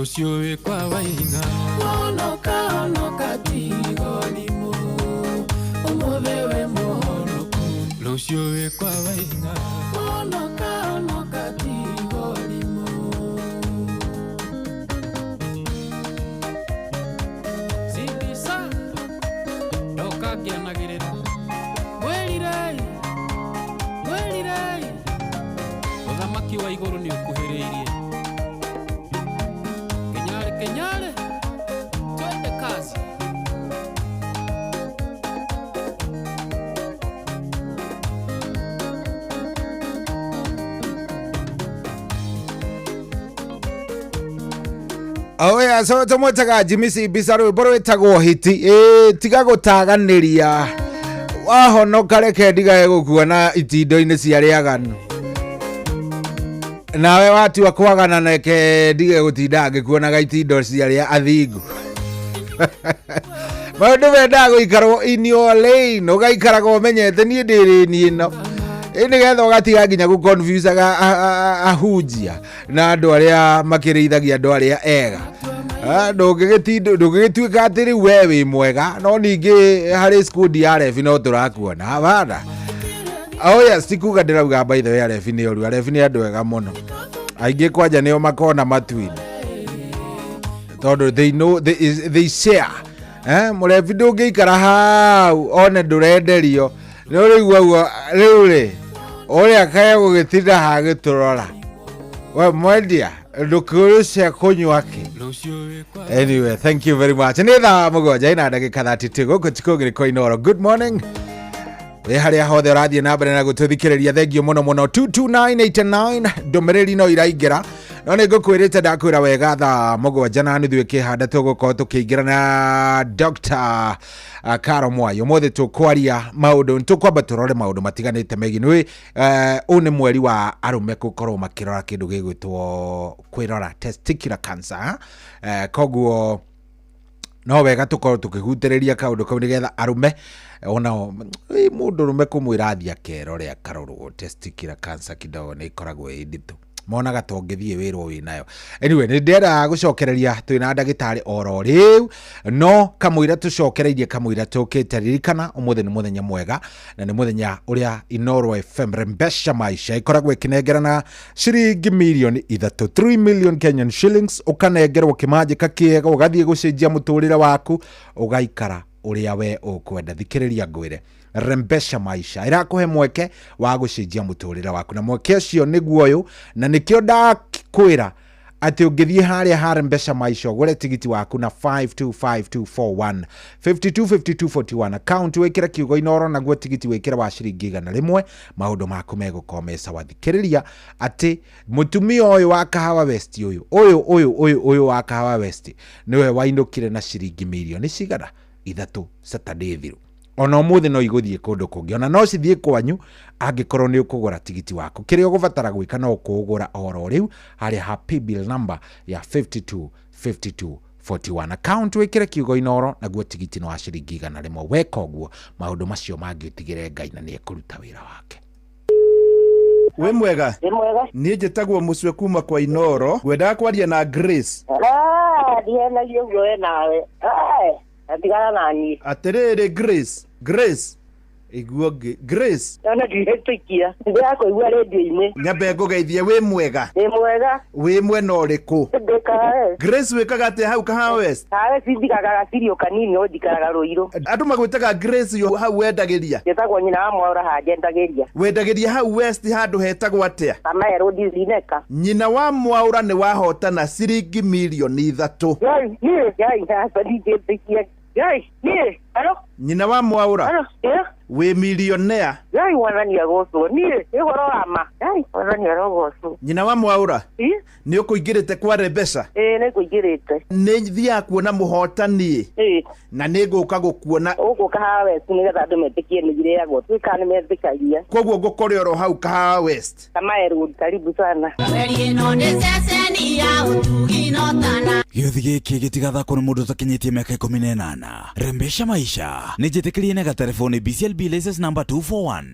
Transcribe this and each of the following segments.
Lucio wekwa wainga onoka tigolimo omothewe mohonoku Lucio wekwa wainga onoka tigolimo Sibisa Doka kianagirira Mwelirei Uthamaki wa iguru ni ukuhiriirie Kenyale, twende kazi. Oya, so tumwetaga Jimisi Bisaru boro wetagwo hiti tiga gutaganiria wahonoka reke ndigae gukuona itindo-ini cia riaganu nawe watu wakwagana neke ndige gutinda ngikuonaga itindo cia athingu maundu menda guikarwo in your lane ugaikaraga umenyete nie ndiri ni ino ini getha ugatiga nginya gu confuse ahunjia na andu aria makirithagia andu aria ega ndugigituika atiri we wi mwega no ningi hari school DRF no turakuona bana. Oh yes, tikuga ndirauga by the way Arefi ni oru Arefi ni andu ega muno aingi kwanja nio makona matwini tondu they know they share murefi ndungiikara hau one ndurenderio no riu ri uria kaya gugitinda hagiturora we mwendia ndukurucia kunywaki. Anyway, thank you very much. Ni thaa mugonja ina ndagika 32 guku tikugiri ko Inoro. Good morning. We haria hothe rathie na mbere na gututhikiriria thengio muno 22989 ndomereri no iraingira no ni ngukwirite ndakwira wega thaa mugwanja na nuthu ikihanda tugukorwo tukiingira na Dr. Karo Mwayo mothe tukwaria maundu tukwamba turore maundu matiganite megini une mweri wa arume gukorwo makirora kindu gigwitwo kwirora testicular cancer koguo no wega tukorwo tukihutiriria kaundu kau nigetha arume ona mundu rume kumwira athia kerore akarorwo testicular cancer kidogo ni ikoragwo inditu monaga tongithie wirwo wi nayo. Anyway, ni ndera gucokereria twina ndagitari oro riu no kamwira tucokereirie kamwira tukitaririkana umuthe ni muthenya mwega na ni muthenya uria Inoro FM Rembesha Maisha ikoragwo ikinengerana ciringi milioni 3 million Kenyan shillings ukanengerwo kimanjika kiega ugathie gucenjia muturire waku ugaikara uria we ukwenda. Thikiriria ngwire Rembesha Maisha irakuhe mweke wa gucenjia muturire waku na mweke ucio niguo uyu na nikio ndakwira ati ungithie haria ha Rembesha Maisha ugure tigiti waku na 525241 525241 account wekira kiugo Inoro na gwe tigiti wekira wa ciringi 100 maundu maku megukomesa wathikiriria ati mutumia uyu wa Kahawa West uyu wa Kahawa West niwe wainukire na ciringi milioni cigana 3 Saturday thiru ona umuthi no iguthie kundu kungi ona no cithie kwanyu angikorwo ni ukugura tigiti waku kiria ugubatara gwika no ukugura oro riu hari happy bill number ya 525241 account wekire kiugo Inoro na gwe tigiti no ciringi 100 weka uguo maundu macio mangiutigire Ngai na ni ekuruta wira wake. We mwega ni njitagwo Mucwe kuma kwa Inoro gwenda kwaria na Grace diena yugo nawe atigana nani atiriri Grace iguo Grace ana ndihetikia ndako igwa radio-ini nyabe ngugeithie we mwega we mwena uriku ndekae Grace wikaga ate hau Kahawa West sindikaga gatirio kanini odikaga ruiro andu magwitaga Grace yo hau wendagiria getagwo nyina wa Mwaura hagendagiria wendagiria hau West handu hetagwo atia kama road zineka nyina wa Mwaura ni wahotana ciringi milioni 3 yai hapa ndihetikia ni alo nyina wa Mwaura alo we millionaire yai wanania goso ni igoro ama yai wanania rogoso nyina wa Mwaura ni ukuingirite kwa Rembesha ni kuingirite ni thia kuona muhotani na ni nguka gukuona ugu Kahawa West ni getha andu metikie ni gire yago twika ni metikagia koguo ngukore oro hau Kahawa West kama road karibu sana weri no ni seseni ya utugi no tana giothi giki gitigathakwo ni mundu takinyitie miaka 18. Rembesha Maisha ni njitikirie na telefoni BCLB license number 241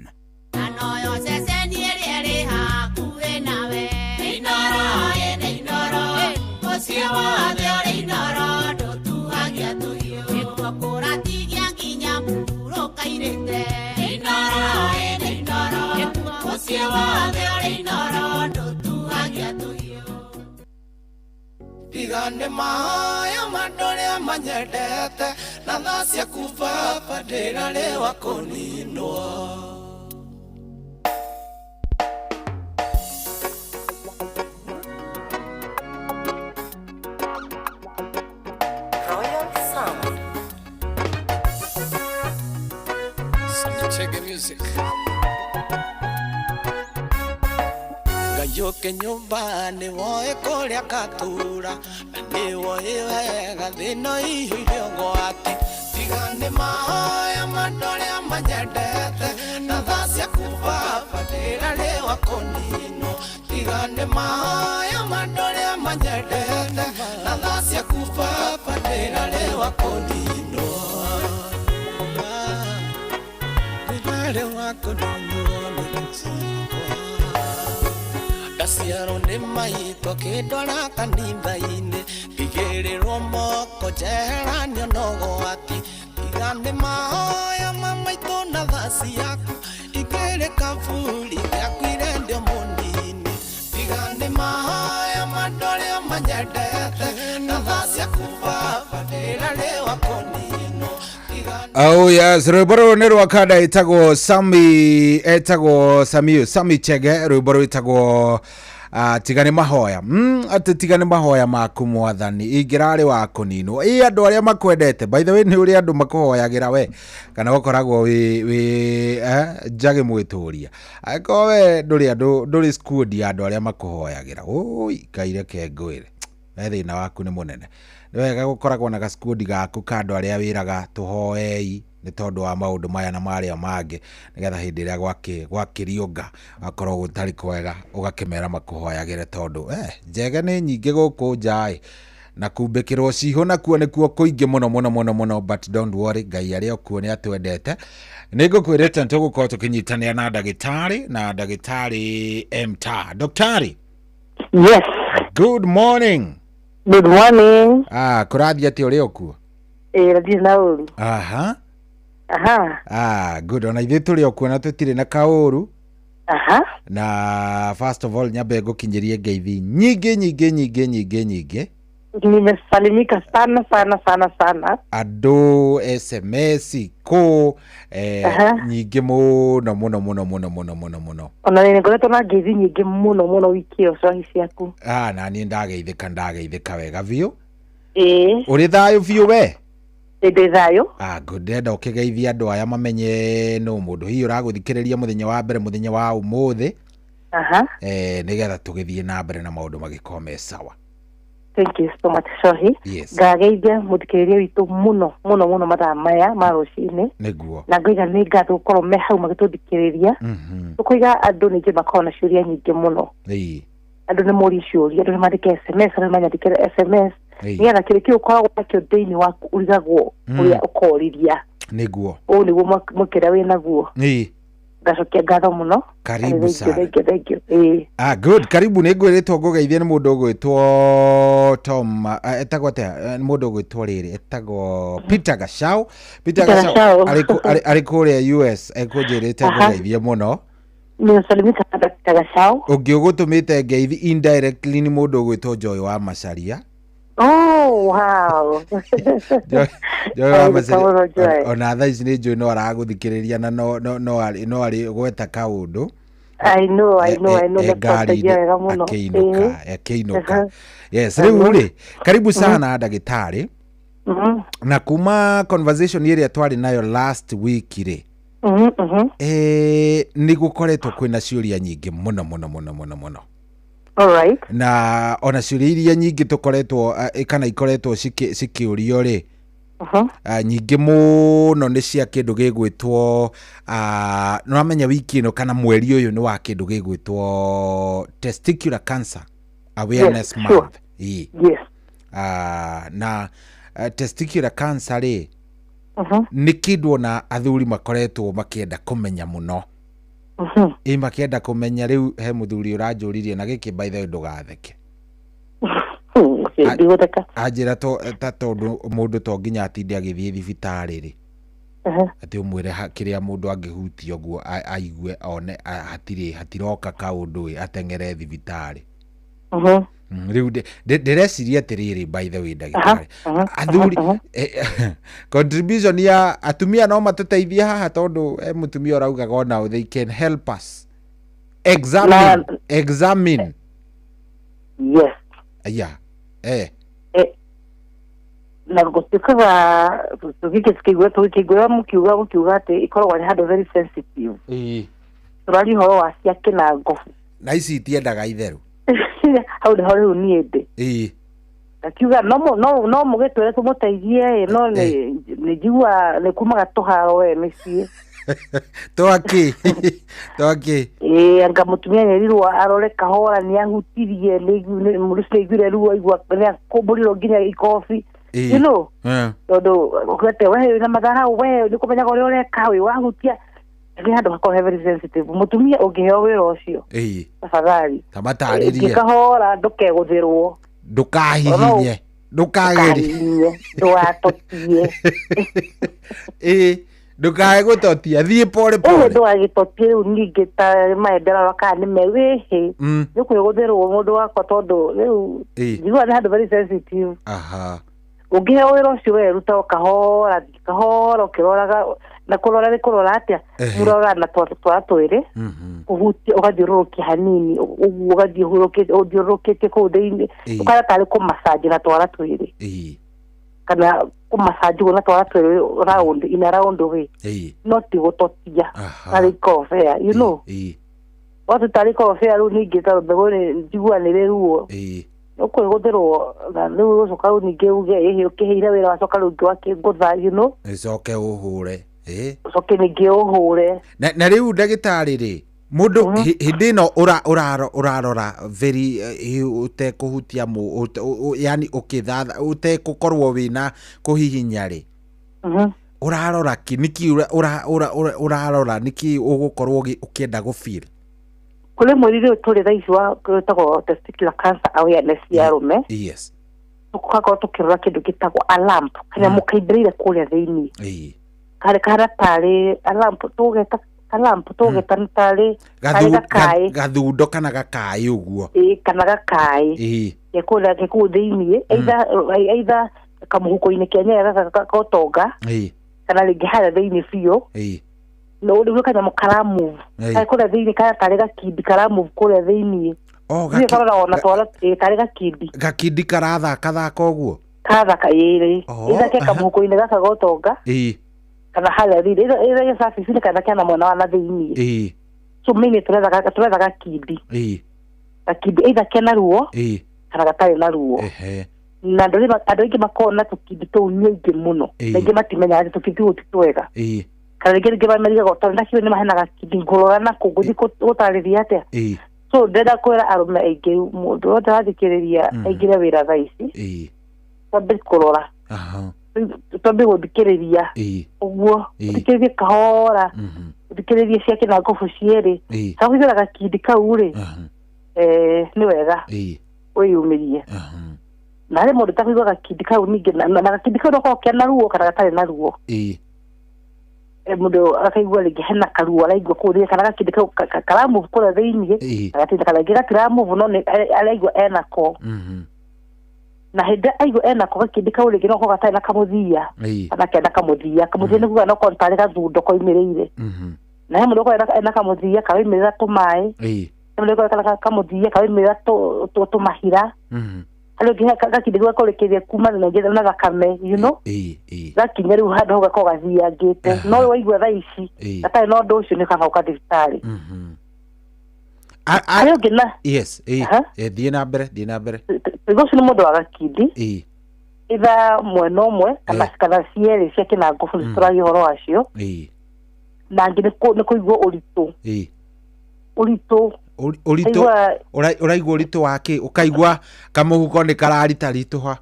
anoyo seseni eri hakuwe nawe Inoro Osiewa kũrĩ inoro ndũtuagia tũhiũ. Tigane maya mandore manyendete na thaa ciaku baba ndĩrarĩwa kũninwo. Ngayoke nyumbani woe kũrĩa katura na nĩ woĩ wega thĩno ihũire gwati. Tigane maya mandore manyendete na thaa ciaku baba ndĩrarĩwa kũninwo. Tigane maya mandore manyendete na thaa ciaku baba ndĩrarĩwa kũninwo. Ndĩrarĩwa kũninwo Ciaro nĩ maitwo kĩndwara kanitha-inĩ ngigĩrĩrwo moko njeheranio no gwati. Tigane mahoya mamaitũ na thaa ciaku igĩrĩ kaburi gĩaku irendio mũnini. Tigane mahoya mandore manyendete na thaa ciaku baba ndĩrarĩwa kũninwo. Oh yes, rwĩmbo rũrũ nĩ rwa kanda ĩtagwo Sami Chege. Rwĩmbo rũu ĩtagwo tigane mahoya. Atĩ tigane mahoya maku mwathani ingĩrarĩ wa kũninwo. Andũ arĩa makwendete, by the way, nĩ ũrĩa andũ makũhoyagĩra we kana gũkoragwo wĩ njage mwĩtũria. Angĩkorwo we ndũrĩ squad ya andũ arĩa makũhoyagĩra, oi Ngai reke ngwĩre thĩna waku nĩ mũnene. Nĩ wega gũkoragwo na gaskundi gaku ka andũ arĩa wĩraga tũhoei nĩ tondũ wa maũndũ maya na marĩa mangĩ, nĩgetha hĩndĩ ĩrĩa gwakĩriũnga gakorwo gũtarĩ kwega ũgakĩmera makũhoyagĩre tondũ njege nĩ nyingĩ gũkũ nja na kumbĩkĩrwo ciho nakuo nĩkuo kũingĩ mũno, but don't worry, Ngai arĩa okuo nĩ atwendete. Nĩ ngũkwĩrĩte nĩtũgũkorwo tũkĩnyitanĩra na ndagĩtarĩ Mta. Daktari. Yes. Good morning. Good morning. Kũrathiĩ atĩ ũrĩ okuo? Rathiĩ na ũru. Aha. Good. Ona ithuĩ tũrĩ okuo na tũtirĩ na kaũru. Na first of all nyambe ngũkinyĩrie ngeithi nyingĩ. Nimesalimika sana. Andũ SMS nyingĩ mũno. Ona nĩ ngoretwo na ngeithi nyingĩ mũno wiki ĩyo cwahi ciaku. Na niĩ ndageithĩka wega biũ. Ũrĩ thayũ biũ we? Ndĩ thayũ. Good. Ndenda ũkĩgeithia andũ aya mamenye no mũndũ hihi ũragũthikĩrĩria mũthenya wa mbere, mũthenya wa ũmũthĩ. Nĩgetha tũgĩthiĩ na mbere na maũndũ magĩkorwo me sawa. Thank you so much, Shohi. Yes. Ngageithia mũthikĩrĩria witũ mũno mathaa maya ma rũcinĩ. Nĩguo. Na ngaiga nĩ ngatho gũkorwo me hau magĩtũthikĩrĩria. Tũkũiga andũ ningĩ makorwo na ciũria nyingĩ mũno. Andũ nĩ moria ciũria, andũ nĩ mandĩke SMS, andũ manyandĩkĩre SMS. Nĩgetha kĩrĩa kĩu ũkoragwo nakĩo thĩinĩ waku ũrigagwo ũrĩa ũkoriria. Nĩguo. Ũũ nĩguo mũkĩra wĩ naguo. Ngacokia ngatho mũno. Karibu sana. Thank you. Good. Karibu. Nĩ ngwĩrĩtwo ngũgeithie nĩ mũndũ ũgwĩtwo Tom, etagwo atĩa? Nĩ mũndũ ũgwĩtwo rĩrĩ, etagwo Peter Gashau. Arĩ kũrĩa US, ekũnjĩrĩte ngũgeithie mũno. Nimesalimika na Peter Gashau. Ũngĩ ũgũtũmĩte ngeithi indirectly nĩ mũndũ ũgwĩtwo Joy wa Macharia. Oh, wow. Joy wa Macharia. Ona thaa ici nĩ Joy no aragũthikĩrĩria na no arĩ gweta kaũndũ. I know. Akĩinũka. Yes, rĩu rĩ, karibu sana ndagĩtarĩ. Na kuma conversation ĩrĩa twarĩ nayo last week rĩ, nĩ gũkoretwo kwĩna ciũria nyingĩ mũno. Alright. Na ona ciũria iria nyingĩ tũkoretwo kana ikoretwo cikĩũrio rĩ, nyingĩ mũno nĩ cia kĩndũ gĩgwĩtwo nĩwamenya wiki ĩno kana mweri ũyũ nĩ wa kĩndũ gĩgwĩtwo testicular cancer awareness month. Yes. Na testicular cancer rĩ, nĩ kĩndũ ona athuri makoretwo makĩenda kũmenya mũno. Makĩenda kũmenya. Rĩu he mũthuri ũranjũririe na gĩkĩ by the way ndũgatheke. Anjĩra ta tondũ mũndũ to nginya atinde agĩthiĩ thibitarĩ rĩ, ati umwire kiria mundu angihutia guo aigue one hatiroka kaundu atengere thibitari riu ndireciria atiriri by the way ndagitari athuri contribution ya atumia no matuteithia haha tondu mutumia uraugaga ona they can help us examine yes aya na gutikaga tukigwa mukiuga ati ikoragwo ari handu very sensitive turari horo wa cia kinango na ici itiendaga itheru hau nĩ ho niende akiuga no mugitwere tumuteithie no nĩ njigua nĩ kumaga tuharo we mĩciĩ twaki anga mutumia nĩrirwo arore kahora nĩ ahutirie nĩ mũruci igire ruo igwa nĩ akũmbũrirwo nginya ikofi you know tondu ukete we na madhara we nĩ kũmenyaga ũrĩa ũreka we wahutia nĩ handũ hakoragwo very sensitive mutumia ũngĩheo wĩra ũcio tafadhali tamataririe kahora ndũkegũthĩrwo ndũkahihinye ndũkagerie ndũgatotie ndukae gutotia thie pole pole ndũgagĩtotie rĩu ningĩ ta maendera waka nĩ mewĩhĩ nĩ kwĩgũthĩrwo mũndũ wakwa tondũ rĩu njiguaga nĩ handũ very sensitive ũngĩheo wĩra ũcio we ruta kahora ũkĩroraga na kũrora nĩ kũrora atĩa mũrora na twara twĩrĩ ũhutie ũgathiũrũrũkia hanini ũguo ũgathiũrũrũkĩtie kũu thĩinĩ ũkara tarĩ kũmasaji na twara twĩrĩ kana kũmasaji na twara twĩrĩ round in a round way no ti gũtotia tarĩ kofea you know watu tarĩ kofea rĩu ningĩ ta mbegũ njigua nĩ rĩruo ukwĩgũthĩrwo na rĩu ũcoka rĩu ningĩ uge ũkĩheire wĩra wacoka rĩu ũngĩ wakĩngũtha you know ũcoke ũhũre ucoke ningĩ ũhũre na rĩu ndagĩtarĩ rĩ mundu hĩndĩ ĩno ũrarora very ũtekũhutia yani ũkĩthatha ũtekũkorwo wĩna kũhihinya rĩ ũrarora nĩki ũrarora nĩki ũgũkorwo ũkĩenda gũfeel kule mwĩrĩ rĩu tũrĩ thaa ici wa gwĩtagwo testicular cancer awareness ya arũme yes tũkoragwo tũkĩrora kĩndũ gĩtagwo alamp kanyamũ kaingĩrĩire kũrĩa thĩinĩ karĩ tarĩ alamp tũgeta nĩ tarĩ gakaĩ gathundo kana gakaĩ ũguo kana gakaĩ gekũrĩa thĩinĩ either kamũhuko-inĩ kĩa nyanya gakotonga kana rĩngĩ harĩa thĩinĩ biũ no ũrĩ kanyamũ karamove kũrĩa thĩinĩ kana tarĩ gakindi karamove kũrĩa thĩinĩ nĩ karora ona twara tarĩ gakindi karathaka ũguo kathaka ĩrĩ kamũhuko-inĩ gaka gotonga kana harĩa thĩinĩ ĩrĩa surface kana kĩana mwena wa na thĩinĩ so mimi turetha gakindi either kena ruo kana gatarĩ na ruo na andũ aingĩ makoragwo na tũkindi tũu nyingĩ mũno na aingĩ matimenyaga atĩ tũkindi tũu ti twega kana rĩngĩ bameriga gotara nacio nĩ mahena kindi ngũrora na kũgũthi gũtarĩria atĩa so ndenda kwĩra arũme aingĩ mũndũ wothe wathikĩrĩria aingĩre wĩra thaa ici twambe kũrora twambe gũthikĩrĩria ũguo thikĩrĩrie kahora thikĩrĩrie cia kĩnangobu cierĩ sakũigĩra gakindi kau rĩ nĩ wega wĩyumĩrie na rĩ mũndũ takũigua gakindi kau ningĩ na gakindi kau nokorwo kena ruo kana gatarĩ na ruo mundu akaigua rĩngĩ hena karuo araigua kũu thĩinĩ kana gakindi kau karamuvu kũrĩa thĩinĩ agatinda kana rĩngĩ gatiramuvu no araigua enako na hĩndĩ aigua enako gakindi kau rĩngĩ no korwo gatarĩ na kamũthia kana kena kamũthia nĩ kuga no korwo tarĩ gathundo koimĩrĩire na he mũndũ ũkorwo ena kamũthia karoimĩrĩra tũmaĩ he mũndũ ũkorwo kamũthia karoimĩrĩra tũmahira harĩ gakindi gakorĩkĩria kuma na thakame you know gakinya rĩu handũ hau gakorwo gathiangĩte no waigua thaa ici gatarĩ na ũndũ ũcio nĩ kaba ũka thibitarĩ harĩ ũngĩ na thiĩ na mbere ũcio nĩ mũndũ wa gakindi either mwena ũmwe kana cierĩ cia kĩnangobu tũragia ũhoro wacio na angĩ nĩ kũigua ũritũ ũraigua ũritũ wake ũkaigua kamũhuko nĩ kararitaritũha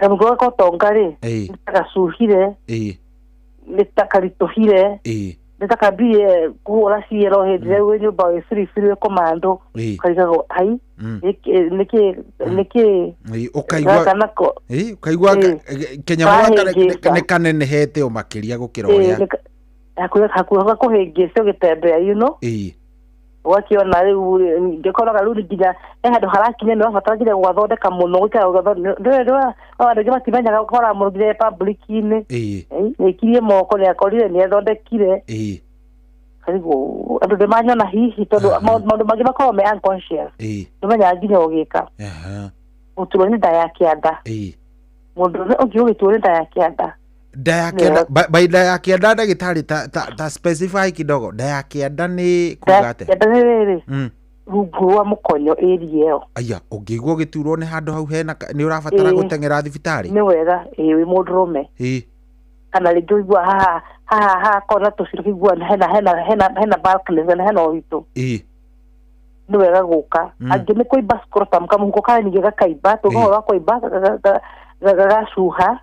kamũhuko gakotonga rĩ nĩ ta gacuhire nĩ ta karitũhire Nataka bie kuhura ciero hindire we nyumba we free komando kaigago ai niki ukaigwa ukaigwa Kenya mwaka kanene hete o makiria gukira uria hakuha kuhingicio gitembea wakiona riu ngikoraga riu nginya handu harakinya no bataragire gwathondeka muno gukira ndio ndio matimenyaga gukora murugire public-ini ikirie moko ni akorire ni athondekire karigo andu de manyona hihi tondu maundu mangi makorwo me unconscious nimenya nginya ugika uturo ni nda ya kianda mundu ungi ugituro ni nda ya kianda by nda ya kianda ndagitari ta specify kidogo nda ya kianda ni kugate rungu wa mukonyo area yo aya ungigwo giturwo ni handu hau hena ni urabatara gutengera thibitari ni wega wi mundurume kana ligwa ha kona tucirigwa hena balcony hena oito ni wega guka angi ni kuiba scrotum kama ngo kana ni gakaiba tugora kuiba gagacuha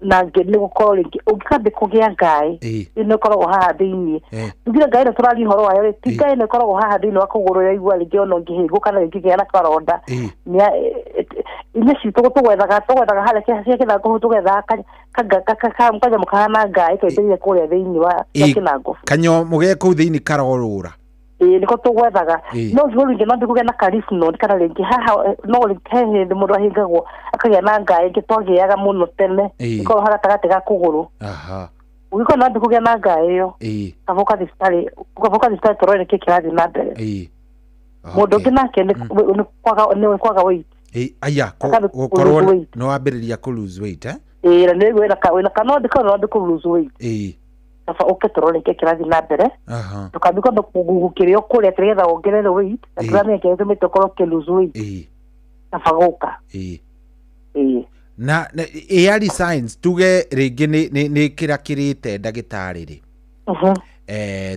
na ngene gukorwo ringi ungikabe kugia ngai ino korwo haha thiini tugira ngai na turali horo wayo ti ngai na korwo haha thiini wa kuguru ya igwa ringi ono ngihingu kana ringi gena karonda nia ine cito gutugwethaga hale cia kitha kuhutugetha kanya mukana ngai kaitire kuria thiini wa kinango kanyo muge ku thiini karorura niko tugwethaga no zuri ngi no ndikuge na karifu no kana ringi haha no ringi ndi mundu ahingagwo akagia na ngai ngitwagiaga muno tene iko hagatagate ga kuguru ugiko no ndikuge na ngai yo avoka distari torore kikirathi na mbere mundu ngi nake ni kwaga weight aya gukorwo no ambiriria ku lose weight na niwe na kana ndiko lose weight fa oketorole kikirathi na mbere tukabiko kugukirio kuria trigetha ongerere weight atrame ke mitokoro ke lose weight nafagoka na early signs tuge ringi ni kirakirite ndagitari ri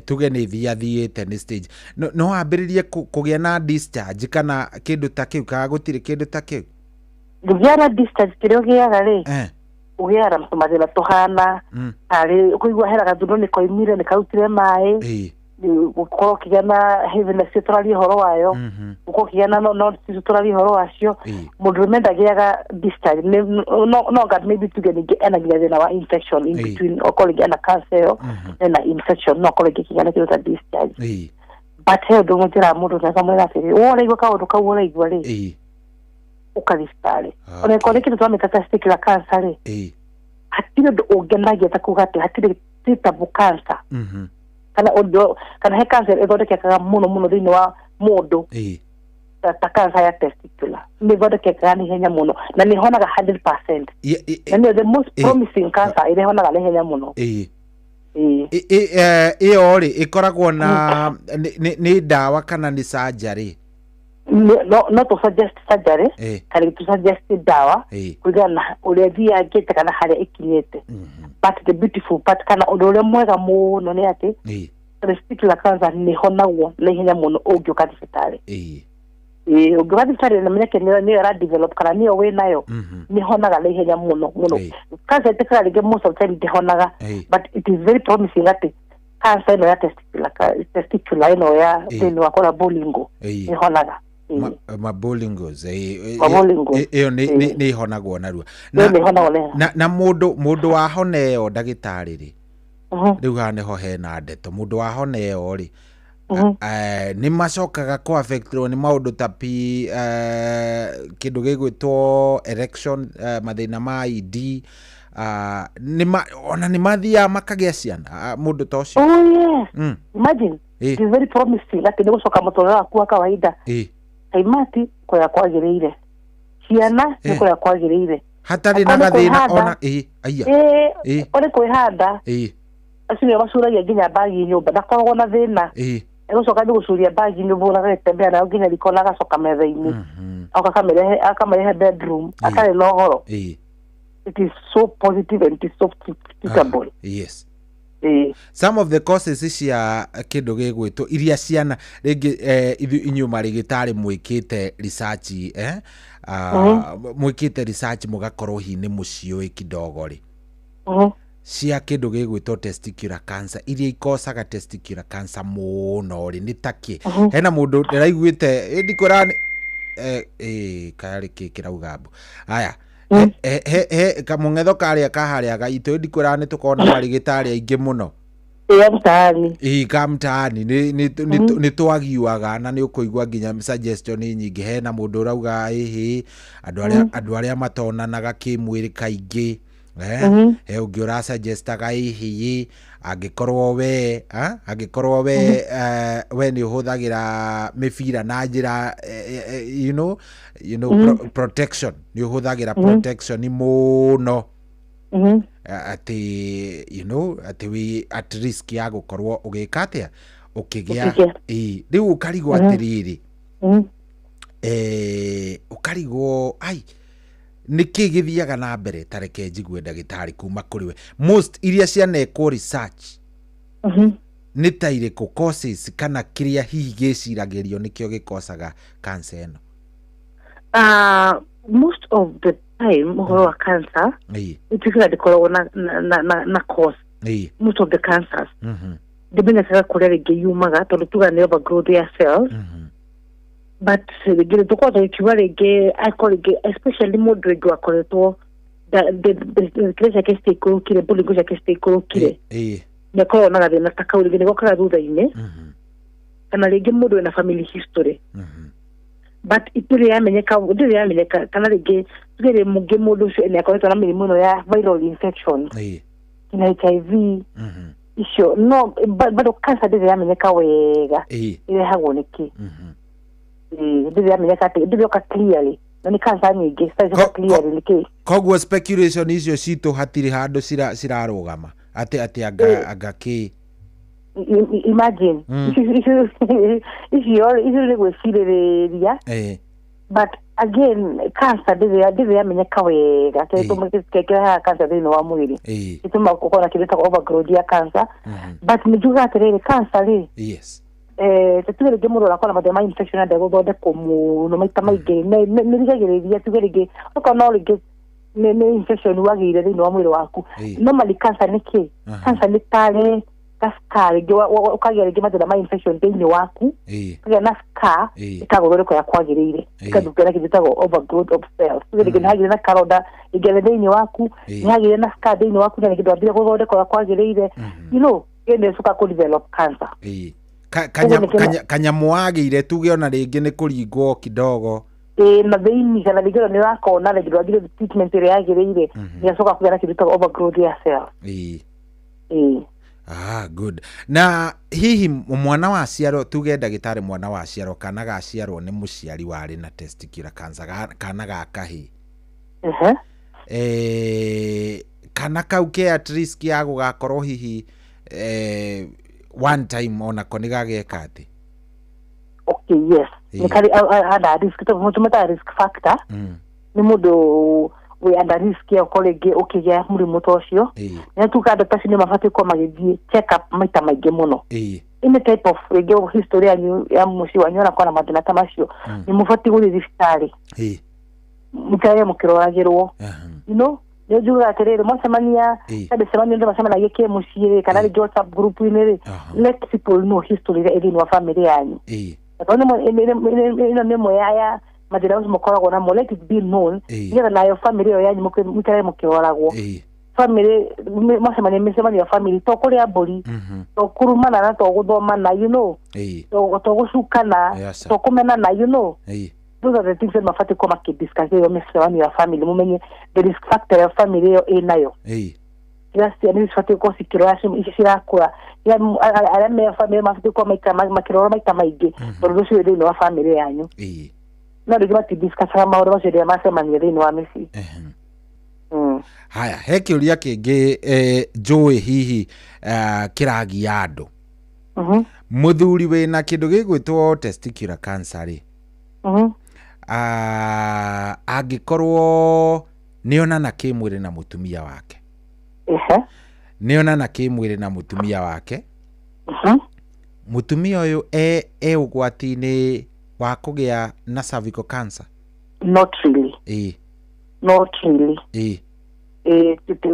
tuge ni thiathiite ni stage no ambiririe kugia na discharge kana kindu ta kiu ka gutire kindu ta kiu gugia na discharge kirio giaga ri ugiara mathina tuhana ari kuigwa hera gathundo ni koimire ni kautire mai gukorwo kigana heaven citrali horo wayo uko kigana no citrali horo wacio mundu mendagiaga discharge no got maybe to get energy na wa infection in between okoliga na cancer na infection no okoliga kigana kiruta discharge but he ndo mutira mundu na kamwe feri ora igwa kaundu kawora igwa ri ukadistari ona kone kitu twa metastatic la cancer hatire ndo ogenagia takugate hatire treatable cancer kana he cancer ethondekekaga muno thini wa mundu ta cancer ya testicular ni thondekekaga ni henya muno na ni honaga 100% na ni the most promising cancer ile honaga ni henya muno ori ikoragwo na ni dawa kana ni surgery no to suggest surgery kana to suggest dawa kugana ule via gete kana hali ikinyete but the beautiful part kana ule mwega muno ni ati testicular cancer ni honagwo na hinya muno ugioka thibitari ugioka thibitari na menya kenera ni ra develop kana ni we nayo ni honaga na hinya muno cancer tekara ge most of time de honaga but it is very promising ati cancer no ya testicular no ya ni wakora bolingo ni honaga mabolingos iyo ni honagwo narua na mundu wahoneo ndagitari ri riu hane ho hena ndeto mundu wahoneo ri ni macokaga ko affectwo ni maundu ta kindu gigwitwo erection mathina ma ID ona ni mathia makagia ciana mundu ta ucio imagine it is very promising ati ni gucoka mutura waku wa kawaida kaimati kwa kwagirire ciana ni kwa kwagirire hatari na gathina ona ona kwihanda asiri basuragia nginya bagi nyumba ndakoragwo na thina gucoka ndi gucuria bagi nyumba na gitembea na nginya rikona gacoka metha-ini akamerehe bedroom akari no horo it is so positive and it is so treatable yes some of the causes cia kindu gigwitwo iria ciana ringi inyuma rigitari mwikite research mwikite research mugakorwo hi ni mucioi kidogo ri cia kindu gigwitwo testicular cancer iria ikosaga testicular cancer muno ri ni taki hena mundu ndiraiguite ndikorani kayari kikirauga mbu aya he kamung'etho karia kaharia gaitå ndikwä nä tå kona marigitari aingä må no kamtaani nä twagiuaga na nä å kå igua nginya suggestion nyingä hena må ndå å rauga andå arä a matonanaga kä mwä rä kaingä he å ngä å rasuggestaga hihi angĩkorwo we nĩ ũhũthagĩra mĩbira na njĩra protection nĩ ũhũthagĩra protection mũno atĩ wĩ at risk ya gũkorwo ũgĩka atĩa ũkĩgĩa rĩu ũkarigwo atĩrĩrĩ ũkarigwo nĩkĩ gĩthiaga na mbere tareke njigue ndagĩtarĩ kuma kũrĩ we most iria cianekwo research nĩ ta irĩkũ causes kana kĩrĩa hihi gĩciragĩrio nĩkĩo gĩkosaga cancer ĩno most of the time ũhoro wa cancer ituĩkaga ndĩkoragwo na cause most of the cancers ndĩmenyaga kũrĩa rĩngĩ yumaga tondũ tuga nĩ overgrowth ya cells but rĩngĩ tũkorwo tũgĩkiuga rĩngĩ akorwo rĩngĩ especially mũndũ rĩngĩ wakoretwo kĩrĩa ciake citaikũrũkire mbũringo ciake citaikũrũkire nĩakoragwo na gathĩna ta kau rĩngĩ nĩgokaga thutha-inĩ kana rĩngĩ mũndũ wĩna family history but ndĩrĩ yamenyeka kana rĩngĩ tuge mũngĩ mũndũ ũcio nĩakoretwo na mĩrimũ ĩno ya viral infection na HIV icio no bado cancer ndĩrĩ yamenyeka wega ĩrehagwo nĩkĩ ndĩrĩ yamenyeka atĩ ndĩrĩoka clearly na nĩ cancer nyingĩ citacoka clearly nĩkĩ koguo speculation icio citũ hatirĩ handũ cirarũgama atĩ anga kĩ imagine icio nĩ gwĩcirĩrĩria but again cancer ndĩrĩ yamenyeka wega kĩrĩa cancer thĩinĩ wa mwĩrĩ gĩtũma gũkorwo na kĩndũ ta overgrowth ya cancer but nĩ njugaga atĩrĩrĩ cancer rĩ tuge rĩngĩ mũndũ arakorwo na mathĩna ma infection na ndegũthondekwo mũno maita maingĩ nĩ rigagĩrĩria tuge rĩngĩ okorwo no rĩngĩ nĩ infection wagĩire thĩinĩ wa mwĩrĩ waku normally cancer nĩ kĩ cancer nĩ tarĩ scar rĩngĩ ũkagĩa rĩngĩ mathĩna ma infection thĩinĩ waku ũkagĩa na scar ĩkagũthondekwo ya kwagĩrĩire ĩkathũkia na kĩndũ gĩtagwo overgrowth of cells tuge rĩngĩ nĩhagĩire na karonda rĩngĩ thĩinĩ waku nĩhagĩire na scar thĩinĩ waku na kĩndũ ambire gũthondekwo ya kwagĩrĩire nĩ ĩcoka kũ develop cancer kanyamũ wagĩire tuge ona rĩngĩ nĩ kũringwo kidogo na thĩinĩ kana rĩngĩ nĩ ũrakona rĩngĩ ndwagire treatment ĩrĩa yagĩrĩire nĩacoka kũgĩa na kĩndũ gĩtagwo overgrowth ya cells good na hihi mwana wa ciaro tuge ndagĩtarĩ mwana wa ciaro kana gaciarwo nĩ mũciari warĩ na testicular cancer kana gakahĩ kana kau ke at risk ya gũgakorwo hihi one time onako nĩ gagĩka atĩ yes nĩ karĩ ada risk tũmĩtaga risk factor nĩ mũndũ we under risk ya ũkorwo rĩngĩ ũkĩgĩa mũrimũ ta ũcio nĩ tuga andũ ta acio nĩ mabatiĩ gũkorwo magĩthiĩ check up maita maingĩ mũno any type of rĩngĩ history yanyu ya mũciĩ wanyu onakorwo na mathĩna ta macio nĩ mũbatiĩ gũthiĩ thibitarĩ mũikare mũkĩroragĩrwo nĩ njugaga atĩrĩrĩ mwacemania ndĩcemania ndĩ macemanagia kĩ mũciĩ kana rĩngĩ WhatsApp group-inĩ rĩ let people know history ĩrĩa thĩinĩ wa family yanyu ĩno nĩ ĩmwe ya mathĩna macio mũkoragwo namo let it be known nĩgetha nayo family ĩyo yanyu mũikare mũkĩroragwo family mwacemania mĩcemanio ya family to kũrĩa mbũri to kũrumana na to gũthomana to gũcukana to kũmenana those are the things that mabatiĩ gũkorwo makĩdiscuss ĩyo mĩcemanio ya family mũmenye the risk factor ya family ĩyo ĩnayo ciana nĩ cibatiĩ gũkorwo cikĩrora ici cirakũra arĩa me family mabatiĩ gũkorwo makĩrora maita maingĩ tondũ ũcio wĩ thĩinĩ wa family yanyu no rĩngĩ matidiscussaga maũndũ macio rĩrĩa macemania thĩinĩ wa mĩciĩ haya he kĩũria kĩngĩ njũĩ hihi kĩragia andũ mũthuri wĩna kĩndũ gĩgwĩtwo testicular cancer rĩ angĩkorwo nĩonana kĩmwĩrĩ na mũtumia wake nĩonana kĩmwĩrĩ na mũtumia wake mũtumia ũyũ ũgwati-inĩ wa kũgĩa na cervical cancer not really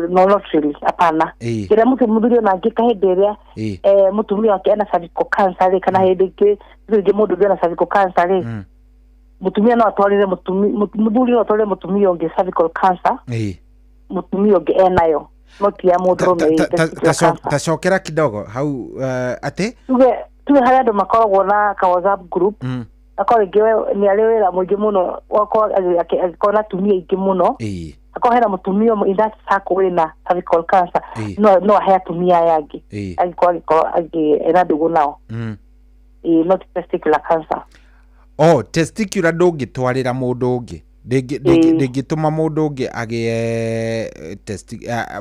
no not really apana kila mtu mudhuri na ngika hederia mutumia wake ana cervical cancer kana hedeke ndio mundu ana cervical cancer mutumia no atwarire mudhuri no atwarire mutumia onge cervical cancer mutumia onge enayo not ya mudhuri tacokera kidogo hau ate tuwe haya ndo makoragwo na ka WhatsApp group akoregewe ni alewera mugi muno wako akona tumia ingi muno akohera mutumia in that circle wina cervical cancer no haya tumia yake agi enadu nao not testicular cancer testicular ndungitwarira mundu ungi ndingituma mundu ungi agie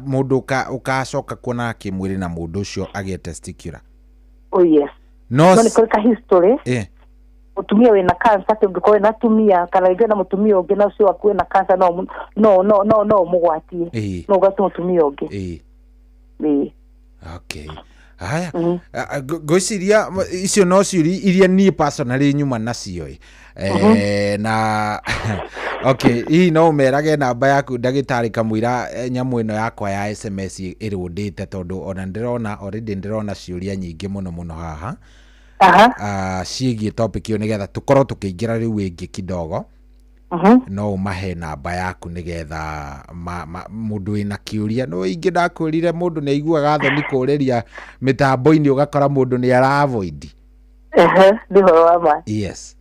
mundu ukacoka kuona kimwiri na mundu ucio agie testicular yes no ni kwa history mutumia wena cancer tungikore na tumia kana igena mutumia ungi na ucio akwe na cancer no mugwatie no gato mutumia ungi okay haya gociria icio no ciuri iria ni personally nyuma nacio na okay hii no merage namba yaku ndagitari kamwira nyamu ino yakwa ya SMS irundite tondu ona ndirona already ndirona ciuria nyingi muno haha ciigie topic iyo nigetha tukorwo tukiingira riu wingi kidogo no umahe namba yaku nigetha mundu ina kiuria no ingi ndakwirire mundu ni aiguaga thoni kuriria mitambo-ini ugakora mundu ni ara avoid ndiho wama yes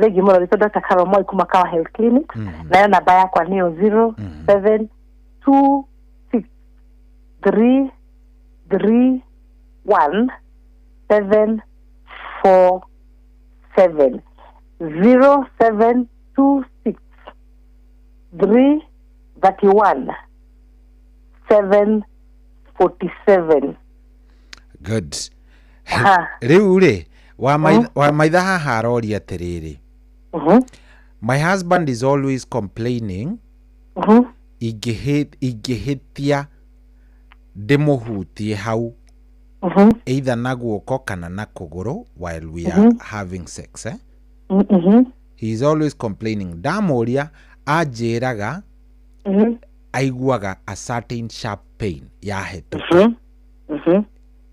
legi mwana lito Dr. Carol Moi kuma Kawa Health Clinic na yo namba yakwa ni 072331 good riu ri wa maitha haha arori atiriri my husband is always complaining igihitia ndimuhutie hau either na guoko kana na kuguru while we are having sex he is always complaining damuria ajiraga aiguaga a certain sharp pain ya hetuka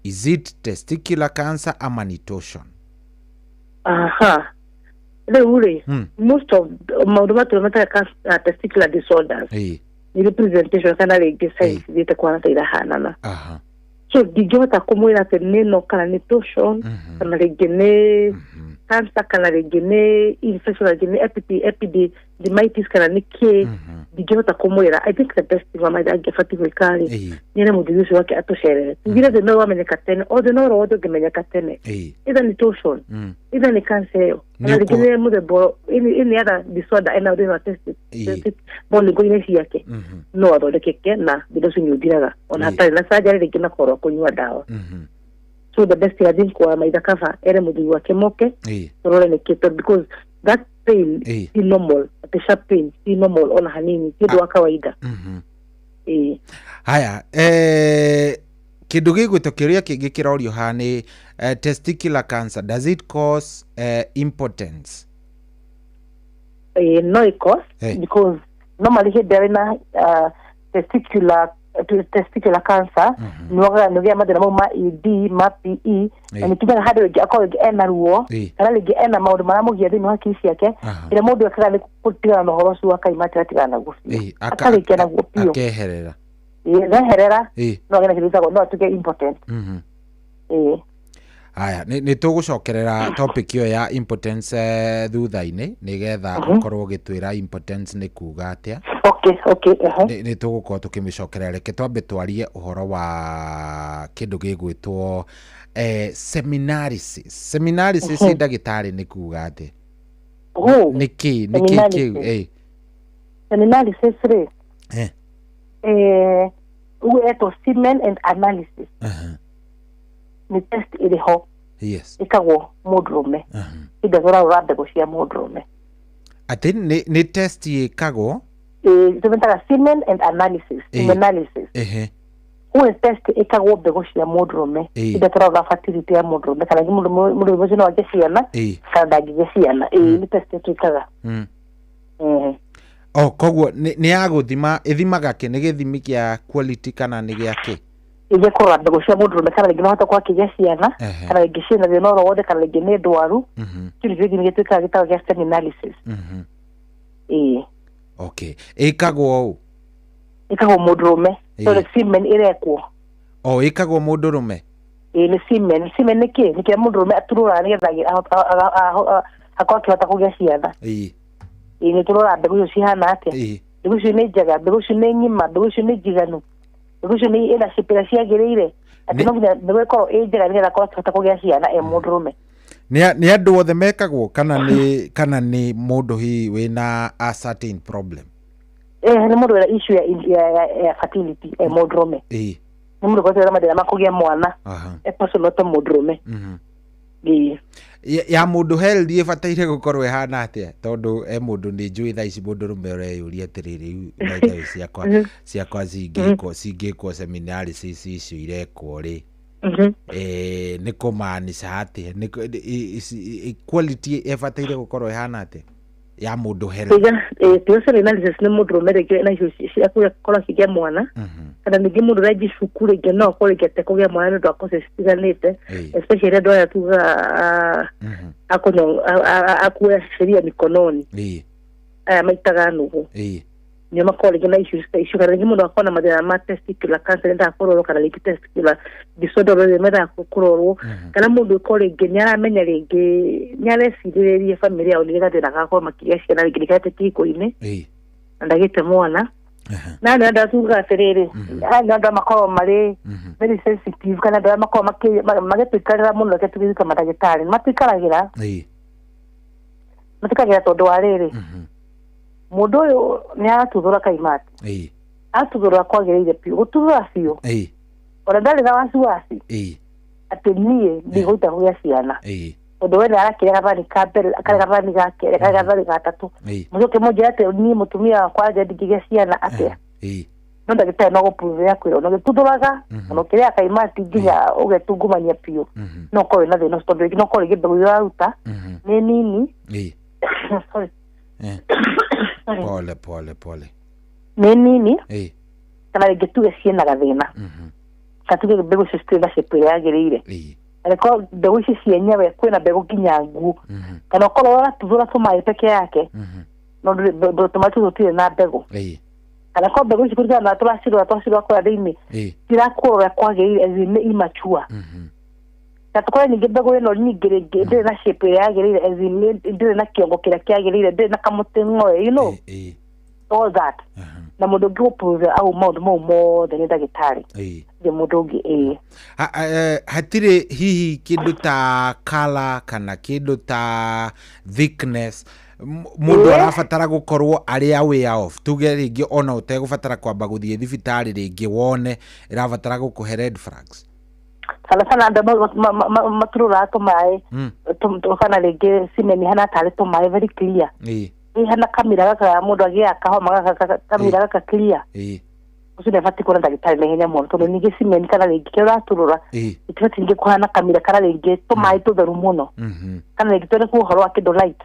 is it testicular cancer ama ni torsion Ule most of testicular disorders ni representation kana lege size zita kwa na hanana so digota kumwira teneno kana ni torsion kana lege ne cancer kana lege ne infection lege epididymitis kana ni ke digota kumwira I think the best thing wa maida gefati wekali nene mudiusi wake atoshere ngira de no wamenyeka tene o de no rodo gemenyeka tene either ni torsion either ni cancer na lege mu bo ini other disorder ena de no test boli go inesi yake no ado de keke na bidosu nyudiraga ona hata na surgery lege na koro kunywa dawa so the best thing kwa maida kafa ere mudiusi wake moke role ni keto because that pain is normal the sharp pain is normal ona hanini kido wa kawaida haya kindu gigwitokiria kingi kirorio hani testicular cancer does it cause impotence no it cause because normally there na testicular cancer nuga madana ma ED ma PE and kiba hado ge akore ena ruo kana lege ena maudu maramu ge thini wakisi yake ile mundu akara ni kutia no horosu wakaimata atigana gufi akale kena gupio akeherera herera no gena kiriza no tuge important haya ni tugucokerera topic yo ya impotence thutha-ini nigetha ukorwo gitwira impotence ni kuga atia okay ni tugukorwo tukimicokerera reke twambe twarie uhoro wa kindu gigwitwo seminarisis ndagitari ni kuga ati niki seminarisis re ueto semen and analysis ni test ile ho yes ikagwo mudrume idazora urade goshia mudrume ati ni test ikagwo tubentaka semen and analysis uwe test ikagwo begoshia mudrume idazora ura fertility ya mudrume kana mudu bojino wa gesiana kana dagi gesiana ni test ikaga koguo nĩ ya gũthima ithimaga kĩ nĩ gĩthimi kĩa quality kana nĩ gĩake ije kũrora mbegũ cia mũndũrũme kana rĩngĩ no hote kwakĩgĩa ciana kana rĩngĩ ciĩna thĩna oro wothe kana rĩngĩ nĩ ndwaru kĩu nĩkĩo gĩthimi gĩtuĩkaga gĩtagwo gĩa stem analysis. Okay, ĩkagwo ũũ? Ĩkagwo mũndũrũme, so the semen ĩrekwo. Ĩkagwo mũndũrũme? Nĩ semen nĩ kĩ? Nĩ kĩrĩa mũndũrũme aturũraga nĩgetha akorwo akĩhota kũgĩa ciana. Nĩ tũrora mbegũ icio cihana atĩa, mbegũ icio nĩ njega, mbegũ icio nĩ ng'ima, mbegũ icio nĩ njiganu, mbegũ icio nĩ ĩna cipĩra ciagĩrĩire, atĩ no nginya mbegũ ĩkorwo ĩ njega nĩgetha akorwo akĩhota kũgĩa ciana mũndũrũme. Nĩ andũ othe mekagwo kana nĩ mũndũ hihi wĩna a problem? Nĩ mũndũ wĩna issue ya fertility mũndũrũme. Nĩ mũndũ ũkorwo wĩna mathĩna ma kũgĩa mwana personal to mũndũrũme. Ya mũndũ healthy ĩbataire gũkorwo ĩhana atĩa? Tondũ mũndũ nĩ njũĩ thaa ici mũndũrũme ũreyũria atĩrĩrĩ ciakwa cingĩkwo seminari icio irekwo rĩ nĩ kũmaanisha atĩa, quality ĩbataire gũkorwo ĩhana atĩa ya mũndũ healthy? Stem analysis nĩ mũndũrũme rĩngĩ na icio ciakorwo akĩgĩa mwana kana ningĩ mũndũ ũrĩa cukuru rĩngĩ no akorwo rĩngĩ kũgĩa mwana nĩ ũndũ wa causes citiganĩte, especially andũ aya tuga akuoya sheria mikononi aya maitaga nũgũ nĩo makorwo rĩngĩ na issues kana rĩngĩ mũndũ akorwo na mathĩna ma testicular cancer nĩndaga kũrorwo kana rĩngĩ testicular disorder rĩrĩa mendaga kũrorwo kana mũndũ ũkorwo rĩngĩ nĩ aramenya rĩngĩ nĩ arecirĩrĩria family yao nĩgetha ndĩgakorwo makĩgĩa ciana rĩngĩ nĩgetha kĩhiko-inĩ na ndagĩte mwana na nĩ andũ atuga atĩrĩrĩ nĩ andũ makorwo marĩ very sensitive kana andũ makorwo magĩtũikarĩra mũno reke tũgĩtuĩka mandagĩtarĩ matikaragĩra tondũ wa rĩrĩ mũndũ ũyũ nĩ aratuthũra kaimati atuthũra kwagĩrĩire piũ gũtuthũra biũ ona ndarĩ na wasiwasi atĩ niĩ ndigũita kũgĩa ciana ũndũ wene arakĩrĩa gathani ka mbere akarĩa gathani ga kerĩ akarĩa gathani ga gatatũ mũcoke mũnjĩre atĩ niĩ mũtumia wakwa nja ndingĩgĩa ciana atĩa no ndagĩtarĩ no gũprove akwĩra ona ũgĩtuthũraga ona ũkĩrĩa kaimati nginya ũgetungumania piũ no ũkorwo wĩna thĩna tondũ rĩngĩ no ũkorwo rĩngĩ mbegũ iria ũraruta nĩ nini pole nĩ nini kana rĩngĩ tuge ciĩna gathĩna kana tuge mbegũ icio citirĩ na shape ĩrĩa yagĩrĩire arĩkorwo mbegũ ici cienyewe kwĩna mbegũ nginya ngu kana ũkorwo ũratuthũra tũmaĩ peke yake no tũmaĩ tũu tũtirĩ na mbegũ kana korwo mbegũ ici kũringana na tũracirora kũrĩa thĩinĩ cirakũra ũrĩa kwagĩrĩire nĩ immature na tũkorwo ningĩ mbegũ ĩno nyingĩ rĩngĩ ndĩrĩ na shape ĩrĩa yagĩrĩire ndĩrĩ na kĩongo kĩrĩa kĩagĩrĩire ndĩrĩ na kamũtĩ ngoe all that na mũndũ ũngĩ gũprove au maũndũ mau mothe nĩ ndagĩtarĩ nĩ mũndũ ũngĩ hatirĩ hihi kĩndũ ta color kana kĩndũ ta thickness mũndũ arabatara gũkorwo arĩ aware of tuge rĩngĩ ona ũtegũbatara kwamba gũthiĩ thibitarĩ rĩngĩ wone ĩrabatara gũkũhe red flags sana andũ maturũraga tũmaĩ kana rĩngĩ semen hana tarĩ tũmaĩ very clear hana kamira gaka mũndũ agĩa kahoma gaka kamira gaka clear ucio nĩ bati kuona ndagĩtarĩ na ihenya mũno tondũ ningĩ semen kana rĩngĩ kĩrĩa ũraturũra itibatie ningĩ kũhana kamira kana rĩngĩ tũmaĩ tũtheru mũno kana rĩngĩ twende kuohoro wa kĩndũ light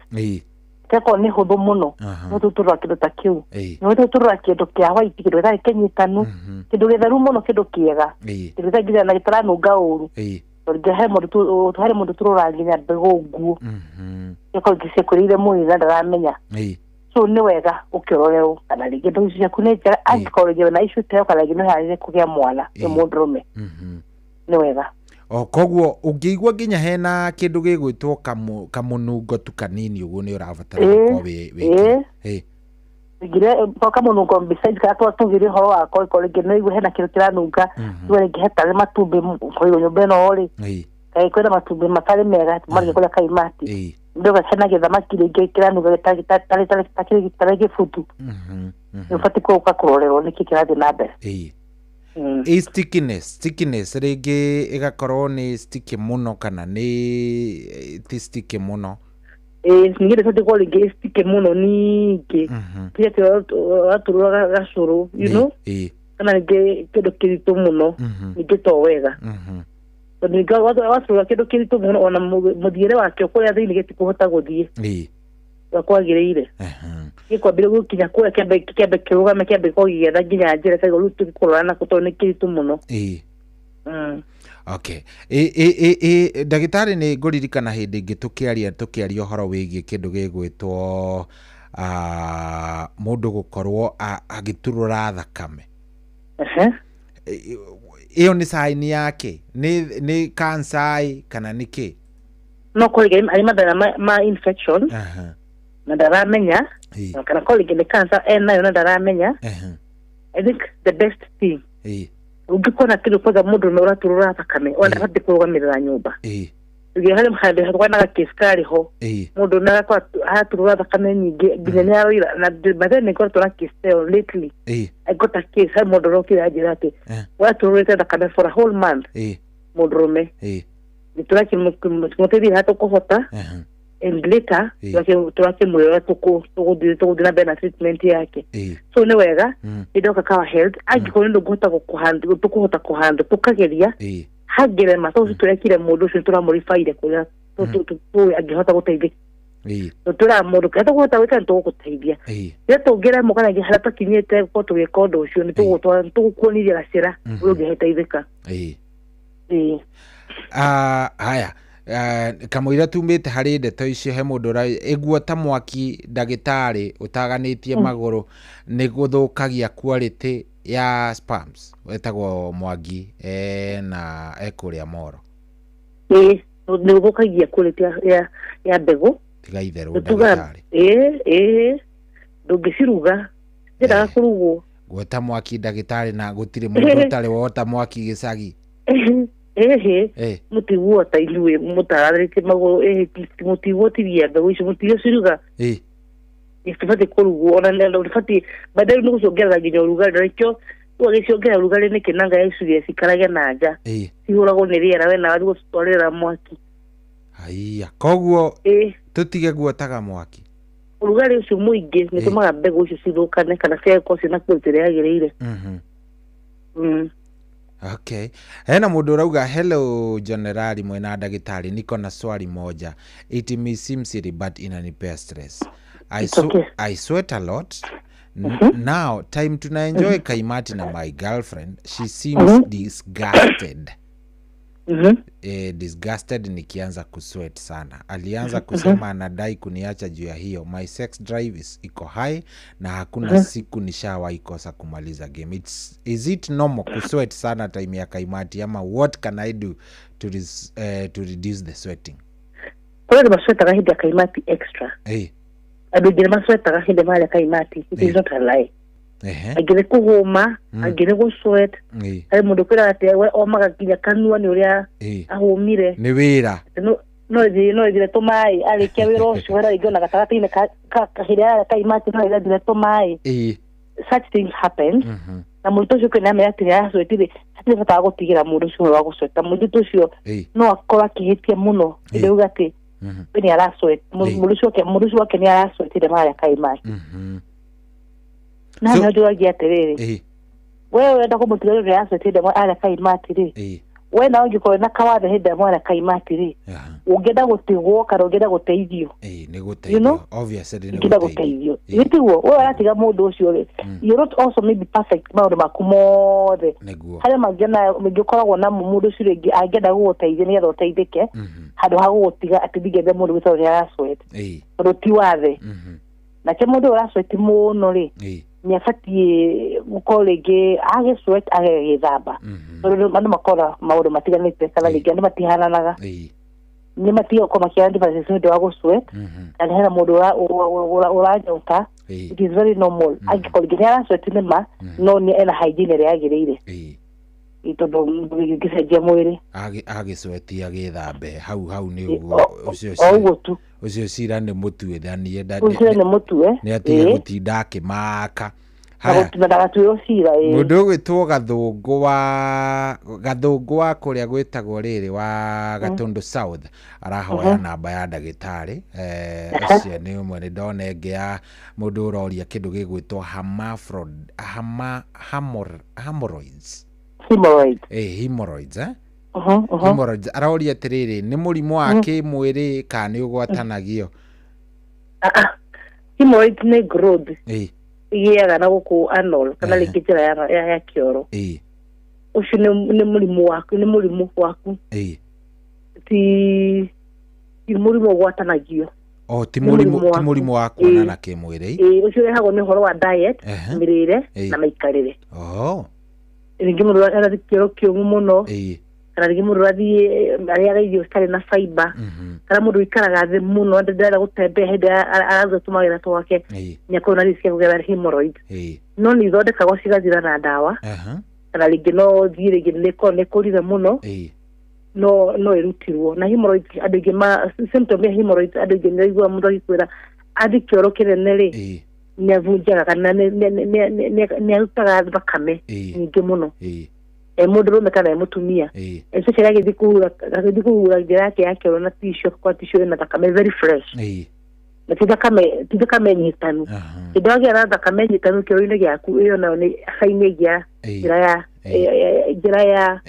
keko nĩ hũthũ mũno no tũturũra kĩndũ ta kĩu no tũturũra kĩndũ kĩa white kĩndũ gĩtarĩ kĩnyitanu kĩndũ gĩtheru mũno kĩndũ kĩega kĩndũ gĩtarĩ nginya na gĩtaranunga ũru tondũ harĩ mũndũ turũra nginya mbegũ nguũ gĩkorwo gĩcekũrĩire mwĩrĩ na ndaramenya so nĩ wega ũkĩrorerwo kana rĩngĩ mbegũ ciaku nĩ njega angĩkorwo rĩngĩ na issue ta ĩyo kana rĩngĩ no harĩrĩrie kũgĩa mwana nĩ mũndũrũme nĩ wega koguo ũngĩigua nginya hena kĩndũ gĩgwĩtwo kamũnungo tu kanini ũguo nĩ ũrabatara gũkorwo ngire kamũnungo besides kana tũgĩre ũhoro wako ĩkorwo rĩngĩ no igua hena kĩndũ kĩranunga tuge rĩngĩ hetarĩ matumbĩ kũigwo nyũmba ĩno rĩ kaĩ kwĩna matumbĩ matarĩ mega marĩkia kũrĩa kaimati ndoga hena gĩthamaki rĩngĩ kĩranunga gĩtarĩ gĩbutu nĩ ũbatiĩ gũka kũrorerwo nĩkĩ kĩrathiĩ na mbere stickiness rĩngĩ ĩgakorwo nĩ sticky mũno kana nĩ ti sticky mũno ningĩ rĩngĩ gũkorwo rĩngĩ sticky mũno ningĩ kĩrĩa kĩraturũra gacũrũ kana rĩngĩ kĩndũ kĩritũ mũno ningĩ to wega tondũ ningĩ waturũra kĩndũ kĩritũ mũno ona mũthiĩre wakĩo kũrĩa thĩinĩ gĩtikũhota gũthiĩ kwagĩrĩire iko bila gukinya kwa kiambe kirugame kiambe kogietha nginya njira sai rutu kurana kutone kiritu muno Okay. Ndagĩtarĩ nĩ ngũririkana hĩndĩ ĩngĩ tũkĩaria ũhoro wĩgiĩ kĩndũ gĩgwĩtwo mũndũ gũkorwo agĩturũra thakame. Ĩyo nĩ sign yake nĩ cancer kana nĩ kĩ? No kũrĩ ari mathĩna ma infection na ndaramenya kana kũrĩ nĩ cancer nayo na ndaramenya. I think the best thing ungikona kile kwanza mundu na uraturura thakame wanda hadi kurugamirira nyumba ngiye hali mhande hakwana kiskari ho mundu na kwa haturura thakame nyingi nginya aroira na baadaye niko tora kisteo lately I got a case ha mundu roki ajira ati watururite thakame for a whole month mundu rume nituraki mutiri hato kuhota and later turaki mwera tukudina bena treatment yake so ni wega idoka kawa health agikoni ndo guhota kuhanda tukageria hagere mato turekire mundu cyo turamurifaire kuria tu agihota guteithia tura mundu kada guhota weka tuguteithia ya tugera mukana gihara takinyete ko tugikondo ucio ni tugukuonire gacira ugiheteithika haya kamũira tumĩte harĩ ndeto icio he mũndũ ĩguo ta mwaki ndagĩtarĩ ũtaganĩtie magũrũ nĩ gũthũkagia quality ya sperms wetagwo Mwangi na ekũrĩa Moro nĩ gũthũkagia quality ya mbegũ tiga itherũ ndagĩtarĩ ndũngĩciruga ndĩraga kũrugwo gweta mwaki ndagĩtarĩ na gũtirĩ mũndũ ũtarĩ wota mwaki gĩcagi mutiguo ta inyuĩ mutararĩte magũrũ mutiguo tiria mbegũ icio mutiguo ciruga ifati kũrugwo ona nendo ifati baadaye nĩ gũciongerera nginya ũrugarĩ rĩkĩo tũgĩciongerera ũrugarĩ nĩ kĩnanga ya icio cikarage na nja cihũragwo nĩ rĩera we nawe gũtwarĩra mwaki haiya koguo tũtige guotaga mwaki ũrugarĩ ũcio mũingĩ nĩ tũmaga mbegũ icio cithũkane kana ciakorwo ciĩna quality ĩrĩa yagĩrĩire Okay. Hena mundu urauga hello generali mwena ndagĩtarĩ niko na swali moja. It may seem silly but inanipea stress. I sweat a lot. Now time to enjoy kaimati na my girlfriend. She seems disgusted. Disgusted nikianza kusweat sana. Alianza kusema anadai kuniacha juu ya hiyo. My sex drive iko high na hakuna siku nishawahi kosa kumaliza game. Is it normal kusweat sana time ya kaimati ama what can I do to reduce the sweating? Kwa hiyo masweta kahidi ya kaimati extra. Adugire masweta kahidi mali ya kaimati. It is not a lie. Agire kuhoma agire gusweat ari mundu kwira ati we omaga kinya kanua ni uria ahumire ni wira no dire tomai ari kia wira ucio wera igona gatarati-ini kahira kaimati no dire tomai such things happen na mundu ucio kwina me ati ya sweatire ati bata gutigira mundu ucio wa gusweta mundu ucio no akora kihitia muno ndeuga ati ni araswet mundu ucio wake ni araswetire mali ya kaimati na ndio agiaterere wewe enda kumutiga ri aswetire mwa ala kaimati ri we na ungiko na kawathe hinde mwa ala kaimati ri ungenda gutigwo kana ungenda guteithio ni guteithio obviously ni guteithio nitiguo wewe aratiga mundu ucio ri you not also maybe perfect maundu maku mothe hale magena mngikoragwo na mundu ucio ringi angenda guteithia ni guteithike handu ha gutiga atidige mundu witho ri aswet ruti wathe na ke mundu urasweti muno ri ni afatie mukolege age sweat age githamba ndo mandu makora maundu matiganite kana lingi andu matihananaga ni matio ko makiandi basi ndo wago sweat and hena mundu uranyota it is very normal agikolege ni arasweti nema no ni ena hygiene ĩrĩa yagĩrĩire itondo ngĩcenjia mwĩrĩ agĩsweti agĩthambe hau ni ucio ucio cira nĩ mũtuithanie nĩ atige gũtinda akĩmaka mũndũ ũgwĩtwo gathũngũ wa kũrĩa gwĩtagwo rĩrĩ wa Gatundu South arahoya namba ya ndagĩtarĩ ũcio nĩ ũmwe nĩ ndona ĩngĩ ya mũndũ ũroria kĩndũ gĩgwĩtwo hemorrhoids hemorrhoids hemorrhoids aroria atiriri ni murimu wa kimwiri kana ni ugwatanagio hemorrhoid nĩ growth igĩaga na gũkũ anal kana rĩngĩ njĩra ya kĩoro ũcio nĩ mũrimũ waku ti mũrimũ ũgwatanagio ti mũrimũ wa kuonana kĩmwĩrĩ ũcio ũrehagwo nĩ ũhoro wa diet mĩrĩre na mĩikarĩre rĩngĩ mũndũ arathiĩ kĩoro kĩũmũ mũno kana rĩngĩ mũndũ arathiĩ arĩaga irio citarĩ na fiber kana mũndũ ikaraga thĩ mũno ndarenda gũtembea hĩndĩ arathua tũmawĩra twake nĩakorwo na risk ya kũgĩa hemorrhoid no nĩ ithondekagwo cigathira na ndawa kana rĩngĩ no thiĩ rĩngĩ nĩ kũrire mũno no irutirwo na hemorrhoid andũ aingĩ symptom ya hemorrhoid andũ aingĩ nĩraigua mũndũ agĩkwĩra athi kĩoro kĩnene rĩ nĩavunjaga kana nĩarutaga thakame nyingĩ mũno mũndũ rũme kana mũtumia especially agĩthiĩ kũhura njĩra yake ya kĩoro na tissue kwa tissue ĩna thakame very fresh na ti thakame nyitanu hĩndĩ wagĩa na thakame nyitanu kĩoro-inĩ gĩaku ĩyo nayo nĩ hainĩ gĩa njĩra ya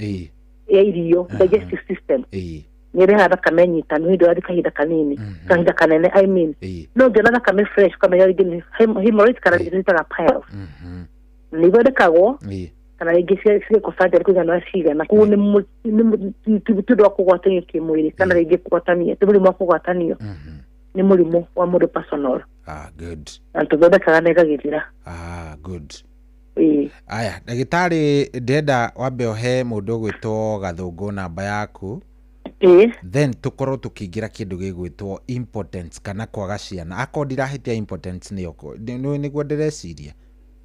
irio digestive system nĩrehaga thakame nyitanu hĩndĩ wathiĩ kahinda kanene I mean no ngĩona thakame fresh ũkamenya rĩngĩ nĩ hemorrhoid kana rĩngĩ twĩtaga piles nĩ ithondekagwo kana rĩngĩ cigĩkũbanja kũigana cigana koguo nĩ tũndũ wa kũgwatanio kĩmwĩrĩ kana rĩngĩ kũgwatanio ti mũrimũ wa kũgwatanio nĩ mũrimũ wa mũndũ personal good na tũthondekaga na ĩgagĩthira good aya ndagĩtarĩ ndenda wambe ũhe mũndũ ũgwĩtwo Gathũngũ namba yaku then tukorwo tukĩingĩra kĩndũ gĩgwĩtwo impotence kana kwaga ciana akorwo ndirahĩtia impotence nĩguo ndĩreciria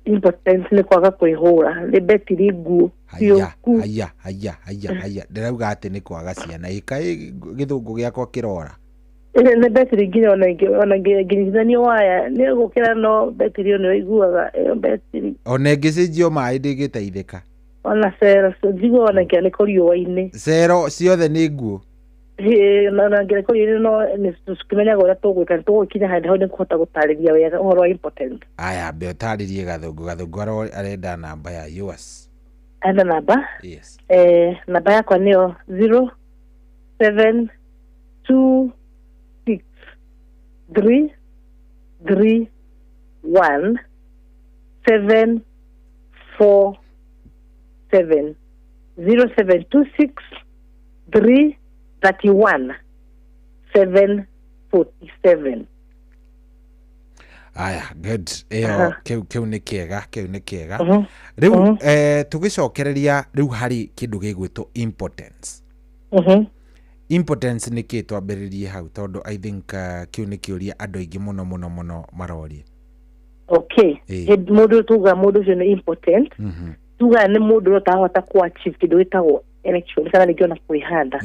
impotence nĩ kwaga kwĩhũra nĩ betiri nguo haya ndĩrauga atĩ nĩ kwaga ciana ĩkaĩ gĩthũngũ gĩakwa kĩrora nĩ betiri nginya ona ngĩnyitithanio waya nĩ gũkĩra no betiri nĩ iguaga betiri ona ĩngĩcenjio maĩ ndĩngĩteithĩka ona cero njiguo ona nginya nĩ kũriũa-inĩ cero ciothe nĩ nguo na nginya kũriũa-inĩ no nĩtũkimenyaga ũrĩa tũgwĩka nĩtũgũkinya handũ hau nĩkũhota gũtarĩria wega ũhoro wa impotence aya mbe ũtarĩrie Gathũngũ arenda namba ya yours enda namba namba yakwa nĩyo 0723317747 aya good kĩu nĩ kĩega rĩu tũgĩcokereria rĩu harĩ kĩndũ gĩgwĩtwo impotence impotence nĩ kĩ twambĩrĩrie hau tondũ I think kĩu nĩ kĩũria andũ aingĩ mũno maroria mũndũ tuga mũndũ ũcio nĩ impotent tuga nĩ mũndũ ũtahota kũachieve kĩndũ gĩtagwo erection kana rĩngĩ ona kwĩhanda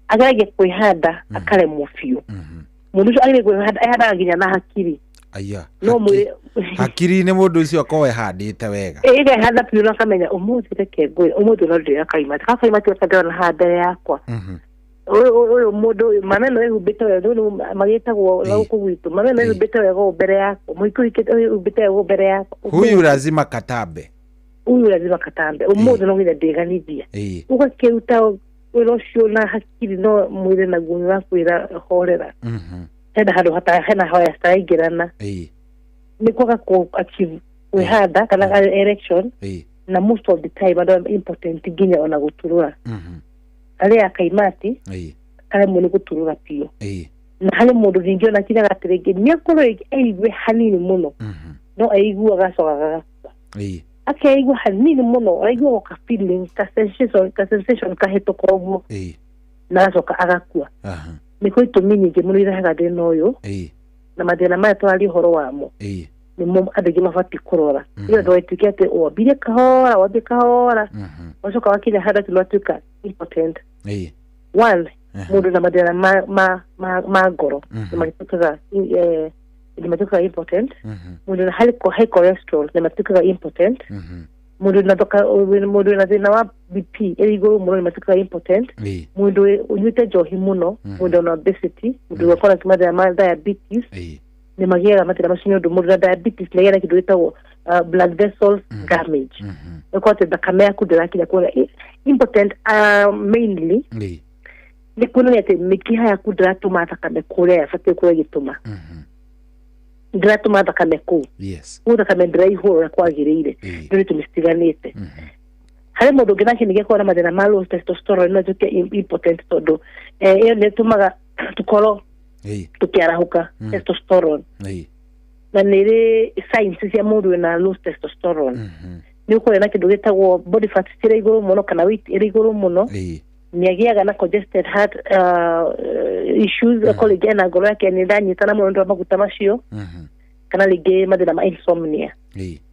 ageragia kwĩhanda akaremwo biũ mũndũ ũcio ageragia kwĩhanda ehandaga nginya na hakiri no hakiri nĩ mũndũ ũcio akorwo ehandĩte wega ĩgehanda biũ na akamenya ũmũthĩ reke ngwĩre ũmũthĩ no ndĩra kaimati ndĩra na mbere yakwa ũyũ mũndũ maneno ehumbĩte wega magĩtagwo gũkũ gwitũ maneno ehumbĩte wega mbere yakwa mũiko ehumbĩte wega mbere yakwa huyu lazima katambe ũmũthĩ no nginya ndĩganithia ũgakĩruta wĩra ũcio na hakiri no mwĩrĩ naguo nĩwakwĩra horera hena handũ hena hoya citaraingĩrana nĩ kwaga achieve kwĩhanda kana erection na most of the time andũ important nginya ona gũturũra arĩa akaimati karemwo nĩ gũturũra piũ na harĩ mũndũ rĩngĩ ona kinyaga atĩ rĩngĩ nĩakorwo aigue hanini mũno no aiguaga acokaga akeigua hanini mũno araigua ka feeling ka sensation kahĩtũka ũguo na agacoka agakua nĩkwo itũmi nyingĩ mũno irehaga thĩna ũyũ na mathĩna maya tũraria ũhoro wamo nĩmo andũ aingĩ mabatiĩ kũrora ĩyo ndwatuĩke atĩ wambire kahora wacoka wakinya handũ atĩ nĩwatuĩka impotent one mũndũ na mathĩna ma ngoro nĩmatuĩkaga impotent mũndũ na high cholesterol nĩmatuĩkaga impotent mũndũ na thĩna wa BP ĩrĩ igũrũ mũno nĩmatuĩkaga impotent mũndũ ũnyuĩte njohi mũno mũndũ na obesity mũndũ ũkorwo na mathĩna ma diabetes nĩmagĩaga mathĩna macio nĩ ũndũ mũndũ na diabetes nĩagĩa na kĩndũ gĩtagwo blood vessels damage nĩkorwo atĩ thakame yaku ndĩrakinya kũrĩa impotent mainly nĩ kuonania atĩ mĩkiha yaku ndĩratũma thakame kũrĩa yabatiĩ kũrĩa ĩgĩtũma ndiratuma thakame kuu yes thakame ndiraihũra kwagĩrĩire nĩ tũmĩstiganĩte harĩ mũndũ ũngĩ nake nĩgĩkorwo na mathĩna ma low testosterone no njuke impotent tondũ ĩyo nĩ ĩtũmaga tũkorwo tũkĩarahũka testosterone na nĩ ĩrĩ signs cia mũndũ wĩna low testosterone nĩ ũkorwo na kĩndũ gĩtagwo body fat cirĩ igũrũ mũno kana weight ĩrĩ igũrũ mũno nĩ agĩaga na congested heart issues akorwo rĩngĩ ena ngoro yake nĩ ndanyitana mũno nĩ wa maguta macio kana rĩngĩ mathĩna ma insomnia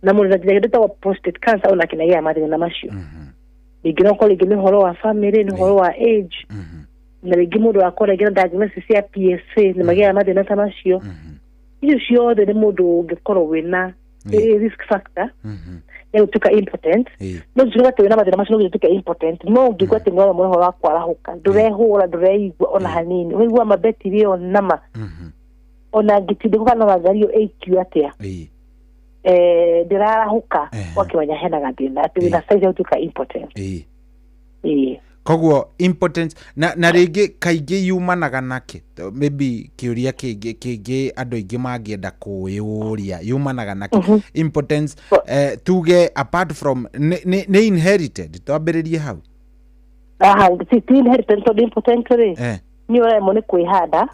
na mũndũ nginya gĩtagwo prostate cancer ona kĩnagĩa mathĩna macio rĩngĩ no ũkorwo rĩngĩ nĩ ũhoro wa family nĩ ũhoro wa age na rĩngĩ mũndũ akorwo rĩngĩ na diagnosis ya PSA nĩ magĩaga mathĩna ta macio icio ciothe nĩ mũndũ ũngĩkorwo wĩna risk factor ya gũtuĩka impotent no njuga atĩ wĩna mathĩna macio no gũtuĩka impotent no ũngĩigua atĩ nĩ ũhoro wa kwarahũka ndũrehũra ndũreigua ona hanini waigua mabetiri ĩyo nama ona ngĩtindĩka no gathari ĩyo ĩikio atĩa ndĩrarahũka wakĩmenya hena gathĩna atĩ wĩna size ya gũtuĩka impotent koguo impotence na rĩngĩ kaingĩ yumanaga nake maybe kĩũria kĩngĩ andũ aingĩ mangĩenda kũyũria yumanaga nake impotence tuge apart from nĩ inherited twambĩrĩrie hau ti inherited tondũ impotent rĩ nĩ ũremwo nĩ kwĩhanda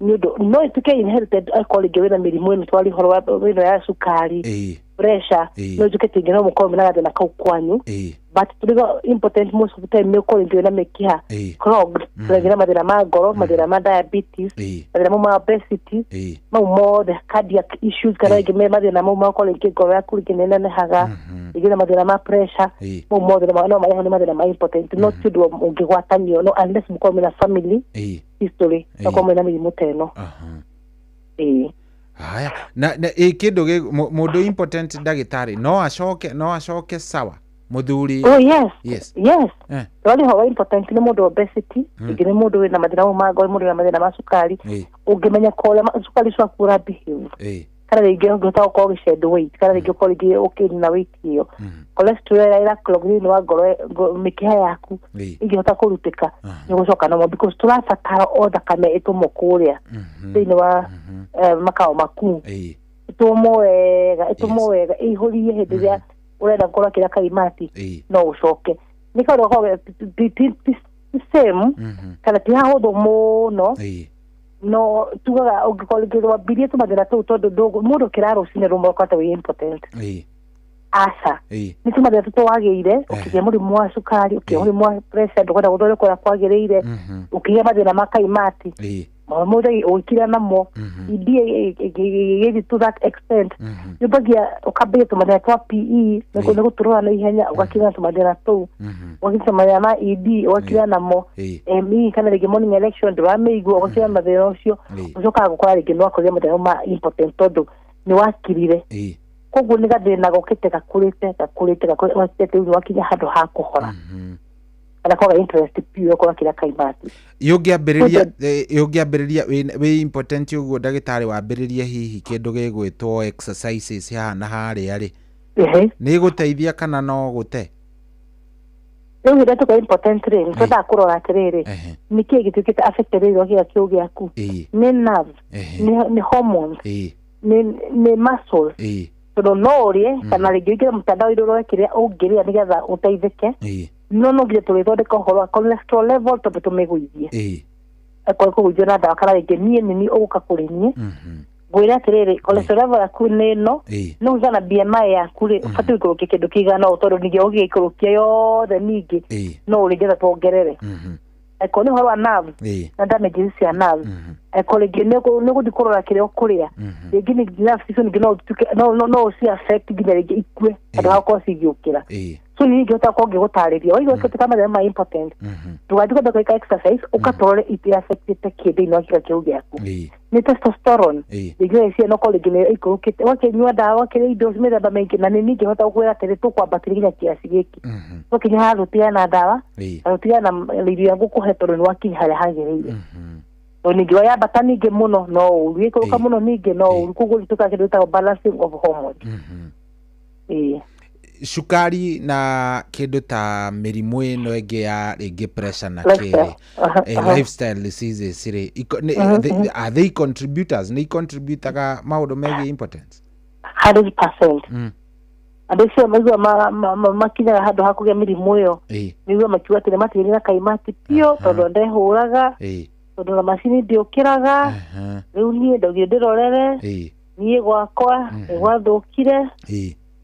nĩ ũndũ no ĩtuĩke inherited akorwo rĩngĩ wĩna mĩrimũ ĩno twari horo wĩno ya cukari pressure no njuke tingĩ no mũkorwo mena gathĩna kau kwanyu but tũrĩgo impotent most of the time nĩ ũkorwo rĩngĩ wĩna mĩkiha clogged rĩngĩ na mathĩna ma ngoro mathĩna ma diabetes mathĩna ma obesity mau mothe cardiac issues kana rĩngĩ mathĩna mau makorwo rĩngĩ ngoro yaku rĩngĩ nĩnenehaga rĩngĩ na mathĩna ma pressure mau mothe no mareho nĩ mathĩna ma impotent no ti ũndũ ũngĩgwatanio no unless mũkorwo mena family history no mena mĩrimũ ta ĩno haya na kĩndũ mũndũ impotent ndagĩtarĩ no acoke sawa muthuri yes wali hawa impotent ni mũndũ obesity ingĩ nĩ mũndũ wĩna mathĩna ma ngoro mũndũ wĩna mathĩna ma cukari ũngĩmenya kũrĩa cukari waku ũrabehave kana rĩngĩ ũngĩhota gũkorwo ũgĩshed weight kana rĩngĩ ũkorwo rĩngĩ ũkĩna weight ĩyo cholesterol ĩrĩa ĩraklogĩrĩ wa ngoro mĩkiha yaku ĩngĩhota kũrutĩka nĩ gũcoka na mo because tũrabatara o thakame ĩtũmwo kũrĩa thĩinĩ wa makao maku ĩtũmwo wega ĩihũrie hĩndĩ ĩrĩa urenda gukora kira kaimati no ucoke nikoro ko same kana ti hahuthu muno no tugaga ungikorwo birie tumathira tu tondu ndugu mundu kiraro cine rumwe kwata we impotent asa ni tumathira tu wageire ukigia murimu wa sukari ukigia murimu wa pressure ndukwenda guthondekwa kwagĩrĩire ukigia mathina ma kaimati mũndũ ũkira namo idea to that extent yubagia ukambia tumathina twa PE nĩguo gũtũrũra na ihenya ũgakira tumathina tu ũgakira mathina ma ED ũgakira namo ME kana rĩngĩ morning election ndũrameigua ũgakira mathina ũcio ũcokaga gũkora rĩngĩ no akũria mathina ma impotent tondũ nĩ wakirire koguo nĩ gathĩna gũkĩte gakũrĩte wakinya handũ ha kũhora kana kwa interest pure kwa kila kaimati yũngĩambĩrĩria wĩ impotent ũguo ndagĩtarĩ wambĩrĩria hihi kĩndũ gĩgwĩtwo exercises hana harĩa rĩ nĩ gũteithia kana no gũte rĩu hĩndĩ tuko impotent rĩ nĩtwendaga kũrora atĩrĩrĩ nĩkĩĩ gĩtuĩkĩte affected gĩa kĩũ gĩaku nĩ nerves nĩ hormones nĩ muscles tondũ no ũrĩe kana rĩngĩ ũingĩre mũtandao irũrore kĩrĩa ũngĩrĩa nĩgetha ũteithĩke no nginya tũrĩthondeka ũhoro wa cholesterol level tondũ tũmĩgũithie kũgũithio na ndawa kana rĩngĩ niĩ ũgũka kũrĩ niĩ ngwĩra atĩrĩrĩ cholesterol level yaku nĩ ĩno no ũgĩa na BMI yaku rĩ ũbatiĩ gũikũrũkia kĩndũ kĩigana ũũ tondũ ningĩ ũgĩikũrũkia yothe ningĩ no ũrĩngetha tuongerere eko nĩ ũhoro wa nerves na damage cia nerves eko rĩngĩ nĩ gũthiĩ kũrora kĩrĩa ũkũrĩa rĩngĩ nĩ nerves icio ningĩ no ũci affect nginya rĩngĩ ikue andũ hakorwo cigĩũkĩra so nĩ ingĩhota gũkorwo ngĩgũtarĩria waigua ũkĩtuĩka mathĩna ma impotent ndũgathiĩ kwenda gwĩka exercise ũkatorore iti-affectĩte thĩinĩ wa kĩga kĩu gĩaku nĩ testosterone rĩngĩ cia no korwo rĩngĩ nĩ ikũrũkĩte wakĩnyua ndawa wakĩrĩa indo mĩthemba mĩingĩ na nĩ ningĩhota gũkwĩra atĩrĩ tũkwambatĩria nginya kiasi gĩkĩ tũkinya haha tũtigana ndawa na tũtigana irio ya ngũkũhe tondũ nĩ wakinya harĩa hagĩrĩire ningĩ wayambata ningĩ mũno no ũru gĩkũrũka mũno ningĩ no ũru koguo gĩtuĩkaga kĩndũ gĩtagwo balancing of hormones Cukari na kindu ta mirimu ino ingi ya ringi pressure na kiri lifestyle diseases are they contributors? Ni contributaga maundu megi impotence 100%. Andũ cio maigua makinyaga handũ ha kũgĩa mĩrimũ ĩyo nĩguo makiuga atĩ nĩmatĩrĩ na kaimati pio tondũ ndehũraga tondũ na macini ndĩũkĩraga rĩu niĩ ndaugire ndĩrorere niĩ gwakwa nĩgwathũkire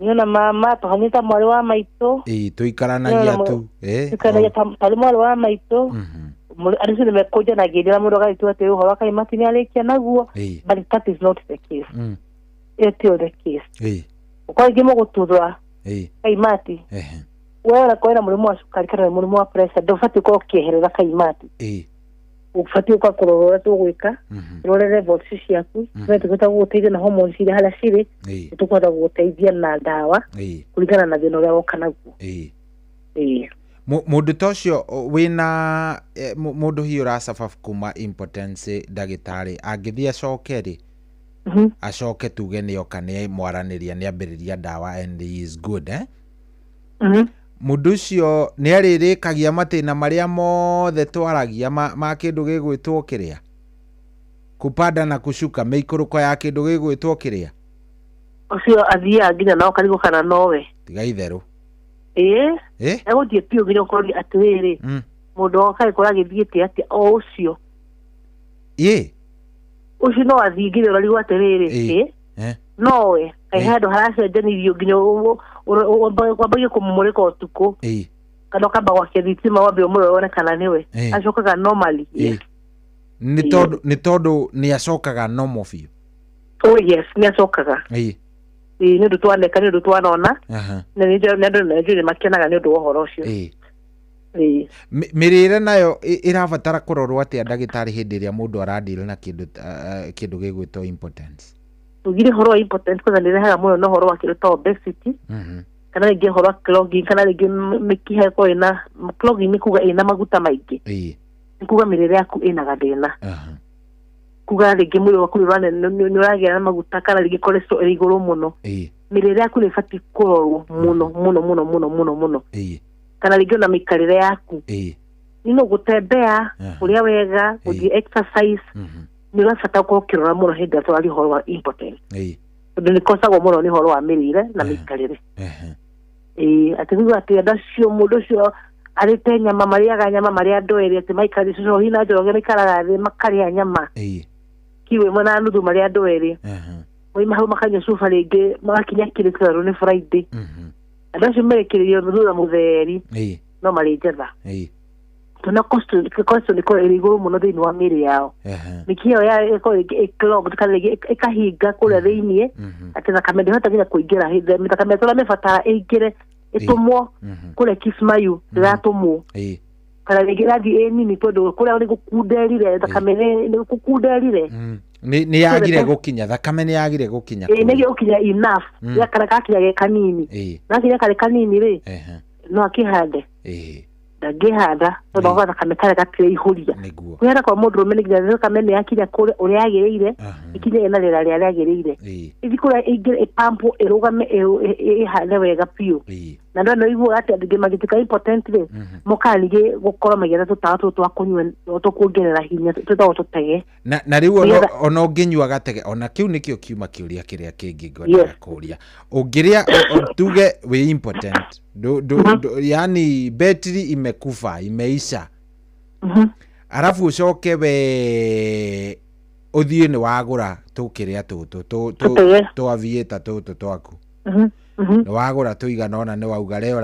niona mama tũhanyĩta mwarĩ wa maitũ tũikaranagia tu tũikaranagia tarĩ mwarĩ wa maitũ andũ cio nĩmekũnjanagĩria na mũndũ agagĩtua atĩ ũhoro wa kaimati nĩarĩkia naguo but that is not the case. It is the case. Kwa ingimo gututhwa kaimati wewe kwenda mũrimũ wa cukari kana mũrimũ wa pressure ndũbatiĩ gũkorwo ũkĩeherera kaimati ũbatiĩ gũkorwo kũrora tũgwĩka rore levels ciaku tũgũta gũteithia na hormones iria harĩa cirĩ tũkũhota gũteithia na ndawa kũringana na thĩna ũrĩa woka naguo. Mũndũ ta ũcio wĩna mũndũ hiũ ũracafa kuma impotence ndagĩtarĩ angĩthiĩ acoke rĩ acoke tuge nĩoka nĩ mwaranĩria nĩ ambĩrĩria ndawa and he is good mũndũ ũcio nĩ arĩrĩkagia matĩna marĩa mothe twaragia ma kĩndũ gĩgwĩtwo kĩrĩa kupanda na kushuka mĩikũrũko ya kĩndũ gĩgwĩtwo kĩrĩa ũcio athiaga nginya nao karigũkana nowe tiga itherũ egũthiĩ piũ nginya ũkorwo atĩrĩrĩ mũndũ woka gĩkora gĩthiĩte atĩa o ũcio ucio no athingire ũrarigwo atĩrĩrĩ nowe handũ haracenjanirio nginya wambagie kũmũmũrĩka ũtukũ kana ũkamba gwakia thitima wambe ũmũrore wone kana nĩwe acokaga normally. Nĩ tondũ nĩ acokaga normal biũ. Yes nĩ acokaga nĩ ũndũ twaneka nĩ ũndũ twanona na nĩ makenaga nĩ ũndũ wa ũhoro ũcio. Mĩrĩre nayo ĩrabatara kũrorwo atĩa ndagĩtarĩ hĩndĩ ĩrĩa mũndũ aradĩra na kĩndũ gĩgwĩtwo impotence? Tugire horo wa impotence kwanza nĩrehaga mũno na horo wa kĩndũ ta obesity kana rĩngĩ horo wa clogging kana rĩngĩ mĩkiha ĩkorwo ĩna clogging nĩ kuga ĩna maguta maingĩ nĩ kuga mĩrĩre yaku ĩna gathĩna kuga rĩngĩ mwĩrĩ waku nĩ ũragĩa na maguta kana rĩngĩ cholesterol ĩrĩ igũrũ mũno mĩrĩre yaku nĩ ĩbatiĩ kũrorwo mũno kana rĩngĩ na mĩikarĩre yaku nino gũtembea kũrĩa wega gũthiĩ exercise nĩ ũrabatara gũkorwo ũkĩrora mũno hĩndĩ ĩrĩa tũraria ũhoro wa impotence tondũ nĩ kosagwo mũno nĩ ũhoro wa mĩrĩre na mĩikarĩre atĩ thutha atĩ andũ acio mũndũ ũcio arĩte nyama marĩaga nyama marĩa andũ erĩ atĩ maikarĩte cohi na njoroge maikaraga thĩ makarĩa nyama kiũ ĩmwe na nuthu marĩa andũ erĩ moima hau makanyua cuba rĩngĩ magakinya kĩrĩkĩrĩro nĩ Friday andũ acio merekĩrĩrio thutha mũtheri no marĩ njetha tuna cholesterol ĩkorwo ĩrĩ igũrũ mũno thĩinĩ wa mĩĩrĩ yao mĩkiha ĩyo ĩkorwo ĩclogged kana ĩkahinga kũrĩa thĩinĩ atĩ thakame ndĩhota nginya kũingĩra thakame tũrĩa mĩbatara ĩingĩre ĩtũmwo kũrĩa kismayu ndĩratũmwo kana rĩngĩ ĩrathiĩ nini tondũ kũrĩa nĩ gũkunderire thakame nĩ gũkunderire nĩ yagire gũkinya thakame nĩ yagire gũkinya nĩ gũkinya enough kana gakinya kanini gakinya karĩ kanini rĩ no akĩhande ndangĩhanda tondũ wa thakame karĩa gatirĩ ihũria kwĩhanda kwa mũndũ ũrũme nĩ nginya thakame nĩ yakinya kũrĩa ũrĩa yagĩrĩire ikinya ĩna rĩera rĩrĩa rĩagĩrĩire ithi kũrĩa ĩingĩre ĩpampũ ĩrũgame ĩhande wega piũ na ndona igua atĩ andũ magĩtuĩka impotent rĩ mokaga ningĩ gũkorwo magĩetha tũtawa tũtũ twa kũnyua tũkuongerera hinya tũtagwo tũtege na rĩu ona ũngĩnyua gatege ona kĩu nĩkĩo kiuma kĩũria kĩrĩa kĩngĩ ngwendaga kũũria ũngĩrĩa tuge wĩ impotent yani betri imekufa imeisha alafu ucoke we ũthiĩ nĩ wagũra tũkĩrĩa tũtũ twavieta tũtũ twaku nĩ wagũra tũigana ona nĩ wauga leo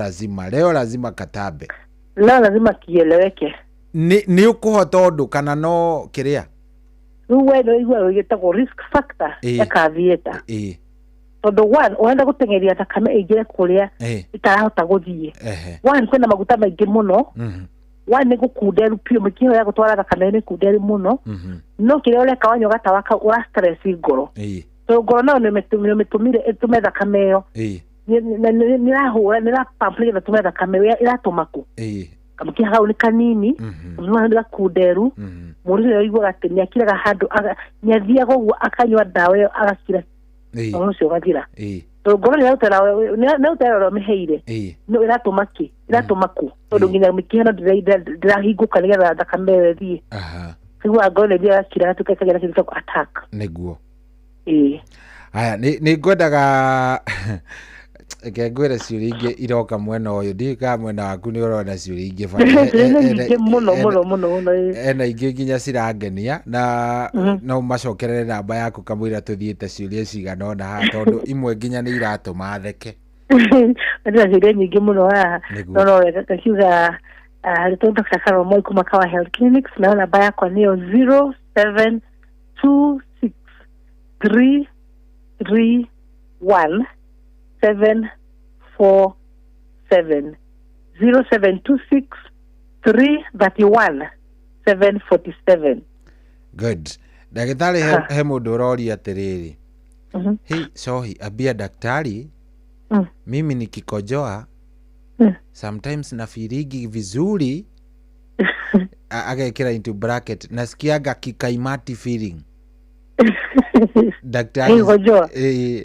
lazima katambe lazima kieleweke nĩ ũkũhota ũndũ kana no kĩrĩa rĩu we nĩ igua gĩtagwo risk factor ya kavieta tondũ one wenda gũtengeria thakame ĩingĩre kũrĩa itarahota gũthiĩ one kwĩna maguta maingĩ mũno one nĩ gũkunderu piũ mĩkiha ya gũtwara thakame nĩ kunderu mũno no kĩrĩa ũreka wanyua gatawa kau ũra stress ngoro tondũ ngoro nayo nĩmĩtũmire ĩtũme thakame ĩyo nĩrahũra nĩrapampu nĩgetha tũme thakame ĩratũma kũ kamũkiha kau nĩ kanini nĩ gakunderu mũndũ ũcio aiguaga atĩ nĩ akiraga handũ nĩ athiaga ũguo akanyua ndawa ĩyo agakira ũcio ũgathira to ngoro ni utera ro miheire no iratumaki iratumaku tondu nginya mikihano ndirahinguka nigetha thakame thie sigwa ngoro ndia kira tukekagira kintu kwa attack niguo aya ni ngwendaga ngwire ciuria ingi iroka mwena uyu ndika mwena waku ni urona ciuria ingi muno ena ingi nginya cirangenia na no macokerere namba yaku kamwira tuthiite ciuria cigana ona ha tondu imwe nginya ni iratuma theke ndio ciuria nyingi muno haha no kakiuga Dr. Carol Moi kuma Kawa Health Clinics na namba yakwa ni 0726331747 0726331747. Good. Daktari he mundu uroria atiriri. Hey, sorry, abia daktari. Mimi nikikojoa sometimes nafirigi vizuri. Agekira into bracket nasikiaga kikaimati feeling.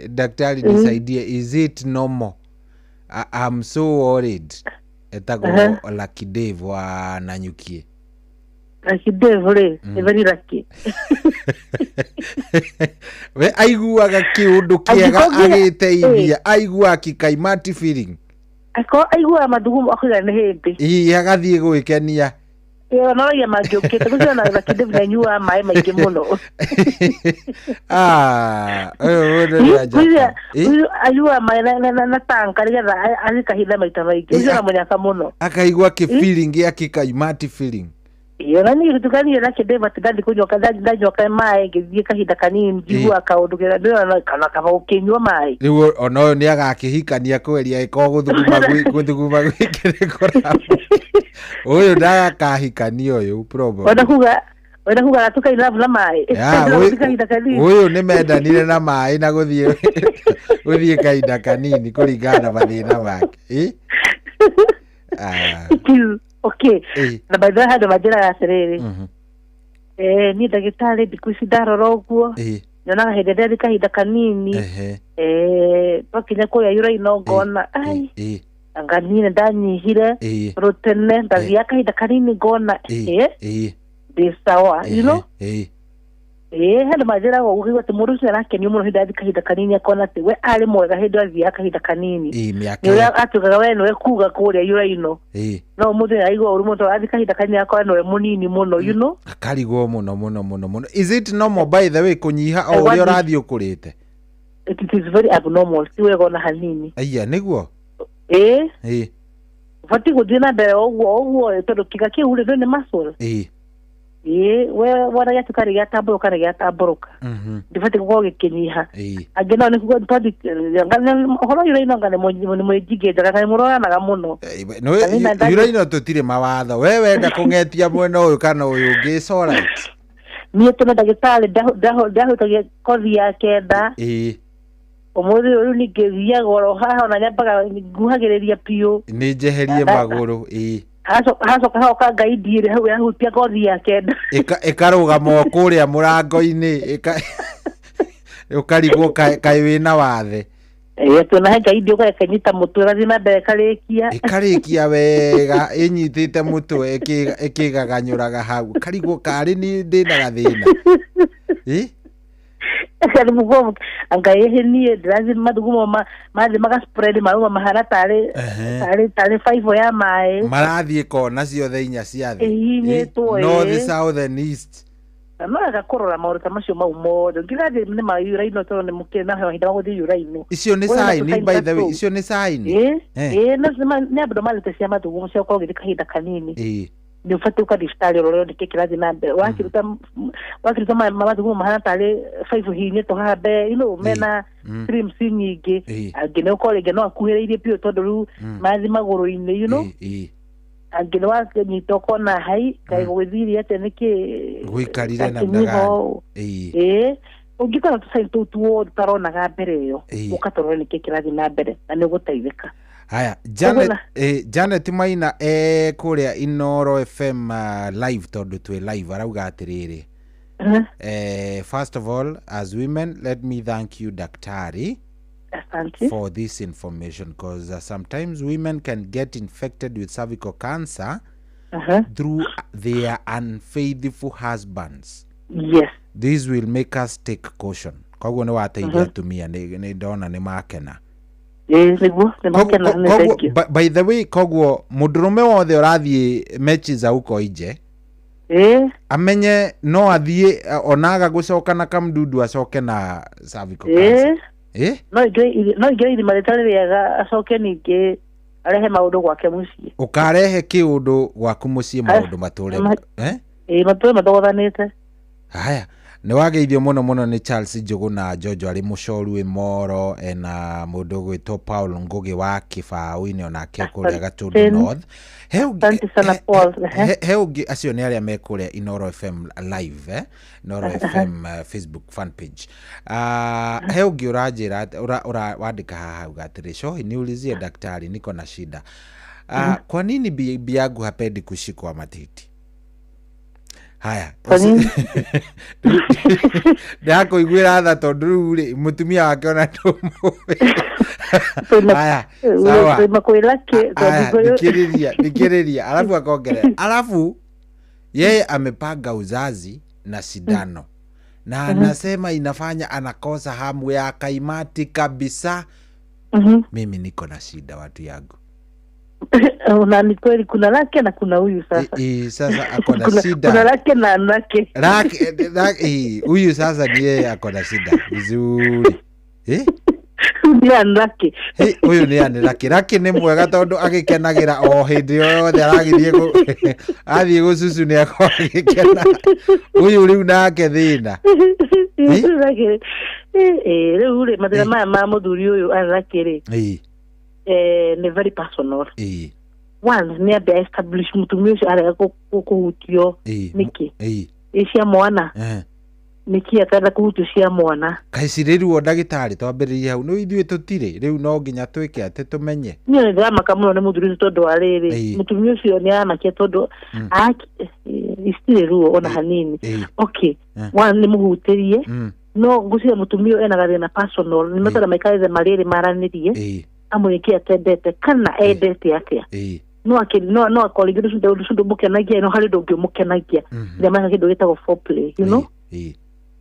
Daktari nisaidie, is it normal? I'm so worried. Etago Lucky Dave wa Nanyukie. Lucky Dave very lucky. We aiguaga kiundu kiega agiteithia aigua kikaimati feeling. Aigua mathugumo akira ni hindi. Agathie gwikenia. No ya magiokete kuzo na Lucky Dave na nyua mai maingi muno. Ayua mai na tanka rigetha azikahitha maita maingi. Kuzo na munyaka muno. Akaigua ki feeling ya kikaimati feeling. Na ni tukani Lucky Dave atidadi kunyoka ndanyoka mai ngithie kahinda kanini njigua kaundukira ndio na kana ukinyua mai. Riu ono ni agakihikania kweria iko guthuguma gwikire kora. Uyu ndagakahikania uyu problem. Wenda kuga tukaina na mai. Uyu ni mendanire na mai na guthie kahinda kanini kuringana mathina make. Okay. Na baada hado majira ya serere. Ni dagitari bikusi daroro guo. Nyona hedede kahinda kanini. Pakinya ko ya yura inogona. Ai. Anganine ndanyihire rutene ndathia kahinda kanini ngona sawa, you know. Hada majira go ugiwa tumurusi arakeni muno hinda kahinda kanini akona ati we ari mwega hinda athia kahinda kanini ni atugaga we no ekuga kuria yura ino no muthe aigwa uri muntu athi kahinda kanini akona no munini muno, you know. Akarigo muno. Is it normal by the way kunyiha o uri urathi ukurite? It is very abnormal. Siwe gona hanini. Aya niguo. Fati gudina mbere oguo tondu kiga kiu uri ni muscle. We wara ya tukari ya tamburuka. Ndifati guko gikinyiha. Agena ni kugo todi ngana horo yura ino ngane mujige daga murora naga muno. No yura ino tutire mawatho. We wenda kungetia mwena uyu kana uyu ngi so right. Ni tuna dagitari daho toge kozi ya kenda. Umuthi uyu ni ngethia goro haha na nyambaga nguhagiriria pio ni njeherie maguru haso kahoka ngaidire hau ya hutia gothi ya kenda ikaruga kuria murango-ini ukarigwo kai wina wathe tuna he ngaidio gakanyita mutwe gathina mbere karikia wega inyitite mutwe ikigaganyuraga hau karigwo kari ni ndina gathina Kali mugomo angaye ni drazi madugumo mazi maga spread maruma mahara tare 5 ya mai marathie kona ciothe inya ciathi north south and east no agakorora maurita macio mau modo ngirathi ni mayura ino to ni mukena ha hinda guthi yura ino icio ni sign by the way icio ni sign no ni abnormality cia madugumo cia ko githika hinda kanini ni ufate ukadistali roro ndikekirathi na mbere wakiruta madugumo mahana tare 5 hinye to habe ino mena streams nyingi angine ukorege no akuhiriirie pio tondu riu mathi maguru-ini, you know. Angine wanyita kona hai kai gwithiria ate niki gwikarire na mdaga ungikora tusaini tuo taronaga mbere yo ukatorora niki kirathi na mbere na ni guteithika. Haya, Janet Maina kuria Inoro FM live tondu twi live arauga atiriri. First of all, as women, let me thank you, Daktari. for this information, because sometimes women can get infected with cervical cancer through their unfaithful husbands. Yes. This will make us take caution. Koguo ni wateithia tumia ni ndona ni makena. By the way, koguo mudurume wothe urathie mechi za uko ije amenye no athie onaga gucoka na kamdudu acoke na cervical cancer. No igiri maritari riega acoke ningi arehe maundu gwake mucii. Ukarehe kiundu gwaku mucii maundu mature mature matogothanite. Haya, ni wageithio muno ni Charles Njugu na Jojo ari mucoru Imoro na mundu gwitwo Paul Ngugi wa Kibau-ini onake kuria Gatundu North. Heungi acio ni aria mekuria Inoro FM live Inoro FM Facebook fan page. Heungi urajira wandika haha ugatiri show niulizie daktari niko na shida. Kwa nini bibi yangu hapendi kushikwa matiti? Haya. Ndako igwira tha tondu ri mutumia wake ona ndumu. Haya. Sawa. Nikiriria. Alafu akongere. Alafu yeye amepanga uzazi na sindano. Na anasema inafanya anakosa hamu ya kaimati kabisa. Mimi niko na shida watu yangu. Na ni kweli kuna lake na kuna huyu sasa. Sasa ako na shida. Kuna lake na lake. Lake huyu sasa ndiye ako na shida. Vizuri. Ndiye lake. Huyu ni ani lake. Lake ni mwega tondu agikenagira o hindi yothe aragithie athie gucucu ni akogikena. Huyu riu nake thina. Riu ri mathira maya ma muthuri uyu arake ri. Ni very personal. Once ni abe establish mutumia ucio arega kuhutio niki cia mwana niki akenda kuhutio cia mwana kaiciriru o ndagitari twambiririe hau no ithuĩ tutire riu no nginya twike ate tumenye ni ndamaka muno ni muthuri ucio tondu ariri mutumia ucio ni amakia tondu istire ruo ona hanini. Okay, one ni muhutirie no ngucia mutumia ena gari na personal ni metara maikaze mariri maranirie amurikia tendete kana endete atia no akoligiro sundu mukenagia no hari ndungi mukenagia ndamaka kindu gitagwo foreplay, you know,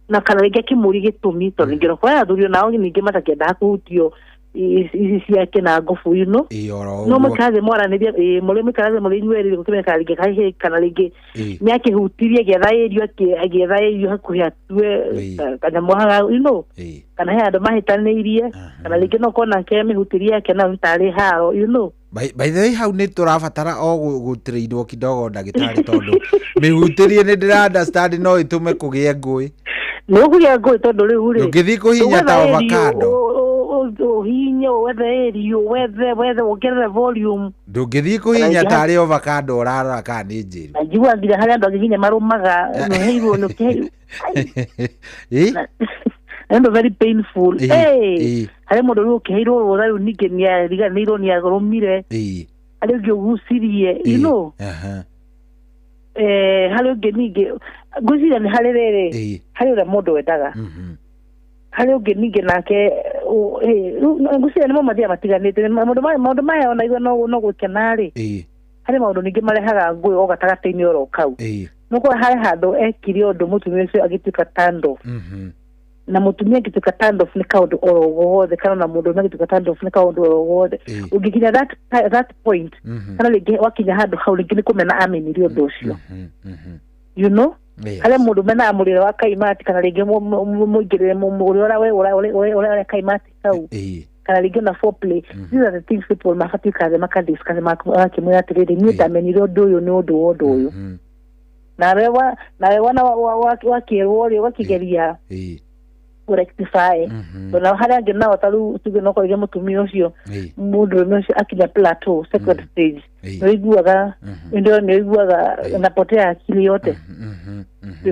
na kana rege kimuri gitumi to ngiro kwa athuri nao ninge matakenda kuhutio ici ciake na ngofu, you know, no makaze mwaraniria muri mikaze muri nywerire gukimeka rige kahe kana rige nyake hutirie gethaerio agethaerio hakuhi atue kana mwaga, you know, kana he andu mahitanirie kana rige no kona ke mihutirie yake na ntari haro, you know. By the way hau ni turabatara o gutirirwo kidogo ndagitari tondu mihutirie ni ndira understand no itume kugie ngui no kugie ngui tondu riu ri ngithi kuhinya ta avocado hinyo wethe ugerere volume ndungithi kuhinya tari avocado urara ka ni njiru ajua ngira haria andu agihinya marumaga no heiru no ke and very painful. Hari mundu ru kehiru ro nige nia riga niro nia goromire hari gyogusirie, you know, hari nige gusiria ni hari rere hari ura mundu wetaga hari nige nake gusiria ni mamathia matiganite mundu maya ona igwa no gukenari hari mundu ninge marehaga ngui o gatagataini oro kau no kwa hari handu ekiri undu mutumia ucio agituka tando na mutumia gituka tandof ni kaundu oro wothe kana na mundu na gituka tandof ni kaundu oro wothe ugikinya that point kana lege wakinya handu hau lege ni kumena amenirio ndocio, you know, hale mundu mena amurire wa kaimati kana lege muigirire mumurira ora kaimati kau kana lege na foreplay. These are the things people mafatuka makadiscuss makimwe atiriri ni amenirio ndoyo ni undu uyu na rewa na wakirwo ri wakigeria rectify na hari angi nao taru tuge no koige mutumia ucio mundu ucio akinya plateau second stage no iguaga ndio no iguaga napotea akili yote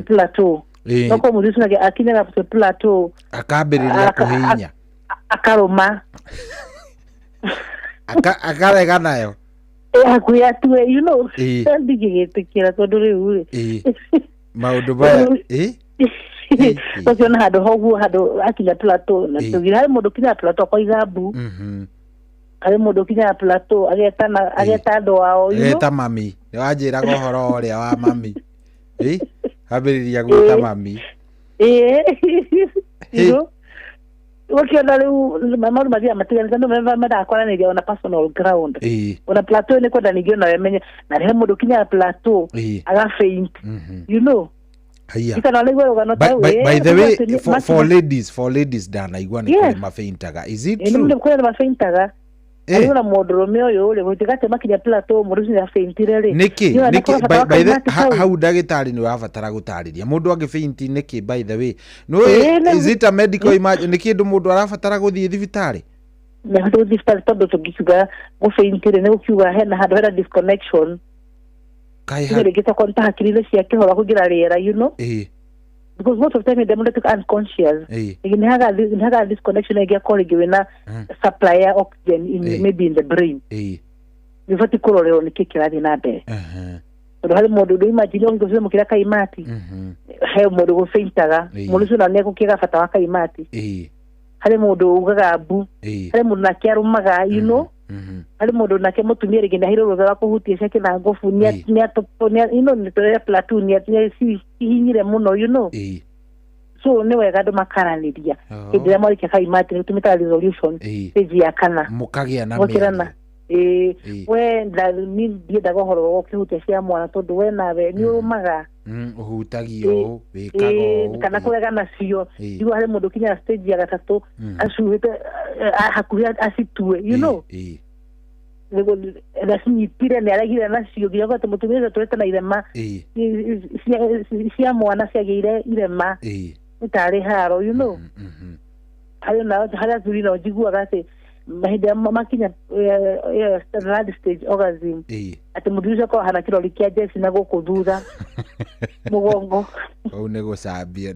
plateau no ko mundu ucio akinya na plateau akambiriria kuhinya akaroma akarega nayo akuyatue, you know, ndigigite kira tondu riu maundu baya Tokyo na hado akinya plateau na tugira hari mundu kinya plateau kwa igabu hari mundu kinya plateau ageta ndo wao ageta mami ni wanjira gohoro uria wa mami habiriria gwita mami wakiona riu mamaru mathia matiganite no madakoraniria ona personal ground ona plateau ni kwenda ningio na wemenye na rihe mundu kinya plateau aga faint you know. By the way, for ladies danaigua ni kule mafeintaga. Is it true? Ni kule mafeintaga. Ayo na modrome oyo ule gutigate makinya plateau muruci ya feintire ri. Niki by the how dagitari ni wabatara gutariria. Mundu agifeinti niki by the way. No is it a medical emergency? Niki ndu mundu arabatara guthie thibitari? Na ndu thibitari tondu tugisuga gufeintire ne gukiuga hena handu hena disconnection. Kile kita konta hakiri ciake hora kugira rera you know because most of the time them are unconscious ni haga disconnection ya college wena supply ya oxygen in maybe in the brain nifati kuroreo ni kikirathi na mbere ndo hali modu do imagine ngo zemo kira kaimati he modu go feintaga modu suna ne ko kira fata wa kaimati hali modu ugaga abu hali modu na kiarumaga you know hali mundu nake mutumia rigina hiro roza kuhutia shake na ngofu nia toponia ino nitore platoon nia hinyire muno you know so ne wega ndo makaraniria ndira mari kya kaimati nitumita resolution page ya kana mukagia na mukirana we nda ni dia gohoro okihutia cia mwana tondu we nawe ni umaga uhutagio wikago kana kulega na cio igo hali mundu kinya stage ya gatatu asuhite hakuhi asitue you know nego rasmi pire ne aragira na cio giya kwa mutumia tuleta na irema cia mwana ciagire irema itari haro you know hayo na hala zuri na jigua gase mahida makinya third stage orgasm ati muduza ko hana kirori kia jesi na goko thutha mugongo au nego sabia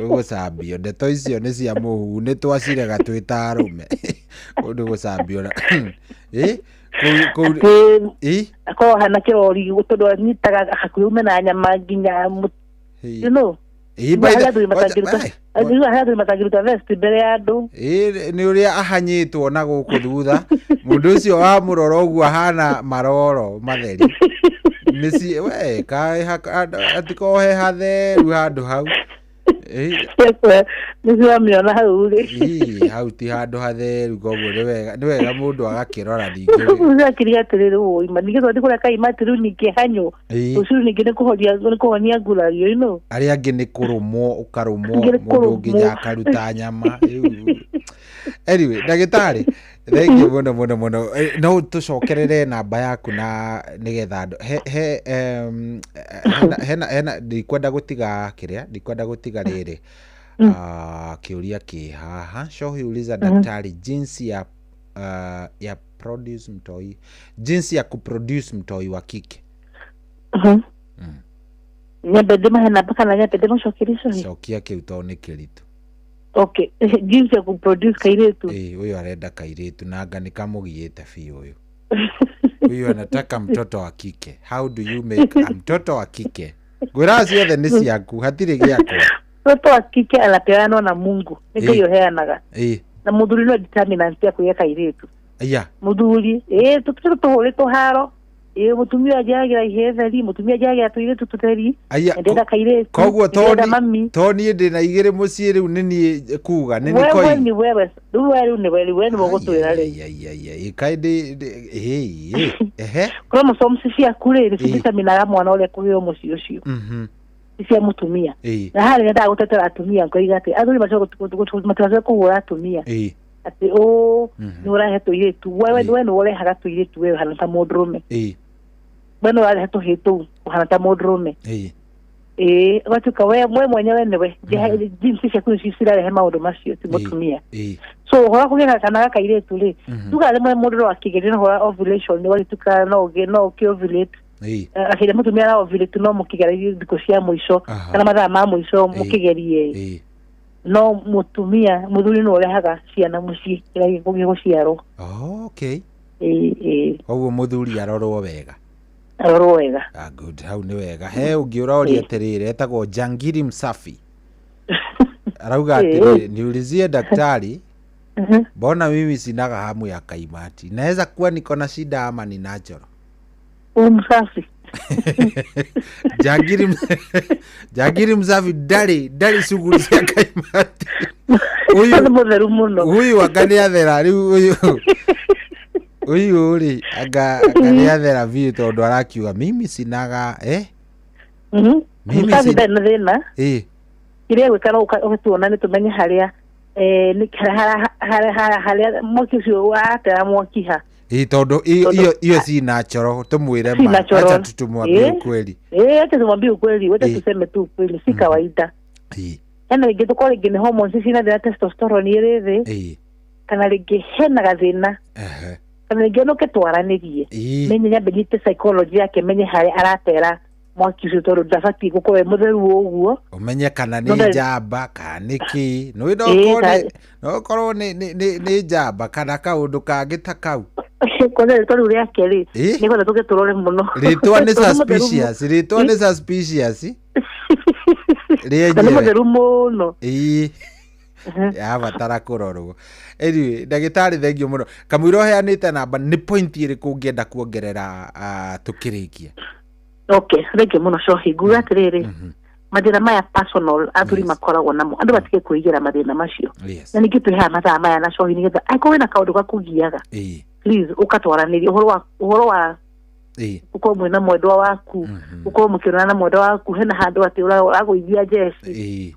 ugo sabia ndeto icio ni cia muhu ni twacirega twita arume undu sabia ko hana kirori tondu nitaga hakuume na nyama nginya you know matagiruta vest mbere ya andu ni uria ahanyitwo na guku thutha mundu ucio wa muroro uguo ahana maroro matheri nisi we kai atikohe hatheru handu hau nisiamiona hau ri hau ti handu hatheru koguo ni wega mundu agakirora ningĩ uzakiria atiriri uima ningĩ twathi kuria kaimati riu ningĩ hanyo ucuru ningĩ ni kuhonia ngurario ino aria angĩ ni kurumwo ukarumwo mundu ũngĩ akaruta nyama anyway ndagĩtarĩ thank you muno no tucokerere namba yaku na nigetha hena ndikwenda gutiga riri kiuria ki haha shohiuliza daktari jinsi ya produce mtoi jinsi ya kuproduce mtoi wa kike nyabede mahana mpaka na nyabede mshokirisho shokia kiuto ni kiritu okay jinsi ya kuproduce kairetu huyo arenda kairetu na anga nikamugiete fi huyo anataka mtoto wa kike. How do you make a mtoto wa kike? Gwira ciothe ni ciaku hatire giako. Mtoto wa kike anapeanwa na Mungu ndio yoheanaga na muthuri no determinant ya kuyeka iretu muthuri tutore toharo mutumia ajagira ihetheri mutumia ajagira tuiretu tuteri ndenda kairetu koguo toni ndina igire mucii riu nini kuga nini koi wewe ni wewe ni mogotwira ri kaide kama somsi cia kurere vitaminaga mwana ole kuhio mucii ucio cia mutumia na hali nda gutetera atumia ngoiga ati athuri matwaze kuhura atumia ati ni uraheto iretu wewe ni urehaga tu iretu wewe hana ta mudrume bano uraheto hitu hana ta mudrume watuka wewe mwenyewe niwe jinsi cia kunisira he maundu macio ti mutumia so hora kugira kana ka iretu ri tuga le mudro wa kigeri no hora ovulation ni wali tuka no ki ovulate akira mutumia na ovulate no mukigeri diko cia muico kana mathaa ma muico mukigerie no mutumia muthuri no urehaga ciana mucii kira guciarwo okay oguo muthuri arorwo wega arorwo wega. Good, hau nĩ wega. He ũngĩ ũroria atĩrĩrĩ, etagwo Jangiri Msafi. Arauga atĩrĩrĩ, niulizie daktari, mbona mimi sinaga hamu ya kaimati? Naweza kuwa niko na shida ama ni natural? Msafi. Jangiri Msafi ndari shughuli cia kaimati. Huyu akaniathera riu huyu ri akaniathera vi tondu arakiuga mimi sinaga mimi sina thina kire gwikara ukatuona ni tumenye haria ni haria mwaki ucio watera mwaki ha tondu iyo si natural tumwire ma acha tutumwambie ukweli acha tumwambie ukweli wote tuseme tu ukweli si kawaida yana ingi tukore ingi ni hormones cina thina testosterone irithi kana ringi hena gathina kana ringi no ketwaranirie menye nyambe nyite psychology yake menye haria aratera mwaki ucio tondu ndabati gukorwo mutheru uguo umenye kana ni njamba kana niki no korwo ni njamba kana kaundu kangi ta kau kwanza tondu ria keri ni kwenda tugeturore muno ritwa ni suspicious ni mutheru muno batara kurorwo. Anyway, ndagĩtarĩ thengio mũno. Kamũira ũheanĩte namba nĩ point ĩrĩkũ ũngĩenda kuongerera tukĩrĩkia? Okay, thengio mũno Cohi. Nguga atĩrĩrĩ, mathĩna maya personal athuri makoragwo namo. Andũ batige kwĩigĩra mathĩna macio. Na ningĩ twĩhaga mathaa maya na Cohi nĩgetha akorwo na kaũndũ gakũgiaga. Please ũkatwaranĩria ũhoro wa uko mwena mwendwa waku uko mukirana na mwendwa waku hena handu ati uragũithia jeshi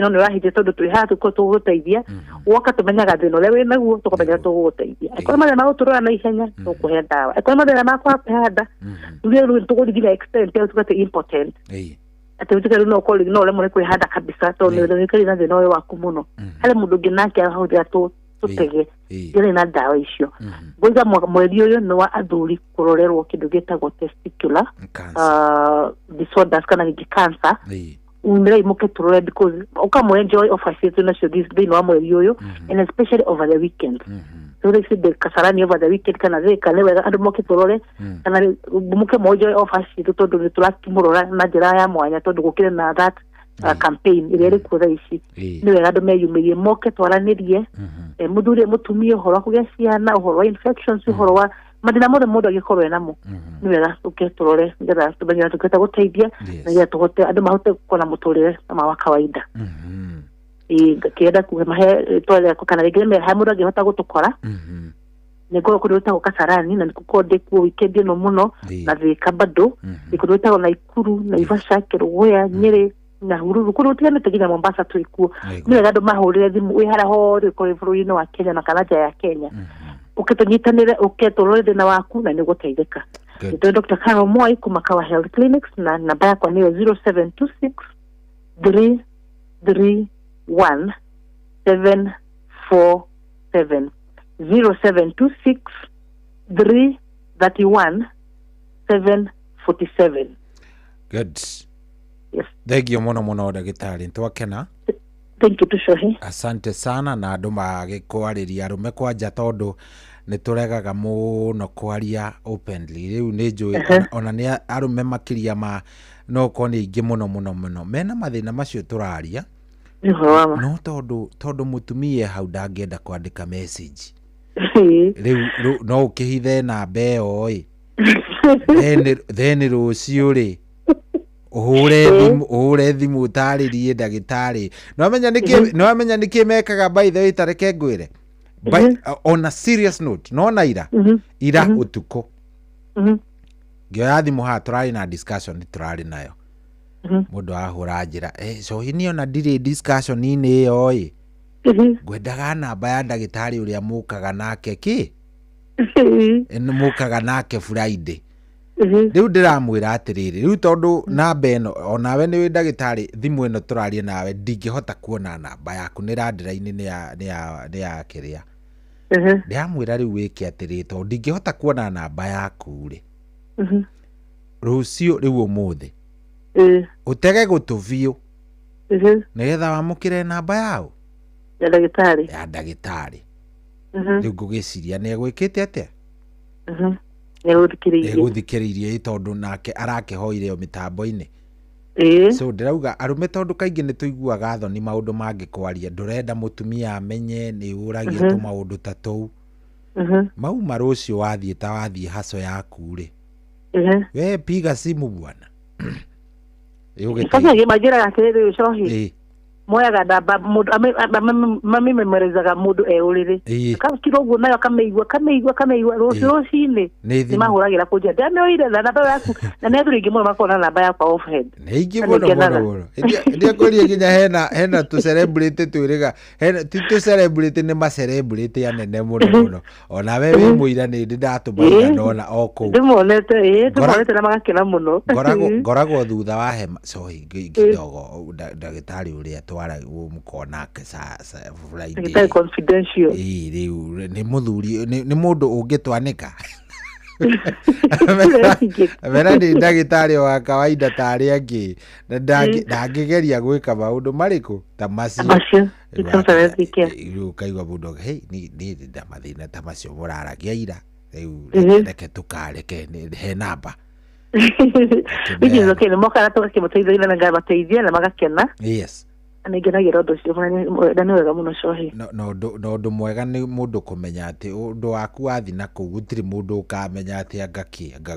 no nĩ ũrahithia tondu twĩ haha tũgũteithia woka tũmenyaga thĩna ũrĩa wĩ naguo tũkamenya tũgũgũteithia akorwo mathĩna magũtũrora na ihenya tũkũhe ndawa akorwo mathĩna makwahanda rĩu tũgũthigĩra extent ya tũgate important ati utika rĩu no ũkorwo no ũremwo nĩ kwĩhanda kabisa tondu nĩ ũkĩrĩ na thĩna ũyũ waku mũno harĩ mũndũ ũngĩ nake ahũthĩra tutege yale na dawa icio ngoiga mweri uyu ni wa athuri kurorerwo kindu gitagwo testicular disorders kana ni cancer umira imuke turore because ukamwe enjoy offers yetu nacio this day no mweri uyu and especially over the weekend so they say the Kasarani over the weekend kana theka ne wega andu moke turore kana muke enjoy offers yetu tondu ni turakimurora na njira ya mwanya tondu gukire na that campaign ile kuza ici ni wega andu meyumirie moke twaranirie muthuri mutumia uhoro kugĩa ciana uhoro wa infections uhoro wa mathina mothe mundu agikorwo namo ni wega uketurore ngetha tumenye tuketa guteithia na ya tuhote andu mahote kuona muturire kama wa kawaida kienda kumahe tole kana rigeme ha mundu agihota gutukora nego kuruta Kasarani na nikukode ku weekend no muno na thika bado nikuruta na Ikuru na Ivasha Kerugoya Nyeri na Hururu kurutia netiginya Mombasa tuikuo ni wega andu mahurire thimu wi hara hori ko bũrũri-inĩ wa Kenya na kana nja ya Kenya uketunyitanire uketurore thina waku na niguteithika ndio Dr. Carol Moi kuma Kawa Health Clinics na namba yakwa ni 0726 331 747 0726 331 747. Good. Yes. Thengio mũno ndagĩtarĩ twakena. Thank you Tushohi. Asante sana na andũ magĩkwarĩria arũme kwanja tondu nĩ tũregaga mũno kwaria openly rĩu nĩ njũĩ ona nĩ arũme makĩria ma no koni ingĩ mũno mena mathĩna macio tũraria no tondu mutumia hau ndangĩenda kwandĩka message rĩu no ũkĩhithe namba ĩyo then rũciũ rĩ uhure thimu tarĩrie ndagĩtarĩ no amenya nĩkĩ mekaga by the way tareke ngwĩre on a serious note no na ira utuko ngĩoya thimũ haha tũrarĩ na discussion tũrarĩ nayo mũndũ ahũra njĩra so hini ona ndirĩ discussion-inĩ ĩyo ngwendaga namba ya ndagĩtarĩ ũrĩa mũkaga nake mũkaga nake Friday rĩu ndĩramwĩra atĩrĩrĩ rĩu tondu namba ĩno onawe nĩ wĩ ndagĩtarĩ thimũ ĩno tũraria nawe ndingĩhota kuona namba yaku nĩ landline nĩ ya kĩrĩa ndĩramwĩra rĩu wĩke atĩrĩrĩ tondu ndingĩhota kuona namba yaku rĩ rũciũ rĩu ũmũthĩ utege gũtũ biũ nĩgetha wamũkĩre namba yao ya ndagĩtarĩ rĩu ngũgĩciria nĩ egwĩkĩte atĩa Egũthikĩrĩirie tondu nake arakehoire o mitambo-ini. So ndirauga arume tondu kaingĩ nĩ tũiguaga thoni maũndũ mangĩ kwaria ndũrenda mutumia amenye nĩ ũragia tu maũndũ ta tou. Mauma rũcio wathiĩ haco yaku rĩ. We piga simu bwana. Sasa ngĩmanjĩra atĩrĩrĩ Cohi. Moyaga ndamba mundu mamimemerezaga mundu eũrĩrĩ akakira ũguo nayo akameigua rũcinĩ nĩmahũragĩra kũnjia ndameoire namba yaku na nĩ andũ aingĩ mũno makona namba yakwa off head nĩ ingĩ mũno ndio kũria nginya hena tu celebrate twĩrĩga ti tu celebrate nĩ ma celebrate anene mũno ona we wĩ mũira nĩ ndatũmaga ndona o kũu ndĩmonete na magakena mũno ngoragwo thutha wa hema Cohi kidogo ndagĩtarĩ ũrĩa twara mukona kesa Friday confidential riu ni muthuri ni mundu ungitwanika Mera ni ndagĩtarĩ wa kawaida tari angi ndangĩgeria gwĩka maũndũ marĩkũ ta macio kaigua mundu hey ni ndamathina ta macio mũraragia ira riu reke tukareke he namba Biji zote ni moka natoka kimutaiza na ngamateithia na magakena. Yes. Anigeragira ũndũ ũcio nĩ wega mũno Cohi. No ũndũ mwega nĩ mũndũ kũmenya atĩ ũndũ waku wathi na kũu gũtirĩ mũndũ ũkamenya atĩ anga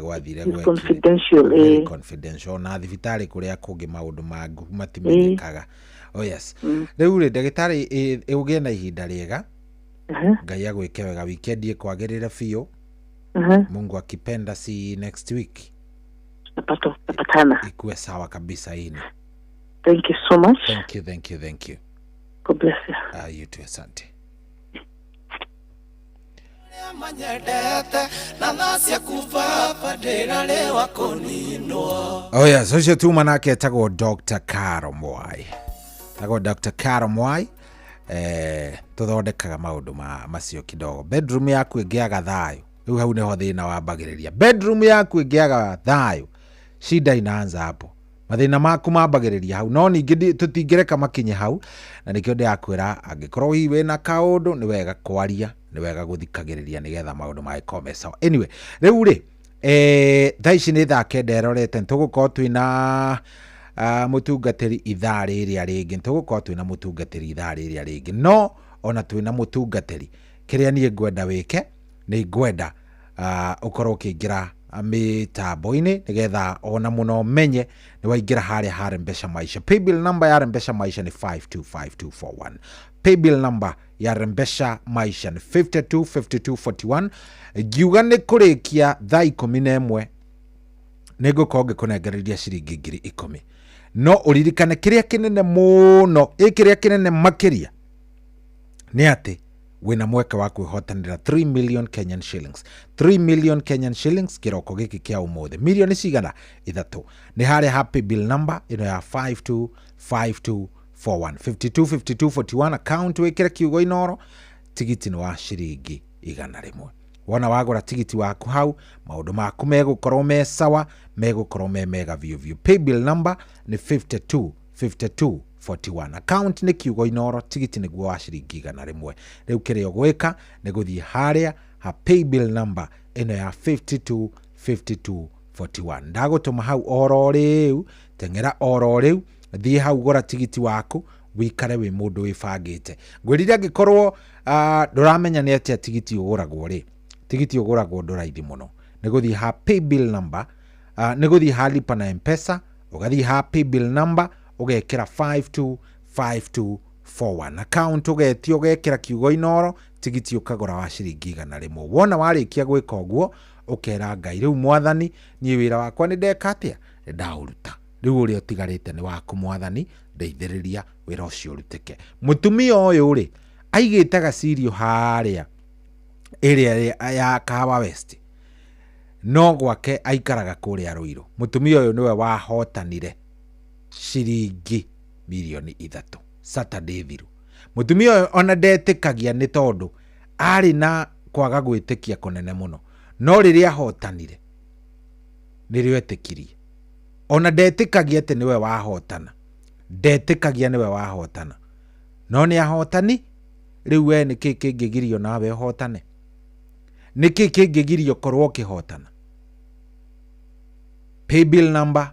gwathire gwĩkire confidential na thibitarĩ kũrĩa kũngĩ maũndũ maku matimenyekaga. Oh yes. Rĩu rĩ ndagĩtarĩ ũgĩe na ihinda rĩega. Ngai agwĩke wega weekend ĩkwagĩrĩre biũ. Mungu akipenda si next week. Tapatana. Ikuwe sawa kabisa hii. Thank you so much. Thank you. God bless you. You too, asante. Oh yes, so tu manake tago Dr. Caro Mwai. Dr. Caro Mwai. Tuthondekaga maũndũ macio kidogo. Bedroom yaku ĩngĩaga thayũ. Rĩu hau nĩho thĩna wambagĩrĩria. Bedroom yaku ĩngĩaga thayũ. Shida inaanza hapo. Mathina maku mambagĩrĩria hau no ningĩ tũtingĩreka makinye hau na nĩkĩo ndĩrakwĩra angĩkorwo hihi wĩna kaũndũ nĩ wega kwaria nĩ wega gũthikagĩrĩria nĩgetha maũndũ magĩkorwo sawa. Anyway rĩu rĩ thaa ici nĩ thaa kenda ĩrorete nĩtũgũkorwo twĩna mũtungatĩri ithaa rĩrĩa rĩngĩ no ona twĩna mũtungatĩri kĩrĩa niĩ ngwenda wĩke nĩ ngwenda ũkorwo ũkĩingĩra mitambo-ini nigetha ona muno menye ni waingira harĩa Rembesha Maisha. Paybill number ya Rembesha Maisha ni 525241. Paybill number ya Rembesha Maisha ni 525241. Giuga ni kurikia thaa 11 nĩngũkorwo ngĩkũnengereria ciringi 10,000. No ũririkane kĩrĩa kĩnene mũno kĩrĩa kĩnene makĩria nĩ atĩ wina mweke wa kwĩhotanĩra 3 million Kenyan shillings. 3 million Kenyan shillings kiroko gĩkĩ kĩa ũmũthĩ. Milioni cigana 3. Nĩ harĩa happy bill number ino ya 525241. 525241 account wĩkĩre kiugo inoro tigiti nĩ wa ciringi 100. Wona wagũra tigiti waku hau maũndũ maku megũkorwo me sawa megũkorwo me mega view. Pay bill number ni 525241. Account ni kiugo inoro tigiti nĩguo wa ciringi 100. Rĩu kĩrĩa ũgwĩka nĩ gũthiĩ harĩa ha pay bill number ino ya 525241. Ndagũtũma hau oro rĩu teng'era oro rĩu thiĩ hau gũra tigiti waku wikare wĩ mũndũ wĩbangĩte. Ngwĩrire angĩkorwo ndũramenya nĩ atĩa tigiti ũgũragwo rĩ. Tigiti ũgũragwo ndũraithi mũno. Nĩ gũthiĩ ha pay bill number nĩ gũthiĩ ha lipa na M-Pesa ũgathiĩ ha pay bill number ũgekĩra 525241. Account ũgetio ũgekĩra kiugo inoro tigiti ũkagũra wa ciringi 100. Wona warĩkia gwĩka ũguo ũkera Ngai rĩu Mwathani niĩ wĩra wakwa nĩ ndeka atĩa ndaũruta. Rĩu ũrĩa ũtigarĩte nĩ waku Mwathani ndeithĩrĩria wĩra ũcio ũrutĩke. Mũtumia ũyũ rĩ aigĩte gacirio harĩa area ya Kahawa West no gwake aikaraga kũrĩa Ruiru. Mũtumia ũyũ nĩwe wahotanire ciringi milioni 3 Saturday thiru. Mũtumia ũyũ ona ndetĩkagia nĩ tondũ arĩ na kwaga gwĩtĩkia kũnene mũno, no rĩrĩa ahotanire nĩrĩo etĩkirie. Ona ndetĩkagia atĩ nĩwe wahotana, ndetĩkagia nĩwe wahotana, no nĩ ahotani. Rĩu we nĩkĩ kĩngĩgirio nawe ũhotane? Nĩkĩ kĩngĩgirio korwo ũkĩhotana? Paybill number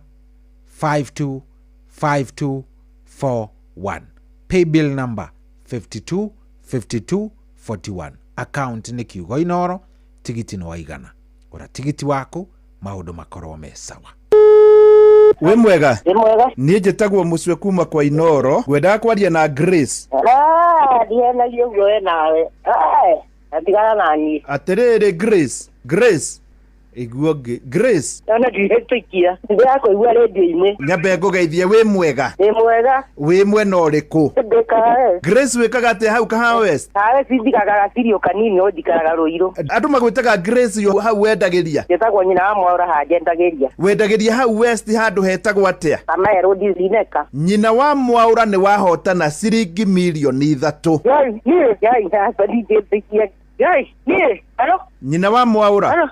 525241. Paybill number 525241. Account ni kiugo Inoro, tigiti no waigana. Ora tigiti wako maundu makorwo me sawa. We mwega niĩ njĩtagwo Mũcwe kuma kwa Inoro, ngwendaga kwaria na Grace. Ndiena yũguo nawe. Atigana nani. Atĩrĩrĩ Grace iguo Grace. Ona ndihetikia. Ndako igua radio-inĩ. Nyambe ngũgeithie we mwega. We mwena ũrĩkũ? Ndekae. Grace wĩkaga atĩa hau Kahawa West? Kahawa sindikaga gacirio kanini no ndikaga Rũirũ. Andũ magwĩtaga Grace yo hau wendagĩria? Njĩtagwo nyina wa Mwaũra hanjendagĩria. Wendagĩria hau West handũ hetagwo atĩa? Kamaero Dizineka. Nyina wa Mwaũra nĩ wahotana ciringi milioni 3. Yai, hapa ndihetikia. Nie, alo? Nyina wa Mwaũra? Alo,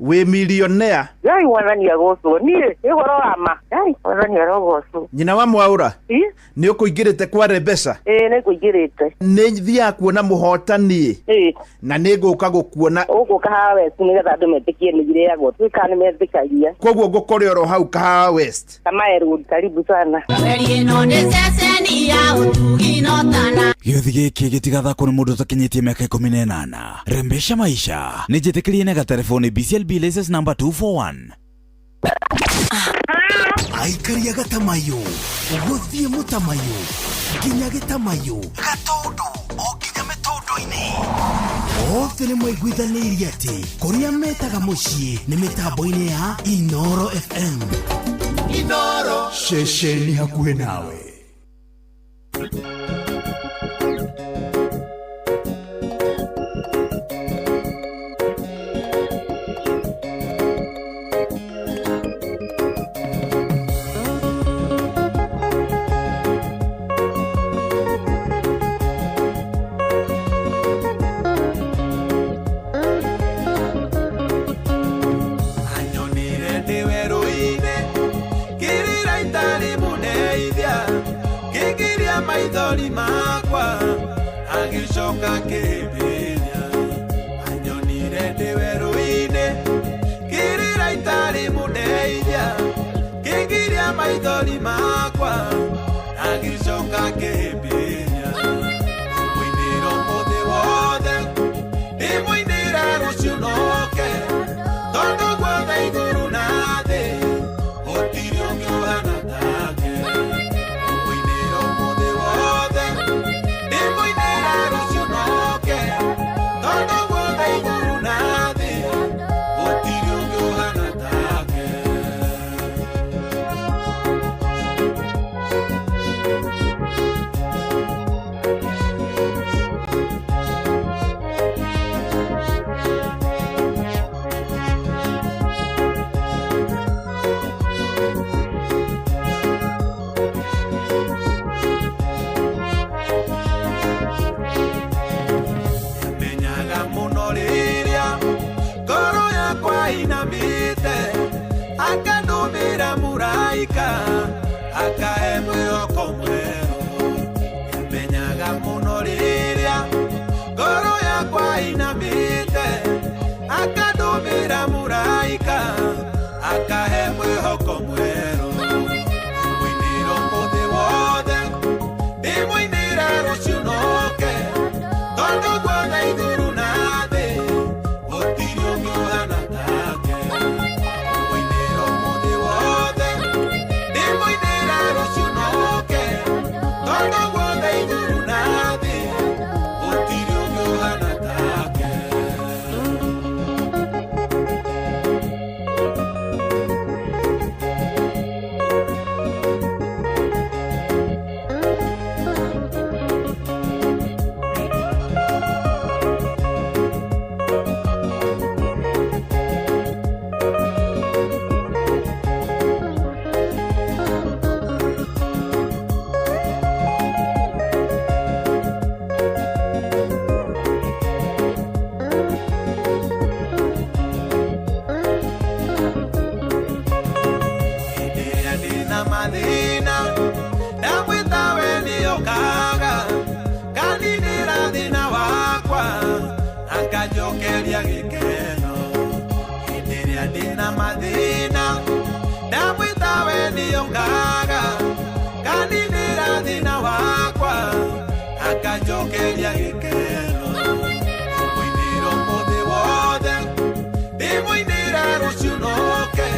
we millionaire. Yai wanani agoso. Nie, igoro ama. Yai, wanani agoso. Nyina wa Mwaũra? Nĩ ũkũingĩrĩte kware mbeca? Nĩ kũingĩrĩte. Nĩ thiaga kuona mũhotani. Na nĩ ngũka gũkuona. Ũgũka Kahawa West nĩgetha andũ metĩkie nĩ gĩrĩagwo. Twĩka nĩ metĩkagia. Koguo ngũkore oro hau Kahawa West. Kamaero, karibu sana. Gĩothi gĩkĩ gĩtigathakwo nĩ mũndũ ũtakinyĩtie mĩaka 18. Rembesha maisha nĩ njĩtĩkĩrie na gatelefoni BCLB license number 241. Aikaria gatamayo gũthiĩ mũtamayo nginya gĩtamayo gatondo o nginya mĩtondo-inĩ othe nĩ mwaiguithanĩirie atĩ kũrĩa metaga mũciĩ nĩ mĩtambo-inĩ ya Inoro FM. Inoro ceceni hakuhĩ nawe. Maithori makwa agicoka kĩmbĩria anyonire ndĩ werũ-inĩ kĩrĩra itarĩ mũndeithia kĩngiria maithori makwa agicoka kĩmbĩria mũinĩro mũthĩ wothe ndĩmũinĩra rũciũ noke tondũ guothe igũrũ na thĩ gũtirĩ ũngĩ ũhana take. Akandumira muraika akahe mwĩhoko mwerũ menyaga mũno rĩrĩa ngoro yakwa inamĩte akandumira muraika akahe mwĩhoko mwerũ mũinĩro mũthĩ wothe ndĩmũinĩra rũciũ noke tondũ guothe igũrũ na thĩ gũtirĩ ũngĩ ũhana take. Jokeria gikeno, hĩndĩ ĩrĩa ndĩna mathĩna ndaga kaninira thina wakwa akanjokeria gikeno muiniro muthi wothe ndimwinira rucio noke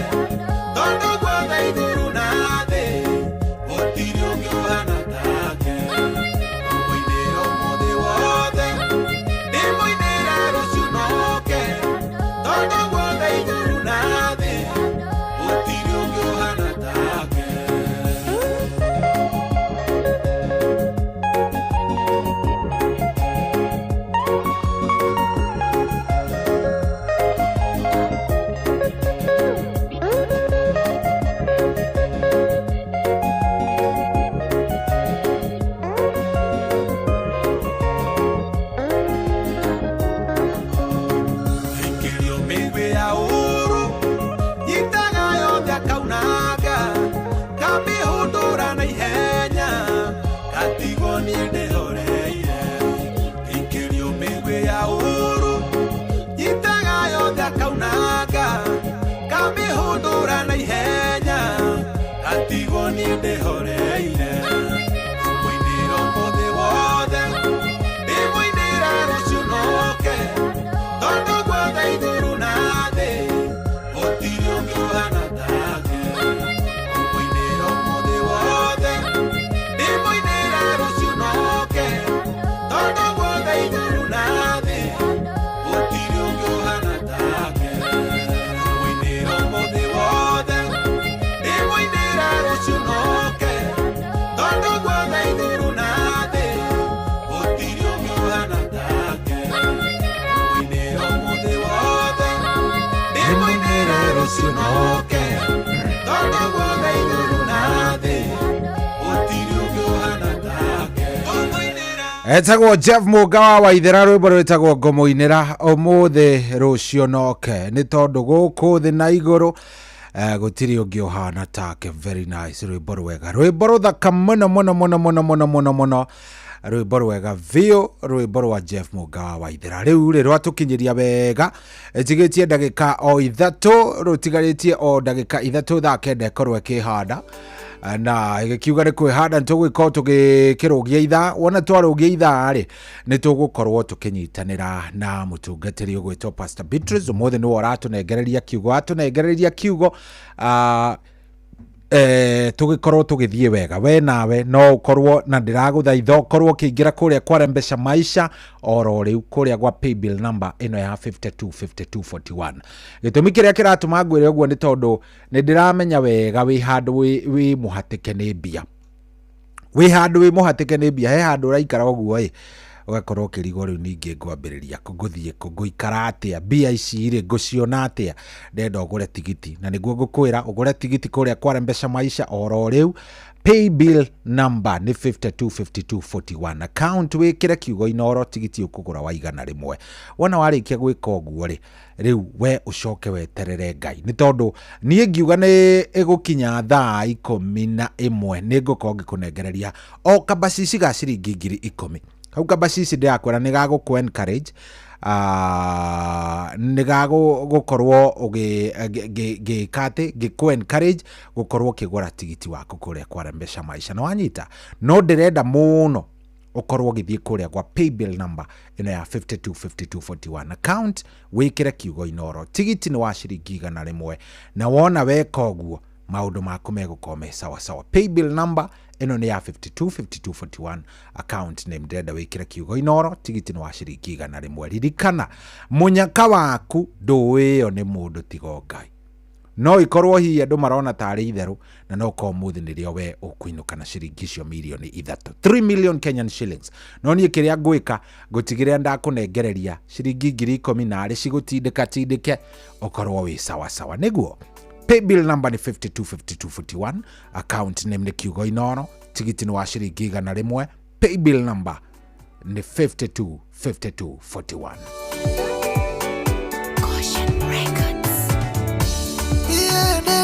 tondu guothe iguru na thi gutiri ungi uhana take muiniro muthi wothe ndimwinira rucio noke tondu guothe iguru na thi gutiri ungi uhana take. Ikirio migwi ya uru nyitaga yothe akaunaga kamihundura na ihenya gatigo nie ndihoreire. Ikirio migwi ya uru nyitaga yothe akaunaga kamihundura na ihenya gatigo nie ndihoreire. Muiniro muthi wothe ndimwinira rucio noke tondu guothe iguru na thi gutiri ungi uhana take muiniro muthi wothe ndimwinira rucio noke tondu guothe iguru na thi gutiri ungi uhana take muiniro muthi wothe ndimwinira rucio noke tondu guothe iguru na thi gutiri ungi uhana take muiniro muthi wothe ndimwinira rucio noke tondu guothe iguru na thi gutiri ungi uhana take. Etagwo Jeff Mugawa wa Ithera rwimbo rwitagwo Ngumuinira umuthi rucio noke ni tondu guku thi na iguru gutiri ungi uhana take. Very nice rwimbo rwega, rwimbo ruthaka muno muno muno muno muno muno muno, rwimbo rwega vio, rwimbo rwa Jeff Mugawa wa Ithera. Riu ri rwatukinyiria wega tigitie ndagika o ithatu, rutigaritie o ndagika ithatu thaa kenda ikorwo ikihanda na igikiuga ni kwihanda nitugwika tugikirugia ithaa. Wona twarugia ithaa ri nitugukorwo tukinyitanira na mutungatiri ugwitwo Pastor Beatrice. Umuthi ni waratunengereria kiugo, atunengereria kiugo tugikorwo tugithie wega. We nawe no ukorwo na ndiraguthaitha ukorwo kiingira kuria kwa Rembesha Maisha oro riu kuria gwa paybill number ino ya 525241. Gitumi kiria kiratuma ngwire uguo ni tondu ni ndiramenya wega wi handu wi muhatike ni mbia, wi handu wi muhatike ni mbia, he handu uraikara uguo ugakorwo ukirigo riu ningi ngwambiriria kuguthie kuguikara atia, mbia ici ri nguciona atia, ndenda ugure tigiti na niguo ngukwira ugure tigiti kuria kwa Rembesha Maisha oro riu. Paybill number ni 525241. Account wikire kiugo inoro tigiti ukugura wa igana rimwe. Wona warikia gwika uguo ri riu we ucoke weterere Ngai, ni tondu nie ngiuga ni igukinya thaa 11 ni ngukorwo ngikunengereria o kabasisi ga ciringi 10,000. Hau kabasisi ndirakwira ni gaguku encourage nigagukorwo ugikate giku encourage gukorwo kigura tigiti waku kuria kwa Rembesha Maisha. Na wanyita no ndirenda muno ukorwo githie kuria kwa paybill number ino ya 525241. Account wikire kiugo inoro, tigiti ni wa ciringi igana rimwe, na wona weka uguo maundu maku megukorwo sawa sawa. Paybill number ino ni ya 525241. Account name ndenda wikire kiugo inoro, tigiti ni wa ciringi igana rimwe. Ririkana munyaka waku nduwiyo ni mundu tigo Ngai. No ikorwo hi andu marona tari itheru na no ko muthi nirio we ukuinuka na ciringi cio milioni 3 million Kenyan shillings. No nie kiria ngwika ngutigire ndakunengereria ciringi 10,000 na ari cigutindika tindike ukorwo wi sawa sawa. Niguo paybill number ni 525241. Account name ni kiugo inoro, tigiti ni wa ciringi igana rimwe. Paybill number ni 525241.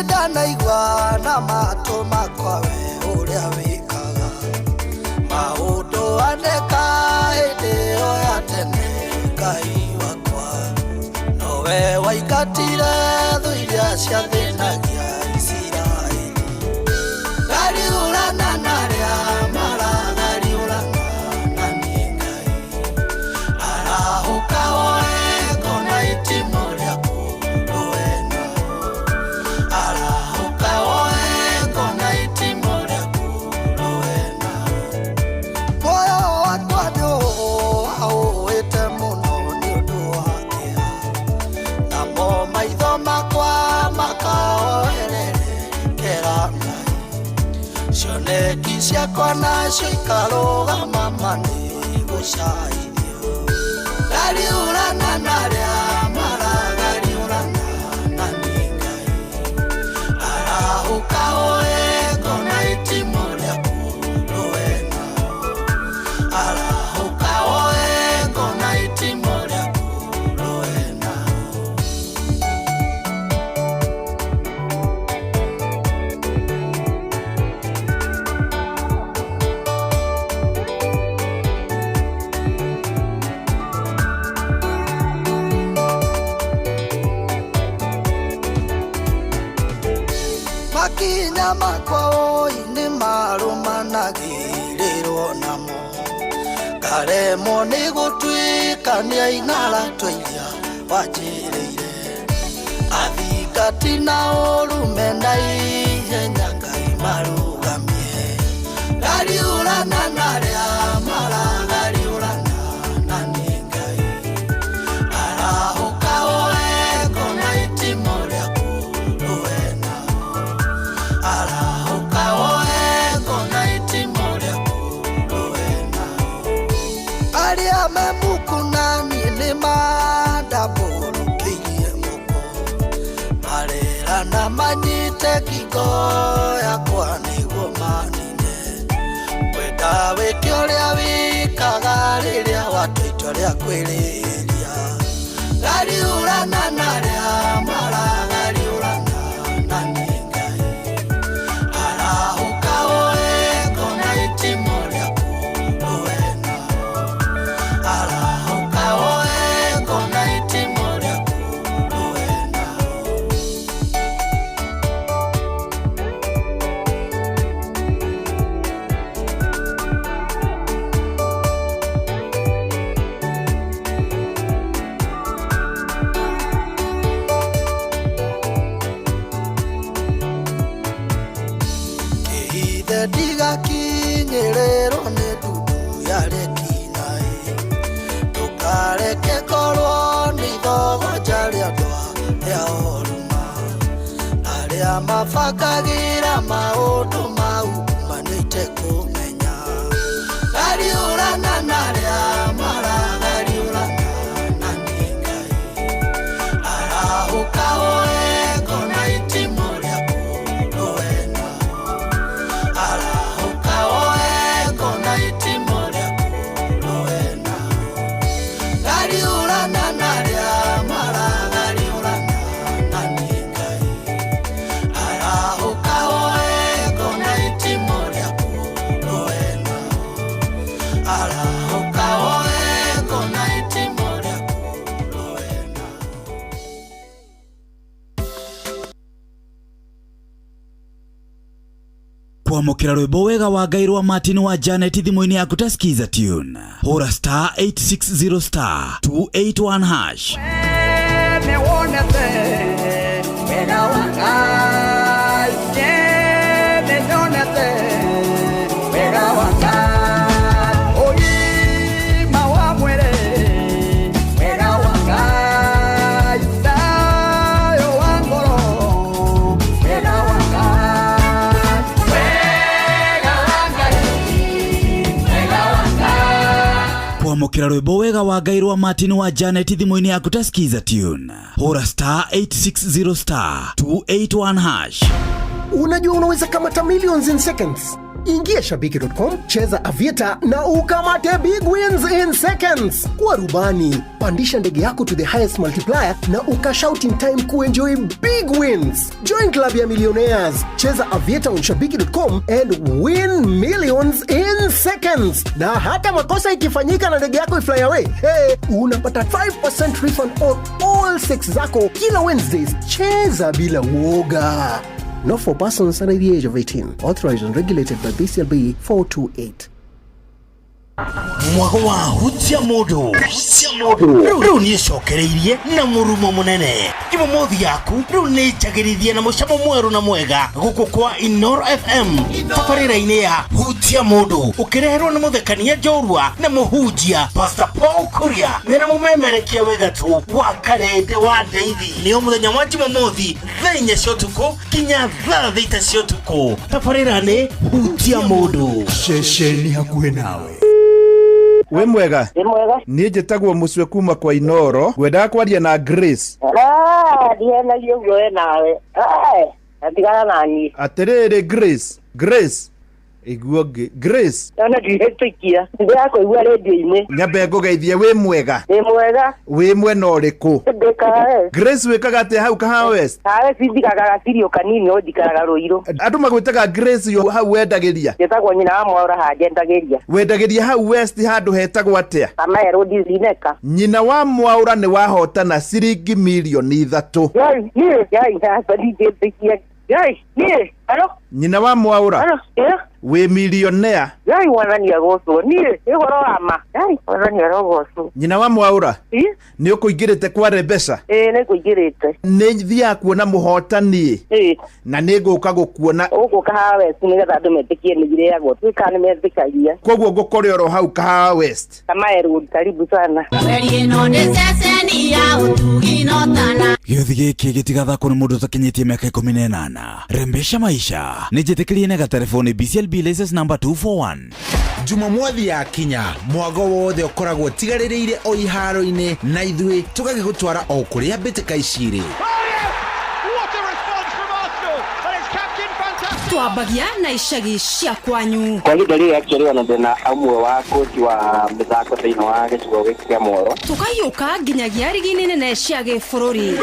Ndanaigua na mato makwa we uria wikaga maundu aneka hindi yo ya tene. Ngai wakwa nowe waingatire thu iria ciathĩnagia Isiraeli. shikaloga mama ni gushaithio gariurana naria mara gariurana na ningai arahuka oe gona itimoria kuroena arahuka oe gona itimoria kuroena makinya makwa oini marumanagĩrĩrwo namo karemo nĩ gũtuĩkania ing'ara twairia wanjĩrĩire athingati na ũrume na ihenya Ngai marũgamie gariũrana narĩa maragariũrana na nĩ Ngai arahũka oe ngona itimo rĩaku rũena arahuka oe ngona itimo rĩaku rũena arĩa memukunani nĩ mandambũrũkĩirie moko marera na manyite ngingo yakwa nĩguo manine kwenda wĩke ũrĩa wĩkaga rĩrĩa watu itua rĩa kwĩrĩria gariũrana narĩa maragariũrana na nĩ Ngai arahuka oe ngona itimo rĩaku rũena arahuka oe ngona itimo rĩaku rũena kĩhithe ndigakinyĩrĩrwo nĩ ndundu ya rekinaĩ ndũkareke korwo nĩ ithogonja rĩa ndwa rĩa oruma arĩa mabangagĩra maũndũ mau manĩte kũmenya gariũrana narĩa maragariũrana na nĩ Ngai arahuka oe ngona itimo rĩaku rũena arahuka oe ngona itimo rĩaku rũena gariũrana narĩa maragariũrana na nĩ Ngai arahuka oe ngona itimo rĩaku rũena arahuka oe ngona itimo rĩaku rũena kwamũkĩra rwĩmbo wega wa Ngai rwa Martin wa Janet thimũ-inĩ yaku ta skiza tune hũra star 860 star 281 hash kwamũkĩra rwĩmbo wega wa Ngai rwa Martin wa Janet thimũ-inĩ yaku ta skiza tune hũra star 860 star 281 hash. Unajua unaweza kamata millions in seconds. Ingia shabiki.com, cheza Aviator na ukamate big wins in seconds. Kuwa rubani, pandisha ndege yako to the highest multiplier na ukashout in time kuenjoy big wins. Join club ya millionaires. Cheza Aviator on shabiki.com and win millions in seconds. Na hata makosa ikifanyika na ndege yako ifly away, unapata 5% refund on all sex zako kila Wednesdays. Cheza bila woga. Not for persons under the age of 18. Authorized and regulated by BCLB 428. mwago wa hutia mundu riu ni cokereirie na murumo munene Jumamothi yaku riu ni njagirithie na mucamo mweru na mwega guku kwa Inoro FM tabarĩra-inĩ ya hutia mundu ukireherwo na muthekania njorua na muhunjia Pastor Paul Kuria mena mumemerekia wegatu wa karende wa ndeithi nĩo muthenya wa Jumamothi thaa 4 cia ũtukũ kinya thaa 6 cia ũtukũ tabarĩra-inĩ hutia mundu ceceni hakuhĩ nawe. We mwega? Niĩ njĩtagwo Mũcwe kuma kwa Inoro. Ngwendaga kwaria na Grace. Ndihenagia ũguo we nawe. Atigana nani. Atĩrĩrĩ Grace. Iguo Grace. Ona ndihĩtũkia. Ndĩrakũigua radio-inĩ. Nyambe ngũgeithie wĩ mwega. Wĩ mwena ũrĩkũ? Ndĩkae. Grace wĩkaga atĩa hau Kahawa West? Kahawa ndikaga gatirio kanini no ndikaga Rũirũ. Andũ magwĩtaga Grace yo hau wendagĩria. Njĩtagwo nyina wa Mwaũra handendagĩria. Wendagĩria hau West handũ hetagwo atĩa? Kamae Road Zineka. Nyina wa Mwaũra nĩ wahotana ciringi milioni 3. Alo? Nyina wa Mwaũra? Alo? We millionaire. Yai wanania goso. Igoro ama. Yai wanania goso. Nyina wa Mwaũra? Nĩ ũkũingĩrĩte kwa Rebesa? Nĩ kũingĩrĩte. Nĩ thiaga kuona mũhotani. Na nĩ ngũka gũkuona. Ũgũka Kahawa West nĩgetha andũ metĩkie nĩ ireagwo. Twĩka nĩ metĩkagia. Koguo ngũkore oro hau Kahawa West. Kamae Road, karibu sana. Gĩothi gĩkĩ gĩtigathakwo nĩ mũndũ ũtakinyĩtie mĩaka 18. Rembesha maisha nĩ njĩtĩkĩrie na gatelefoni BCLB license number 241. Jumamothi ya kinya mwago wothe ũkoragwo tigarĩrĩire o iharo-inĩ na ithuĩ tũgagĩgũtwara o kũrĩa mbĩtĩka icirĩ. Twabagia na icagi cia kwanyu. Kwa hĩndĩ rĩrĩ actually ona ndĩna amwe wa kochi wa mĩthako thĩinĩ wa gĩcigo gĩkĩ kĩa Moro. Tũkaiũka nginyagia rigi nene cia gĩbũrũri.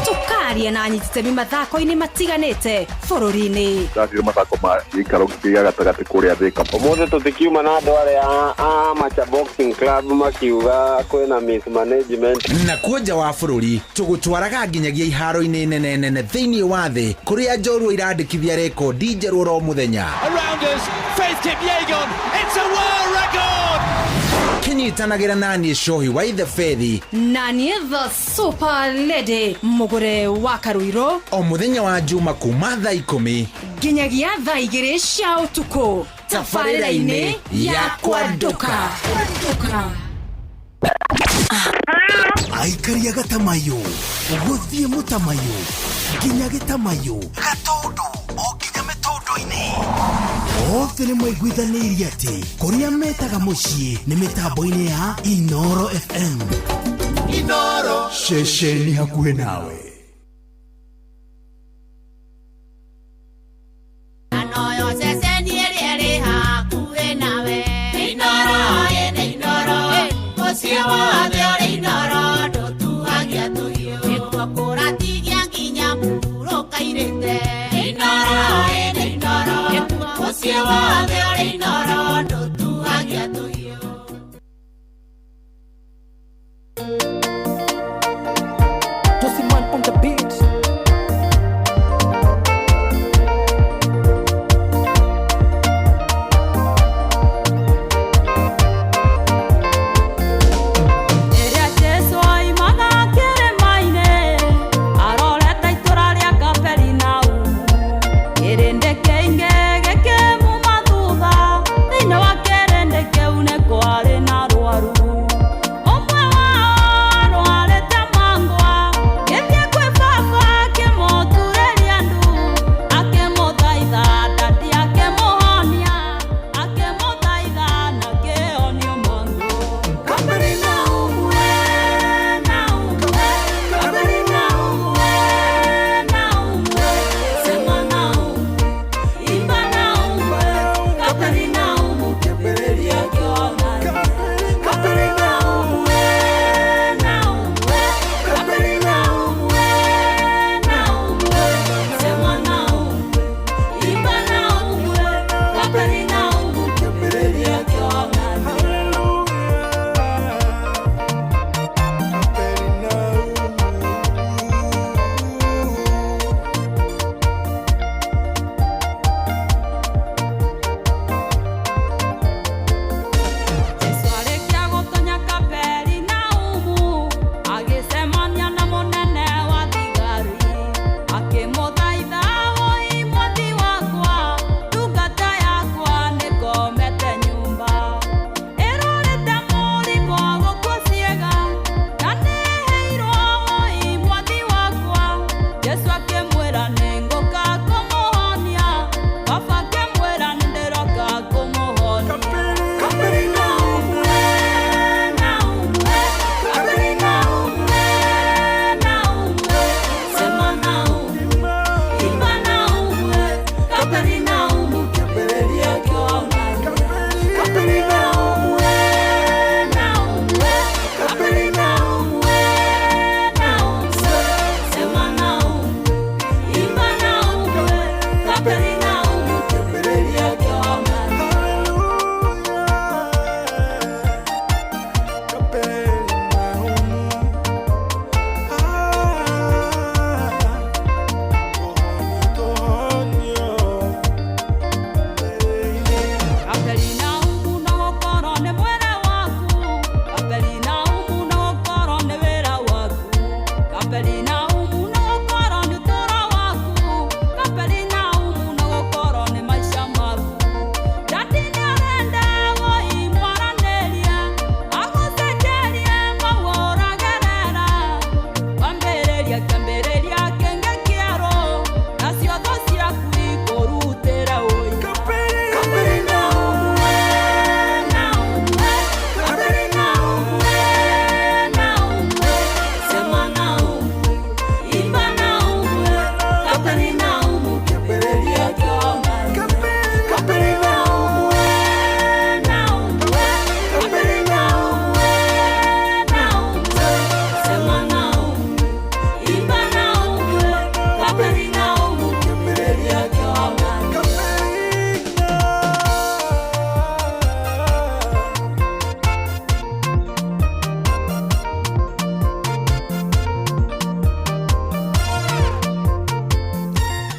Tukaria na anyititemi mathako-inĩ matiganĩte bũrũri-inĩ. Ndathiĩ mathako ma gĩikaro gĩa gatagatĩ kũrĩa Thika. Ũmũthĩ tũtikiuma na andũ arĩa a Macha Boxing Club makiuga kwĩna mismanagement. Na kuonja wa bũrũri tũgũtwaraga nginyagia iharo-inĩ nene thĩinĩ wa thĩ kũrĩa njorua irandĩkithia rekondi njerũ oro mũthenya. Around us, Faith Kipyegon, it's a world record! Kinyitanagĩra naniĩ Shohi wa Ithe Faith naniĩ the super lady Mũgũre wa Karũirũ o mũthenya wa Juma kuma thaa 10 nginyagia thaa 2 cia ũtukũ tabarĩra-inĩ ya Kwanduka. Aikaria gatamayo gũthiĩ mũtamayo nginya gĩtamayo gatũndũ o nginya mĩtũndũ-inĩ othe nĩ mwaiguithanĩirie atĩ kũrĩa metaga mũciĩ nĩ mĩtambo-inĩ ya Inoro FM. Inoro ceceni hakuhĩ nawe.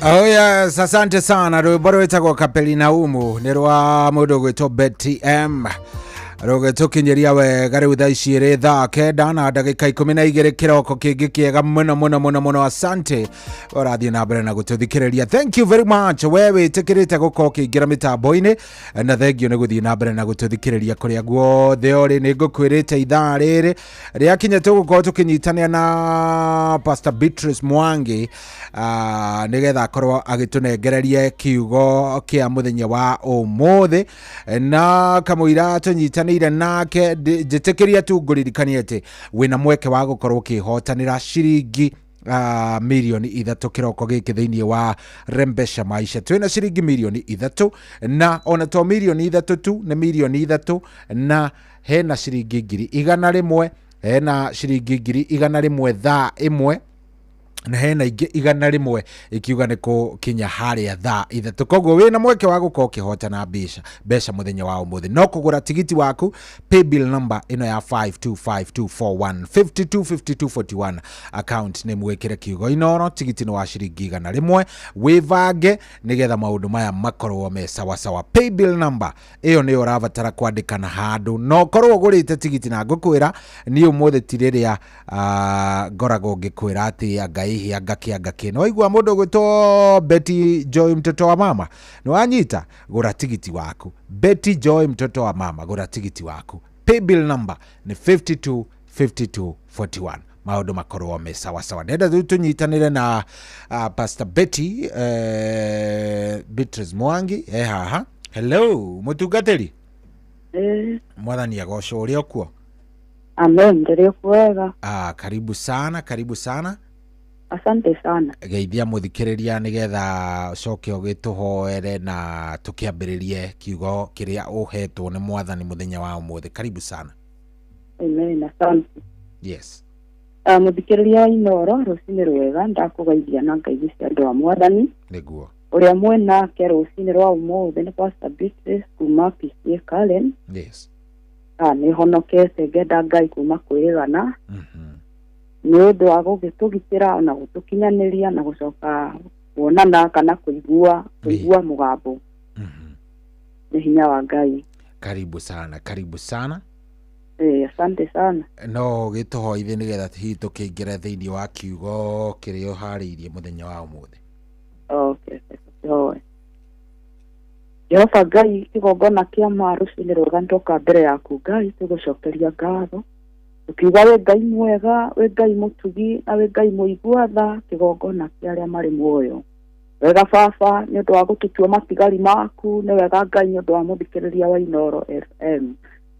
Oh yes, asante sana. Rwimbo rwitagwo Kaperinaumu nĩ rwa mũndũ gwĩtwo Betty M. Rũgĩtũkinyĩria wega rĩu thaa ici ĩrĩ thaa kenda na ndagĩka 12 kĩroko kĩngĩ kĩega mũno. Asante ũrathiĩ na mbere na gũtũthikĩrĩria. Thank you very much. Wewe wĩtĩkĩrĩte gũkorwo ũkĩingĩra mĩtambo-inĩ na thengio nĩ gũthiĩ na mbere na gũtũthikĩrĩria kũrĩa guothe ũrĩ. Nĩ ngũkwĩrĩte ithaa rĩrĩ rĩakinya tũgũkorwo tũkĩnyitanĩra na Pastor Beatrice Mwangi nĩgetha akorwo agĩtũnengereria kiugo kĩa mũthenya wa ũmũthĩ na kamũira tũnyitanĩire nake njĩtĩkĩria tu ngũririkanie atĩ wĩna mweke wa gũkorwo ũkĩhotanĩra ciringi milioni 3 kĩroko gĩkĩ thĩinĩ wa Rembesha Maisha. Twĩna ciringi milioni 3 na ona to milioni 3 tu nĩ milioni 3 na hena ciringi 100,000, hena ciringi 100,000 thaa ĩmwe na hena ingĩ 100,000 ikiuga nĩ kũkinya harĩa thaa 3. Koguo wĩna mweke wa gũkorwo ũkĩhotana mbeca mũthenya wa ũmũthĩ. No kũgũra tigiti waku, paybill number ĩno ya 525241 525241 account nĩ mwĩkĩre kiugo inoro. Tigiti nĩ wa ciringi 100. Wĩvange nĩgetha maũndũ maya makorwo me sawa. Paybill number ĩyo nĩ ũrabatara kwandĩka na handũ. No korwo ũgũrĩte tigiti na ngũkwĩra niĩ ũmũthĩ ti rĩrĩa ngoragwo ngĩkwĩra atĩ Ngai ngaki no igua mũndũ gwĩtwo Betty Joy mtoto wa mama no wanyita gũra tigiti waku. Betty Joy mtoto wa mama, gũra tigiti waku. Paybill number nĩ 525241. Maũndũ makorwo me sawa. Nenda tũnyitanĩre na Pastor Betty Beatrice Mwangi haha. Hello mũtungatĩri. Mwathani agocwo ũrĩa kuo. Amen, ndio kuwega. Karibu sana. Asante sana. Geithia muthikĩrĩria nĩgetha coke ũgĩtũhoere na tũkĩambĩrĩrie kiugo kĩrĩa ũhetwo nĩ Mwathani mũthenya wa ũmũthĩ. Karibu sana. Amen, asante. Yes. Muthikĩrĩria wa Inoro, rũcinĩ rwega, ndakũgeithia na ngeithi cia andũ a Mwathani. Nĩguo. Ũrĩa nake rũcinĩ rwa ũmũthĩ nĩ Pastor Beatrice kuma PCA Karen. Yes. Nĩ honokete ngenda Ngai kuma kwĩgana. Nĩ ũndũ wa gũgĩtũgitĩra na gũtũkinyanĩria na gũcoka kuonana kana kũigua mũgambo. Nĩ hinya wa Ngai. Karibu sana. Asante sana. No gĩtũhoithie nĩgetha hihi tũkĩingĩre thĩinĩ wa kiugo kĩrĩa ũharĩirie mũthenya wa ũmũthĩ. Okay. Jehova Ngai, kĩgongona kĩa ma rũcinĩ rwega ndoka mbere yaku Ngai, tũgũcokeria ngatho. Tukiuga wĩ Ngai mwega, wĩ Ngai mũtugi na wĩ Ngai mũigua-tha, kĩgongona kĩa arĩa marĩ muoyo. Wega Baba nĩ ũndũ wa gũtũtua matigari maku, nĩ wega Ngai nĩ ũndũ wa mũthikĩrĩria wa Inoro FM.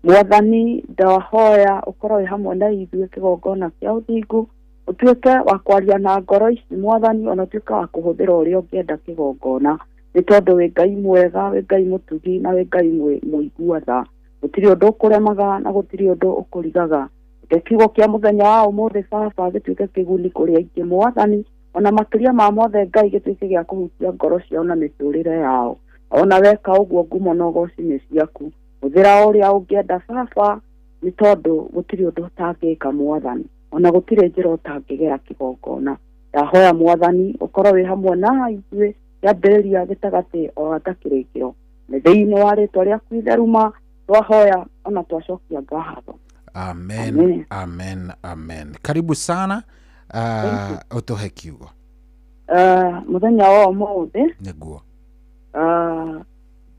Mwathani ndahoya ũkorwo wĩ hamwe na ithuĩ kĩgongona kĩa ũthingu, ũtuĩke wa kwaria na ngoro ici Mwathani, ona ũtuĩke wa kũhũthĩra ũrĩa ũngĩenda kĩgongona. Nĩ tondũ wĩ Ngai mwega, wĩ Ngai mũtugi na wĩ Ngai mũigua-tha. Gũtirĩ ũndũ ũkũremaga na gũtirĩ ũndũ ũkũrigaga. Kiugo kĩa mũthenya wa ũmũthĩ Baba gĩtuĩke kĩguni kũrĩ aingĩ Mwathani, ona makĩria ma mothe Ngai gĩtuĩke gĩa kũhutia ngoro ciao na mĩtũrĩre yao. Ona weka ũguo ngumo na ũgoci-inĩ ciaku, hũthĩra ũrĩa ũngĩenda Baba, nĩ tondũ gũtirĩ ũndũ ũtangĩka Mwathani, ona gũtirĩ njĩra ũtangĩgera kĩgongona. Ndahoya Mwathani ũkorwo wĩ hamwe na ithuĩ kĩambĩrĩria gĩtagatĩ o gatakĩrĩkĩro. Nĩ thĩinĩ wa rĩĩtwa rĩaku itheruma twahoya ona twacokia ngatho. Amen. Karibu sana. Utohe kiugo. Muthenya wa ũmũthĩ. Nĩguo.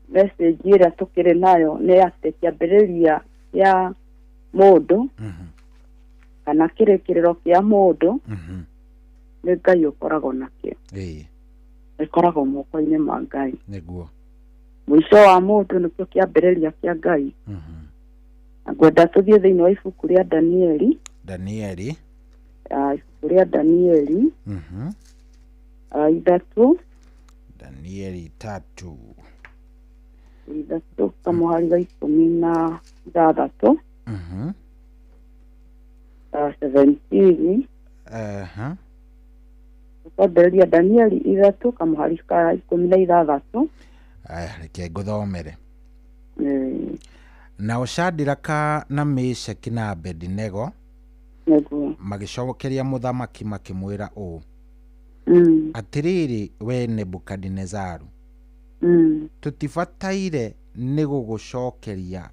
Message ĩrĩa tũkĩrĩ nayo nĩ atĩ kĩambĩrĩria kĩa mũndũ kana kĩrĩkĩrĩro kĩa mũndũ nĩ Ngai ũkoragwo nakĩo. Ĩkoragwo moko-inĩ ma Ngai. Nĩguo. Mũico wa mũndũ nĩkĩo kĩambĩrĩria kĩa Ngai. Ngwenda tũthiĩ thĩinĩ wa ibuku rĩa Danieli. Ibuku rĩa Danieli. 3. Danieli 3. 3 kamuhari ga 16. 17. Twambĩrĩria Danieli 3 kamuhari ka 16. Reke ngũthomere. Na Shadiraka na Meshaki na Abednego magĩcokeria mũthamaki makĩmwĩra ũũ: atiriri we Nebukadnezaru tutibataire ni gugucokeria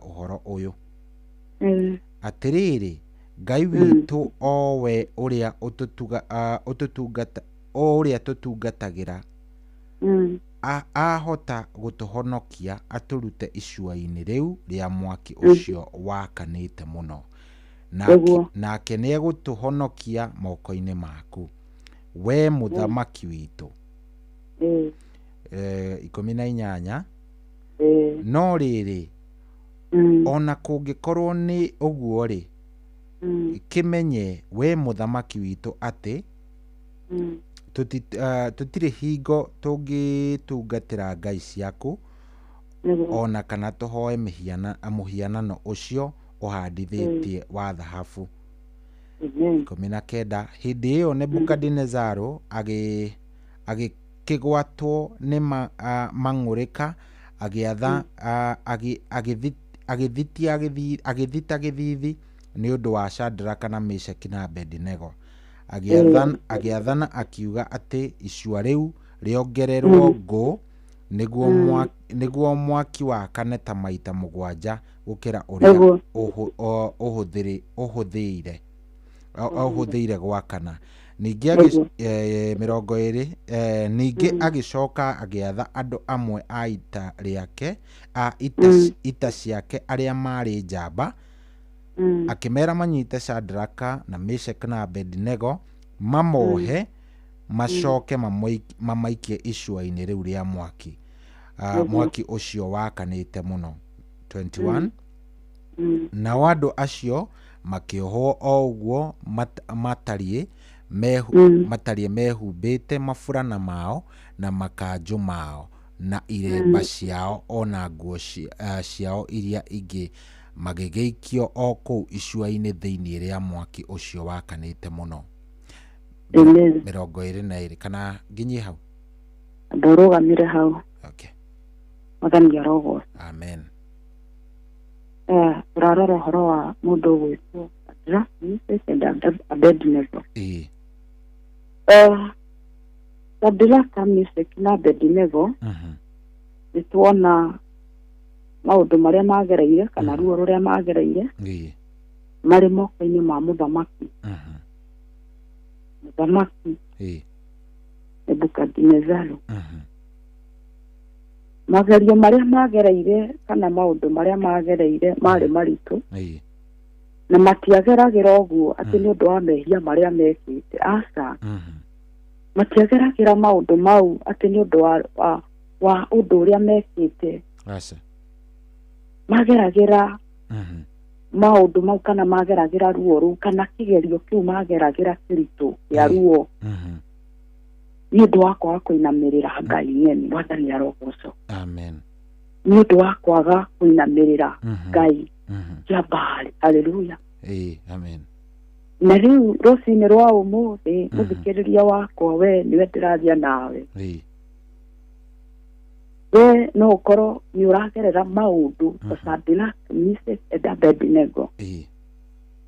uhoro uyu atiriri Ngai witu owe uria tutungatagira ahota gutuhonokia aturute icua-ini riu ria mwaki ucio wakanite muno nake ni gutuhonokia moko-ini maku we muthamaki witu 18 no riri ona kungikorwo ni uguo ri kimenye we muthamaki witu ati tutire hingo tungitungatira ngai ciaku ona kana tuhoe muhianano ucio uhandithitie wa thahabu 19 hindi iyo Nebukadnezaru agikigwatwo ni mang'urika agiatha agithita githithi ni undu wa Shadraka na Meshaki na Abednego agiathana akiuga ati icua riu riongererwo ngo niguo mwaki wakane ta maita 7 gukira uria uhuthiire gwakana ningi 20 ningi agicoka agiatha andu amwe a ita riake ita ciake aria mari njamba akimera manyite Shadraka na Meshaki na Abednego mamohe macoke mamaikie icua-ini riu ria mwaki mwaki ucio wakanite muno 21 na andu acio makiohwo o uguo matarie mehumbite maburana mao na makanju mao na iremba ciao ona nguo ciao iria ingi magigeikio o kuu icua-ini thiini ria mwaki ucio wakanite muno 22 kana nginyi hau ndorugamire hau Mwathani arogo amen urarora horo wa mundu gwitwo Abednego Shadraka, Meshaki na Abednego nituona maundu maria magereire kana ruo ruria magereire mari moko-ini ma muthamaki Nebukadnezaru magerio maria magereire kana maundu maria magereire mari maritu na matiageragira uguo ati ni undu wa mehia maria mekite aca matiageragira maundu mau ati ni undu wa undu uria mekite aca mageragira maundu mau kana mageragira ruo ru kana kigerio kiu mageragira kiritu ya ruo ni undu wa kwaga kuinamirira Ngai nyene Mwathani arogoco amen ni undu wa kwaga kuinamirira Ngai Jabali haleluya amen na riu rucini rwa umuthi muthikiriria wakwa we niwe ndirathia nawe we no ukorwo ni uragerera maundu ta Shadraka, Meshaki na Abednego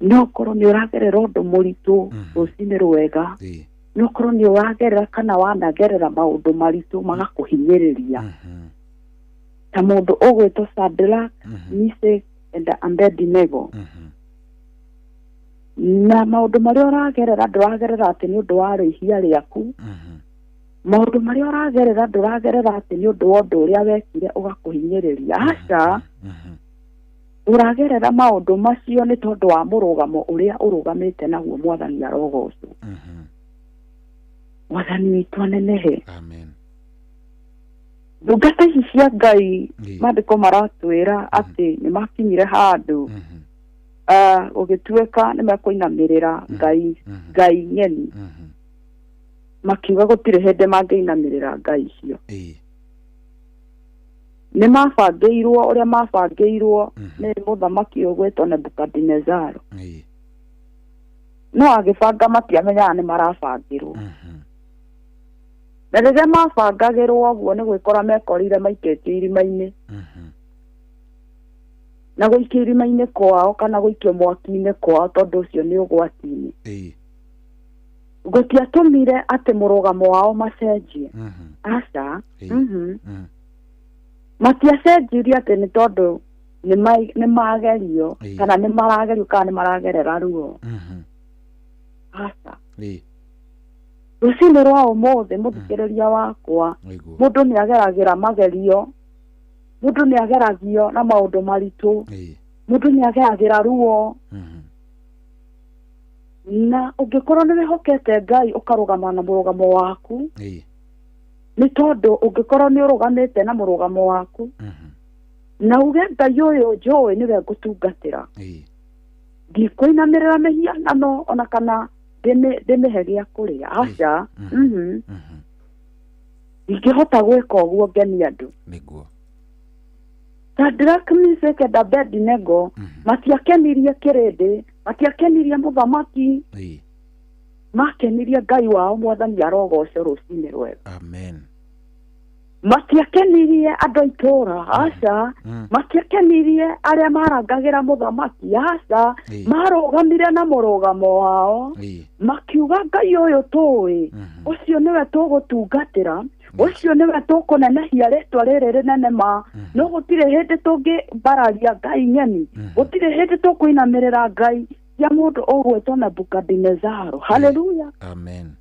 no ukorwo ni uragerera undu muritu rucini rwega no ukorwo ni uragerera kana wanagerera maundu maritu magakuhinyiriria ta mundu ugwitwo Shadraka, Meshaki na Abednego na maundu maria uragerera nduragerera ati ni undu wa rihia riaku maundu maria uragerera nduragerera ati ni undu wa undu uria wekire ugakuhinyiriria aca uragerera maundu macio ni tondu wa murugamo uria urugamite naguo Mwathani arogocwo Mwathani witu anenehe amen ndungata ici cia Ngai maandiko maratwira ati ni makinyire handu ugituika ni mekuinamirira Ngai nyeni makiuga gutire hindi mangĩinamirĩra Ngai icio nĩ mabangĩirwo ũrĩa mabangĩirwo nĩ mũthamaki ũgwĩtwo Nebukadnezaru no agĩbanga matiamenyaga nĩ marabangĩrwo na rĩrĩa mabangagĩrwo ũguo nĩ gwĩkora mekorire maikĩtio irima-inĩ na gũikio irima-inĩ kwao kana gũikio mwaki-inĩ kwao tondũ ũcio nĩ ũgwati-inĩ gutiatumire ati murugamo wao macenjie aca matiacenjirie ati ni tondu ni magerio kana ni maragerio kana ni maragerera ruo aca rucini rwa umuthi muthikiriria wakwa mundu ni ageragira magerio mundu ni ageragio na maundu maritu mundu ni ageragira ruo na ungikorwo ni wihokete Ngai ukarugama na murugamo waku ni tondu ungikorwo ni urugamite na murugamo waku na uge Ngai uyu njui niwe ngutungatira ndikuinamirira mihianano ona kana ndimiheria kuria aca ingihota gwika uguo ngeni andu niguo Shadrach, Meshach and Abednego matiakenirie kirindi matiakenirie muthamaki makenirie Ngai wao mwathani arogoce rucini rwega amen matiakenirie andu a itura aca matiakenirie aria marangagira muthamaki aca marugamire na murugamo wao makiuga Ngai uyu tui ucio niwe tugutungatira ucio niwe tukunenehia ritwa riri rinene ma no gutire hindi tungi mbararia Ngai nyeni gutire hindi tukuinamirira Ngai ya mundu ugwetwo Nebukadnezar haleluya amen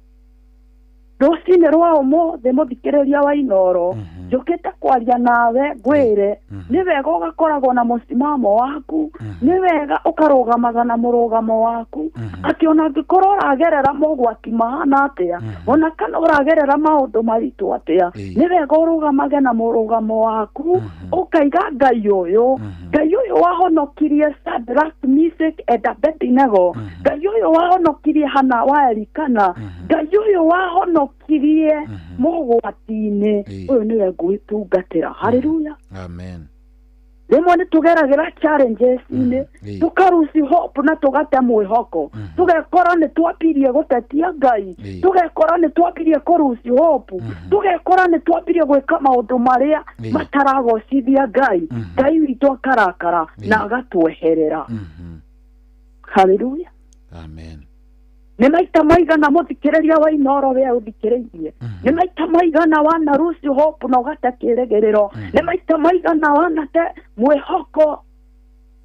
rucini rwa umuthi muthikiriria wa Inoro njukite kwaria nawe ngwire ni wega ugakoragwo na musimamo waku ni wega ukarugamaga na murugamo waku ati ona ngikorwo uragerera mogwati mahana atia ona kana uragerera maundu maritu atia ni wega urugamage na murugamo waku ukaiga Ngai uyu wahonokirie Shadrach, Meshach and Abednego Ngai uyu wahonokirie Hana wa Elikana Ngai uyu wahonokirie mogwati-ini uyu niwe ngwitungatira haleluya amen rimwe ni tugeragira challenges-ini tukaruci hope na tugate mwihoko tugekora ni twambirie gutetia Ngai tugekora ni twambirie kuruci hope tugekora ni twambirie gwika maundu maria mataragocithia Ngai Ngai witu akarakara na agatweherera haleluya amen ni maita maigana muthikiriria wa Inoro we uthikiririe ni maita maigana wana ruci hope na ugate kiregerero ni maita maigana wana te mwihoko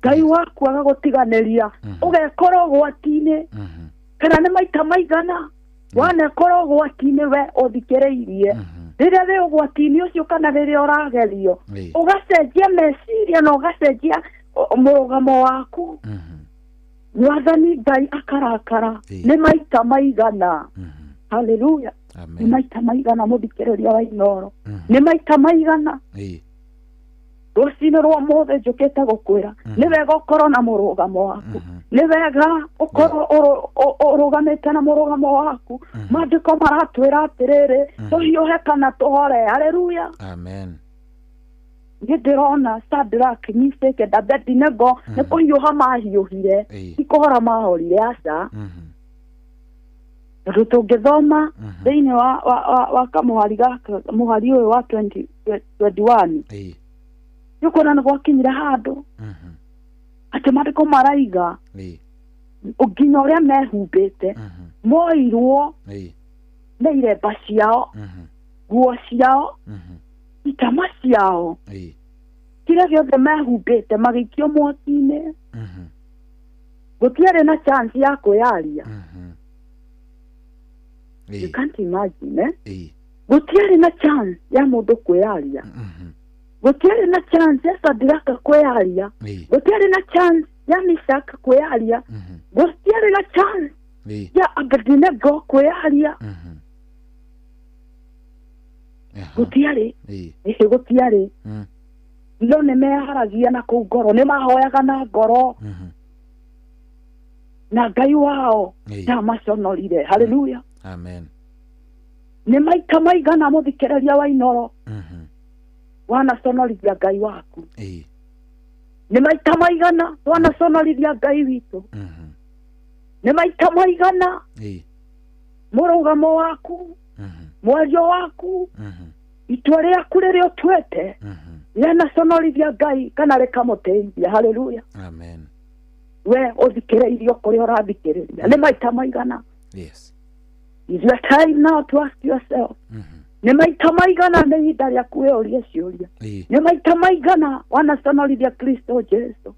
Ngai waku agagutiganiria ugekora ugwati-ini kana ni maita maigana wana kora ugwati-ini we uthikiririe riria we ugwati-ini ucio kana riria uragerio ugacenjia meciria na ugacenjia murugamo waku mwathani Ngai akarakara ni maita maigana haleluya ni maita maigana muthikiriria wa Inoro ni maita maigana rucini rwa mothe njukite gukwira ni wega ukorwo na murugamo waku ni wega ukorwo urugamite na murugamo waku maandiko maratwira atiriri tuhiuhe kana tuhore haleluya amen ndirona Shadrach, Meshach and Abednego ni kuhiuha mahiuhire ikuhora mahorire aca tondu tungithoma thiini wa kamuhari gaka muhari uyu wa 2021 nikuona ni gwakinyire handu ati maandiko maraiga nginya uria mehumbite moirwo na iremba ciao nguo ciao itama ciao kira giothe mehumbite magikio mwaki-ini gutiari na chance ya kwiaria you can't imagine gutiari na chance ya mundu kwiaria gutiari na chance ya Shadrach kwiaria gutiari na chance ya Meshach kwiaria gutiari na chance ya Abednego kwiaria gutiari gutiari no ni meharagia na kuu ngoro ni mahoyaga na ngoro na Ngai wao na maconorire haleluya amen ni maita maigana muthikiriria wa Inoro wanaconorithia Ngai waku ni maita maigana wanaconorithia Ngai witu ni maita maigana murugamo waku mwario waku itua riaku riria utwete yanaconorithia Ngai kana rikamuteithia haleluya amen we uthikiriirio kuria urathikiriria ni maita maigana yes Is your time now to ask yourself. Nĩ maita maigana nĩ ihinda rĩa kwĩũria ciũria. Nĩ maita maigana wanaconorithia Kristo Jesu.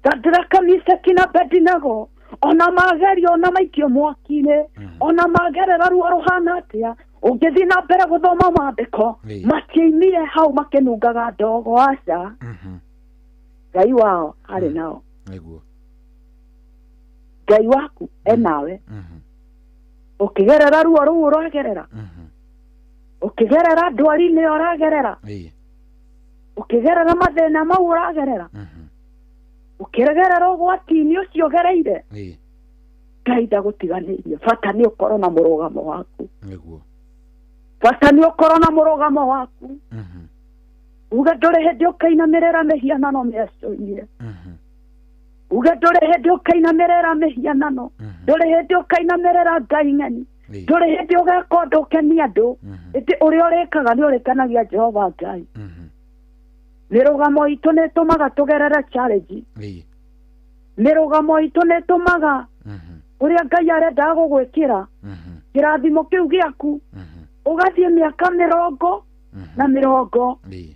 Shadraka, Meshaki na Abednego ona magerio ona maikio mwaki-inĩ ona magerera ruo ruhana atĩa ũngĩthiĩ na mbere gũthoma maandĩko matiaimire hau makenungaga ndogo aca. Ngai wao arĩ nao. Ngai waku enawe. Ũkĩgerera ruo rũu ũragerera. Ũkĩgerera ndwari-inĩ ũragerera. Ũkĩgerera mathĩna mau ũragerera. Ũkĩgerera ũgwati-inĩ ũcio ũgereire. Ngai ndagũtiganĩirie. Bata nĩ ũkorwo na mũrũgamo waku. Bata nĩ ũkorwo na mũrũgamo waku. Uge ndũrĩ hĩndĩ ũkainamĩrĩra mĩhianano mĩaco-inĩ. Uge ndũrĩ hĩndĩ ũkainamĩrĩra mĩhianano. Ndũrĩ hĩndĩ ũkainamĩrĩra ngai ng'eni. Ndũrĩ hĩndĩ ũgeka ũndũ ũkenia andũ. Ĩndĩ ũrĩa ũrĩkaga nĩ ũrĩkanagia Jehova Ngai. Mĩrũgamo itũ nĩ ĩtũmaga tũgerere challenge. Mĩrũgamo itũ nĩ ĩtũmaga ũrĩa Ngai arenda gũgwĩkĩra kĩrathimo kĩu gĩaku ũgathiĩ mĩaka 50 na 100 nĩ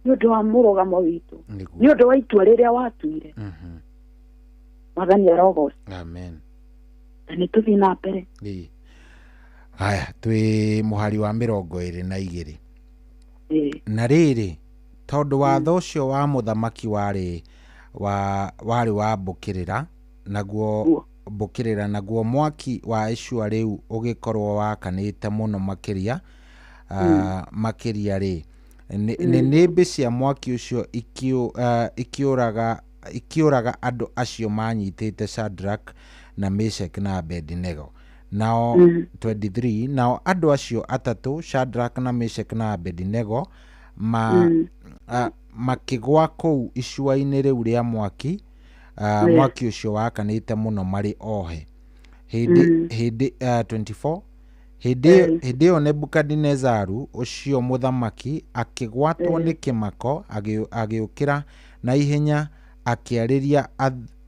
ũndũ wa mũrũgamo witũ, nĩ ũndũ wa itua rĩrĩa watuire. Mwathani arogocwo. Amen. Na nĩ tũthiĩ na mbere. Haya, twĩ mũhari wa 22. Na rĩrĩ tondũ watho ũcio wa mũthamaki warĩ wa mbũkĩrĩra naguo mwaki wa icua rĩu ũgĩkorwo wakanĩte mũno makĩria rĩ nĩ nĩmbi cia mwaki ũcio ikiũraga andũ acio manyitĩte Shadrach na Meshach na Abednego. Nao 23 nao andũ acio atatũ Shadrach na Meshach na Abednego makĩgwa kũu icua-inĩ rĩu rĩa mwaki mwaki ũcio wakanĩte mũno marĩ ohe. Hĩndĩ 24 hĩndĩ ĩyo Nebukadinezaru ũcio mũthamaki akĩgwatwo nĩ kĩmako agĩũkĩra na ihenya akĩarĩria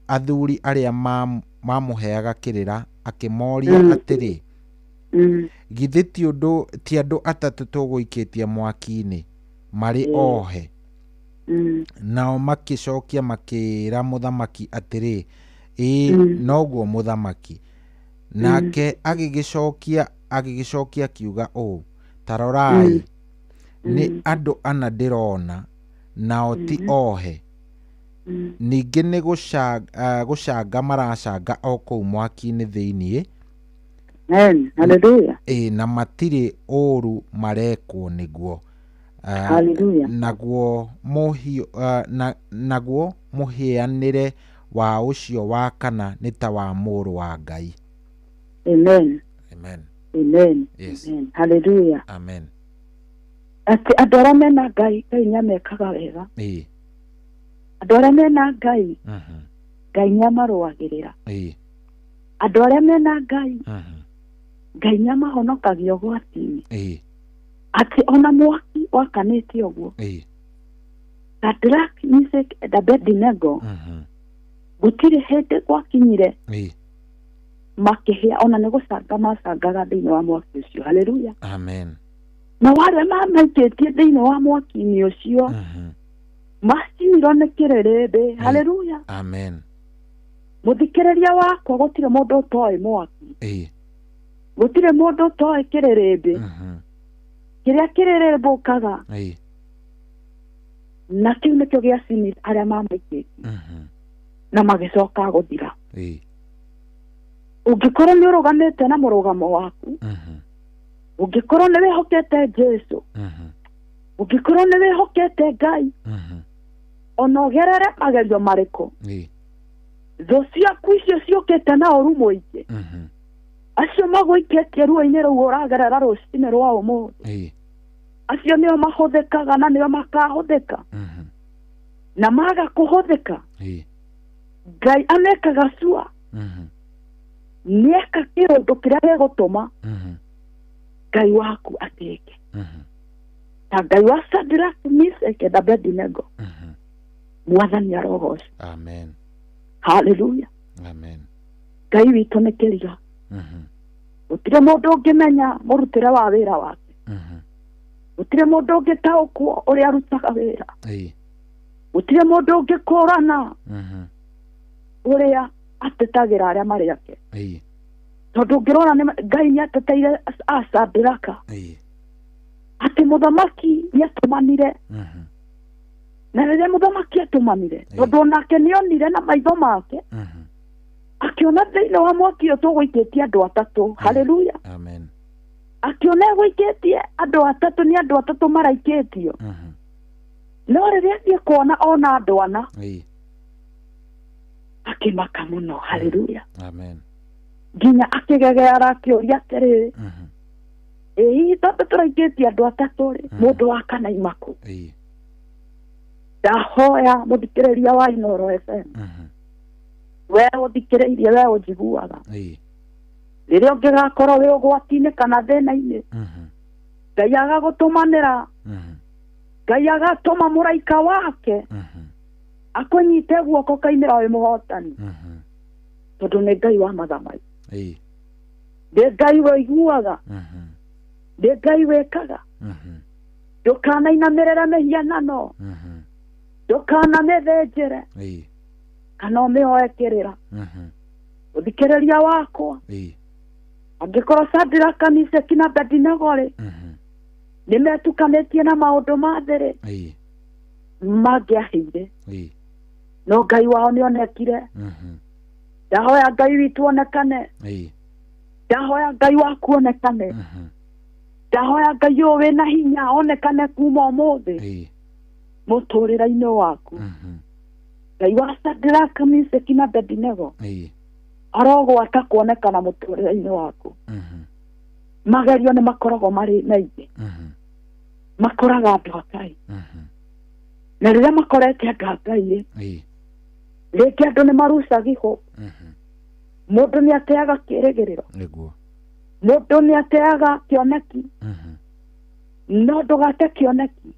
athuri arĩa mamũheaga kĩrĩra akĩmoria atĩrĩ githĩ ti andũ atatũ tũgũikĩtie mwaki-inĩ marĩ ohe. Nao makĩcokia makĩra mũthamaki atĩrĩ noguo mũthamaki. Nake agĩgĩcokia kiuga ũũ tarorai nĩ andũ ana ndĩrona nao ti ohe. Ningĩ nĩ gũcanga maracanga o kũu mwaki-inĩ thĩiniĩ. Na matirĩ ũru marekwo nĩguo. Naguo mũhianĩre wa ũcio wa kana nĩ ta wa mũrũ wa Ngai. Amen. Amen. Amen. Yes. Amen. Hallelujah. Amen. Ati andũ arĩa mena Ngai nĩamekaga wega. Andũ arĩa mena Ngai Ngai nĩamarũagĩrĩra. Andũ arĩa mena Ngai Ngai nĩamahonokagia ũgwati-inĩ. Ati ona mwaki wakanĩte ũguo. Shadrach, Meshach na Abednego gũtirĩ hĩndĩ gwakinyire makĩhĩa ona nĩ gũcanga macangaga thĩinĩ wa mwaki ũcio. Haleluya. Amen. Na warĩa mamaikĩtie thĩinĩ wa mwaki-inĩ ũcio macinirwo nĩ kĩrĩrĩmbĩ. Haleluya. Amen. Mũthikĩrĩria wakwa gũtirĩ mũndũ ũtoĩ mwaki. Gũtirĩ mũndũ ũtoĩ kĩrĩrĩmbĩ. Kĩrĩa kĩrĩrĩmbũkaga na kĩu nĩkĩo gĩacinire arĩa mamaikĩtie na magĩcoka gũthira. Ũngĩkorwo nĩ ũrũgamĩte na mũrũgamo waku, ũngĩkorwo nĩ wĩhokete Jesu, ũngĩkorwo nĩ wĩhokete Ngai, ona ũgerere magerio marĩkũ, thũ ciaku icio ciũkĩte na ũru mũingĩ, acio magũikĩtie ruo-inĩ rũu ũragerera rũcinĩ rwa ũmũthĩ, acio nĩo mahũthĩkaga na nĩo makahũthĩka, na maga kũhũthĩka Ngai amekaga sua nĩeka kĩũndũ kĩrĩa gĩgũtũma Ngai waku atĩke. Na Ngai wa Shadrach, Meshach na Abednego Mwathani arogocwo. Amen. Hallelujah. Amen. Ngai witũ nĩ kĩriga. gutire mundu ungimenya murutire wa wira wake gutire mundu ungitaukwo uria arutaga wira gutire mundu ungikurana uria atetagira aria mari ake tondu ngirona Ngai ni ateteire Shadraka ati muthamaki ni atumanire na riria muthamaki atumanire tondu nake nionire na maitho make akiona thiini wa mwaki uyu tugwikitie andu atatu haleluya amen akiona gwikitie andu atatu ni andu atatu maraikitio no riria thie kuona ona andu ana akimaka muno haleluya amen nginya akigegera akiuria atiriri tondu turaikitie andu atatu ri mundu wa kana imaku ndahoya muthikiriria wa Inoro FM we uthikiririe we unjiguaga riria ungigakorwo wi ugwati-ini kana thina-ini Ngai agagutumanira Ngai agatuma muraika wake akunyite guoko kainira wi muhotani tondu ni Ngai wa mathamai ndi Ngai wiguaga ndi Ngai wekaga ndukanainamirire mihianano ndukanamithĩnjĩre kana ũmĩhoekĩrĩra ũthikĩrĩria wakwa angĩkorwo Shadraka Meshaki na Abedinego rĩ nĩmetukanĩtie na maũndũ ma thĩ rĩ mangĩahĩire no Ngai wao nĩonekire ndahoya Ngai witũ onekane ndahoya Ngai waku onekane ndahoya Ngai ũyũ wĩna hinya onekane kuma ũmũthĩ muturira-ini waku Ngai wa Shadraka Meshaki na Abedinego arogwata kuonekana muturira-ini waku magerio ni makoragwo mari maingĩ makoraga andu a Ngai na rĩrĩa makorete andu a Ngai rĩngĩ andu nĩ marucaga ihope mũndũ nĩ ateaga kĩĩrĩgĩrĩro mũndũ nĩ ateaga kĩoneki no ndũgate kĩoneki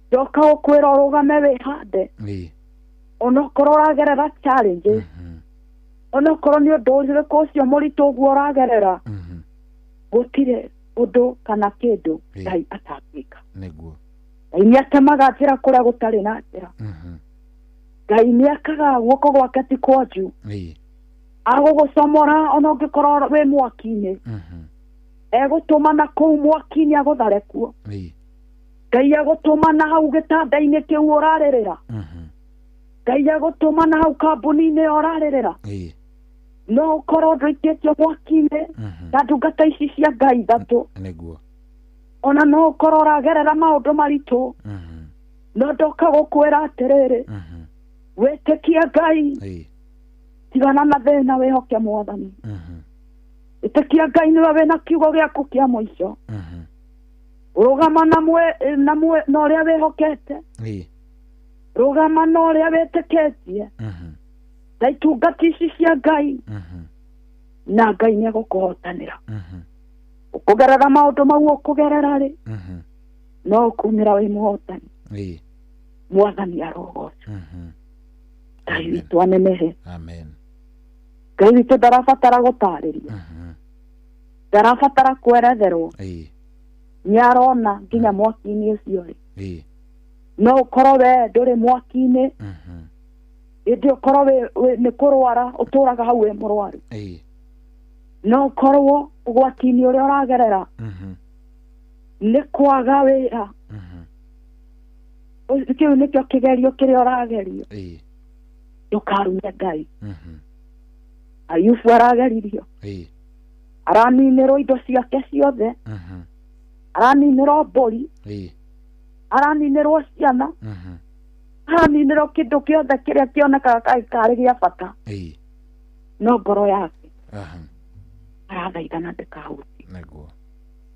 ndoka ukwira urugame wihande onokorwo uragerera challenges onokorwo ni undu uriku ucio muritu uguo uragerera gutire undu kana kindu Ngai atangika niguo Ngai ni atemaga njira kuria gutari na njira Ngai ni akaga guoko gwake ti kwanju agugucomora ona ungikorwo wi mwaki-ini egutuma na kuu mwaki-ini aguthare kuo Ngai agutuma na hau gitanda-ini kiu urarĩrĩra Ngai agutuma na hau kambuni-ini urarĩrĩra no ukorwo ndũikĩtio mwaki-ini na ndungata ici cia Ngai ithatu ona no ukorwo uragerera maũndũ maritũ no ndoka gũkwĩra atĩrĩrĩ wĩtĩkie Ngai tigana na thĩna wĩhoke Mwathani ĩtĩkia Ngai nĩwe wĩna kiugo gĩaku kĩa mũico rugama na uria wihokete rugama na uria wĩtĩkĩtie na itungati ici cia Ngai na Ngai nĩ egũkũhotanĩra ũkũgerera maũndũ mau ũkũgerera rĩ no ũkumĩra wĩ mũhotani Mwathani arogocwo Ngai witũ anenehe Ngai witũ ndarabatara gũtarĩrio ndarabatara kweretherwo nyarona nginya mwaki-ini ucio ri no ukorwo we nduri mwaki-ini indi ukorwo ni kurwara uturaga hau we murwaru no ukorwo ugwati-ini uria uragerera ni kwaga wira kiu nikio kigerio kiria uragerio ndukarumie Ngai Ayubu arageririo araninirwo indo ciake ciothe araninirwo mbũri araninirwo ciana araninirwo kĩndũ kĩothe kĩrĩa kĩonekaga karĩ gĩa bata no ngoro yake arathaithana ndĩkahutie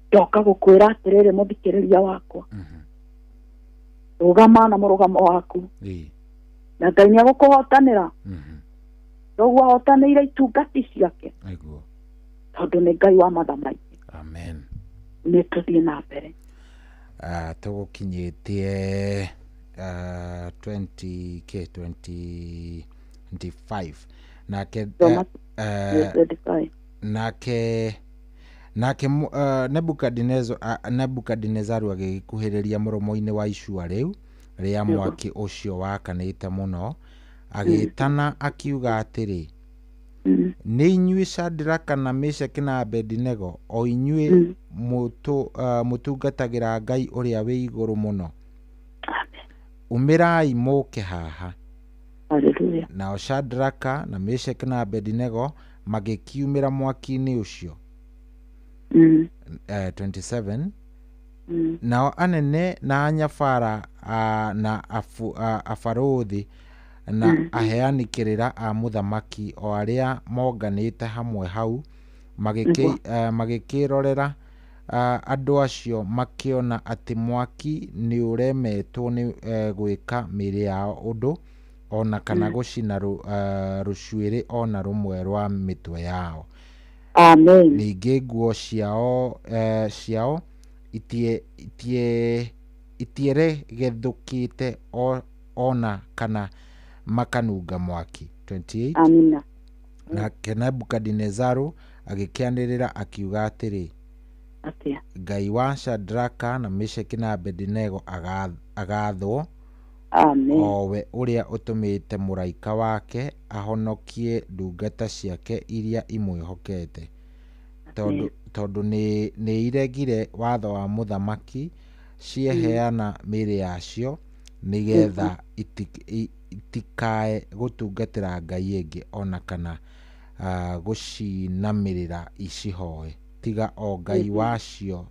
ndoka gũkwĩra atĩrĩrĩ mũthikĩrĩria wakwa rũgama na mũrũgamo waku na Ngai nĩ egũkũhotanĩra noguo ahotanĩire itungati ciake tondũ nĩ Ngai wa mathamai amen nĩ tũthiĩ na mbere tũgũkinyĩtie 25 nake nake Nebukadnezaru agikuhiriria muromo-ini wa icua riu ria mwaki ucio wakanite muno agitana akiuga atiri ni inyui Shadraka na Meshaki na Abednego o inyui mutungatagira Ngai uria wi iguru muno umirai muke haha. Hallelujah. Nao Shadraka na Meshaki na Abednego magikiumira mwaki-ini ucio. 27 nao anene na anyabara na afarothi na aheanikirira a muthamaki o aria monganite hamwe hau magikirorera andu acio makiona ati mwaki ni uremetwo ni gwika miri yao undu ona kana gucina rucuiri ona rumwe rwa mitwe yao. Amen. Ningi nguo ciao itiere gethukite ona kana makanunga mwaki. 28. Amina. Na Nebukadnezaru agikianirira akiuga atiri Ngai wa Shadraka na Meshaki na Abednego agathwo. Amen. Owe uria utumite muraika wake ahonokie ndungata ciake iria imwihokete tondu ni iregire watho wa muthamaki cieheana miri yacio nigetha itikae gutungatira Ngai ingi ona kana gucinamirira icihoe tiga o Ngai wacio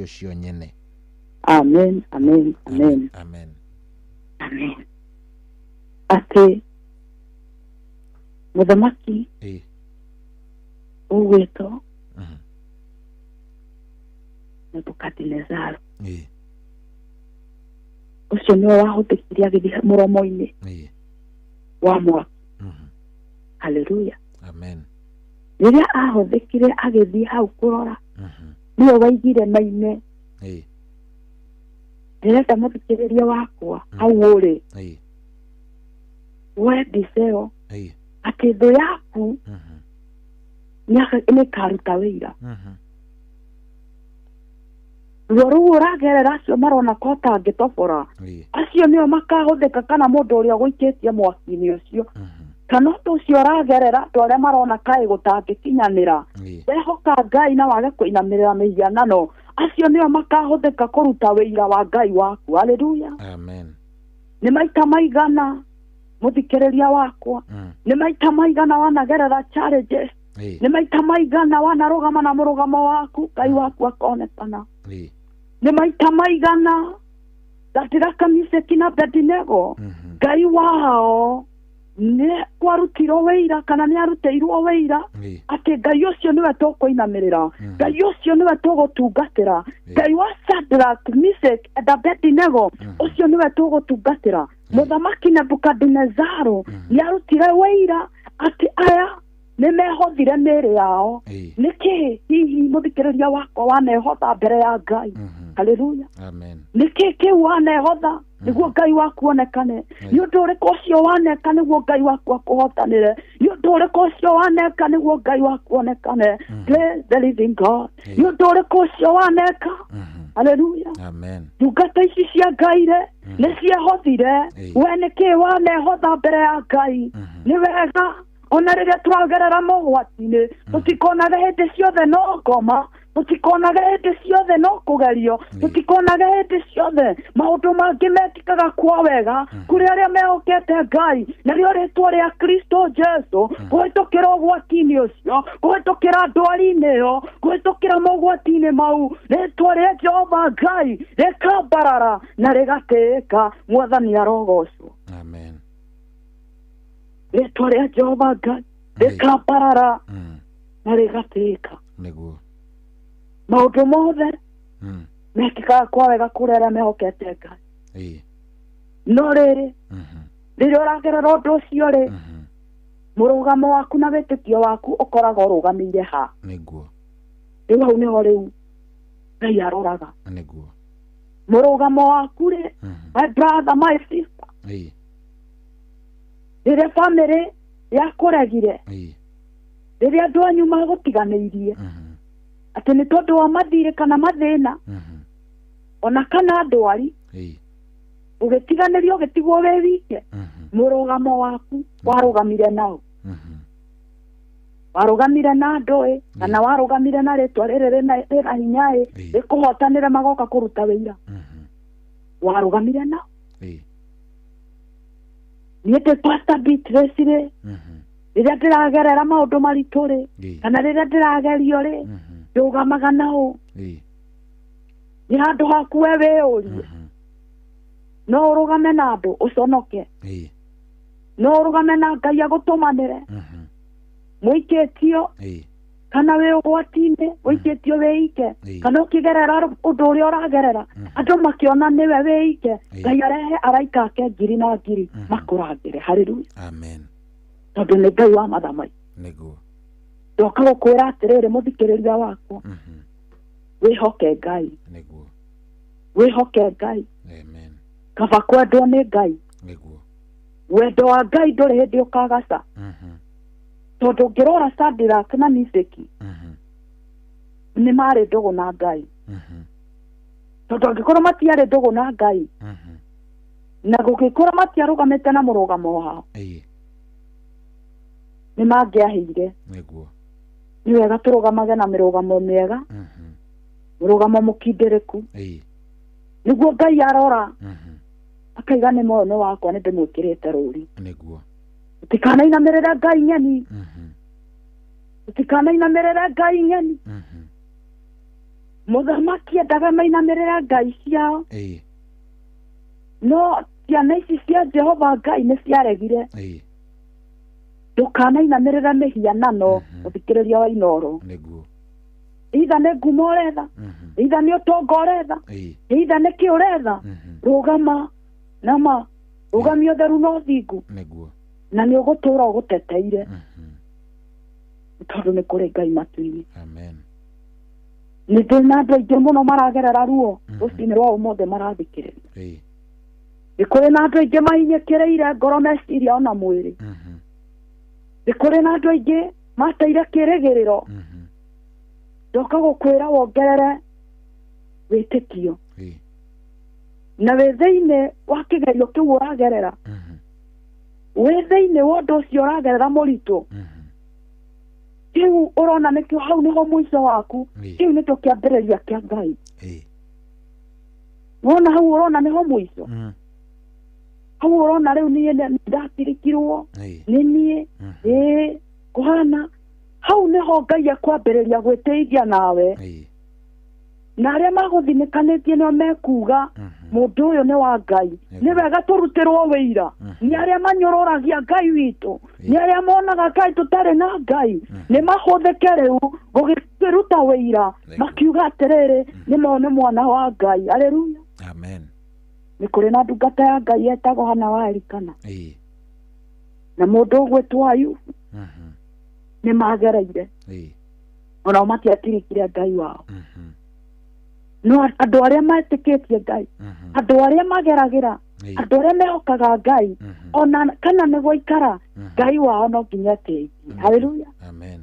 cio nyene. Amen, amen, amen. Amen. Amen. Ate muthamaki ugwito Nebukadnezaru ucio niwe wahutikirie agithi muromo-ini wa mwaki. Hallelujah. Amen. Riria ahuthikire agithi hau kurora niwe waigire maine ndirenda muthikiriria wakwa hau uri we ndiceo ati thu yaku ni karuta wira ruo ruu uragerera acio marona kota ngitobora acio nio makahuthika kana mundu uria guikitie mwaki-ini ucio kana undu ucio uragerera andu aria marona kai gutangikinyanira wehoka Ngai na wage kuinamirira mihianano acio nio makahuthika kuruta wira wa Ngai waku. Hallelujah. Amen. Ni maita maigana muthikiriria wakwa ni maita maigana wanagerera challenges ni maita maigana wanarugama na murugamo waku Ngai waku akonekana ni maita maigana Shadraka Meshaki na Abednego Ngai wao ne kwarutiro wira kana ni aruteirwo wira ati Ngai ucio niwe tukuinamirira Ngai ucio niwe tugutungatira Ngai wa Shadraka Meshaki na Abednego ucio niwe tugutungatira. Muthamaki Nebukadnezaru ni arutire wira ati aya nimehothire miri yao niki hihi muthikiriria wakwa wanehotha mbere ya Ngai. Hallelujah. Amen. Niki kiu wanehotha niguo Ngai waku onekane ni undu uriku ucio waneka niguo Ngai waku akuhotanire ni undu uriku ucio waneka niguo Ngai waku onekane. Praise the living God. Ni undu uriku ucio waneka. Hallelujah. Amen. Ndungata ici cia Ngai-re ni ciehothire we niki wanehotha mbere ya Ngai. Ni wega ona riria turagerera mogwati-ini tutikonaga hindi ciothe no ngoma tutikonaga hindi ciothe no kugerio tutikonaga hindi ciothe maundu mangi metikaga kwa wega kuri aria mehokete Ngai nario ritwa ria Kristo Jesu kuhitukira ugwati-ini ucio kuhitukira ndwari-ini iyo kuhitukira mogwati-ini mau ritwa ria Jehova Ngai rikambarara na rigatĩĩka. Mwathani arogocwo. Amen. Ritwa ria Jehova Ngai rikambarara na rigatĩĩka. Niguo maundu mothe mekikaga kwa wega kuri aria mehokete Ngai. No riri riria uragerera undu ucio ri murugamo waku na witikio waku ukoragwo urugamire ha. Niguo riu hau niho riu Ngai aroraga. Niguo murugamo waku ri my brother my sister riria family yakuregire riria andu anyu magutiganĩirie atĩ nĩ tondũ wa mathirĩ kana mathĩna ona kana ndwari ũgĩtiganĩrio ũgĩtigwo wĩ wike mũrũgamo waku warũgamire nao warũgamire na andũ kana warũgamire na rĩtwa rĩrĩ rĩna hinya rĩkũhotanĩre magoka kũruta wĩira warũgamire nao niĩ ndĩ Pastor Beatrice rĩ rĩrĩa ndĩragerera maũndũ maritũ rĩ kana rĩrĩa ndĩragerio rĩ ndũgamaga nao nĩ handũ haku we wĩyũrie no ũrũgame na andũ ũconoke no ũrũgame na Ngai agũtũmanĩre mũikĩtio kana wĩ ũgwati-inĩ ũikĩtio wĩike kana ũkĩgerera ũndũ ũrĩa ũragerera andũ makĩona nĩwe wĩike Ngai arehe araika ake ngiri na ngiri makũrangĩre haleluya amen tondũ nĩ Ngai wa mathamai nĩguo ndoka gũkwĩra atĩrĩrĩ mũthikĩrĩria wakwa wĩhoke Ngai nĩguo wĩhoke Ngai amen kaba kwendwo nĩ Ngai nĩguo wendo wa Ngai ndũrĩ hĩndĩ ũkagaca tondũ ngĩrora Shadrach na Meshaki nĩ marĩ ndũgũ na Ngai tondũ angĩkorwo matiarĩ ndũgũ na Ngai na gũgĩkorwo matiarũgamĩte na mũrũgamo wao nĩ mangĩahĩire nĩguo nĩ wega tũrũgamage na mĩrũgamo mĩega mũrũgamo mũkindĩrĩku nĩguo Ngai arora akaiga nĩ moyo wakwa nĩ ndĩmwĩkĩrĩte rũri nĩguo ũtikanainamĩrĩre Ngai nyeni ũtikanainamĩrĩre Ngai nyeni mũthamaki endaga mainamĩrĩre Ngai ciao no ciana ici cia Jehova Ngai nĩ ciaregire ndũkanainamĩrĩre mĩhianano mũthikĩrĩria wa Inooro itha nĩ ngumo ũretha itha nĩ ũtonga ũretha itha nĩ kĩ ũretha rũgama nama rũgamia ũtheru na ũthingu na nĩ ũgũtũra ũgũteteire tondũ nĩ kũrĩ Ngai matu-inĩ nĩ ndĩ na andũ aingĩ mũno maragerera ruo rũcinĩ rwa ũmũthĩ marathikĩrĩria nĩ kũrĩ na andũ aingĩ mahinyĩkĩrĩire ngoro meciria ona mwĩrĩ nĩ kũrĩ na andũ aingĩ mateire kĩrĩgĩrĩro ndoka gũkwĩra wongerere wĩtĩkio na wĩ thĩinĩ wa kĩgerio kĩu ũragerera wĩ thĩinĩ wa ũndũ ũcio ũragerera mũritũ kĩu ũrona nĩkĩo hau nĩho mũico waku kĩu nĩkĩo kĩambĩrĩria kĩa Ngai wona hau ũrona nĩho mũico hau ũrona rĩu niĩ ndatirikirwo nĩ niĩ kũhana hau nĩho Ngai akwambĩrĩria gwĩtĩithia nawe na arĩa magũthinĩkanĩtie nĩo mekuga mũndũ ũyũ nĩ wa Ngai nĩ wega tũrutĩrwo wĩira nĩ arĩa manyũrũragia Ngai witũ nĩ arĩa monaga Ngai tũtarĩ na Ngai nĩ mahũthĩke rĩu gũkĩruta wĩira makiuga atĩrĩrĩ nĩ mone mwana wa Ngai aleluya amen nĩ kũrĩ na ndungata ya Ngai etagwo Hana wa Elikana na mũndũ ũgwĩtwo Ayubu nĩ magereire onao matiatirikire Ngai wao no andũ arĩa metĩkĩtie Ngai andũ arĩa mageragĩra andũ arĩa mehokaga Ngai ona kana nĩ gũikara Ngai wao no nginya teithie haleluya amen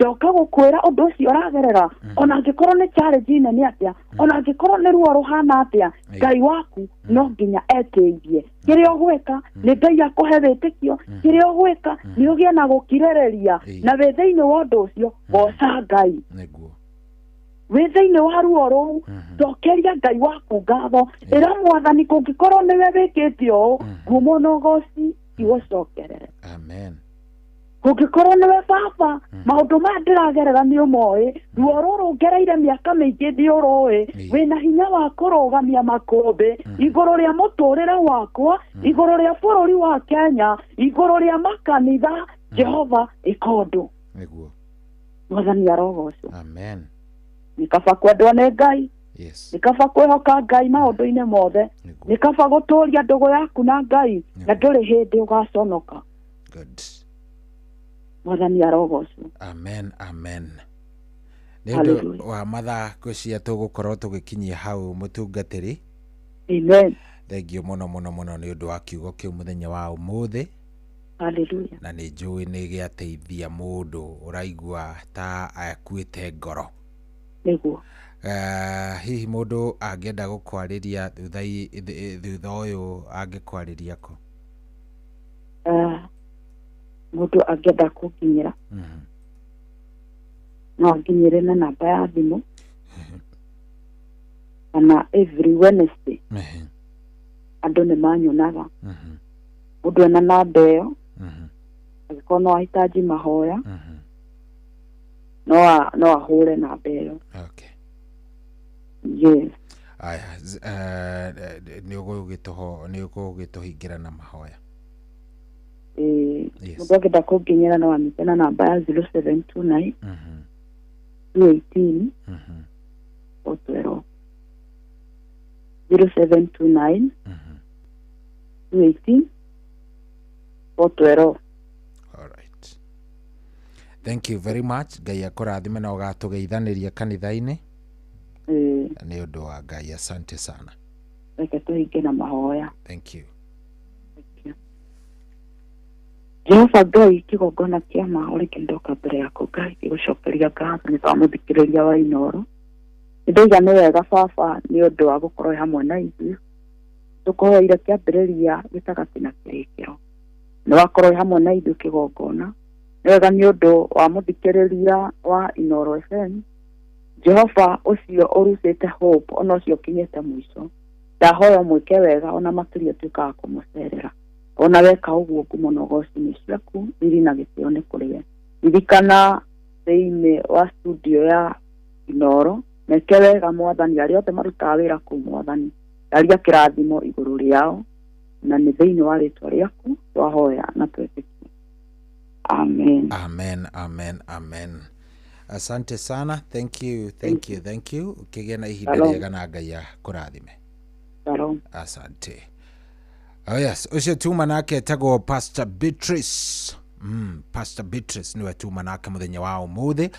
ndoka gũkwĩra ũndũ ũcio ũragerera ona angĩkorwo nĩ challenge nene atĩa ona angĩkorwo nĩ ruo rũhana atĩa Ngai waku no nginya eteithie kĩrĩa ũgwĩka nĩ Ngai akũhe wĩtĩkio kĩrĩa ũgwĩka nĩ ũgĩe na gũkirĩrĩria na wĩ thĩinĩ wa ũndũ ũcio goca Ngai wĩ thĩinĩ wa ruo rũu cokeria Ngai waku ngatho ĩra mwathani kũngĩkorwo nĩwe wĩkĩte ũũ ngumo na ũgoci igũcokerere amen kũngĩkorwo nĩwe baba maũndũ maya ndĩragerera nĩ ũmoĩ ruo rũrũ ngereire mĩaka mĩingĩ ndĩũrũĩ wĩna hinya wa kũrũgamia makũmbĩ igũrũ rĩa mũtũrĩre wakwa igũrũ rĩa bũrũri wa Kenya igũrũ rĩa makanitha Jehova ĩkondũ mwathani arogocwo amen nĩ kaba kwendwo nĩ Ngai nĩ kaba kwĩhoka Ngai maũndũ-inĩ mothe nĩ kaba gũtũũria ndũgũ yaku na Ngai na ndũrĩ hĩndĩ ũgaconoka mwathani arogocwo amen amen nĩ ũndũ wa mathaa ngwĩciria tũgũkorwo tũgĩkinyia hau mũtungatĩri amen thengio mũno mũno mũno nĩ ũndũ wa kiugo kĩu mũthenya wa ũmũthĩ Hallelujah. Na nĩ njũĩ nĩ gĩateithia mũndũ ũraigua ta akuĩte ngoro. Nĩguo. Hihi mũndũ angĩenda gũkwarĩria thutha ũyũ angĩkwarĩria kũ? Mũndũ angĩenda kũnginyĩra no nginyĩre na namba ya thimũ kana every Wednesday andũ nĩ manyonaga mũndũ ena namba ĩyo angĩkorwo no ahitaji mahoya no ahũre namba ĩyo. Okay. Yes. Aya, nĩ ũgũgĩtũhingĩra na mahoya. Mũndũ angĩenda kũnginyĩra no anyite na namba ya 0729 218 412 0729 218 412. All right. Thank you very much. Ngai akũrathime na ũgatũgeithanĩria kanitha-inĩ. Nĩ ũndũ wa Ngai, asante sana. Reke tũhinge na mahoya. Thank you. Jehova Ngai, kĩgongona kĩa mahoro kĩndoka mbere yako Ngai, gĩgũcokeria ngatho nĩ twamũthikĩrĩria wa Inoro. Nĩndauga nĩ wega Baba nĩ ũndũ wa gũkorwo hamwe na ithuĩ. Tũkũhoire kĩambĩrĩria gĩtagatĩ na kĩrĩkĩro. Nĩ wakorwo hamwe na ithuĩ kĩgongona. Nĩ wega nĩ ũndũ wa mũthikĩrĩria wa Inoro FM. Jehova ũcio ũrucĩte hope ona ũcio ũkinyĩte mũico. Ndahoya mwĩke wega ona makĩria tuĩkaga kũmũcerera. Ona weka ũguo ngumo goci-inĩ ciaku riri na gĩtĩo nĩ kũrĩ we. Ririkana thĩinĩ wa studio ya Inoro, meke wega Mwathani, arĩa othe marutaga wĩra kũu Mwathani, ndaria kĩrathimo igũrũ rĩao, na nĩ thĩinĩ wa rĩtwa rĩaku twahoya na twetĩkia. Amen. Amen, amen, amen. Asante sana. Thank you. Ukigĩa na ihinda rĩega na Ngai akũrathime. Shalom. Asante. Oh yes, ucio tuma nake tagwo Pastor Beatrice. Pastor Beatrice niwe tuma nake muthenya wa umuthi.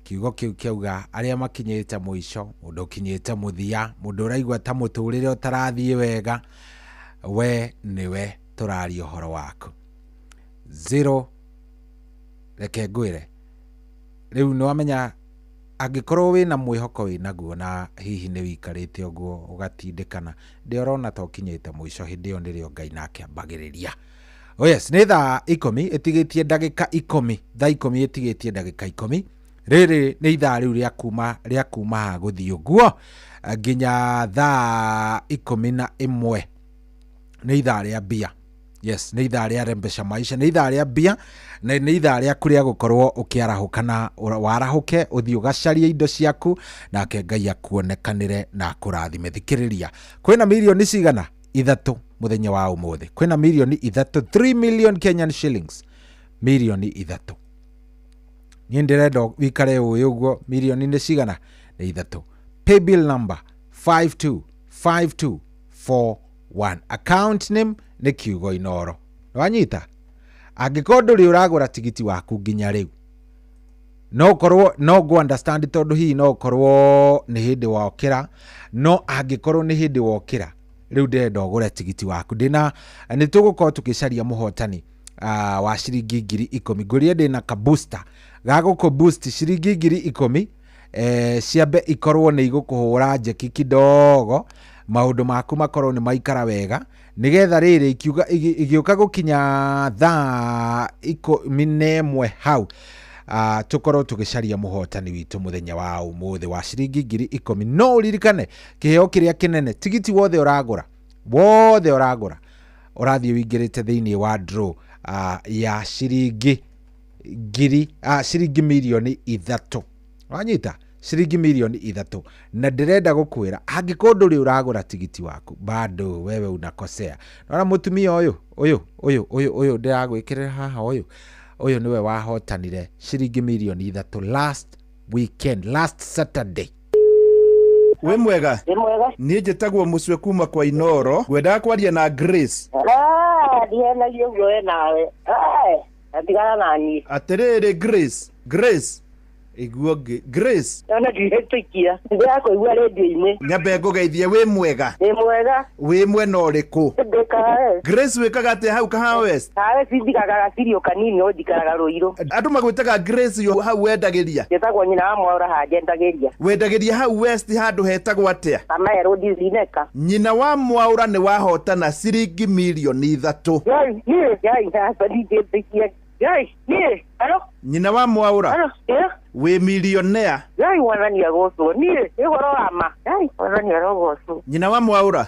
Kiugo kiu kiuga aria makinyite muico, mundu kinyite muthia, mundu uraigwa ta muturire utarathie wega, we niwe turari uhoro waku. 0 reke ngwire. Riu no amenya angikorwo wina mwihoko winaguo na hihi ni wikarite uguo ugatindikana ndiorona to kinyite muico hindi yo ndirio Ngai nake ambagiriria. Oh yes, ni thaa 10 itigitie ndagika 10, thaa 10 itigitie ndagika 10. Riri ni ithaa riu ria kuma guthii uguo nginya thaa 11 ni ithaa ria bia. Yes, ni ithaa ria rembesha maisha, ni ithaa ria bia, na ni ithaa ria kuria gukorwo ukiarahuka na warahuke uthii ugacaria indo ciaku na ke Ngai akuonekanire na kurathime. Thikiriria, kwina milioni cigana 3 muthenya wa umuthi, kwina milioni 3, 3 million Kenyan shillings, milioni 3. Ni ndirenda wikare uyu uguo, milioni ni cigana ni 3. Pay bill number 525241, account name ni Kiugo Inoro. Wanyita angĩkorwo ndũrĩ ũragũra tigiti waku nginya rĩu, no korwo no go understand tondu hihi no korwo nĩ hĩndĩ wokĩra, no angĩkorwo nĩ hĩndĩ wokĩra rĩu ndĩrenda ũgũre tigiti waku. Ndĩna nĩ tũgũkorwo tũkĩcaria mũhotani wa ciringi 10,000. Ngũria ndĩna ka booster gagũkũ boost ciringi 10,000, ciambe ikorwo nĩ igũkũhũra njeki kidogo, maundu maku makorwo ni maikara wega, nigetha riri igioka gukinya thaa 11 hau tukorwo tugicaria muhotani witu muthenya wa umuthi wa ciringi 10,000. No uririkane kiheo kiria kinene, tigiti wothe uragura urathie wingirite thiini wa draw ya ciringi milioni 3. Wanyita ciringi milioni 3, na ndirenda gukwira angĩkorwo ndũrĩ ũragũra tigiti waku bado wewe unakosea. Nora mutumia uyu ndiragwĩkĩrĩra haha, uyu niwe wahotanire ciringi milioni 3 last Saturday. We mwega? Niĩ njĩtagwo Mũcwe kuma kwa Inoro, ngwendaga kwaria na Grace. Ndiena yugo nawe. Atigana nani. Atĩrĩrĩ Grace, Iguoge Grace. Ona ndihetĩkia. Ndĩrakwo igua radio-inĩ. Nyambe ngũgeithie wĩ mwega. Wĩ mwega. Wĩ mwena ũrĩkũ? Ndĩkae. Grace wĩkaga atĩa hau Kahawa West? Kahawa cindikaga gacirio kanini no ndikaraga Rũirũ. Andũ magwĩtaga Grace yo hau wendagĩria. Njĩtagwo nyina wa Mwaũra hanjendagĩria. Wendagĩria hau West handũ hetagwo atĩa? Kamae Road Zineka. Nyina wa Mwaũra nĩ wahotana ciringi milioni 3. Yai, ndĩhetĩkia. Yai, alo? Nyina wa Mwaũra. Alo, wĩ millionaire. Yai wanania gocwo. Igoro ama. Yai wanania gocwo. Nyina wa Mwaũra.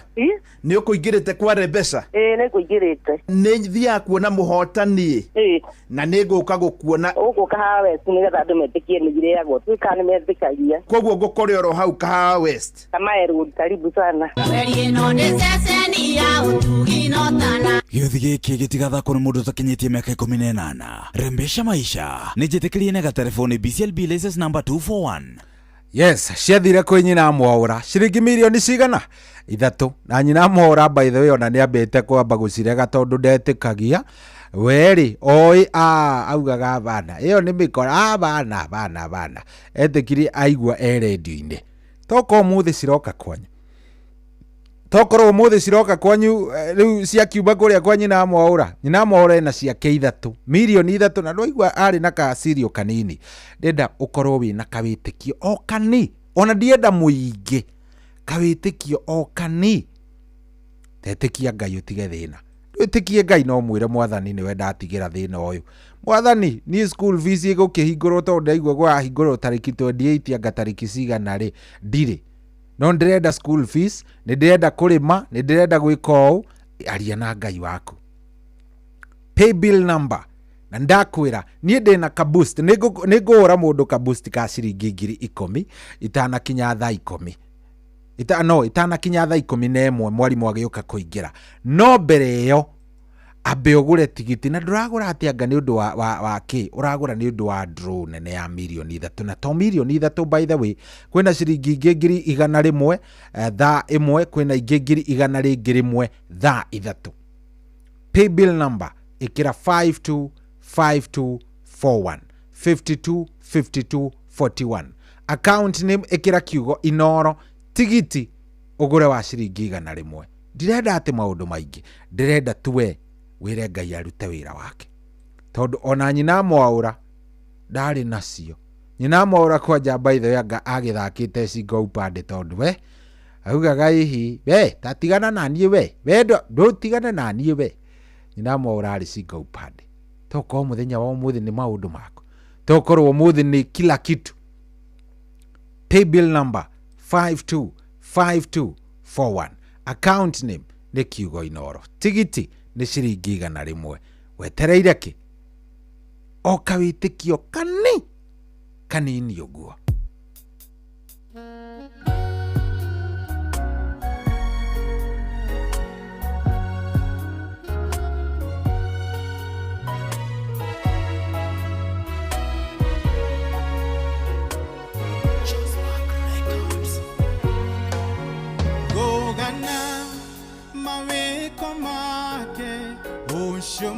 Nĩ ũkũingĩrĩte kware mbeca? Nĩ kũingĩrĩte. Nĩ thiaga kuona mũhotani. Na nĩ ngũka gũkuona. Ũgũka Kahawa West nĩgetha andũ metĩkie nĩ ireagwo. Twĩka nĩ metĩkagia. Koguo ngũkore oro hau Kahawa West. Kamae Road, karibu sana. Gĩothi gĩkĩ gĩtigathakwo nĩ mũndũ ũtakinyĩtie mĩaka 18. Rembesha maisha nĩ njĩtĩkĩrie na gatelefoni BCLB license number 241. Yes, ciathire kwĩ nyina Mwaũra ciringi milioni cigana 3 na nyina Mwaũra by the way ona nĩ ambĩte kwamba gũcirega tondũ ndetĩkagia weri oi augaga bana ĩyo nĩ mĩkora bana etĩkiri aigua radio-inĩ toko mũthĩ ciroka kwanyu tokorwo mũthĩ ciroka kwanyu rĩu ciakiuba kũrĩa kwa nyina Mwaũra ena ciake 3 milioni 3 na ndũigua arĩ na kasirio kanini ndenda ũkorwo wĩna kawĩtĩkio o kani ona ndienda mũingĩ kawĩtĩkio o kani tetĩkia Ngai ũtige thĩna ndwĩtĩkie Ngai no mwĩre Mwathani nĩwe ndatigĩra thĩna ũyũ Mwathani ni school fees igũkĩhingũrwo tondũ ndaigua gwahingũrwo tarĩki 28 anga tarĩki cigana rĩ ndirĩ no ndirenda school fees nĩ ndirenda kũrĩma nĩ ndirenda gwĩka ũũ aria na Ngai waku pay bill number na ndakwĩra niĩ ndĩna ka boost nĩ ngũhũra mũndũ ka boost ka ciringi 10,000 itanakinya thaa 10 itanakinya thaa 11 mwarimũ agĩũka kũingĩra no mbere ĩyo ambe ũgũre tigiti na ndũragũra atĩa anga nĩ ũndũ wa kĩ ũragũra nĩ ũndũ wa draw nene ya milioni 3 na to milioni 3 by the way kwĩna ciringi 100,000 thaa 1 kwĩna 100,000 thaa 3 pay bill number ikira 525241 525241 account name ikira kiugo Inoro tigiti ũgũre wa ciringi 100 ndirenda atĩ maũndũ maingĩ ndirenda tuwe wĩre Ngai arute wĩra wake tondũ ona nyina Mwaũra ndarĩ nacio nyina Mwaũra kwanja by the way agĩthakĩte single pad tondũ we augaga hihi we tatigana na niĩ we ndũtigane na niĩ we nyina Mwaũra arĩ single pad toko mũthenya wa ũmũthĩ nĩ maũndũ mako tokorwo ũmũthĩ nĩ kila kitu pay bill number 525241 account name nĩ kiugo Inoro tigiti nĩ ciringi 100 wetereire kĩ o kawĩtĩkio kanini ũguo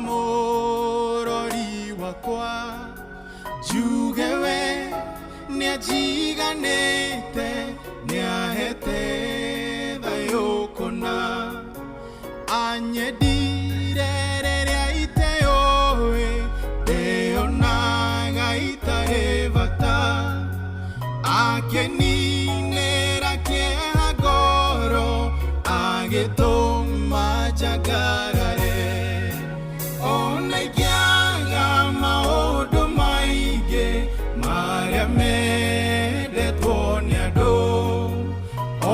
Mũrori wakwa njugewe nĩajiganĩte nĩahete thayũ kũna anyendire rĩrĩa iteũĩ ndĩonaga itarĩ bata akĩninĩra kĩeha ngoro agĩtũma njagarare ona ingĩaga maũndũ maingĩ marĩa mendetwo nĩ andũ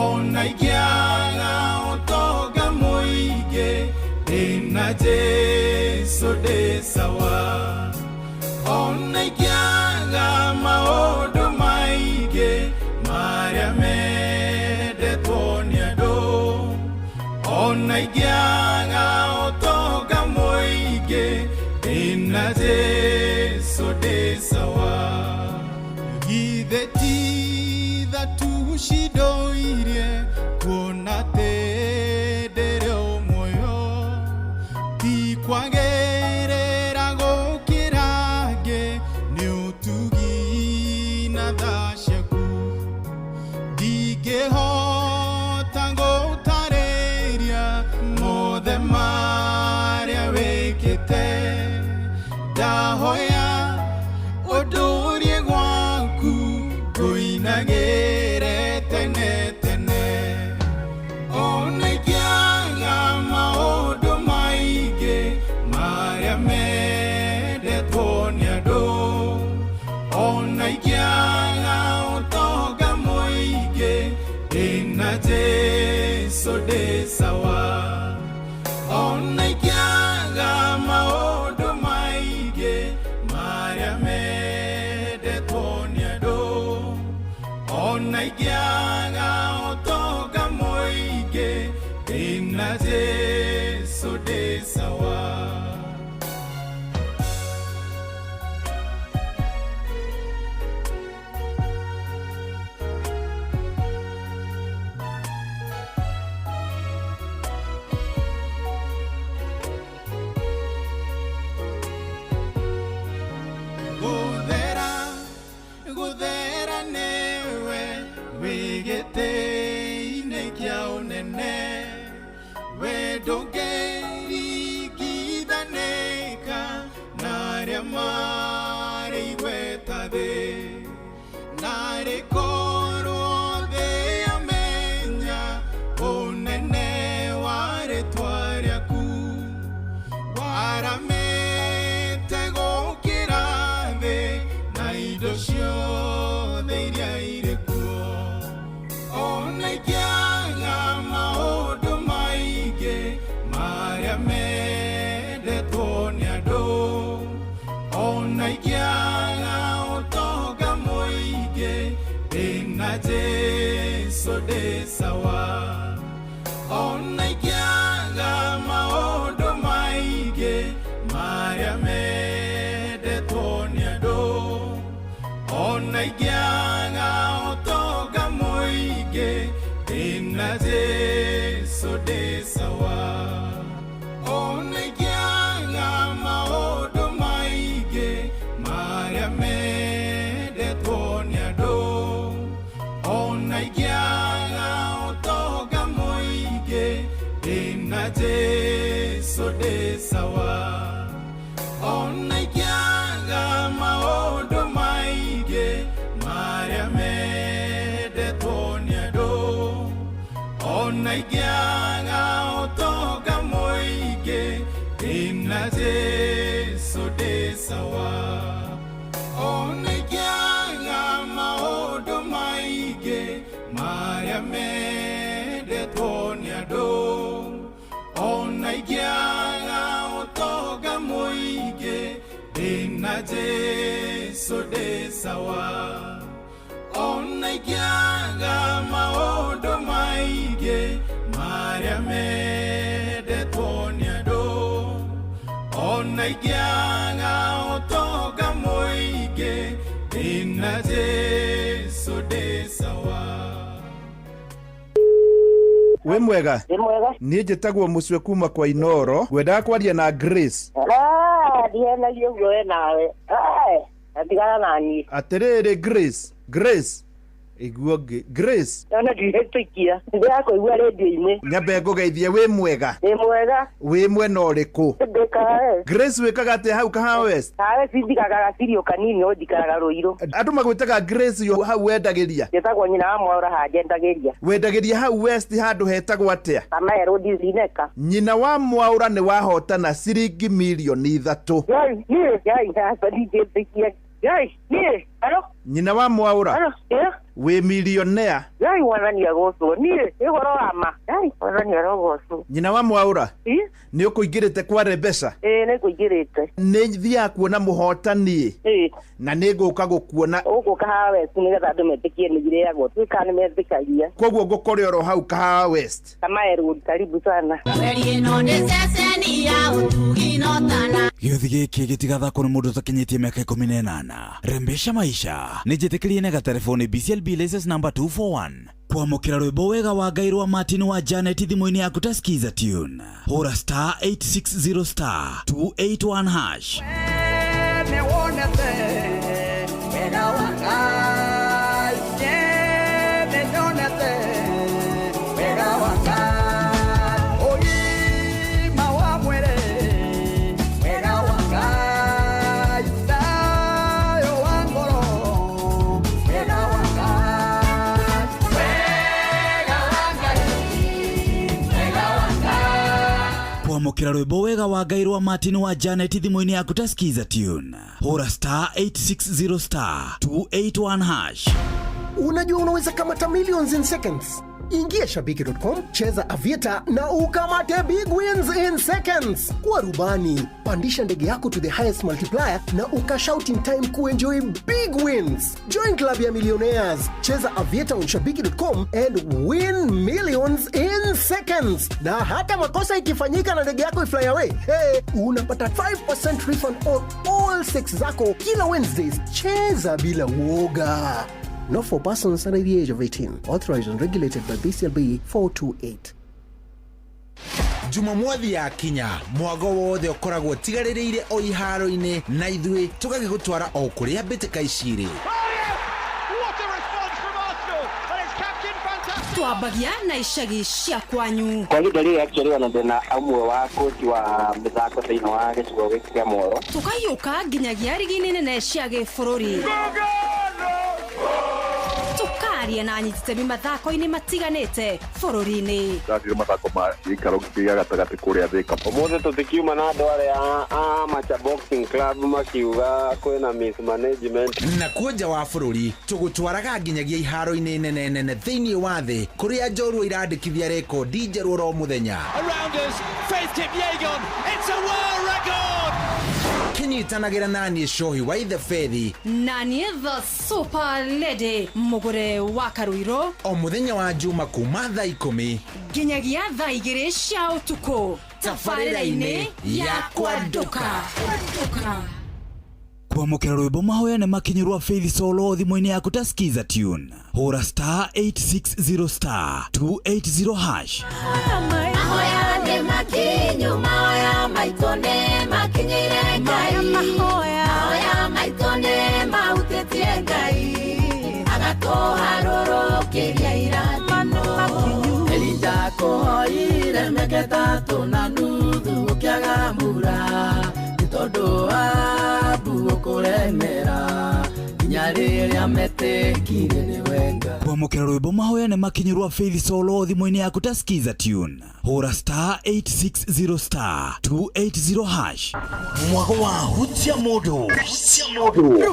ona ingĩaga ũtonga mũingĩ ndĩna Jesũ ndĩ sawa ona ingĩaga maũndũ maingĩ marĩa mendetwo nĩ andũ ona ingĩaga ũtonga mũingĩ ndĩna Jesũ ndĩ sawa githĩ ti tha tucindũirie kuona atĩ ndĩrĩ o muoyo ti kwagĩrĩra gũkĩra ngĩ nĩ ũtugi ndahoya udurie gwaku nguinagire tene tene ona ikiaga maundu maingi maria mendetwo ni andu ona ikiaga utonga muingi ina Jesu ndi sawa ona ikiaga maundu maingi maria mendetwo ni andu ona ikiaga utonga muingi ina Jesu ndi sawa guthera newe wigite-ini kia unene we ndungirigithanika na aria mari igweta thi na rikorwo thi amenya unene wa ritwa riaku waramite gukira thi na indo ciothe iria irĩ kuo ona ikiaga maũndũ maingĩ marĩa mendetwo nĩ andũ ona ikiaga ũtonga mũingĩ ndĩna Jesu ndĩ sawa ona ikiaga maũndũ maingĩ marĩa mendetwo nĩ andũ ona ikiaga utonga muingi ndina Jesu ndi sawa ona ikiaga maundu maingi maria mendetwo ni andu ona ikiaga utonga muingi ndina Jesu ndi sawa ona ikiaga maundu maingi maria mendetwo ni andu ona ikiaga utonga muingi ndina Jesu ndi sawa ona ikiaga maundu maingi maria mendetwo ni andu ona ikiaga utonga muingi ndina Jesu ndi sawa ona ikiaga maundu maingi maria mendetwo ni andu ona ikiaga utonga muingi ndina Jesu ndi sawa we mwega niĩ njĩtagwo mũcwe kuma kwa Inoro ngwendaga kwaria na Grace ndihenagia ũguo we nawe atigana nani atĩrĩrĩ Grace iguo Grace ona ndihĩtũkia ndĩrakũigua rĩndio-inĩ nyambe ngũgeithie wĩ mwega wĩ mwena ũrĩkũ Grace wĩkaga atĩa hau Kahawa West ndikaga gacirio kanini no ndikaraga Rũirũ andũ magwĩtaga Grace yo hau wendagĩria njĩtagwo nyina wa Mwaũra hanjendagĩria wendagĩria hau West handũ hetagwo atĩa Kamaero Dizineka nyina wa Mwaũra nĩ wahotana ciringi milioni 3 nyina wa Mwaũra wĩ millionaire wanania gũcũ niĩ ũhoro wa ma wanania rogocũ nyina wa Mwaũra nĩ ũkũingĩrĩte kware mbeca nĩ kũingĩrĩte nĩ thiaga kuona mũhotani na nĩ ngũka gũkuona ũgũka Kahawa West nĩgetha andũ metĩkie nĩ ireagwo twĩka nĩ metĩkagia koguo ngũkore oro hau Kahawa West Kamaero karibu sana gĩothi gĩkĩ gĩtigathakwo nĩ mũndũ ũtakinyĩtie mĩaka 18 rembesha maisha nĩ njĩtĩkĩrie na gatelefoni BCLB license number 241 kwamũkĩra rwĩmbo wega wa Ngai rwa Martin wa Janet thimũ-inĩ yaku ta skiza tune hũra star 860 star 281 hash kwamukira rwimbo wega wa Ngairwa Martin wa Janet thimo-ini yaku ta skiza tune. Hora *860 *281#. Unajua unaweza kamata millions in seconds. Ingia shabiki.com, cheza Aviator na ukamate big wins in seconds. Kuwa rubani, pandisha ndege yako to the highest multiplier na ukashout in time kuenjoy big wins. Join club ya millionaires. Cheza Aviator on shabiki.com and win millions in seconds. Na hata makosa ikifanyika na ndege yako ifly away, unapata 5% refund on all 6 zako kila Wednesdays. Cheza bila woga. Not for persons under the age of 18. Authorized and regulated by BCLB 428. Jumamwathi ya kinya mwago wothe ukoragwo tigaririire o iharo-ini na ithui tugagigutwara o kuria mbĩtĩka icirĩ. Twabagia na icagi cia kwanyu. Kwa ihinda rĩrĩ actually wana ndĩna amwe wa koci wa mĩthako thĩinĩ wa gĩcigo gĩkĩ kĩa Moro. Tukaiũka nginyagia rigi nene cia gĩbũrũri. Tukaria na anyitĩtemi mathako-inĩ matiganĩte bũrũri-inĩ. Ndatire mathako ma gĩikaro gĩa gatagatĩ kũrĩa Thika. Ũmũthĩ tũtikiuma na andũ arĩa a Macha Boxing Club makiuga kwĩna mismanagement. Na kuoja wa bũrũri tũgũtwaraga nginyagia iharo-inĩ nene thĩinĩ wa thĩ kũrĩa njorua irandĩkithia rekondi njerũ ro mũthenya. Around us, Faith Kipyegon, it's a world record! Kinyitanagĩra naniĩ Shohi wa Ithe Fethi naniĩ the super lady Mugure wa Karuiro o mũthenya wa Juma kuma thaa 10 nginyagia thaa 2 cia ũtukũ tabarĩra-inĩ ya Kwanduka. Kwamukira rwimbo mahoya nĩ makinyirwo Faith Solo thimo-ini yaku ta skiza tune. Hora *860 *280#. Mahoya nĩ makinyu, mahoya maitũ nĩ makinyire Ngai. Mahoya maitũ nĩ mahutĩtie Ngai, agatũharũrũkĩria irathimo. Elija kũhoire mĩaka 3 na nuthu gũkĩaga mbura, nĩ tondũ wa mbura kũremera nginya rĩrĩa metĩkire nĩ wenga. Kwamukira rwimbo mahoya nĩ makinyirwo Faith Solo thimo-ini yaku ta skiza tune. Hora *860 *280#. Mwago wa hutia mũndũ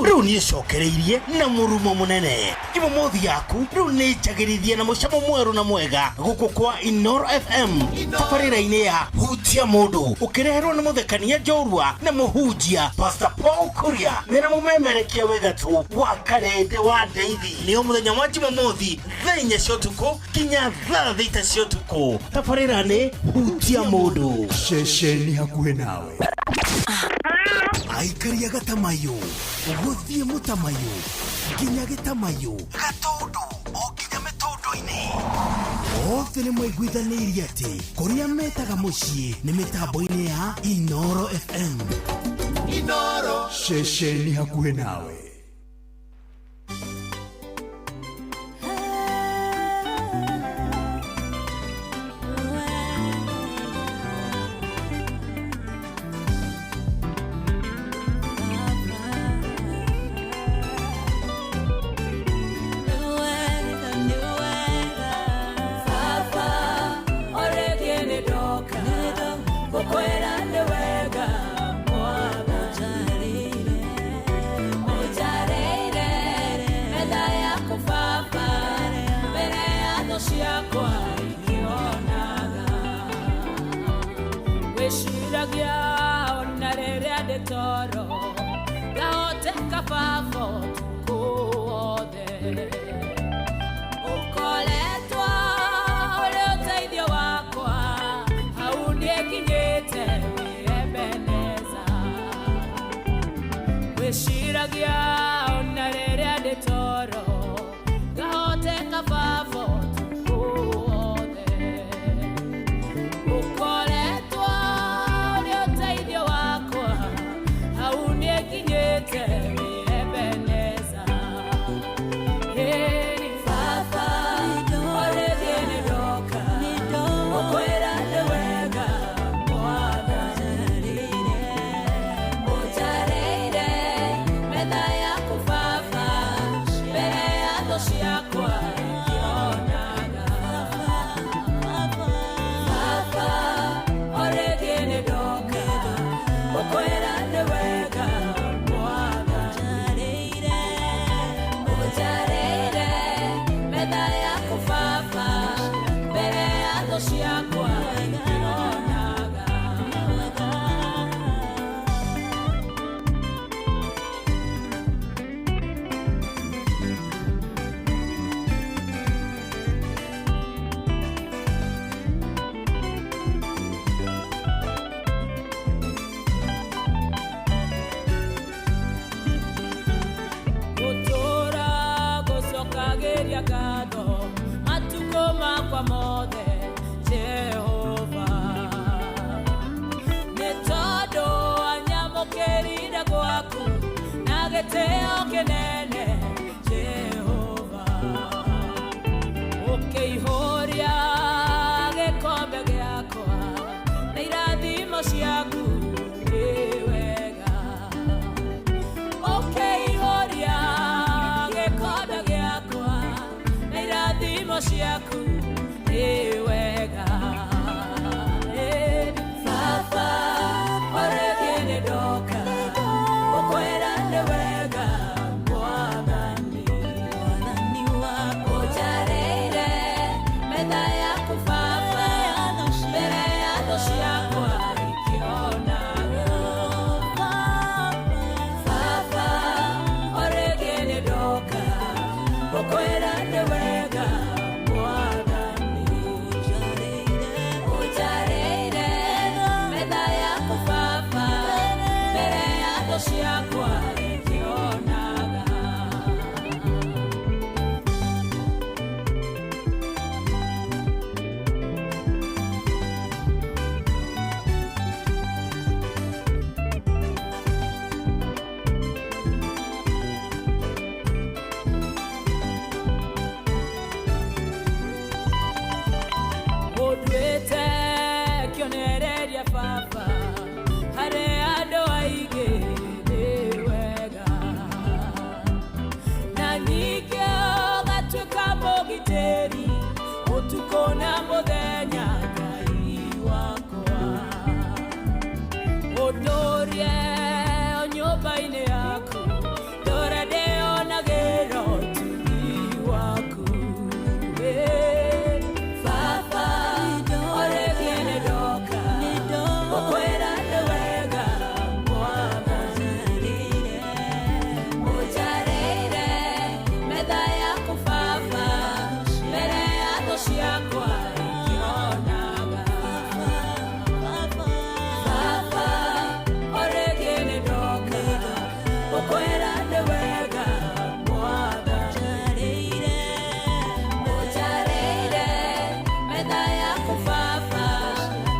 rĩu nĩ cokereirie na mũrumo mũnene. Jumamothi yaku rĩu nĩ njagĩrithie na mũcamo mwerũ na mwega gũkũ kwa Inoro FM tabarĩra-inĩ ya hutia mũndũ, ũkĩreherwo nĩ mũthekania njorua na mũhunjia Pastor Paul Kuria mena mũmemerekia wegatu wa Karende wa Ndeithi. Nĩ mũthenya wa Jumamothi thaa 4 cia ũtukũ kinya thaa 6 cia ũtukũ tabarĩra-inĩ hutia mũndũ, ceceni hakuhĩ nawe. Aikaria Gatamayo gũthiĩ Mũtamayo nginya Gĩtamayo Gatũndũ o nginya Mĩtũndũ-inĩ. Othe nĩ mwaiguithanĩirie atĩ kũrĩa metaga mũciĩ nĩ mĩtambo-inĩ ya Inoro FM. Inoro, ceceni hakuhĩ nawe. makwa mothe Jehova nĩ tondũ anyamũkĩrire gwaku na gĩtĩo kĩnene Jehova ũkĩihũria gĩkombe gĩakwa na irathimo ciaku nĩ wega ũkĩihũria gĩkombe gĩakwa na irathimo ciaku nĩ wega Baba orege nĩ ndoka ũkwĩra nĩ wega Mwathani wako ũnjarĩire metha yaku Baba mbere ya thũ ciakwa ikĩonaga Baba orege nĩ ndoka ũkwĩra nĩ wega Mwathani ũnjarĩire metha yaku Baba mbere ya thũ ciakwa ikĩonaga Ũnduĩte kĩonereria Baba harĩ andũ aingĩ nĩ wega na ningĩ ũgatuĩka mũgitĩri ũtukũ na mũthenya Ngai wakwa ũndũrie o nyũmba-inĩ yaku ndũre ndĩonagĩra ũtugi waku Baba orege nĩ ndoka ũkwĩra nĩ wega Mwathani ũnjarĩire metha yaku Baba mbere ya thũ ciakwa ikĩonaga Baba orege nĩ ndoka ũkwĩra nĩ wega Mwathani ũnjarĩire metha yaku Baba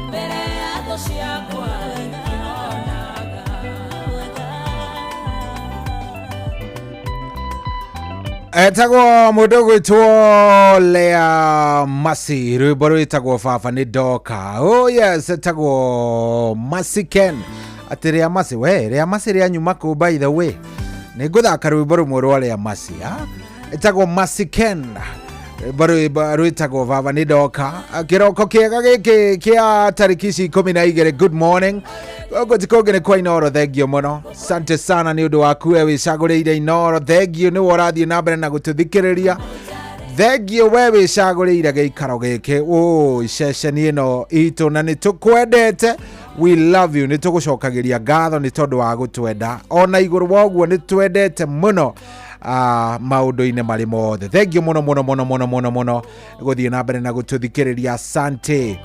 mbere ya thũ ciakwa ikĩonaga etagwo mũndũ gwĩtwo Lea Masi rwĩmbo rwĩtagwo Baba nĩ ndoka yes etagwo Masi Ken atĩ Lea Masi Lea Masi rĩa nyuma kũ by the way nĩ ngũthaka rwĩmbo rũmwe rwa Lea Masi etagwo Masi Ken rwĩtagwo Baba nĩ ndoka kĩroko kĩega gĩkĩ kĩa tarĩki ici 12 good morning Ogo tikogene kwa Inoro thengio mũno asante sana nĩ ũndũ waku we wĩcagũrĩire Inoro thengio nĩ worathiĩ na mbere na gũtũthikĩrĩria thengio we wĩcagũrĩire gĩikaro gĩkĩ iceceni ĩno itũ na nĩ tũkwendete we love you nĩ tũgũcokagĩria ngatho nĩ tondũ wa gũtwenda ona igũrũ wa ũguo nĩ twendete mũno maũndũ-inĩ marĩ mothe thengio mũno mũno mũno mũno mũno mũno gũthiĩ na mbere na gũtũthikĩrĩria asante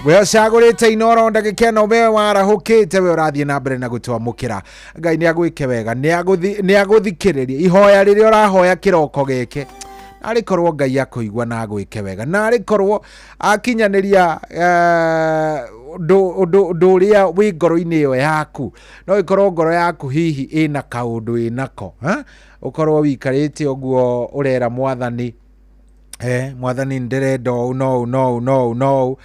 we ũcagũrĩte Inoro ndagĩka ĩno we warahũkĩte we ũrathiĩ na mbere na gũtwamũkĩra Ngai nĩ agwĩke wega nĩ agũthikĩrĩria ihoya rĩrĩa ũrahoya kĩroko gĩkĩ narĩ korwo Ngai akũigua na agwĩke wega narĩ korwo akinyanĩria ũndũ ũrĩa wĩ ngoro-inĩ ĩyo yaku no ĩkorwo ngoro yaku hihi ĩna kaũndũ ĩnako ũkorwo wĩikarĩte ũguo ũrera Mwathani Mwathani ndĩrenda no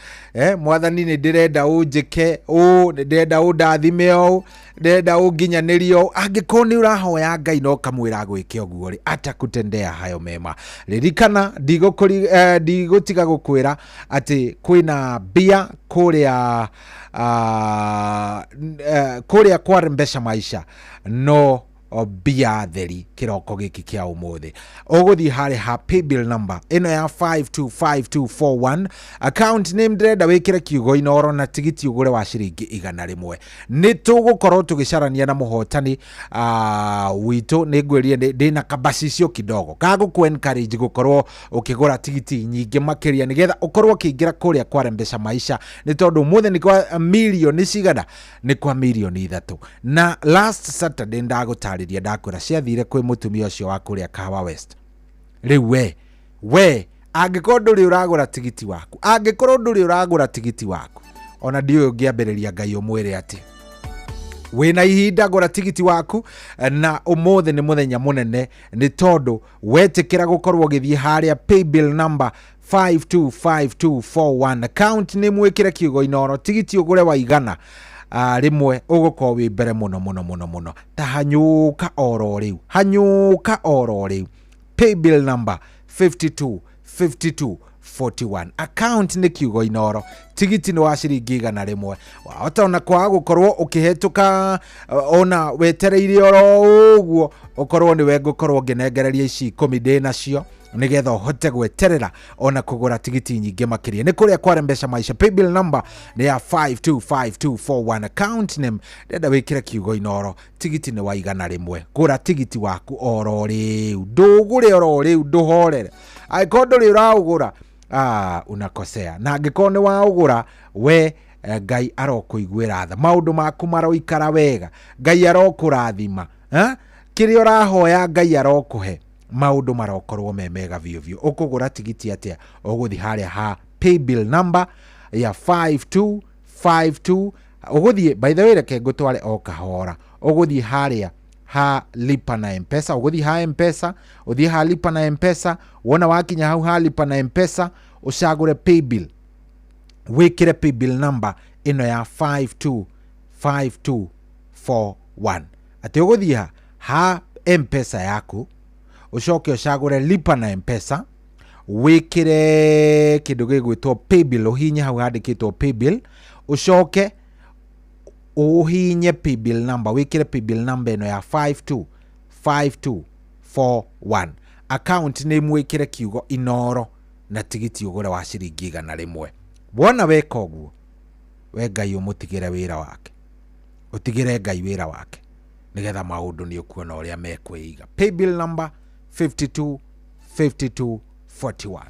Mwathani nĩ ndĩrenda ũnjĩke nĩ ndĩrenda ũndathime ndĩrenda ũnginyanĩrio angĩkorwo nĩ ũrahoya Ngai no kamwĩra gwĩke ũguo rĩ atakutendea hayo mema ririkana ndigũtiga gũkwĩra atĩ kwĩna mbia kũrĩa kwa Rembesha Maisha no mbia theri kĩroko gĩkĩ kĩa ũmũthĩ ũgũthiĩ harĩ ha paybill number ĩno ya 525241 account name ndĩrenda wĩkĩre kiugo Inoro na tigiti ũgũre wa ciringi 100 nĩ tũgũkorwo tũgĩcarania na mũhotani witũ nĩ ngwĩrire ndĩna kabacicio kidogo gagũkũ encourage gũkorwo ũkĩgũra tigiti nyingĩ makĩria nĩgetha ũkorwo ũkĩingĩra kũrĩa kwa Rembesha Maisha nĩ tondũ ũmũthĩ nĩ kwa milioni cigana nĩ kwa milioni 3 na last Saturday ndagũtarĩria ndakwĩra ciathire kwĩ mũtumia ũcio wa kũrĩa Kahawa West rĩu we Angĩkorwo ndũrĩ ũragũra tigiti waku, angĩkorwo ndũrĩ ũragũra tigiti waku, ona ndiyo ũngĩambĩrĩria Ngai ũmwĩre atĩ wĩna ihinda gũra tigiti waku, na ũmũthĩ nĩ mũthenya mũnene nĩ tondũ wetĩkĩra gũkorwo ũgĩthiĩ harĩa paybill number 525241 account nĩ mwĩkĩre kiugo Inoro, tigiti ũgũre wa igana rimwe ũgũkorwo wĩ mbere mũno ta hanyũka oro rĩu paybill number 525241 account nĩ kiugo Inoro, tigiti nĩ wa ciringi igana rĩmwe. Wahota ona kwaga gũkorwo ũkĩhetũka ona wetereire oro ũguo, ũkorwo nĩwe ngũkorwo ngĩnengereria ici 10 ndĩ nacio nigetha ũhote gweterera ona kũgũra tigiti nyingĩ makĩria. Nĩ kũrĩa kwa Rembesha Maisha, paybill number nĩ ya 525241 account name, ndenda wĩkĩre kiugo Inoro, tigiti nĩ wa igana rĩmwe. Gũra tigiti waku oro rĩu, ndũgũre oro rĩu, ndũhorere. Angĩkorwo ndũrĩ ũraũgũra unakosea, na angĩkorwo nĩ waũgũra we Ngai arokũiguĩra tha, maũndũ maku maroikara wega, Ngai arokũrathima, kĩrĩa ũrahoya Ngai arokũhe, maũndũ marokorwo mega biũ. Ũkũgũra tigiti atĩa? Ũgũthiĩ harĩa ha paybill number ya 5252, ũgũthiĩ, by the way reke ngũtware o kahora, ũgũthiĩ harĩa ha lipa na M-Pesa, ũgũthiĩ ha M-Pesa, ũthiĩ ha lipa na M-Pesa, wona wakinya hau ha lipa na M-Pesa, ũcagũre paybill, wĩkĩre paybill number ĩno ya 525241. Atĩ ũgũthiĩ ha M-Pesa yaku, ucoke ucagure lipa na M-Pesa, wĩkĩre kĩndũ gĩgwĩtwo paybill, ũhinye hau handĩkĩtwo paybill, ucoke uhinye paybill number, wĩkĩre paybill number ĩno ya 525241. Account name wĩkĩre kiugo Inoro, na tigiti ũgũre wa ciringi igana rĩmwe. Wona weka ũguo, we Ngai ũmũtigĩre wĩra wake, ũtigĩre Ngai wĩra wake, nigetha maũndũ nĩ ũkuona ũrĩa mekwĩiga. Paybill number 525241.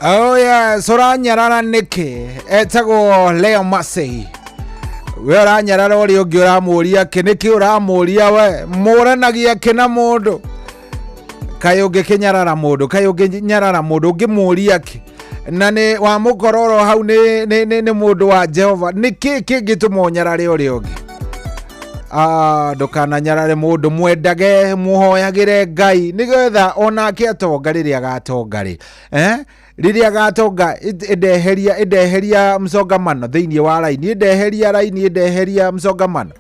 Oh yeah, soranyarara niki etago Leo Masei. We uranyarara uri ungi uramuria ke niki uramuria we muranagia kina mundu kayuge kinyarara mundu kayuge nyarara mundu ungimuria ki na ni wa mukororo hau ni mundu wa Jehova niki kingituma nyarare uri ungi ndukana nyarare mundu mwendage muhoyagire Ngai nigetha onake atonga riria gatongari riria gatonga ideheria msongamano thiini wa raini ideheria msongamano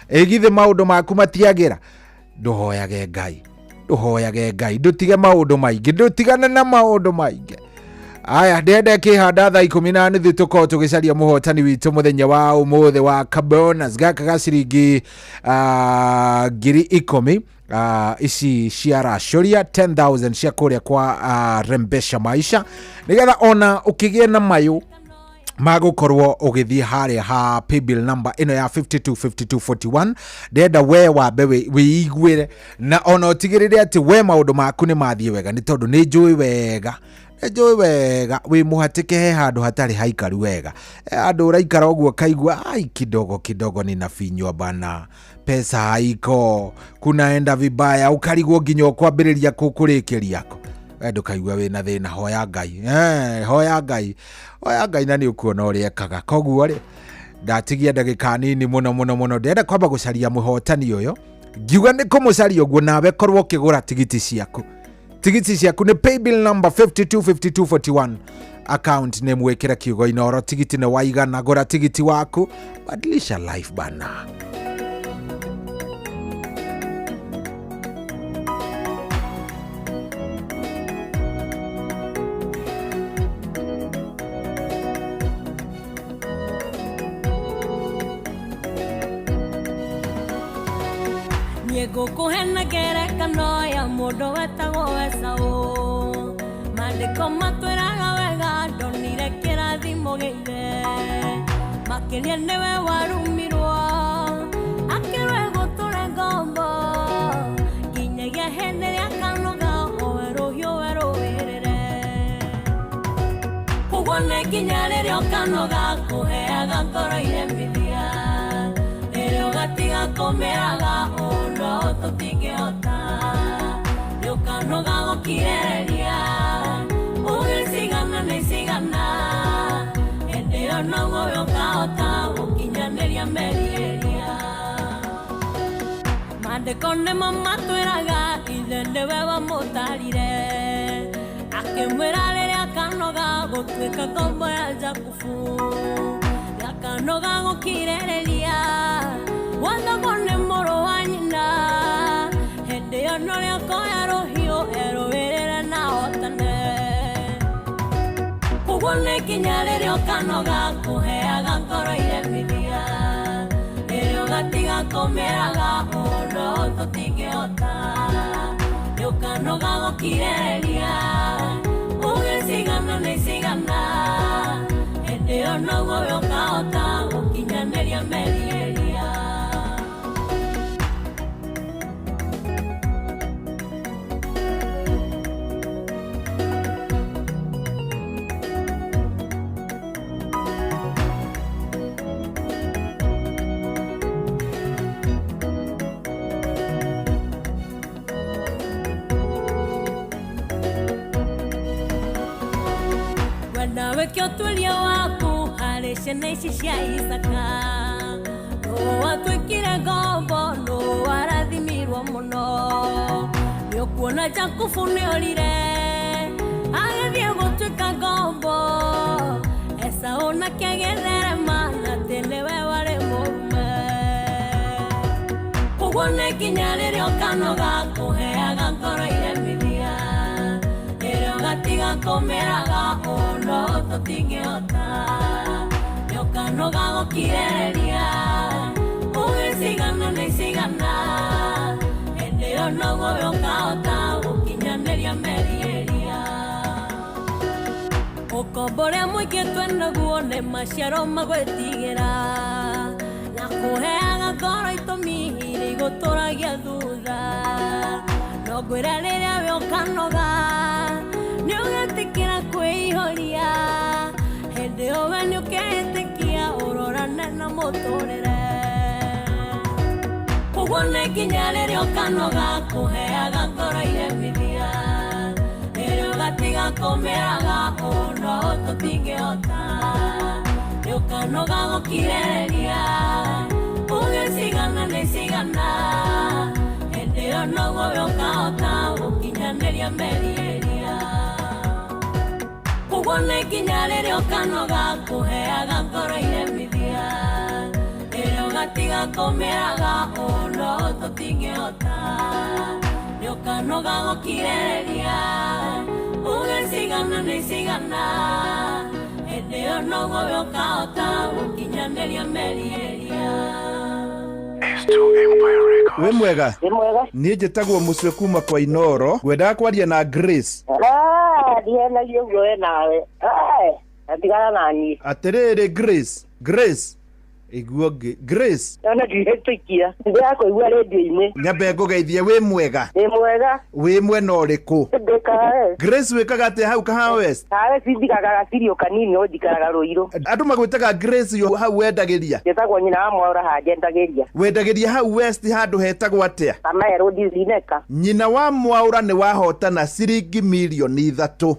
egithe maundu maku matiagira nduhoyage Ngai ndutige maundu maingi ndutigane na maundu maingi. Aya ndende kihanda thaa 10:30 tuko tugicaria muhotani witu muthenya wa umuthe wa kabonus gaka gaciringi 10,000 ici cia racoria 10,000 cia kuria kwa Rembesha Maisha nigetha ona ukigie na mayu magukorwo ugithie haria ha paybill number ino ya 525241 ndenda we wambe wiigwire na ona utigirire ati we maundu maku ni mathie wega ni tondu ni njui wega wi muhatike he handu hatari haikaru wega andu uraikara uguo kaigua ai kidogo ninafinywa bana pesa haiko kunaenda vibaya ukarigwo nginya kwambiriria kukurikiria yako ndukaigua wina thina hoya Ngai na ni ukuona uri ekaga koguo ri ndatigia ndagika nini muno ndenda kwamba gucaria muhotani uyo ngiuga ni kumucaria uguo nawe korwo kigura tigiti ciaku ni paybill number 525241 account name wekera kiugo Inoro tigiti ne waigana gura tigiti waku badilisha life bana. Gukuhena ngerekano ya mundu wetagwo Esau mandiko matwiraga wega ndonire kirathimo giire makiria niwe warumirwo akirwe guture ngombo nginyagia hene ria kanoga oweruhio werũwĩrĩre kugwo nĩ nginya rĩrĩa kanoga kuheaga ngoro iremithia rĩrĩa ũgatiga kũmĩraga no tutingehota yukanoga gukireria ugisigana nisigana endio nogo yokahota gukinyaniria merieria mandiko nimo matwiraga ithe niwe wamutarire akimwira riria kanoga gutwika ngombo ya Jakubu yakanoga gukireria wathago nĩ mũrũ wa nyina hĩndĩ ĩyo no rĩakoya rũhiũ erũwĩrĩre na hotane kũguo nĩ nginya rĩrĩa ũkanoga kũheaga ngoro iremithia rĩrĩa ũgatiga kũmĩraga ũndũ tũtingĩhota ũkanoga gũkireria ũgĩcigana nĩ cigana hĩndĩ ĩyo noguo ũkahota gũkinyanĩria merieria. Nawe kĩotuĩria waku harĩ ciana ici cia Isaka nũ watwĩkire ngombo nũ warathimirwo mũno nĩũkuona Jakubu nĩorire agĩthiĩ gũtuĩka ngombo Esau nake agĩtherema na atĩ nĩwe warĩ mũrume kũguo nĩ nginya rĩrĩa ũkanoga kũheaga ngoro iremithia gatiga kũmĩraga ũndũ tũtingĩhota yũkanoga gũkireria ũgĩcigana nĩ cigana hĩndĩ ĩyo noguo ũkahota gũkinyanĩria merieria ũkombo ũrĩa mũingĩ twenaguo nĩ maciaro magwĩtigĩra na kũheaga ngoro itũmi irĩ gũtũragia thutha no ngwĩra rĩrĩa we ũkanoga nĩũgetikĩra kwĩiho kũiyũria hĩndĩ ĩyo we nĩũketĩkia ũrorane na mũtũrĩre ũguo nĩ nginya rĩrĩa ũkanoga kũheaga ngoro iremithia rĩrĩa ũgatiga kũmĩraga ũno tũtingĩhota nĩũkanoga gũkirĩrĩria ũgĩcigana nĩcigana hĩndĩ ĩyo noguo we ũkahota gũkinyanĩria merĩeria ũguo nĩ nginya rĩrĩa ũkanoga kũheaga ngoro iremithia rĩrĩa ũgatiga kũmĩraga ũno tũtingĩhota nĩũkanoga gũkirĩrĩria ũgĩcigana nĩcigana hĩndĩ ĩyo noguo we ũkahota gũkinyanĩria merĩeria we mwega niĩ njĩtagwo mũcwe kuma kwa Inoro ngwendaga kwaria na Grace ndihenagia ũguo we nawe atigana nani atĩrĩrĩ Grace iguo Grace ona ndihĩtũkia ndĩrakũigua rĩndio-inĩ nyambe ngũgeithie wĩ mwega wĩ mwena ũrĩkũ Grace wĩkaga atĩa hau Kahawa West njikaga gacirio kanini no njikaraga Rũirũ andũ magwĩtaga Grace yo hau wendagĩria njĩtagwo nyina wa Mwaũra hanjendagĩria wendagĩria hau West handũ hetagwo atĩa Kamaero Dizineka nyina wa Mwaũra nĩ wahotana ciringi milioni 3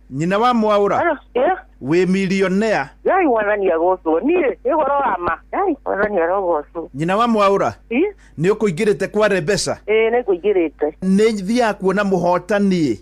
nyina wa Mwaũra we millionaire wanania gũcũ niĩ ĩgoro wama wanania rogũcũ nyina wa Mwaũra nĩ ũkũingĩrĩte kware mbeca nĩ kũingĩrĩte nĩ thiaga kuona mũhotani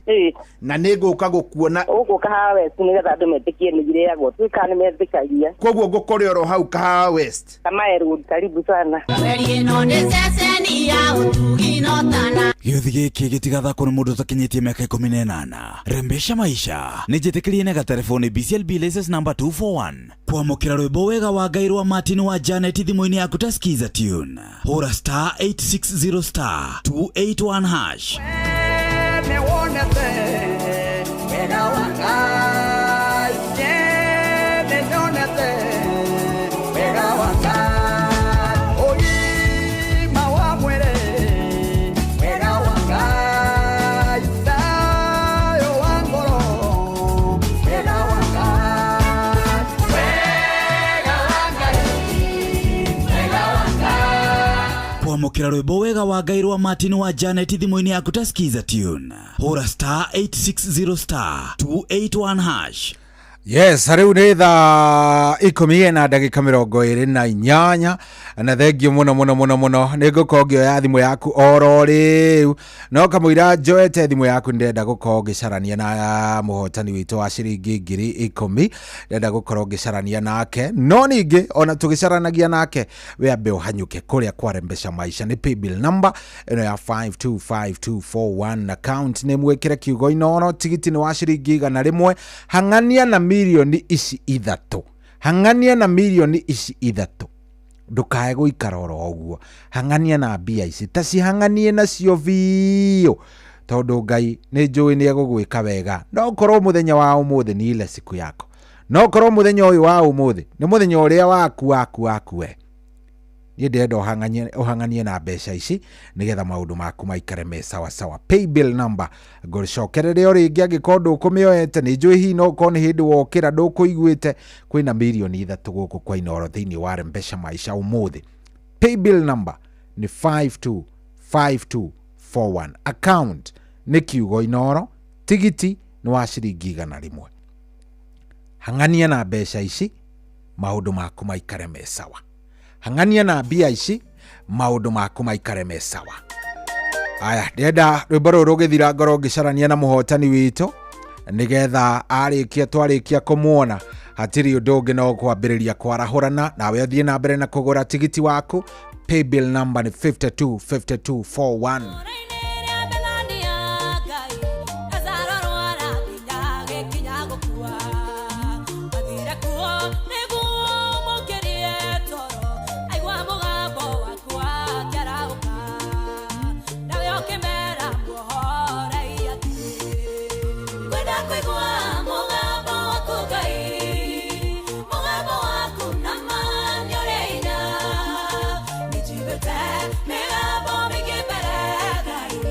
na nĩ ngũka gũkuona ũgũka Kahawa West nĩgetha andũ metĩkie nĩ ireagwo twĩka nĩ metĩkagia koguo ngũkore oro hau Kahawa West Kamaero karibu sana ĩno nĩ ceceni ya ũtugi notana gĩũthi gĩkĩ gĩtigathakwo nĩ mũndũ ũtakinyĩtie mĩaka 18 rembesha maisha nĩ njĩtĩkĩrie na gatelefoni BCLB license number 241 kwamũkĩra rwĩmbo wega wa Ngai rwa Martin wa Janet thimũ-inĩ yaku ta skiza tune hũra *860 *281 hash kwamũkĩra rwĩmbo wega wa Ngai rwa Martin wa Janet thimũ-inĩ yaku ta skiza tune hũra *860 *281 hash Yes, rĩu nĩ thaa 10:28 na thengio mũno nĩ ngũkorwo ngĩoya thimũ yaku oro rĩu no kamũira njoete thimũ yaku ndĩrenda gũkorwo ngĩcarania na mũhotani witũ wa ciringi 10,000 ndĩrenda gũkorwo ngĩcarania nake no ningĩ ona tũgĩcaranagia nake we ambe ũhanyũke kũrĩa kwa Rembesha Maisha nĩ paybill number ĩno ya 525241 account nĩ mwĩkĩre kiugo Inoro tigiti nĩ wa ciringi 100 hang'ania na milioni ici 3 hang'ania na milioni ici 3 ndukae gũikara oro ũguo hang'ania na mbia ici ta cihang'anie nacio biũ tondũ Ngai nĩ njũĩ nĩ egũgwĩka wega no korwo mũthenya wa ũmũthĩ ni ile siku yako no korwo mũthenya ũyũ wa ũmũthĩ nĩ mũthenya ũrĩa waku we niĩ ndĩrenda ũhang'anie na mbeca ici nĩgetha maũndũ maku maikare me sawa paybill number ngũcokerere o rĩngĩ angĩkorwo ndũkũmĩoete nĩ njũĩ hihi no ũkorwo nĩ hĩndĩ wokĩra ndũkũiguĩte kwĩna milioni 3 gũkũ kwa Inoro thĩinĩ wa Rembesha Maisha ũmũthĩ paybill number nĩ 525241 account nĩ kiugo Inoro tigiti nĩ wa ciringi 100 hang'ania na mbeca ici maũndũ maku maikare me sawa hang'ania na mbia ici maũndũ maku maikare me sawa aya ndenda rwĩmbo rũrũ rũgĩthira ngoro ngĩcarania na mũhotani witũ nĩgetha twarĩkia kũmuona hatirĩ ũndũ ũngĩ no kwambĩrĩria kwarahũrana nawe ũthiĩ na mbere na kũgũra tigiti waku paybill number nĩ 525241 Mega bomb, get better.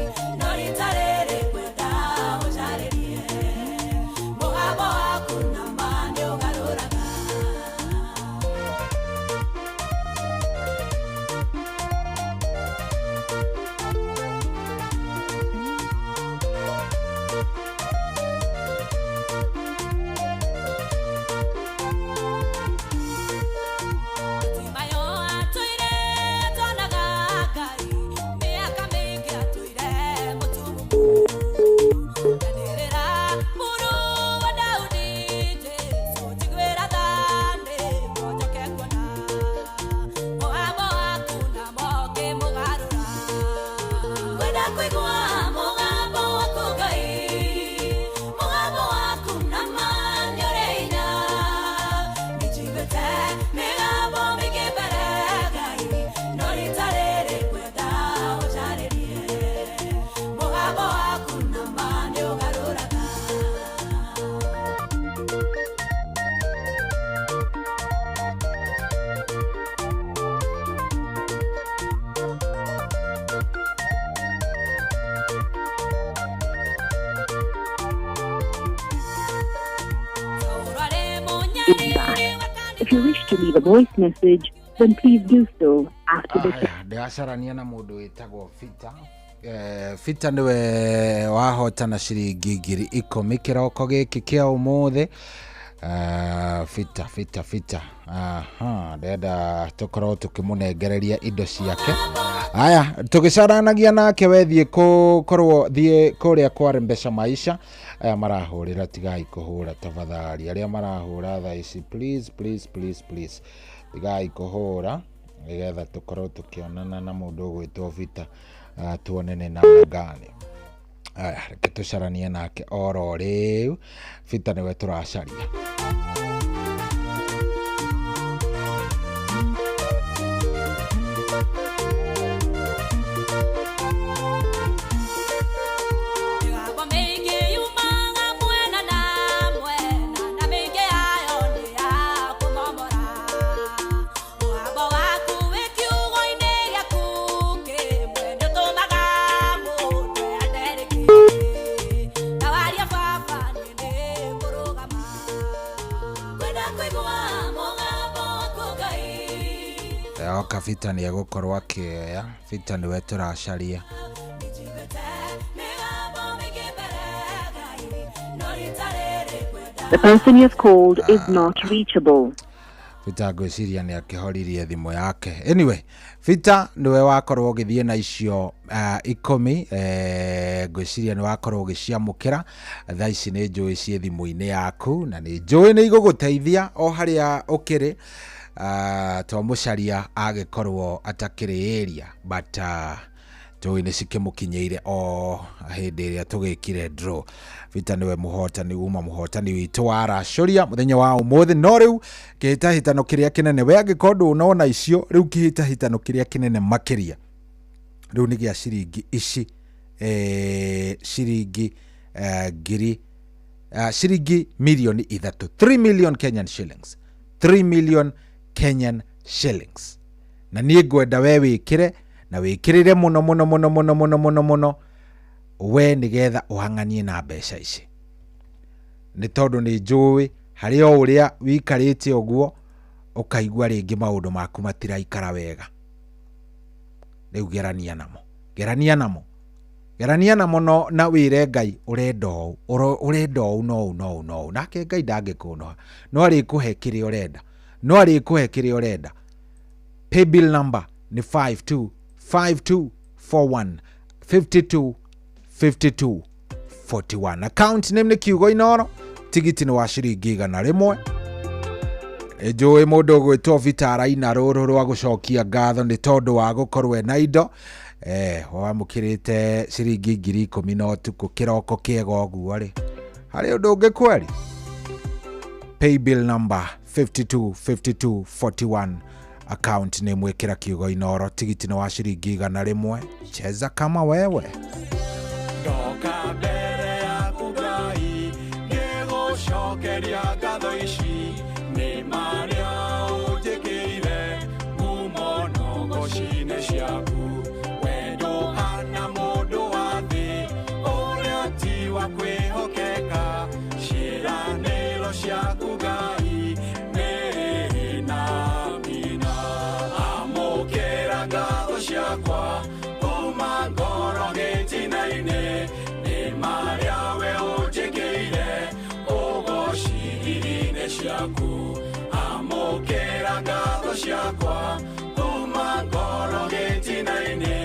If you wish to leave a voice message, then please do so after the tone. Ndiacarania na mundu witagwo Fita. Fita niwe wahotana ciringi 10,000 kiroko giki kia umuthi. Fita. Ndenda tukorwo tukimunengereria indo ciake. Aya, tugicaranagia nake wethie kukorwo thie kuria kwa Rembesha Maisha. Aya marahurira tigai kuhura tafadhali. Aria marahura tha ici please. Tigai kuhura nigetha tukorwo tukionana na mundu gwitwo Fita. Tuonene namna gani. Aya, reke tucaranie nake oro riu. Fita niwe turacaria. Oka Fita ni egukorwo akioya. Fita niwe turacaria. The person you have called is not reachable. Fita gwiciria ni akihoririe thimu yake. Anyway, Fita niwe wakorwo githie na icio 10 gwiciria ni wakorwo giciamukira. Tha ici ni njui cie thimu-ini yaku na ni njui ni iguguteithia o haria ukiri. To mucaria agikorwo atakiri area but njui ni cikimukinyeire o hindi iria tugikire draw. Fita niwe muhotani uma muhotani witu wa racoria muthenya wa umuthi no riu kihitahitano kiria kinene we agikorwo unona icio riu kihitahitano kiria kinene makiria riu ni gia ciringi ici ciringi ciringi milioni 3 million Kenyan shillings 3 million Kenyan shillings na nie ngwenda we wikire na wikirire muno we nigetha uhanganie na mbeca ici ni tondu ni njui hari o uria wikarite oguo ukaigua ringi maundu maku matiraikara wega riu gerania namo no na wire Ngai urenda no nake Ngai ndangikunoha no ari kuhe kiri urenda pay bill number ni 525241 5241 account name ni Kiugo Inoro tigiti ni wa ciringi 100 njui mundu gwitwo Fita araina ruru rwa gucokia ngatho ni tondu wa gukorwo na indo wamukirite ciringi 10,000 no tuku kiroko kiega oguo ri hari undu ungi kweri pay bill number 525241 account ni mwikira Kiugo Inoro tigiti ni wa ciringi 100 cheza kama wewe Ndoka mbere yaku Ngai ngĩgũcokeria ngatho ici nĩ marĩa ũnjĩkĩire ngumo nongo-inĩ ciaku we ndũhana mũndũ wa thĩ ũrĩa ti wa kwĩhokeka ciĩranĩro ciaku Ngai nĩ na mina amũkĩra ngatho ciakwa kuma ngoro gĩtina-inĩ nĩ marĩa we ũnjĩkĩire ũgociri-inĩ ciaku amũkĩra ngatho ciakwa kuma ngoro gĩtina-inĩ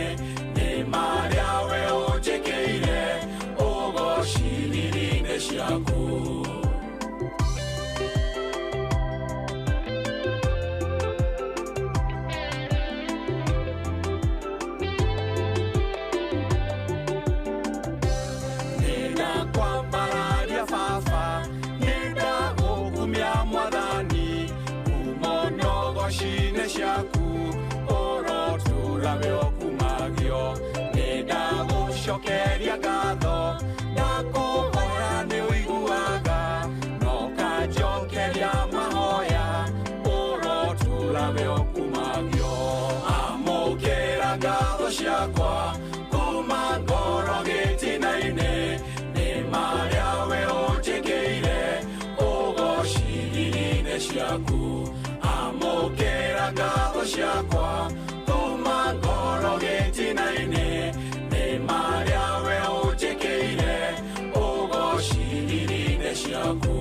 nĩ marĩa we ũnjĩkĩire ũgociri-inĩ ciaku kwambararia baba nenda gũkumia mwathani kuma nyogoci-inĩ ciaku ũrotura we ũkumagio nenda gũcokeria ngatho ndakũhoya nĩ ũiguaga no kanjokeria mahoya ũrotura we ũkumagio amũkĩra ngatho ciakwa kuma ngoro gĩtina-inĩ nĩ marĩa we ũnjĩkĩire ũgociri-inĩ ciaku amũkĩra ngatho ciakwa kuma ngoro gĩtina-inĩ nĩ marĩa we ũnjĩkĩire ũgociri-inĩ ciaku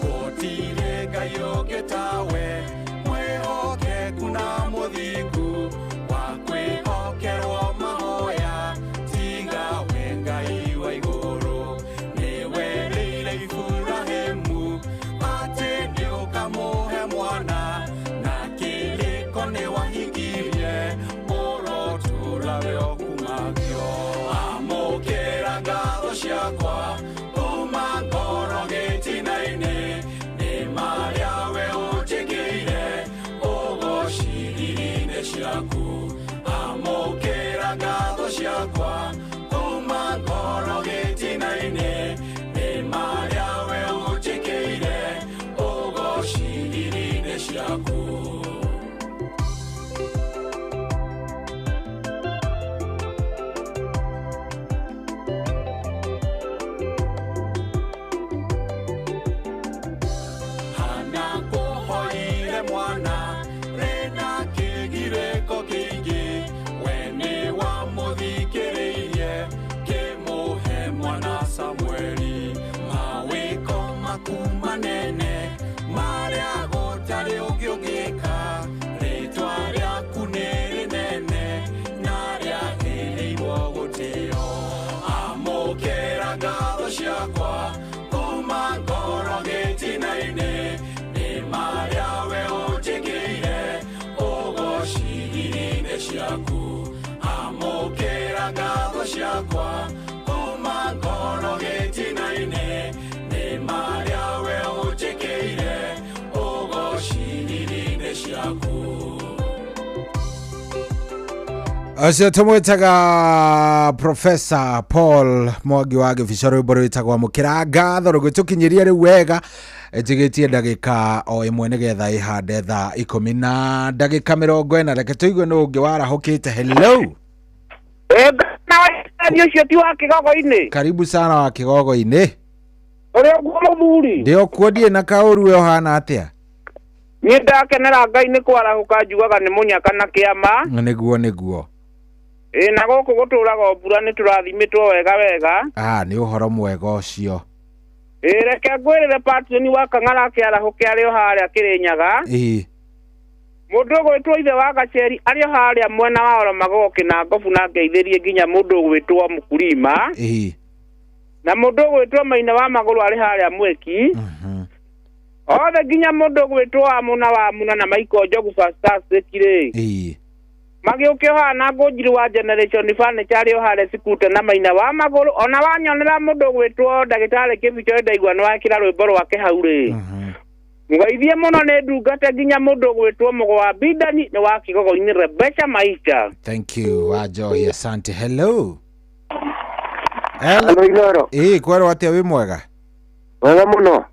gũtirĩ ngai ũngĩ tawe mwĩhokeku na mũthingu wa kwĩhokerwo mahoya tiga we ngai wa igũrũ nĩwerĩire Iburahĩmu atĩ nĩũkamũhe mwana na kĩrĩko nĩwahingirie ũrotũũra we ũkumagio amũkĩra ngatho ciakwa kuma ngoro gĩtina-inĩ nĩ marĩa we ũnjĩkĩire ũgociri-inĩ ciaku amũkĩra ngatho ciakwa kuma ngoro gĩtina-inĩ nĩ marĩa we ũnjĩkĩire ũgociri-inĩ ciaku kũhoire mwana rĩna kĩgirĩko kĩingĩ we nĩ wamũthikĩrĩirie kĩmũhe mwana Samweli mawĩko maku manene marĩa gũtarĩ ũngĩ ũngĩka rĩtwa rĩaku nĩ rĩnene na rĩagĩrĩirwo gũtĩo amũkĩra ngatho ciakwa kuma ngoro gĩtina-inĩ marĩa we ũnjĩkĩire ũgociri-inĩ ciaku amũkĩra ngatho ciakwa kuma ngoro gĩtina-inĩ nĩ marĩa we ũnjĩkĩire ũgociri-inĩ ciaku acio tũmwĩtaga Professor Paul Mwangi wa Gĩbico rwĩmbo rwĩtagwo amũkĩra ngatho rũgĩtũkinyĩria rĩu wega ĩtigĩtie ndagĩka o ĩmwe nĩgetha ĩhande thaa 10 na ndagĩka 40 reke tũigue nũ ũngĩ warahũkĩte. Hello ũcio ti wa Kĩgogo-inĩ. Karibu sana wa Kĩgogo-inĩ. Ũrĩa nguo mũthuri ndio kuodie na kaũru we ũhana atĩa? Niĩ ndakenera Ngai nĩ kwarahũka njugaga nĩ mũnyaka na kĩama nĩguo na gũkũ gũtũraga mbura nĩ tũrathimĩtwo wega nĩ ũhoro mwega ũcio. Reke ngwĩrĩre Patron wa Kang'ara kĩarahũke arĩ o harĩa Kĩrĩnyaga mũndũ ũgwĩtwo ithe wa Gaceri arĩ o harĩa mwena wa Oromagoki na Ngobu na Ngeithĩrie nginya mũndũ ũgwĩtwo Mũkurima na mũndũ ũgwĩtwo Maina wa Magũrũ arĩ harĩa Mweki othe nginya mũndũ ũgwĩtwo Amuna na Maiko Njogu Fasters Sekire magĩũke hana Ngũnjiru wa Generation Furniture arĩ o harĩa Sikute na Maina wa Magũrũ ona wanyonera mũndũ ũgwĩtwo Ndagĩtarĩ Kĩbico ndaigua nĩ wakĩra rwĩmbo rwake hau rĩ Mwaithie mũno nĩ ndungate nginya mũndũ ũgwĩtwo Mũgwa Bidani nĩ wa Kĩgogo-inĩ Rebecca Maisha. Thank you Wajohi asante. Hello Inoro kwero atĩa wĩ mwega? Wega mũno.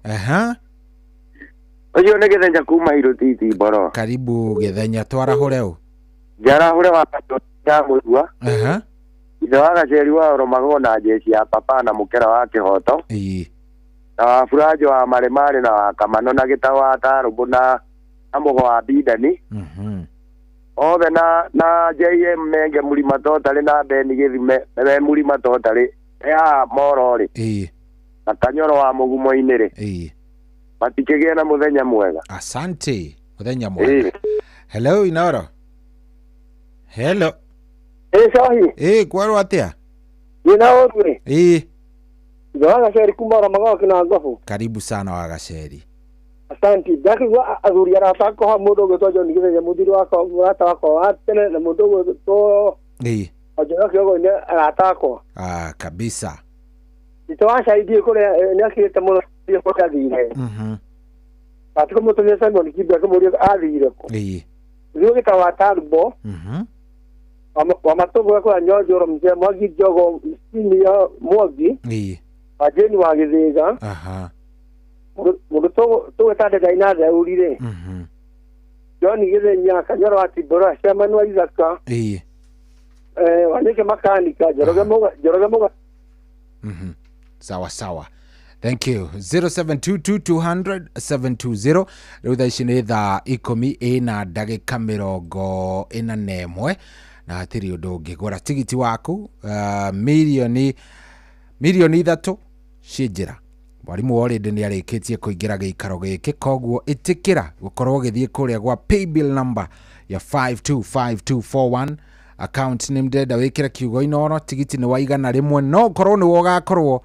Ũcio nĩ Gĩthenya kuma Irũtiti Mboro. Karibu Gĩthenya twarahũre ũ? Njarahũre wa ya Mũthua. Ithe wa Gaceri wa Oromago na Jeci ya Papa na Mũkera wa Kĩhoto. Na wa Furajo wa Maremare na wa Kamano na Gĩta wa Tarũmbũ na Mũgwa Bidani. Othe na JM Menge Mũrima Totarĩ na Beni Gĩthime Mũrima Totarĩ ya Mororĩ. Na Kanyoro wa Mũgumo-inĩ rĩ. Matikĩgĩe na mũthenya mwega. Asante. Mũthenya mwega. Hello Inoro. Shohi. Kwaro atĩa? Nina ũrwe. Wagaceri kuma Oromagao kina Ngofu. Karibu sana Wagaceri. Asante. Ndakigwa athuri aratako ha mundu gwitwa John Githenya muthiri wako murata wako wa tene na mundu gwitwa Ojoga kiogo ni aratako. Kabisa. Nitawasaidia kule ni akirete muno kwa kathire. Patiko mutumia Simon Kibya kumuria athire ko. Ndio gitawa Tarbo. Wa matogo kwa nyojo ro mzee Mwagi Jogo msini ya Mwagi. Ajeni wa Githega. Mundu to tade daina da urire. John Githenya kanyoro ati bora shaman wa Izaka. Waneke makanika joroga moga. Sawa. Thank you. 0722200720 rutha ici nĩ thaa 10 na ndagĩka 41 na hatiri ũndũ ũngĩgũra tigiti waku milioni 3 ciĩnjĩra. Mwarimũ already nĩ arĩkĩtie kũingĩra gĩikaro gĩkĩ, koguo ĩtĩkĩra gũkorwo ũgĩthiĩ kũrĩa gwa paybill number ya 525241. Account name ndenda wĩkĩre kiugo Inooro, tigiti nĩ wa igana rĩmwe, no korwo nĩ wogakorwo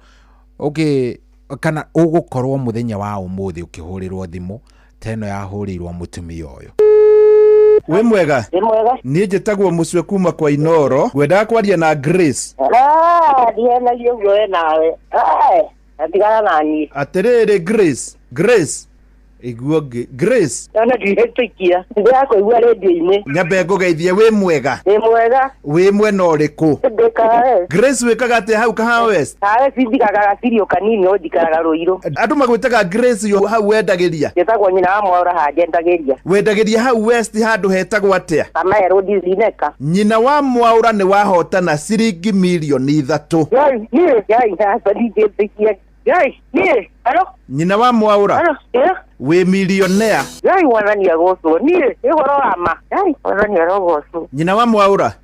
kana ũgũkorwo mũthenya wa ũmũthĩ ũkĩhũrĩrwo thimũ teno yahũrĩirwo mũtumia ũyũ. We mwega? Niĩ njĩtagwo Mũcwe kuma kwa Inooro, ngwendaga kwaria na Grace. Ndiena yugo nawe. Atigana nani? Atĩrĩrĩ Grace. Grace. Ana ndihetikia. Ndako igwa radio-inĩ. Nyambe ngũgeithie wĩ mwega. Wĩ mwena ũrĩkũ? Grace wĩkaga atĩa hau Kahawa West? Sindikaga gatirio kanini ondikaga Ruiru. Andũ magwĩtaga Grace yo hau wendagĩria? Njĩtagwo nyina wa Mwaura handendagĩria. Wendagĩria hau West handũ hetagwo atĩa? Kama Road Zineka. Nyina wa Mwaura nĩ wahotana ciringi milioni 3. Alo? Nyina wa Mwaura. Alo, we millionaire. Yai wanania goso. Ni igoro ama. Yai wanania goso. Nyina wa Mwaura.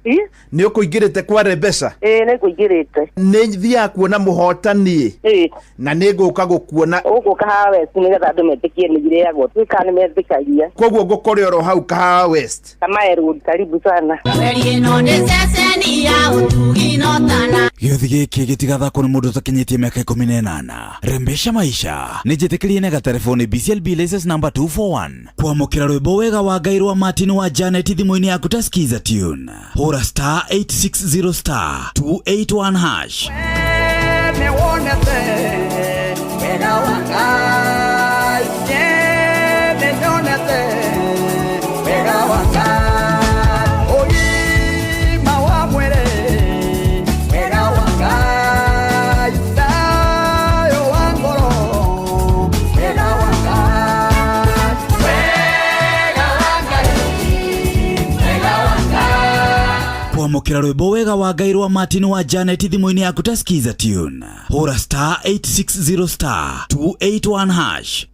Ni ukuingirite kwa rebesa. Ni kuingirite. Ni thia kuona muhotani. Na ni nguka gukuona. Uguka Kahawa West ni getha andu metikie ni gire yago. Twika ni metikaria. Koguo ngukore oro hau Kahawa West. Kama Road, karibu sana. Gĩothi gĩkĩ gĩtigathakwo nĩ mũndũ ũtakinyĩtie mĩaka 18. Rembesha maisha nĩ njĩtĩkĩrie nega telefoni BCLB license number 241 kwamũkĩra rwĩmbo wega wa Ngai rwa Martin wa Janet thimũ-inĩ yaku ta skiza tune. Hũra *860*281 hash. Kwamũkĩra rwĩmbo wega wa Ngai rwa Martin wa Janet thimũ-inĩ yaku ta skiza tune. Hũra *860*281 hash.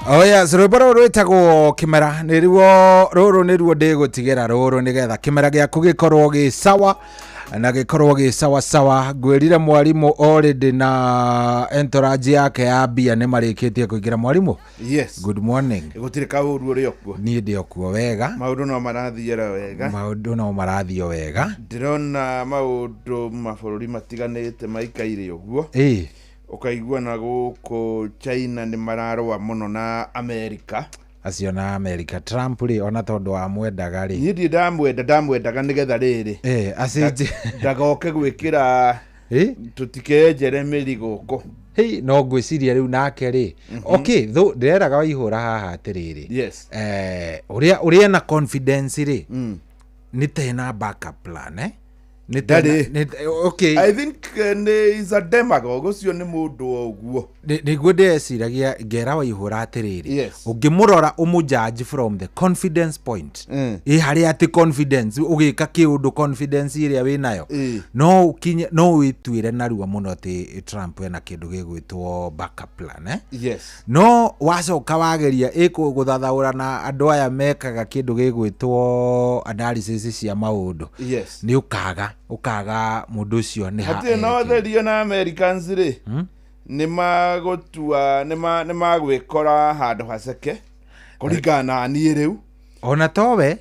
Oya rwĩmbo rũrũ rwĩtagwo Kĩmera rũrũ nĩruo ndĩgũtigĩra rũrũ nĩgetha kĩmera gĩaku gĩkorwo gĩ sawa na gĩkorwo gĩ sawa sawa. Ngwĩrire mwarimũ already na entourage yake ya mbia nĩ marĩkĩtie kũingĩra. Mwarimũ, yes, good morning. Gũtirĩ kaũru ũrĩ okuo? Niĩ ndĩ okuo wega. Maũndũ no marathiĩra wega? Maũndũ no marathio wega. Ndĩrona maũndũ mabũrũri matiganĩte maikaire ũguo. Ukaigua na gũkũ China nĩ mararũa mũno na America. Acio na America. Trump rĩ ona tondũ wa mwendaga rĩ. Niĩ ndamwendaga nĩgetha rĩrĩ. Acenjie. Ndagoke gwĩkĩra tũtikenjere mĩri gũkũ. No ngwĩciria rĩu nake rĩ. Okay, ndĩreraga waihũra haha atĩrĩrĩ. Yes. Ũrĩa na confidence rĩ. Nĩ tena backup plan Okay. I think is a demagogue ucio ni mundu oguo. Niguo ndeciragia ngera wa ihura atiriri. Ungimurora umujaji from the confidence point. Hari ati confidence ugika kiundu confidence iria wi nayo. No witwire narua muno ati Trump ena kindu gigwitwo backup plan No wacoka wageria guthathaura na andu aya mekaga kindu gigwitwo analysis cia maundu. Ni ukaga mundu ucio ni ha. Ati no therio na Americans ri. Ni magotua ni magwikora handu haceke. Kurigana ni riu. Ona towe.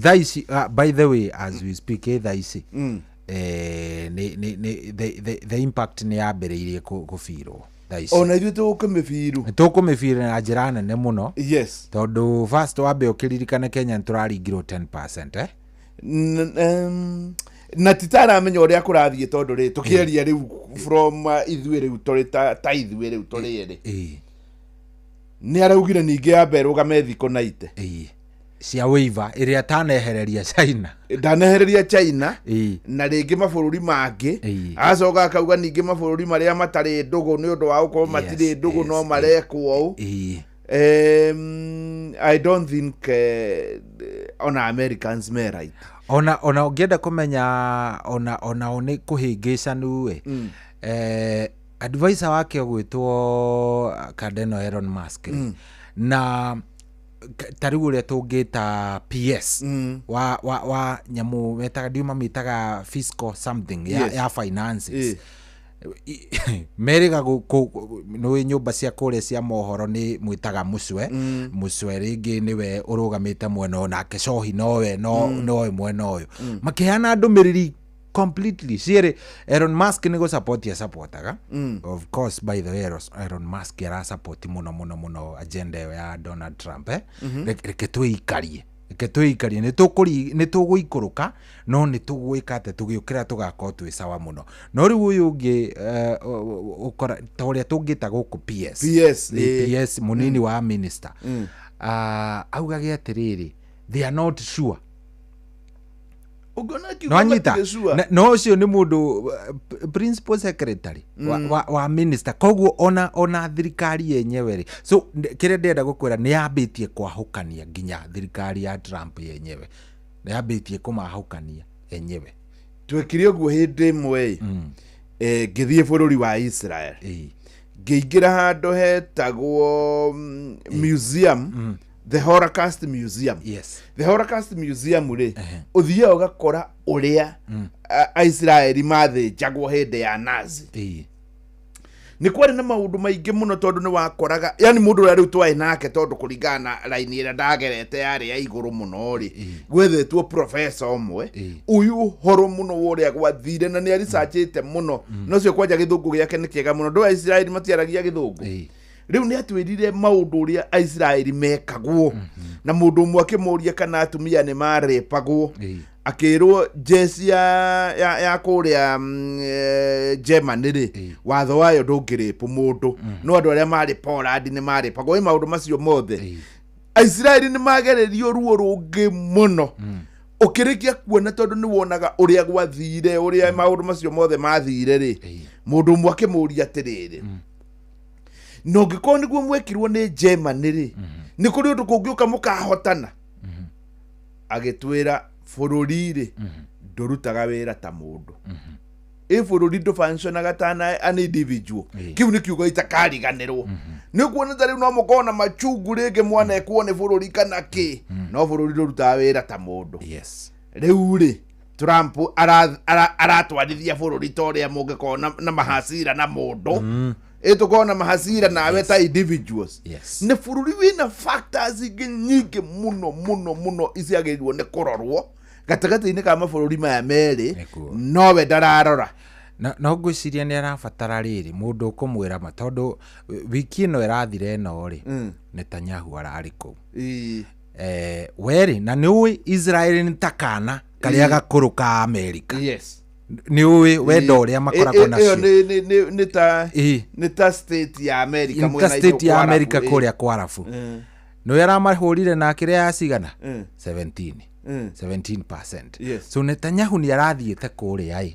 Thaici by the way as we speak thaici. The impact ni yambiriirie kufirwo. Ona ithu tukumifiru na njira nene muno. Tondu first wambe ukiririkana Kenya turaringirwo 10% na titaramenya uria kurathie tondu ri tukiaria riu from ithuĩ riu turi ta ithuĩ riu turi ri ni araugire ningi ambe rugame thiko naite cia waiver iria tanehereria China ndanehereria China na ringi mabururi mangi acoka akauga ningi mabururi maria matari ndugu ni undu wa ukorwo matiri ndugu no marekwo I don't think on Americans may right. Ona ungienda kumenya ona one kuhingicanu we. Advisor wake gwitwo Cardinal Elon Musk. Na tariu uria tungita PS wa nyamu metaga diuma mitaga fiscal something ya finances. Meriga no nyumba cia kuria cia mohoro ni mwitaga Muswe ringi niwe urugamite mwena na Kecohi nowe no mwena uyu makihana ndumiriri completely sire Elon Musk ni go supportaga of course by the way Elon Musk era support muno agenda ya Donald Trump reke tuikarie ni tuguikuruka no ni tugwika ate tugiukira tugakora twi sawa muno no riu uyu ungi ukora toria tungita guku PS munini wa minister augage atiriri they are not sure no ucio ni mundu principal secretary wa minister koguo ona thirikari yenyewe ri so kire ndenda gukwira ni yambitie kwahukania nginya thirikari ya Trump yenyewe ni yambitie kumahukania yenyewe twekire uguo hindi imwe ngithie bururi wa Israel ngiingira handu hetagwo museum the Holocaust Museum. The Holocaust Museum ri uthia ugakora uria Israeli mathĩnjagwo hindi ya Nazi. Ni kwari na maundu maingi muno tondu ni wakoraga yani mundu uria riu twai nake tondu kuringana line ira ndagerete yari ya iguru muno ri gwethetwo professor omwe uyu horo muno uria gwathire na ni researchite muno no cio kwanja githungu giake ni kiega muno ndo Israeli matiaragia githungu riu ni atwirire maundu uria Israeli mekagwo na mundu umwe akimuria kana atumia ni marepagwo akirwo jeshi ya kuria Germany ri watho wayo ndungirepo mundu no andu aria mari Poland ni marepagwo maundu macio mothe Israeli ni magererio ruo rungi muno ukirikia kuona tondu ni wonaga uria gwathire uria maundu macio mothe mathire ri mundu umwe akimuria atiriri no ngikoni niguo mwekirwo ni Germany ri ni kuri undu kungiuka mukahotana agitwira bururi ri ndurutaga wira ta mundu bururi ndo functionaga ta an individual kiu ni kiugo itakariganirwo ni kuona tari no mukona machungu ringi mwana ekuone bururi kana ki no bururi ndurutaga wira ta mundu riu ri Trump aratwarithia bururi toria mungikona na mahasira na mundu tukona mahasira nawe ta individuals ni bururi wina factors nyingi muno isiagirirwo ni kurorwo gatagati-ini ka mabururi maya meri nowe ndararora no ngwiciria ni arabatara riri mundu ukumwira ma tondu wiki ino irathire no ri Netanyahu arari ku weri na ni ui Israel ni takana karia gakuruka America ni uwe wendo uria makoragwo nacio ni ta state ya America mwena state ya America kuria kwa arafu no yara mahurire na kiria ya cigana 17 17%. Yes. So Netanyahu ni arathiĩte kũrĩa ĩ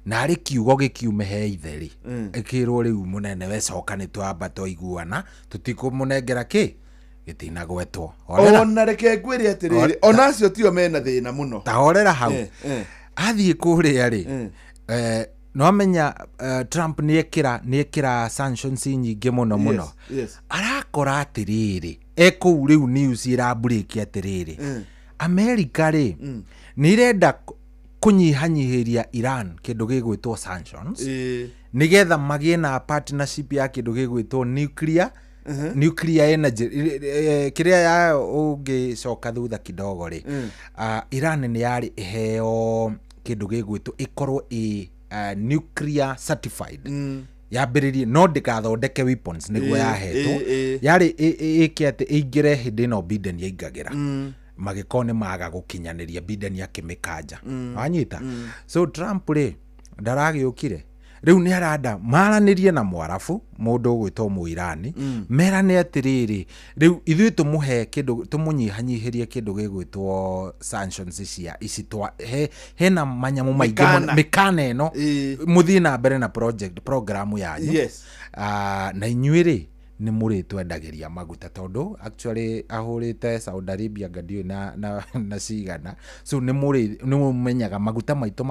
na arĩ kiugo gĩkiume he itheri ĩkĩrwo rĩu mũnene wecoka nĩ twamba twaiguana tũtikũmũnengera kĩ gĩtinagwetwo ona reke ngwĩre atĩrĩrĩ ona acio tio mena thĩna mũno ta horera hau athiĩ kũrĩa rĩ no menya Trump nĩekĩra sanctions nyingĩ mũno arakora atĩrĩrĩ ekũu rĩu news ĩrambũrĩkia atĩrĩrĩ America rĩ nĩrenda kũnyihanyihĩria Iran kĩndũ gĩgwĩtwo sanctions nĩgetha magĩe na partnership ya kĩndũ gĩgwĩtwo nuclear energy kĩrĩa ya ũngĩcoka thutha kidogo rĩ Iran nĩ yarĩ iheo kĩndũ gĩgwĩtwo ikorwo nuclear certified yambĩrĩrie no ndĩgathondeke weapons nĩguo yahetwo yarĩ ĩkĩate ĩingĩre hĩndĩ ĩno Biden yaingagĩra magĩkorwo nĩ maga gũkinyanĩria Biden akĩmĩkanja wanyita so Trump rĩ ndaragĩũkire rĩu nĩ aranda maranĩrie na Mwarabu mũndũ ũgwĩtwo Mũirani merane atĩrĩrĩ rĩu ithuĩ tũmũhe kĩndũ tũmũnyihanyihĩrie kĩndũ gĩgwĩtwo sanctions cia ici hena manyamu maingĩ mĩkana ĩno mũthiĩ na mbere na program yanyu na inyuĩ rĩ nĩ mũrĩ twendagĩria maguta tondũ actually ahũrĩte Saudi Arabia ngadio na cigana so nĩ mũmenyaga maguta maitũ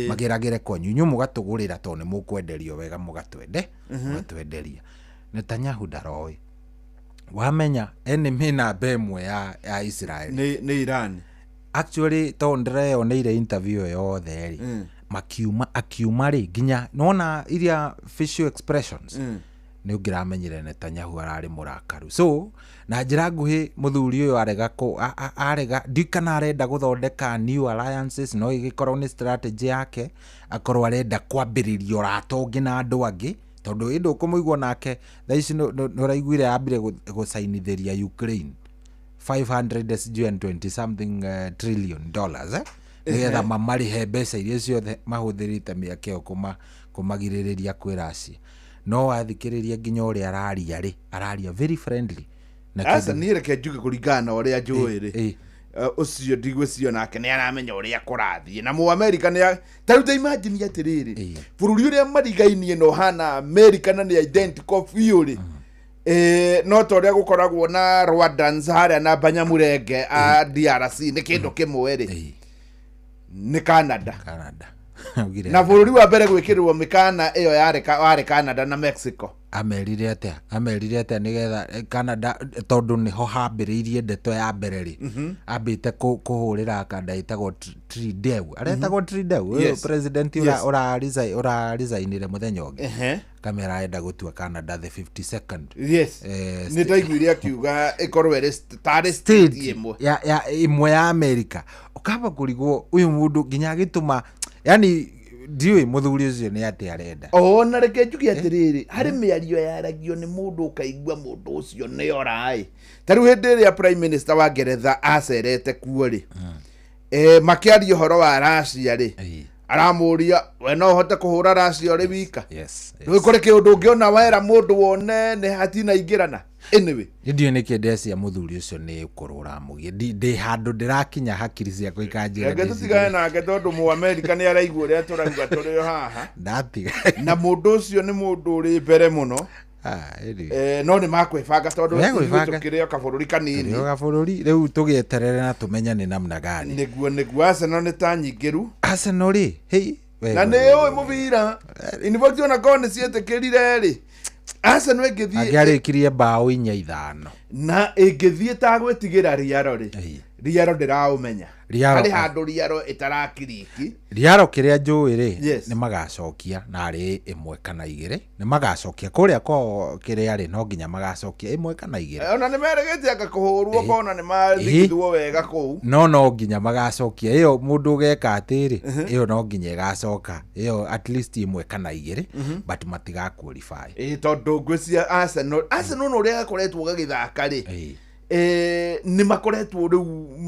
mageragĩre kwa nyinyu mũgatũgũrĩra tondũ nĩ mũkwenderio wega mũgatwenderia Netanyahu ndaroĩ wamenya enemy namba ĩmwe ya Israel nĩ Iran actually tondũ ndĩreyoneire interview yothe rĩ akiuma rĩ nginya nona iria facial expressions nĩ ũngĩramenyire Netanyahu ararĩ mũrakaru so na njĩra nguhĩ mũthuri ũyũ arega ndikana arenda gũthondeka new alliances no ĩgĩkorwo nĩ strategy yake akorwo arenda kwambĩrĩria ũrata ũngĩ na andũ angĩ tondũ ĩndũ kũmũigua nake thaa ici nũraiguire ambire gũcainithĩria Ukraine 520 something trillion dollars nĩgetha mamarĩhe mbeca iria ciothe mahũthĩrĩte mĩaka ĩyo kũmagirĩrĩria kwĩ Russia no wathikĩrĩria nginya ũrĩa araria very friendly asa niĩ reke njuge kũringana na ũrĩa njũĩ rĩ ũcio ndigwĩcio nake nĩ aramenya ũrĩa kũrathiĩ na Mũamerika nĩ tarĩu imagine atĩrĩrĩ bũrũri ũrĩa marigainie no hana America na nĩ identical biũ rĩ no ta ũrĩa gũkoragwo na Rwandans harĩa na Banyamulenge a DRC nĩ kĩndũ kĩmwe rĩ nĩ Canada na bũrũri wa mbere gwĩkĩrwo mĩkana ĩyo yarĩ Canada na Mexico amerire atĩa nĩgetha Canada tondũ nĩho hambĩrĩirie ndeto ya mbere rĩ ambĩte kũhũrĩra kanda ĩtagwo Trudeau aretagwo Trudeau president ũraresignire mũthenya ũngĩ kamera enda gũtua Canada the 52nd nĩ ndaiguire akiuga ĩkorwo tarĩ state ĩmwe ya America ũkamba kũrigwo ũyũ mũndũ nginya agĩtũma yani ndiwe muthuri ucio nĩ atĩ arenda na reke njuge atĩrĩrĩ harĩ mĩario yaragio nĩ mũndũ ũkaigua mũndũ ũcio nĩ orai tarĩu hĩndĩ ĩrĩa prime minister wa Ngeretha acerete kuo rĩ makĩaria ũhoro wa Russia rĩ aramũria we no ũhote kũhũra Russia ũrĩ wika nĩ kũrĩ kĩũndũ ũngĩona wera mũndũ wone nĩ hatina ingĩrana anyway ndiyo nĩ kĩndecia mũthuri ũcio nĩ ũkũrũra mũgie ndĩ handũ ndĩrakinya hakiri ciakwa ikanjĩra ngeke tũtigane nake tondũ Mũamerika nĩ araigua ũrĩa tũrauga tũrĩ haha ndatiga na mũndũ ũcio nĩ mũndũ ũrĩ mbere mũno no nĩ makwĩbanga tondũ tũkĩrĩ kabũrũri kanini kabũrũri rĩu tũgĩeterere na tũmenya nĩ namna gani nĩguo Arsenal nĩ ta nyingĩru Arsenal rĩ na nĩ ũĩ mũbira inibokti ona korwo nĩ cietĩkĩrire rĩ Arsenal ĩngĩthiĩ angĩarĩkirie mbaũ 4-5 na ĩngĩthiĩ ta gwĩtigĩra Riaro rĩ Riaro ndĩraũmenya harĩ handũ Riaro ĩtarakiriki Riaro kĩrĩa njũĩ rĩ nĩ magacokia na arĩ ĩmwe kana igĩrĩ nĩ magacokia kũrĩa ko kĩrĩa rĩ no nginya magacokia ĩmwe kana igĩrĩ ona nĩ merĩgĩte akakũhũrwo kona nĩ mathikithwo wega kũu no nginya magacokia ĩyo mũndũ ũgeka atĩrĩ ĩyo no nginya ĩgacoka ĩyo at least ĩmwe kana igĩrĩ but matigaqualify tondũ ngwĩcia Arsenal ũrĩa akoretwo gagĩthaka rĩ nĩ makoretwo rĩu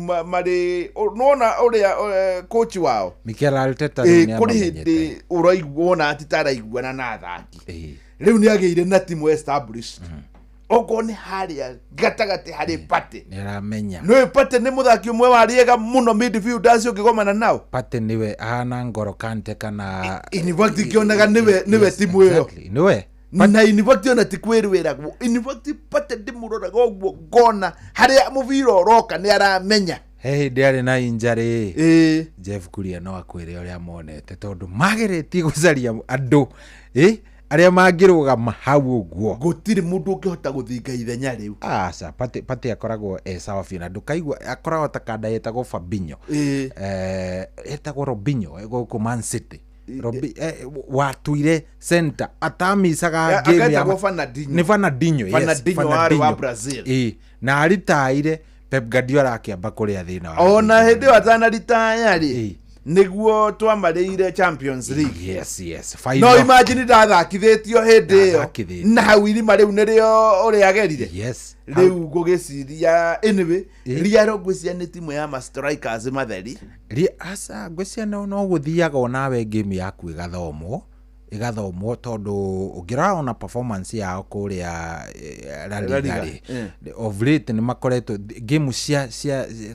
marĩ nona ũrĩa coach wao Mikel Arteta kũrĩ hĩndĩ ũraiguona ati taraiguana na athaki rĩu nĩ agĩire na timu established ogo ni haria gatagati hari Pate niramenya no Pate ni muthaki umwe wariega muno midfield acio ngigomana nao Pate niwe ahana Ngolo Kante kana in fact kionaga niwe timu iyo niwe na in fact ona tikwirwiragwo in fact Pate ndimuroraga ogwo ngona haria muvira oroka ni aramenya hey ndiari na injury Jeff Kuria no akwire uria monete tondu mageretie gucaria andu aria mangirugama hau uguo gutiri mundu ungihota guthinga ithenya riu aca Pate akoragwo sawa biũ na ndukaigua akoragwo ta kanda yetagwo Fabinho etagwo Robinho guku Man City watuire center atamicaga game ya ni Fernandinho wa Brazil na aritaire Pep Guardiola akiamba kuria thina ona hindi watana ritaya ri niguo twamariire Champions League yes no imagine ndathakithitio hindi iyo na hau irima riu nirio uriagerire riu ngugiciria anyway riaro ngwiciria ni timu ya strikers matheri asa ngwiciria no guthiaga onawe game yaku igathomwo tondu ungira ona performance yao kuria La Liga of late ni makoretwo game cia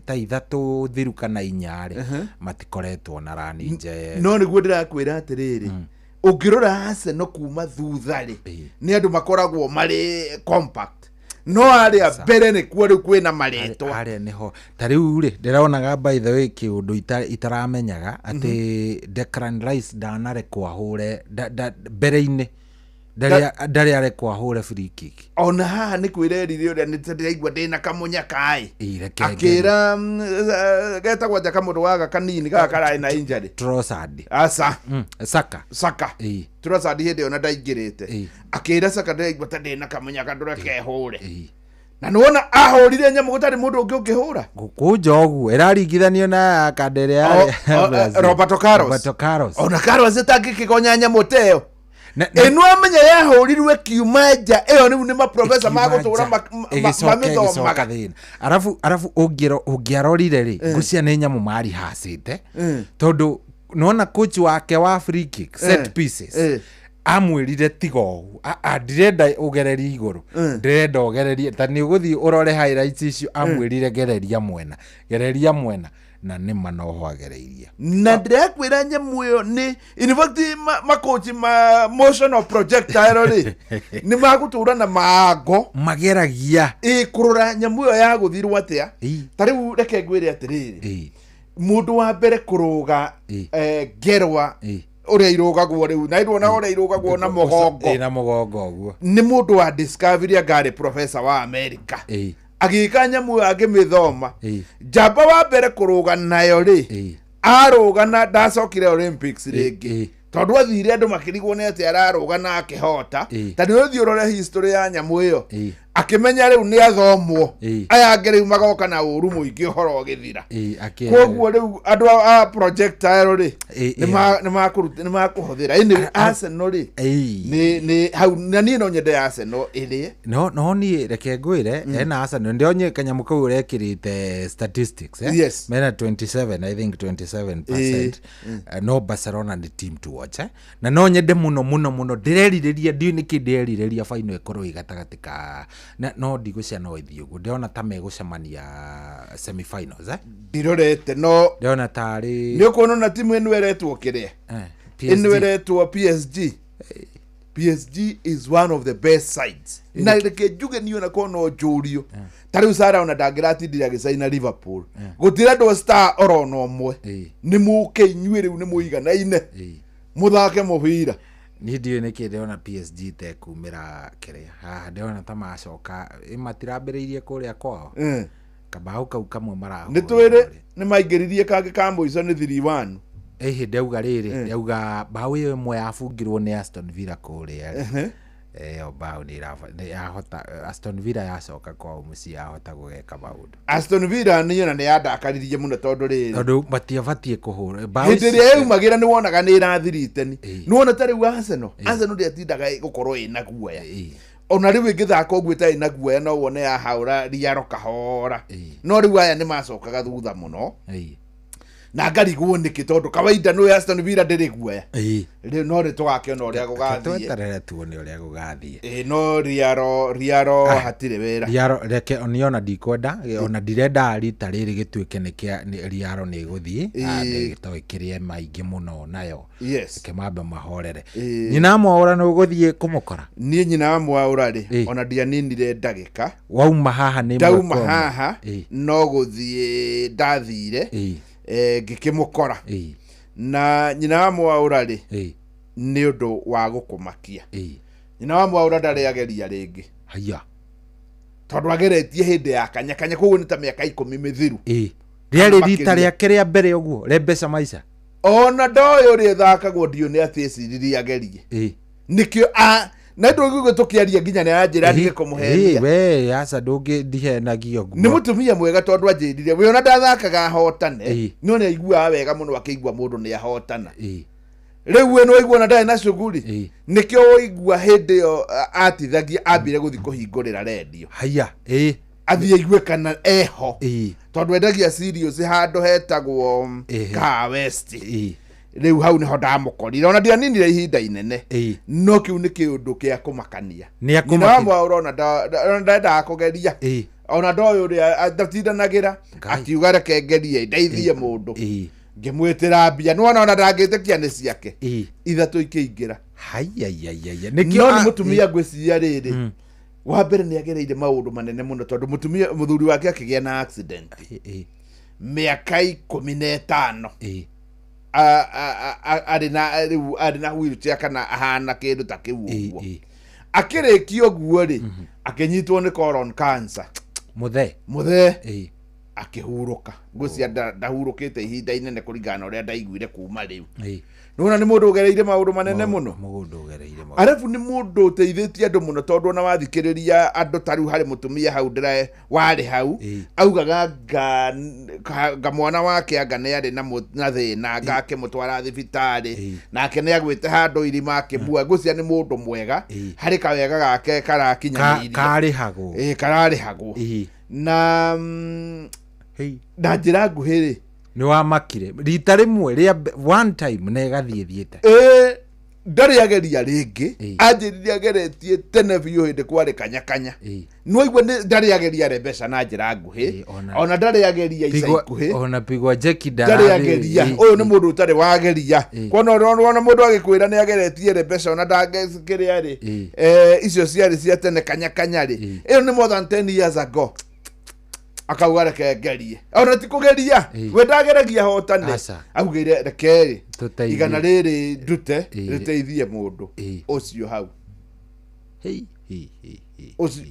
ta 3 thiru kana 4 matikoretwo na rani nje no niguo ndirakwira atiriri ungirora Arsenal kuma thuthari ni andu makoragwo mari compact no aria mbere ni kuo riu kwina maretwa aria niho tariu ri ndiraonaga by the way kiundu itaramenyaga ati Declan Rice ndanare kwahure mbere-ini ndari are kwahure free kick ona haha ni kwirerire uria ni ndiraigua ndina kamunya kai akira getagwo jaka mundu waga kanini gaka karai na injury Trossard Saka Trossard hindi ona ndaingirite akira Saka ndiraigua ta ndina kamunya kandura kehure na nuona ahurire nyamu gutari mundu ungi ungihura gukunjogu iraringithanio na kandere ya Roberto Carlos ona Carlos etangikigonya nyamu teo enu amenya yahurirwe kiumaja eyo ni ma professor magutura mamithomaga arafu ungiarorire ri ngucia ni nyamu mari hasite tondu nona coach wake wa free kick set pieces amwirire tigo ndirenda ugereria iguru ndirenda ugereria ta ni uguthi urore highlights icio amwirire gereria mwena na ni manoho agereiria na ndirakwira nyamu yo ni in fact makochi ma motion of projectile ri ni magutura na mago mageragia kurura nyamu yo ya guthirwo atia tariu reke ngwire atiriri mundu wa mbere kuruga gerwa uria irugagwo riu na irwo na uria irugagwo na mugongo guo ni mundu wa discovery agari professor wa America agika nyamu agimithoma jamba wa mbere kuruga nayo ri arugana ndacokire Olympics ringi tondu athire andu makirigwo ni ati ararugana akihota tani uthi urore history ya nyamu iyo akimenya riu ni athomwo aya ngeri magoka na uru muingi horo githira koguo riu andu a projectile ri ni makuhuthira ini Arsenal ri ni hau na ni no nyende Arsenal iri no ni reke ngwire ena Arsenal ndionye kanyamu kau rekirite statistics mena 27 I think 27% no Barcelona ni team to watch na no nyende muno ndireririria ndi niki ndireririria final ikorwo igatagati ka no ndigucia no ithio guo ndiona ta megucemania semi finals ndirorete no ndiona tari ni kuona na timu enu eretwo kiria enu eretwo PSG is one of the best sides na reke juge niyo na kono jurio tari usara ona dagratindira gisaina Liverpool gutira do star orono omwe ni muke inyuire ni muiganaine muthake mubira ni ndio niki ndiona PSG te kumira kiria ndiona ta macoka matirambiriirie kuria kwao kabau kau kamwe maraho ni twire ni maingiririe kange ka muico ni 3-1 ndauga riri ndauga bau imwe yabungirwo ni Aston Villa kuria bao ni yahota Aston Villa yacoka kwa muci yahota gugeka maundu Aston Villa ni yona ni yandakaririe muno tondu matiabatie kuhura hindi ria yumagira ni wonaga ni irathirite ni wona tari Arsenal ndi atindaga gukorwo ina guoya ona riu ngithaka uguo tai na guoya no wone ya haura riaro kahora no riu aya ni macokaga thutha muno na ngarigwo niki tondu kawaida no Aston Villa ndiri guoya riu no ri twakiona uria gugathie tweterere tuone uria gugathie no riaro hatire wera riaro reke oniona ndikwenda ona ndirenda rita riri gituike ni riaro ni guthie gitoikirie maingi muno nayo kemambe mahorere nyina mwaura no guthie kumukora nie nyina mwaura ri ona ndianinire ndagika wauma haha ni dauma haha no guthie ndathire ngikimukora na nyina wa mwaura ri ni undu wa gukumakia nyina wa mwaura ndari ageria ringi haya tondu ageretie hindi ya kanya koguo ni ta miaka 10 mithiru riari rita riake ria mbere uguo Rebesa Maisha ona ndoyo ri thakagwo ndio ni aticirie agerie nikio na ndugu tukiaria nginya ni anjira ndige kumuheria we asa ndungi ndihenagio guo ni mutumia mwega tondu anjirire we ona ndathakaga hotane no ni aigua wega muno akigua mundu ni ahotana riu we no igua na ndai na shuguri nikio igua hindi yo atithagia ambire guthi kuhingurira radio haya athie igwe kana eho tondu endagia serious handu hetagwo Ka West riu hau niho ndamukorire ona ndianinire ihinda inene no kiu ni kiundu kia kumakania nyina mwaura ona ndenda kugeria ona ndoyo ri adatindanagira akiuga reke ngerie ndeithie mundu ngimwitira mbia nona ndangitikia ni ciake ithatu ikiingira hayayayaya nikio ni mutumia ngwiciria riri wa mbere ni agereire maundu manene muno tondu mutumia muthuri wake akigia na accident miaka 15 arina wheelchair kana ahana kindu ta kiu uguo akirikio guo ri akinyitwo ni colon cancer muthe akihuruka ngucia ndahurukite ihinda inene kuringana uria ndaiguire kuma riu nona ni mundu ugereire maundu manene muno arafu ni mundu uteithitie andu muno tondu ona wathikiriria andu taru hari mutumia hau ndira wari hau augaga nga mwana wake anga ni ari na thina ngake mutwara thibitari nake ni agwite handu irima akimua ngucia ni mundu mwega hari kawega gake karakinyaniria kararihagwo na na njira nguhiri ni wa makire rita rimwe ria one time ne gathiethiete ndari ageria ringi anjiriria ageretie tene biu hindi kwari kanya no igwe ndari ageria Rebesa na njira nguhi ona ndari ageria ica ikuhi ona pigwa jeki ndari ageria uyu ni mundu utari wageria kono ona mundu agikwira ni ageretie Rebesa ona ndagekiria ri icio ciari cia tene kanya ri iyo ni more than 10 years ago akauga reke ngerie ona ti kugeria we ndageragia hotane augire reke igana riri ndute riteithie mundu ucio hau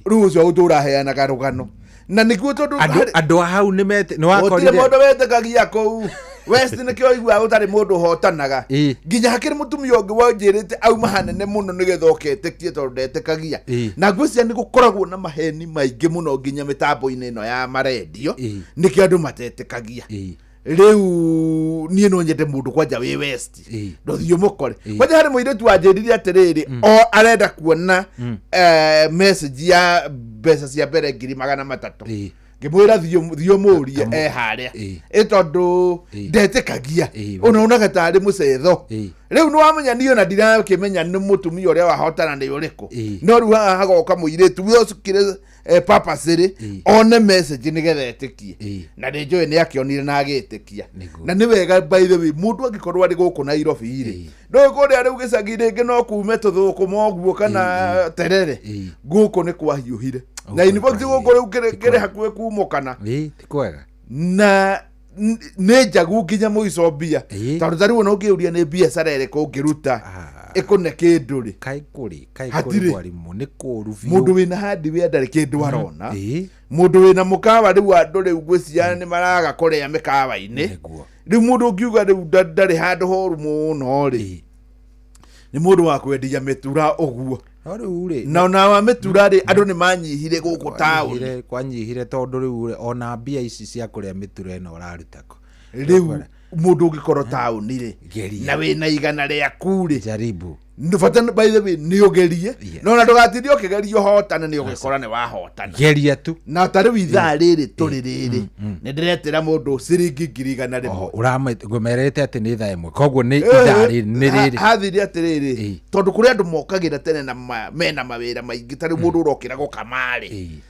riu ucio uturaheanaga rugano na niguo tondu andu hau ni wakorire mundu wetekagia kou West ni kio igua utari mundu hotanaga nginya hakiri mutumia ungi wanjirite auma hanene muno nigethoketekie tondu ndetekagia na ngwiciria ni gukoragwo na maheni maingi muno nginya mitambo-ini ino ya maredio nikio andu matetekagia riu nie no nyende mundu kwanja wi West ndothio mukore kwanja hari muiretu wanjiririe atiriri o arenda kuona message ya mbeca cia mbere 300 ngimwira thio murie haria itondu ndetekagia ona gatari mucetho riu ni wamenya niyo na ndirakimenya ni mutumia uria wahotana ni uriku no riu hagoka muiretu wicukire purpose one message nigetha etikie na njoe ni akionire na agitikia na ni wega by the way mundu angikorwo ari guku Nairobi ri ndo kuria riu gicagi ringi no kuume tuthuku moguo kana terere guku ni kwahiuhire na university guku riu kire hakuhe kumukana ti kwega na ne jagu nginya muico mbia tondu tariu no ngiuria ni biacara iriku ungiruta ikune kinduri kai kuri mwarimu ni kuru biu mundu wina handi we ndari kindu arona mundu wina mukawa riu andu riu ngwiciana ni maraga kuria mikawa-ini riu mundu ngiuga riu ndari handu horu muno ri ni mundu wa kwendia mitura uguo na ona wa mitura ri andu ni manyihire guku tauni kwanyihire tondu riu ona mbia ici cia kuria mitura ino urarutako riu mundu ngikorwo tauni ri na wina igana riaku ri jaribu ndubata by the way ni ugerie no na ndugatirie ukigerio hotana ni ugikora ni wahotana geria tu na tari ithaa riri turi riri ni ndiretera mundu ciringi 100 rimwe uramerete ati ni ithaa imwe koguo ni ithaa riri ni riri hathiri atiriri tondu kuri andu mokagira tene na mena mawira maingi tari mundu urokira gukamari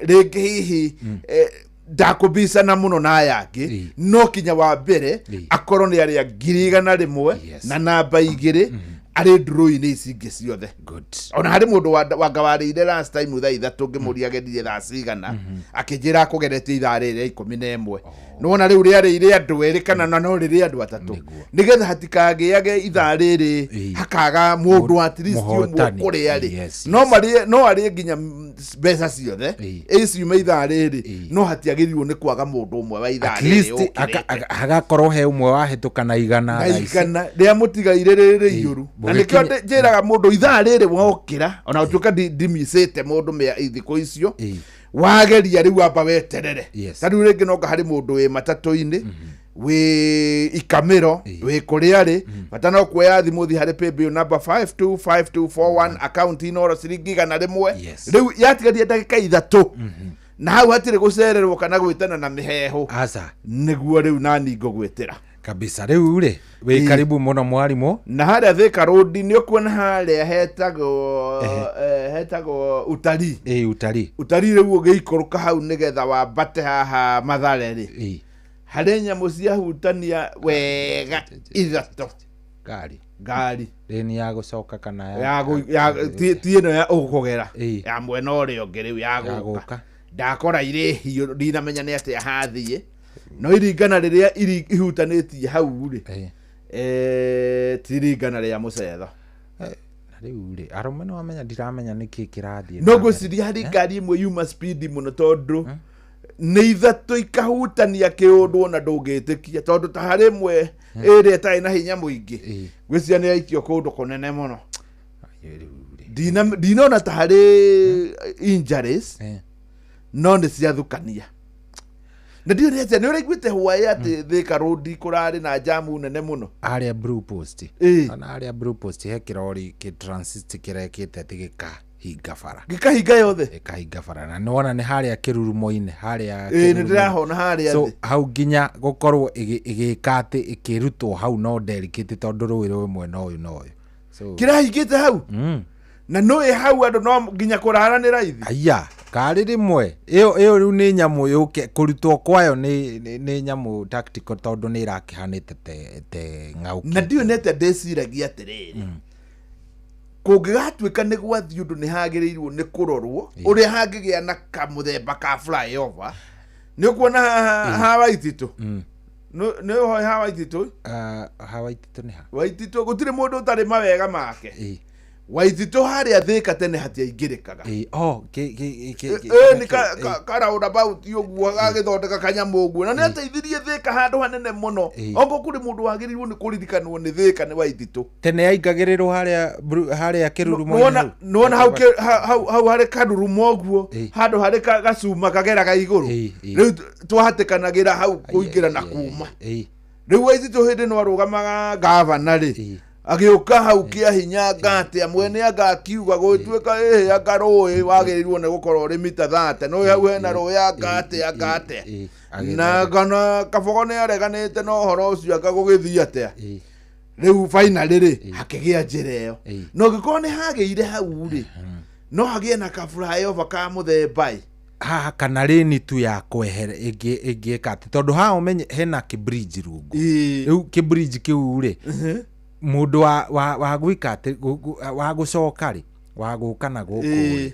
ringi hihi ndakubisana muno na yake no kinya wa mbere akorwo ni aria 100 rimwe na namba 2 ari ndroi ni cingi ciothe good ona hari mundu wagawarire last time thaa 3 ngimuria gethire thaa cigana akinjira kugeretie ithaa riri 11 no ona riu riari ire andu eri kana no riri andu atatu nigetha hatikagiage ithaa riri hakaga mundu at least umwe kuri ari no ari nginya mbeca ciothe iciume ithaa riri no hatiagiriwo ni kwaga mundu umwe wa ithaa riri hagakorwo he umwe wahitukana igana ria mutigaire riri iguru na nikio njiraga mundu ithaa riri wokira ona utuka ndimisete mundu me ithiko icio wageria riu amba weterere tariu ringi no hari mundu wi matatu-ini wi ikamiro wi kuria ri batana kuoya thimu thi hari paybill number 525241 account ino ciringi 100 riu yatigaria ndagika 3 na hau hatire gucererwo kana gwitana na miheho asa niguo riu nani ngogwetera kabisa riu ri wi karibu muno mwarimu na haria Thika Road ni ukuona haria hetagwo utari riu ugiikoroka hau nigetha wambate haha Mathare ri hari nyamu cia hutania wega 3 gari ni ya gucoka kana ya tieno ya ukugera ya mwena uri ungi riu ya guka ndakora ire hiyo ndinamenya ni ati hathie no iringana riria ihutanitie hau ri tiringana ria mucetho riu ri arume no amenya ndiramenya niki kirathie no guciria hari ngari imwe yuma speed muno tondu ni ithatu ikahutania kiundu na ndungitikia tondu ta hari imwe iri tai na hinya muingi gwiciria ni yaikio kundu kunene muno dinona ta hari injuries no ni ciathukania na ndio ni uraiguite Hawaii ati Thika Road kurari na jamu nene muno aria Blue Post ana aria Blue Post he kirori ki transit kirekite ati gikahinga bara gikahinga yothe gikahinga bara na nona ni haria kirurumo-ini haria ni ndirahona haria so hau ginya gukorwo igikate ikirutwo hau no delicate tondu ruiro mwena uyu no uyu so kirahingite hau na no hau andu no ginya kurara ni raithi aya kari rimwe iyo riu ni nyamu yuke kurutwo kwayo ni nyamu tactical tondu ni irakihanite te ngauki na ndio nete ndeciragia atiriri kungigatuika ni gwathi undu ni hagirirwo ni kurorwo uri hangigia na kamuthemba ka flyover ni kuona Hawaititu no ho Hawaititu Hawaititu ni ha Waititu gutire mundu utari mawega make Waititu haria Thika tene hatiaingirikaga ni round about yoguo agithondeka kanyamu uguo na ni ateithirie Thika handu hanene muno ongo kuri mundu wagirirwo ni kuririkanwo ni Thika ni Waititu tene yaingagirirwo haria kirurumo nona hau hari karurumo uguo handu hari gacuma kageraga iguru riu twahatikanagira hau kuingira na kuma riu Waititu hindi no arugamaga governor ri agiuka hau kia hinya ngate amwene agakiuga gwituika akaroi wagirirwo ne gukorwo ri mita 30 no hau hena roya ngate na kana kabogo ne areganite no horo ucio akagugithia atia riu finally ri hakigia njira iyo no gikone hageire hau ri no hagie na ka flyover ka muthemba haha kana reni tu ya kwehere igi kati tondu ha umenye hena kibridge rungu riu kibridge kiu ri mundu wa gwikate wa gucoka ri wa gukana guku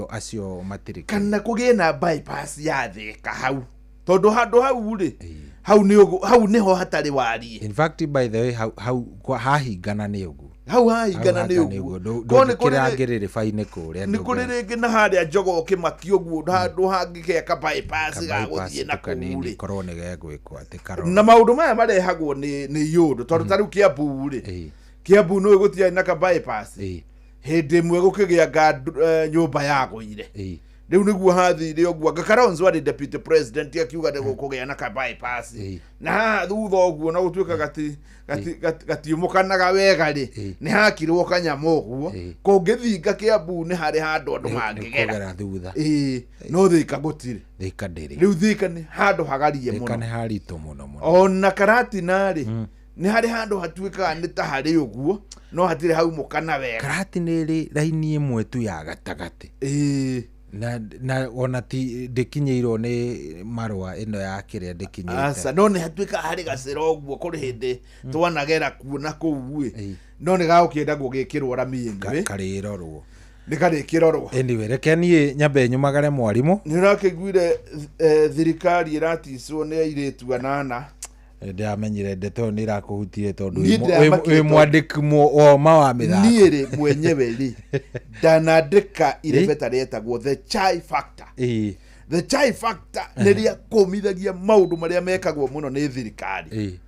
acio matirika kana kugie na bypass ya Thika hau tondu handu hau ri hau niho hatari wari in fact by the way hau hahingana ni ugu hau hahingana ni ugu kone kirangirire faine kuria ni kuri ringi na haria Njogo Kimaki ugu handu hangike ka bypass ga guthie na kuri korwo ni gegwikwo ati karo na maundu maya marehagwo ni yundu tondu tariu Kiambu ri Kiambu no gutia na ka bypass hindi mwe gukigia nyumba ya guire riu niguo hathire ogwo Kalonzo ari deputy president akiuga ndego kugea na ka bypass na thutha ogwo na gutuika gatiumukanaga wega ri ni hakirwo kanyamo ogwo kungithinga Kiambu ni hari handu andu mangigera no thika gutire thika ndiri riu thika ni handu hagarie muno thika ni harito muno ona Karatina ri ni hari handu hatuikaga ni ta hari ogwo no hatire hau mukana wega Karatina ri raini imwe tu ya gatagati na ona ti ndikinyirwo ni marwa ino ya kiria ndikinyirite asa no ni hatuika hari gacero ogwo kuri hindi twanagera kuona kuugwe no ni gaukenda gugikirwo ramienga karirorwo ni karikirorwo anyway reke nie nyambe nyumagare mwarimu ni rakiguire thirikari iratiswo ni airetu 8 ndamenyire ndeto ni rakuhutire tondu we mwandiki o mawa mithako niere mwenyewe ri danandika ile beta retagwo the chai factor the chai factor neria komithagia maundu maria mekagwo muno ni thirikari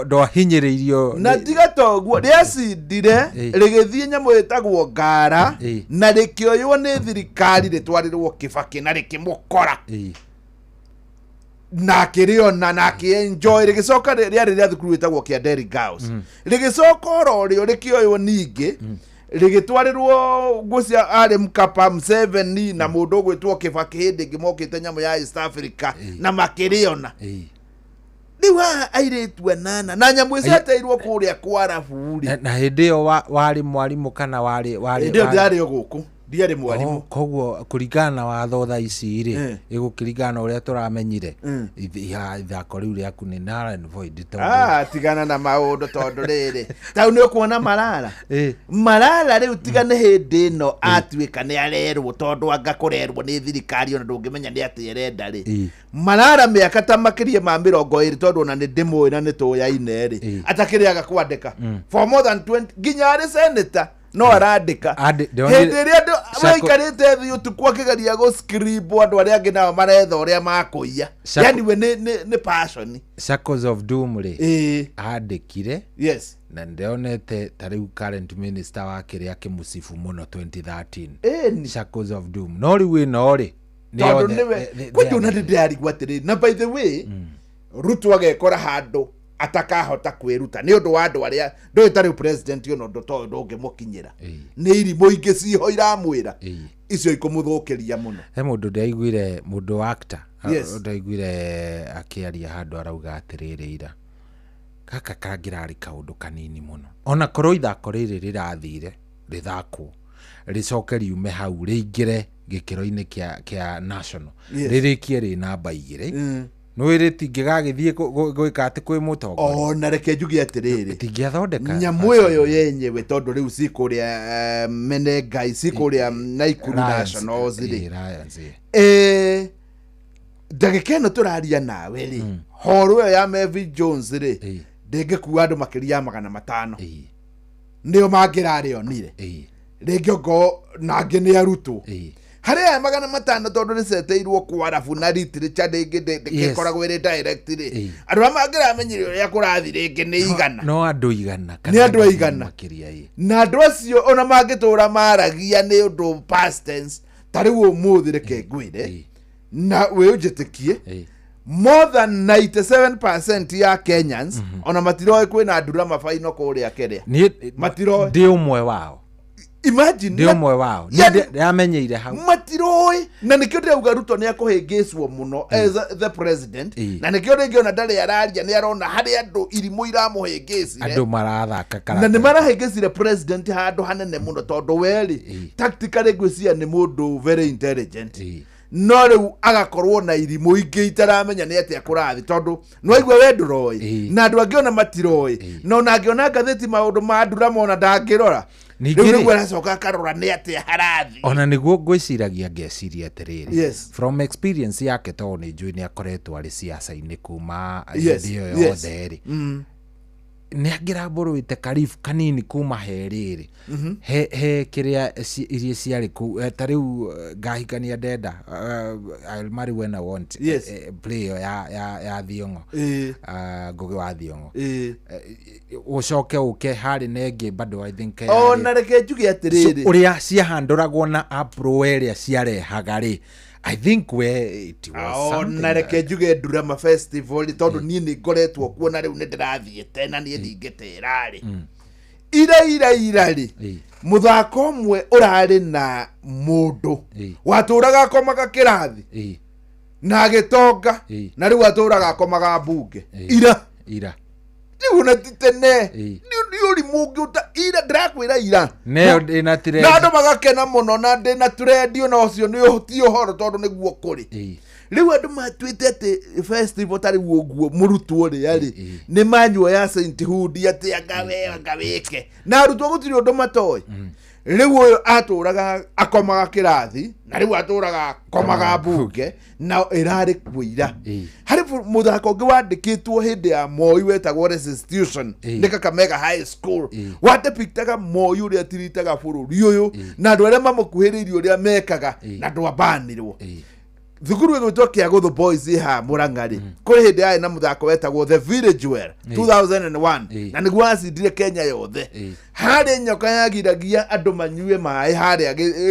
do hinyiririo na tiga toguo riacindire rigithie nyamu itagwo ngara na rikioywo ni thirikari ritwarirwo Kibaki na rikimukora na kiriona na kienjoy rigicoka ria thukuru itagwo kia Derry Girls rigicoka ororio rikioywo ningi rigitwarirwo gucia ari Mkapa Museveni na mundu gwitwo Kibaki hindi ngimokite nyamu ya East Africa na makiriona niwa airetu 8 na nyamu iceteirwo kuria kwarabu na hindi yo wari mwarimu kana wari ndio diari guku diari mwarimu koguo kuringana na watho tha ici ri igukiringana uria turamenyire ithako riu riaku ni null and void tigana na maundu tondu riri tau ni ukuona Malala riu tigane hindi no atuika ni arerwo tondu anga kurerwo ni thirikari ona ndungimenya ni ati erenda ri Malala miaka ta makirie ma 20 tondu ona ni ndimwe na ni tuyaine ri atakiriaga kwandika for more than 20 ginya ari senator no arandika hindi ria maikarite thi utuku akigeria go scribe andu aria angi nao maretha uria makuiya yani we ni passion Circles of Doom ri andikire yes na ndionete tariu current minister wa kiria kimusifu muno 2013 Circles of Doom no ri we no ri kwito na ndiari gwatiri na by the way Ruto agekora handu atakahota kwiruta ni undu wa andu aria ndo itari president yo no ndo ngimukinyira ni irimo ingi ciho iramwira icio ikumuthukiria muno he mundu ndaiguire mundu actor ndaiguire akiaria handu arauga atiriri ira kaka kangirari kaundu kanini muno ona korwo ithako riri rirathire rithakwo ricoke riume hau ringire gikiro-ini kia national ririkie ri namba 2 no ireti ngigagithie gwika ati kwi mutongo na reke njugi atiriri tingiathondeka nyamu yo yenyewe tondu riu cikuria Menengai cikuria Naikuru Nationals ri ndagika ino turaria nawe ri horu ya Melvin Jones ri ndingikuwa andu makiria 500 nio mangirari onire ringi ngo nangi ni arutwo haria 500 tondu riceteirwo kwarabu na literature ringi ndigikoragwo iri direct ri andu amangiramenyire uria kurathi ringi ni igana no andu igana ni andu igana na andu acio ona mangitura maragia ni undu past tense tariu umuthi reke ngwire na we ujetikie more than 97% ya Kenyans ona matiroe kwina ndura mafaino kuria keria matiroe ndi umwe wao imagine ndi umwe wao ndamenyeire hau matiroe na nikio ndauga Ruto ni akuhingiswo muno as the president na nikio ringiona ndari araria ni arona hari andu irimo iramuhingisire andu marathaka karata na ni marahingisire president handu hanene muno tondu weri tactically ngwisia ni mundu very intelligent no riu agakorwo na irimo ingi itaramenya ni atia kurathi tondu no igwe we nduroi na andu angiona matiroi no na angiona ngatheti maundu ma ndura mona ndangirora riu aracoka akarora ni atia harathi ona niguo ngwiciragia ngeciria atiriri from experience yake tondu ni njui ni akoretwo ari siasa-ini kuma iyo yothe ri nä angä rambårwä karibu kanini kuma herä he kä rä a iria ciarä kå ta rä u ngahikania ndenda marry when I want play ya Thiong'o Ngugi wa Thiong'o ucoke uke harä nengä bado I think ona reke njuge atiriri uria ciahandåragwo na apro area ciarehaga rä I think it was something. Na reke njuge Ndurama Festival tondu nie ni ngoretwo kuona riu ni ndirathiete na nie ndingitera ri ira ri muthako umwe urari na mundu waturaga akomaga kirathi na agitonga na riu aturaga akomaga mbunge ira riu na titene ni uri mungi uta ira ndakwira ira neo ndina trend na andu magakena muno na ndina trend ona ucio ni uhoti uhoro tondu niguo kuri riu andu matwite ati festival tari uguo murutwo ri ari ni manyua ya Saint Hood ati angaweke na arutwo gutiri undu matoi riu uyu aturaga akomaga kirathi na riu aturaga akomaga mbunge na irari kwira hari muthako ungi wandikitwo hindi ya Moi wetagwo Restitution ni Kakamega High School watepiktaga Moi uria tiritaga bururi uyu na andu aria mamukuhiriirie uria mekaga na ndwabanirwo thukuru gwitwo Kiaguthu Boys ha Murang'ari kuri hindi ya na muthako wetagwo The Village Well 2001 na niguo acindire Kenya yothe hari nyoka yagiragia andu manyue mai hari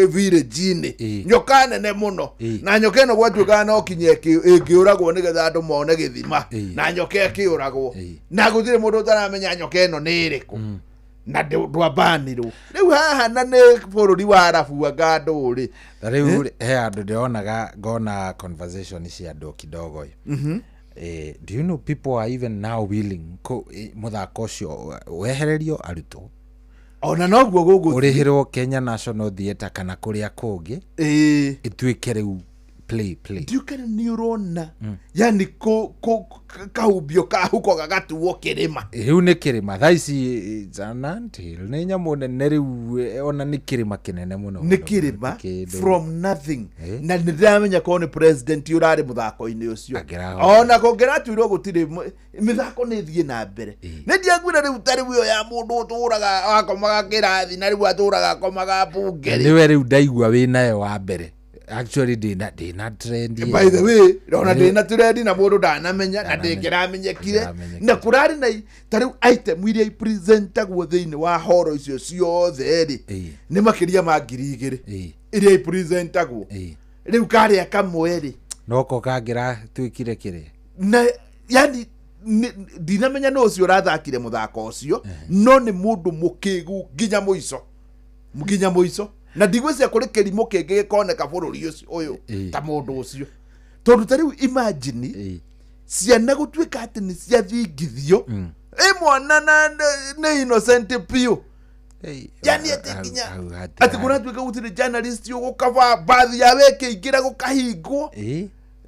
village-ini nyoka nene muno na nyoka ino gwatuikaga no kinye ingiuragwo nigetha andu mone githima na nyoka ikiuragwo na gutire mundu utaramenya nyoka ino ni iriku na ndwabanirwo riu haha na ni bururi wa Arabu anga andu ri riu he andu ndionaga ngona conversation cia andu kidogo do you know people are even now willing muthako ucio wehererio arutwo ona noguo gugu urihirwo Kenya National Theatre kana kuria kungi ituike riu play ndiukene ni urona yani kahubio kahuko gagatuo kirima riu ni kirima thaici zanantil ni nyamu nene riu ona ni kirima kinene muno ni kirima from nothing na ndiramenya ko ni president urari muthako-ini ucio ona kongeratuirwo gutiri mithako ni thie na mbere ni ndiagwira riu tari wio ya mundu uturaga akomaga kirathi na riu aturaga akomaga mbunge niwe riu ndaigua winayo wa mbere actually dina trend by the way ona dina trend na mundu ndanamenya na ndingiramenyekire na kurari na tariu item iria ipresentagwo thiini wa horo icio ciothe ri ni makiria ma 2,000 iria ipresentagwo riu karia kamwe ri noko kangira twikire kire na yani ndinamenya no ucio rathakire muthako ucio no ni mundu mukigu nginya muico na ndigwĩcia kũrĩ kĩrimũ kĩngĩ gĩkoneka bũrũri ũyũ ta mũndũ ũcio tondũ ta rĩu imagine ciana gũtuĩka atĩ nĩ ciathingithio mwana nĩ innocent piũ yani atĩ nginya atĩ kũratuĩka gũtirĩ journalist ũgũkaba bathi ya wĩkĩingĩra gũkahingwo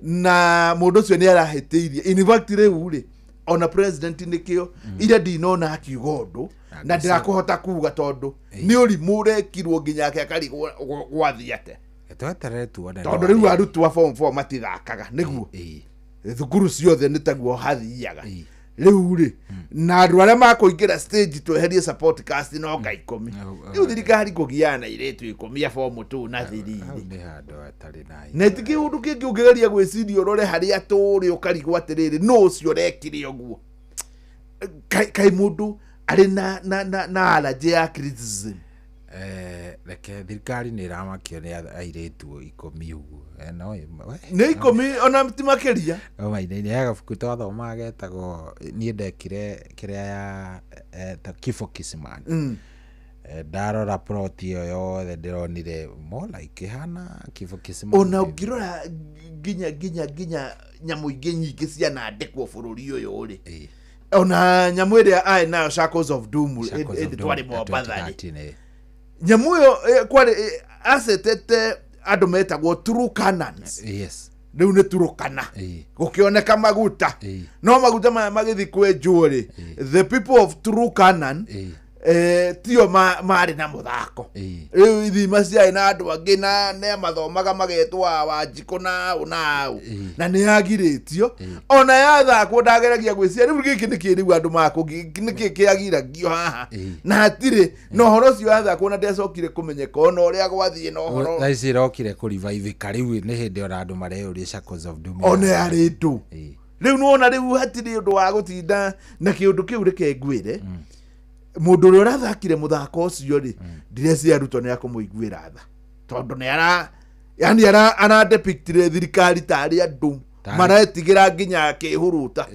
na mũndũ ũcio nĩ arahĩtĩirie in fact rĩu rĩ ona president nĩkĩo iria ndinona akiuga ũndũ na ndirakuhota kuga tondu ni urimu urekirwo nginya ake akari gwathiate tondu riu arutwo form 4 matithakaga niguo thukuru ciothe nitaguo hathiaga riu ri na andu aria makuingira stage tweherie support cast no nga 10 riu thirikari kugiana iretu 10 ya form 2 na thiriri na tiki undu kingi ungegeria gwiciria urore haria turi ukarigwo atiriri no ucio rekire uguo kai mundu ari na allergy ya criticism reke thirikari nä ramakio nä airetu 10 uguo nä 10 ona ti makiria maina-inä ya gabuku twathomaga getagwo niä ndekire kä rä a ya ta Kifo Kisimani ndarora plot iyo yothe ndironire more like hana Kifo Kisimani ona ngirora nginya nyamu ingĩ nyingĩ cianandĩkwo bũrũri ũyũ rĩ ona nyamu iria ai nayo Shackles of Doom twari Mombathani nyamu ĩyo kwari asetete andu metagwo Turukanans riu nĩ Turukana gũkĩoneka maguta no maguta maya magĩthi kwenjwo rĩ the people of Turukanan tio marĩ na mũthako rĩu ithima ciarĩ na andũ angĩ na nĩ mathomaga magetwa Wanjikũ na na nĩ yagirĩtio ona yathakwo ndageragia gwĩcia rĩu gĩkĩ nĩ kĩrĩu andũ makũ nĩkĩ kĩagiragio haha na hatirĩ na ũhoro ũcio yathakwo na ndecokire kũmenyeka ona ũrĩa gwathiĩ na ũhoro thaa ici ĩrokire kũrivaithĩka rĩu nĩ hĩndĩ ona andũ mareyũria Shackles of Doom ona yarĩ ndũ rĩu nona rĩu hatirĩ ũndũ wa gũtinda na kĩũndũ kĩu reke ngwĩre mũndũ ũrĩa ũrathakire mũthako ũcio rĩ ndireci arutwo nĩ akũmũiguĩra tha tondũ nĩ yani ara depictire thirikari tarĩ andũ maretigĩra nginya kĩhuruta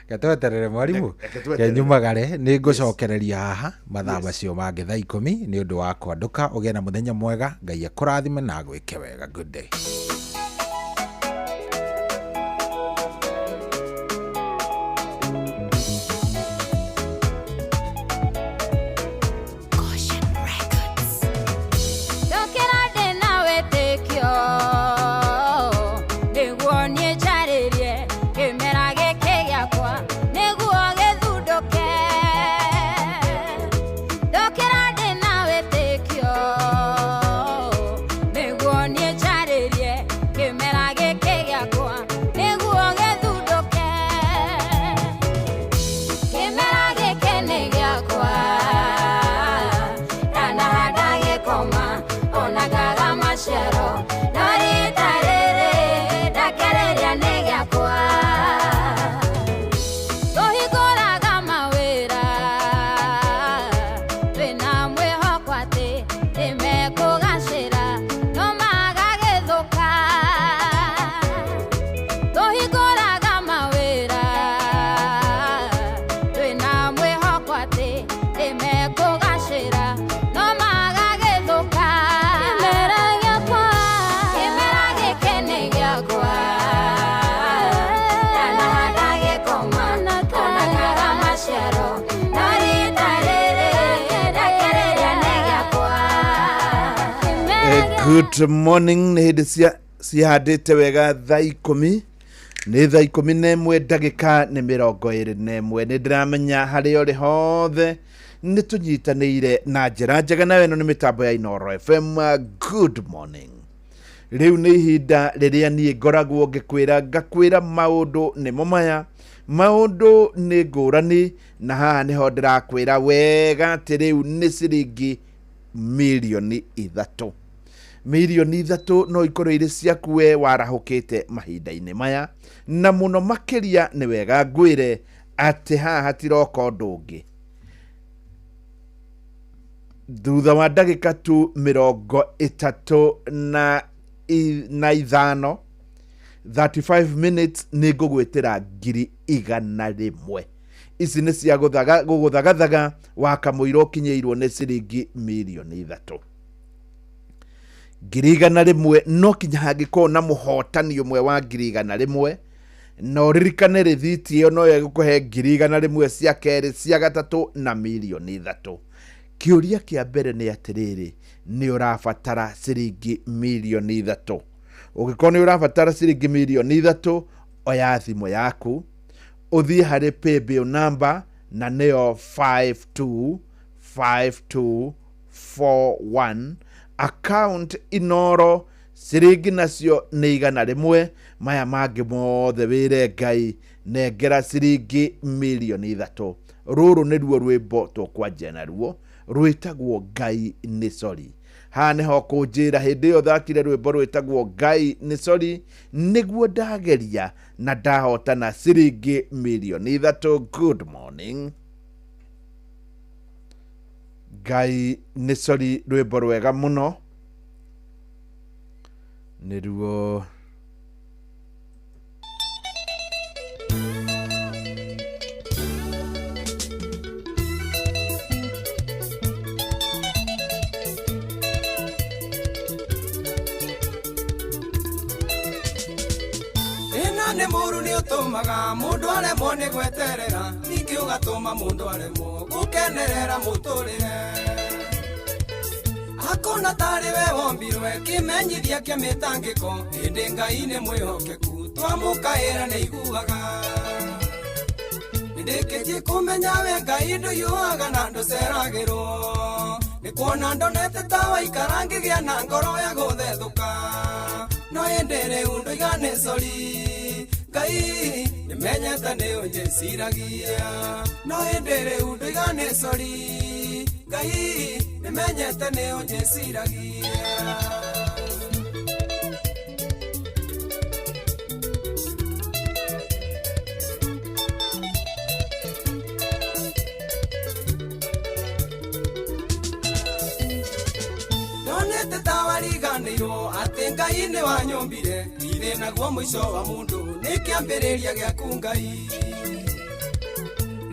Gatweterere mwarimũ kenyumagare nĩ ngũcokereria haha mathaa macio mangĩ thaa 10 nĩ ũndũ wa kwandũka ũgĩe na mũthenya mwega Ngai akũrathime na gwĩke wega. Good day. Good morning, nĩ hĩndĩ cihandĩte wega thaa 10 nĩ thaa 11 ndagĩka nĩ 21 nĩ ndĩramenya harĩa ũrĩ hothe nĩ tũnyitanĩire na njĩra njega na weno nĩ mĩtambo ya Inooro FM. Good morning. Rĩu nĩ ihinda rĩrĩa niĩ ngoragwo ngakwĩra maũndũ nĩmo maya, maũndũ nĩ ngũrani, na haha nĩho ndĩrakwĩra wega atĩ rĩu nĩ ciringi milioni 3. Milioni 3 no ikorwo irĩ ciaku we warahũkĩte mahinda-inĩ maya, na mũno makĩria nĩ wega ngwĩre atĩ haha hatiroka ũndũ ũngĩ. Thutha wa ndagĩka tu 35 35 minutes nĩ ngũgwĩtĩra 100,000. Ici nĩ cia gũgũthagathaga wakamũira ũkinyĩirwo nĩ ciringi milioni 3. 100,000 no kinya hangĩkorwo na mũhotani ũmwe wa 100,000, na ũririkane rĩthiti ĩyo no ĩgũkũhe 100,000 cia kerĩ, cia gatatũ na milioni 3. Kĩũria kĩa mbere nĩ atĩrĩrĩ, nĩ ũrabatara ciringi milioni 3. Ũngĩkorwo nĩ ũrabatara ciringi milioni 3, oya thimũ yaku ũthiĩ harĩ paybill number na nĩyo 525241, account Inooro, ciringi nacio nĩ 100. Maya mangĩ mothe wĩre Ngai nengera ciringi milioni 3. Rũrũ nĩruo rwĩmbo tũkwanjia naruo, rwĩtagwo Ngai nĩ sorry. Haha nĩho kũnjĩra hĩndĩ ĩyo thakire rwĩmbo rwĩtagwo Ngai nĩ sorry, nĩguo ndageria na ndahotana ciringi milioni 3. Good morning. Ngai nĩ sorry, rwĩmbo rwega mũno nĩruo nĩ mũru nĩ ũtũmaga mũndũ aremwo nĩ gweterera, ningĩ ũgatũma mũndũ aremwo gũkenerera mũtũrĩre. Hakuna tarĩ we wombirwe, kĩmenyithia kĩa mĩtangĩko, hĩndĩ Ngai nĩ mwĩhokeku, twamũkaĩra nĩ iguaga. ndĩkĩtie kũmenya we Ngai ndũhiũhaga na ndũceragĩrwo nĩ kuona ndonete ta waikara ngĩgĩa na ngoro ya gũthethũka no hĩndĩ rĩu ndũigane cori Ngai nĩmenyete nĩ ũnjĩciragia no hĩndĩ rĩu ndũigane cori Ngai nĩmenyete nĩ ũnjĩciragia wariganĩirwo atĩ Ngai nĩ wanyũmbire ithe naguo mũico wa mũndũ nĩ kĩambĩrĩria gĩaku Ngai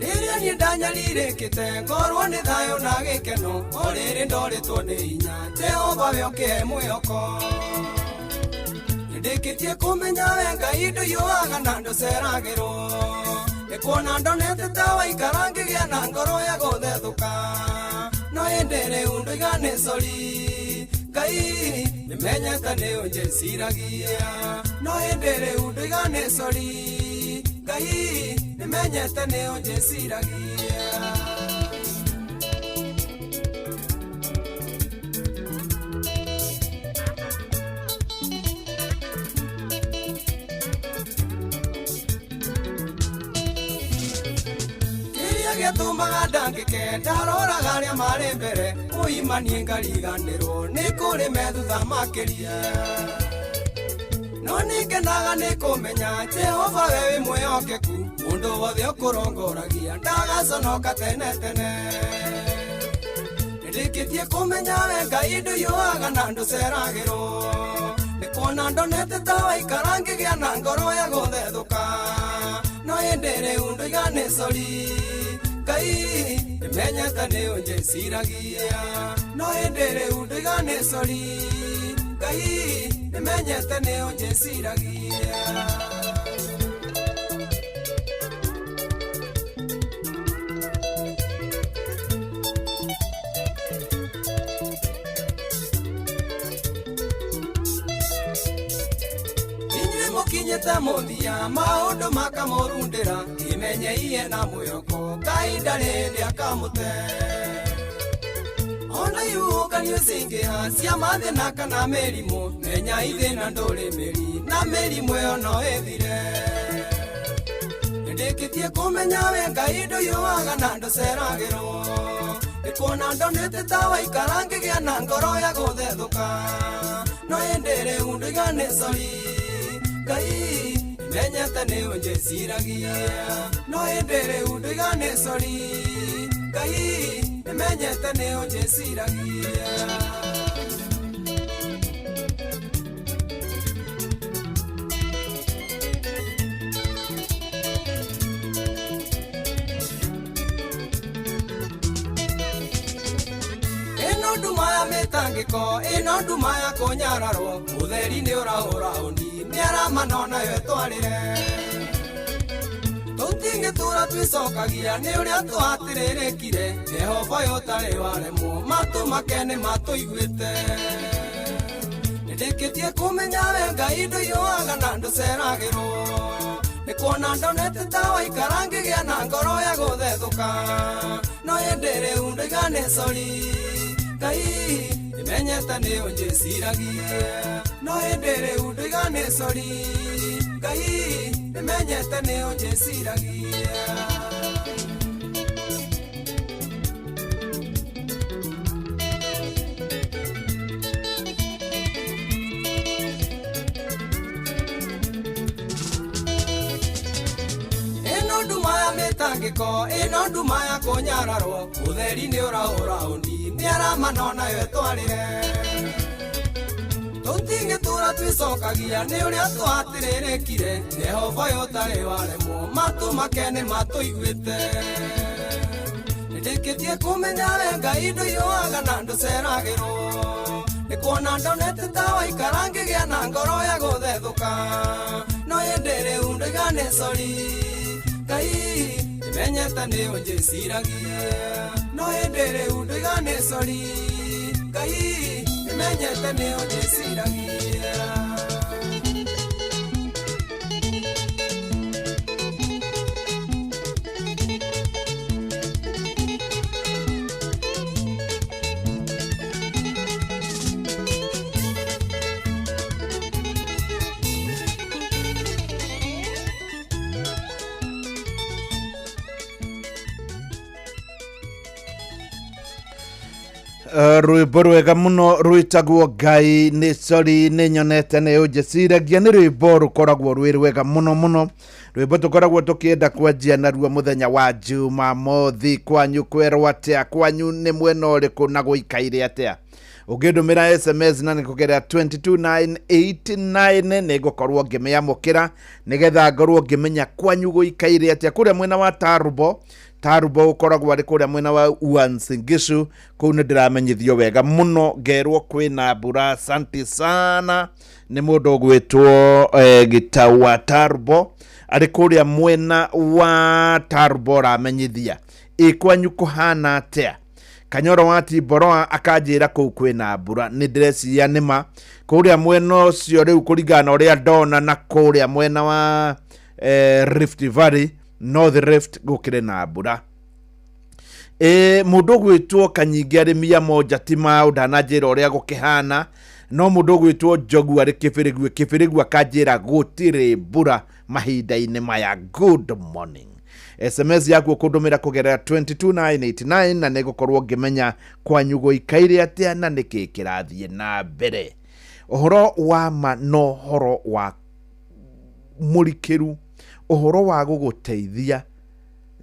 rĩrĩa niĩ ndanyalirĩkĩte ngorwo nĩ thayũ na gĩkeno o rĩrĩ ndorĩtwo nĩ hinya Jehova we ũkĩhe mwĩhoko ndĩkĩtie kũmenya we Ngai ndũhiũhaga na ndũceragĩrwo nĩ kuona ndonete ta waikara ngĩgĩa na ngoro ya gũthethũka no hĩndĩ rĩu ndũigane cori Ngai nĩmenyete nĩ ũnjĩciragia no hĩndĩ rĩu ndũigane cori Ngai nĩmenyete nĩ ũnjĩciragia gĩtũmaga ndangĩke ndaroraga arĩa marĩ mbere ũimanie ngariganĩrwo nĩ kũrĩ methutha makĩria no nĩngenaga nĩ kũmenya Jehova we wĩ mwĩhokeku mũndũ wothe ũkũrongoragia ndagaconoka tene tene ndĩkĩtie kũmenya we Ngai ndũhiũhaga na ndũceragĩrwo nĩ kuona ndonete ta waikara ngĩgĩa na ngoro ya gũthethũka no hĩndĩ rĩu ndũigane cori Ngai nĩmenyete nĩ ũnjĩciragia no hĩndĩ rĩu ndũigane cori Ngai nĩmenyete nĩ ũnjĩciragia kinyete mũthia maũndũ makamũrundĩra imenyeie na mwĩhoko Ngai ndarĩ hĩndĩ akamũte ona ihuhũkanio cingĩha cia mathĩna kana mĩrimũ menya ithĩna ndũrĩ mĩri na mĩrimũ ĩyo no ĩthire ndĩkĩtie kũmenya we Ngai ndũhiũhaga na ndũceragĩrwo nĩ kuona ndonete ta waikara ngĩgĩa na ngoro ya gũthethũka no hĩndĩ rĩu ndũigane cori Ngai nĩmenyete nĩ ũnjĩciragia no hĩndĩ rĩu ndũigane cori Ngai nĩmenyete nĩ ũnjĩciragia ĩno nduma ya mĩtangĩko ĩno nduma ya kũnyararwo ũtheri nĩ ũrahũra ũni nĩaramana nayo twarĩre tũtingĩtũra twĩcokagia nĩ ũrĩa twahatĩrĩrĩkire Jehova we ũtarĩ waremwo matũ make nĩ matũiguĩte ndĩkĩtie kũmenya we Ngai ndũhiũhaga na ndũceragĩrwo nĩ kuona ndonete ta waikara ngĩgĩa na ngoro ya gũthethũka no hĩndĩ rĩu ndũigane cori Ngai nĩmenyete nĩ ũnjĩciragia no hĩndĩ rĩu ndũigane cori Ngai nĩmenyete nĩ ũnjĩciragia ĩno nduma ya mĩtangĩko ĩno nduma ya kũnyararwo ũtheri nĩ ũrahũra ũni nĩaramana nayo twarĩre tũtingĩtũra twĩcokagia nĩ ũrĩa twahatĩrĩrĩkire Jehova we ũtarĩ waremwo matũ make nĩ matũiguĩte ndĩkĩtie kũmenya we Ngai ndũhiũhaga na ndũceragĩrwo nĩ kuona ndonete ta waikara ngĩgĩa na ngoro ya gũthethũka no hĩndĩ rĩu ndũigane cori Ngai nĩmenyete nĩ ũnjĩciragia no hĩndĩ rĩu ndũigane cori Ngai nĩmenyete nĩ ũnjĩciragia rwimbo rwega muno rwitagwo Ngai nĩ sori nĩ nyonete nĩ ũnjĩciragia nĩ rwimbo rũkoragwo rwĩ rwega muno muno, rwimbo tũkoragwo tũkĩenda kwanjia naruo mũthenya wa Jumamothi. Kwanyu kwerwo atĩa, kwanyu nĩ mwena ũrĩkũ na gũikaire atĩa? Ũngĩndũmĩra SMS na nĩkũgerera 22989 nĩngũkorwo ngĩmĩamũkĩra nĩgetha ngorwo ngĩmenya kwanyu gũikaire atĩa. Kũrĩa mwena wa Tarubo ũkoragwo arĩ kũrĩa mwena wa Uasin Gishu, kũu nĩ ndĩramenyithio wega mũno, ngerwo kwĩna mbura. Asante sana. Nĩ mũndũ ũgwĩtwo Gĩtau wa Tarubo arĩ kũrĩa mwena wa Tarubo ramenyithia. Kwanyu kũhana atĩa? Kanyoro wa Tiboroa akanjĩra kũu kwĩna mbura, nĩ ndĩreciria nĩma kũrĩa mwena ũcio rĩu kũringana ũrĩa ndona na kũrĩa mwena wa Rift Valley, North Rift gũkĩrĩ na mbura. Mũndũ gwĩtwo Kanyingi arĩmia moja Timau ndananjĩra ũrĩa gũkĩhana, no mũndũ gwĩtwo Njogu arĩ Kĩbĩrĩgu akanjĩra gũtirĩ mbura mahinda-inĩ maya. Good morning. SMS yaku ũkũndũmĩra kũgerera 22989 na nĩgũkorwo ngĩmenya kwanyu gũikaire atĩa na nĩkĩ kĩrathiĩ na mbere. Ũhoro wa ma no ũhoro wa mũrikĩru, ũhoro wa gũgũteithia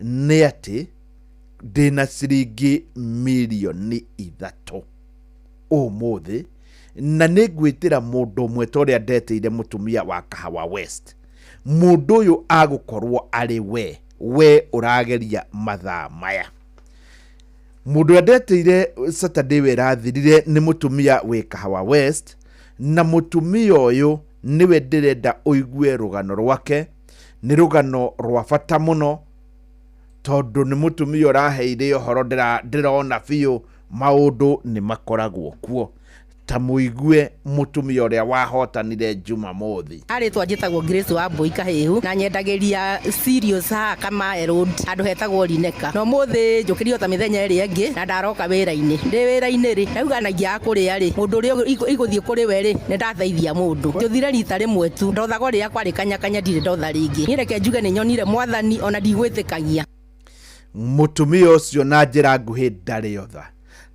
nĩ atĩ ndĩna ciringi mirioni 3 ũmũthĩ, na nĩ ngwĩtĩra mũndũ ũmwe ta ũrĩa ndeteire mũtumia wa Kahawa West. Mũndũ ũyũ agũkorwo arĩ we ũrageria mathaa maya. Mũndũ ũrĩa ndeteire Saturday we rathirire nĩ mũtumia wĩ Kahawa West, na mũtumia ũyũ niwe ndĩrenda ũigue rũgano rwake. Nĩ rũgano rwa bata mũno tondũ nĩ mũtumia ũraheire ũhoro ndĩrona biũ maũndũ nĩ makoragwo kuo. Ta mũigue mũtumia ũrĩa wahotanire Jumamothi. Arĩtwa njĩtagwo Grace wa Mbui Kahĩhu na nyendagĩria serious ha Kamae Road handũ hetagwo Lineka. No mũthĩ njũkĩrio ta mĩthenya ĩrĩa ĩngĩ na ndaroka wĩra-inĩ. Ndĩ wĩra-inĩ rĩ, ndauganagia kũrĩa rĩ, mũndũ ũrĩa igũthiĩ kũrĩ we rĩ, nĩ ndateithia mũndũ. Njũthire rita rĩmwe tu, ndothago rĩrĩa kwarĩ kanya ndirĩ ndotha rĩngĩ. Niĩ reke njuge nĩ nyonire Mwathani ona ndigwĩtĩkagia. Mũtumia ũcio na njĩra nguhĩ ndarĩ otha,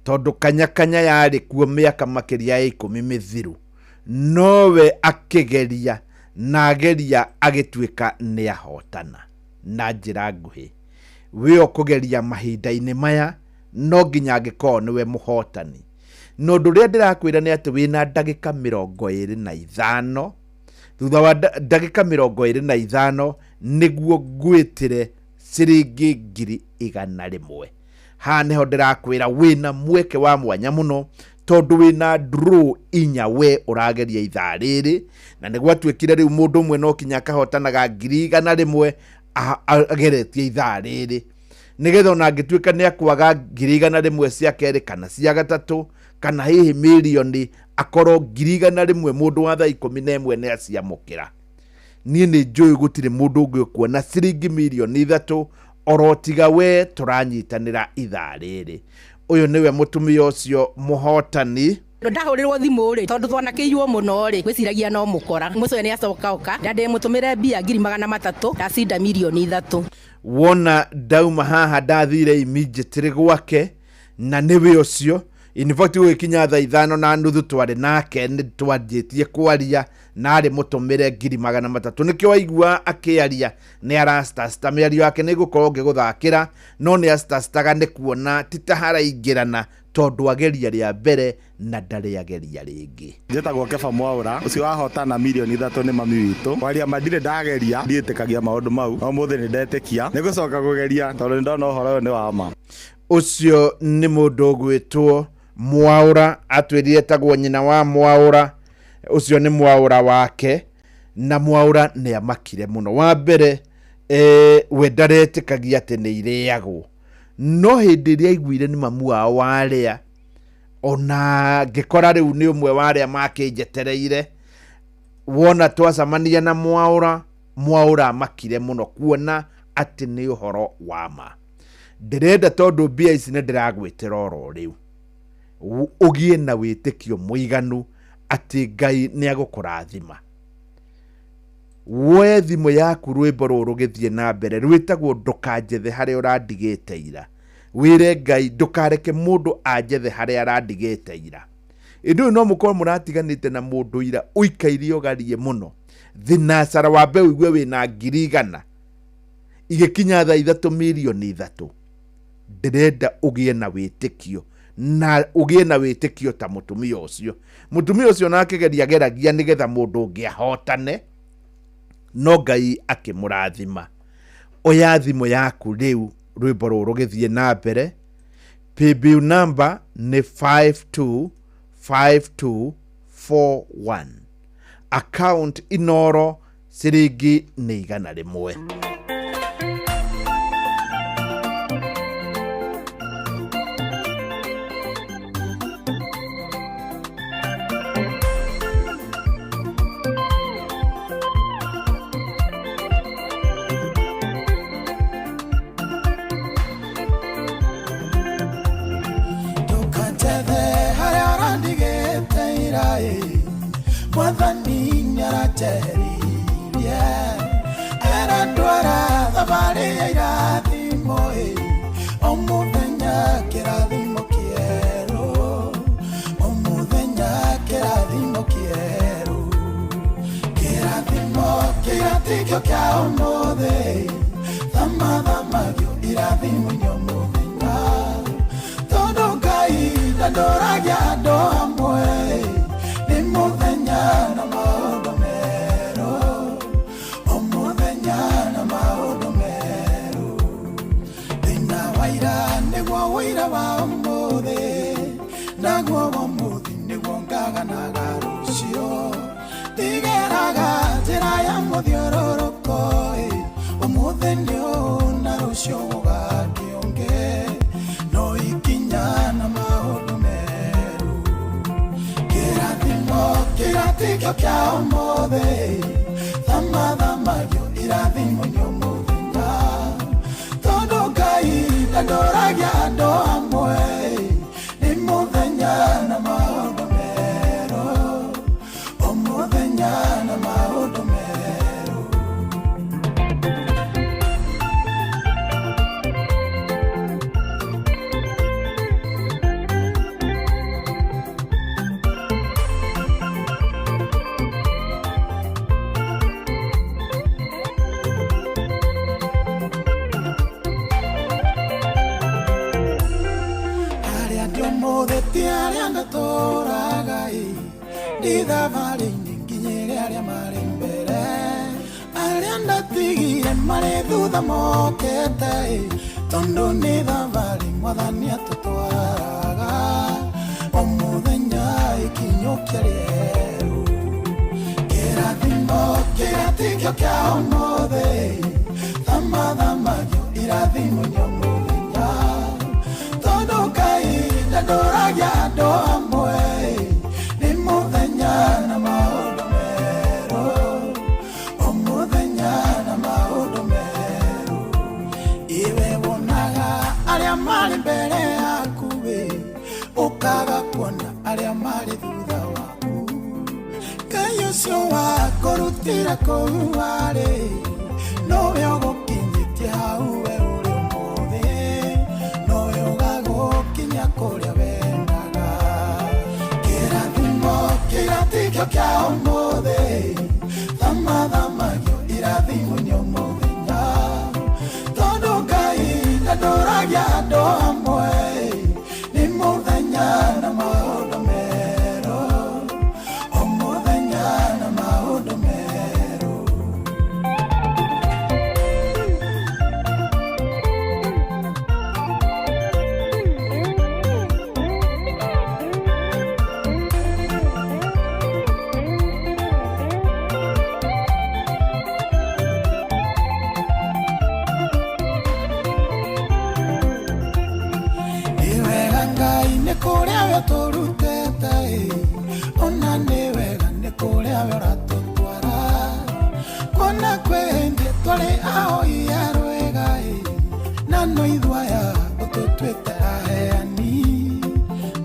tondũ kanya yarĩ kuo mĩaka makĩria ya 10 mĩthiru, nowe akĩgeria na ageria agĩtuĩka nĩ ahotana. Na njĩra nguhĩ we ũkũgeria mahinda-inĩ maya no nginya angĩkorwo nĩwe mũhotani. No ũndũ ũrĩa ndĩrakwĩra nĩ atĩ wĩna ndagĩka 25, thutha wa ndagĩka 25 nĩguo ngwĩtĩre ciringi 100,000. Ha nĩho ndĩrakwĩra wĩna mweke wa mwanya mũno tondũ wĩna draw 4 we ũrageria ithaa rĩrĩ, na nĩ gwatuĩkire rĩu mũndũ ũmwe no kinya akahotanaga 100,000 ageretie ithaa rĩrĩ, nĩgetha ona angĩtuĩka nĩ akwaga 100,000 cia kerĩ kana cia gatatũ kana hihi mirioni, akorwo 100,000 mũndũ wa thaa 11 nĩ aciamũkĩra. Niĩ nĩ njũĩ gũtirĩ mũndũ ũngĩ kuona ciringi mirioni 3 orotiga we tũranyitanĩra ithaa rĩrĩ. Ũyũ nĩwe mũtumia ũcio mũhotani. Ndahũrĩrwo thimũ rĩ, tondũ twanakĩiywo mũno rĩ, gwĩciragia no mũkora. Mũcio nĩ acoka oka na ndĩmũtũmĩre mbia 300,000 ndacinda mirioni 3. Wona ndauma haha ndathire immediately gwake, na nĩwe ũcio in fact gũkinya thaa 5:30 twarĩ nake nĩ twanjĩtie kwaria na arĩ mũtũmĩre 300,000. Nĩkĩo waigua akĩaria nĩ arastasta mĩario yake nĩ gũkorwo ngĩgũthakĩra, no nĩ astastaga nĩ kuona tita haraingĩrana tondũ ageria rĩa mbere na ndarĩ ageria rĩngĩ. Njĩtagwo Keba Mwaũra, ũcio wahotana mirioni 3 nĩ mami witũ. Kwaria mandirĩ ndageria, ndiĩtĩkagia maũndũ mau, no mũthĩ nĩ ndetĩkia nĩ gũcoka kũgeria tondũ nĩ ndona ũhoro ũyũ nĩ wa ma. Ũcio nĩ mũndũ ũgwĩtwo Mwaũra, atwĩrire tagwo nyina wa Mwaũra. Ũcio nĩ Mwaũra wake, na Mwaũra nĩ amakire mũno. Wa mbere we ndaretĩkagia atĩ nĩ irĩagwo, no hĩndĩ ĩrĩa aiguire nĩ mamu wao warĩa, ona ngĩkora rĩu nĩ ũmwe warĩa makĩnjetereire. Wona twacamania na Mwaũra amakire mũno kuona atĩ nĩ ũhoro wa ma. Ndĩrenda tondũ mbia ici nĩ ndĩragwĩtĩra oro rĩu ũgĩe na wĩtĩkio mũiganu atĩ Ngai nĩ agũkũrathima. We thimũ yaku rwĩmbo rũrũ rũgĩthiĩ na mbere rwĩtagwo ndũkanjethe harĩa ũrandigĩte ira, wire Ngai ndukareke mundu anjethe haria arandigite ira. Indu no mukorwo muratiganite na mundu ira uikaire ugarie muno. Thinasara wa mbeu igwe wina 100,000 igikinya thaa 3 milioni 3. Ndirenda ugie na witikio na ugie na witikio ta mutumia ucio nake geragia nigetha mundu ungi ahotane, no Ngai akimurathima. Oya thimu yaku riu rwimbo ruru githie na mbere. Paybill number ni 525241. Account Inoro ciringi ni 100. Mwathani nyarateririe arandwara thabari ya irathimo o muthenya kirathimo kieru, o muthenya kirathimo kieru, kirathimo kiratikio kia umuthi thamathamagio irathimo nyomuthenya tondu Ngai ndandoragia andu amwe muthenya na maundu meru, o muthenya na maundu meru. Thina waira niguo wira wa umuthi, naguo wa umuthi niguo ngaganaga rucio. Ndigeraga njira ya muthiururuko, umuthi niu na rucio gugakionge, no ikinya na maundu meru. Kiratikio kia umuthi thamathamagio irathimo nyomuthenya tondu Ngai ndandoragia andu amwe ni muthenya na maundu meru, o muthenya na maundu meru. Aria ndatoraga ndithabari nginyire aria mari mbere, aria ndatigire mari thutha mokete tondu ni thabari Mwathani atutwaraga o muthenya ikinyukia rieru. Kirathimo kiratikio kia umuthi thamathamagio irathimo nyomuthenya tondu Ngai ndandoragia andu amwe ni muthenya na maundu meru, o muthenya na maundu meru. Iwe wonaga aria mari mbere yaku ukaga kuona aria mari thutha waku. Ngai ucio wakurutira kou ari nowe ugukinyitie hau we uri umuthi, nowe ugagukinya kuria wendaga. Kirathimo kiratikio kia umuthi thamathamagio irathimo nyomuthenya tondu Ngai ndandoragia andu amwe ni muthenya na maundu meru, o muthenya na maundu meru. Kuria we turutete ona ni wega ni kuria we uratutwara kona kwende twari ahoi arwega na no ithwaya ututwite aheani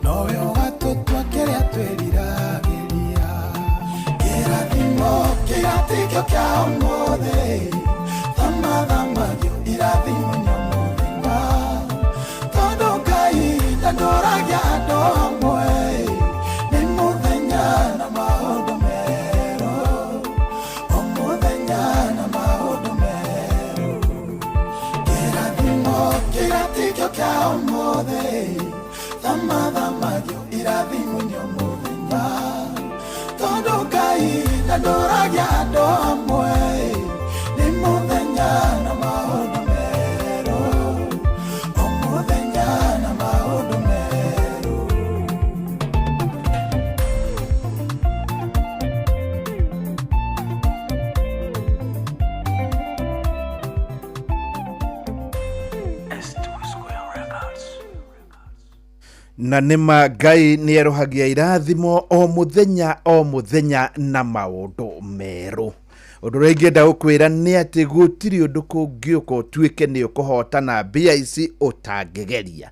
nowe ugatutwa kiria twiriragiria. Kirathimo kiratikio kia umuthi thamathamagio irathimo nyomuthenya rĩa andũ hamwe nĩ mũthenya na maũndũ merũ o mũthenya na maũndũ merũ kĩrathimo kĩgatikio kĩa ũmũthĩ thamathamagio irathimo-inĩ mũthenya tondũ Ngai ndandũragia andũ hamwe nĩ mũthenya na maũndũ merũ o mũthenya na maũndũ merũ. na nĩma Ngai nĩ erohagia irathimo o mũthenya na maũndũ merũ. Ũndũ ũrĩa ingĩenda gũkwĩra nĩ atĩ gũtirĩ ũndũ kũngĩũka ũtuĩke nĩ ũkũhotana mbia ici ũtangĩgeria.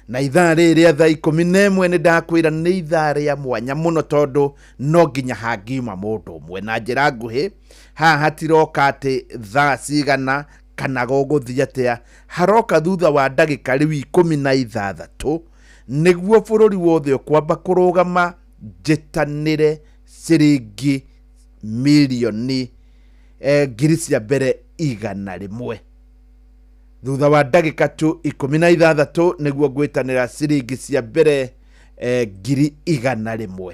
Na ithaa rĩrĩa thaa 11 nĩ ndakwĩra nĩ ithaa rĩa mwanya mũno tondũ no nginya hangiuma mũndũ ũmwe. Na njĩra nguhĩ haha hatiroka atĩ thaa cigana kana gũgũthiĩ atĩa, haroka thutha wa ndagĩka rĩu 16 nĩguo bũrũri wothe ũkwamba kũrũgama njitanĩre ciringi milioni ngiri cia mbere 100. Thutha wa ndagĩka tu 16 nĩguo ngwĩtanĩra ciringi cia mbere ngiri 100.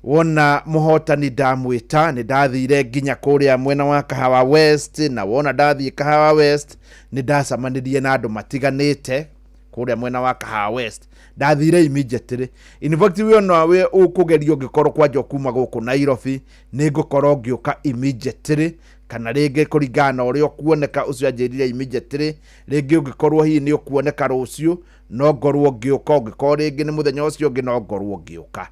Wona mũhotani ndamwĩta nĩ ndathire nginya kũrĩa mwena wa Kahawa West, na wona ndathiĩ Kahawa West nĩ ndacamanĩrie na andũ matiganĩte kũrĩa mwena wa Kahawa West. Ndathire immediately. In fact we nawe ũkũgerio ngĩkorwo kwanja kuma gũkũ Nairobi nĩ ngũkorwo ngĩũka immediately, kana rĩngĩ kũringana ũrĩa ũkuoneka ũcio anjĩrire immediately. Rĩngĩ ũngĩkorwo hihi nĩ ũkuoneka rũciũ no ngorwo ngĩũka, ũngĩkorwo rĩngĩ nĩ mũthenya ũcio ũngĩ no ngorwo ngĩũka.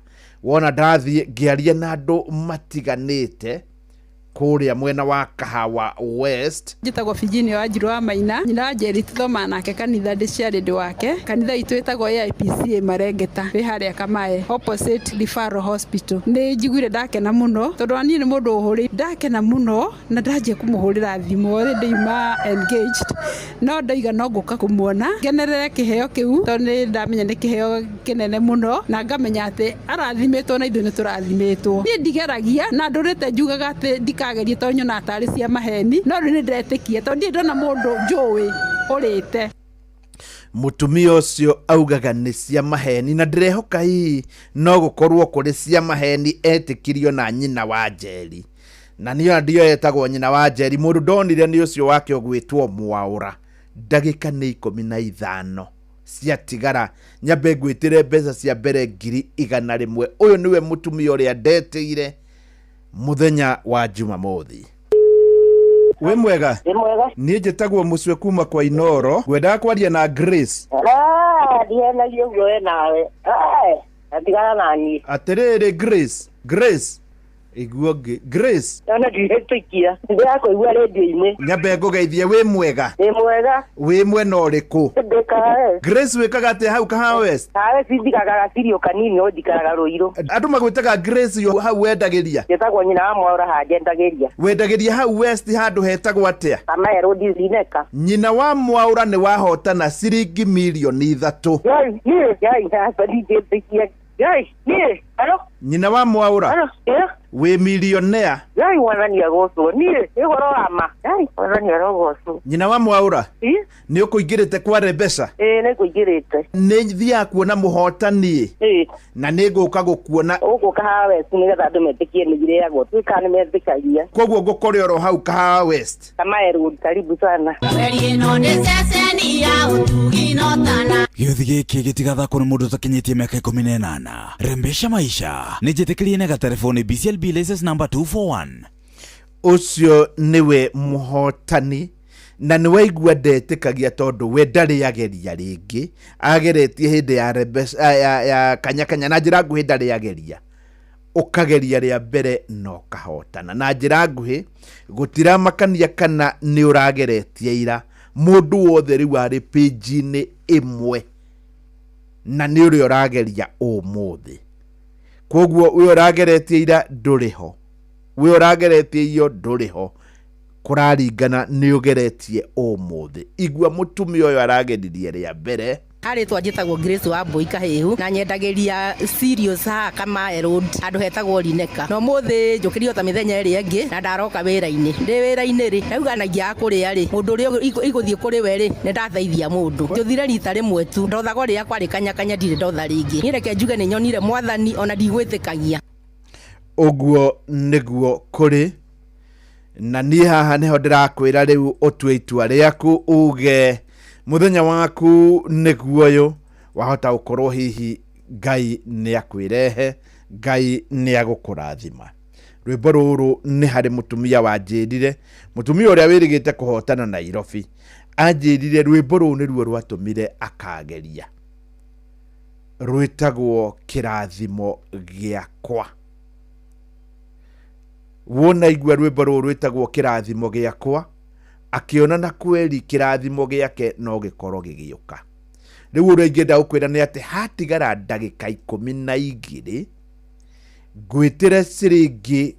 Wona ndathiĩ ngĩaria na andũ matiganĩte kũrĩa mwena wa Kahawa West. Njĩtagwo Virginia Wanjiru wa Maina, nyina wa Njeri tũthoma nake kanitha ndĩciarĩ ndĩ wake. Kanitha itũ ĩtagwo AIPCA Marengeta, wĩ harĩa Kamae opposite Referral Hospital. Nĩ njiguire ndakena mũno tondũ ani nĩ mũndũ ũhũrĩ, ndakena mũno na ndanjia kũmũhũrĩra thimũ already ma engaged, no ndaiga no ngũka kũmuona ngenerere kĩheo kĩu tondũ nĩ ndamenya nĩ kĩheo kĩnene mũno na ngamenya atĩ arathimĩtwo na ithuĩ nĩ tũrathimĩtwo. Niĩ ndigeragia na ndũrĩte njugaga atĩ kagerie tonyo na atari cia maheni, no nĩ ndetĩkia tondũ ndiĩ ndona mũndũ njũĩ ũrĩte. Mũtumia ũcio augaga nĩ cia maheni na ndĩrehoka hihi no gũkorwo kũrĩ cia maheni etĩkirio na nyina wa Njeri. Na niyo ndio etagwo nyina wa Njeri, mũndũ ndonire nĩ ũcio wake ũgwĩtwo Mwaũra. Ndagĩka nĩ 15 ciatigara nyambe ngwĩtĩre mbeca cia mbere ngiri 100. Ũyũ nĩwe mũtumia ũrĩa ndetĩire muthenya wa Jumamothi. We mwega? Ni mwega. Niĩ njĩtagwo Mũcwe kuma kwa Inoro. Ngwendaga kwaria na Grace. Ndiena yugo nawe. Atigana nani. Atĩrĩrĩ Grace. Iguo Grace. Ona ndihetikia. Ndĩrakũigua radio-inĩ. Nyambe ngũgeithie, wĩ mwega? Ni mwega. Wĩ mwena ũrĩkũ? Ndikae. Grace wĩkaga atĩa hau Kahawa West? Kahawa cindikaga gacirio kanini no ndikaraga Rũirũ. Andũ magwĩtaga Grace yo hau wendagĩria? Njĩtagwo nyina wa Mwaũra handendagĩria. Wendagĩria hau West handũ hetagwo atĩa? Kamae Road Zineka. Nyina wa Mwaũra nĩ wahotana ciringi milioni 3. Yai, hapa ndingĩtikia. Yai, alo? Nyina wa Mwaũra? Alo, we millionaire. Yai wanania goso. Igoro ama. Yai wanania goso. Nyina wa Mwaũra? Nĩ ũkũingĩrĩte kwa Rebesa? Nĩ kũingĩrĩte. Nĩ thiaga kuona mũhotani. Na nĩ ngũka gũkuona. Ũgũ Kahawa West nĩgetha andũ metĩkie nĩ ireagwo. Twĩka nĩ metĩkagia. Koguo ngũkore oro hau Kahawa West. Kamae Road, karibu sana. Gĩothi gĩkĩ gĩtigathakwo nĩ mũndũ ũtakinyĩtie mĩaka 18. Rembesha maisha nĩ njĩtĩkĩrie na gatelefoni BCLB license number 241. Ũcio nĩwe mũhotani na nĩ waigua ndetĩkagia tondũ we ndarĩ ageria rĩngĩ, ageretie hĩndĩ ya Rebesa ya kanya na njĩra nguhĩ ndarĩ ageria. Ũkageria rĩa mbere no kahotana na njĩra nguhĩ gũtiramakania kana nĩ ũrageretie ira. Mũndũ wothe rĩu arĩ page-inĩ ĩmwe na nĩ ũrĩa ũrageria ũmũthĩ. Koguo we ũrageretie ira ndũrĩ ho, we ũrageretie iyo ndũrĩ ho, kũraringana nĩ ũgeretie ũmũthĩ. Igua mũtumia ũyũ arageririe rĩa mbere Harĩ twanjĩtagwo Grace wa Mbui Kahehu na nyendageria serious ha kama road andũ hetagwo Lineka. No mũthĩ njũkĩrio ta mĩthenya ĩrĩa ĩngĩ na ndaroka wĩra-inĩ. Ndĩ wĩra-inĩ rĩ, ndauganagia kũrĩa rĩ, mũndũ ũrĩa igũthiĩ kũrĩ we rĩ, nĩ ndathaithia mũndũ. Njũthire rita rĩmwe tu, ndothago rĩrĩa kwarĩ kanyakanya ndirĩ ndotha rĩngĩ. Niĩ reke njuge nĩ nyonire Mwathani ona ndigwĩtĩkagia. Ũguo nĩguo kũrĩ na niĩ haha nĩho ndĩrakwĩra rĩu ũtue itua rĩaku uge muthenya waku nĩguo ũyũ wahota gũkorwo hihi Ngai nĩ akwĩrehe, Ngai nĩ agũkũrathima. Rwĩmbo rũrũ nĩ harĩ mũtumia wanjĩrire, mũtumia ũrĩa wĩrĩgĩte kũhotana Nairobi, anjĩrire rwĩmbo rũrũ nĩruo rwatũmire akageria. Rwĩtagwo kĩrathimo gĩakwa. Wona igua rwĩmbo rũrũ rwĩtagwo kĩrathimo gĩakwa, akĩona na kweri kĩrathimo gĩake no gĩkorwo gĩgĩũka. Rĩu ũrĩa ingĩenda gũkwĩra nĩ atĩ hatigara ndagĩka 12 ngwĩtĩre ciringi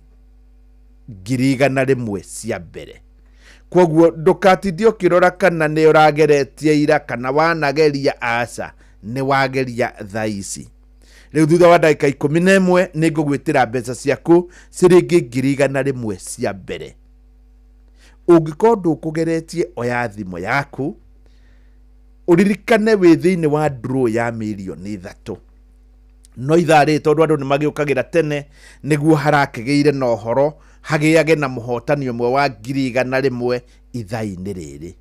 100,000 cia mbere. Kwoguo ndũgatindie ũkĩrora kana nĩ ũrageretie ira kana wanageria aca, nĩ wageria thaa ici. Rĩu thutha wa ndagĩka 11 nĩ ngũgwĩtĩra mbeca ciaku ciringi 100,000 cia mbere. Ũngĩkorwo ndũkũgeretie oya thimũ yaku, ũririkane wĩ thĩinĩ wa draw ya milioni 3. No itharĩ tondũ andũ nĩ magĩũkagĩra tene nĩguo harakĩgĩire na ũhoro hagĩage na mũhotani ũmwe wa 100,000 ithaa-inĩ rĩrĩ.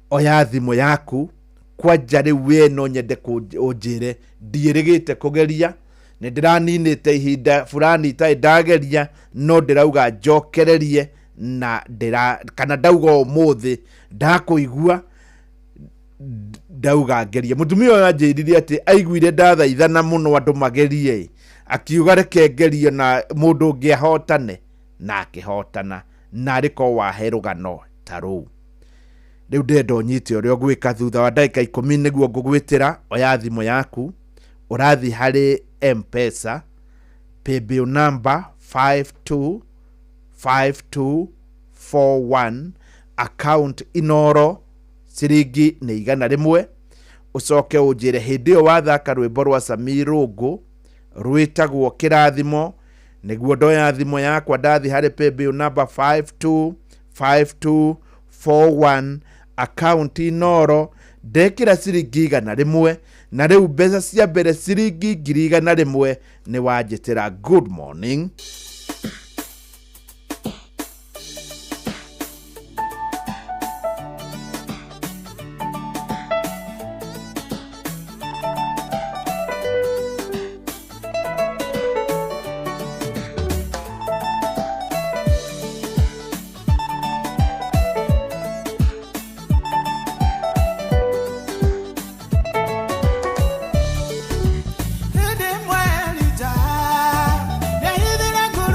Oya thimũ yaku kwanja rĩu we no nyende ũnjĩre ndiĩrĩgĩte kũgeria, nĩ ndĩraninĩte ihinda fulani itarĩ ndageria, no ndĩrauga njokererie na kana ndauga ũmũthĩ ndakũigua ndauga ngerie. Mũtumia ũyũ anjĩrire atĩ aiguire ndathaithana mũno andũ magerie, akiuga reke ngerie na mũndũ ũngĩ ahotane, na akĩhotana na arĩko wahe rũgano ta rũu. Rĩu ndenda ũnyite ũrĩa ũgwĩka thutha wa ndagĩka 10 nĩguo ngũgwĩtĩra. Oya thimũ yaku, ũrathiĩ harĩ M-Pesa, paybill number 525241, account Inoro, ciringi nĩ 100. Ũcoke ũnjĩre hĩndĩ ĩyo wathaka rwĩmbo rwa Samir Rũngũ rwĩtagwo kĩrathimo. Nĩguo ndoya thimũ yakwa ndathi harĩ paybill number 525241, account Inoro, ndekĩra ciringi 100 na rĩu mbeca cia mbere ciringi 100,000 nĩ wanjĩtĩra. Good morning. Hidi mweli ja, ya hidi na guru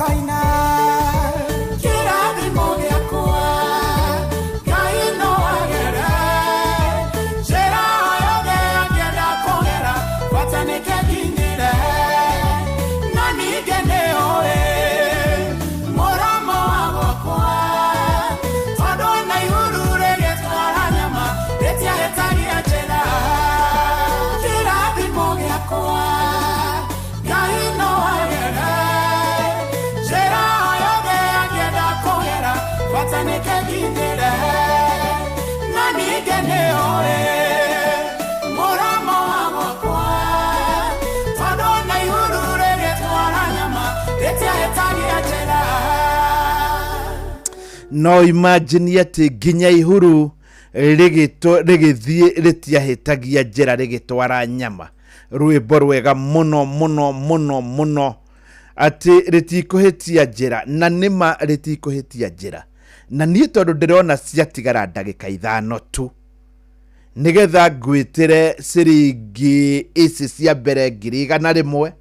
kaina kĩrathimo gĩakwa Ngai no agere njĩra yothe angĩenda kũgera bata nĩkĩnginyĩre na ningĩ nĩũĩ mũromo wa gwakwa tondũ na ihuru rĩgĩtwara nyama rĩtiahĩtagia njĩra kĩrathimo gĩakwa Ngai no agere njĩra yothe angĩenda kũgera bata nĩkĩnginyĩre na ningĩ nĩũĩ mũromo wa gwakwa tondũ na ihuru rĩgĩtwara nyama rĩtiahĩtagia njĩra. No imagine ati nginya ihuru rigithie ritiahitagia njira rigitwara nyama rwimbo rwega muno muno muno muno ati ritikuhitia njira na nima ritikuhitia njira na ni tondu ndirona ciatigara ndagika 5 tu nigetha ngwitire ciringi ici cia mbere 100,000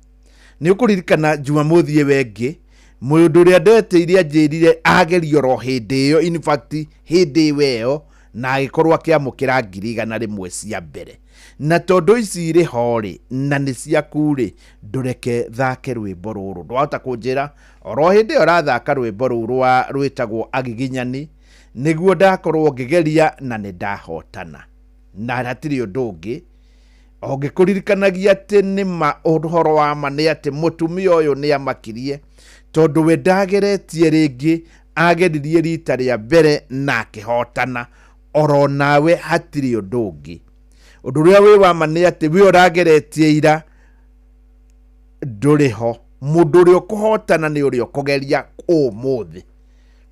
ni ukuririkana Jumamothi wengi mundu uria ndeteire anjirire agerio ro hindi iyo in fact hindi weo na agikorwo akiamukira 100,000 cia mbere na tondu ici iri hori na ni cia kuri ndureke thake rwimbo ruru ndwahota kunjira oro hindi iyo rathaka rwimbo ruru rwitagwo agiginyani niguo ndakorwo ngigeria na ni ndahotana na hatiri undu ungi ogikuririkanagia ati nima uhoro wa ma ni ati mutumia uyu ni amakirie tondu we ndageretie ringi ageririe rita ria mbere na akihotana oro nawe hatiri undu ungi undu ria wi wa ma ni ati we urageretie ira nduriho mundu uria ukuhotana ni uria ukugeria umuthi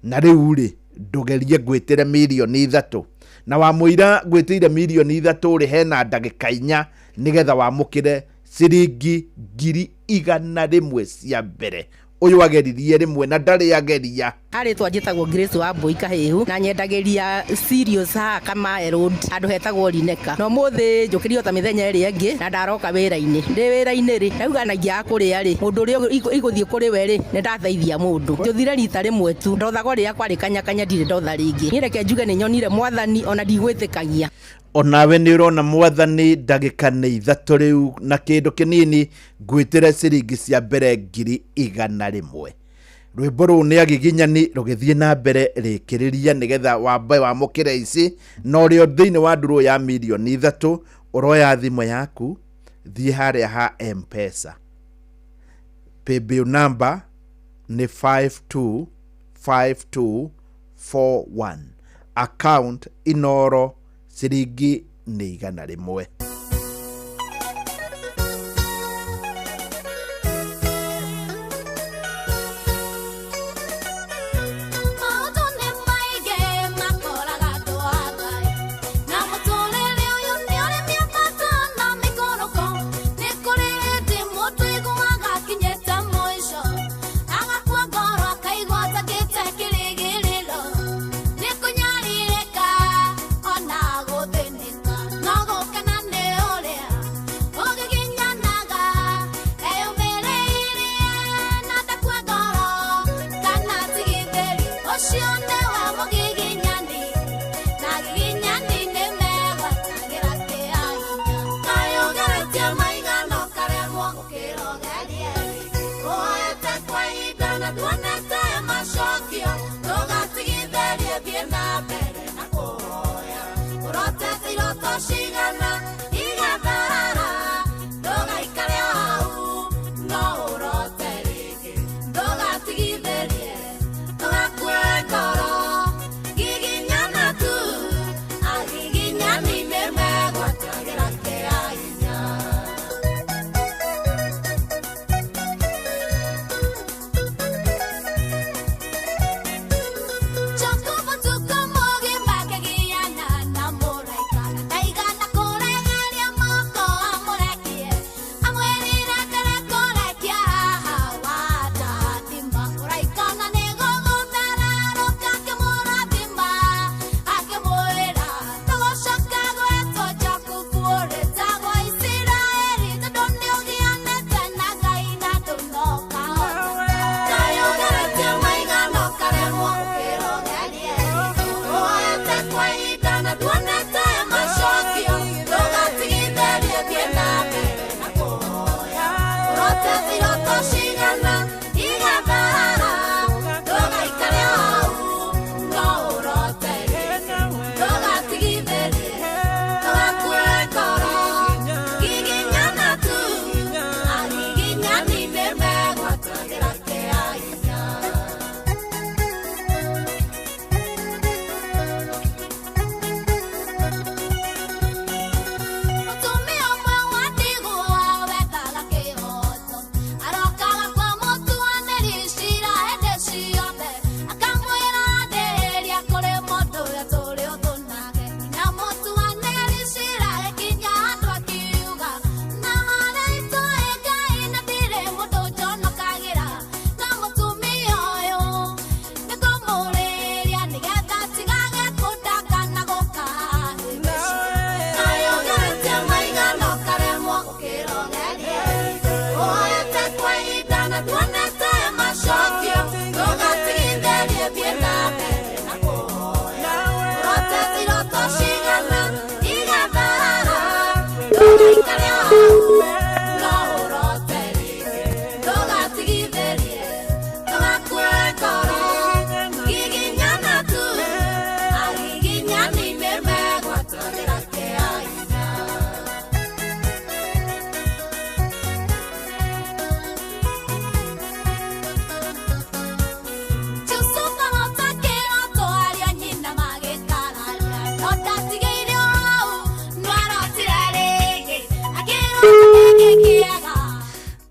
na riu ri ndugerie gwitire milioni 3 na wamwira gwitire milioni 3 ri hena ndagika 4 nigetha wamukire ciringi 100,000 cia mbere uyu ageririe rimwe na ndari ageria aritwa njitagwo Grace wa Mbui Kahihu na nyendageria serious ha kama road andu hetagwo Lineka no muthi njukirio ta mithenya iri ingi na ndaroka wira-ini ndi wira-ini ri nauganagia kuria ri mundu ri iguthie kuri we ri ni ndathaithia mundu njuthire rita rimwe tu ndothago ria kwari kanya ndire ndotha ringi ni reke njuge ni nyonire mwathani ona ndigwitikagia onawe ni urona mwathani ndagika ni 3 riu na kindu kinini ngwitire ciringi cia mbere 100,000 rwimbo ru ni agiginyani rugithie na mbere rikiriria nigetha wambe wamukire ici no rio thiini wa nduru ya milioni 3 uroya thimo yaku thie haria ha M-Pesa paybill number ni 525241 account Inoro ciringi ni 100,000.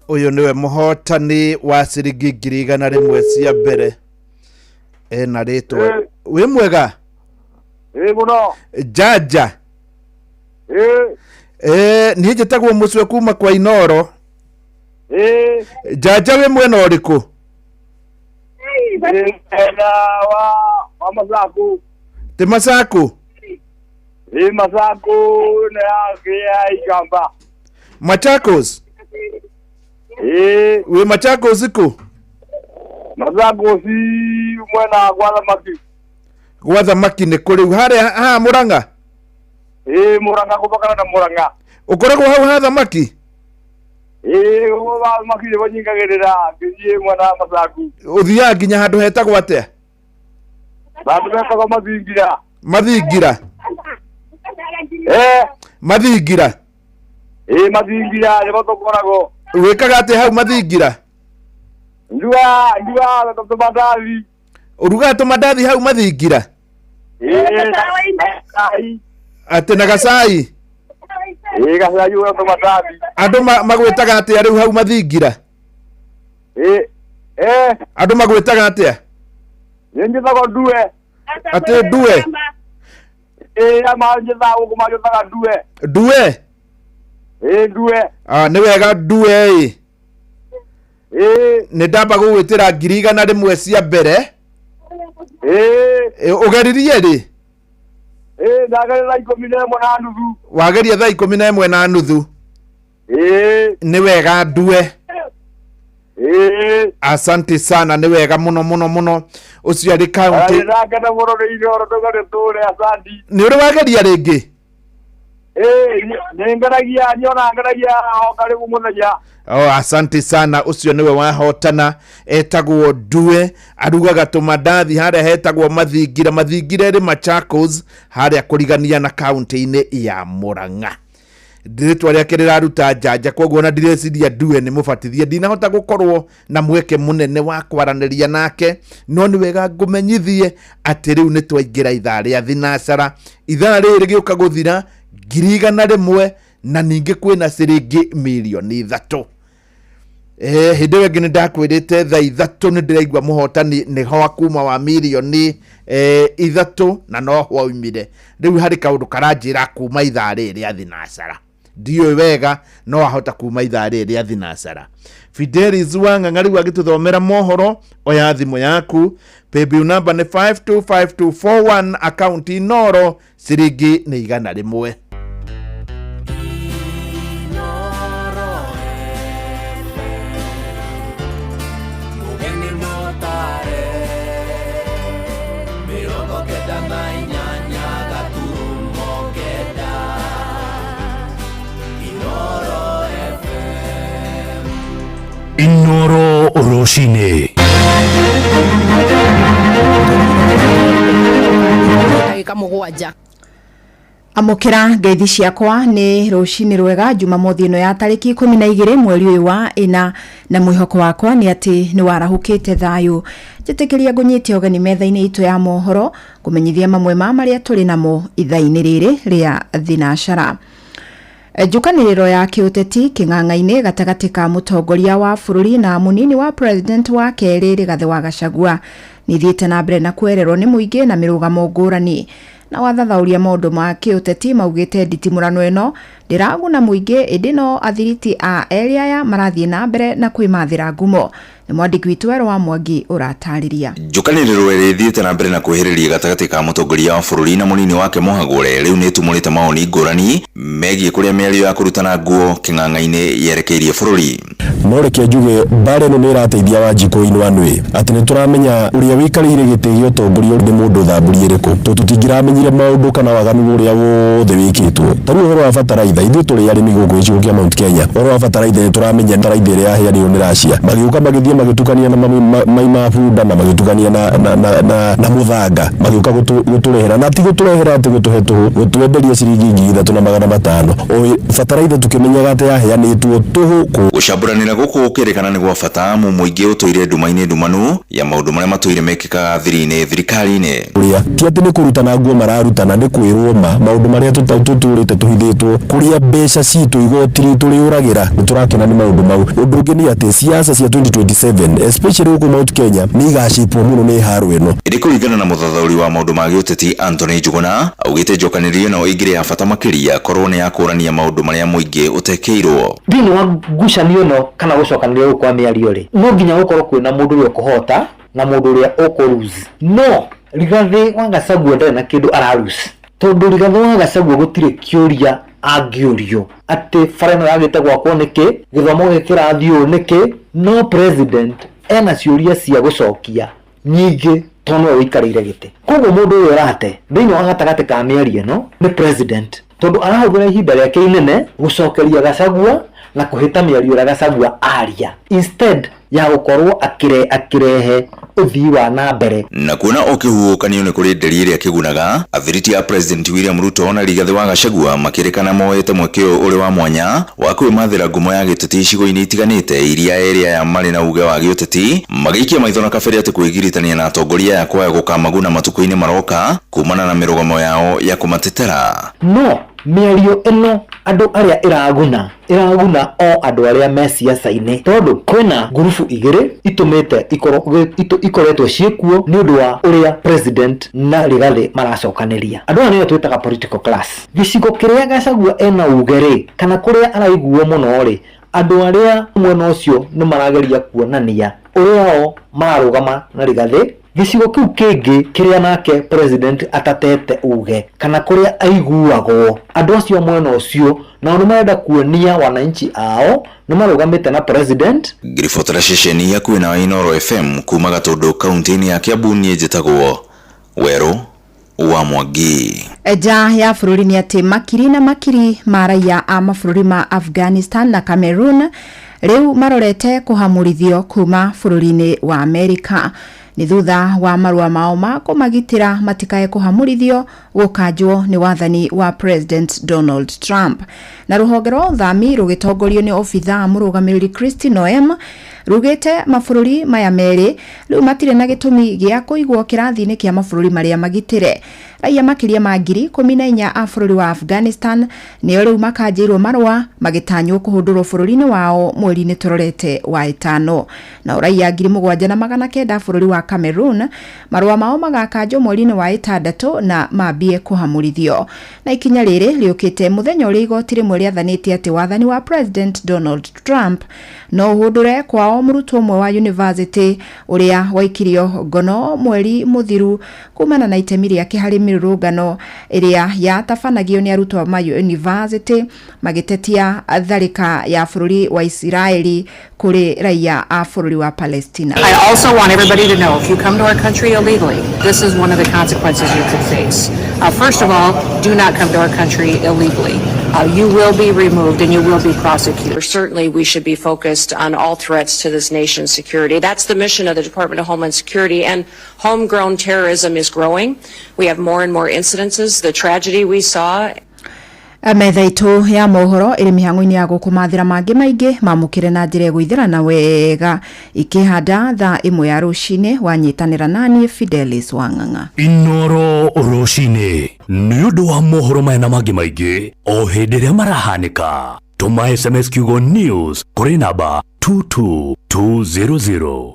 uyu niwe muhotani wa ciringi 100 cia mbere ena ritwa wi mwega muno jaja ni njitagwo mucwe kuma kwa Inoro jaja wi mwena uriku wa Masaku te Masaku Masaku ya Ikamba Machakos we Machakos iko Masaku si mwena gwa thamaki ni kuri haria Muranga Muranga kubakana na Muranga ukoragwo hau ha thamaki wa thamaki banyingagerera ngiye mwana Masaku uthia nginya handu hetagwo atia bandu betagwo Mathingira Mathingira Mathingira nibo tukoragwo wikaga atia hau Mathingira nduga tumandathi uruga tumandathi hau Mathingira ate na gacai gacai uyo tumandathi andu magwitaga atia riu hau Mathingira andu magwitaga atia njithago Ndue ate Ndue ama njithago kumajitaga Ndue Ndue ni wega Ndue ni ndamba gugwitira 100 cia mbere ugeririe ri ndagerera 11.5 wageria thaa 11.5 ni wega Ndue asante sana ni wega muno ucio ari county ni uri wageria ringi ningeragia nyona ngeragia karibu muthenya asante sana ucio niwe wahotana etagwo Ndue arugaga tumandathi haria hetagwo Mathingira ri Machakos haria kurigania na county-ini ya Muranga ndiritwa riake riraruta jaja koguo na ndireciria Ndue ni mubatithie ndinahota gukorwo na mweke munene wa kwaraniria nake no ni wega ngumenyithie ati riu ni twaingira ithaa ria thinacara ithaa riri giuka guthira 100 na ningi kwina ciringi milioni 3 hindi wengi ni ndakwirite thaa 3 ni ndiraigua muhotani ni ho kuma wa milioni 3 na no ho umire riu hari kaundu karanjira kuma ithaa riri a thinacara ndiyo wega no ahota kuma ithaa riri a thinacara Fidelis Wanga riu agituthomera mohoro oya thimu yaku paybill number ni 525241 account Inoro ciringi ni 100 Inoro Roshine Ndagika mugwanja amukira ngeithi ciakwa ni rucini rwega Jumamothi ino ya tariki 12 mweri uyu wa ina na mwihoko wakwa ni ati ni warahukite thayu jitikiria ngunyite ogani metha-ini itu ya mohoro kumenyithia mamwe ma maria turi namo itha-ini riri ria thinacara Jukaniriro ya kiuteti king'ang'a-ini gatagati ka mutongoria wa bururi na munini wa president wa keri Rigathi wa Gachagua nithiite na mbere na kwererwo ni muingi na mirugamo ngurani na wathathauria maundu ma kiuteti maugite nditimurano ino ndiraguna muingi indino athiriti a area ya marathie na mbere na kwimathira ngumo ni mwandiki witu Wero wa Mwangi uratariria Jukaniriro irithiite na mbere na kwihiriria gatagati ka mutongoria wa bururi na munini wake Muhagure riu ni tumurite maoni ngurani megie kuria miario ya kurutana nguo king'ang'a-ini yerekeirie bururi no reke njuge mbare no nirateithia Wanjikũ-ini wa Ndui ati ni turamenya uria wikarire giti gio tongoria ni mundu thamburi iriku tutingiramenyire maundu kana waganu uria wothe wikitwo taru horo wa fataraitha ithu turi arimi guku gicigo kia Mount Kenya horo wa fataraitha ni turamenya fataraitha iria yaheanirwo ni Russia magiuka magithie magitukania na mai ma bunda na magitukania na muthanga magiuka guturehera na ti guturehera ati gutuhe tuhu gutwenderia ciringi 3,500 o fataraitha tukimenyaga ati yaheanitwo tuhu gucamburanira guku kirikana ni gwa bata mu muingi utoire nduma-ini ndumanu ya maundu maria matoire mekikaga thirikari-ini uria ti ati ni kurutana nguo mararutana ni kwirwo maundu maria tuturite tuhithitwo kuria uria mbeca citu igoti ritu riuragira niturakena ni maundu mau. Undu ungi ni ati siasa cia 2027 especially huko Mount Kenya ni igacipwo muno ni haru ino. Irikuringana na muthathauri wa maundu ma giuteti Anthony Njuguna augite njokanirio no igire ya bata makiria korwo ni yakurania maundu maria muingi utekeirwo. Thini wa ngucanio no kana gucokanĩrĩrio kwa mĩario ri no nginya gukorwo kwina mundu uria ukuhota na mundu uria ukuruzi. No Rigathi wa Gachagua ndari na kindu ararusi tondu Rigathi wa Gachagua gutire kiuria angiurio ati fareno yagite gwakwo niki githomo gikirathio niki. No president ena ciuria cia gucokia nyingi tono wikarire gite. Koguo mundu uyu rate thini wa gatagati ka mĩario no ni president tondu arahũthĩra ihinda rĩake inene gucokeria Gachagua na kuhita mĩario ya Gachagua aria instead ya gukorwo akirehe uthii wa na mbere. Na kuona okihuukanio ni kuri nderi iria kigunaga athiriti ya President William Ruto na Rigathi wa Gachagua makirikana moete mwekeo uri wa mwanya wa kwimathira ngumo ya giteti icigo-ini itiganite iria area ya mari na uge wa giuteti magiikia maitho na kabere ati kwigiritania na atongoria ya kwaya gukamaguna matuko-ini maroka kumana na mirogomo yao ya kumatetera. No mĩario ĩno andũ arĩa iraguna o andũ arĩa me siasa-inĩ tondu kwina ngurubu igĩrĩ itumĩte ikoretwo ciĩkuo nĩ ũndũ wa ũrĩa president na Rigathi maracokanĩria. Andũ aya nĩo twĩtaga political class. Gĩcigo kĩrĩa Gachagua ena uge kana kũrĩa araiguo mũno andũ arĩa mwena ũcio nĩ marageria kuonania ũrĩa o mararũgama na Rigathi. Gĩcigo kiu kĩngĩ kĩrĩa nake president atatete uge kana kũrĩa aiguagwo andũ acio mwena ũcio na nĩ marenda kuonia wananchi ao nĩ marũgamĩte na president. Ngiribotera ceceni ya kwina Inooro FM kuma Gatundu kaunti-inĩ ya Kiambu niĩ njĩtagwo Werũ wa Mwangi. Eja ya bũrũri nĩ atĩ makiri na makiri ma raia a mabũrũri ma Afghanistan na Cameroon rĩu marorete kũhamũrithio kuma bũrũri-inĩ wa Amerika ni thutha wa marua mao ma kumagitira matikae kuhamurithio gukanjwo ni wathani wa President Donald Trump. Na ruhonge rwa uthami rugitongorio ni ofitha murugamiriri Kristi Noem rugite mabũrũri maya merĩ rĩu matire na gĩtũmi gĩa kũigwo kĩrathi-inĩ kĩa mabũrũri marĩa magitire. Raia makĩria ma ngiri 14 a bũrũri wa Afghanistan nĩo rĩu makanjĩirwo marũa magĩtanywo kũhũndũrwo bũrũri-inĩ wao mweri-inĩ tũrorete wa ĩtano. Na raia 7,900 bũrũri wa Cameroon marũa mao magakanjwo mweri-inĩ wa ĩtandatũ na mambie kũhamũrithio. Na ikinya rĩrĩ rĩũkĩte mũthenya ũrĩa igoti rĩmwe rĩathanĩte atĩ wathani wa President Donald Trump no ũhũndũre kwao mũrutwo ũmwe wa university ũrĩa waikirio ngono mweri mũthiru kumana na itemi rĩake harĩ mĩrũrũngano ĩrĩa yatabanagio nĩ arutwo ma university magĩtetia tharĩka ya bũrũri wa Israeli kũrĩ raia a bũrũri wa Palestina. I also want everybody to know if you come to our country illegally, this is one of the consequences you could face. First of all, do not come to our country illegally. You will be removed and you will be prosecuted. Certainly, we should be focused on all threats to this nation's security. That's the mission of the Department of Homeland Security, and homegrown terrorism is growing. We have more and more incidences. The tragedy we saw. Metha itu ya mohoro iri mihango-ini ya gukumathira mangi maingi mamukire na njira gwithirana wega ikihanda thaa 1 ya rucini wanyitanira nani Fidelis Wang'ang'a. Inooro rucini ni undu wa mohoro maya na mangi maingi o hindi ria marahanika. Tuma SMS kiugo news kuri namba 22200.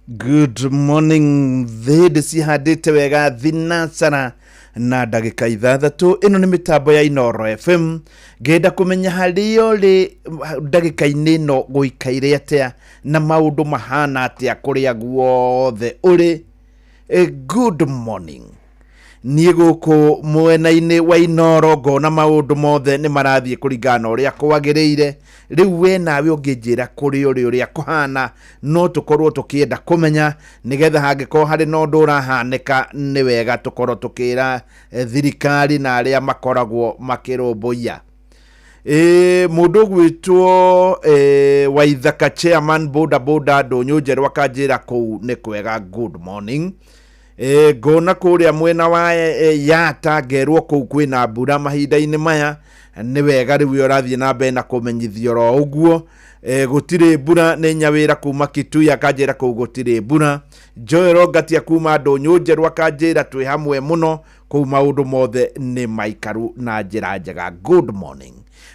Good morning. Thede si hadete wega thinasara na ndagika ithathatu. Ino ni mitambo ya Inooro FM. Ngenda kumenya hario ri ndagika-ini ino guikaire atia na maundu mahana atia kuria guothe uri. Good morning. Niĩ gũkũ mwena-inĩ wa Inooro ngona maũndũ mothe nĩ marathiĩ kũringana ũrĩa kwagĩrĩire. Rĩu we nawe ũngĩnjĩra kũrĩ ũrĩa kũhana no tũkorwo tũkĩenda kũmenya nĩgetha hangĩkorwo harĩ na ũndũ ũrahanĩka nĩ wega tũkorwo tũkĩra thirikari na arĩa makoragwo makĩrũmbũiya. Mũndũ gwĩtwo Waithaka chairman boda boda Ndũnyũ Njerũ akanjĩra kũu nĩ kwega. Good morning. Ngona kũrĩa mwena wa Yata ngerwo kũu kwĩna mbura mahinda-inĩ maya nĩ wega rĩu ũrathiĩ na mbere na kũmenyithio ro ũguo. Gũtirĩ mbura nĩ nyawĩra kuma Kitui akanjĩra kũu gũtirĩ mbura. Joel Ongatia kuma Ndũnyũ Njerũ akanjĩra twĩ hamwe mũno kũu maũndũ mothe nĩ maikaru na njĩra njega. Good morning.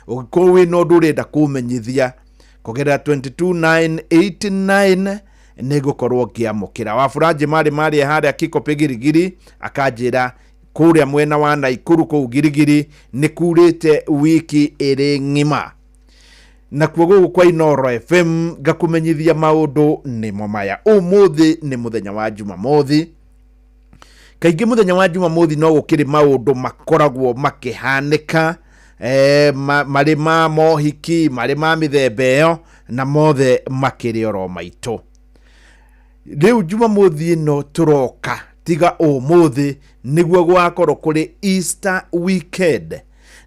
Ũgĩkorwo wĩna ũndũ ũrenda kũmenyithia kũgerera 22989 nĩ gũkorwo ngĩamũkĩra. Wafuraji marĩ harĩa Kikope Girigiri akanjĩra kũrĩa mwena wa Naikuru kũu Girigiri nĩ kurĩte wiki ĩrĩ ng'ima. Na kuoguo kwa Inoro FM ngakũmenyithia maũndũ nĩmo maya. Ũmũthĩ nĩ mũthenya wa Jumamothi. Kaingĩ mũthenya wa Jumamothi no gũkĩrĩ maũndũ makoragwo makĩhanĩka, marĩ ma mohiki, marĩ ma mĩthemba ĩyo, na mothe makĩrĩ oro maitũ. Rĩu Jumamothi ĩno tũroka tiga ũmũthĩ nĩguo gwakorwo kũrĩ Easter weekend.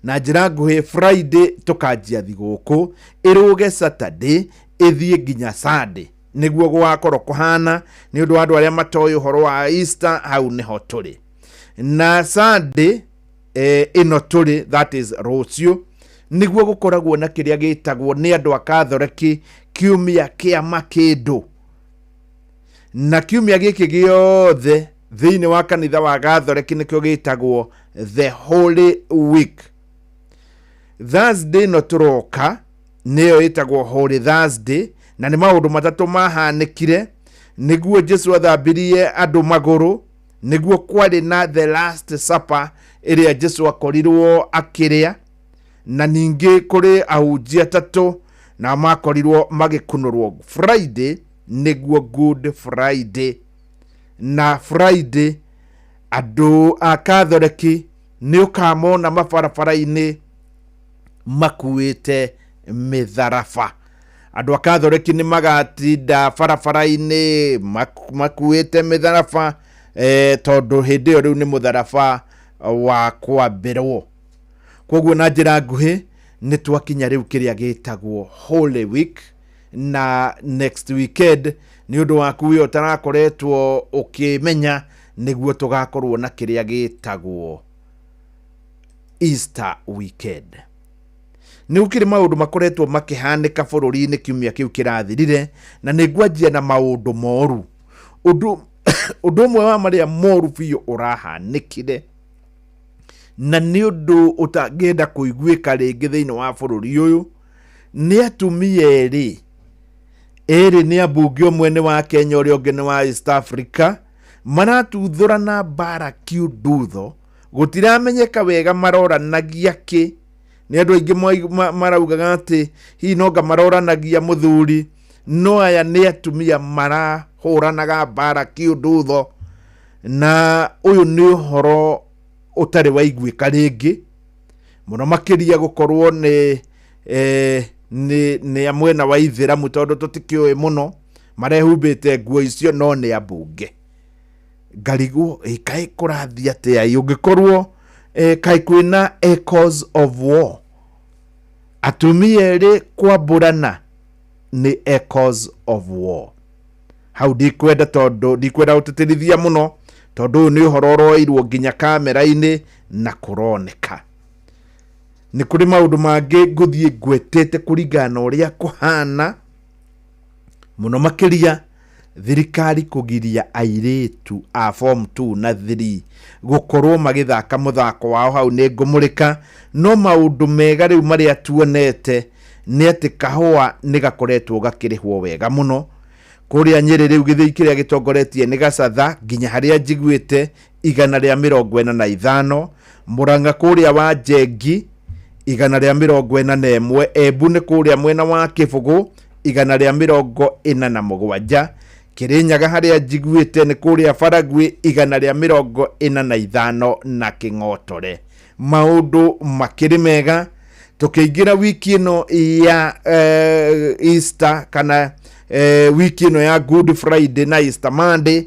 Na njĩra nguhĩ Friday tũkanjia thigũkũ, ĩrũge Saturday ĩthiĩ nginya Sunday nĩguo gwakorwo kũhana nĩ ũndũ wa andũ arĩa matoĩ ũhoro wa Easter hau nĩho tũrĩ. Na Sunday ĩno tũrĩ, that is rũciũ, nĩguo gũkoragwo na kĩrĩa gĩtagwo nĩ andũ a Catholic kiumia kĩa makĩndũ. Na kiumia gĩkĩ gĩothe thĩinĩ wa kanitha wa Catholic nĩkĩo gĩtagwo the Holy Week. Thursday no tũroka nĩyo ĩtagwo Holy Thursday, na nĩ maũndũ matatũ mahanĩkire. Nĩguo Jesu athambirie andũ magũrũ, nĩguo kwarĩ na the last supper ĩrĩa Jesu akorirwo akĩrĩa, na ningĩ kũrĩ ahunjia atatũ na makorirwo magĩkunũrwo. Friday nĩguo Good Friday, na Friday andũ a Catholic nĩ ũkamona mabarabara-inĩ makuĩte mĩtharaba. Andũ a Catholic nĩ magatinda barabara-inĩ makuĩte mĩtharaba, tondũ hĩndĩ ĩyo rĩu nĩ mũtharaba wa kwambĩrwo. Koguo na njĩra nguhĩ nĩ twakinya rĩu kĩrĩa gĩtagwo Holy Week, na next weekend nĩ ũndũ waku wĩ ũtarakoretwo ũkĩmenya nĩguo tũgakorwo na kĩrĩa gĩtagwo Easter weekend. Nĩ gũkĩrĩ maũndũ makoretwo makĩhanĩka bũrũri-inĩ kiumia kĩu kĩrathirire, na nĩ ngwanjia na maũndũ moru. Ũndũ ũmwe wa marĩa moru biũ ũrahanĩkire, na nĩ ũndũ ũtangĩenda kũiguĩka rĩngĩ thĩinĩ wa bũrũri ũyũ, nĩ atumia erĩ nĩ ambunge ũmwe nĩ wa Kenya ũrĩa ũngĩ nĩ wa East Africa maratuthũrana mbara kiundutho. Gũtiramenyeka wega maroranagia kĩ. Nĩ andũ aingĩ maraugaga atĩ hihi nonga maroranagia mũthuri, no aya nĩ atumia marahũranaga mbara kiundutho, na ũyũ nĩ ũhoro ũtarĩ waiguĩka rĩngĩ mũno makĩria gũkorwo nĩ amwena wa Ithĩramu, tondũ tũtikĩũĩ mũno marehumbĩte nguo icio, no nĩ ambunge. Ngarigwo kaĩ kũrathiĩ atĩa ũngĩkorwo kaĩ kwĩna echoes of war. Atumia erĩ kwambũrana nĩ echoes of war. Hau ndikwenda gũtĩtĩrithia mũno, tondũ nĩ ũhoro ũroirwo nginya kamera-inĩ na kũroneka. Nĩ kũrĩ maũndũ mangĩ ngũthiĩ ngwetete kũringana na ũrĩa kũhana, mũno makĩria thirikari kũgiria airĩtu a form 2 na 3 gũkorwo magĩthaka mũthako wao hau nĩ ngũmũrĩka. No maũndũ mega rĩu marĩa tuonete nĩ atĩ kahũa nĩ gakoretwo gakĩrĩhwo wega mũno. Kũrĩa Nyĩrĩ rĩu gĩthĩi kĩrĩa gĩtongoretie nĩ Gacatha nginya harĩa njiguĩte 145. Mũrang'a kũrĩa wa Njengi 141. Embu nĩ kũrĩa mwena wa Kĩbũgũ 147. Kĩrĩnyaga harĩa njiguĩte nĩ kũrĩa Baragwi 145 na Kĩng'otore. Maũndũ makĩrĩ mega. Tũkĩingĩra wiki ĩno ya Easter kana wiki ĩno ya Good Friday na Easter Monday,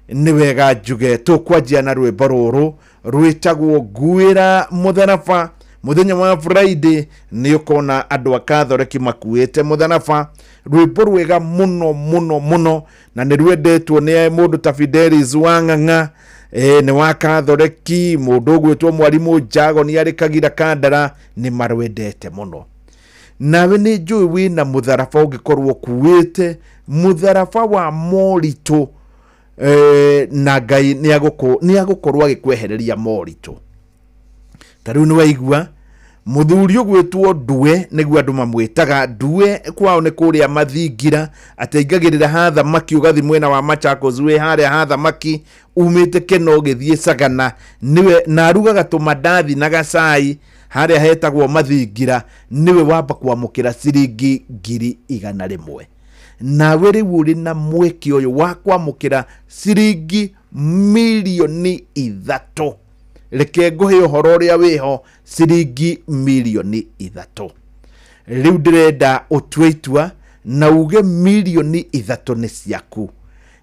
nĩ wega njuge tũkwanjia na rwĩmbo rũrũ rwĩtagwo Nguĩra Mũtharaba. Mũthenya wa Friday nĩ ũkona andũ a Catholic makuĩte mũtharaba. Rwĩmbo rwega mũno mũno mũno, na nĩ rwendetwo nĩ mũndũ ta Fidelis Wang'ang'a, nĩ wa Kathoreki, mũndũ ũgwĩtwo Mwarimũ Njago nĩ arĩkagira Kandara nĩ marwendete mũno. Nawe nĩ njũĩ wĩna mũtharaba ũngĩkorwo kuĩte mũtharaba wa moritũ, na Ngai nĩ agũkorwo agĩkwehereria moritũ. Ta rĩu nĩ waigua muthuri ũgwĩtwo Ndue, nĩguo andũ mamwĩtaga Ndue, kwao nĩ kũrĩa Mathingira, ateingagĩrĩra ha thamaki ũgathi mwena wa Machakos wĩ harĩa ha thamaki, umĩte Keno ũgĩthiĩ Sagana, niwe na arugaga tũmandathi na gacai harĩa hetagwo Mathingira, niwe wamba kwamũkĩra ciringi 100,000. Nawe rĩu ũrĩ na mweke ũyũ wa kwamũkĩra ciringi 3,000,000. Reke nguhe ũhoro ũrĩa wĩho, ciringi 3,000,000. Rĩu ndĩrenda ũtue itua na uge 3,000,000 nĩ ciaku,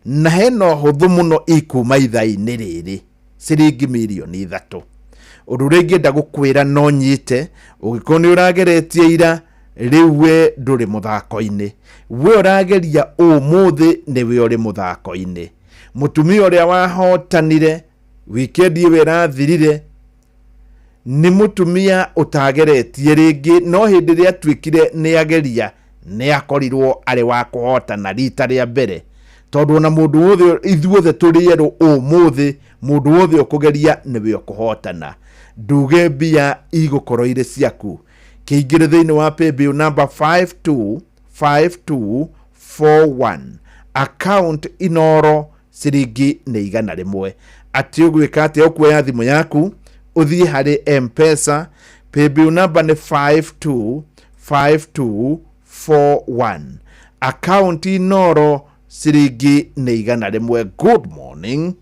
na hena ũhũthũ mũno ikuma ithaa-inĩ rĩrĩ, ciringi 3,000,000. Ũndũ ũrĩa ingĩenda gũkwĩra no nyite, ũgĩkorwo nĩ ũrageretie ira, rĩu we ndũrĩ mũthako-inĩ, we ũrageria ũmũthĩ nĩwe ũrĩ mũthako-inĩ. Mũtumia ũrĩa wahotanire weekend iwe ĩrathirire nĩ mũtumia ũtageretie rĩngĩ, no hĩndĩ ĩrĩa atuĩkire nĩ ageria nĩ akorirwo arĩ wa kũhotana rita rĩa mbere, tondũ na mũndũ wothe ithuothe tũrĩ erũ ũmũthĩ, mũndũ wothe ũkũgeria nĩwe ũkũhotana. Nduge mbia igũkorwo irĩ ciaku. Kĩingĩre thĩinĩ wa paybill number 525241, account Inoro, ciringi nĩ 100. Ati ũgwĩka atĩa? Ũkuoya thimũ yaku ũthiĩ harĩ M-Pesa, paybill number nĩ 525241, account Inoro, ciringi nĩ 100. Good morning.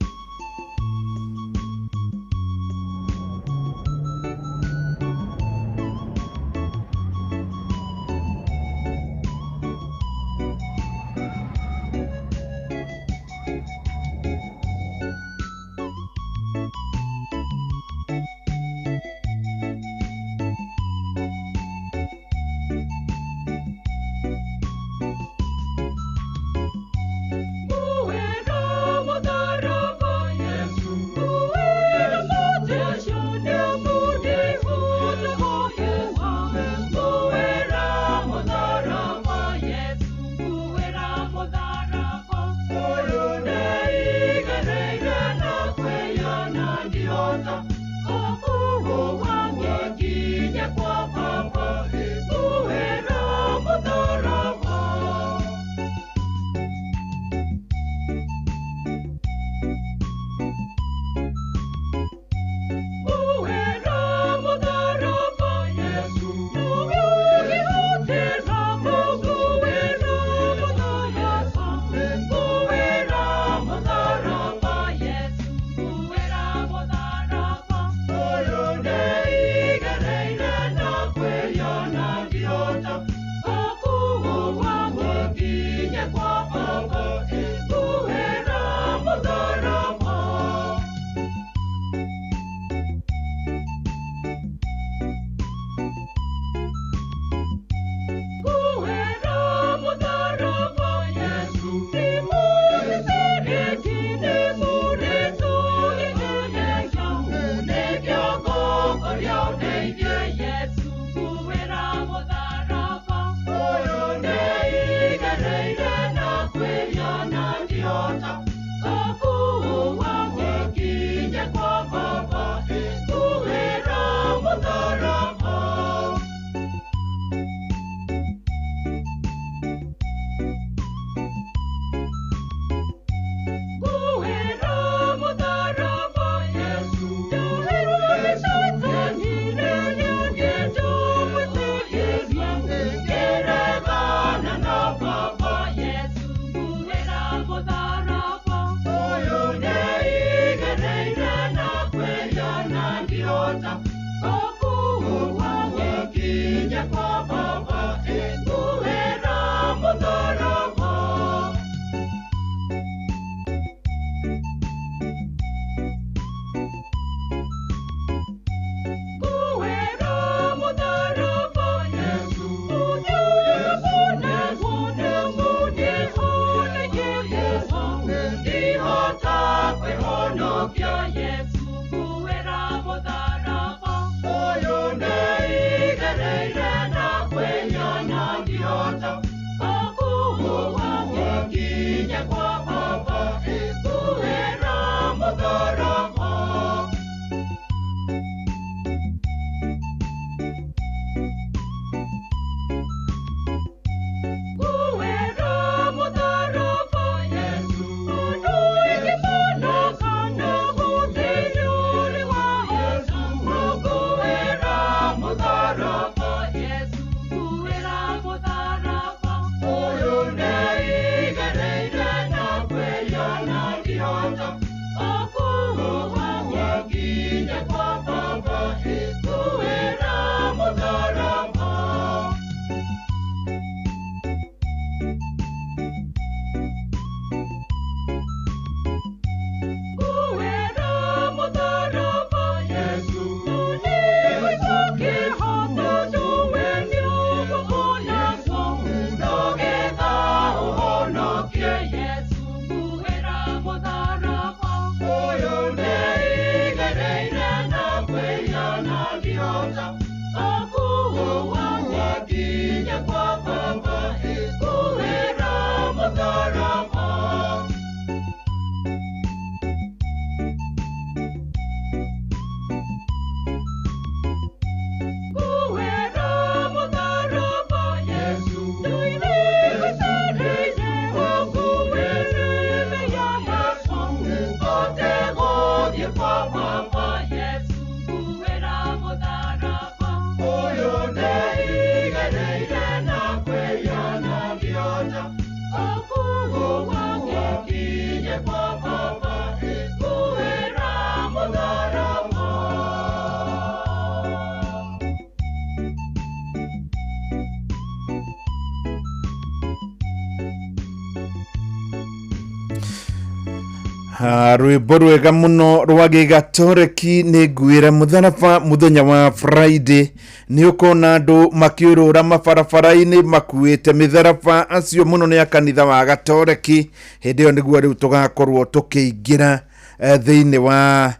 rwimbo rwega muno rwa Gigatoreki nĩ ngwĩra mũtharaba mũthenya wa Friday nĩ ũkona andũ makiũrũra mabarabara-inĩ makuĩte mĩtharaba acio mũno nĩ akanitha wa Gatoreki. Hĩndĩ ĩyo nĩguo rĩu tũgakorwo tũkĩingĩra thĩinĩ wa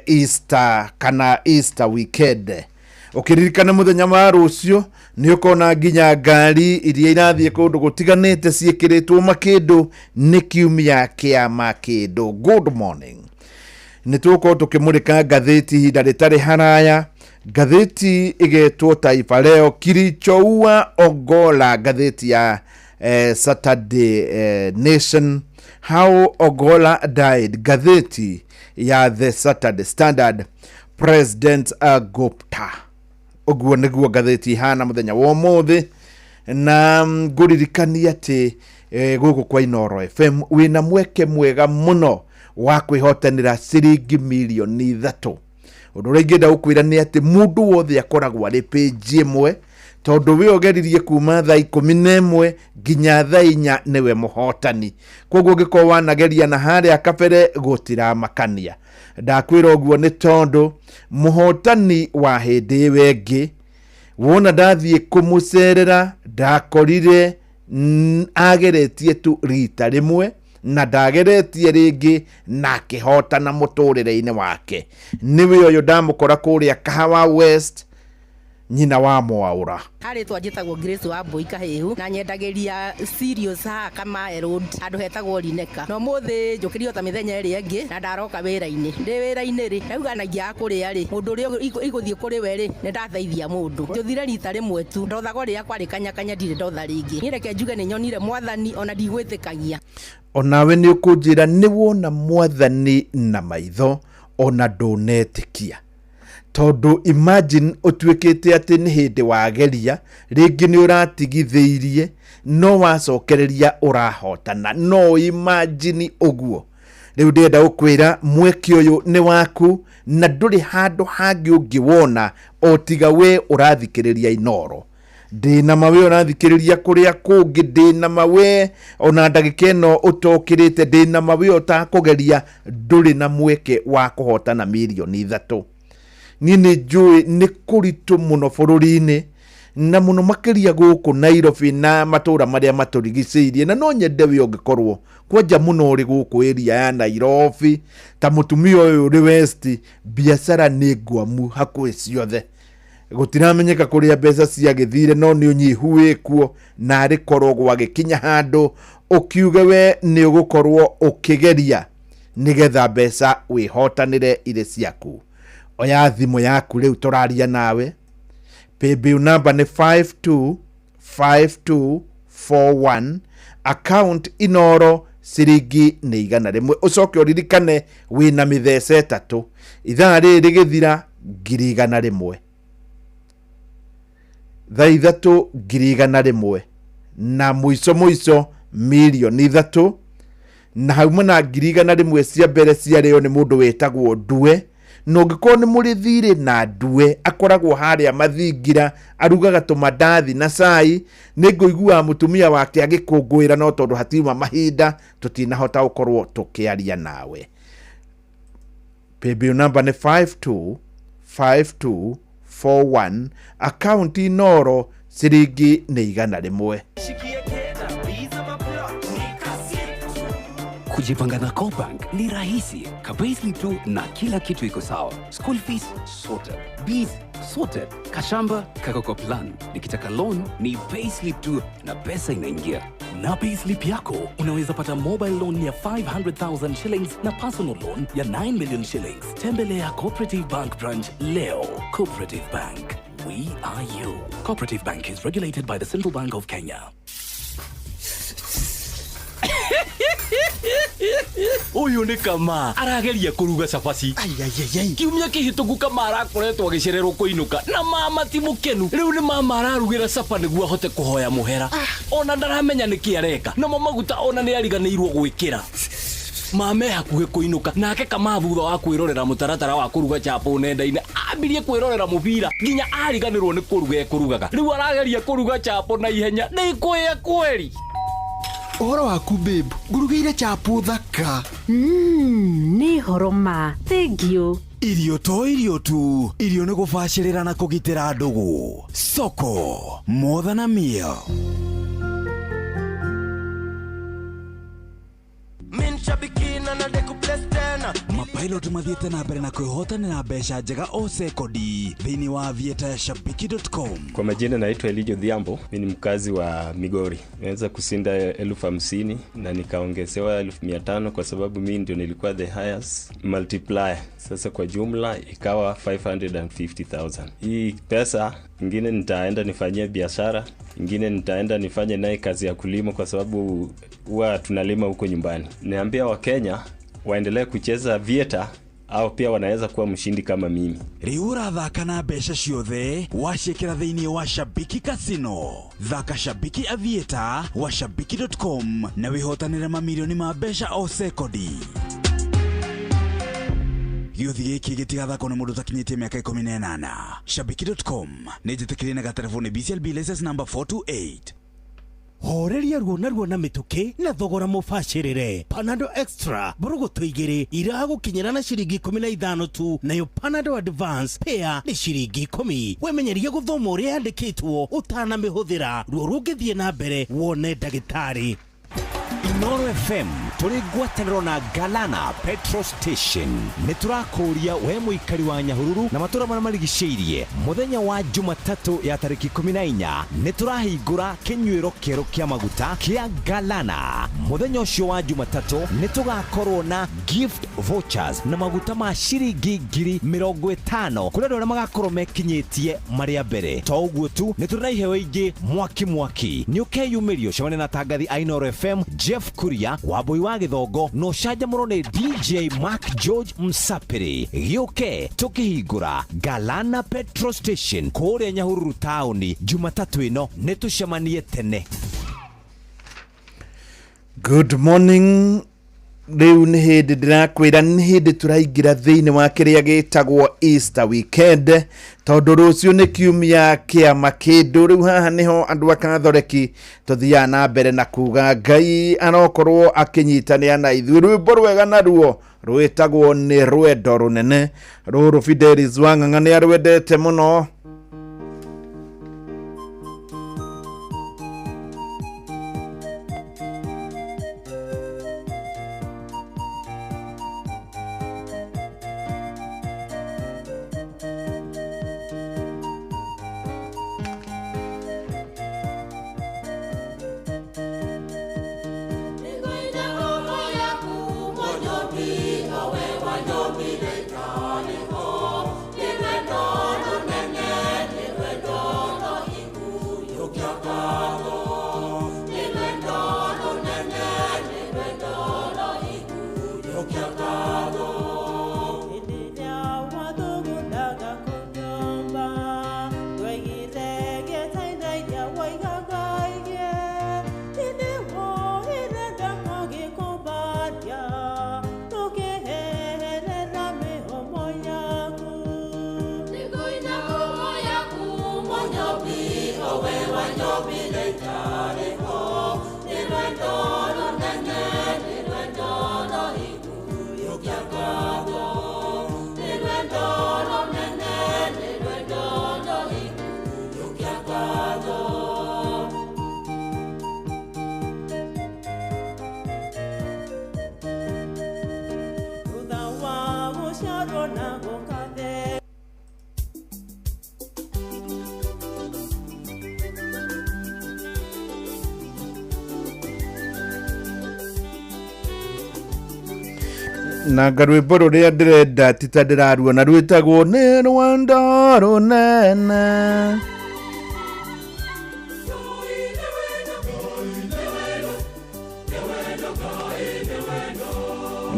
Easter kana Easter weekend. Ũkĩririkana mũthenya wa rũciũ nĩ ũkona nginya ngari iria irathiĩ kũndũ gũtiganĩte ciĩkĩrĩtwo makĩndũ nĩ kiumia kĩa makĩndũ. Good morning. Nĩ tũgũkorwo tũkĩmũrĩka ngathĩti ihinda rĩtarĩ haraya. Ngathĩti ĩgetwo Taifa Leo, Kilichoua Ogolla, ngathĩti ya Saturday Nation, How Ogolla Died, ngathĩti ya The Saturday Standard, President Gupta. Oguo nĩguo ngathĩti hana mũthenya wa ũmũthĩ, na ngũririkania atĩ gũkũ kwa Inooro FM wĩna mweke mwega mũno wa kwĩhotanĩra ciringi milioni 3. Ũndũ ũrĩa ingĩenda gũkwĩra nĩ atĩ mũndũ wothe akoragwo arĩ page ĩmwe, tondũ we ũgeririe kuma thaa 11 nginya thaa 4 nĩwe mũhotani. Koguo ũngĩkorwo wanageria na harĩa kabere gũtiramakania. Ndakwĩra ũguo nĩ tondũ mũhotani wa hĩndĩ ĩyo ĩngĩ wona ndathiĩ kũmũcerera ndakorire ageretie tu rita rĩmwe na ndageretie rĩngĩ na akĩhotana mũtũrĩre-inĩ wake. Nĩwe ũyũ ndamũkora kũrĩa Kahawa West, nyina wa Mwaura. Harĩ twanjĩtagwo Grace wa Mbui Kahehu na nyendagĩria serious ha kama road handũ hetagwo Lineka. No mũthĩ njũkĩrio ta mĩthenya ĩrĩa ĩngĩ na ndaroka wĩra-inĩ. Ndĩ wĩra-inĩ rĩ ndauganagia kũrĩa rĩ mũndũ ũrĩa igũthiĩ kũrĩ we rĩ nĩ ndathaithia mũndũ. Njũthire rita rĩmwe tu ndothago rĩrĩa kwarĩ kanyakanya ndirĩ ndotha rĩngĩ. Niĩ reke njuge nĩ nyonire Mwathani ona ndigwĩtĩkagia. Onawe nĩ ũkũnjĩra nĩ wona Mwathani na maitho ona ndũnetĩkia. Tondũ imagine ũtuĩkĩte atĩ nĩ hĩndĩ wageria rĩngĩ nĩ ũratigithĩirie no wacokereria ũrahotana. No imagine ũguo. Rĩu ndĩrenda gũkwĩra mweke ũyũ nĩ waku na ndũrĩ handũ hangĩ ũngĩwona o tiga we ũrathikĩrĩria Inooro. Ndĩna mawe ũrathikĩrĩria kũrĩa kũngĩ, ndĩna mawe ona ndagĩka ĩno ũtokĩrĩte, ndĩna mawe ũtakũgeria ndũrĩ na mweke wa kũhotana milioni 3. Niĩ nĩ njũĩ nĩ kũritũ mũno bũrũri-inĩ na mũno makĩria gũkũ Nairobi na matũũra marĩa matũrigicĩirie, na no nyende we ũngĩkorwo kwanja mũno ũrĩ gũkũ area ya Nairobi ta mũtumia ũyũ ũrĩ West, biacara nĩ ngwamu hakuhĩ ciothe. Gũtiramenyeka kũrĩa mbeca ciagĩthire no nĩ ũnyihu wĩkuo na arĩ korwo gwagĩkinya handũ ũkiuge we nĩ ũgũkorwo ũkĩgeria nĩgetha mbeca wĩhotanĩre irĩ ciaku. Oya thimũ yaku rĩu tũraria nawe. Paybill number nĩ 525241, account Inooro, ciringi nĩ 100. Ũcoke ũririkane wĩna mĩthece 3. Ithaa rĩrĩ rĩgĩthira 100,000. Thaa 3 100,000 na mũico milioni 3. Na hauma na 100,000 cia mbere ciarĩo nĩ mũndũ wĩtagwo Ndue. No ngĩkorwo nĩ mũrĩ thirĩ na Ndue akoragwo harĩa Mathingira arugaga tũmandathi na cai, nĩ ngũigua mũtumia wake agĩkũngũĩra no tondũ hatiuma mahinda tũtinahota gũkorwo tũkĩaria nawe. Paybill number nĩ 525241, account Inooro, ciringi nĩ 100. Kujipanga na Cobank ni rahisi. Payslip tu na kila kitu iko sawa. School fees sorted, bills sorted, kashamba kako kwa plan. Nikitaka loan ni payslip tu na pesa inaingia. Na payslip yako unaweza pata mobile loan ya 500,000 shillings na personal loan ya 9 million shillings. Tembelea Cooperative Bank branch leo. Cooperative Bank, we are you. Cooperative Bank is regulated by the Central Bank of Kenya. Uyu ni Kama arageria kuruga cabaci. Kiumia kihituku Kama arakoretwo agicererwo kuinuka na mama ti mukenu. Riu ni mama ararugira caba niguo ahote kuhoya muhera. Ona ndaramenya niki areka no maguta ona ni ariganirwo gwikira. Mame hakuhe kuinuka nake Kama thutha wa kwirorera mutaratara wa kuruga chapo nenda-inĩ ambirie kwirorera mubira nginya ariganirwo ni kurugaga. Riu arageria kuruga chapo na ihenya ni kwea kweli. Ũhoro waku babe, ngurugĩire chapo thaka Nĩ horoma. Thank you. Irio to irio tu. Irio nĩ gũbacĩrĩra na kũgitĩra ndũgũ. Soko. More than a meal. Mapilot mathiĩte na mbere na kwĩhotanĩra mbeca njega o sekodi thĩinĩ wa avieta ya shabiki.com. Kwa majina naitwa Elijo Dhiambo, mimi ni mkazi wa Migori. Nimeweza kusinda 50,000 na nikaongezewa 1,500 kwa sababu mimi ndio nilikuwa the highest multiplier. Sasa kwa jumla ikawa 550,000. Hii pesa ingine nitaenda nifanyie biashara, ingine nitaenda nifanye naye kazi ya kulima kwa sababu huwa tunalima huko nyumbani. Niambia wa Kenya waendelee kucheza Avieta au pia wanaweza kuwa mshindi kama mimi. Riura thaka na mbeca ciothe wacikira thĩinĩ wa Shabiki Casino. Thaka Shabiki Avieta wa shabiki.com na wihotanĩre mamilioni ma mbeca o sekodi. Gĩuthi gĩkĩ gĩtigathakwo nĩ mũndũ ũtakinyĩtie mĩaka 18. Shabiki.com nĩ njĩtĩkĩrie na gatelefoni BCLB license number 428. Horeria ruo na mituki na thogora mubashirire. Panadol Extra burugutu igiri iragukinyira na ciringi 15 tu, nayo Panadol Advance pair ni ciringi 10. Wemenyeria guthoma uria yandikitwo utanamihũthĩra ruo rungithie na mbere wone ndagĩtarĩ. Inoro FM turi ngwatanĩro na Galana Petrol Station. Niturakuria we muikari wa Nyahururu na matura marĩa marigicĩirie. Muthenya wa Jumatatu ya tariki 14 niturahingũra kinyuĩro kĩerũ kĩa maguta kĩa Galana. Muthenya ũcio wa Jumatatu nitugakorwo na gift vouchers na maguta ma ciringi 50,000 kũrĩ andũ arĩa magakorwo mekinyĩtie marĩa mbere. To ũguo tu nĩtũrĩ na iheo ingĩ mwaki. Nĩ ũkeyumĩrio cemania na tangathi a Inoro FM Jeff Kuria Wambui wa Gĩthongo no canjamũrwo nĩ DJ Mark George Msapiri. Gĩũke tukihingũra Galana Petrol Station kũrĩa Nyahururu taũni Jumatatu ĩno nĩtũcemanie tene. Good morning. Riu nĩ hĩndĩ ndĩrakwĩra nĩ hĩndĩ tũraingĩra thĩinĩ wa kĩrĩa gĩtagwo Easter weekend, tondũ rũciũ nĩ kiumia kĩama kĩndũ. Rĩu haha nĩho andũ a Kathoreki tũthiaga na mbere na kuga Ngai anokorwo akĩnyitanĩra na ithuĩ. Rwĩmbo rwega naruo rwĩtagwo nĩ rwendo rũnene. Rũrũ Fidelis Wang'ang'a nĩ arwendete mũno. na ngarwĩmbo rũrĩa ndĩrenda ti ta ndĩraruona rwĩtagwo nĩ rwendo rũnene.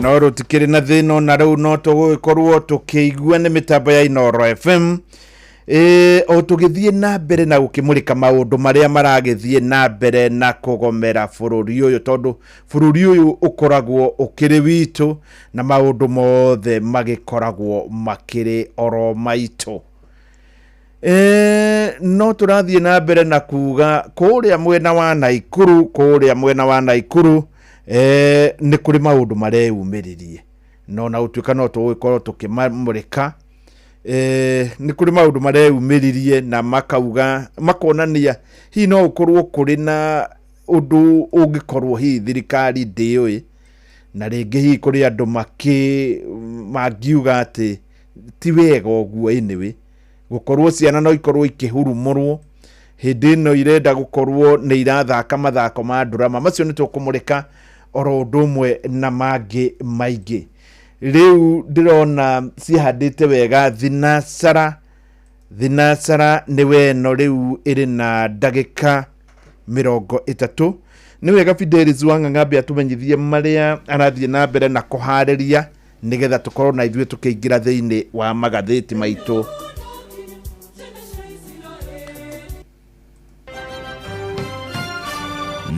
No rũtikĩrĩ na thĩna na rĩu no tũgũgĩkorwo tũkĩigua nĩ mĩtambo ya Inoro FM. O tũgĩthiĩ na mbere na gũkĩmũrĩka maũndũ marĩa maragĩthiĩ na mbere na kũgomera bũrũri ũyũ, tondũ bũrũri ũyũ ũkoragwo ũkĩrĩ witũ na maũndũ mothe magĩkoragwo makĩrĩ oro maitũ. No tũrathiĩ na mbere na kuga kũrĩa mwena wa Naikuru nĩ kũrĩ maũndũ mareyumĩririe no na ũtuĩka no tũgũkorwo tũkĩmamũrĩka nĩ kũrĩ maũndũ mareyumĩririe na makonania hihi no ũkorwo kũrĩ na ũndũ ũngĩkorwo hihi thirikari ndĩũĩ na rĩngĩ hihi kũrĩ andũ mangiuga atĩ ti wega ũguo anyway gũkorwo ciana no ikorwo ikĩhurumũrwo hĩndĩ ĩno irenda gũkorwo nĩ irathaka mathako ma drama macio nĩ tũkũmũrĩka oro ũndũ ũmwe na mangĩ maingĩ rĩu ndĩrona cihandĩte wega thinacara nĩ weno rĩu ĩrĩ na ndagĩka 30 nĩ wega Fidelis Wang'ang'ambe atumenyithie marĩa arathiĩ na mbere na kũharĩria nĩgetha tũkorwo na ithuĩ tũkĩingĩra thĩinĩ wa magathĩti maitũ.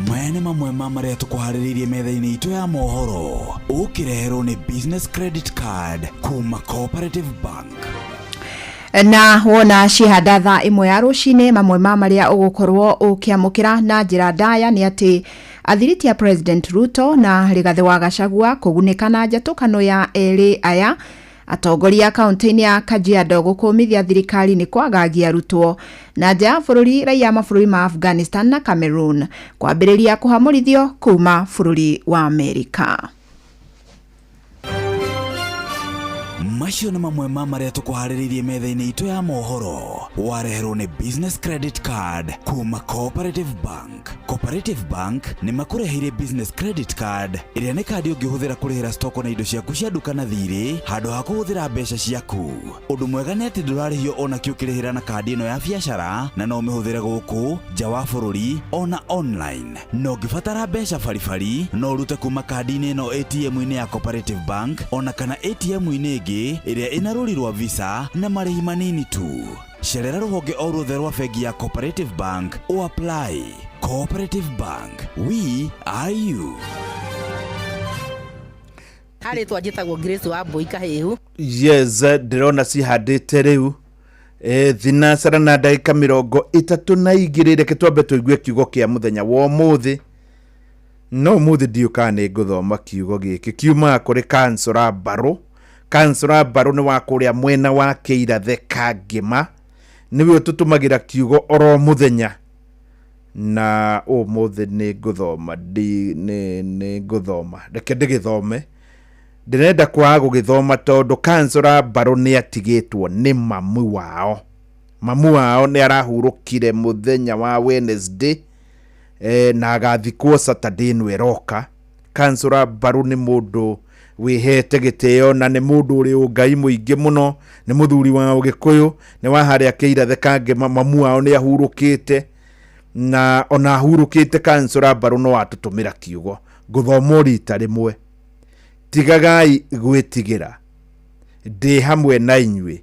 Maya nĩ mamwe ma marĩa tũkũharĩrĩirie metha-inĩ itũ ya mohoro ũkĩreherwo nĩ business credit card kuma Cooperative Bank. Na wona cihanda thaa 1 ya rũcinĩ mamwe ma marĩa ũgũkorwo ũkĩamũkĩra na njĩra ndaya nĩ atĩ athiriti ya President Ruto na Rigathi wa Gachagua kũgunĩka na njatũkano ya erĩ aya atongoria kaunti-inĩ ya Kajiado gũkũmithia thirikari nĩ kwagagia arutwo na nja ya bũrũri raia mabũrũri ma Afghanistan na Cameroon kwambĩrĩria kũhamũrithio kuma bũrũri wa Amerika. Macio nĩ mamwe ma marĩa tũkũharĩrĩirie metha-inĩ itũ ya mohoro wareherwo nĩ business credit card kuma Cooperative Bank. Cooperative Bank nĩ makũreheire business credit card ĩrĩa nĩ kandi ũngĩhũthĩra kũrĩhĩra stoko na indo ciaku cia duka na thirĩ handũ ha kũhũthĩra mbeca ciaku. Ũndũ mwega nĩ atĩ ndũrarĩhio ona kĩ ũkĩrĩhĩra na kandi ĩno ya biacara na no ũmĩhũthĩre gũkũ nja wa bũrũri ona online. No ũngĩbatara mbeca baribari no ũrute kuma kandi-inĩ ĩno ATM-inĩ ya Cooperative Bank ona kana ATM-inĩ ĩngĩ ĩrĩa ĩna rũri rwa visa na marĩhi manini tu. Cerera rũhonge o ruothe rwa bengi ya Cooperative Bank o apply. Cooperative Bank, we are you. Harĩ twanjĩtagwo Grace wa Mbui Kahĩhu. Yes, ndĩrona cihandĩte rĩu thinacara na ndagĩka 32 reke twambe tũigue kiugo kĩa mũthenya wa ũmũthĩ. No ũmũthĩ ndiũka nĩ ngũthoma kiugo gĩkĩ kiuma kũrĩ Kansora Barũ. Kansora Barũ nĩ wa kũrĩa mwena wa Kĩirathe Kangema nĩwe tũtũmagĩra kiugo oro mũthenya na ũmũthĩ nĩ ngũthoma reke ndĩgĩthome. Ndĩrenda kwaga gũgĩthoma tondũ Kansora Barũ nĩ atigĩtwo nĩ mamu wao. Mamu wao nĩ arahurũkire mũthenya wa Wednesday na agathikwo Saturday ĩno ĩroka. Kansora Barũ nĩ mũndũ wĩhete gĩtĩo na nĩ mũndũ ũrĩ ũngai mũingĩ mũno, nĩ mũthuri wa Ũgĩkũyũ, nĩ wa harĩa Kĩirathe Kangema. Mamu wao nĩ ahurũkĩte na ona ahurũkĩte Kansora Barũ no atũtũmĩra kiugo ngũthoma rita rĩmwe. Tigagai gwĩtigĩra, ndĩ hamwe na inyuĩ,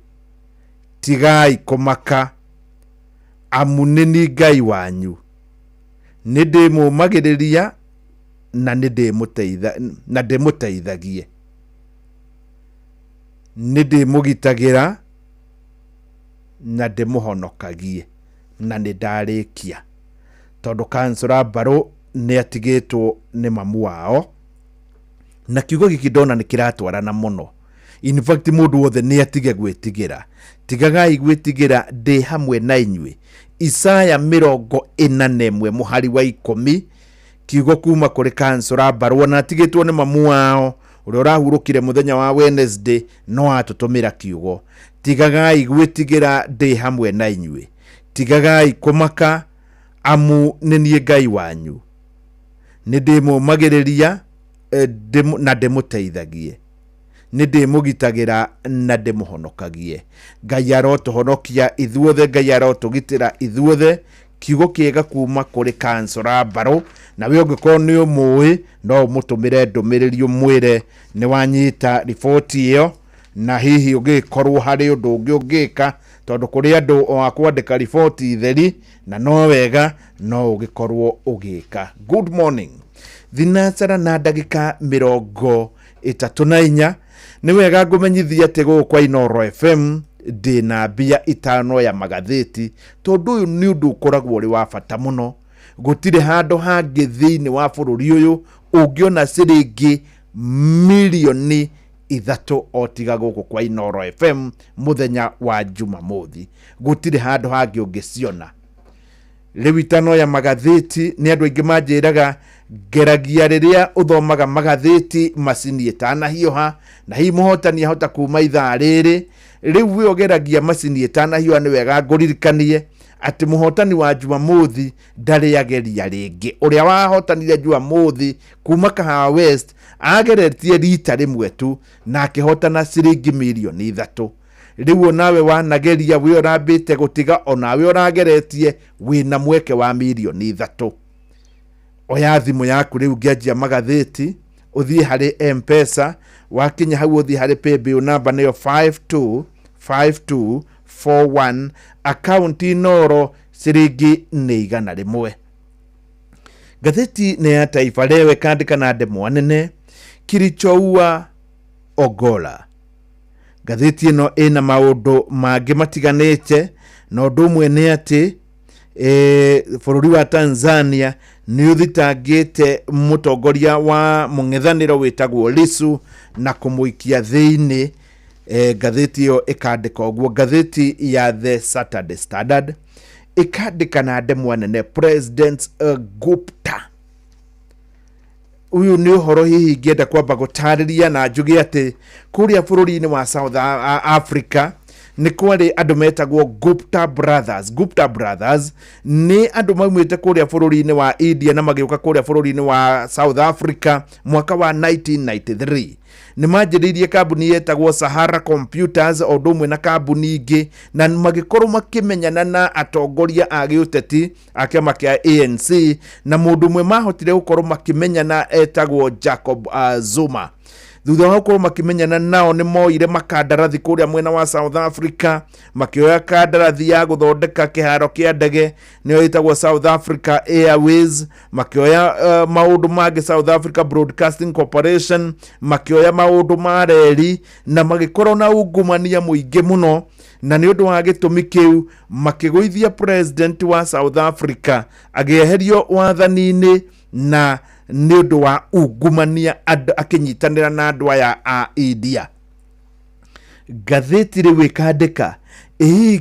tigai kũmaka, amu nĩ niĩ Ngai wanyu, nĩ ndĩmũmagĩrĩria na ndĩmũteithagie, nĩ ndĩmũgitagĩra na ndĩmũhonokagie na nĩ ndarĩkia. Tondũ Kansora Barũ nĩ atigĩtwo nĩ mamu wao na kiugo gĩkĩ ndona nĩ kĩratwarana mũno. In fact mũndũ wothe nĩ atige gwĩtigĩra, tigagai gwĩtigĩra, ndĩ hamwe na inyuĩ. Isaya 41 mũhari wa 10 kiugo kuma kũrĩ Kansora Barũ na atigĩtwo nĩ mamu wao ũrĩa ũrahurũkire mũthenya wa Wednesday no atũtũmĩra kiugo. Tigagai gwĩtigĩra, ndĩ hamwe na inyuĩ, tigagai kũmaka, amu nĩ niĩ Ngai wanyu, nĩ ndĩmũmagĩrĩria na ndĩmũteithagie, nĩ ndĩmũgitagĩra na ndĩmũhonokagie. Ngai arotũhonokia ithuothe, Ngai arotũgitĩra ithuothe. Kiugo kĩega kuma kũrĩ Kansora Barũ, na we ũngĩkorwo nĩ ũmũĩ no ũmũtũmĩre ndũmĩrĩri ũmwĩre nĩ wanyita riboti ĩyo, na hihi ũngĩkorwo harĩ ũndũ ũngĩ ũngĩka, tondũ kũrĩ andũ o akwandĩka riboti theri na no wega no ũgĩkorwo ũgĩka. Good morning. Thinacara na ndagĩka 34 nĩ wega ngũmenyithia atĩ gũkũ kwa Inooro FM ndĩ na mbia 5 ya magathĩti, tondũ ũyũ nĩ ũndũ ũkoragwo ũrĩ wa bata mũno. Gũtirĩ handũ hangĩ thĩinĩ wa bũrũri ũyũ ungiona ciringi milioni 3 otiga guku kwa Inoro FM muthenya wa Jumamothi. Gutire handu hangi ungiciona. Riu itano ya magatheti ni andu aingi manjiraga geragia riria uthomaga magatheti macini itana hiyoha na hi muhotani ahota kuma ithaa riri. Riu we ogeragia macini itana hiyoha ni wega nguririkanie ati muhotani wa Jumamothi ndari ageria ringi. Uria wahotanire Jumamothi kuma Kahawa West ageretie rita rimwe tu na akihotana ciringi milioni 3. Riu nawe wanageria we urambite gutiga onawe urageretie wina mweke wa milioni 3. Oya thimu yaku riu ngianjia magatheti uthie hari M-Pesa wakinya hau uthie hari paybill number nayo 525241 account Inoro ciringi ni 100. Gatheti ni ya Taifa Leo kandika na ndemwa nene Kirichoua Ogola. Gatheti ino ina maundu mangi matiganite na undu umwe ni ati bururi wa Tanzania ni uthitangite mutongoria wa mung'ethaniro witagwo Lissu na kumuikia thiini. Gatheti yo ikandika uguo. Gatheti ya The Saturday Standard ikandika na ndemwa nene President Gupta. Uyu ni uhoro hihi ngienda kwamba gutariria na njuge ati kuria bururi-ini wa South Africa ni kwari andu metagwo Gupta Brothers. Gupta Brothers ni andu maumite kuria bururi-ini wa India na magiuka kuria bururi-ini wa South Africa mwaka wa 1993. Ni manjiririe kambuni yetagwo Sahara Computers o ndumwe na kambuni ingi na magikorwo makimenyana na atongoria a giuteti a kiama kia ANC na mundu mwe mahotire gukorwo makimenyana etagwo Jacob Zuma. Thutha wa gukorwo makimenyana nao ni moire makandarathi kuria mwena wa South Africa makioya kandarathi ya guthondeka kiharo kia ndege niyo itagwo South Africa Airways, makioya maundu mage South Africa Broadcasting Corporation, makioya maundu ma reri na magikorwo na ungumania muingi muno na ni undu wa gitumi kiu makiguithia president wa South Africa agieherio wathani-ini na ni undu wa ungumania akinyitanira na andu aya a India. Gatheti riu ikandika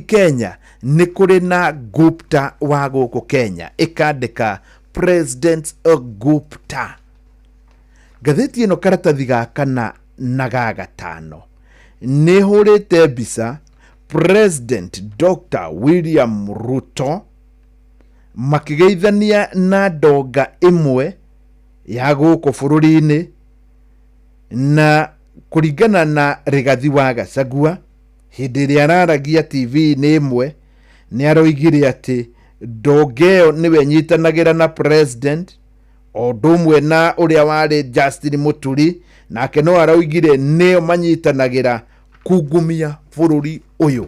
Kenya ni kuri na Gupta wa guku Kenya. Ikandika President Gupta. Gatheti ino karatathi gaka na gagatano ni hurite mbica President Dr. William Ruto makigeithania na ndonga imwe ya guku bururi-ini na kuringana na Rigathi wa Gachagua hindi ria araragia TV ni imwe ni aroigire ati ndongeo niwe nyitanagira na president o ndumwe na uria wari Justin Muturi nake no aroigire nio manyitanagira kungumia bururi uyu.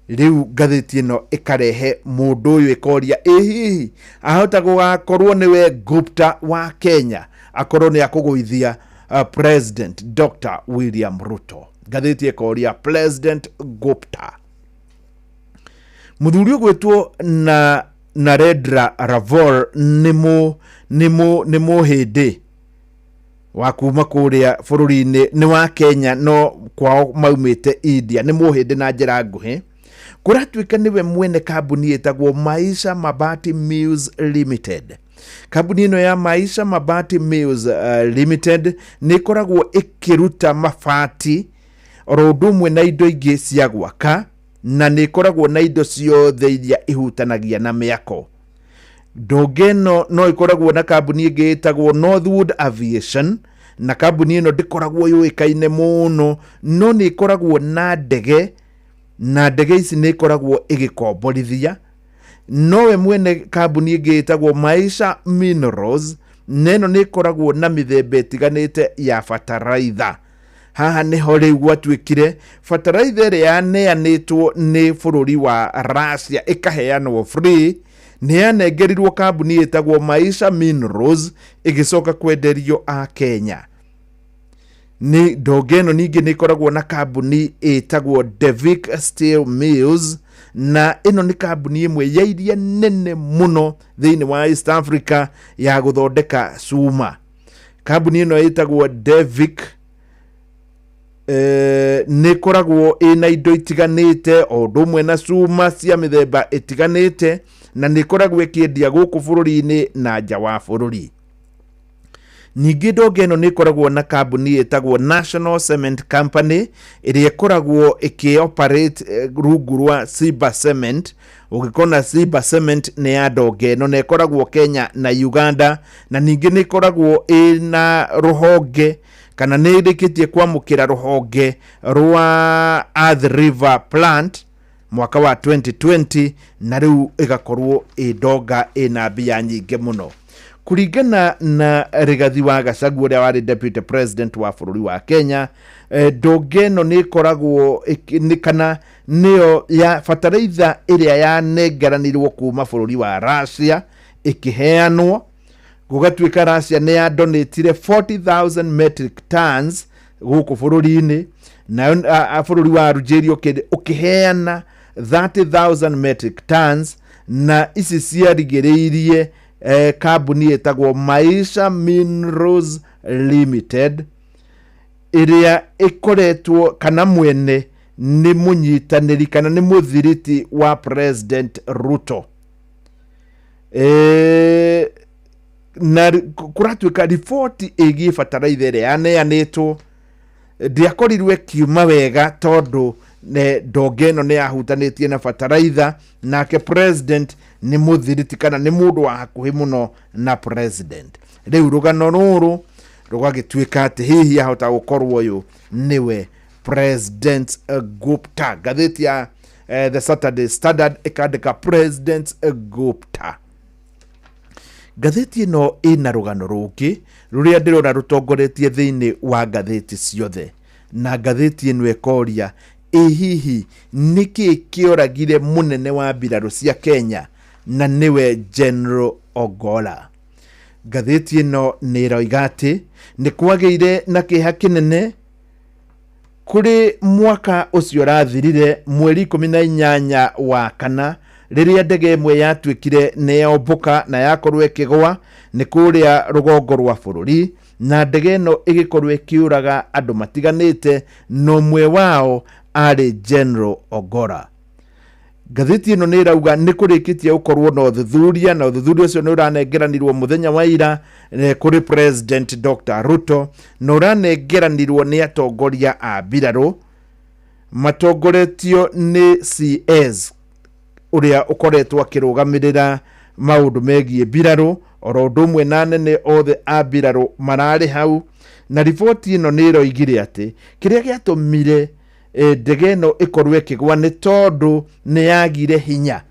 Riu gatheti ino ikarehe mundu uyu ikoria hihi ahota gugakorwo niwe Gupta wa Kenya akorwo ni akuguithia President Dr. William Ruto. Gatheti ikoria President Gupta. Muthuri ugwitwo na Narendra Ravol ni muhindi wa kuma kuria bururi-ini ni wa Kenya no kwao maumite India. Ni muhindi na njira nguhi. Kuratuika niwe mwene kambuni etagwo Maisha Mabati Mills Limited. Kambuni ino ya Maisha Mabati Mills Limited ni koragwo ikiruta mabati oro ndumwe na indo ingi cia gwaka na ni koragwo na indo ciothe iria ihutanagia na miako. Ndongeno no ikoragwo na kambuni ingi etagwo Northwood Aviation na kambuni ino ndikoragwo yuikaine muno no ni ikoragwo na ndege na ndege ici ni ikoragwo igikomborithia. Nowe mwene kambuni ingi etagwo Maisha Minerals neno ni ikoragwo na mithemba itiganite ya bataraitha. Haha niho riu gwatuikire bataraitha iria yaneanitwo ni bururi wa Russia ikaheanwo free ni yanengerirwo kambuni etagwo Maisha Minerals igicoka kwenderio a Kenya. ni ndogeno ningi ni koragwo na kambuni itagwo Devik Steel Mills, na ino ni kambuni imwe ya iria nene muno thiini wa East Africa ya guthondeka cuma. Kambuni ino itagwo Devik ni koragwo ina indo itiganite o ndumwe na cuma cia mithemba itiganite, na ni koragwo ikiendia guku bururi-ini na nja wa bururi. Ningi ndogeno ni koragwo na kambuni itagwo National Cement Company iria koragwo ikioperate rungu rwa Simba Cement. Ugikona Simba Cement ni ya ndogeno na ikoragwo Kenya na Uganda, na ningi ni koragwo ina ruhonge kana ni irikitie kwamukira ruhonge rwa Athi River Plant mwaka wa 2020, na riu igakorwo indonga ina mbia nyingi muno. Kuringana na Rigathi wa Gachagua uria wari deputy president wa bururi wa Kenya, ndogeno ni koragwo kana niyo ya fataraitha iria ya nengeranirwo kuma bururi wa Russia ikiheanwo, gugatuika Russia ni ya donatire 40,000 metric tons guku bururi-ini, na bururi wa Algeria ukiheana 30,000 metric tons, na ici ciarigiriirie kambuni itagwo Maisha Minerals Limited iria ikoretwo kana mwene ni munyitaniri kana ni muthiriti wa President Ruto. Na kuratuika ripoti igi fataraitha iria yaneanitwo ndiakorirwe kiuma wega tondu ndogeno ni ahutanitie na fataraitha, nake president ni muthiriti kana ni mundu wa hakuhi muno na president. Riu rugano ruru rugagituika ati hihi ahota gukorwo uyu niwe President Gupta. Gatheti ya The Saturday Standard ikandika President Gupta. Gatheti ino ina rugano rungi ruria ndirona rutongoretie thiini wa gatheti ciothe, na gatheti ino ekoria hihi niki kioragire munene wa mbiraru cia Kenya na niwe General Ogolla. Gatheti ino niroiga ati ni kwageire na kiha kinene kuri mwaka ucio rathirire mweri 18 wa kana, riria ndege imwe yatuikire ni yombuka na yakorwo ikigwa ni kuria rugongo rwa bururi, na ndege ino igikorwo ikiuraga andu matiganite, no mwe wao ari General Ogolla. Gatheti ino ni rauga ni kurikitie ukorwo na uthuthuria, na uthuthuria ucio ni uranengeranirwo muthenya wa ira kuri President Dr. Ruto, na uranengeranirwo ni atongoria a mbiraru matongoretio ni CS uria ukoretwo akirugamirira maundu megie mbiraru, oro undu umwe na nene othe a mbiraru marari hau. Na riboti ino ni roigire ati kiria giatumire ndege ino ikorwo ikigwa ni tondu ni yagire hinya.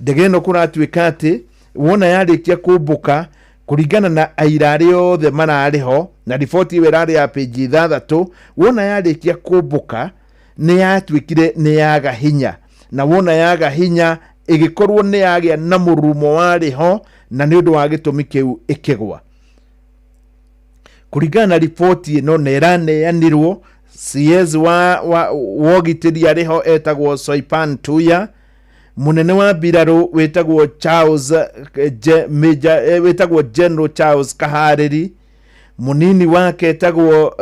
Ndege ino kuratuika ati wona yarikia kumbuka, kuringana na airari othe marariho, na riboti iwe rari ya page 6, wona yarikia kumbuka ni yatuikire ni yaga hinya, na wona yaga hinya igikorwo ni yagia na murumo wariho, na ni undu wa gitumi kiu ikigwa. Kuringana na riboti ino neraneanirwo CS wogitiri ariho etagwo Soipan Tuya, munene wa mbiraru wetagwo Charles wetagwo General Charles Kahariri, munini wake etagwo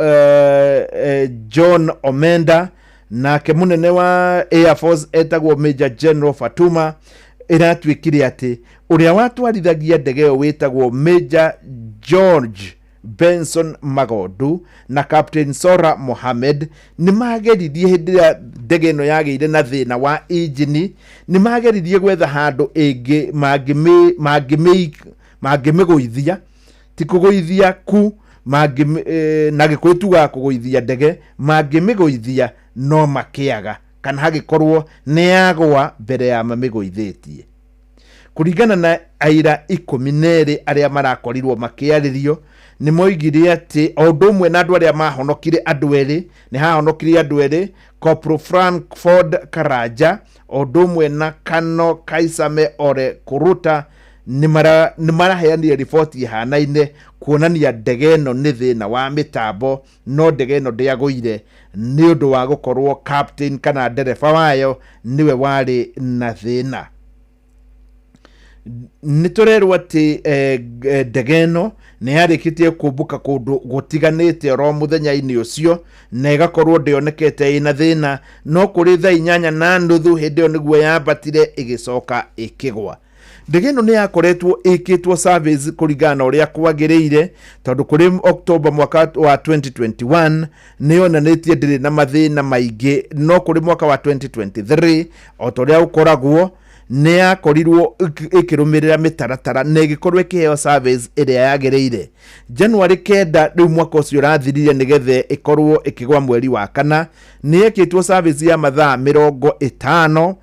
John Omenda, nake munene wa Air Force etagwo Major General Fatuma. Iratuikire ati uria watwarithagia ndege yo wetagwo Major George Benson Magodu na Captain Sora Mohamed ni mageririe hindi ya ndege ino yageire na thina wa engine, ni mageririe gwetha handu ingi mangimiguithia, ti kuguithia ku na gikuituga kuguithia ndege, mangimiguithia no makiaga kana hagikorwo ni yagwa mbere ya mamiguithitie. Kuringana na aira 12 aria marakorirwo makiaririo, ni moigire ati o undu umwe na andu aria mahonokire andu eri, ni hahonokire andu eri, Corporal Frankford Karaja o undu umwe na Kano Kaisame Ore Kuruta, nĩ maraheanire riboti ihanaine kuonania ndege ĩno nĩ thĩna wa mĩtambo, no ndege ĩno ndĩagũire nĩ ũndũ wa gũkorwo captain kana ndereba wayo nĩwe warĩ na thĩna. Nĩ tũrerwo atĩ ndege ĩno nĩ yarĩkĩtie kũmbũka kũndũ gũtiganĩte oro mũthenya-inĩ ũcio na ĩgakorwo ndĩonekete ĩna thĩna, no kũrĩ thaa 8:30 hĩndĩ ĩyo nĩguo yambatire ĩgĩcoka ĩkĩgwa. Ndege ĩno nĩ yakoretwo ĩkĩtwo service kũringana na ũrĩa kwagĩrĩire, tondũ kũrĩ October mwaka wa 2021 nĩ yonanĩtie ndĩrĩ na mathĩna maingĩ, no kũrĩ mwaka wa 2023 o ta ũrĩa ũkoragwo nĩ yakorirwo ĩkĩrũmĩrĩra mĩtaratara na ĩgĩkorwo ĩkĩheo service ĩrĩa yagĩrĩire. January 9 rĩu mwaka ũcio ũrathirire nĩgetha ĩkorwo ĩkĩgwa mweri wa kana, nĩ ĩkĩtwo service ya mathaa 50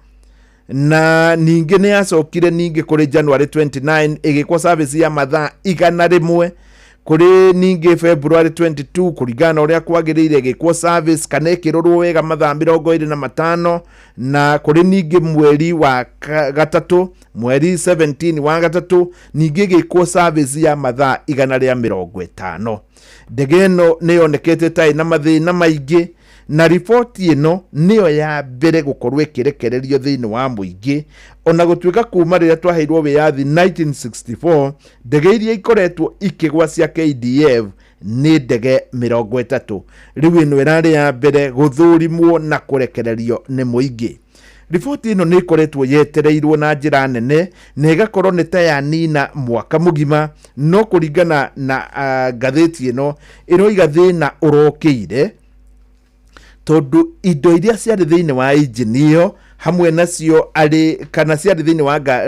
na ningĩ nĩ yacokire ningĩ kũrĩ January 29 ĩgĩkwo service ya mathaa 100, kũrĩ ningĩ February 22 kũringana na ũrĩa kwagĩrĩire ĩgĩkwo service kana ĩkĩrorwo wega mathaa 25, na kũrĩ ningĩ mweri wa gatatũ, mweri 17 wa gatatũ ningĩ ĩgĩkwo service ya mathaa 150. Ndege ĩno nĩ yonekete ta ĩna mathĩna maingĩ, na riboti ĩno nĩyo ya mbere gũkorwo ĩkĩrekererio thĩinĩ wa mũingĩ, ona gũtuĩka kuma rĩrĩa twaheirwo wĩyathi 1964 ndege iria ikoretwo ikĩgwa cia KDF nĩ ndege 30. Rĩu ĩno ĩrarĩ ya mbere gũthũrimwo na kũrekererio nĩ mũingĩ. Riboti ĩno nĩ ĩkoretwo yetereirwo na njĩra nene na ĩgakorwo nĩ ta yanina mwaka mũgima, no kũringana na ngathĩti ĩno ĩroiga thĩna ũrokĩire, tondũ indo iria ciarĩ thĩinĩ wa engine ĩyo hamwe nacio arĩ kana ciarĩ thĩinĩ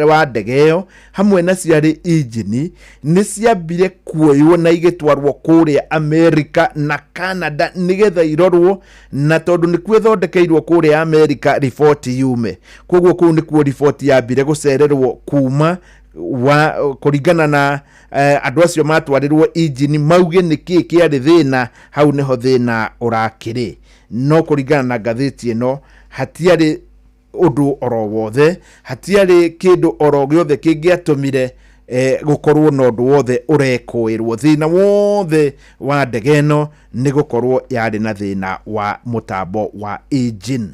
wa ndege ĩyo hamwe nacio arĩ engine nĩ ciambire kuoywo na igĩtwarwo kũrĩa Amerika na Canada nĩgetha irorwo, na tondũ nĩ kwĩthondekeirwo kũrĩa Amerika riboti yume, koguo kũu nĩkuo riboti yambire gũcererwo kuma kũringana na andũ acio matwarĩrwo engine mauge nĩkĩĩ kĩarĩ thĩna, hau nĩho thĩna ũrakĩrĩ. No kũringana na ngathĩti ĩno hatiarĩ ũndũ oro wothe, hatiarĩ kĩndũ oro gĩothe kĩngĩatũmire gũkorwo na ũndũ wothe ũrekũĩrwo. Thĩna wothe wa ndege ĩno nĩ gũkorwo yarĩ na thĩna wa mũtambo wa engine.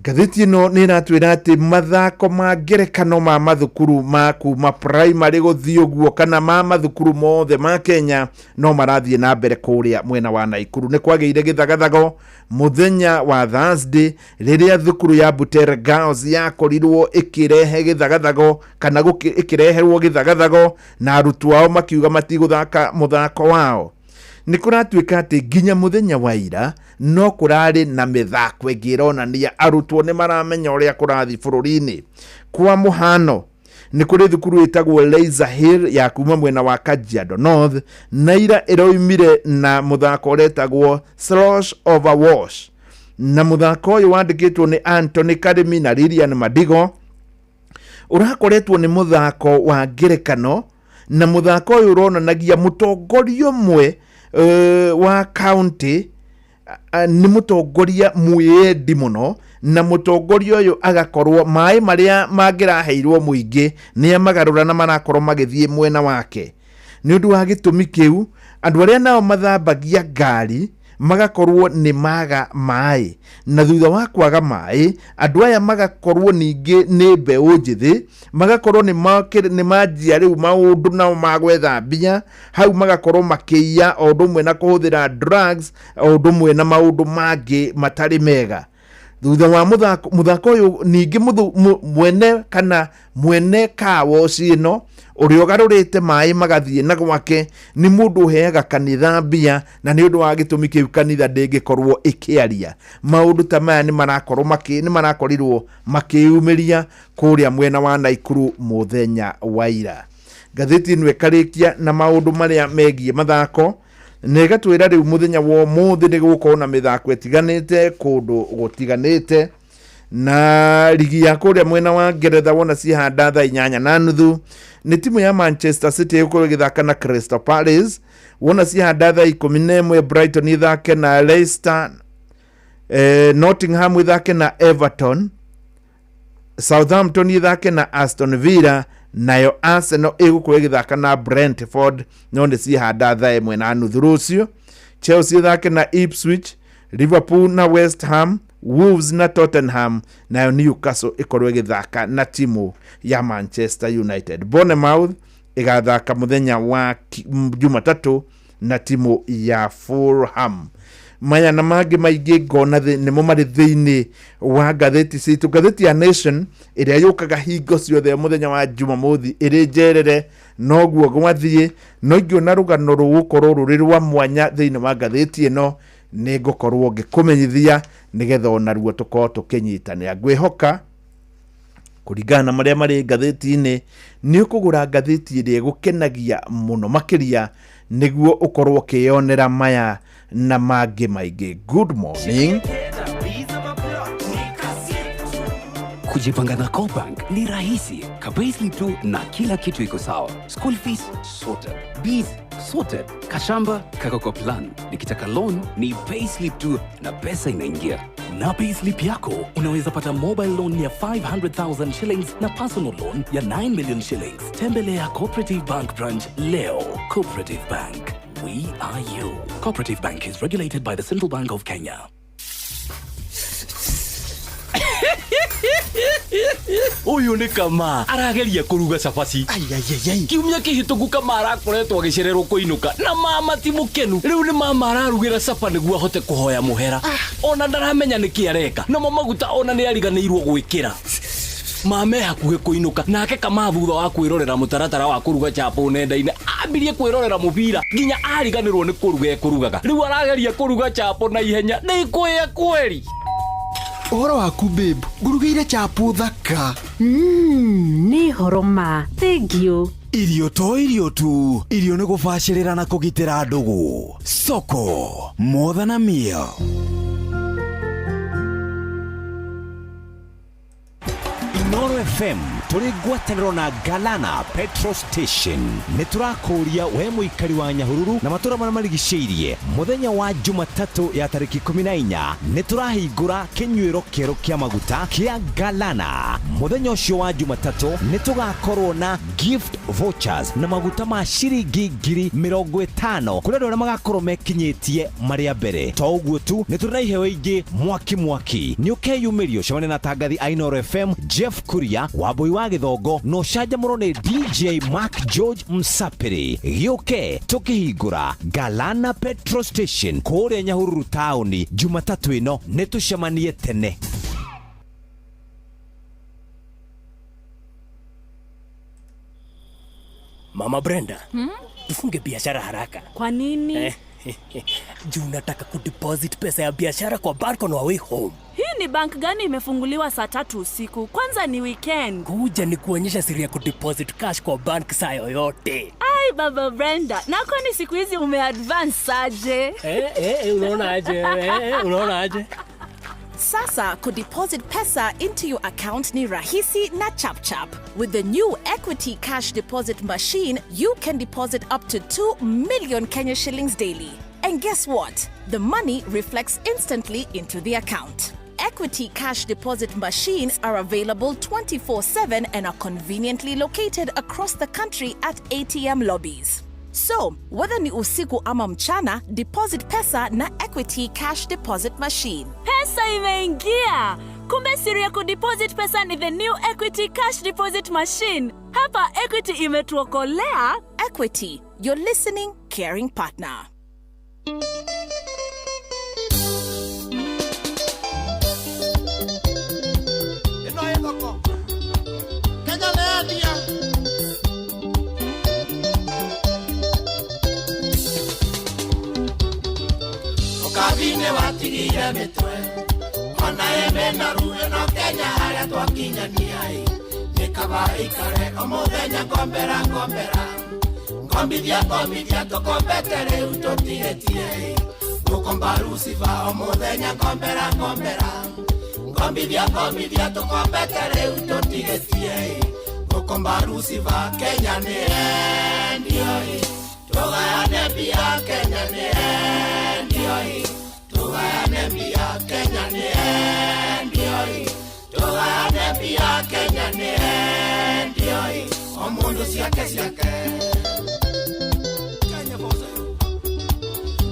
Ngathĩti ĩno nĩ ĩratwĩra atĩ mathako ma ngerekano ma mathukuru ma kuma primary gũthiĩ ũguo kana ma mathukuru mothe ma Kenya no marathiĩ na mbere kũrĩa mwena wa Naikuru. Nĩ kwagĩire gĩthagathago mũthenya wa Thursday rĩrĩa thukuru ya Butere Girls yakorirwo ĩkĩrehe gĩthagathago kana ĩkĩreherwo gĩthagathago na arutwo ao makiuga matigũthaka mũthako wao. Nĩ kũratuĩka atĩ nginya mũthenya wa ira no kũrarĩ na mĩthako ĩngĩ ĩronania arutwo nĩ maramenya ũrĩa kũrathiĩ bũrũri-inĩ. Kwa mũhano nĩ kũrĩ thukuru ĩtagwo Laser Hill ya kuma mwena wa Kajiado North, na ira ĩroimire na mũthako ũretagwo Slosh over Wash, na mũthako ũyũ wandĩkĩtwo nĩ Anthony Karimi na Lilian Madigo. Ũrakoretwo nĩ mũthako wa ngerekano, na mũthako ũyũ ũronanagia mũtongoria ũmwe wa county nĩ mũtongoria mwĩendi mũno, na mũtongoria ũyũ agakorwo maĩ marĩa mangĩraheirwo mũingĩ nĩ amagarũra na marakorwo magĩthiĩ mwena wake. Nĩ ũndũ wa gĩtũmi kĩu andũ arĩa nao mathambagia ngari magakorwo nĩ maga maĩ, na thutha wa kwaga maĩ andũ aya magakorwo ningĩ nĩ mbeũ njĩthĩ, magakorwo nĩ manjia rĩu maũndũ nao magwetha mbia, hau magakorwo makĩiya o ũndũ ũmwe na kũhũthĩra drugs o ũndũ ũmwe na maũndũ mangĩ matarĩ mega. Thutha wa mũthako ũyũ ningĩ mwene kawoci ĩno ũrĩa ũgarũrĩte maĩ magathiĩ na gwake nĩ mũndũ ũheaga kanitha mbia, na nĩ ũndũ wa gĩtũmi kĩu kanitha ndĩngĩkorwo ĩkĩaria. Maũndũ ta maya nĩ marakorirwo makĩyumĩria kũrĩa mwena wa Naikuru mũthenya wa ira. Ngathĩti ĩno ĩkarĩkia na maũndũ marĩa megiĩ mathako na ĩgatwĩra rĩu mũthenya wa ũmũthĩ nĩ gũkorwo na mĩthako ĩtiganĩte kũndũ gũtiganĩte, na ligi ya kũrĩa mwena wa Ngeretha wona cihanda thaa 8:30 nĩ timu ya Manchester City ĩgũkorwo ĩgĩthaka na Crystal Palace, wona cihanda thaa 11 Brighton ĩthake na Leicester, Nottingham ĩthake na Everton, Southampton ĩthake na Aston Villa, nayo Arsenal igukorwo igithaka na Brentford no nĩ ciehanda thaa ĩmwe na nuthu rũciũ. Chelsea ithake na Ipswich, Liverpool na West Ham, Wolves na Tottenham, nayo Newcastle ikorwo igithaka na timu ya Manchester United. Bournemouth igathaka muthenya wa Jumatatu na timu ya Fulham. Maya na mangĩ maingĩ ngona nĩmo marĩ thĩinĩ wa ngathĩti citũ. Ngathĩti ya Nation ĩrĩa yũkaga hingo ciothe mũthenya wa Jumamothi ĩrĩ njerere noguo gwathiĩ, no ingĩona rũgano rũgũkorwo rũrĩ rwa mwanya thĩinĩ wa ngathĩti ĩno nĩ ngũkorwo ngĩkũmenyithia nĩgetha onaruo tũkorwo tũkĩnyitanĩra. Ngwĩhoka kũringana na marĩa marĩ ngathĩti-inĩ nĩ ũkũgũra ngathĩti ĩrĩa ĩgũkenagia mũno makĩria nĩguo ũkorwo ũkĩyonera maya na mangĩ maingĩ. Good morning. Kujipanga na Cobank ni rahisi. Payslip tu na kila kitu iko sawa. School fees sorted, bills sorted, kashamba kako kwa plan. Nikitaka loan ni payslip tu na pesa inaingia. Na payslip yako unaweza pata mobile loan ya 500,000 shillings na personal loan ya 9 million shillings. Tembelea Cooperative Bank branch leo. Cooperative Bank, we are you. Cooperative Bank is regulated by the Central Bank of Kenya. Uyu ni kama arageria kuruga cabaci. Kiumia kihituku kama arakoretwo agicererwo kuinuka na mama ti mukenu. Riu ni mama ararugira caba niguo ahote kuhoya muhera. Ona ndaramenya niki areka na maguta ona ni ariganirwo gwikira. Mame hakuhe kuinuka nake kama thutha wa kwirorera mutaratara wa kuruga chapo nenda-ine ambirie kwirorera mubira nginya ariganirwo ni kuruga ekurugaga. Riu arageria kuruga chapo na ihenya ni kwea kweli. Ohoro waku babe, ngurugĩire chapo thaka. Nĩ horo ma. Thank you. Irio to irio tu. Irio nĩ gũbacĩrĩra na kũgitĩra ndũgũ. Soko, more than a meal. Inoro FM turi ngwatanĩro na Galana Petrol Station. Nĩtũrakũria we mũikari wa Nyahururu na matũra marĩa marigicĩirie muthenya wa Jumatatu ya tariki 14 nĩtũrahingũra kĩnyuĩro kĩerũ kĩa maguta kĩa Galana. Muthenya ũcio wa Jumatatu nĩtũgakorwo na gift vouchers na maguta ma ciringi 50,000 kũrĩ andũ arĩa magakorwo mekinyĩtie marĩa mbere. To ũguo tu nĩtũrĩ na iheo ingĩ mwaki nĩ ũkeyumĩrio cemania na tangathi a Inoro FM Jeff Kuria Wambui wa Githongo no canjamũrwo nĩ DJ Mark George Msapiri. Gĩũke tũkĩhingũra Galana Petrol Station kũrĩa Nyahururu taũni Jumatatu ĩno nĩtũcemanie tene. Mama Brenda, tufunge biashara haraka. Kwa nini? Juu nataka kudeposit pesa ya biashara kwa bank on our way home. Hii ni bank gani imefunguliwa saa 3 usiku? Kwanza ni weekend. Kuja ni kuonyesha siri ya kudeposit cash kwa bank saa yoyote. Ai baba Brenda, nako ni siku hizi umeadvance aje. Unaona aje? Sasa kudeposit pesa into your account ni rahisi na chap. With the new Equity Cash Deposit Machine, you can deposit up to 2 million Kenya shillings daily. And guess what? The money reflects instantly into the account. Equity Cash Deposit Machines are available 24/7 and are conveniently located across the country at ATM lobbies. So, whether ni usiku ama mchana, deposit pesa na Equity Cash Deposit Machine. Pesa imeingia! Kumbe siri ya kudeposit pesa ni the new Equity Cash Deposit Machine. Hapa Equity imetuokolea. Equity, your listening, caring partner. Kabine watigire mitwe ona emena ruwe no Kenya haria twakinyania nikaba ikare omuthenya ngombera ngombithia tukombetere ututigetie gukomba Lucifer omuthenya ngombera ngombithia tukombetere ututigetie gukomba Lucifer. Kenya ni endioi tugayane bia. Kenya ni endioi tugayane bia. Kenya ni endioi tugayane bia. Kenya ni endioi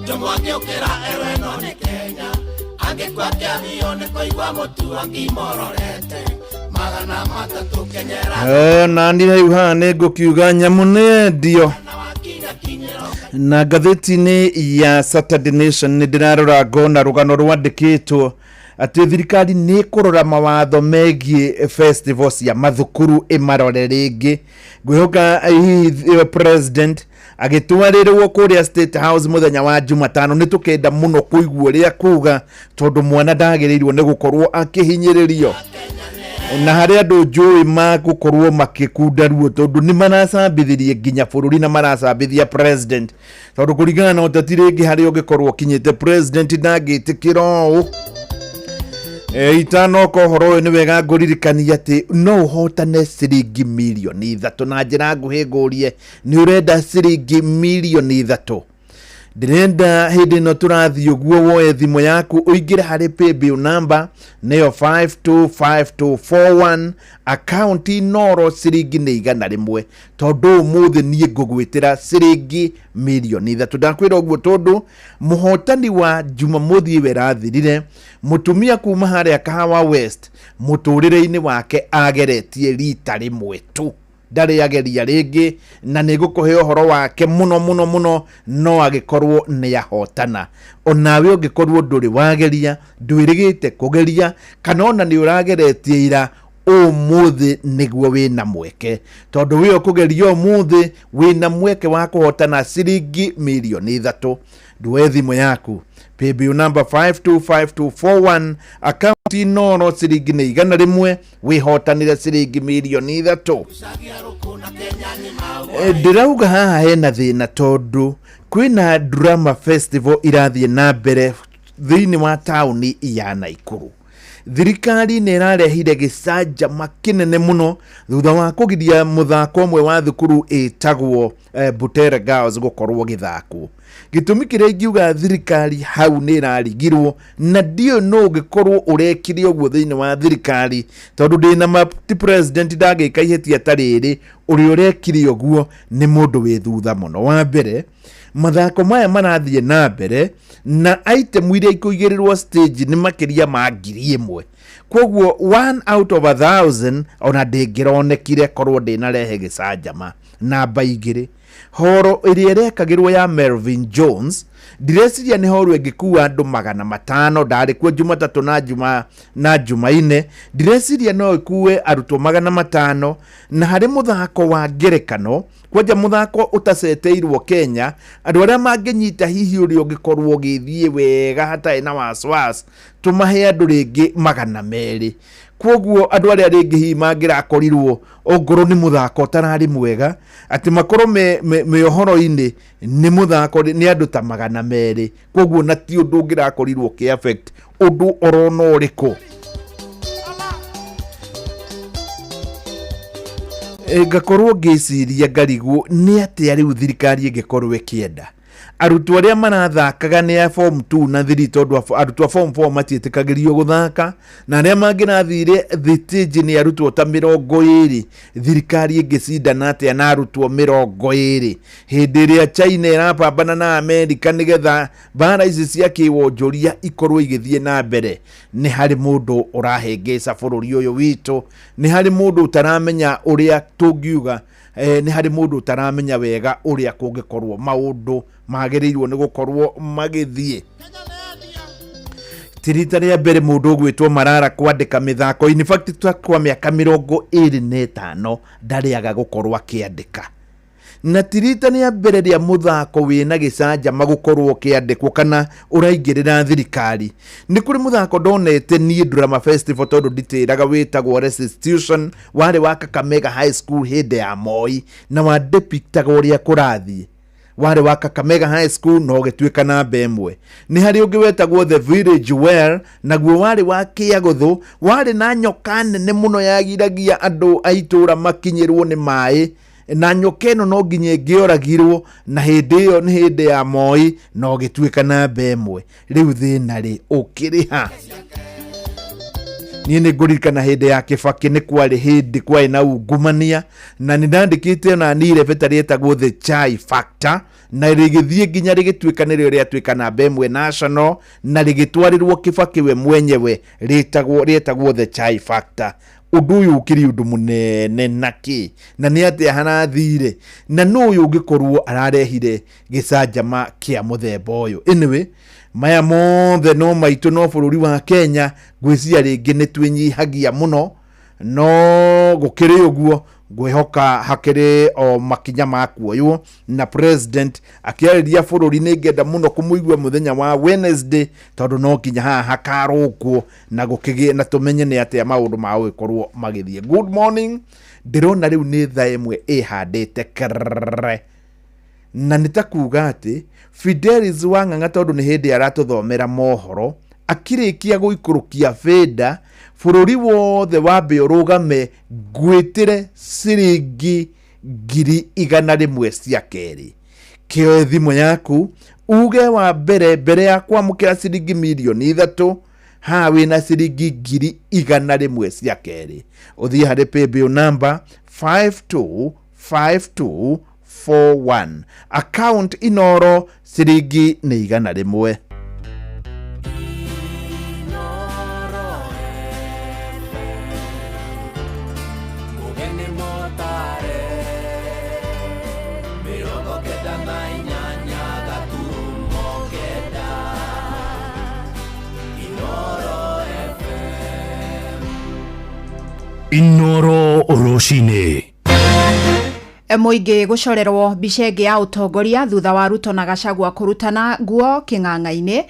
Jomwake ukera ewe no ni Kenya Ange kwa kia vione kwa igwa motu wangi mororete Magana matatu kenyera na ndira yuhane gukiuga nyamune dio na gatheti-inĩ ya Saturday Nation nĩ ndĩrarora ngona rũgano rwandĩkĩtwo atĩ thirikari nĩ kũrora mawatho megiĩ festival cia mathukuru ĩmarore rĩngĩ. Ngwĩhoka president agĩtwarĩrwo kũrĩa State House mũthenya wa Jumatano nĩ tũkenda mũno kũigua ũrĩa kuga tondũ mwana ndagĩrĩirwo nĩ gũkorwo akĩhinyĩrĩrio na harĩa andũ njũĩ magũkorwo makĩkundaruo tondũ nĩ maracambithirie nginya bũrũri na maracambithia president tondũ kũringana na ũteti rĩngĩ harĩa ũngĩkorwo kinyĩte president ndangĩtĩkĩra ũũ. Itanoko ũhoro ũyũ nĩ wega ngũririkania atĩ no ũhotane ciringi mirioni 3 na njĩra nguhĩ ngũrie nĩ ũrenda ciringi mirioni 3. Ndĩrenda hĩndĩ ĩno tũrathiĩ ũguo woe thimũ yaku ũingĩre harĩ paybill number nĩyo 525241 account Inoro ciringi nĩ 100 tondũ ũmũthĩ niĩ ngũgwĩtĩra ciringi mirioni 3. Ndakwĩra ũguo tondũ mũhotani wa Jumamothi werathirire mũtumia kuma harĩa Kahawa West mũtũrĩre-inĩ wake ageretie rita rĩmwe tu ndarĩ ageria rĩngĩ na nĩ gũkũhe ũhoro wake mũno no agĩkorwo nĩ ahotana. Onawe ũngĩkorwo ndũrĩ wageria ndwĩrĩgĩte kũgeria kana ona nĩ ũrageretie ira ũmũthĩ nĩguo wĩna mweke tondũ wĩyo kũgeria ũmũthĩ wĩna mweke wa kũhotana ciringi mirioni 3. Nduwe thimũ yaku paybill number 525241 account Inoro ciringi nĩ 100 wĩhotanire ciringi mirioni 3. Ndĩrauga haha hena thĩna tondũ kwĩna drama festival irathiĩ na mbere thĩinĩ wa taũni ya Naikuru. Thirikari nĩ ĩrarehire gĩcanjama kĩnene mũno thutha wa kũgiria mũthako ũmwe wa thukuru ĩtagwo Butere Girls gũkorwo gĩthako. Gĩtũmi kĩrĩa ingiuga thirikari hau nĩ ĩrarigirwo na ndio no ũngĩkorwo ũrekire ũguo thĩinĩ wa thirikari tondũ ndĩna mati president ndagĩka ihĩtia ta rĩrĩ ũrĩa ũrekire ũguo nĩ mũndũ wĩ thutha mũno. Wa mbere mathako maya marathiĩ na mbere na item iria ikũigĩrĩrwo stage nĩ makĩria ma 1,000 koguo 1 out of 1,000 ona ndĩngĩronekire korwo ndĩnarehe gĩcanjama. Namba 2 horo ĩrĩa ĩrekagĩrwo ya Melvin Jones ndireciria nĩ horo ĩngĩkua andũ 500 ndarĩ kuo Jumatatũ na Jumaine ndireciria no ĩkue arutwo 500 na harĩ mũthako wa ngerekano kwanja mũthako ũtaceteirwo Kenya andũ arĩa mangĩnyita hihi ũrĩa ũngĩkorwo ũgĩthiĩ wega hatarĩ na waswas tũmahe andũ rĩngĩ 200. Kwoguo andũ arĩa rĩngĩ hihi mangĩrakorirwo ongorwo nĩ mũthako ũtararĩ mwega atĩ makorwo me ũhoro-inĩ nĩ mũthako nĩ andũ ta 200. Kwoguo na ti ũndũ ũngĩrakorirwo kĩ affect ũndũ orona ũrĩkũ. Ngakorwo ngĩciria ngarigwo nĩ atĩa rĩu thirikari ĩngĩkorwo ĩkĩenda arutwo arĩa marathakaga nĩ a form 2 na 3 tondũ arutwo form 4 matiĩtĩkagĩrio gũthaka na arĩa mangĩrathire thitĩnji nĩ arutwo ta 20. Thirikari ĩngĩcindana atĩa na arutwo 20 hĩndĩ ĩrĩa China ĩrapambana na Amerika nĩgetha mbara ici cia kĩwonjoria ikorwo igĩthiĩ na mbere? Nĩ harĩ mũndũ ũrahĩngĩca bũrũri ũyũ witũ, nĩ harĩ mũndũ ũtaramenya ũrĩa tũngiuga nĩ harĩ mũndũ ũtaramenya wega ũrĩa kũngĩkorwo maũndũ magĩrĩirwo nĩ gũkorwo magĩthiĩ. Tirita rĩa mbere mũndũ ũgwĩtwo Marara kwandĩka mĩthako in fact kwa mĩaka 25 ndarĩaga gũkorwo akĩandĩka na tirita nĩ mbere rĩa mũthako wĩna gĩcanjama gũkorwo ũkĩandĩkwo kana ũraingĩrĩra thirikari. Nĩ kũrĩ mũthako ndonete niĩ drama festival tondũ nditĩraga wĩtagwo Restitution warĩ wa Kakamega High School hĩndĩ ya Moi na wandepictaga ũrĩa kũrathiĩ warĩ wa Kakamega High School no gĩtuĩka namba 1. Nĩ harĩ ũngĩ wetagwo The Village Well naguo warĩ wa Kĩagũthũ warĩ na nyoka nene mũno yagiragia andũ a itũũra makinyĩrwo nĩ maĩ na nyoka ĩno no nginya ĩngĩoragirwo na hĩndĩ ĩyo nĩ hĩndĩ ya Moi no gĩtuĩka namba 1. Rĩu thĩna rĩ ũkĩrĩ ha? niĩ nĩ ngũririkana hĩndĩ ya Kĩbakĩ nĩ kwarĩ hĩndĩ kwarĩ na ungumania, na nĩ ndandĩkĩte na niĩ rebeta rĩetagwo The Chai Factor, na rĩgĩthiĩ nginya rĩgĩtuĩka nĩrĩo rĩatuĩka namba ĩmwe national, na rĩgĩtwarĩrwo Kĩbakĩ we mwenyewe rĩetagwo The Chai Factor. Ũndũ ũyũ ũkĩrĩ ũndũ mũnene nakĩ, na nĩ atĩa hanathire, na nũ ũyũ ũngĩkorwo ararehire gĩcanjama kĩa mũthemba ũyũ. Anyway, maya mothe no maitũ no bũrũri wa Kenya, ngwĩciria rĩngĩ nĩ twĩnyihagia mũno, no gũkĩrĩ ũguo ngwĩhoka hakĩrĩ o makinya ma kuoywo, na president akĩarĩria bũrũri nĩ ngenda mũno kũmũigua mũthenya wa Wednesday, tondũ no nginya haha hakarũngwo na gũkĩgĩe na tũmenye nĩ atĩa maũndũ ma gũgĩkorwo magĩthiĩ. Good morning, ndĩrona rĩu nĩ thaa ĩmwe ĩhandĩte kerere, na nĩ ta kuga atĩ Fidelis Wang'ang'a tondũ nĩ hĩndĩ aratũthomera mohoro, akĩrĩkia gũikũrũkia benda, bũrũri wothe wambe ũrũgame ngwĩtĩre ciringi 100,000 cia kerĩ. Kĩoe thimũ yaku uge wa mbere ya kwamũkĩra ciringi 3,000,000 ha wĩna ciringi 100,000 cia kerĩ. Ũthiĩ harĩ paybill number 525241, account Inoro, ciringi nĩ 100. Inoro Oroshine. Mũingĩ gũcorerwo mbica ĩngĩ ya ũtongoria thutha wa Ruto na Gachagua kũrutana nguo kĩng'ang'a-inĩ.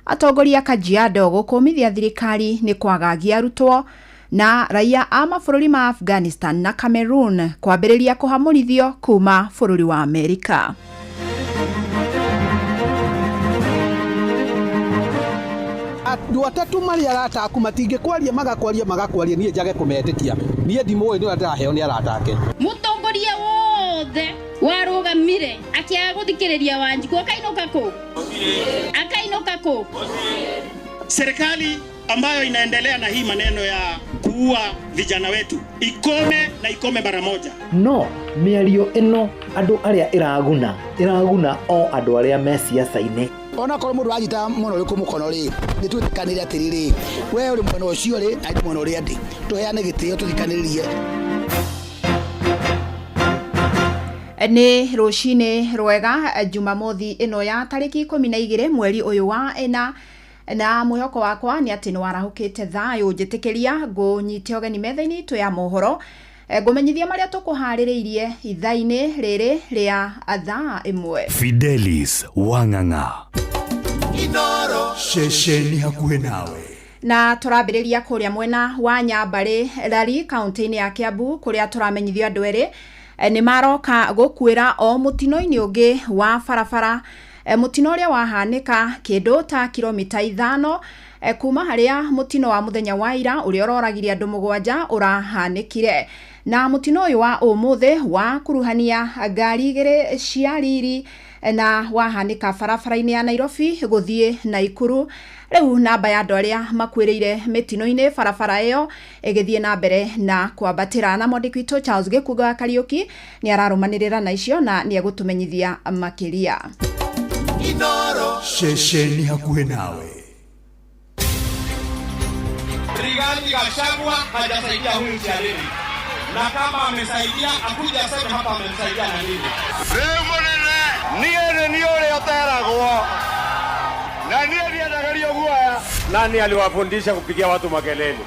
Atongoria Kajiado gũkũmithia thirikari nĩ kwagagia arutwo, na raia a mabũrũri ma Afghanistan na Cameroon kwambĩrĩria kũhamũrithio kuma bũrũri wa Amerika. Andũ atatũ marĩa arata aku matingĩkwaria magakwaria niĩ njage kũmetĩkia. Niĩ ndimũĩ nĩ ndĩraheo nĩ arata ake. Mũtongoria wothe warũgamire akĩaga gũthikĩrĩria Wanjiku akainuka kũ? Serikali ambayo inaendelea na hii maneno ya kuua vijana wetu ikome mara moja. No mĩario ĩno andũ arĩa ĩraguna o andũ arĩa me siasa-inĩ. Ona korwo mũndũ wanyita mũno ũrĩkũ mũkono rĩ, nĩ twĩtĩkanĩre atĩrĩrĩ, we ũrĩ mwena ũcio rĩ, na ndĩ mwena ũrĩa ndĩ, tũheane gĩtĩo tũthikanĩrĩrie. Nĩ rũcinĩ rwega Jumamothi ĩno ya tarĩki 12 mweri ũyũ wa ĩna, na mwĩhoko wakwa nĩ atĩ nĩ warahũkĩte thayũ. Njĩtĩkĩria ngũnyite ũgeni metha-inĩ itũ ya mohoro, ngũmenyithia marĩa tũkũharĩrĩirie ithaa-inĩ rĩrĩ rĩa thaa ĩmwe. Fidelis Wang'ang'a, Inoro ceceni hakuhĩ nawe. Na tũrambĩrĩria kũrĩa mwena wa Nyambarĩ Rari kaunti-inĩ ya Kiambu, kũrĩa tũramenyithio andũ erĩ nĩ maroka gũkuĩra o mũtino-inĩ ũngĩ wa barabara. Mũtino ũrĩa wahanĩka kĩndũ ta kilomita 5 kuma harĩa mũtino wa mũthenya wa ira ũrĩa ũroragire andũ 7 ũrahanĩkire. Na mũtino ũyũ wa ũmũthĩ wa kuruhania ngari igĩrĩ cia riri na wahanĩka barabara-inĩ ya Nairobi gũthiĩ Naikuru. Rĩu namba ya andũ arĩa makuĩrĩire mĩtino-inĩ barabara ĩyo ĩgĩthiĩ na mbere na kwambatĩra, na mwandĩki witũ Charles Gĩkuga Kariuki nĩ ararũmanĩrĩra na icio na nĩ egũtũmenyithia makĩria. Inoro ceceni hakuhĩ nawe. Rigathi Gachagua hajasaidia huyu mchalini, na kama amesaidia akuja aseme hapa amemsaidia na nini. Leo monene niye ole oteragwo na niye ndianagario guaya. Nani aliwafundisha kupigia watu makelele?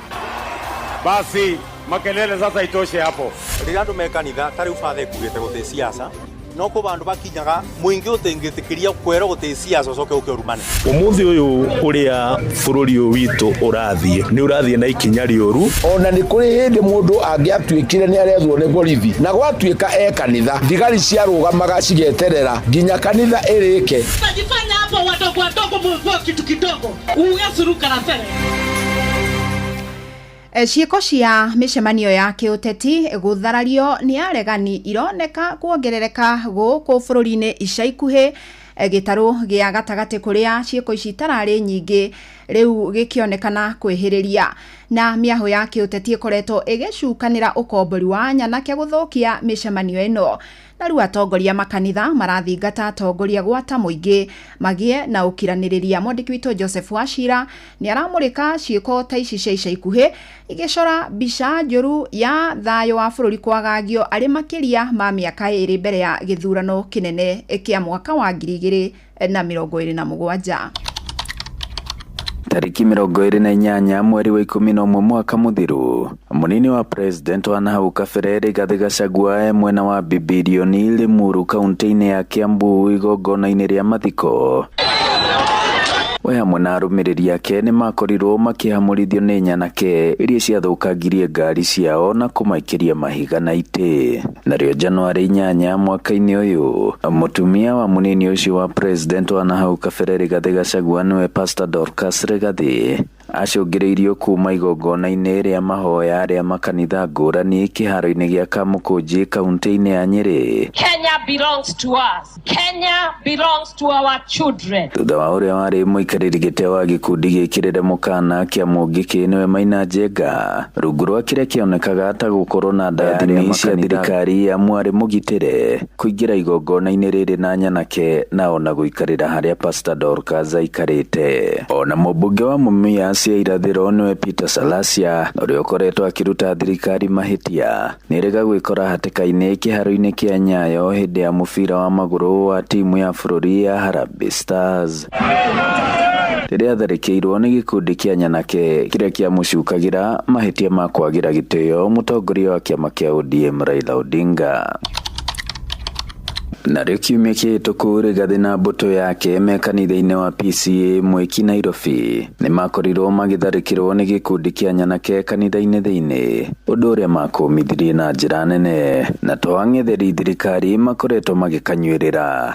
Basi makelele sasa itoshe hapo. Rigandu mekanitha tari ubathe kugete gute siasa no ko bandu bakinyaga muingi utengetekiria kwero gute siasa ucoke ukirumane. Umuthi uyu uria bururi witu urathie ni urathie na ikinya rioru. Ona ni kuri hindi mundu angiatuikire ni arethwo ni borithi na gwatuika kanitha thigari cia rugamaga cigeterera nginya kanitha irike. Tajifanya hapo wadogo mvua kitu kidogo uyasuruka na sere. Ciĩko cia mĩcemanio ya kĩũteti gũtharario nĩ aregani ironeka kuongerereka gũkũ bũrũri-inĩ ica ikuhĩ. Gĩtarũ gĩa gatagatĩ kũrĩa ciĩko ici tararĩ nyingĩ riu gikionekana kwihiriria na miaho yake uteti koretwo igicukanira ukombori wa nyanake guthukia micemanio ino. Na riu atongoria makanitha marathingata atongoria gwata muingi magie na ukiraniriria. Mwandiki witũ Joseph Wachira ni aramurika ciiko ta ici cia ica ikuhi igicora bica njuru ya thayo wa bururi kwagagio ari makiria ma miaka 2 mbere ya githurano kinene kia mwaka wa 2027. Tariki 28 mweri wa 11 mwaka muthiru, munini wa president wa nahau kabere Rigathi Gachagua mwena wa Bibilioni Limuru kaunti-ini ya Kiambu igongona-ini ria mathiko. We hamwe na arũmĩrĩri ake nĩ makorirwo makihamũrithio nĩ nyanake iria ciathũkangirie ngari ciao na kũmaikĩria mahiga na itĩ. Narĩo Januari 8 mwaka-inĩ ũyũ, mũtumia wa munini ũcio wa president wa nahau kabere Rigathi Gachagua nĩwe Pastor Dorcas Rigathi acũngĩrĩirio kuma igongona-inĩ rĩa mahoya rĩa makanitha ngũrani kĩharo-inĩ gĩa Kamũkũnji kaunti-inĩ ya Nyĩrĩ. Kenya belongs to us. Kenya belongs to our children. Thutha wa ũrĩa warĩ mũikarĩri gĩtĩ wa gĩkundi gĩkĩrĩre mũkana kĩa Mũngiki nĩwe Maina Njenga, rungu rwa kĩrĩa kĩonekaga ta gũkorwo na ndathani cia thirikari ya mwarĩ mũgitĩre kũingĩra igongona-inĩ rĩrĩ na nyanake na ona gũikarĩra harĩa Pastor Dorcas aikarĩte. Ona mũmbunge wa Mumias cia irathĩro nĩwe Peter Salasia ũrĩa ũkoretwo akĩruta thirikari mahĩtia nĩrega gwĩkora hatĩka-inĩ kĩharo-inĩ kĩa Nyayo hĩndĩ ya mũbira wa magũrũ wa timu ya bũrũri ya Harambee Stars. Rĩrĩa atharĩkĩirwo nĩ gĩkundi kĩa nyanake kĩrĩa kĩamũcukagĩra mahĩtia ma kwagĩra gĩtĩo mũtongoria wa kĩama kĩa ODM Raila Odinga. Na rĩu kiumia kĩhĩtũku Rigathi na mbũtũ yake me kanitha-inĩ wa PCA Mwiki Nairobi nĩ makorirwo magĩtharĩkĩrwo nĩ gĩkundi kĩa nyanake kanitha-inĩ thĩinĩ, ũndũ ũrĩa makũmithirie na njĩra nene na to ang'etheri thirikari makoretwo magĩkanyuĩrĩra.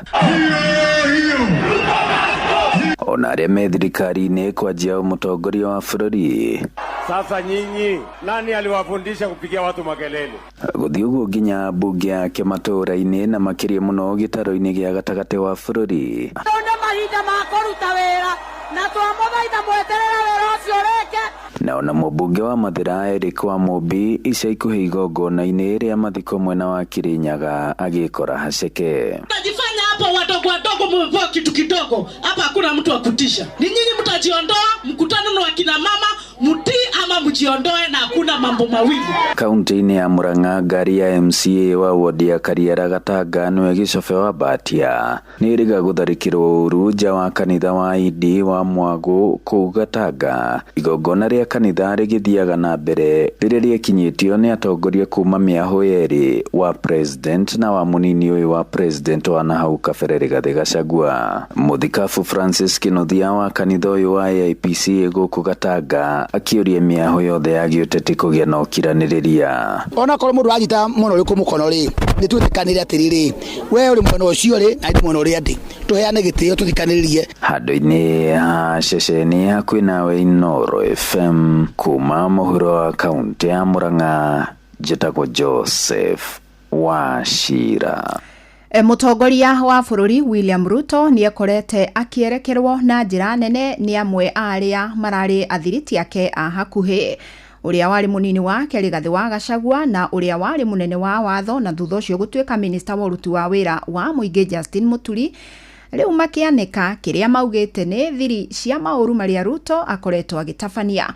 Ona arĩa me thirikari-inĩ kwanjia mũtongoria wa bũrũri. Sasa nyinyi, nani aliwafundisha kupigia watu makelele? Gũthiĩ ũguo nginya mbunge yake matũũra-inĩ na makĩria mũno gĩtaro-inĩ gĩa gatagatĩ wa bũrũri. Tondũ mahinda ma kũruta wĩra na twamũthaitha mweterere wĩra ũcio rĩke. Na ona mũmbunge wa Mathira Eric Wamũmbi ica ikuhĩ igongona-inĩ rĩa mathiko mwena wa Kirinyaga agĩkora haceke. Mtajifanya hapa wadogo mmevua kitu kidogo. Hapa hakuna mtu wa kutisha. Ni nyinyi mtajiondoa, mkutano na wakina mama, mtii ama mjiondoe na hakuna mambo mawili. Kaunti-inĩ ya Murang'a ngari ya MCA wa wodi ya Kariara Gatanga nĩwe Gĩcobe wa Mbatia nĩrĩga gũtharĩkĩrwo ũru nja wa kanitha wa ID wa Mwagũ kũu Gatanga. Igongona rĩa kanitha rĩgĩthiaga na mbere rĩrĩa rĩekinyĩtio nĩ atongoria kuma mĩahũ yerĩ wa president na wa munini ũyũ wa president wa nahau kabere Rigathi Gachagua. Mũthikabu Francis Kĩnuthia wa kanitha ũyũ wa AIPC gũkũ Gatanga akĩũria mĩahũ yothe ya gĩũteti kũgĩa na ũkiranĩrĩria. Ona korwo mũndũ wanyita mũno ũrĩkũ mũkono rĩ nĩ twĩtĩkanĩre atĩrĩrĩ, we ũrĩ mwena ũcio rĩ na ndĩ mwena ũrĩa ndĩ, tũheane gĩtĩo tũthikanĩrĩrie. Handũ-inĩ ha ceceni hakuhĩ nawe Inooro FM kuma mũhuro wa kaunti ya Murang'a, njĩtagwo Joseph Wachira. Mũtongoria wa bũrũri William Ruto nĩ akorete akĩerekerwo na njĩra nene nĩ amwe arĩa mararĩ athiriti ake a hakuhĩ, ũrĩa warĩ munini wake Rigathi wa Gachagua na ũrĩa warĩ munene wa watho na thutha ũcio gũtuĩka minista wa ũruti wa wĩra wa mũingĩ Justin Muturi. Rĩu makĩanĩka kĩrĩa maugĩte nĩ thiri cia maũru marĩa Ruto akoretwo agĩtabania.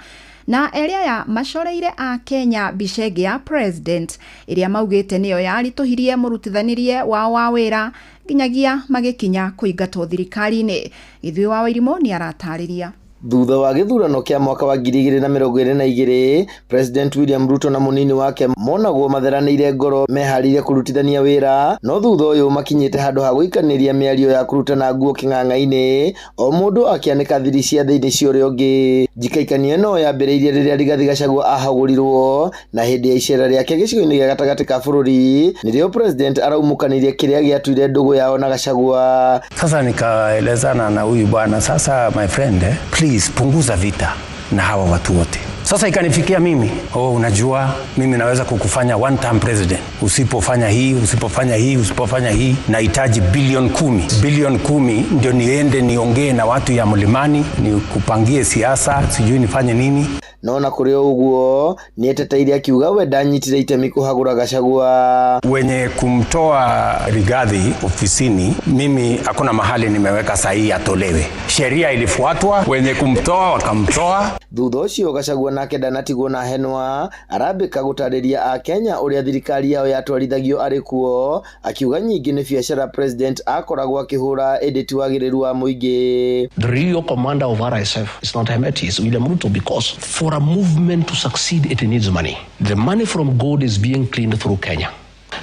Na eria ya macoreire a Kenya bicenge ya president iria maugĩte nĩyo yaritũhirie mũrutithanirie wa wĩra nginyagia magĩkinya kũingatwo thirikari-inĩ. Ithuĩ wa Wairimũ nĩ aratarĩria. Thutha wa gĩthurano kĩa mwaka wa 2022, President William Ruto na munini wake monagwo matheranĩire ngoro meharĩirie kũrutithania wĩra, no thutha ũyũ makinyĩte handũ ha gũikanĩria mĩario ya kũrutana nguo kĩng'ang'a-inĩ, o mũndũ akĩanĩka thiri cia thĩinĩ cia ũrĩa ũngĩ. Njikaikania no yambĩrĩirie rĩrĩa Rigathi Gachagua ahagũrirwo na hĩndĩ ya icera rĩake gĩcigo-inĩ gĩa gatagatĩ ka bũrũri, nĩrĩo president araumũkanirie kĩrĩa gĩatuire ndũgũ yao na Gachagua. Sasa nikaelezana na huyu bwana, sasa my friend, please punguza vita na hawa watu wote. Sasa ikanifikia mimi, unajua mimi naweza kukufanya one term president. Usipofanya hii, nahitaji bilioni 10 ndio niende niongee na watu ya Mlimani, nikupangie siasa, sijui nifanye nini. Nona kuri uguo nieteteire akiuga we ndanyitire itemi kuhagura Gachagua. Wenye kumtoa Rigathi ofisini, mimi hakuna mahali nimeweka sahihi atolewe. Sheria ilifuatwa, wenye kumtoa wakamtoa. Thutha ucio Gachagua nake ndanatigwo na henwa, arambika gutariria a Kenya uria thirikari yao yatwarithagio ari kuo, akiuga nyingi ni biacara president akoragwo akihura editi wagiriru wa muingi. The real commander of RSF is not Hemeti, it's William Ruto, because for a movement to succeed, it needs money. The money from gold is being cleaned through Kenya.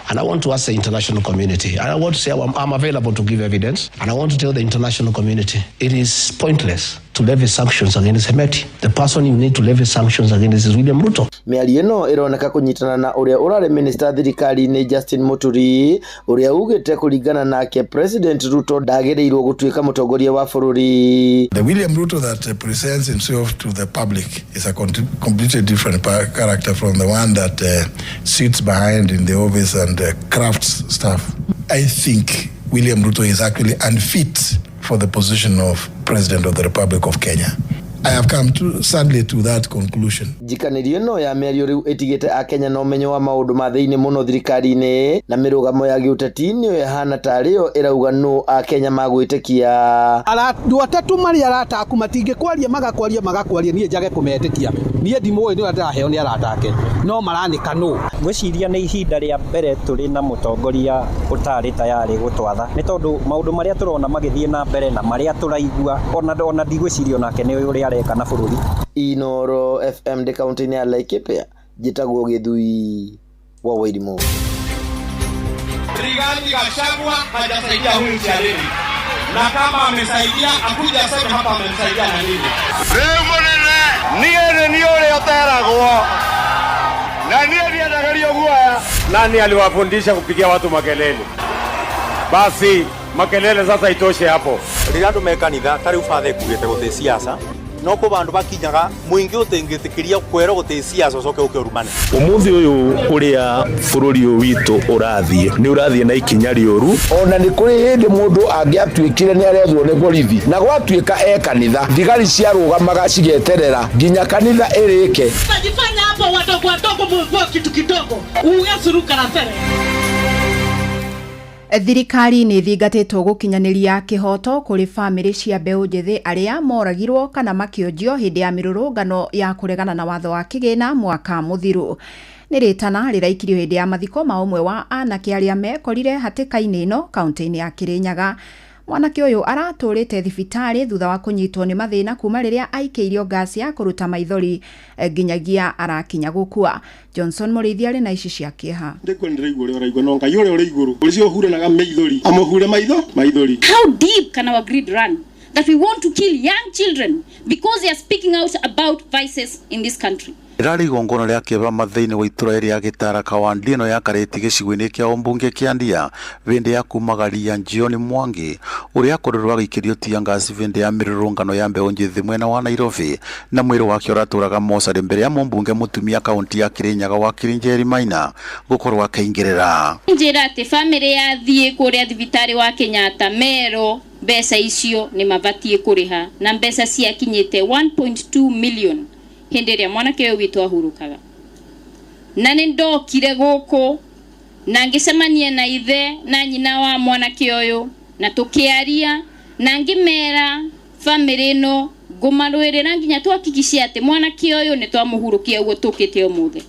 And I want to ask the international community, and I want to say I'm available to give evidence, and I want to tell the international community, it is pointless to levy sanctions against Hemeti. The person you need to levy sanctions against is William Ruto. Miario no ironeka kunyitana na uria urare minister thirikari ni Justin Muturi, uria ugite kuringana nake President Ruto ndagereirwo gutuika mutongoria wa bururi. The William Ruto that presents himself to the public is a completely different character from the one that sits behind in the office and crafts stuff. I think William Ruto is actually unfit for the position of President of the Republic of Kenya. I have come sadly to that conclusion. Jikanirio no ya miario riu etigete a Kenya no menyo wa maundu ma thiini muno thirikari-ini na mirugamo ya giuteti ni yahana tario irauga no a Kenya magwitikia. Andu atatu mari arata aku matinge kwaria magakwaria nie njage kumetikia. Nie ndimwe ni ndaheo ni arata ake. No maranika no. Gwiciria ni ihinda ria mbere turi na mutongoria utari tayari gutwatha. Ni tondu maundu maria turona magithie na mbere na maria turaigua ona ndigwiciria onake ni uri kana bururi. Inoro FM de county ni Laikipia jitagwo Githui wa Wairimu. Rigathi Gachagua hajasaidia huyu mchaleni, na kama amesaidia akuja sema hapa amemsaidia na nini. Leo monene ni ule oteragwo na ni ndagario guaya. Nani aliwafundisha kupigia watu makelele? Basi makelele sasa itoshe hapo. Rigandu mekanitha tari ufathe kuite guthi siasa no ko bandu bakinyaga muingi utengitikiria kwero guthi siasa soke ukirumane. Umuthi uyu uria bururi witu urathie ni urathie na ikinya rioru. Ona ni kuri hindi mundu angiatwikire ni arethwo ni borithi na gwatwika kanitha thigari cia rugamaga cigeterera nginya kanitha irike. Tajifanya hapo wadogo mvua kitu kidogo uyasuruka na fere. Thirikari ni thingatitwo gukinyaniria kihoto kuri family cia mbeu njithi aria moragirwo kana makionjio hindi ya mirurungano ya kuregana na watho wa kigina mwaka muthiru. Ni ritana riraikirio hindi ya mathiko ma umwe wa anake aria mekorire hatikaini ino kaunti-ini ya Kirinyaga. Mwanake uyu araturite thibitari thutha wa kunyitwo ni mathina kuma riria aikeirio gasi ya kuruta maithori nginyagia arakinya gukua. Johnson Muriithi ari na ici cia kieha. Ndikwenderea igure uraigwa no ngai uri iguru ucio huranaga maithori amuhure maithori. How deep can our greed run that we want to kill young children because they are speaking out about vices in this country? Irari gongona ria kiba mathaini wa itura ria Gitara Kawandi no yakareti gicigo-ini kia ombunge kia Ndia vindi ya kumagaria John Mwangi uria akorirwo agikirio tiangasi vindi ya mirurungano ya mbeu njithi mwena wa Nairobi na mwiri wake uraturaga Mosari mbere ya mumbunge mutumia kaunti ya Kirinyaga wa Kirinjeri Maina gukorwo akaingirira. Njira ati family ya thie kuria thibitari wa Kenyatta Mero mbeca icio ni mabatie kuriha na mbeca cia kinyite 1.2 million hindi ria mwanake uyu witu ahurukaga. Na ni ndokire guku na ngicemania na ithe na nyina wa mwanake uyu na tukiaria na ngimera family no ngumarwirira nginya twakikishia ati mwanake uyu ni twamuhurukia uguo tukite umuthe.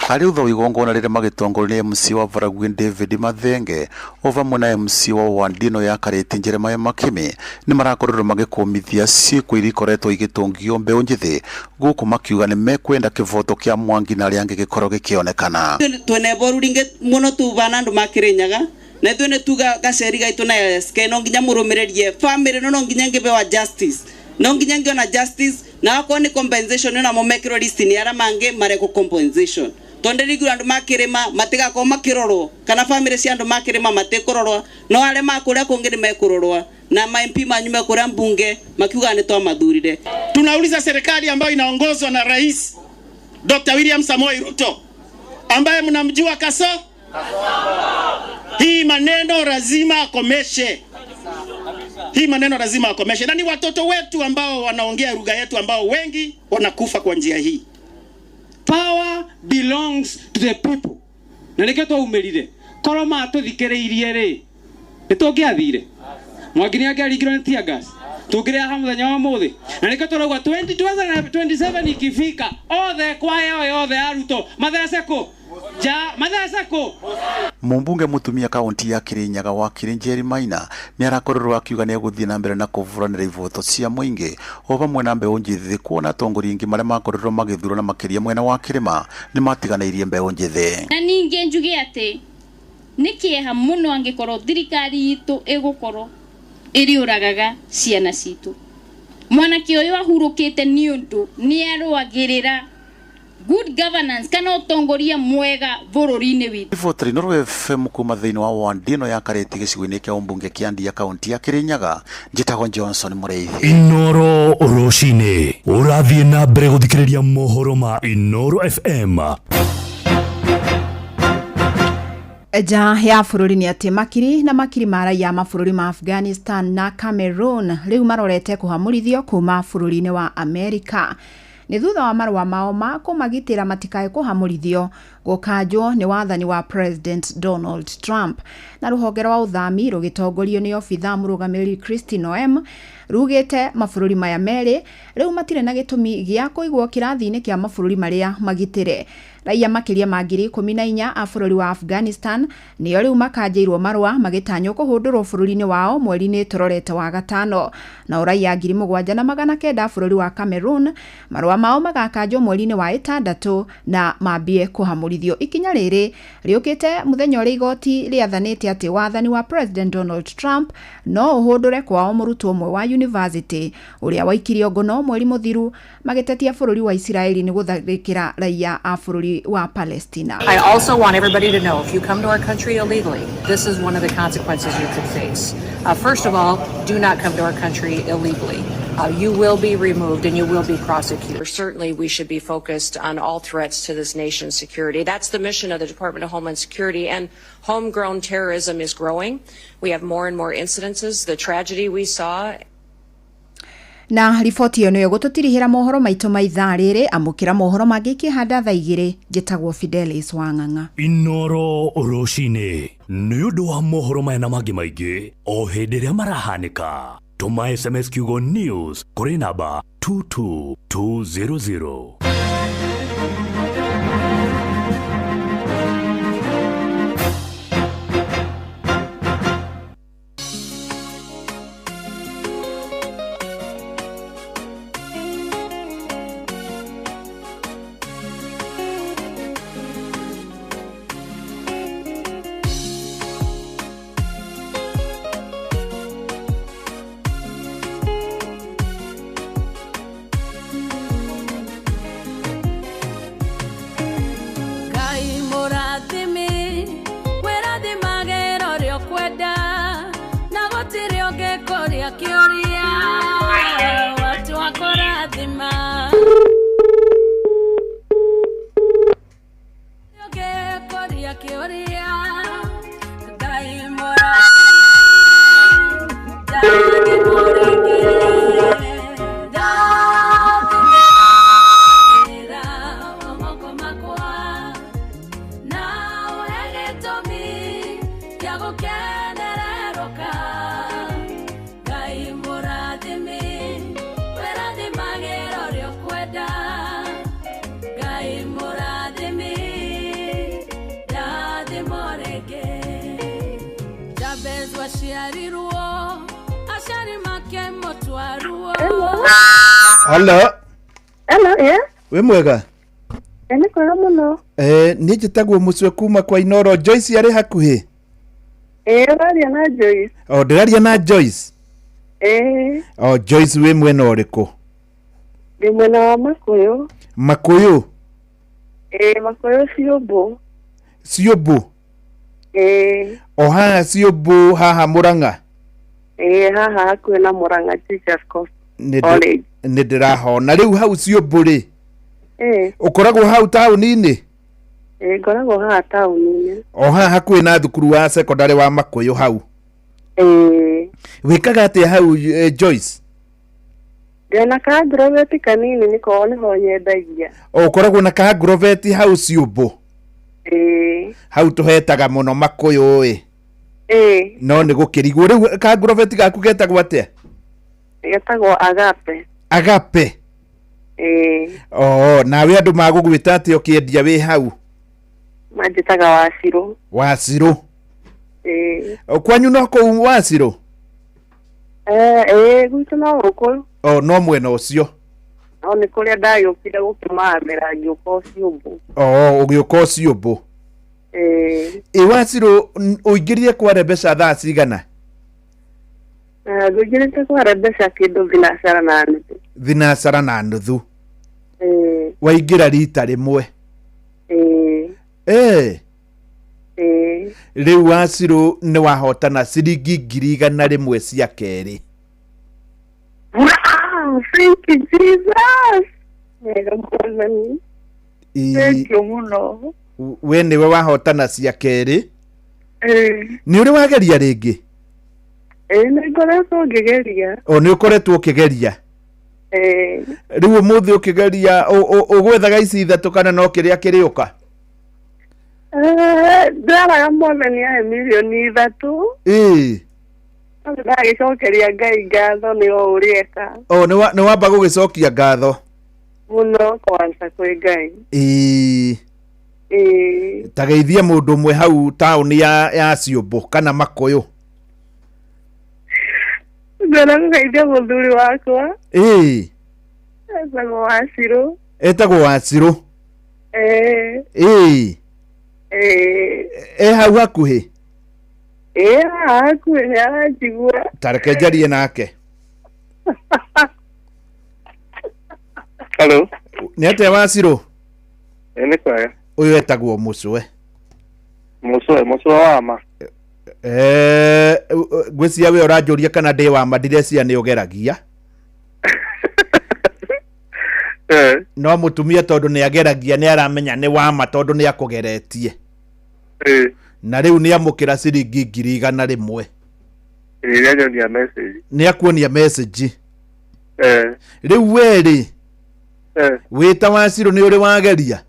Hari utho igongona rire magitongoria MC wa Varagwin David Mathenge ovamwe na MC wa Wandino ya Kareti Jeremiah Makimi ni marakorerwo magikumithia ciiko irikoretwo igitungio mbeu njithi guku makiuga ni mekwenda kivoto kia Mwangi na riange gikoro gikionekana. Twene boruringe muno tubana andu makirinyaga na twene tuga gaceri gaitu na SK no nginya murumirerie family no nginya ngebewa justice no nginya ngiona justice na akoni compensation na momekiro list ni ara mange mareko compensation. Tonde rigura andu makirima matiga ko makirorwo kana family cia andu makirima matekurorwa no ale makuria kungiri mekurorwa na MP manyume kuria mbunge makiuga ni twa mathurire. Tunauliza serikali ambayo inaongozwa na Rais Dr. William Samoei Ruto ambaye mnamjua hii maneno lazima akomeshe. Hii maneno lazima akomeshe. Na ni watoto wetu ambao wanaongea lugha yetu ambao wengi wanakufa kwa njia hii. Power belongs to the people. Na niketo umelire. Koroma tuthikireirie ri. Nitungiathire. Mwagini yake aligirwo ni tear gas. Tukirea hamu muthenya wa muthi. Na niketo rauga 2027 ikifika. Othe kwaya yothe aruto matheceko. Matheceko. Mumbunge mutumia kaunti ya Kirinyaga wa Kirinjeri Maina ni arakororwo akiuga ni eguthie na mbere na kuvuranira ivoto cia muingi o vamwe na mbeu njithi kuona atongoria ingi maria makororwo magithurwo na makiria mwena wa Kirima ni matiganairie mbeu njithi. Na ninge njuge ati nikieha muno angikorwo thirikari itu igukorwo iriuragaga ciana citu. Mwanake uyu ahurukite ni undu ni arwagirira good governance kana utongoria mwega bururi-ini witu. Ivoto Inoro FM kuma thiini wa wandino ya Kareti gicigo-ini kia umbunge kia Ndia kaunti ya Kirinyaga. Njitagwo Johnson Mureithi. Inoro Roshine urathie na mbere guthikiriria mohoro ma Inoro FM. Ja ya bururi ni ati makiri na makiri mara ya mabũrũri ma Afghanistan na Cameroon riu marorete kuhamurithio kuma bũrũri-ini wa Amerika. Ni thutha wa marua mao ma kumagitira matikae kuhamurithio gukanjwo ni wathani wa President Donald Trump. Na ruhonge rwa uthami rugitongorio ni obitha murugamiri Christine Noem rugite mabũrũri maya meri riu matire na gitumi gia kuigwo kirathi-ini kia mabũrũri maria magitire. Raia makiria magiri 14 a bũrũri wa Afghanistan nio riu makanjirwo marua magitanywo kuhundurwo bũrũri-ini wao mweri-ini turorete wa gatano. Na raia 7,900 bũrũri wa Cameroon marua mao magakanjwo mweri-ini wa 6 na mambie kuhamurithio. Ikinya riri riukite muthenya uri igoti riathanite ati wathani wa President Donald Trump no uhundure kwao murutwo umwe wa university uria waikirio ngono mweri muthiru magitetia bũrũri wa Israeli ni gutharikira raia a bũrũri wa Palestina. I also want everybody to know if you come to our country illegally, this is one of the consequences you could face. First of all, do not come to our country illegally. You will be removed and you will be prosecuted. Certainly, we should be focused on all threats to this nation's security. That's the mission of the Department of Homeland Security, and homegrown terrorism is growing. We have more and more incidences. The tragedy we saw. Na ripoti yo niyo gututirihira mohoro maitu maitha riri amukira mohoro mangi kihanda thaa 2 njitagwo Fidelis Wang'ang'a. Inoro Roshine ni undu wa mohoro maya na mangi maingi o hindi ria marahanika. Tuma SMS kiugo news kuri namba 22200. Hello. Hello, yeah. We mwega? Ene kwega muno. Ni njitagwo mucwe kuma kwa Inoro. Joyce yari hakuhi? Ndaria na Joyce. Ndaria na Joyce? Joyce we mwena uriku? Ndi mwena wa Makuyu. Makuyu? Makuyu Siobo. Siobo? Haha Siobo haha Murang'a? Haha hakuhi na Murang'a Teachers College. nä ndä rahona rä u hau ciåmbå rä å koragwo hau taåni-inä ngoragwo haha taũni-inĩ o haha hakuhĩ na thukuru wa secondary wa Makũyũ hau wĩkaga atĩa hau Joyce ndĩna ka groveti kanini nĩho nyendagia ũkoragwo na ka groveti hau ciũmbũ hau tũhetaga mũno Makũyũ no nĩ gũkĩrigwo rĩu ka groveti gaku getagwo atĩa getagwo Agape nawe andũ magũgwĩta atĩ ũkĩendia wĩ hau manjĩtaga Wacirũ kwanyu no kũu Wacirũ gwitũ no gũkũ no mwena ũcio no nĩ kũrĩa ndagĩũkire gũkĩmaamĩra ngĩũka Ciũmbũ ũgĩũka Ciũmbũ Wacirũ ũingĩrire kware mbeca thaa cigana ngũingĩrĩte kware mbeca kĩndũ thinacara na nuthu waingĩra rita rĩmwe rĩu Wacirũ nĩ wahotana ciringi 100,000 cia kerĩ. Wow, thank you Jesus. Thank you muno. We nĩwe wahotana cia kerĩ nĩ ũrĩ wageria rĩngĩ nĩ ngoretwo ngĩgeria nĩ ũkoretwo ũkĩgeria rĩu ũmũthĩ ũkĩgeria ũgwethaga ici ithatũ kana no kĩrĩa kĩrĩũka ndaraga mwathani ahe milioni 3 ndagĩcokeria Ngai ngatho nĩ o ũrĩeka nĩ wamba gũgĩcokia ngatho mũno kwanza kwĩ Ngai ta geithia mũndũ ũmwe hau taũni ya Ciũmbũ kana Makũyũ ndĩrenda kũgeithia mũthuri wakwa etagwo Wacirũ hau hakuhĩ hakuhĩ nĩ aranjigua ta reke njarie nake Hello nĩ atĩa Wacirũ nĩ kwega ũyũ etagwo Mũcwe wa ma ngwĩciria we ũranjũria kana ndĩ wa ma ndirecia nĩ ũgeragia no mũtumia tondũ nĩ ageragia nĩ aramenya nĩ wa ma tondũ nĩ akũgeretie na rĩu nĩ amũkĩra ciringi 100,000 nĩ akuonia message rĩu we wĩta Wacirũ nĩ ũrĩ wageria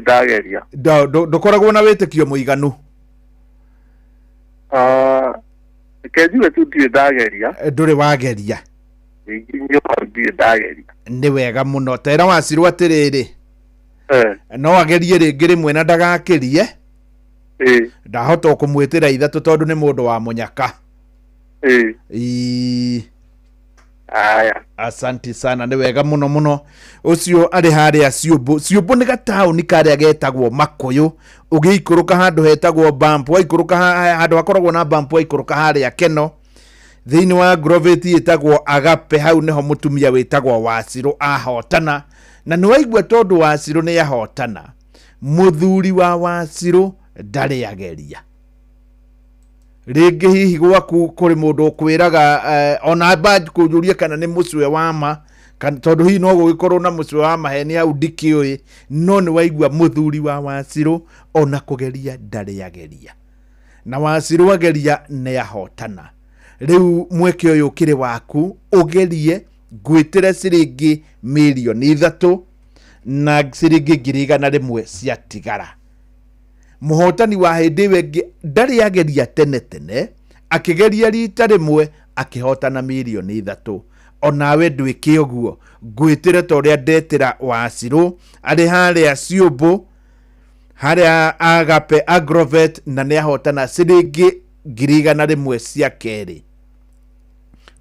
ndageria ndũkoragwo na wĩtĩkio mũiganu kenjuge tu ndirĩ ndageria ndũrĩ wageria nĩ wega mũno tera Wacirũ atĩrĩrĩ no agerie rĩngĩ rĩmwe na ndagakĩrie ndahota kũmwĩtĩra ithatũ tondũ nĩ mũndũ wa mũnyaka asanti sana nĩ wega mũno mũno ũcio arĩ harĩa Ciũmbũ nĩ gataũni karĩa getagwo Makũyũ ũgĩikũrũka handũ hetagwo Bump waikũrũka handũ hakoragwo na Bump waikũrũka harĩa Keno thĩinĩ wa groveti ĩtagwo Agape hau nĩho mũtumia wĩtagwo Wacirũ ahotana na nĩ waigua tondũ Wacirũ nĩ ahotana mũthuri wa Wacirũ ndarĩ ageria rĩngĩ hihi gwaku kũrĩ mũndũ ũkwĩraga ona badge kũnjũria kana nĩ Mũcwe wa ma tondũ hihi no gũgĩkorwo na Mũcwe wa maheni hau ndikĩũĩ no nĩ waigua mũthuri wa Wacirũ ona kũgeria ndarĩ ageria na Wacirũ ageria nĩ ahotana rĩu mweke ũyũ ũkĩrĩ waku ũgerie ngwĩtĩre ciringi 3,000,000 na ciringi 100,000 ciatigara mũhotani wa hĩndĩ ĩyo ndarĩ ageria tene akĩgeria rita rĩmwe akĩhotana 3,000,000 onawe ndwĩke ũguo ngwĩtĩre ta ũrĩa ndetĩra Wacirũ arĩ harĩa Ciũmbũ harĩa Agape Agrovet na nĩ ahotana ciringi 100,000 cia kerĩ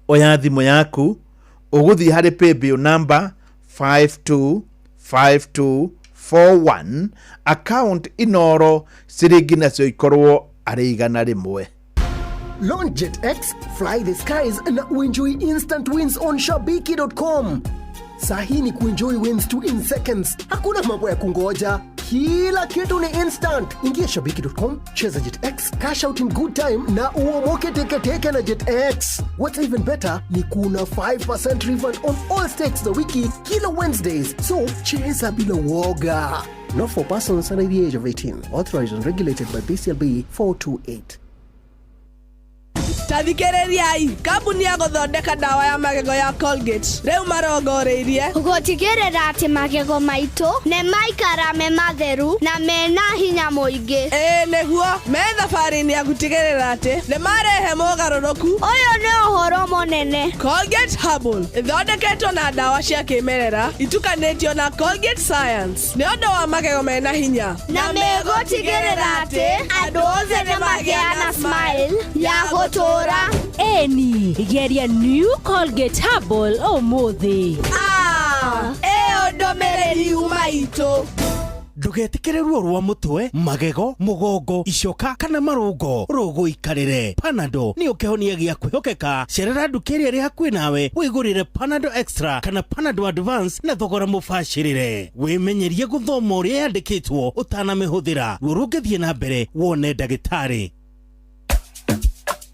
oya thimũ yaku ũgũthiĩ harĩ paybill number 525241 account inoro ciringi nacio ikorwo arĩ 100. Launch JetX, fly the skies and enjoy instant wins on Shabiki.com. Sahi ni kuenjoy wins 2 in seconds. Hakuna mambo ya kungoja. Kila kitu ni instant. Ingia shabiki.com, cheza JetX, cash out in good time na uomoke teke na JetX. What's even better ni kuna 5% refund on all stakes the wiki kila Wednesdays. So cheza bila woga. Not for persons under the age of 18. Authorized and regulated by BCLB 428. Tathikĩrĩriai, kambuni ya gũthondeka ndawa ya magego ya Colgate rĩu marongoreirie gũtigĩrĩra atĩ magego maitũ nĩ maikara me matheru na mena hinya mũingĩ. Nĩguo me thabarĩ-inĩ ya gũtigĩrĩra atĩ nĩ marehe mogarũrũku. Ũyũ nĩ ũhoro mũnene. Colgate Herbal ĩthondeketwo na ndawa cia kĩmerera itukanĩtio na Colgate Science nĩ ũndũ wa magego mena hinya na megũtigĩrĩra atĩ andũ othe nĩ magĩa na smile ya gũtũra. Eni geria new Colgate Herbal ũmũthĩ. Ĩyo ndũmĩrĩri umaitũ. Ndugetikire ruo rwa mutwe, magego, mugongo, icoka kana marungo. Rogo ikarire. Panado ni ukehonia gia kwihokeka. Cerera ndukeria ri hakuhi nawe wigurire Panado Extra kana Panado Advance na thogora mubashirire. Wimenyerie guthoma uria yandikitwo utanamihũthĩra. Ruo rungithie na mbere wone ndagĩtarĩ.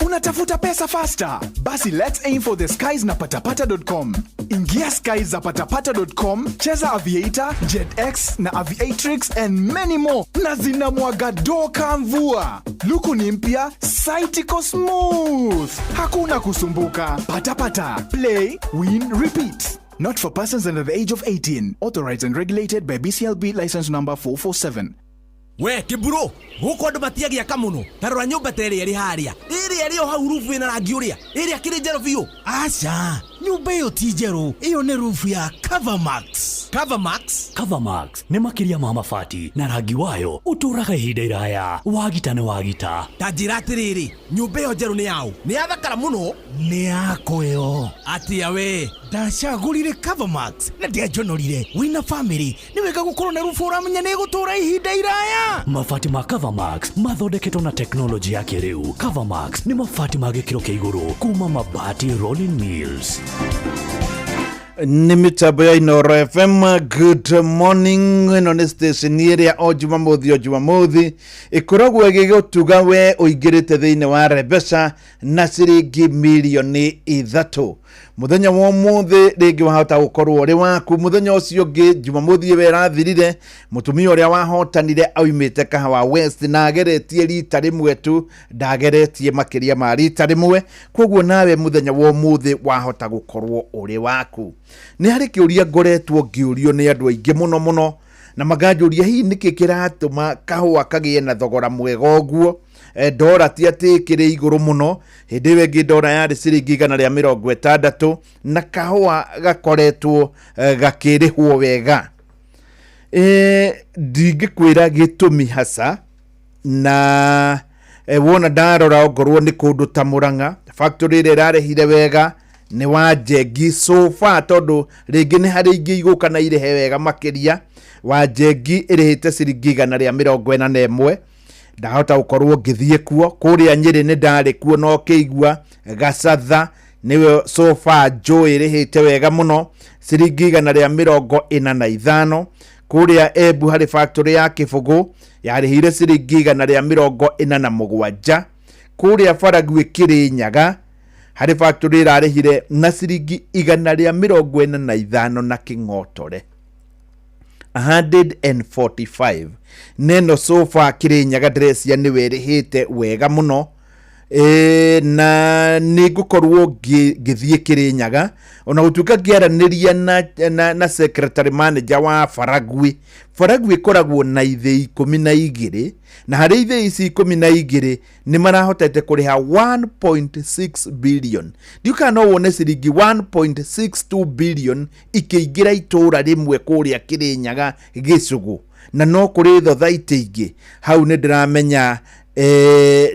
Unatafuta pesa faster? Basi let's aim for the skies na patapata.com. Ingia skies za patapata.com, cheza Aviator, JetX na Aviatrix and many more. Na zinamwaga doka mvua. Luku ni mpya, site iko smooth. Hakuna kusumbuka. Patapata. Play, win, repeat. Not for persons under the age of 18. Authorized and regulated by BCLB license number 447. We kiburo guko andu matiagia kamuno tarora nyumba tere eri haria iri hau rufu ina rangi uria iri akiri njero biu. Acha nyumba iyo ti njeru, iyo ni rufu ya Covermax. Covermax nĩ makĩria ma mabati na rangi wayo ũtũraga ihinda iraya. Wagita nĩ wagita. Tanjira atiriri nyumba iyo njeru ni yao ni yathakara muno. Ni yako yo atia we ndacagũrire Covermax na ndiajonorire. Wina family ni wega gũkorwo na rufu uramenya nĩ gũtũra ihinda iraya. Mabati ma Covermax mathondeketwo na teknoloji ya kĩrĩu. Covermax nĩ mabati ma gĩkĩro kĩa igũrũ kuma Mabati Rolling Mills. Ni mitambo ya Inooro FM. Good morning. Ino ni station ĩrĩa o Jumamothi ikoragwo ĩgĩgũtuga we ũingĩrĩte thĩinĩ wa Rebesa na ciringi milioni 3. Muthenya wa ũmũthĩ rĩngĩ wahota gũkorwo ũrĩ waku. Muthenya ũcio ũngĩ Jumamothi ĩwe ĩrathirire, mũtumia ũrĩa wahotanire aumĩte Kahawa West na ageretie rita rĩmwe tu, ndageretie makĩria ma rita rĩmwe. Koguo nawe muthenya wa ũmũthĩ wahota gũkorwo ũrĩ waku. Nĩ harĩ kĩũria ngoretwo ngĩũrio nĩ andũ aingĩ mũno na maganjũria hihi nĩkĩ kĩratũma kahũa kagĩe na thogora mwega ũguo. Dora ti atĩ kĩrĩ igũrũ mũno, hĩndĩ ĩyo ĩngĩ dora yarĩ ciringi 160 na kahũa gakoretwo gakĩrĩhwo wega. Ndingĩkwĩra gĩtũmi hasa, na wona ndarora ongorwo nĩ kũndũ ta Mũrang'a factory ĩrĩa ĩrarĩhire wega nĩ wa Njengi so far, tondũ rĩngĩ nĩ harĩ ingĩ igũka na irĩhe wega makĩria. Wa Njengi ĩrĩhĩte ciringi 141. Ndahota gũkorwo ngĩthiĩ kuo. Kũrĩa Nyĩrĩ nĩ ndarĩ kuo no kĩigua. Gacatha nĩwe so far njũĩ ĩrĩhĩte wega mũno ciringi 145. Kũrĩa Embu harĩ factory ya Kĩbũgũ yarĩhire ciringi 147. Kũrĩa Baragwi Kĩrĩnyaga harĩ factory ĩrarĩhire na ciringi 145 na Kĩng'otore 145. Neno so far Kĩrĩnyaga Dresia nĩwe ĩrĩhĩte wega mũno. Na nĩ ngũkorwo ngĩthiĩ Kĩrĩnyaga ona gũtuĩka ngĩaranĩria na secretary manager wa Baragwi. Baragwi ĩkoragwo na ithĩi 12 na harĩ ithĩi ici 12 nĩ marahotete kũrĩha 1.6 billion. Ndiuka no wone ciringi 1.62 billion ikĩingĩra itũra rĩmwe kũrĩa Kĩrĩnyaga Gĩcũgũ, na no kũrĩ thothaitĩ ingĩ hau nĩ ndĩramenya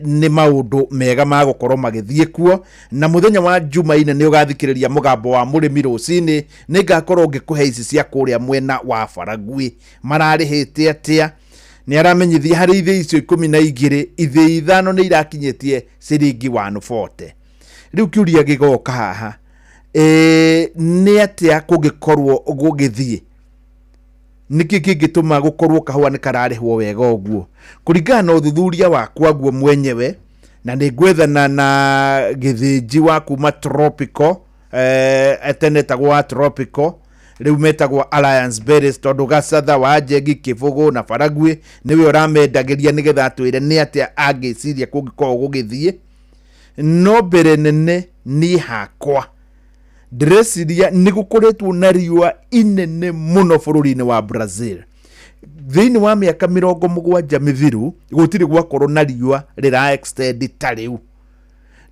nĩ maũndũ mega ma gũkorwo magĩthiĩ kuo. Na muthenya wa Jumaine nĩ ũgathikĩrĩria mũgambo wa mũrĩmi rũcinĩ. Nĩ ngakorwo ngĩkũhe ici cia kũrĩa mwena wa Baragwi mararĩhĩte atĩa. Nĩ aramenyithia harĩ ithĩi icio 12 ithĩi 5 nĩ irakinyĩtie ciringi 140. Rĩu kiuria gĩgoka haha, nĩ atĩa kũngĩkorwo gũgĩthiĩ niki kingĩtũma gũkorwo kahũa nĩ kararĩhwo wega ũguo kũringana na ũthuthuria wakwa guo mwenyewe na nĩ gwethana na gĩthĩnji wa kuma Tropical etenetagwo wa Tropical rĩu metagwo Alliance Berries tondũ Gacatha wa Njengi Kĩbũgũ na Baragwi nĩwe ũramendagĩria nĩgetha atwĩre nĩ atĩa angĩciria kũngĩkorwo gũgĩthiĩ no mbere nene niĩ hakwa ndĩreciria nĩ gũkoretwo na riũa inene mũno bũrũri-inĩ wa Brazil thĩinĩ wa mĩaka 70 mĩthiru gũtirĩ gwakorwo na riũa rĩra extend ta rĩu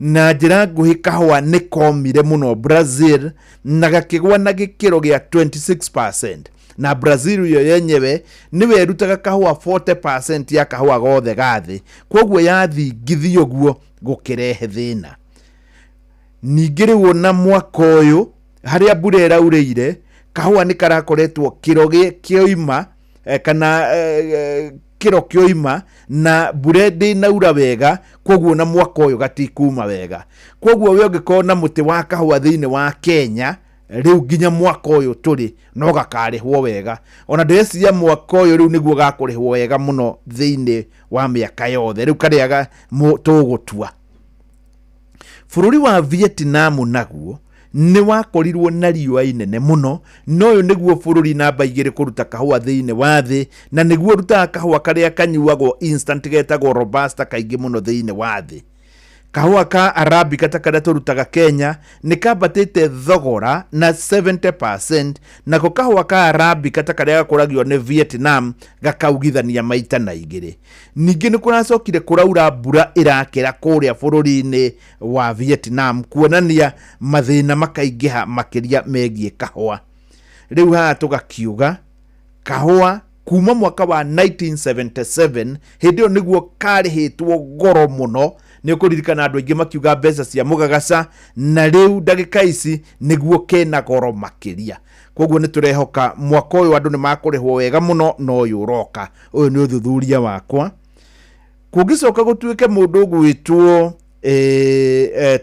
na njĩra nguhĩ kahũa nĩ komire mũno Brazil na gakĩgwa na gĩkĩro gĩa 26% na Brazil yo yenyewe nĩwe ĩrutaga kahũa 40% ya kahũa gothe gathĩ koguo yathingithio guo gũkĩrehe thĩna ningĩ rĩu na mwaka ũyũ harĩa mbura ĩraurĩire kahũa nĩ karakoretwo kĩro kĩoima kana kĩro kĩoima na mbura ndĩnaura wega koguo na mwaka ũyũ gatikuma wega koguo we ũngĩkorwo na mũtĩ wa kahũa thĩinĩ wa Kenya rĩu nginya mwaka ũyũ tũrĩ no gakarĩhwo wega ona ndĩreciria mwaka ũyũ rĩu nĩguo gakũrĩhwo wega mũno thĩinĩ wa mĩaka yothe rĩu karĩaga tũgũtua bũrũri wa Vietnam naguo nĩ wakorirwo na riũa inene mũno no ũyũ nĩguo bũrũri namba 2 kũruta kahũa thĩinĩ wa thĩ na nĩguo rutaga kahũa karĩa kanyuagwo instant getagwo Robusta kaingĩ mũno thĩinĩ wa thĩ kahũa ka Arabica ta karĩa tũrutaga Kenya nĩ kambatĩte thogora na 70% nako kahũa ka Arabica ta karĩa gakũragio nĩ Vietnam gakaugithania maita na igĩrĩ ningĩ nĩ kũracokire kũraura mbura ĩrakĩra kũrĩa bũrũri-inĩ wa Vietnam kuonania mathĩna makaingĩha makĩria megiĩ kahũa rĩu haha tũgakiuga kahũa kuma mwaka wa 1977 hĩndĩ ĩyo nĩguo karĩhĩtwo goro mũno nĩ ũkũririkana andũ aingĩ makiuga mbeca cia mũgagaca na rĩu ndagĩka ici nĩguo kena goro makĩria koguo nĩ tũrehoka mwaka ũyũ andũ nĩ makũrĩhwo wega mũno no ũyũ ũroka ũyũ nĩ ũthuthuria wakwa kũngĩcoka gũtuĩke mũndũ ũgwĩtwo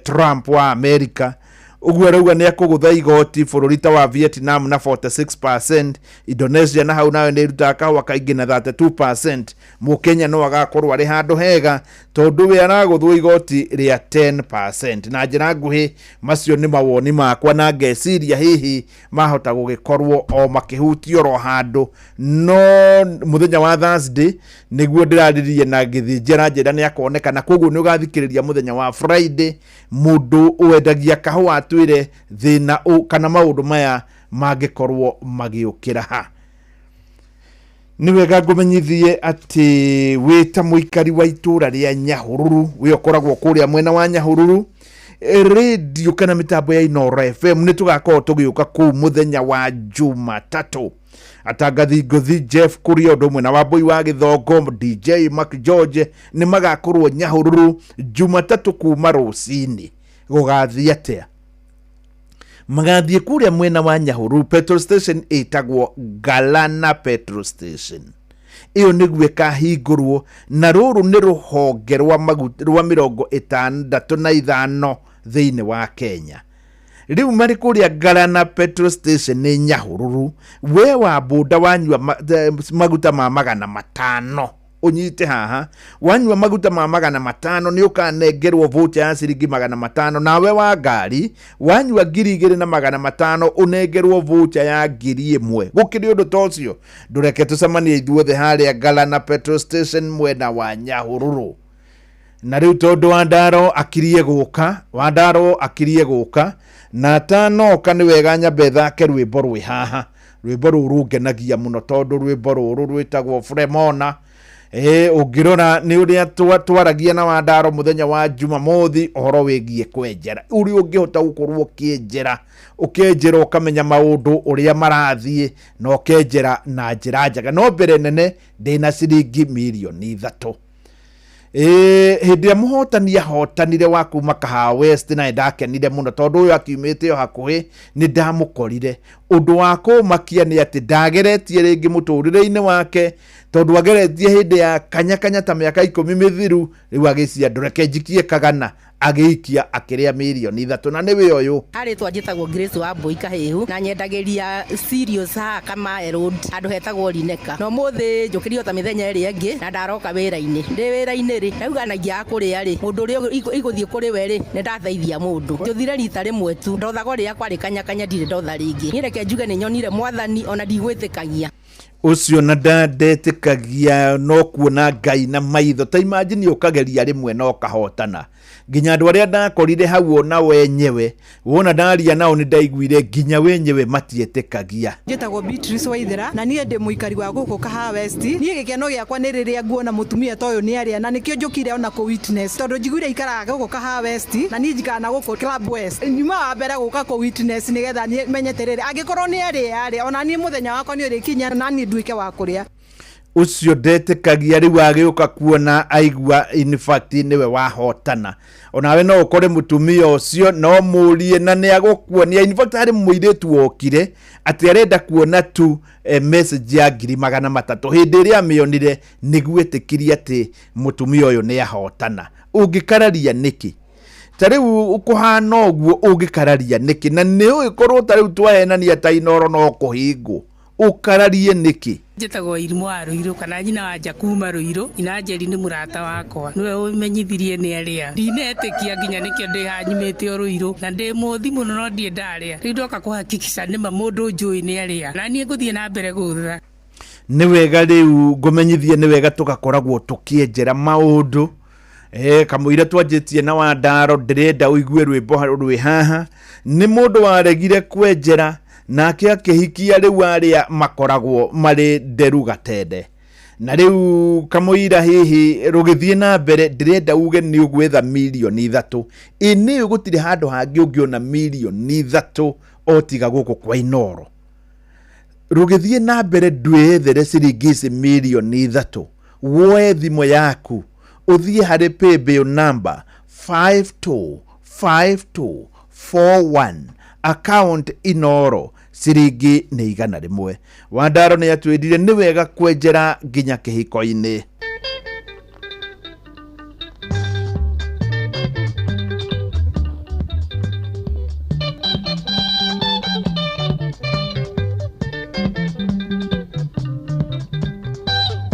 Trump wa America ũguo arauga nĩ akũgũtha igoti bũrũri ta wa Vietnam na 46%, Indonesia na hau nayo nĩ irutaga kahũa kaingĩ na 32%. Mũkenya no agakorwo arĩ handũ hega tondũ we aragũthwo igoti rĩa 10%. Na njĩra nguhĩ macio nĩ mawoni makwa na ngeciria hihi mahota gũgĩkorwo o makĩhutio ro handũ, no mũthenya wa Thursday nĩguo ndĩraririe na gĩthĩnjĩra njĩra nĩ akonekana, koguo nĩ ũgathikĩrĩria mũthenya wa Friday mũndũ wendagia kahũa atwĩre thĩna kana maũndũ maya mangĩkorwo magĩũkĩra ha. Nĩ wega ngũmenyithie atĩ wĩta mũikari wa itũra rĩa Nyahururu, we ũkoragwo kũrĩa mwena wa Nyahururu, radio kana mitambo ya Inoro FM nĩ tũgakorwo tũgĩũka kũu mũthenya wa Jumatatũ. Atangathi Ngothi Jeff Kuria ũndũ mwena wa Mbui wa Gĩthongo, DJ Mark George nĩ magakorwo Nyahururu Jumatatũ kuma rũcinĩ. Gũgathiĩ atĩa? Magathiĩ kũrĩa mwena wa Nyahururu petrol station ĩtagwo Galana petrol station. Iyo nĩguo kahingũrwo, na rũrũ nĩ rũhonge rwa 55 thĩinĩ wa Kenya. Rĩu marĩ kũrĩa Galana petrol station nĩ Nyahururu, we wa boda wanyua maguta ma 500 unyite haha, wanyua maguta ma 500 nĩ ũkanengerwo voucher ya ciringi 500, nawe wa ngari wanyua 2,500 unengerwo voucher ya 1,000. Gũkĩrĩ ũndũ ta ũcio? Ndũreke tũcemanie ithuothe harĩa Galana petrol station mwena wa Nyahururu. Na rĩu tondũ Wandaro akirie gũka na tanoka nĩ wega nyambe thake rwĩmbo rwĩ haha. Rwĩmbo rũrũ rũngenagia mũno tondũ rwĩmbo rũrũ rwĩtagwo Fremona. Ũngĩrora nĩ ũrĩa twaragia na Wandaro mũthenya wa Jumamothi ũhoro wĩgiĩ kwenjera, ũrĩa ũngĩhota gũkorwo ũkĩenjera ũkamenya maũndũ ũrĩa marathiĩ na ũkenjera na njĩra njega. No mbere nene ndĩna ciringi 3,000,000. Hĩndĩ ya mũhotani ahotanire wa kuma Kahawa West na ndakenire mũno tondũ ũyũ akiumĩte o hakuhĩ nĩ ndamũkorire. Ũndũ wa kũmakia nĩ atĩ ndageretie rĩngĩ mũtũrĩre-inĩ wake tondũ ageretie hĩndĩ ya kanya ta mĩaka 10 mĩthiru, rĩu agĩcia ndũreke njikie kagana agiikia akiria milioni 3 na niwe uyu ari twanjitagwo Grace wa Mbui Kahihu na nyendagiria serious ha kama road andu hetagwo Lineka no muthi njukirio ta mithenya iri ingi na ndaroka wira-ini ndi wira-ini ri nauganagia kuria ri mundu ri iguthie kuri we ri ni ndathaithia mundu njuthire rita rimwe tu ndothago ria kwari kanya ndire ndotha ringi nireke njuge ni nyonire mwathani ona ndigwitikagia ucio na ndetikagia no kuona Ngai na maitho ta imagine ukageria rimwe no kahotana nginya andu aria ndakorire hau ona wenyewe wona ndaria nao ni ndaiguire nginya wenyewe matietikagia njitagwo Beatrice Waithera na nie ndi muikari wa guku Kaha West nie gikeno giakwa ni riria nguona mutumia toyo ni aria na nikio njukire ona ku witness tondu njiguire ikaraga guku Kaha West na nie njikana guku Club West nyuma wa mbere guka ku witness nigetha nie menyete riri angikorwo ni aria ona nie muthenya wakwa ni uri kinya na nie nduike wa kuria ucio ndetikagia riu agiuka kuona aigua in fact niwe wahotana onawe no ukore mutumia ucio no murie na ni agukuonia in fact hari muiritu wokire ati arenda kuona tu message ya 300 hindi iria amionire niguitikiria ati mutumia uyu ni ahotana ungikararia niki tariu ukuhana uguo ungikararia niki na ni ugikorwo tariu twahenania ta inoro no kuhingo ukararie niki njitagwo Irimo wa Ruiru kana nyina wa Jakuma Ruiru ina Njeri ni murata wakwa niwe umenyithirie ni aria ndinetikia nginya nikio ndi hanyimite o Ruiru na ndi muthi muno no ndie ndaria riu ndoka kuhakikisha nima mundu njui ni aria na nie nguthie na mbere gutha ni wega riu ngumenyithie ni wega tugakoragwo tukienjera maundu kamuira twanjitie na wa Ndaro ndirenda uigue rwimbo rwi haha ni mundu waregire kwenjera nake akihikia riu aria makoragwo mari nderu gatende na riu kamuira hihi rugithie na mbere ndirenda uge ni ugwetha milioni 3 ini ugutire handu hangi ungiona milioni 3 otiga guku kwa Inoro rugithie na mbere ndwethere ciringi milioni 3 woe thimo yaku uthie hari paybill number 525241 account Inoro ciringi ni 100 wa Ndaro ni atwendire ni wega kwenjera nginya kihiko-ini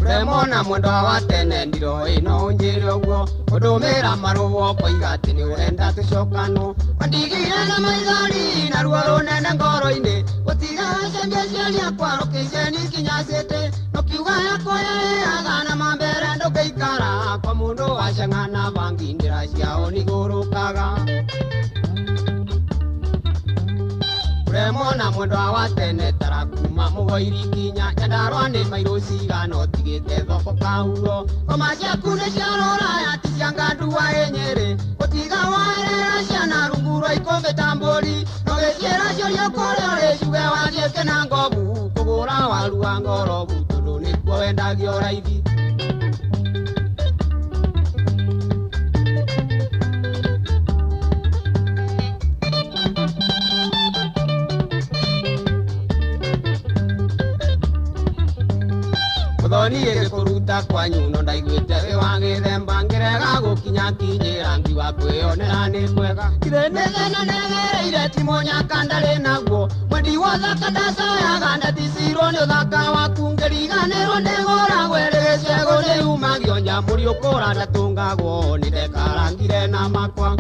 Remona mwendo wa tene ndiro ino njire uguo udumira maruo koiga ati ni urenda tucokano wandigire na maithori na ruo runene ngoro-ini gutiga cembia ciaria kwaro kiceni kinyacite nokiuga yakwa agana mambere ndugeikara kwa mundu wacang'ana bangi ndira ciao nigurukaga Remona mwendo wa tene tarakuma mugoiri kinya Nyandarua ni mairo cigana utigite thoko kahuro ngoma ciaku ni ciarora ati ciangandu wa enyeri utiga waerera ciana rungu rwa ikombe tamburi no giciara ciorio kuria uricuge wathie kena ngobu kugura waru wa ngorobu tondu nikuo wendagio raithi Thoni ege kuruta kwanyu no ndaiguite wi wa githemba ngirega gukinya kinyira ngiwa kwionera ni kwega kirenegena negereire timonya kandare naguo mwendi wotha kandacoyaga ndaticirwo ni uthaka waku ngiriganirwo ni gora gwerege cego ni umagio nyamuri ukura ndatungagwo ni ndekarangire na makwa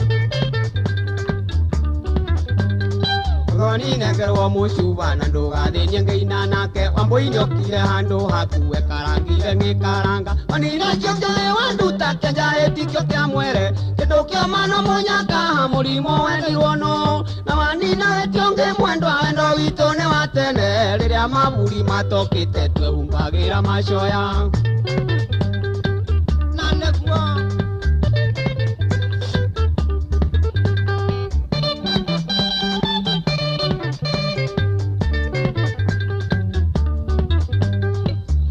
Roni negerwo mucuba na ndugathinie ngeina nake Wambui nyokire handu hakuwe karangire ngikaranga onire kionjoe wanduta kenja etikio kia mwere kindu kia mano munyaka murimo wendirwo no na wanina etionge mwendwa wendo witu ni wa tene riria maburi matokite twehumbagira macoya na nekuo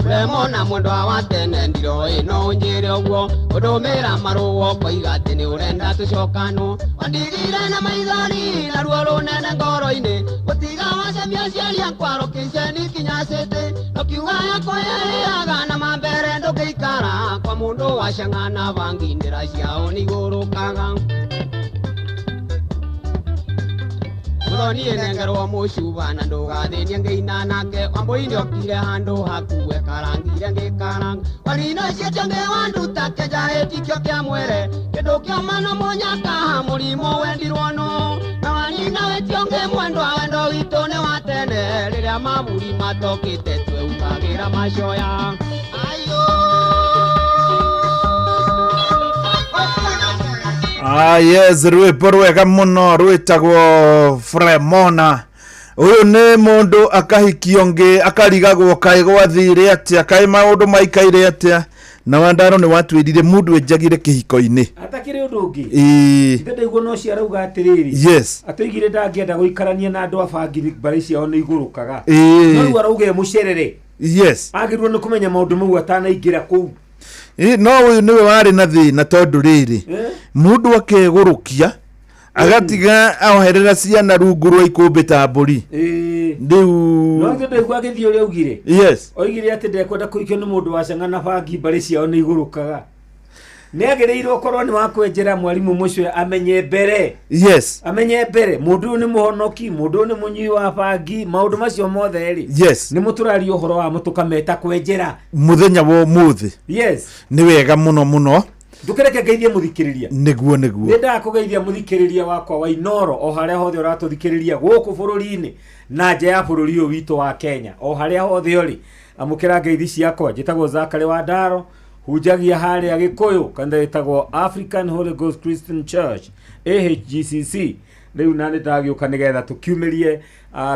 Remona mwendo wa tene ndiro ino njire uguo udumira maruo koiga ati ni urenda tucokano wandigire na maithori na ruo runene ngoro-ini gutiga wacembia ciaria kwaro kiceni kinyacite nokiuga yakwa yeriaga na mambere ndukika kara kwa mundu wacang'ana bangi ndĩra ciao nĩigũrũkaga Mũthoni nengerwo mũcuba na ndũgathĩnie ngĩina nake Wambũi nĩokire handũ hakuwe karangire ngĩkaranga Wanina ciĩtio nĩ wanduta kĩnjahĩti kĩo kĩa mwere kĩndũ kĩoma na mũnyaka mũrimũ wendirwo no na wanina wĩtio ngĩ mwendwa wendo witũ nĩ wa tene rĩrĩa maburi matokĩte tweukagĩra macoya yes rwĩmbo rwega mũno rwĩtagwo Fremona ũyũ nĩ mũndũ akahikio ngĩ akarigagwo kaĩ gwathire atĩa kaĩ maũndũ maikaire atĩa na Wandaro nĩ watwĩrire mũndũ enjagire kĩhiko-inĩ atakĩrĩ ũndũ ũngĩ ndaigua no ciarauga atĩrĩrĩ yes atoigire ndangĩenda gũikarania na andũ abangiri mbarĩ ciao nĩ igũrũkaga no rĩu arauge mũcerere yes agĩrĩirwo nĩ kũmenya maũndũ mau atanaingĩra kũu no ũyũ nĩwe warĩ na thĩna tondũ rĩrĩ mũndũ akegũrũkia agatiga oherera ciana rungu rwa ikũmbĩ ta mbũri rĩu no ndaigua agĩthiĩ ũrĩa augire yes oigire atĩ ndekwenda kũikio nĩ mũndũ wacang'ana bangi mbarĩ ciao nĩ igũrũkaga nĩ agĩrĩirwo korwo nĩ wakwenjera mwarimũ mũcio amenye mbere yes amenye mbere mũndũ ũyũ nĩ mũhonoki mũndũ ũyũ nĩ mũnyui wa bangi maũndũ macio mothe rĩ yes nĩ mũtũraria ũhoro wa mũtũkameta kwenjera mũthenya wa ũmũthĩ yes nĩ wega mũno mũno ndũkereke ngeithie mũthikĩrĩria nĩguo nĩndaga kũgeithia mũthikĩrĩria wakwa wa Inoro o harĩa hothe ũratũthikĩrĩria gũkũ bũrũri-inĩ na nja ya bũrũri ũyũ witũ wa Kenya o harĩa hothe ũrĩ amũkĩra ngeithi ciakwa njĩtagwo Zakari Wandaro hunjagia harĩa Gĩkũyũ kanitha wĩtagwo African Holy Ghost Christian Church AHGCC rĩu na nĩndagĩũka nĩgetha tũkiumĩrie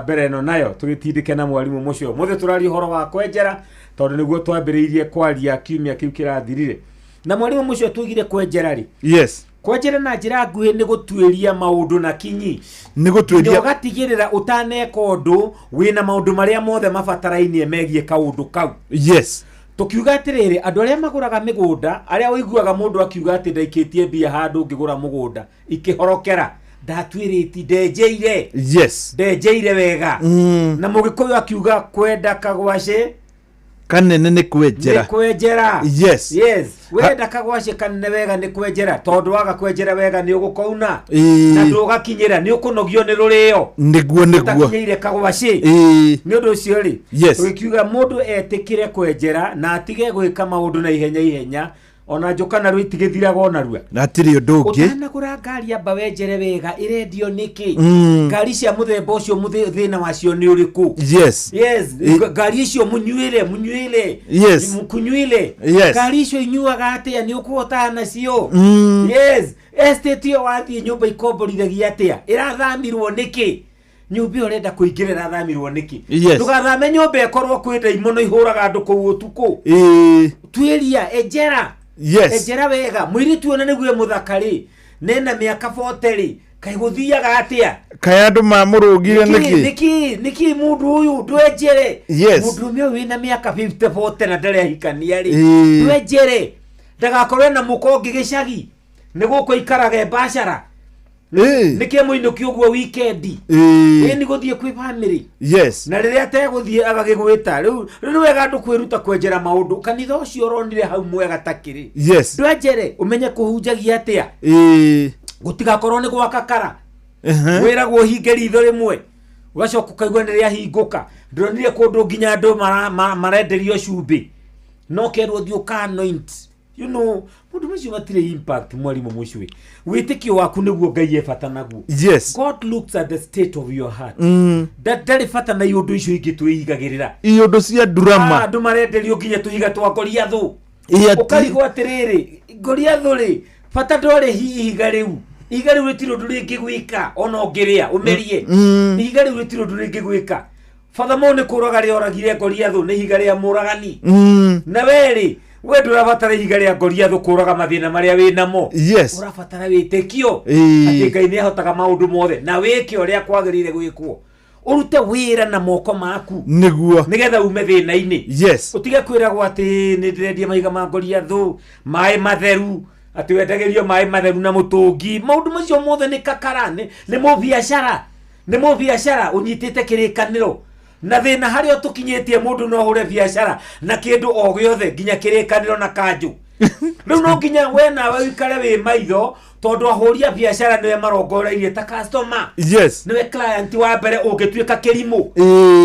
mbere ĩno nayo tũgĩtindĩke na mwarimũ mũcio mũthĩ tũraria ũhoro wa kwenjera tondũ nĩguo twambĩrĩirie kwaria kiumia kĩu kĩrathirire na mwarimũ mũcio tuigire kwenjera rĩ yes kwenjera na njĩra nguhĩ nĩ gũtuĩria maũndũ na kinyi nĩ gũtuĩria ũgatigĩrĩra ũtaneka ũndũ wĩna maũndũ marĩa mothe mabatarainie megie kaũndũ kau yes tukiuga atĩrĩrĩ andũ arĩa magũraga mĩgũnda arĩa ũiguaga mũndũ akiuga atĩ ndaikĩtie mbia handũ ngĩgũra mũgũnda ikĩhorokera ndatuĩrĩti ndenjeire yes ndenjeire wega na mũgĩkũyũ akiuga kwenda kagwacĩ kanene nĩ kwenjera nĩ kwenjera yes wenda kagwacĩ kanene wega nĩ kwenjera tondũ waga kwenjera wega nĩ ũgũkauna na ndũgakinyĩra nĩ ũkũnogio nĩ rũrĩo nĩguo utakinyĩire kagwacĩ nĩ ũndũ ũcio rĩ tũkiuga mũndũ etĩkĩre kwenjera na atige gwĩka maũndũ na ihenya ona njũkana rwĩ itigĩthiraga onarua natirĩ ũndũ ũngĩ ũtanagũra ngari amba wenjere wega irendio nĩkĩ ngari cia mũthemba ũcio thĩna wacio nĩ ũrĩkũ ngari icio mũnyuĩre kunyuĩle ngari icio inyuaga atĩa nĩ ũkũhotana nacio estate ĩyo wathiĩ nyũmba ikomborithagia atĩa ĩrathamirwo nĩkĩ nyũmba ĩyo ũrenda kũingĩra ĩrathamirwo nĩkĩ ndũgathame nyũmba ĩkorwo kwĩ ndaimono ihũraga andũ kũu ũtukũ tuĩria enjera enjera wega mũirĩtu ona nĩguo mũthakarĩ nena mĩaka 40 kaĩ gũthiaga atĩa kaĩ andũ mamũrũngire nĩkĩ mũndũ ũyũ ndwenjere mũndũ ũmwe wĩna mĩaka 50 na ndarĩ ahikania rĩ ndwenjere ndagakorwo na mũkongi gĩcagi nĩgũkũ ikaraga mbacara nĩkĩ mũinũki ũguo weekend nĩ gũthiĩ kwĩ family na rĩrĩa ategũthiĩ agagĩgwĩta rĩu wega andũ kwĩruta kwenjera maũndũ kanitha ũcio ũronire hau mwega takĩrĩ ndwenjere ũmenye kũhunjagia atĩa gũtigakorwo nĩ gwakakara wĩragwo hinge ritho rĩmwe ũgacoka ũkaigua nĩ rĩahingũka ndĩronire kũndũ nginya andũ marenderio cumbĩ no kerwo thiĩ ũka-anoint you know mũndũ macio matirĩ impact mwarimũ mũcio wĩtĩkio waku nĩguo Ngai ebata naguo God looks at the state of your heart ndarĩ bata na iũndũ icio ingĩ twĩigagĩrĩra iũndũ cia drama andũ marenderio nginya tũhiga twa Goliathũ ũkarigwo atĩrĩrĩ Goliathũ rĩ bata ndorĩ ihiga rĩu rĩtirĩ ũndũ rĩngĩ gwĩka ona ũngĩrĩa ũmerie ihiga rĩu rĩtirĩ ũndũ rĩngĩ gwĩka Furthermore nĩ kũraga rĩoragire Goliathũ nĩ ihiga rĩa mũragani na werĩ we ndũrabatara ihiga rĩa Goliathũ kũraga mathĩna marĩa wĩ namo ũrabatara wĩtĩkio atĩ Ngai nĩ ahotaga maũndũ mothe na wĩke ũrĩa kwagĩrĩire gwĩkwo urute wĩra na moko maku nĩgetha ume thĩna-inĩ ũtige kwĩragwo atĩ nĩ ndĩrendia mahiga ma Goliathũ maĩ matheru atĩ wendagĩrio maĩ matheru na mũtũngi maũndũ macio mothe nĩ kakara nĩ mũbiacara ũnyitĩte kĩrĩkanĩro na thina hario tukinyetie mundu no hure biashara na kindu o giothe nginya kirikaniro na kanju riu no nginya we nawe wikare wi maitho tondu ahuria biashara niwe marongoreirie ta customer. Yes. Niwe client wa mbere ungituika kirimu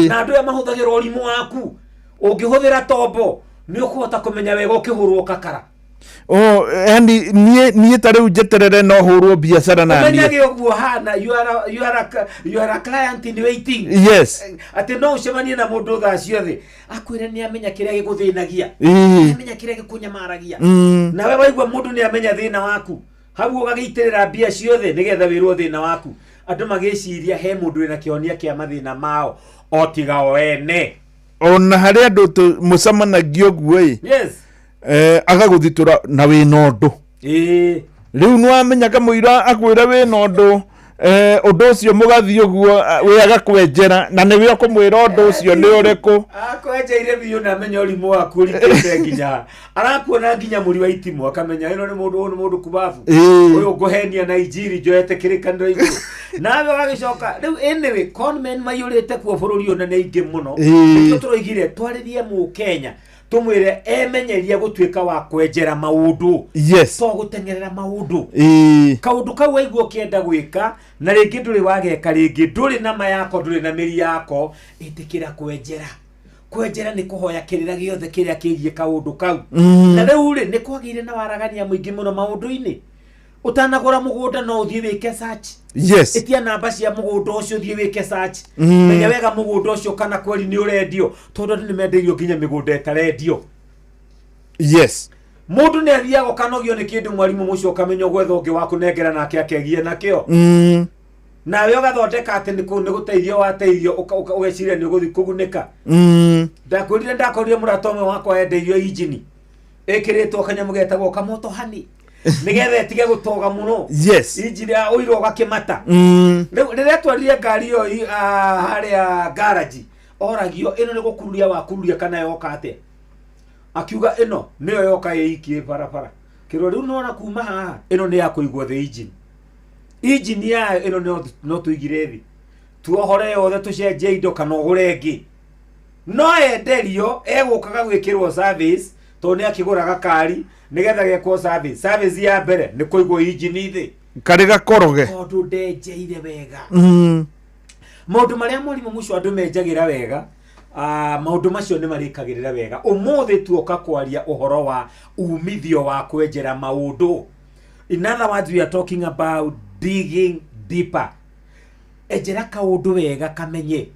na andu ya mahuthagira urimu waku ungihuthira tombo ni ukuhota kumenya wega ukihurwo kakara. Yani nie tare ujeterere no hurwo biashara na ni menyage ogwo hana you are a client in waiting. Yes. Ati no ucemanie na mundu tha ciothe akwire ni amenya kiria giguthinagia amenya kiria gikunyamaragia na we waigwa mundu ni amenya thina waku hau ugagiitirira bia ciothe nigetha wirwo thina waku andu magiciria he mundu wina kionia kia mathina mao otiga oene ona hari andu mucamanagio guo yes agaguthitura na wina undu riu no amenya kamuira akwira wina undu undu ucio mugathi uguo we agakwenjera na niwe ukumwira undu ucio ni uriku akwenjeire biu na amenya urimu waku urikite nginya arakuona nginya muri wa itimu akamenya ino ni mundu kubavu uyu nguhenia na injiri njoete kirikaniro iguru nawe wagicoka riu anyway conmen mayurite kuo bururi ona ni ingi muno ndio turoigire twaririe mu Kenya tumwire emenyeria gutuika wa kwenjera maundu. Yes. To gutengerera maundu kaundu kau waigwo kienda gwika na ringi nduri wageka ringi nduri na mayako nduri na miri yako itikira kwenjera ni kuhoya kirira giothe kiria kigie kaundu kau na riu ri ni kwagire na waragania muingi muno maundu-ini utanagura mugunda no uthie wike search. Yes. Itia namba cia mugunda ucio uthie wike search menya wega mugunda ucio kana kweli ni urendio tondu ni menderio nginya migunda etarendio. Yes. Mundu ni athiago kanogio ni kindu mwarimu mucio kamenya gwetha ungi waku nengera nake akegie nakio na we ugathondeka ati ni guteithio wateithio ugeciria ni guthi kugunika ndakurire muratomwe wakwa endeirio engine ikiritwo kanyamu getagwo kamoto hani nigethe tige gutoga muno. Yes. Engine ya uiro gakimata rire twarire ngari yo haria garage oragio ino ni gukururia wakururia kana yoka ate akiuga ino niyo yoka yikie barabara kiro riu nona kuma haha ino ni ya kuigwo the engine ya ino no tuigire thi tuohore yothe tucenje indo kana ugurengi no enderio egukaga gwikirwo service to ni akigura gakari nigetha gekwo service ya mbere ni kuigwo engine thi kari gakoroge tondu ndenjeire wega maundu maria mwarimu mucio andu menjagira wega maundu macio ni marikagirira wega umuthi tuoka kwaria uhoro wa umithio wa kwenjera maundu. In other words, we are talking about digging deeper. Ejera kaundu wega kamenye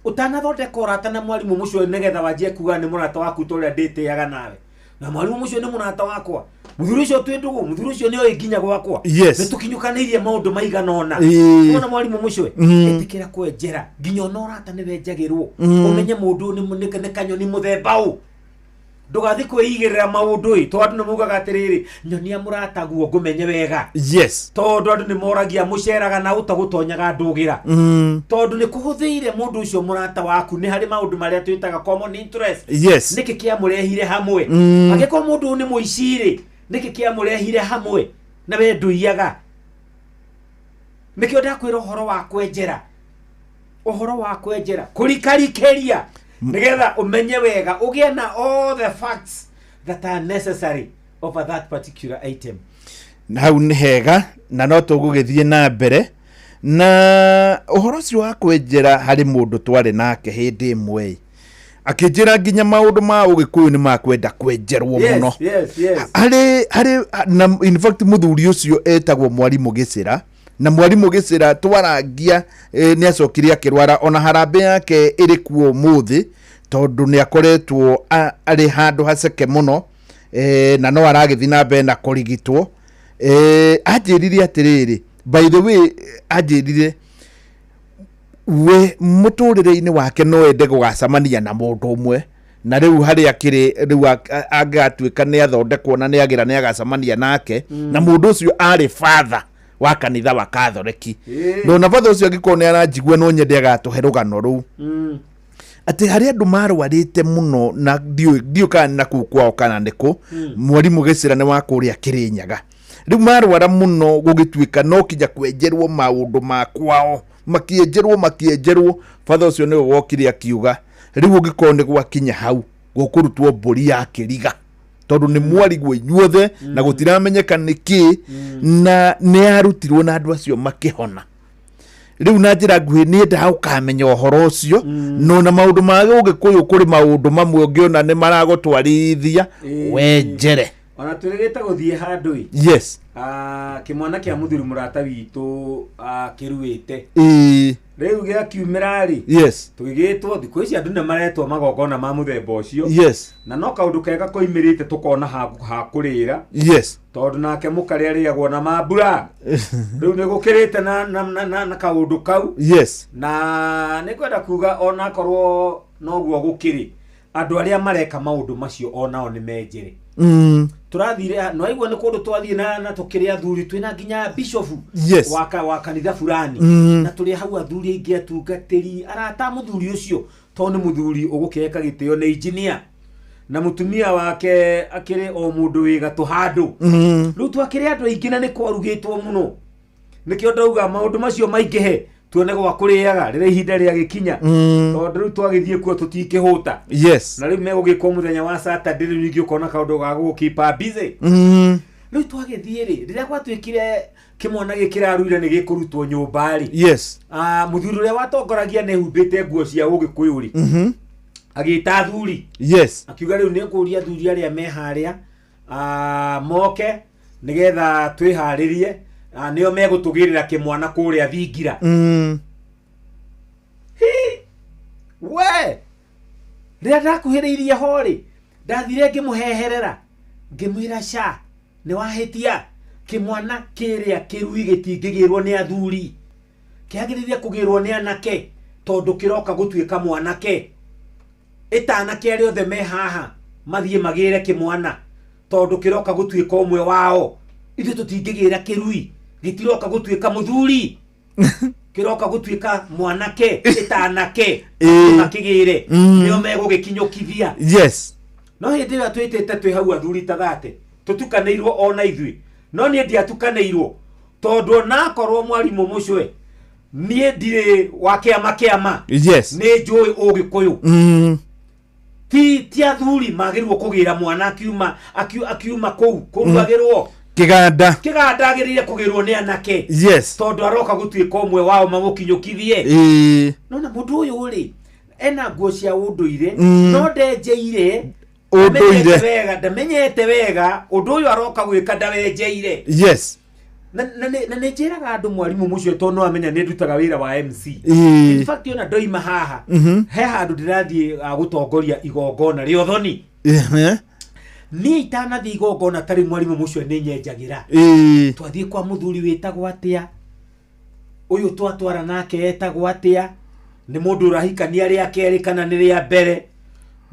utanathondeka urata na mwarimu mucio nigetha wanjie kuga ni murata waku toria nditiaga nawe na mwarimu mucio ni murata wakwa muthuri ucio twindugu muthuri ucio ni oiginya gwakwa ni tukinyukanirie maundu maigana ona ona mwarimu mucio etikira kwenjera nginya ona urata ni wenjagirwo umenye mundu ni kanyoni muthemba u ndugathi kwigirira maundu tondu ni mugaga atiriri nyonia murata guo ngumenye wega. Yes. Tondu andu ni moragia muceraga na utagutonyaga ndugira tondu ni kuhuthiire mundu ucio murata waku ni hari maundu maria twitaga common interest. Yes. Niki kia murehire hamwe agiko mundu ni muiciri niki kia murehire hamwe na we nduiyaga nikio ndakwira uhoro wa kwenjera kurikarikeria nigetha umenye wega ugie na all the facts that are necessary over that particular item. Hau ni hega na no tugugithie na mbere na uhoro ucio wa kwenjera hari mundu twari nake hindi imwe akinjira nginya maundu ma ugikuyu ni makwenda kwenjerwo muno. Hari na in fact muthuri ucio etagwo mwarimu Gicira na mwarimu Gicira twarangia ni acokire akirwara ona harambe yake iri kuo muthi tondu ni akoretwo ari handu haceke muno na no aragithi na mbere na kurigitwo anjirire atiriri by the way anjirire we muturire-ini wake no ende gugacamania na mundu umwe na riu hari akiri riu agatuika ni athondekwo na ni agira ni agacamania nake na mundu ucio ari father wa kanitha wa Catholic no na father ucio agiko ni aranjigua no nyende agatuhe rugano ru ati hari andu marwarite muno na dio kana na kwao kana ndiko mwarimu Gicira ni wa kuria Kirinyaga riu marwara muno gugituika no kija kwenjerwo maundu ma kwao makĩenjerwo father ũcio nĩwe wokire akiuga rĩu ũngĩkorwo nĩ gwakinya hau gũkũrutwo mbũri ya kĩriga tondũ nĩ mwarigwo inyuothe na gũtiramenyeka nĩkĩ na nĩ arutirwo na andũ acio makĩhona rĩu na njĩra nguhĩ nĩ endaga ũkamenya ũhoro ũcio no na maũndũ ma Gĩkũyũ kũrĩ maũndũ mamwe ũngĩona nĩ maragũtwarithia wenjere ona tũrĩgĩte gũthiĩ handũ yes kĩmwana kĩa mũthuri mũrata witũ kĩruĩte rĩu gĩakiumĩra rĩ yes tũgĩgĩtwo thikũ ici andũ nĩ maretwo magongona ma mũthemba ũcio yes na no kaũndũ kega koimĩrĩte tũkona ha kũrĩra yes tondũ nake mũkarĩ arĩagwo na mambura rĩu nĩ gũkĩrĩte na kaũndũ kau yes na nĩ kwenda kuga ona korwo noguo gũkĩrĩ andũ arĩa mareka maũndũ macio onao nĩ menjere turathire no aigua nĩ kũndũ twathie na tũkĩrĩ athuri twĩna nginya bishop yes wa kanitha fulani na tũrĩ hau athuri aingĩ atungatĩri arata mũthuri ũcio to nĩ mũthuri ũgũkĩreka gĩtĩo nĩ engineer na mũtumia wake akĩrĩ o mũndũ wĩ gatũ handũ rĩu twakĩrĩ andũ aingĩ na nĩ kwarugĩtwo mũno nĩkĩo ndauga maũndũ macio maingĩhe tuone gwa kũrĩaga rĩrĩa ihinda rĩa gĩkinya tondũ rĩu twagĩthiĩ kuo tũtingĩhũta yes na rĩu megũgĩkwo mũthenya wa Saturday rĩu ningĩ ũkona kaũndũ ga gũkipa busy rĩu twagĩthiĩ rĩ rĩrĩa gwatuĩkire kĩmwana gĩkĩraruire nĩ gĩkũrutwo nyũmba rĩ yes mũthuri ũrĩa watongoragia nĩ humbĩte nguo cia Ũgĩkũyũ rĩ agĩta athuri yes akiuga rĩu nĩ kũria athuri arĩa me harĩa moke nĩgetha twĩharĩrie nĩo megũtũgĩrĩra kĩmwana kũrĩa thingira we rĩrĩa ndakuhĩrĩirie ho rĩ ndathire ngĩmũheherera ngĩmwĩra ca nĩ wahĩtia kĩmwana kĩrĩa kĩrui gĩtingĩgĩrwo nĩ athuri kĩagĩrĩire kũgĩrwo nĩ anake tondũ kĩroka gũtuĩka mwanake ĩtanake arĩa othe me haha mathiĩ magĩre kĩmwana tondũ kĩroka gũtuĩka ũmwe wao ithuĩ tũtingĩgĩra kĩrui gĩtiroka gũtuĩka mũthuri kĩroka gũtuĩka mwanake ĩtanake makĩgĩre nĩo megũgĩkinyũkithia yes no hĩndĩ ĩrĩa twĩtĩte twĩ hau athuri ta thate tũtukanĩirwo ona ithuĩ no niĩ ndiatukanĩirwo tondũ onakorwo mwarimũ mũcwe niĩ ndirĩ wa kĩama yes nĩ njũĩ Ũgĩkũyũ ti athuri magĩrĩirwo kũgĩra mwana akiuma kũu kũruagĩrwo kĩganda agĩrĩire kũgĩrwo nĩ anake yes tondũ aroka gũtuĩka ũmwe wao mamũkinyũkithie no na mũndũ ũyũ rĩ ena nguo cia ũndũire no ndenjeire ũndũire ndamenyete wega ũndũ ũyũ aroka gwĩka ndawenjeire yes na nĩ njĩraga andũ mwarimũ mũcio tondũ no amenya nĩ ndutaga wĩra wa MC in fact ona ndoima haha he handũ ndĩrathiĩ gũtongoria igongona rĩa ũthoni niĩ itanathiĩ igongona tarĩ mwarimũ mũcio nĩ nyenjagĩra twathiĩ kwa mũthuri wĩtagwo atĩa ũyũ twatwara nake etagwo atĩa nĩ mũndũ ũrahikania rĩa kerĩ kana nĩ rĩa mbere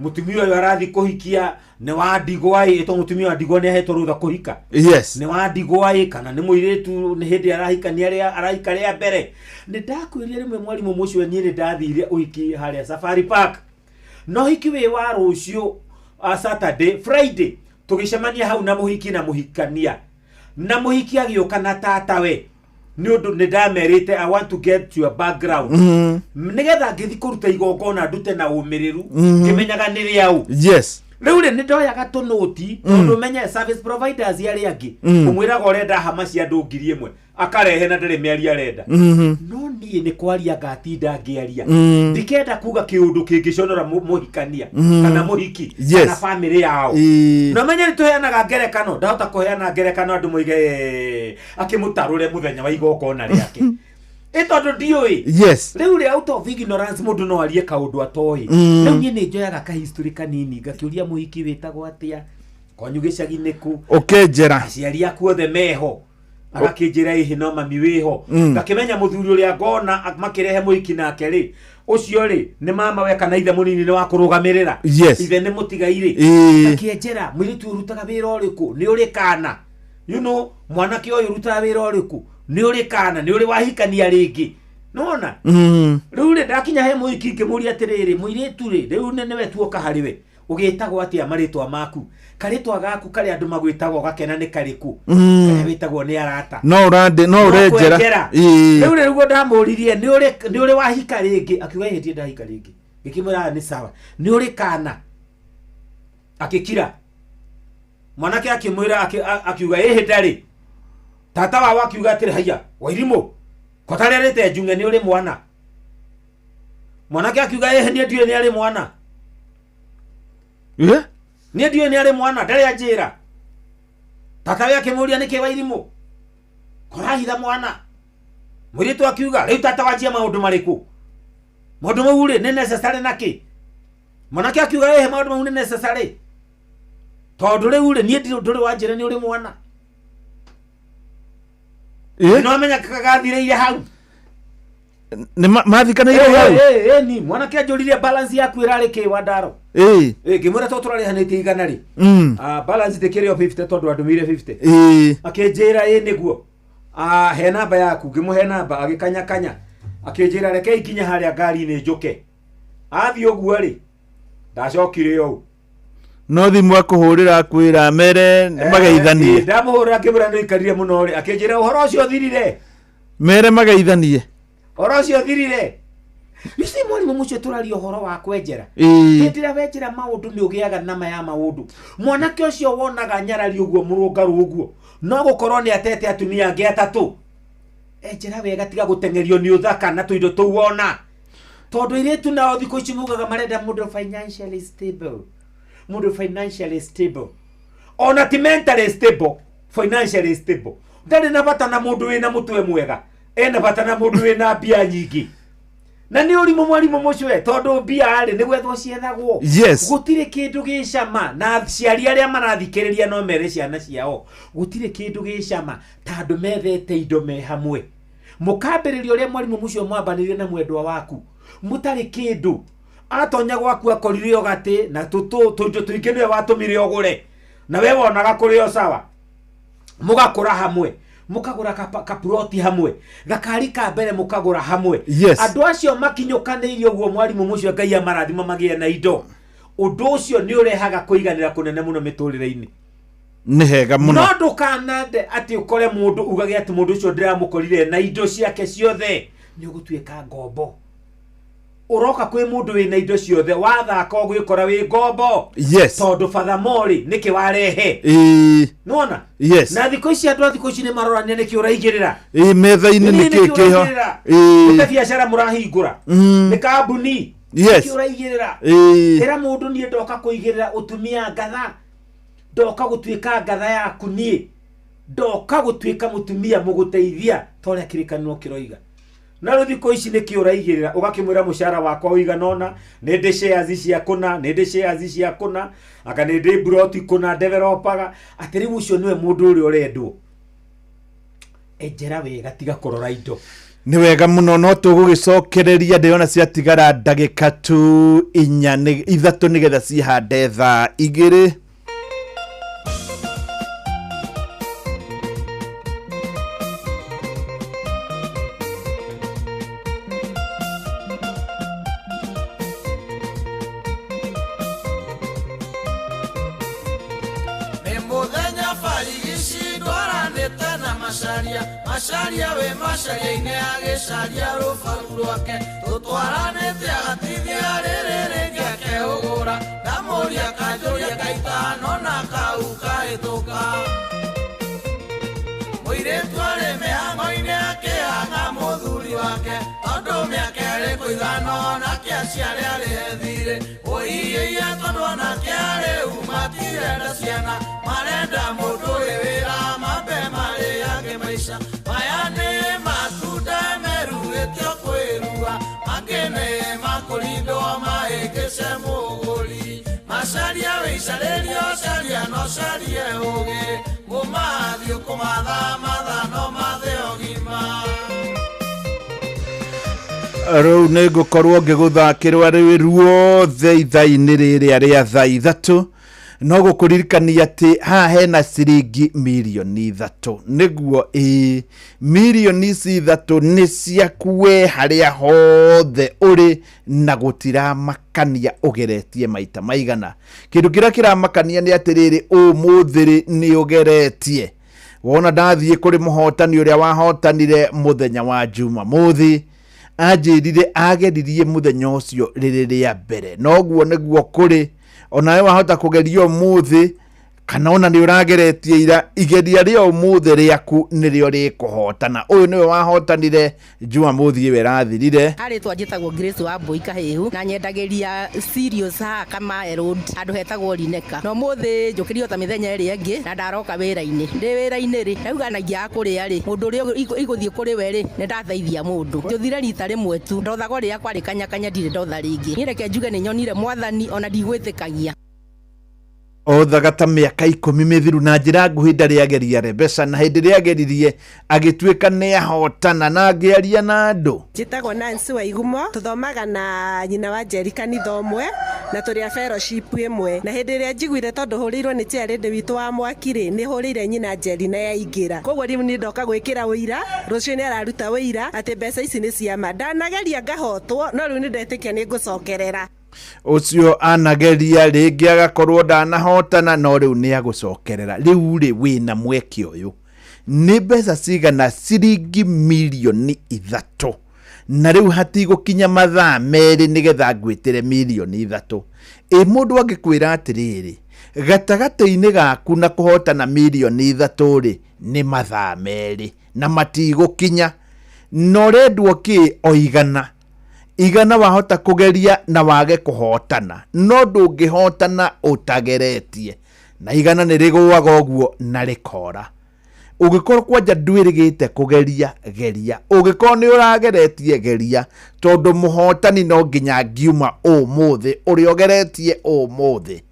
mũtumia ũyũ arathi kũhikia nĩ wa ndigwa ĩtwo mũtumia wa ndigwa nĩ ahetwo rũtha kũhika yes nĩ wa ndigwa kana nĩ mũirĩtu nĩ hĩndĩ arahikania arahika rĩa mbere nĩ ndakwĩrire rĩmwe mwarimũ mũcio niĩ nĩ ndathire ũhiki harĩa Safari Park no hiki wĩ wa rũciũ Saturday Friday tũgĩcemania hau na mũhiki na mũhikania na mũhiki agĩũka na tatawe nĩ ũndũ nĩ ndamerĩte I want to get your background nĩgetha ngĩthi kũruta igongona ndute na ũmĩrĩru ngĩmenyaga nĩ rĩaũ yes rĩu rĩ nĩ ndoyaga tũnũti tondũ menye service providers arĩa angĩ ũmwĩraga ũrenda hama cia andũ 1,000 akarehe na ndarĩ mĩaria arenda no niĩ nĩ kwaria ngatinda ngĩaria ndikenda kuga kĩũndũ kĩngĩconora mũhikania kana mũhiki kana family yao na menye nĩ tũheanaga ngerekano ndahota kũheana ngerekano andũ moige akĩmũtarũre mũthenya wa igongona rĩake tondũ ndiũĩ rĩu rĩa out of ignorance mũndũ no arie kaũndũ atoĩ rĩu niĩ nĩ njoyaga kahistory kanini ngakĩũria mũhiki wĩtagwo atĩa kwanyu gĩcagi-inĩ kũ ũkenjera aciari aku othe meho agakĩnjĩra ihi no mami wĩho ngakĩmenya mũthuri ũrĩa ngona makĩrehe mũhiki nake rĩ ũcio rĩ nĩ mama we kana ithe mũnini nĩ wa kũrũgamĩrĩra ithe nĩ mũtigairĩ ngakĩnjĩra mũirĩtu ũrutaga wĩra ũrĩkũ nĩ ũrĩ kana mwanake ũyũ ũrutaga wĩra ũrĩkũ nĩ ũrĩ kana nĩ ũrĩ wahikania rĩngĩ nona rĩu rĩ ndakinya he mũhiki ngĩmũria atĩrĩrĩ mũirĩtu rĩ rĩu nĩwe tuoka harĩ we ugitagwo atia maritwa maku karitwa gaku kari andu magwitagwo gakena ni kariku kare witagwo ni arata no urejera riu niguo ndamuririe ni uri wahika ringi akiuga hiti ndahika ringi ngikimura ni sawa ni uri kana akikira mwanake akimwira akiuga ndari tata wawe akiuga atiri haya Wairimu kotarerete junge ni uri mwana mwanake akiuga ni ndiye ni ari mwana ni ndiye ni ari mwana ndari ajira tata wake akimuria niki Wairimu korahitha mwana muritu akiuga riu tata wajia maundu mariku maundu mau ri ni necessary naki mwanake akiuga maundu mau ni necessary tondu riu ri ni nduri wajira ni uri mwana no menya kagathire hau ni mathikana ile hau ni mwanake ajuririe balance yaku irari ki wadaro ngimura to turari hanite igana ri balance tekere yo 50 tondu andumire 50 akenjira niguo he namba yaku ngimuhe namba agikanya akenjira reke ikinya haria ngari ni njuke athi oguo ri ndacokire yo no thimu akuhurira kwira mere mageithanie ndamuhurira ngimura no ikarire muno ri akenjira uhoro ucio thirire mere mageithanie uhoro ucio thirire bisi mwalimu mucio turari uhoro wa kwenjera ndira wenjera maundu ni ugiaga nama ya maundu mwanake ucio wonaga nyarari uguo murungaru uguo no gukorwo ni atete atumia angi atatu enjera wega tiga gutengerio ni uthaka na tuindo tu wona tondu iretu nao thiko ici mugaga marenda mundu financially stable ona ti mentally stable financially stable ndari na bata na mundu wina mutwe mwega ena bata na mundu wina mbia nyingi na ni uri mwalimu mucio tondu mbia ari ni gwethwo ciethagwo gutire kindu gicama na ciari aria marathikiriria no mere ciana ciao gutire kindu gicama tondu methete indo me hamwe mukambiririo ria mwalimu mucio mwambanirie na mwendwa waku mutari kindu atonya gwaku akorire ogate na tujo tuikene watumire ogure na wewe onaga kurio sawa mugakura hamwe mukagura kaploti hamwe gakari ka mbere mukagura hamwe andu acio makinyukanirie uguo mwalimu mucio Ngai amarathima magie na indo undu ucio ni urehaga kuiganira kunene muno miturire-ini ni hega muno no ndukanande ati ukore mundu ugage ati mundu ucio ndiramukorire na indo ciake ciothe ni ugutuika ngombo uroka kwi mundu wina indo ciothe wathaka ogwikora wi ngombo tondu fathamori niki warehe nona na thiko ici andu thiko ici ni marorania niki uraigirira metha-ini niki kiho ite biashara murahingura ni kambuni niki uraigirira era mundu ni ndoka kuigirira utumia ngatha ndoka gutuika ngatha yaku ni ndoka gutuika mutumia muguteithia toria kirikaniro kiroiga na ruthi ko ici niki uraigirira ugakimwira mushara wakwa uiganona nende shares ciakuna nende shares ciakuna aka nende broti kuna developaga atiri ucio niwe mundu uri urendwo enjera wega tiga kurora indo ni wega muno no tugugicokereria ndiona ciatigara ndagika tu 3 nigetha cihande thaa 2 Macaria we macaria-ini agicaria rubaru rwake tutwaranite agatithia riri ngiake ugura ndamuria kanjuria kaitano na kau kahituka muiritu ari mihango-ini akihanga muthuri wake tondu miaka iri kuigana nake aciari ari ethire uiiia tondu onake ari umatirenda ciana marenda mundu wi wira mambe mariage maica mayane matunda merugitio kwirua mangine makurindo maikise muguri macaria wicarerio caria no carie ugi mumathio kumatha mathano mathe ogima riu ni ngukorwo ngiguthakirwa riu ruothe ithaa-ini riria ria thaa 3 no gukuririkania ati ha hena ciringi milioni 3 niguo milioni 3 ni ciakuwe haria hothe uri na gutira makania ugeretie maita maigana. Kindu kira kiramakania ni atiriri umuthiri ni ugeretie. Wona ndathie kuri muhotani uria wahotanire muthenya wa Jumamothi ajirire ageririe muthenya ucio ririria mbere noguo niguo kuri onawe wahota kugeria umuthi kana ona ni urageretie ira igeria ria umuthi riaku nirio rikuhotana. Uyu niwe wahotanire Jumamothi iwe rathirire. Ari twanjitagwo Grace wa Mbui Kahehu na nyendageria serious ha kama road andu hetagwo Lineka. No muthi njukirio ta mithenya iri ingi na ndaroka wira-ini. Ndi wira-ini ri nauganagia kuria ri mundu ri iguthie kuri we ri ni ndathaithia mundu. Njuthire rita rimwe tu ndothago ria kwari kanya ndire ndotha ringi. Ni reke njuge ni nyonire mwathani ona ndigwitikagia. Othagata miaka 10 mithiru na njira nguhi ndari ageria Rebesa na hindi ria ageririe agituika ni ahotana na agiaria na andu. Njitagwo Nancy wa Igumo tuthomaga na nyina wa Njeri kanitha umwe na turi a fellowship imwe na hindi ria njiguire tondu hurirwo ni chiarende witu wa mwakiri ni hurire nyina Njeri na yaingira koguo riu ni ndoka gwikira wira rucio ni araruta wira ati mbeca ici ni cia ma ndanageria ngahotwo no riu ni ndetikia ni ngucokerera. Ucio anageria ringi agakorwo ndanahotana no riu ni agucokerera. Riu ri wina mweke uyu ni mbeca cigana ciringi milioni 3 na riu hatigukinya mathaa meri nigetha ngwitire milioni 3. Mundu angikwira atiriri gatagata-ini gaku na kuhotana milioni 3 ri ni mathaa meri na matigukinya no rendwo ki igana wahota kugeria na wage kuhotana no ndungihotana utageretie na igana ni rigwaga oguo na rikora. Ugikorwo kwanja ndwirigite kugeria geria, ugikorwo ni urageretie geria tondu muhotani no nginya ngiuma umuthi uri ogeretie umuthi.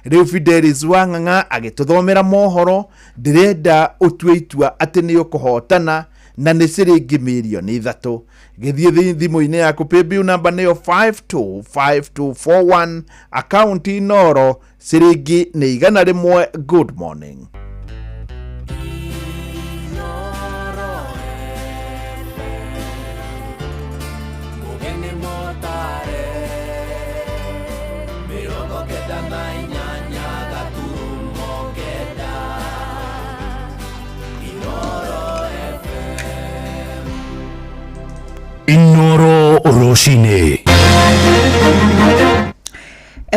Riu Fidelis Wang'ang'a agituthomera mohoro ndirenda utue itua ati ni ukuhotana na ni ciringi milioni 3. Githie thimu-ini yaku paybill number niyo 525241 account inoro ciringi ni igana rimwe. Good morning. Inoro Oroshine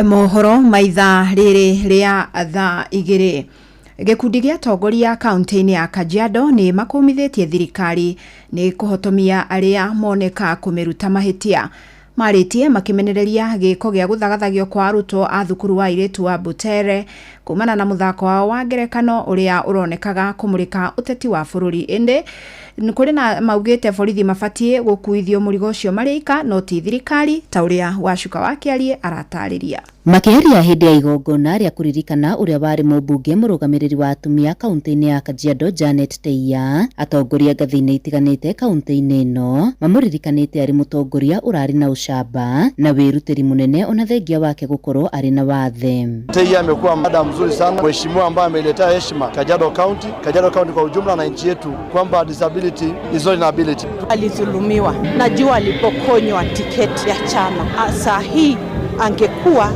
Mohoro maitha riri ria thaa igiri. Gikundi gia tongoria kaunti-ini ya Kajiado ni makumithitie thirikari ni kuhotomia aria moneka kumiruta mahitia. Maritie makimenereria giko gia guthagathagio kwa arutwo a thukuru wa iritu wa Butere kumana na muthako wao wa ngerekano uria uronekaga kumurika uteti wa bururi. Indi kuri na maugite borithi mabatie gukuithio murigo ucio marika no ti thirikari ta uria Wacuka wakiarie aratariria. Makiaria hindi ya igongona ria kuririkana uria wari mubunge murugamiriri wa atumia kaunti-ini ya Kajiado Janet Teia atongoria ngathi-ini itiganite kaunti-ini ino mamuririkanite ari mutongoria urari na ucamba na wirutiri munene ona thengia wake gukorwo ari na wathe. Teia amekuwa mada mzuri sana, mheshimiwa ambaye ameleta heshima Kajiado County kwa ujumla na nchi yetu kwamba disability is not an ability. Alizulumiwa, najua alipokonywa tiketi ya chama. Saa hii angekuwa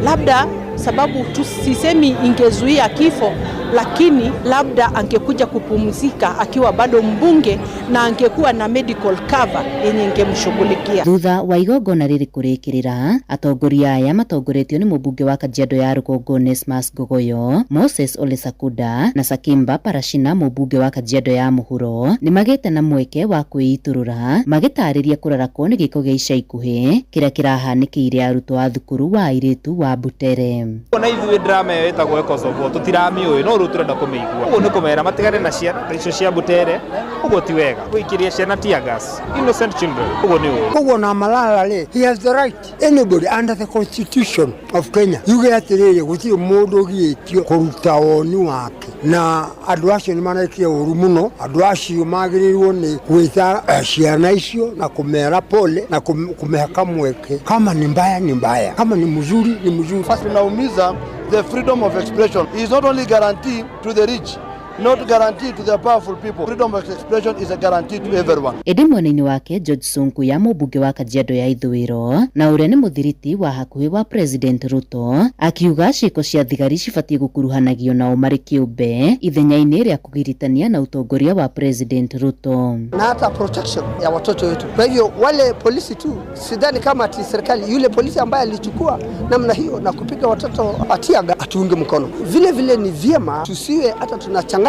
labda sababu tusisemi ingezuia kifo, lakini labda angekuja kupumzika akiwa bado mbunge na angekuwa na medical cover yenye ingemshughulikia. Thutha wa igongona riri kurikirira atongoria aya matongoretio ni mubunge wa Kajiado ya Rugongo Onesmus Gogoyo, Moses Ole Sakuda na Sakimba Parashina mubunge wa Kajiado ya Muhuro ni magete na mweke wa kwiiturura magitariria kurarakwo ni giko gia ica ikuhi kiria kirahanikire arutwo a thukuru wa iritu wa Butere. Na ithuĩ drama ĩyo ĩtagwo Kosovo tũtiramĩũĩ no rĩu tũrenda kũmĩigua. Ũguo nĩ kũmera matigane na ciana icio cia Butere, ũguo ti wega gũikiria ciana tear gas, innocent children. Ũguo nĩ ũũ. Ũguo na Malala rĩ, he has the right, anybody under the constitution of Kenya yuge atĩrĩrĩ gũtirĩ mũndũ ũgiĩtio kũruta woni wake, na andũ acio nĩ manekire ũru mũno. Andũ acio magĩrĩirwo nĩ gwĩta ciana icio na kũmera pole na kũmehaka mweke. Kama ni mbaya ni mbaya, kama ni mzuri ni mzuri. Tunaumiza the freedom of expression is not only guaranteed to the rich, not guaranteed to the powerful people. Freedom of expression is a guarantee to everyone. Edi mwena-ini wake George Sonko ya mũmbunge wa Kajiado ya Ithũĩro na ũrĩa nĩ mũthiriti wa hakuhĩ wa President Ruto akiuga ciĩko cia thigari cibatie gũkuruhanagio nao marĩ kĩũmbe ithenya-inĩ rĩa kũgiritania na utongoria wa President Ruto na hata protection ya watoto wetu. Kwa hivyo wale polisi tu, sidhani kama ati serikali yule polisi ambaye alichukua namna hiyo na kupiga watoto atiaga atuunge mkono. Vile vile ni vyema tusiwe hata tunachanganya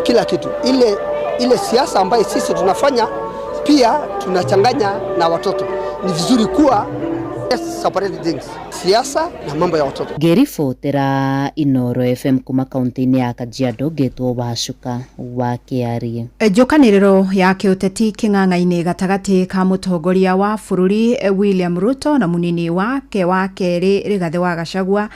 kila kitu. Ile siasa ambayo sisi tunafanya pia tunachanganya na watoto. Ni vizuri kuwa separate things, siasa na mambo ya watoto. Gerifotera Inoro FM kuma kaunti-inĩ ya Kajiado getwo Wacuka wa Kiarie. Njokanĩrĩro ya kĩũteti kĩng'ang'a-inĩ gatagatĩ ka mũtongoria wa bũrũri William Ruto na mũnini wake wa kerĩ Rigathĩ wa Gachagua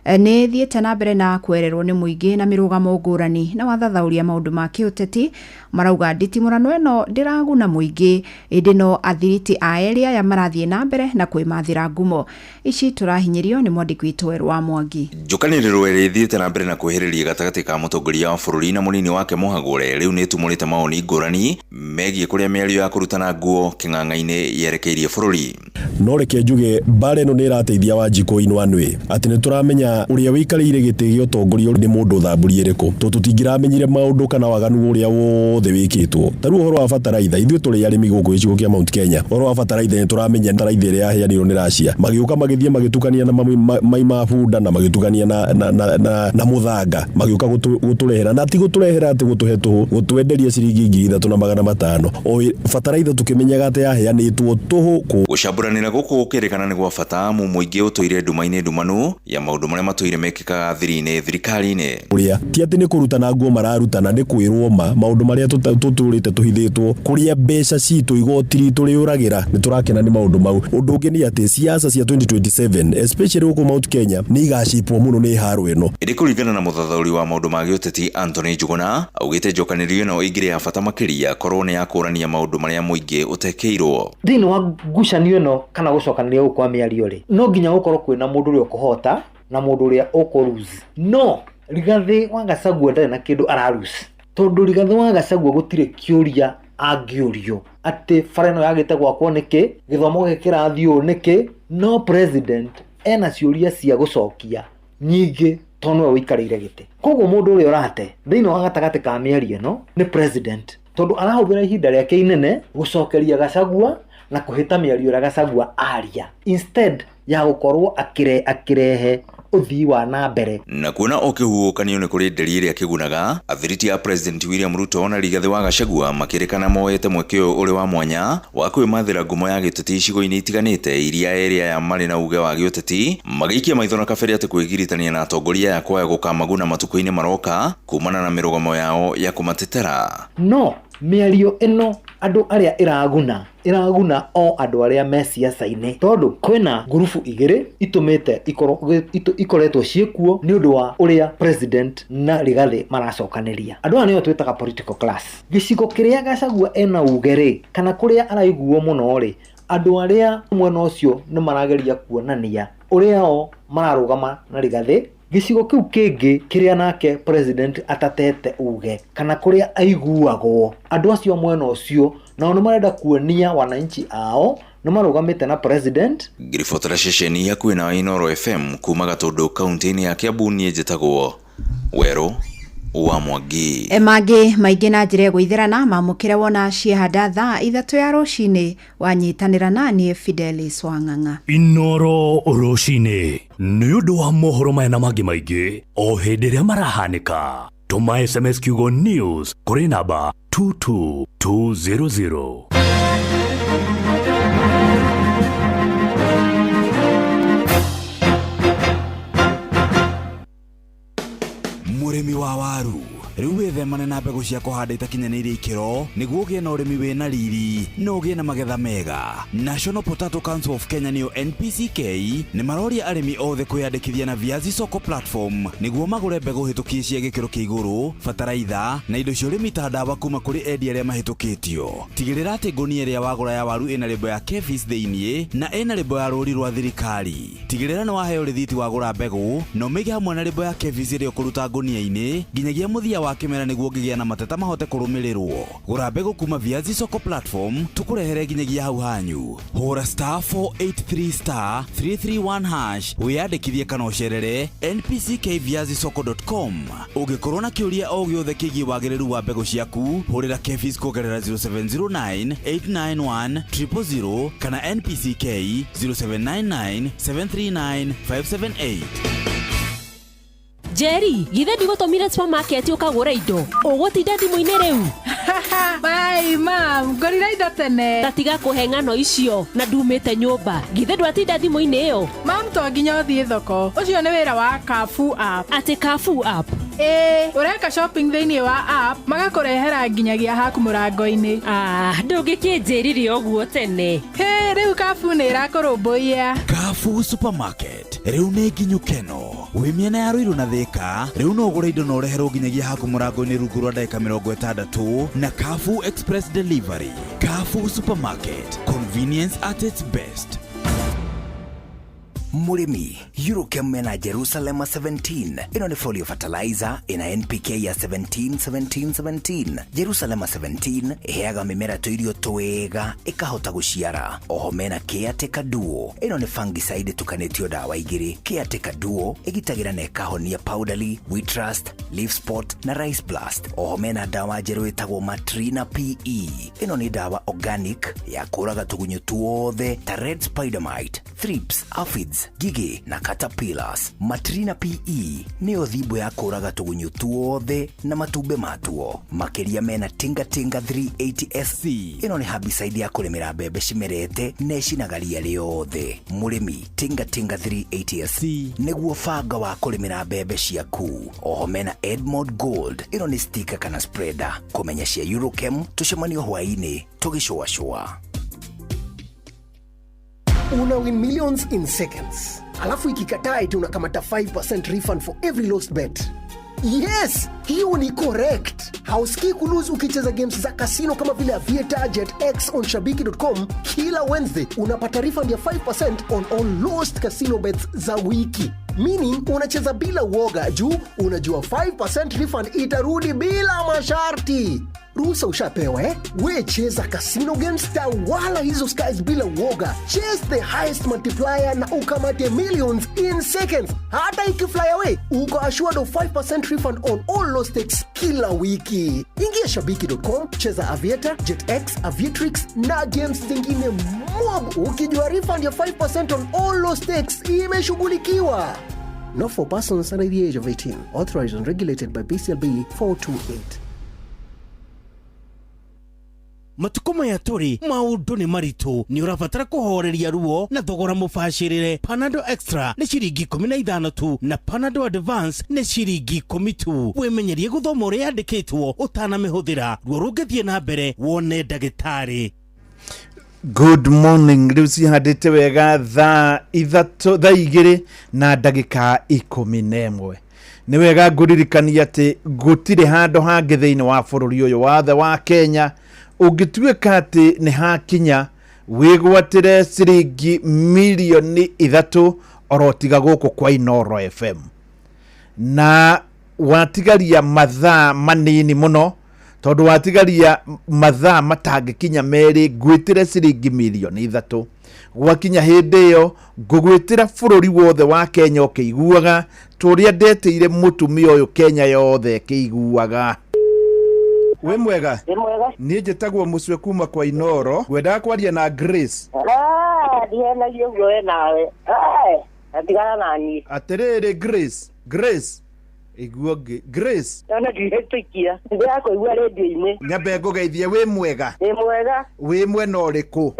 nĩ thiĩte na mbere na kwererwo nĩ mũingĩ na mĩrũgamo ngũrani na wathathauria maũndũ ma kĩũteti. Marauga nditimũrano ĩno ndĩraguna mũingĩ, ĩndĩ no athiriti a erĩ aya marathiĩ na mbere na kwĩmathĩra ngumo. Ici tũrahinyĩrio nĩ mwandĩki witũ Werũ wa Mwangi. Njokanĩrĩro ĩrĩa ĩthiĩte na mbere na kwĩhĩrĩria gatagatĩ ka mũtongoria wa bũrũri na mũnini wake Mũhagũre rĩu nĩ ĩtumũrĩte maoni ngũrani megiĩ kũrĩa mĩario ya kũrutana nguo kĩng'ang'a-inĩ yerekeirie bũrũri. No reke njuge mbara ĩno nĩ ĩrateithia Wanjikũ in one way, atĩ nĩ tũramenya ũrĩa wĩikarĩire gĩtĩ gĩa ũtongoria nĩ mũndũ thamburi ĩrĩkũ. Tũtingĩramenyire maũndũ kana waganu ũrĩa wothe wĩkĩtwo. Tarĩu ũhoro wa bataraitha, ithuĩ tũrĩ arĩmi gũkũ gĩcigo kĩa Mount Kenya. Ũhoro wa bataraitha nĩ tũramenya bataraitha ĩrĩa yaheanirwo nĩ Russia. Magĩũka magĩthiĩ magĩtukania na mai ma bunda na magĩtukania na mũthanga. Magĩũka gũtũrehera na ti gũtũrehera atĩ gũtũhe tũhũ, gũtwenderia ciringi 3,500. O bataraitha tũkĩmenyaga atĩ yaheanĩtwo tũhũ. Gũcambũranĩra gũkũ gũkĩrĩkana nĩ gwa bata mũingĩ ũtũire nduma-inĩ ndumanu ya maũndũ marĩa matũire mekĩkaga thirikari-inĩ. Ũrĩa ti atĩ nĩ kũrutana nguo mararutana, nĩ kwĩrwo maũndũ marĩa tũtũrĩte tũhithĩtwo kũrĩa mbeca citũ igoti ritũ rĩũragĩra. Nĩ tũrakena nĩ maũndũ mau. Ũndũ ũngĩ nĩ atĩ siasa cia 2027 especially gũkũ Mount Kenya nĩ igacipwo mũno nĩ haro ĩno. Ĩrĩ kũringana na mũthathaũri wa maũndũ ma gĩũteti Anthony Njuguna augĩte njokanĩrĩro ĩno ĩngĩrĩ ya bata makĩria korwo nĩ ya kũrania maũndũ marĩa mũingĩ ũtekeirwo. Thĩinĩ wa ngucanio ĩno kana gũcokanĩrĩra gũkũ kwa mĩario rĩ, no nginya gũkorwo kwĩna mũndũ ũrĩa ũkũhota na mũndũ ũrĩa ũkũruzi. No Rigathĩ wa Gachagua ndarĩ na kĩndũ araruzi, tondũ Rigathĩ wa Gachagua gũtirĩ kĩũria angĩũrio atĩ bara ĩno yagĩte gwakwo nĩkĩ, gĩthomo gĩkĩrathiĩ nĩkĩ. No president ena ciũria cia gũcokia nyingĩ tondũ nĩwe wĩikarĩire gĩtĩ. Koguo mũndũ ũrĩa ũrate thĩinĩ wa gatagatĩ ka mĩario ĩno nĩ president, tondũ arahũthĩra ihinda rĩake inene gũcokeria Gachagua na kũhĩta mĩario ya Gachagua aria instead ya gũkorwo akĩrehe uthii wa na mbere. Na kuona ũkĩhuũkanio nĩ kũrĩ nderi ĩrĩa kĩgunaga, athiriti a President William Ruto na Rigathĩ wa Gachagua makĩrĩkana moete mweke ũyũ ũrĩ wa mwanya wa kwĩmathĩra ngumo ya gĩteti icigo-inĩ itiganĩte iria erĩ aya marĩ na uge wa gĩũteti, magĩikia maitho na kabere atĩ kwĩgiritania na atongoria ya kwaya gũkamaguna matukũ-inĩ maroka kumana na mĩrũgamo yao ya kũmatetera. No mĩario ĩno andũ arĩa iraguna o andũ arĩa me siasa-inĩ, tondũ kwĩna ngurubu igĩrĩ itũmĩte ikoretwo ciĩkuo nĩ ũndũ wa ũrĩa president na Rigathĩ maracokanĩria. Andũ aya nĩo twĩtaga political class. Gĩcigo kĩrĩa Gachagua ena uge rĩ, kana kũrĩa araiguo mũno rĩ, andũ arĩa mwena ũcio nĩ marageria kuonania ũrĩa o mararũgama na Rigathĩ. Gĩcigo kĩu kĩngĩ kĩrĩa nake president atatete uge kana kũrĩa aiguagwo, andũ acio mwena ũcio nao nĩ marenda kuonia wananchi ao nĩ marũgamĩte na president. Ngiribotera ceceni hakuhĩ na Inoro FM kuma Gatũndũ kaunti-inĩ ya Kiambu, niĩ njĩtagwo Werũ wa Mwangi. Mangĩ maingĩ na njĩra gũithĩrana mamũkĩre wona ciehanda thaa 3 ya rũcinĩ wanyitanĩra na niĩ Fidelis Wang'ang'a. Inoro rũcinĩ nĩ ũndũ wa mohoro maya na mangĩ maingĩ o hĩndĩ ĩrĩa marahanĩka. Tũma SMS kiugo news kũrĩ namba 22200. Mũrĩmi wa waru riu withemane na mbegu cia kuhanda itakinyanĩirie ikĩro nĩguo ũgĩe na ũrĩmi wĩna riri na ũgĩe na magetha mega. National Potato Council of Kenya nĩyo NPCK nĩ maroria arĩmi othe kwĩyandĩkithia na Viazi Soko platform nĩguo magũre mbegũ hĩtũkie cia gĩkĩro kĩa igũrũ, bataraitha na indo cia ũrĩmi ta ndawa kuma kũrĩ endia arĩa mahĩtũkĩtio. Tigĩrĩra atĩ ngũnia ĩrĩa wagũra ya waru ĩna lebo ya KEVIS thĩiniĩ na ĩna lebo ya rũri rwa thirikari. Tigĩrĩra nĩ waheo rĩthiti wagũra mbegũ na ũmĩige hamwe na lebo ya KEVIS ĩrĩa ũkũruta ngũnia-inĩ nginyagia mũthia wa kĩmera nĩguo ngĩgĩa na mateta mahote kũrũmĩrĩrwo. Gũra mbegũ kuma Viazi Soko platform tũkũrehere nginyagia hau hanyu. Hũra *483*331# wĩyandĩkithie kana ũcerere npckviazisoko.com. Ũngĩkorwo na kĩũria o gĩothe kĩgiĩ wagĩrĩru wa mbegũ ciaku, hũrĩra KEVIS kũgerera 0709899000 kana NPCK 0799739578. Jerry, githe ndigũtũmire supermarket ũkagũra indo. Ũgũtinda thimũ-inĩ rĩu. Bye mam, ngorira indo tene. Tatiga kũhe ng'ano icio na ndumĩte nyũmba. Githe ndwatinda thimũ-inĩ ĩyo. Mam, to nginya ũthiĩ thoko. Ũcio nĩ wĩra wa Carrefour app. Atĩ Carrefour app? Ũreka shopping thĩinĩ wa app, magakũrehera nginyagia haku mũrango-inĩ. Ndũngĩkĩnjĩrire ũguo tene. Rĩu Carrefour nĩ ĩrakũrũmbũiya. Carrefour Supermarket, rĩu nĩ nginyũkeno. Wĩ mĩena ya Ruiru na Thika, rĩu no ũgũre indo na ũreherwo nginyagia haku mũrango-inĩ rungu rwa ndagĩka 60 na Carrefour Express Delivery. Carrefour Supermarket, convenience at its best. Murimi, Eurochem mena Jerusalem 17. Ino ni folio fertilizer ina NPK ya 17. Jerusalem 17 iheaga mimera tuirio twega ikahota guciara. Oho mena Caretaker Duo. Ino ni fungicide tukanitio dawa igiri. Caretaker Duo igitagira na ikahonia powderly, wheat rust, leaf spot na rice blast. Oho mena dawa jeru itagwo Matrina PE. Ino ni dawa organic ya kuraga tugunyu tuothe ta red spider mite, thrips, aphids, gigi na caterpillars. Matrina PE nĩyo thimbo ya kũraga tũgunyũ tuothe na matumbe matuo. Makĩria mena Tinga 380 SC. Ĩno nĩ herbicide ya kũrĩmĩra mbembe cimerete na ĩcinaga ria rĩothe. Mũrĩmi, Tinga 380 SC nĩguo banga wa kũrĩmĩra mbembe ciaku. Oho mena Edmond Gold. Ĩno nĩ sticker kana spreader. Kũmenya cia Eurochem tucemanio hwaĩ-inĩ tũgĩcũacũa. Una win millions in seconds. Alafu ikikataa eti unakamata 5% refund for every lost bet. Yes, hiyo ni correct. Hausikii kulose ukicheza games za casino kama vile Aviator, JetX on Shabiki.com. Kila Wednesday unapata refund ya 5% on all lost casino bets za wiki. Meaning unacheza bila uoga juu unajua 5% refund itarudi bila masharti. Ruhusa ushapewa We cheza casino games wala hizo skies bila uoga. Chase the highest multiplier na ukamate millions in seconds. Hata ikifly away, uko assured of 5% refund on all low stakes kila wiki. Ingia Shabiki.com, cheza Aviator, JetX, Aviatrix na games zingine mob. Ukijua refund ya 5% on all low stakes imeshughulikiwa. Not for persons under the age of 18. Authorized and regulated by BCLB 428. Matuko maya tũrĩ maũndũ nĩ maritũ, nĩ ũrabatara kũhoreria ruo na thogora mũbacĩrĩre. Panadol Extra nĩ ciringi 15 tu na Panadol Advance nĩ ciringi 10 tu. Wĩmenyerie gũthoma ũrĩa yandĩkĩtwo ũtanamĩhũthĩra, ruo rũngĩthiĩ na mbere wone ndagĩtarĩ. Good morning. Rĩu cihandĩte wega thaa 2 na ndagĩka 11. Nĩ wega ngũririkania atĩ gũtirĩ handũ hangĩ thĩinĩ wa bũrũri ũyũ wathe wa Kenya ũngĩtuĩka atĩ nĩ hakinya wĩgwatĩre ciringi milioni 3 orotiga gũkũ kwa Inooro FM na watigaria mathaa manini mũno, tondũ watigaria mathaa matangĩkinya merĩ gwĩtĩre ciringi milioni 3. Gwakinya hĩndĩ ĩyo ngũgwĩtĩra bũrũri wothe wa Kenya ũkĩiguaga tũrĩa ndeteire mũtumia ũyũ Kenya yothe ĩkĩiguaga. We mwega? Niĩ njĩtagwo Mũcwe kuma kwa Inooro. Ngwendaga kwaria na Grace. Ndihenagia ũguo we nawe. Atigana nani. Atĩrĩrĩ Grace. iguo Grace ana ndihetikia ndako igua radio-ini nyambe ngugeithie wi mwega wi mwena uriku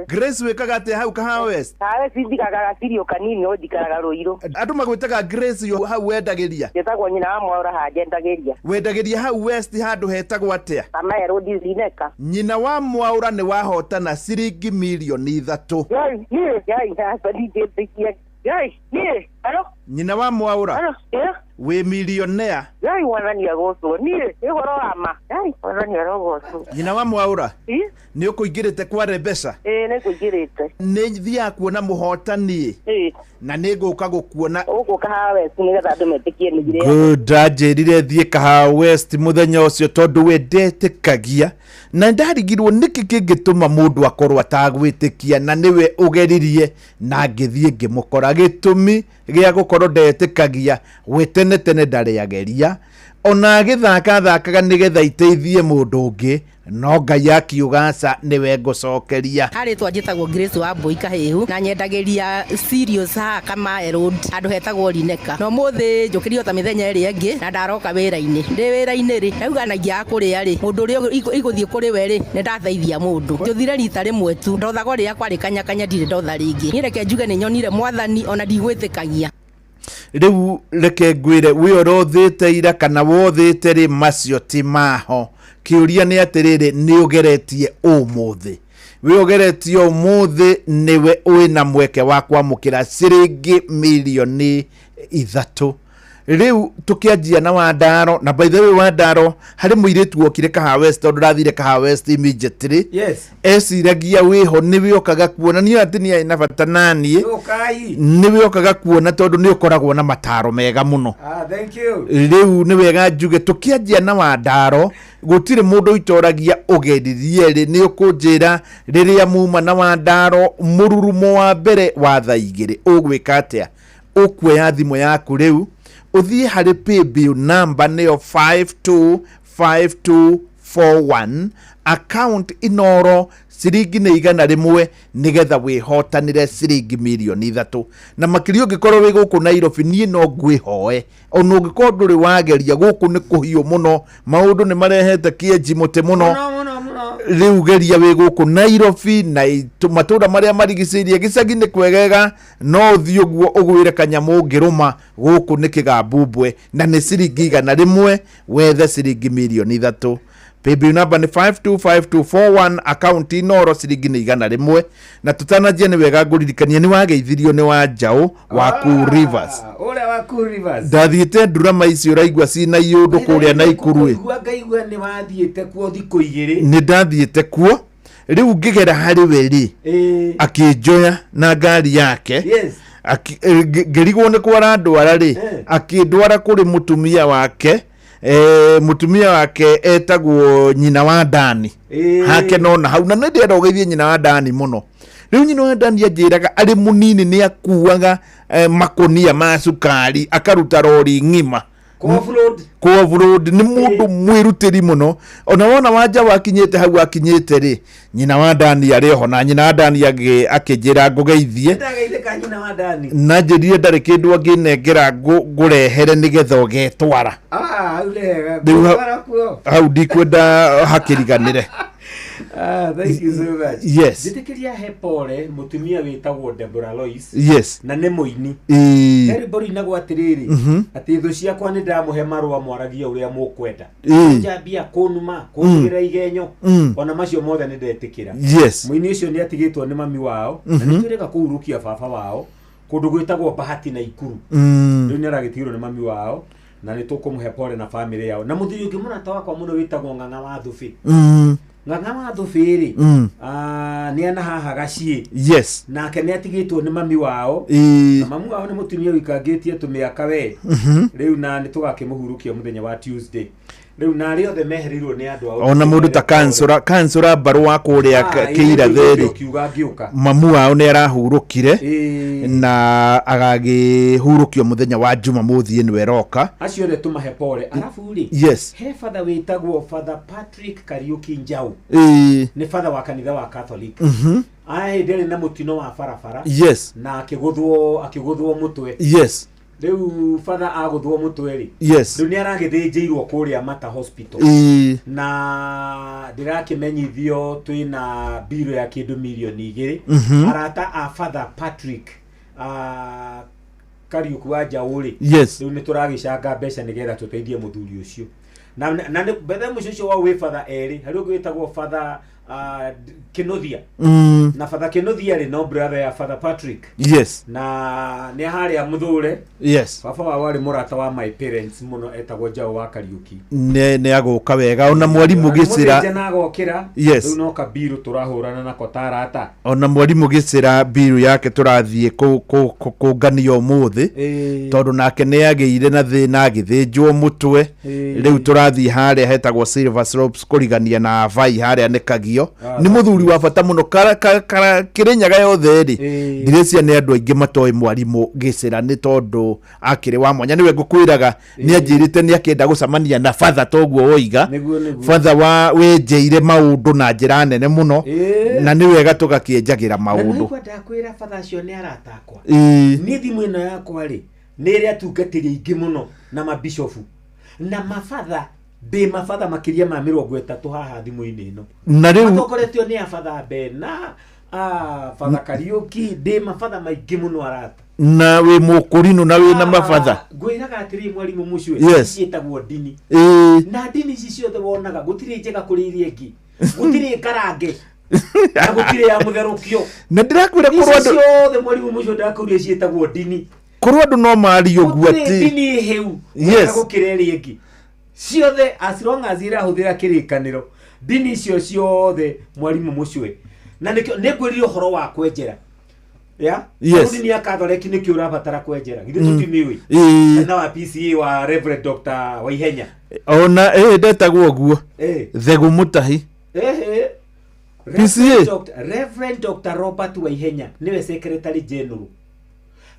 Grace wikaga atia hau Kahawa West sindikaga gasirio kanini odikaraga Ruiru andu magwitaga Grace yo hau wendagiria yetagwo nyina wa Mwaura hanjendagiria wendagiria hau West handu hetagwo atia Amaero Dizineka nyina wa Mwaura ni wahotana ciringi milioni 3 Alo? Nyina wa Mwaura? Alo? Yeah? We millionaire? Yai wanani ya goso. Igoro ama. Yai wanani ya goso. Nyina wa Mwaura? Ni ukuingirite kware mbeca? Ni kuingirite. Ni thia kuona muhotani? Na ni nguka gukuona uko Kahawa West nigetha andu metikie nigire. Good, anjirire thie Kahawa West muthenya ucio tondu we ndetikagia na ndarigirwo niki kingituma mundu akorwo atagwitikia na niwe ugeririe na ngithie ngimukora gitumi gia gukorwo ndetikagia wetene tene ndariageria ona agithaka nigetha iteithie mundu ungi no Ngai akiugaca niwe ngucokeria. Haritwa njitagwo Grace wa Mbui Kahihu na nyendagiria serious ha kama road andu hetagwo Lineka no muthi njukirio ta mithenya iri ingi na ndaroka wira-ini ndi wira-ini ri auganagia kuria ri mundu uri iguthie kuri we ri ni ndathaithia mundu njuthire rita rimwe tu ndothago ria kwari kanya ndire ndotha ringi nireke njuge ni nyonire mwathani ona ndigwitikagia riu reke ngwire wi orothite ira kana wothite ri macio ti maho kiuria ni atiriri ni ugeretie umuthi wi ugeretie umuthi niwe wina mweke wa kwamukira ciringi milioni 3 riu tukianjia na Wandaro na by the way Wandaro hari muiritu wokire Kahawa West tondu rathire Kahawa West immediately esiragia wiho niwe okaga kuonania ati ni ina bata nani niwe okaga kuona tondu ni ukoragwo na mataro mega muno thank you riu ni wega njuge tukianjia na Wandaro gutire mundu itoragia ugeririe ri ni ukunjira riria muma na Wandaro mururumo wa mbere wa thaigiri ugwika atia ukuya thimo yaku riu uthie hari paybill number niyo 525241 account inoro ciringi ni igana rimwe nigetha wihotanire ciringi milioni 3 na makirio ngikorwo wi guku Nairobi nie no ngwihoe ona ngikorwo nduri wageria guku ni kuhiu muno maundu ni marehete kienji muti muno riu geria wi guku Nairobi na matura maria marigicirie gicagi ni kwegega no thi uguo ugwire kanyamu ngiruma guku ni kigambumbwe na ni ciringi igana rimwe wethe ciringi milioni 3 paybill number ni 525241 account inoro ciringi ni igana rimwe na tutanajia ni wega nguririkania ni wageithirio ni wa Njau wa Cool Rivers ule wa Cool Rivers ndathiite ndurama icio raigua cina iundu kuria Naikuru ngaigua ni wathiite kuo thiku igiri ni ndathiite kuo riu ngigera hari we ri akinjoya na ngari yake ngirigwo ni kwara ndwara ri akindwara kuri mutumia wake mutumia wake etagwo nyina wa Dani hake nona hau na ndenda ugeithie nyina wa Dani muno riu nyina wa Dani ajiraga ari munini ni akuaga makonia ma sukari akaruta rori ngima Coverroad ni mundu mwirutiri muno ona wona wanja wakinyete hau akinyete ri nyina wa Dani ariho na nyina wa Dani akijira ngugeithie nyina wa Dani na njirire ndari kindu anginengera ngurehere nigetha ugetwara hau ndikwenda hakiriganire thank you so much yes jitikiria hepole mutumia witagwo Deborah Lois yes na ne muini everybody nagwa atiriri ati thu ciakwa ni ndamuhe marua mwaragia uria mukwenda njambia kunuma kugira igenyo ona macio mothe ni ndetikira yes muini ucio ni atigitwo ni mami wao na ni twirega kuurukia baba wao kundu gwitagwo Bahati na Ikuru riu ni aragitirwo ni mami wao na ni tukumuhe pole na family yao na muthiri ungi muna tawakwa muno witagwo Ng'ang'a wa Thubi Ng'ang'a wa Thubi ri ni ana haha gacie yes nake ni atigitwo ni mami wao na mamu wao ni mutumia wikangitie tumiaka we riu na ni tugakimuhurukia muthenya wa Tuesday riu na ri othe meherirwo ni andu ona mundu ta kansura baru wa kuria kiira theri mamu wao ni arahurukire na agagihurukio muthenya wa Jumamothi ni weroka acio re tumahe pole alafu ri yes he father witagwo Father Patrick Kariuki Njau ni father wa kanitha wa Catholic ai ndere na mutino wa farafara yes na akiguthwo mutwe yes riu father aguthwo mutweri yes riu ni aragithĩnjĩirwo kuria Mata Hospital na ndirakimenyithio twina biro ya kindu milioni 2 arata a Father Patrick Kariuki wa Njaũrĩ riu ni turagicanga mbeca nigetha tuteithie muthuri ucio na bethe mucio wa we father eri hari gwitagwo Father Kinothia na Father Kinothia ri no brother ya Father Patrick yes na ni haria muthure yes baba wa wari murata wa my parents muno etagwo Njaũ wa Kariuki ne agoka wega ona mwarimu gicira yes riu no kabiru turahurana na kotarata ona mwarimu gicira biru yake turathie kuganio muthi tondu nake ne ageire na thina agithinjwo mutwe riu turathie haria hetagwo Silver Slopes kurigania na vai haria nekagio ni muthuri wa bata muno Kirinyaga yothe ri ndirecia ni andu aingi matoe mwarimu gicira ni tondu akiri wa mwanya niwe ngukwiraga ni anjirite ni akenda gucamania na father toguo woiga father wa wenjeire maundu na njira nene muno na ni wega tugakienjagira maundu ni kwenda kwira father cio ni aratakwa ni thimu ino yakwa ri ni ri atungatiri ingi muno na mabishofu na mafather be mafather makiria ma 30 haha thimu-ini ino na riu atokoretio ni father Bena Father Kariuki de mafather maingi muno arata na we mukurino na we na mafather gwiraga atiri mwarimu mucio cietagwo dini na dini ici ciothe wonaga gutire njega kuri iria ingi gutire karange na gutire ya mutherukio na ndirakwira kurwa andu ciothe mwarimu mucio ndakuria cietagwo dini kurwa andu no mari oguo ati dini heu yes gukireri ingi ciothe as long as irahuthira kirikaniro dini icio ciothe mwarimu mucio na nĩngwĩrire ũhoro wa kwenjera yes ni akathoreki nĩ kĩo ũrabatara kwenjera githĩ tutimiwi na wa PCA wa Reverend Dr. Waihenya ona ndetagwo guo Thegu Mutahi PCA Reverend Dr. Robert Waihenya niwe Secretary General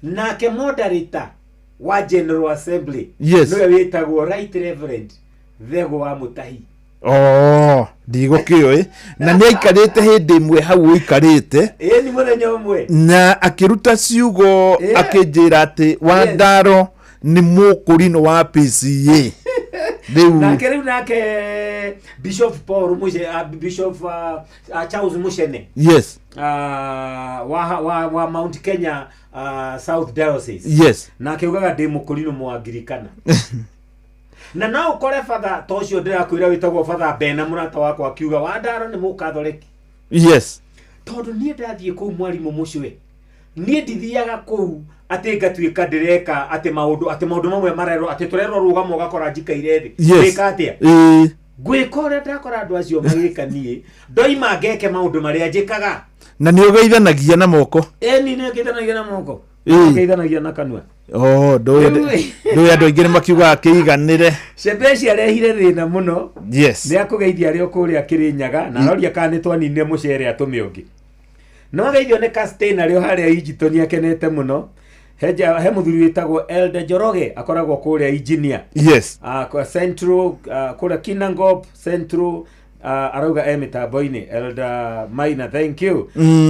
nake moderator wa General Assembly niwe wĩtagwo Right Reverend Thegu wa Mutahi ndigukio na ni aikarite hindi imwe hau ikarite ni muthenya umwe na akiruta ciugo akinjira ati Wandaro ni mukurino wa PCA nake Bishop Paul Bishop Charles Mushene yes wa Mount Kenya South Diocese yes na kiugaga ndi mukurino mwangirikana na nao kore father tocio ndirakwira witagwo Father Bena murata wakwa akiuga Wandaro ni mukathoreki yes tondu nie ndathie ku mwarimu mucwe nie ndithiaga ku ati ngatuika ndireka ati maundu mamwe marero ati turero rugamo gakora njikaire thi wika atia gwikora ndakora andu acio magikanie ndoima ngeke maundu maria njikaga na ni ugeithanagia na moko ni ngeithanagia na moko ngeithanagia na kanua ndu andu aingi makiuga akiiganire Shebeshi arehire thina muno yes ni akugeithia rio kuria Kirinyaga na aroria kana twanine mucere atumi ungi no geithio ne Castain ario haria Injitoni akenete muno he muthuri witagwo Elder Joroge akoragwo kuria engineer yes kwa Central kuria Kinangop Central arauga mitambo-ini Elder Maina thank you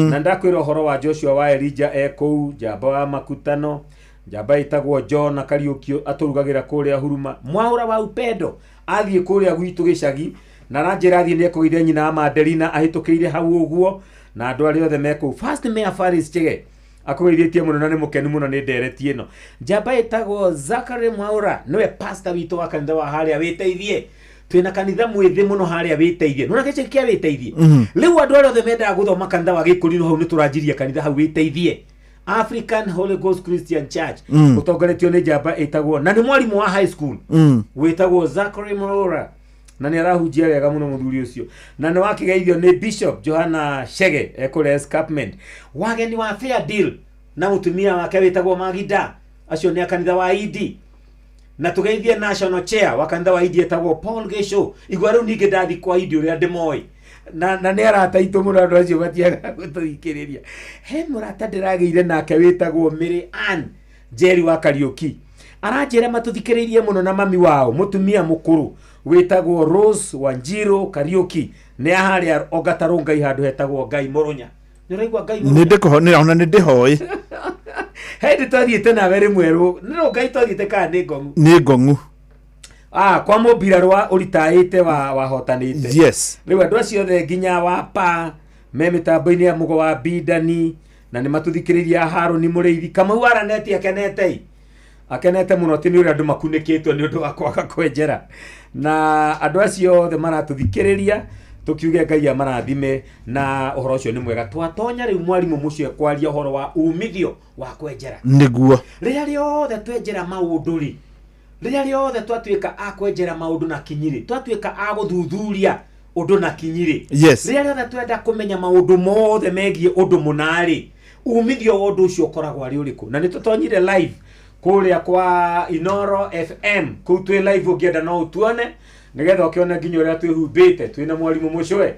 na ndakwira horo wa Joshua wa Elijah ekou Jamba wa Makutano Jamba itagwo John na Kariuki aturugagira kuria Huruma Mwaura wa Upendo athie kuria gwitu gicagi na ranjira athie ne kuire nyina Madelina ahitukiire hau uguo na andu ari othe meku first Mayor Faris Chege akugeithĩtie muno na nĩ mũkenu muno nĩ nderetie ĩno Jamba ĩtagwo Zachary Mwaura niwe pastor witũ wa kanitha wa harĩa wĩteithie twina kanitha mwĩthĩ muno harĩa wĩteithie nona gĩcĩ kĩa wĩteithie rĩu andũ arĩa othe mendaga gũthoma kanitha wa Gĩkũrinũ hau nĩ tũranjiria kanitha hau wĩteithie African Holy Ghost Christian Church ũtongoretio nĩ Jamba ĩtagwo na nĩ mwarimu wa high school wĩtagwo Zachary Mwaura na nĩ arahunjia wega muno muthuri ucio na nĩ wakigeithio nĩ Bishop Johana Chege ekũrĩa Escarpment wageni wa Fair Deal na mutumia wake wĩtagwo Magida acio nĩ kanitha wa ED na tugeithie national chair wa kanitha wa ED etagwo Paul Gesho igwa rĩu ningĩ ndathi kwa ED ũrĩa ndĩmoĩ na nĩ arataitwo mũno andũ acio matiaga gũtũthikĩrĩria he mũrata ndĩragĩire nake wĩtagwo Mary Ann Jerry wa Kariuki aranjĩra matũthikĩrĩirie mũno na mami wao mutumia mũkũrũ wĩtagwo Rose Wanjiru Kariuki nĩ aharĩa Ogatarungai handũ hetagwo Ngai Mũrũnya nĩũraigua Ngai Mũrũnya nĩ ndĩhoĩ Hindi twathiĩte nawe rĩmwe no ngai twathiĩte kana nĩ ngong'u kwa mũbira rwa ũritaĩte wahotanĩte yes rĩu andũ acio othe nginya wapa me mĩtambo-inĩ ya mũgo wa Bindani na nĩ matũthikĩrĩria Harũni Mũrĩithi Kamau araneti akenete mũno atĩ nĩ ũrĩa andũ makunĩkĩtwo nĩ ũndũ wa kwaga kwenjera na andũ acio othe maratũthikĩrĩria tukiuge ngai amarathime na ũhoro ũcio nĩ mwega twatonya rĩu mwarimũ mũcio kwaria ũhoro wa umithio wa kwenjera nĩguo rĩrĩa rĩothe twenjera maũndũ rĩ rĩrĩa rĩothe twatuĩka a kwenjera maũndũ na kinyirĩ twatuĩka a gũthuthuria ũndũ na kinyirĩ yes rĩrĩa rĩothe twenda kũmenya maũndũ mothe megiĩ ũndũ mũnarĩ umithio wa ũndũ ũcio ũkoragwo arĩ ũrĩkũ na nĩ tũtonyire live kũrĩa kwa Inoro FM kũu twĩ live ũngĩenda no ũtuone nigetha ũkĩone nginya ũrĩa twĩhumbĩte twĩna mwarimũ mũcwe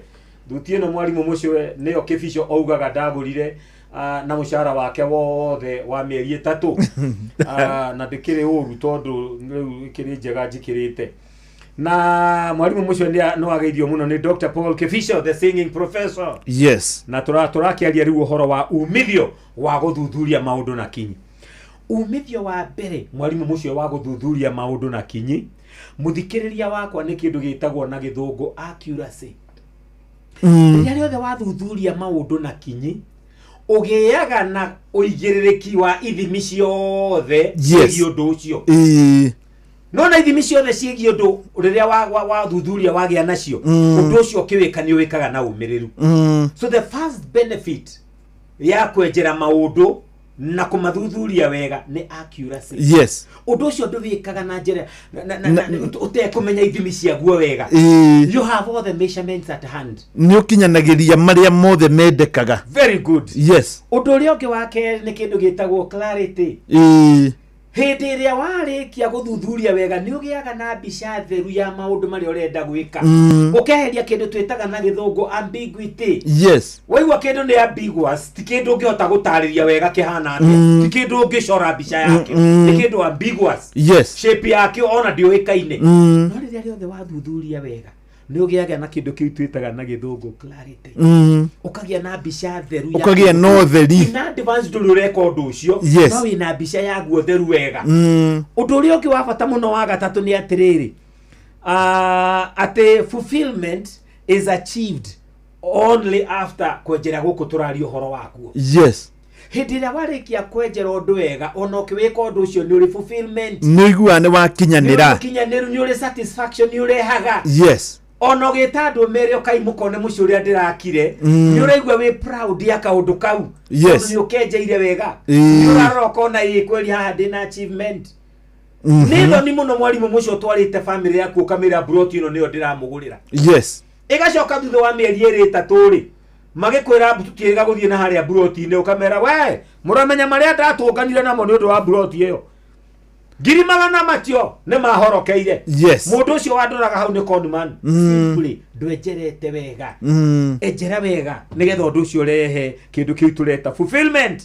thutie na mwarimũ mũcwe nĩyo Kĩbico augaga ndagũrire na mũcara wake wothe wa mĩeri 3 na ndĩkĩrĩ ũru tondũ rĩu kĩrĩ njega njikĩrĩte na mwarimu mũcio no ageithio mũno ni Dr. Paul Kĩbico the singing professor yes na tũrakĩaria rĩu ũhoro wa umithio wa gũthuthuria maũndũ na kinyi umithio wa mbere mwarimu mũcio wa gũthuthuria maũndũ na kinyi muthikĩrĩria wakwa nĩ kĩndũ gĩtagwo na gĩthũngũ accuracy rĩrĩa rĩothe wathuthuria maũndũ na kinyi ũgĩaga na ũigĩrĩrĩki wa ithimi ciothe ciĩgiĩ ũndũ ũcio no na ithimi ciothe ciĩgiĩ ũndũ rĩrĩa wathuthuria wagĩa nacio ũndũ ũcio ũkĩwĩka nĩ ũwĩkaga na ũmĩrĩru so the first benefit ya kwenjera maũndũ na kumathuthuria wega ni accuracy yes ũndũ ũcio ndũwĩkaga na njĩra ũtekũmenya ithimi ciaguo wega you have all the measurements at hand nĩ ũkinyanagĩria marĩa mothe mendekaga very good yes ũndũ ũrĩa ũngĩ wake nĩ kĩndũ gĩtagwo clarity hĩndĩ ĩrĩa warĩkia gũthuthuria wega nĩ ũgĩaga na mbica theru ya maũndũ marĩa ũrenda gwĩka ũkeheria kĩndũ twĩtaga na gĩthũngũ ambiguity yes waigua kĩndũ nĩ ambiguous ti kĩndũ ũngĩhota gũtarĩria wega kĩhana atĩa ti kĩndũ ũngĩcora mbica yake nĩ kĩndũ ambiguous yes shape yake ona ndĩũĩkaine no rĩrĩa rĩothe wathuthuria wega nĩ ũgĩaga na kĩndũ kĩu twĩtaga na gĩthũngũ clarity ũkagĩa na mbica theru ya ũkagĩa na ũtheri na advance ndũrĩ ũreka ũndũ ũcio no wĩna mbica yaguo theru wega ũndũ ũrĩa ũngĩ wa bata mũno wa gatatũ nĩ atĩrĩrĩ atĩ fulfillment is achieved only after kwenjera gũkũ tũraria ũhoro waguo yes hĩndĩ ĩrĩa warĩkia kwenjera ũndũ wega ona ũkĩwĩka ũndũ ũcio nĩ ũrĩ fulfillment nĩ ũiguaga nĩ wakinyanĩra nĩ ũrĩ satisfaction nĩ ũrehaga yes ono gĩta andũ merĩ ũkaimũkone mũciĩ ũrĩa ndĩrakire nĩ ũraigua wĩ proud ya kaũndũ kau nĩ ũkenjeire wega nĩ ũrarora ũkona kweli haha ndĩna achievement nĩ thoni mũno mwarimũ mũcio twarĩte family yaku ũkamĩra broti ĩno nĩyo ndĩramũgũrĩra yes ĩgacoka thutha wa mĩeri 2-3 rĩ magĩkwĩra tũtiga gũthiĩ na harĩa broti-inĩ ũkamera we mũramenya marĩa ndatũnganire namo nĩ ũndũ wa broti ĩyo ngiri magana matio nĩ mahorokeire mũndũ ũcio wandoraga hau nĩ conman simply ndwenjerete wega enjera wega nĩgetha ũndũ ũcio rehe kĩndũ kĩu tũreta fulfillment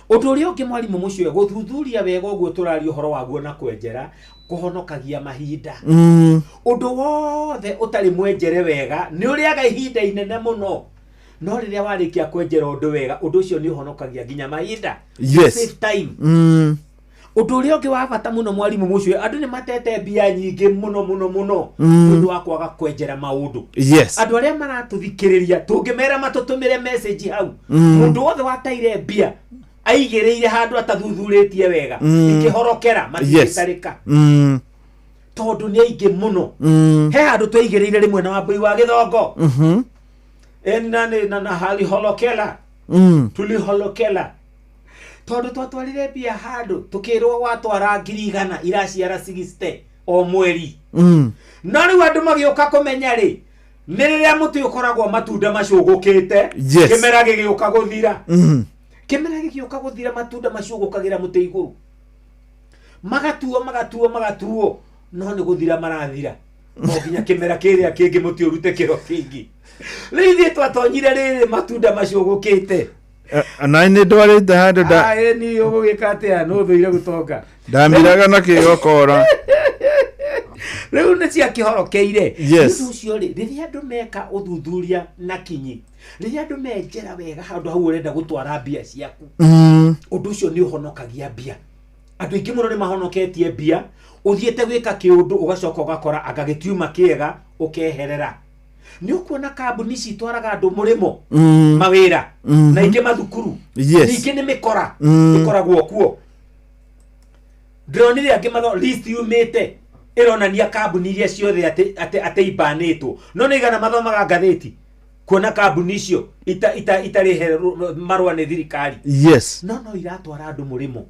ũndũ ũrĩa ũngĩ mwarimũ mũcio gũthuthuria wega ũguo tũraria ũhoro waguo na kwenjera kũhonokagia mahinda ũndũ wothe ũtarĩ mwenjere wega nĩ ũrĩaga ihinda inene mũno no rĩrĩa warĩkia kwenjera ũndũ wega ũndũ ũcio nĩ ũhonokagia nginya mahinda save time ũndũ ũrĩa ũngĩ wa bata mũno mwarimũ mũcio andũ nĩ matete mbia nyingĩ mũno ũndũ wa kwaga kwenjera maũndũ andũ arĩa maratũthikĩrĩria tũngĩmera matũtũmĩre message hau mũndũ wothe wataire mbia aigĩrĩire handũ atathuthurĩtie wega ikĩhorokera matigĩtarĩka tondũ nĩ aingĩ mũno he handũ twaigĩrĩire rĩmwe na Wambui wa Gĩthongo na haliholokela tuliholokela tondũ twatwarire mbia handũ tukĩrwo watwara 100,000 iraciara 60 o mweri no rĩu andũ magĩũka kũmenya rĩ nĩ rĩrĩa mũtĩ ũkoragwo matunda macũgũkĩte kĩmera gĩgĩũka gũthira kĩmera gĩgĩũka gũthira matunda macũgũkagĩra mũtĩ igũrũ magatuo no nĩ gũthira marathira no nginya kĩmera kĩrĩa kĩngĩ mũtĩ ũrute kĩro kĩngĩ rĩu ithuĩ twatonyire rĩrĩ matunda macũgũkĩte na nĩ ndwarĩte handũ nĩ ũgũgĩka atĩa no thũire gũtonga ndamiraga na kĩgokora rĩu nĩ ciakĩhorokeire ũndũ ũcio rĩ rĩrĩa andũ meka ũthuthuria na kinyi rĩrĩa andũ menjera wega handũ hau ũrenda gũtwara mbia ciaku undu ucio ni uhonokagia mbia. Andu ingi muno ni mahonoketie mbia, uthiete gwika kiundu ugacoka ugakora agagitiuma kiega ukeherera. Ni ukuona kambuni citwaraga andu murimo mawira na ingi mathukuru ingi ni mikora ikoragwo kuo. Ndronire angi matho list yumite ironania kambuni iria ciothe ate ibanitwo no ni igana mathomaga ngatheti kuona kambuni icio itari marwa ni thirikari. No iratwara andu murimo.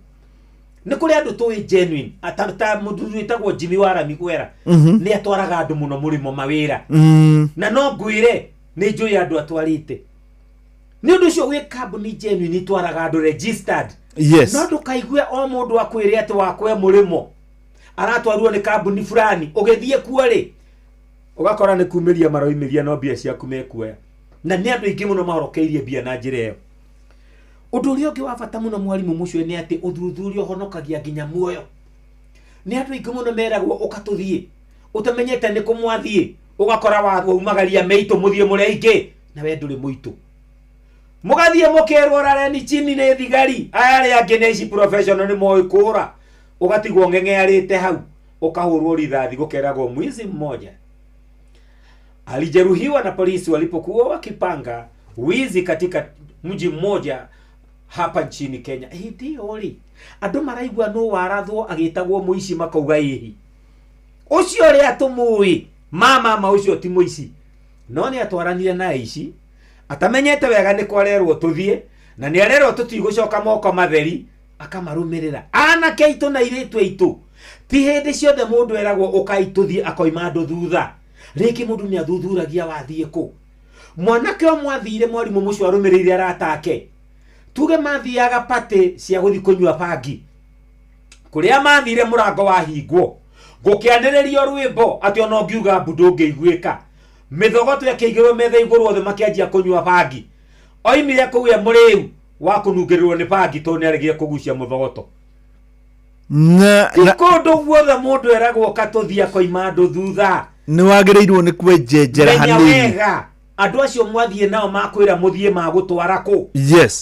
Ni kuri andu tuwi genuine atata muthuri witagwo Jimmy Wara Migwera ni atwaraga andu muno murimo mawira na no ngwire ni njui andu atwarite ni undu ucio wi kambuni genuine itwaraga andu registered. No ndukaigue o mundu akwire ati wakwe murimo aratwarwo ni kambuni fulani ugithie kuori ugakora ni kumiria maroimiria no bia ciaku mekuoya na ni andu ingi muno mahorokeirie bia na njira iyo. Undu uria ungi wa bata muno mwarimu mucwe ni ati uthuthuria uhonokagia nginya muoyo. Ni andu ingi muno meragwo ukatuthie utamenyete ni kumwathie ugakora waumagaria meito muthie muria ingi na we nduri muito mugathie mukerwo rareni chini ni thigari ayari angi ni ici professional ni moi kura ugatigwo ngengearite hau ukahurwo rithathi gukeragwo mwizi mmoja alijeruhiwa na polisi walipokuwa wakipanga wizi katika mji mmoja hapa nchini Kenya. Ndio andu maraigwa no warathwo agitagwo muici makauga ihi ucio ri atumui mama ucio ti muici no ni atwaranire na ici atamenyete wega ni kwarerwo tuthie na ni arerwo tutigucoka moko matheri akamarumirira ana keitu na iritu itu ti hindi ciothe mundu eragwo ukaituthie akoima andu thutha riki mundu ni athuthuragia wathie ku mwanake o mwathire mwarimu mucio arumirire aratake tuge mathiaga pate cia guthi kunywa bangi kuria mathire murango wa hingwo gukianiririo rwimbo ati ono ngiuga mbundo ngeiguika mithogoto yakiigirwo metha iguru othe makianjia kunywa bangi oimire kuwe muriu wa kunungirirwo ni bangi to ni arigie kugucia muthogoto na kundu guothe mundu eragwo katuthia koima andu thutha ni wagirirwo ni kwenjenjera hanini andu acio mwathie nao makwira muthie magutwara ku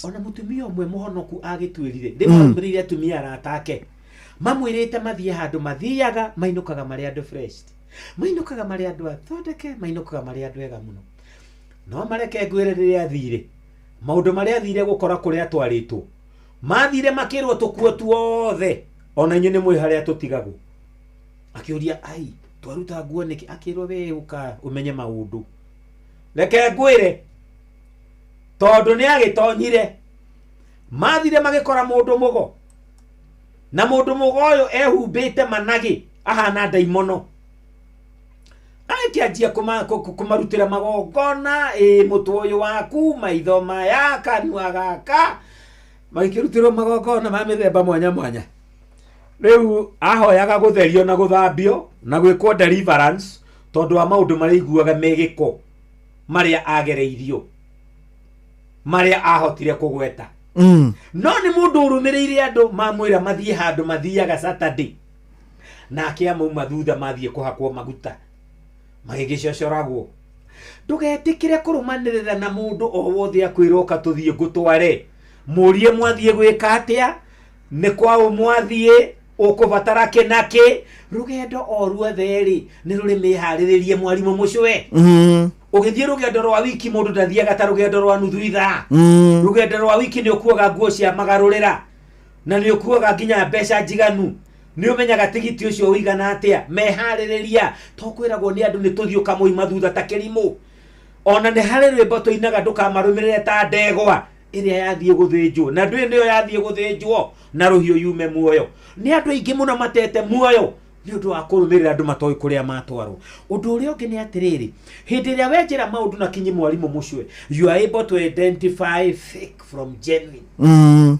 ona mutumia umwe muhonoku agitwirire ndimwambirire atumia aratake mamwirite mathie handu mathiaga mainukaga mari andu fresh mainukaga mari andu athondeke mainukaga mari andu ega muno no mareke ngwire riria thire maundu mari athire gukora kuria twaritwo mathire makirwo tukuo tuothe ona inyu ni mwi haria tutigagwo akiuria ai twaruta nguo niki akirwo we uka umenye maundu reke ngwire tondu ni agitonyire mathire magikora mundu mugo na mundu mugo uyu ehumbite managi ahana daimono akianjia kumarutira magongona mutu uyu waku maitho maya kanua gaka magikirutirwo magongona ma mithemba mwanya mwanya riu ahoyaga gutherio na guthambio na gwikwo deliverance tondu wa maundu mari iguaga megiko maria agereirio maria ahotire kugweta no ni mundu urumiriire andu mamwira mathie handu mathiaga Saturday na akiamauma thutha mathie kuhakwo maguta magigicocoragwo ndugetikire kurumanirira na mundu o wothe akwiroka tuthie gutware murie mwathie gwika atia ni kwa umwathie ukubatara kinaki rugendo o ruothe ri ni ruri mihariririe mwarimu mucwe ugithie rugendo rwa wiki mundu ndathiaga ta rugendo rwa nuthu ithaa rugendo rwa wiki ni ukuaga nguo cia magarurira na ni ukuaga nginya mbeca njiganu ni umenyaga tigiti ucio uigana atia mehaririria to kwiragwo ni andu ni tuthiuka muima thutha ta kirimu ona ni hari rwimbo tuinaga ndukamarumirire ta ndegwa iria yathie guthinjwo na ndui niyo yathie guthinjwo na ruhiu yume muoyo ni andu ingi muno matete muoyo ni undu wa kurumirira andu matoi kuria matwarwo undu uria ungi ni atiriri hindi ria wenjera maundu na kinyi mwarimu mucwe you are able to identify fake from genuine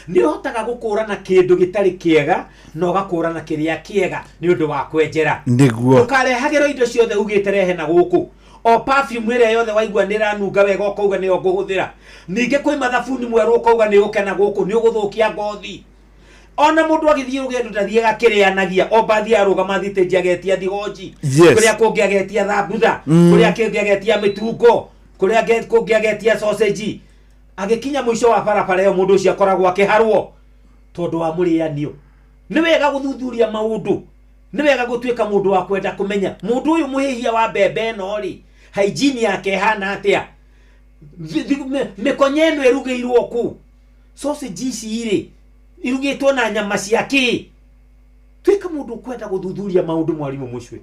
ni uhotaga gukurana kindu gitari kiega no gakurana kiria kiega ni undu wa kwenjera niguo ukarehagiro indo ciothe ugite rehe na guku o perfume ire yothe waigua niranunga wega ukauga ni nguguthira ninge kwi mathabuni mweru ukauga ni ukena guku ni uguthukia ngothi ona mundu agithie rugendo ndathiega kirianagia o bathi arugama thite agetia thigoji kuria kungi agetia thambutha kuria kingi agetia mitungo kuria kungi agetia sausage agikinya mwisho wa barabara yo mundu ucio akoragwo akiharwo tondu wa murianio. Ni wega guthuthuria maundu, ni wega gutuika mundu wa kwenda kumenya mundu uyu muhihia wa mbembe no ri hygiene yake hana atia, mikonyeno erugeirwo ku sausage ici iri irugitwo na nyama ciake. Tuika mundu kwenda guthuthuria maundu mwarimu mucwe,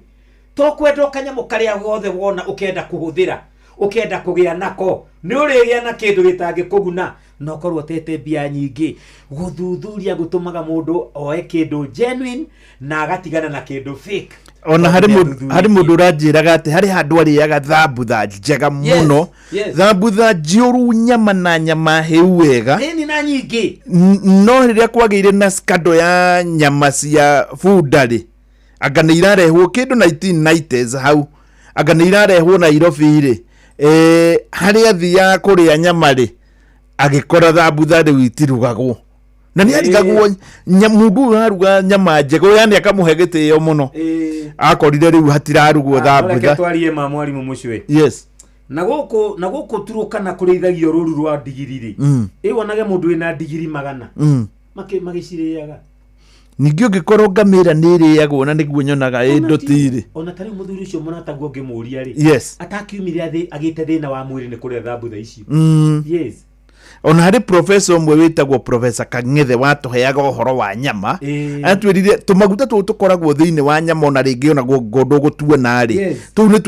to kwenda kanyamu karia gothe wona ukenda kuhuthira ukenda kugia nako ni urigia na kindu gitangi kuguna no korwo tete bia nyingi. Guthuthuria gutumaga mundu oe kindu genuine na agatigana na kindu fake. Ona hari mundu uranjiraga ati hari handu ariaga thambutha njega muno, thambutha njioru nyama na nyama heu wega ni na nyingi, no riria kwagire na skando ya nyama cia foodari anga ni irarehwo kindu 1990s hau, anga ni irarehwo Nairobi ri hari athia kuria nyama ri agikora thambutha riu itirugagwo na ni arigagwo mundu aruga nyama njego, yani akamuhe gitio muno akorire riu hatirarugwo thambutha. Twarie ma mwarimu mucwe. Yes. Na guku turukana kurithagio ruru rwa ndigiriri wonage mundu wina ndigiri magana magiciriaga ningi ungikorwo ngamira niriagwo na niguo nyonaga ndotiri. Ona tari muthuri ucio munatagwo ngimuria ri yes atakiumire agite thina wa mwiri ni kuria thambutha icio. Yes. Ona hari professor mwe witagwo Professor Kang'ethe watuheaga uhoro wa nyama atwirire tumaguta tu tukoragwo thiini wa nyama ona ringi ona gondo gutuona ri tu ni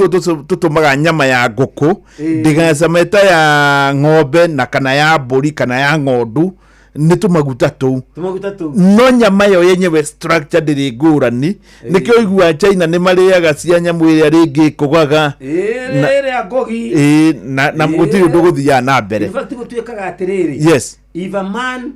tutumaga nyama ya nguku ndigacameta ya ng'ombe na kana ya mburi kana ya ng'ondu ni tumaguta tu no nyama yo yenyewe structure ndiri ngurani nikio igua China ni mariaga cia nyamu iria ringi kugaga ria ngogi na mutiri undu guthia na mbere. In fact gutuikaga atiriri, yes, if a man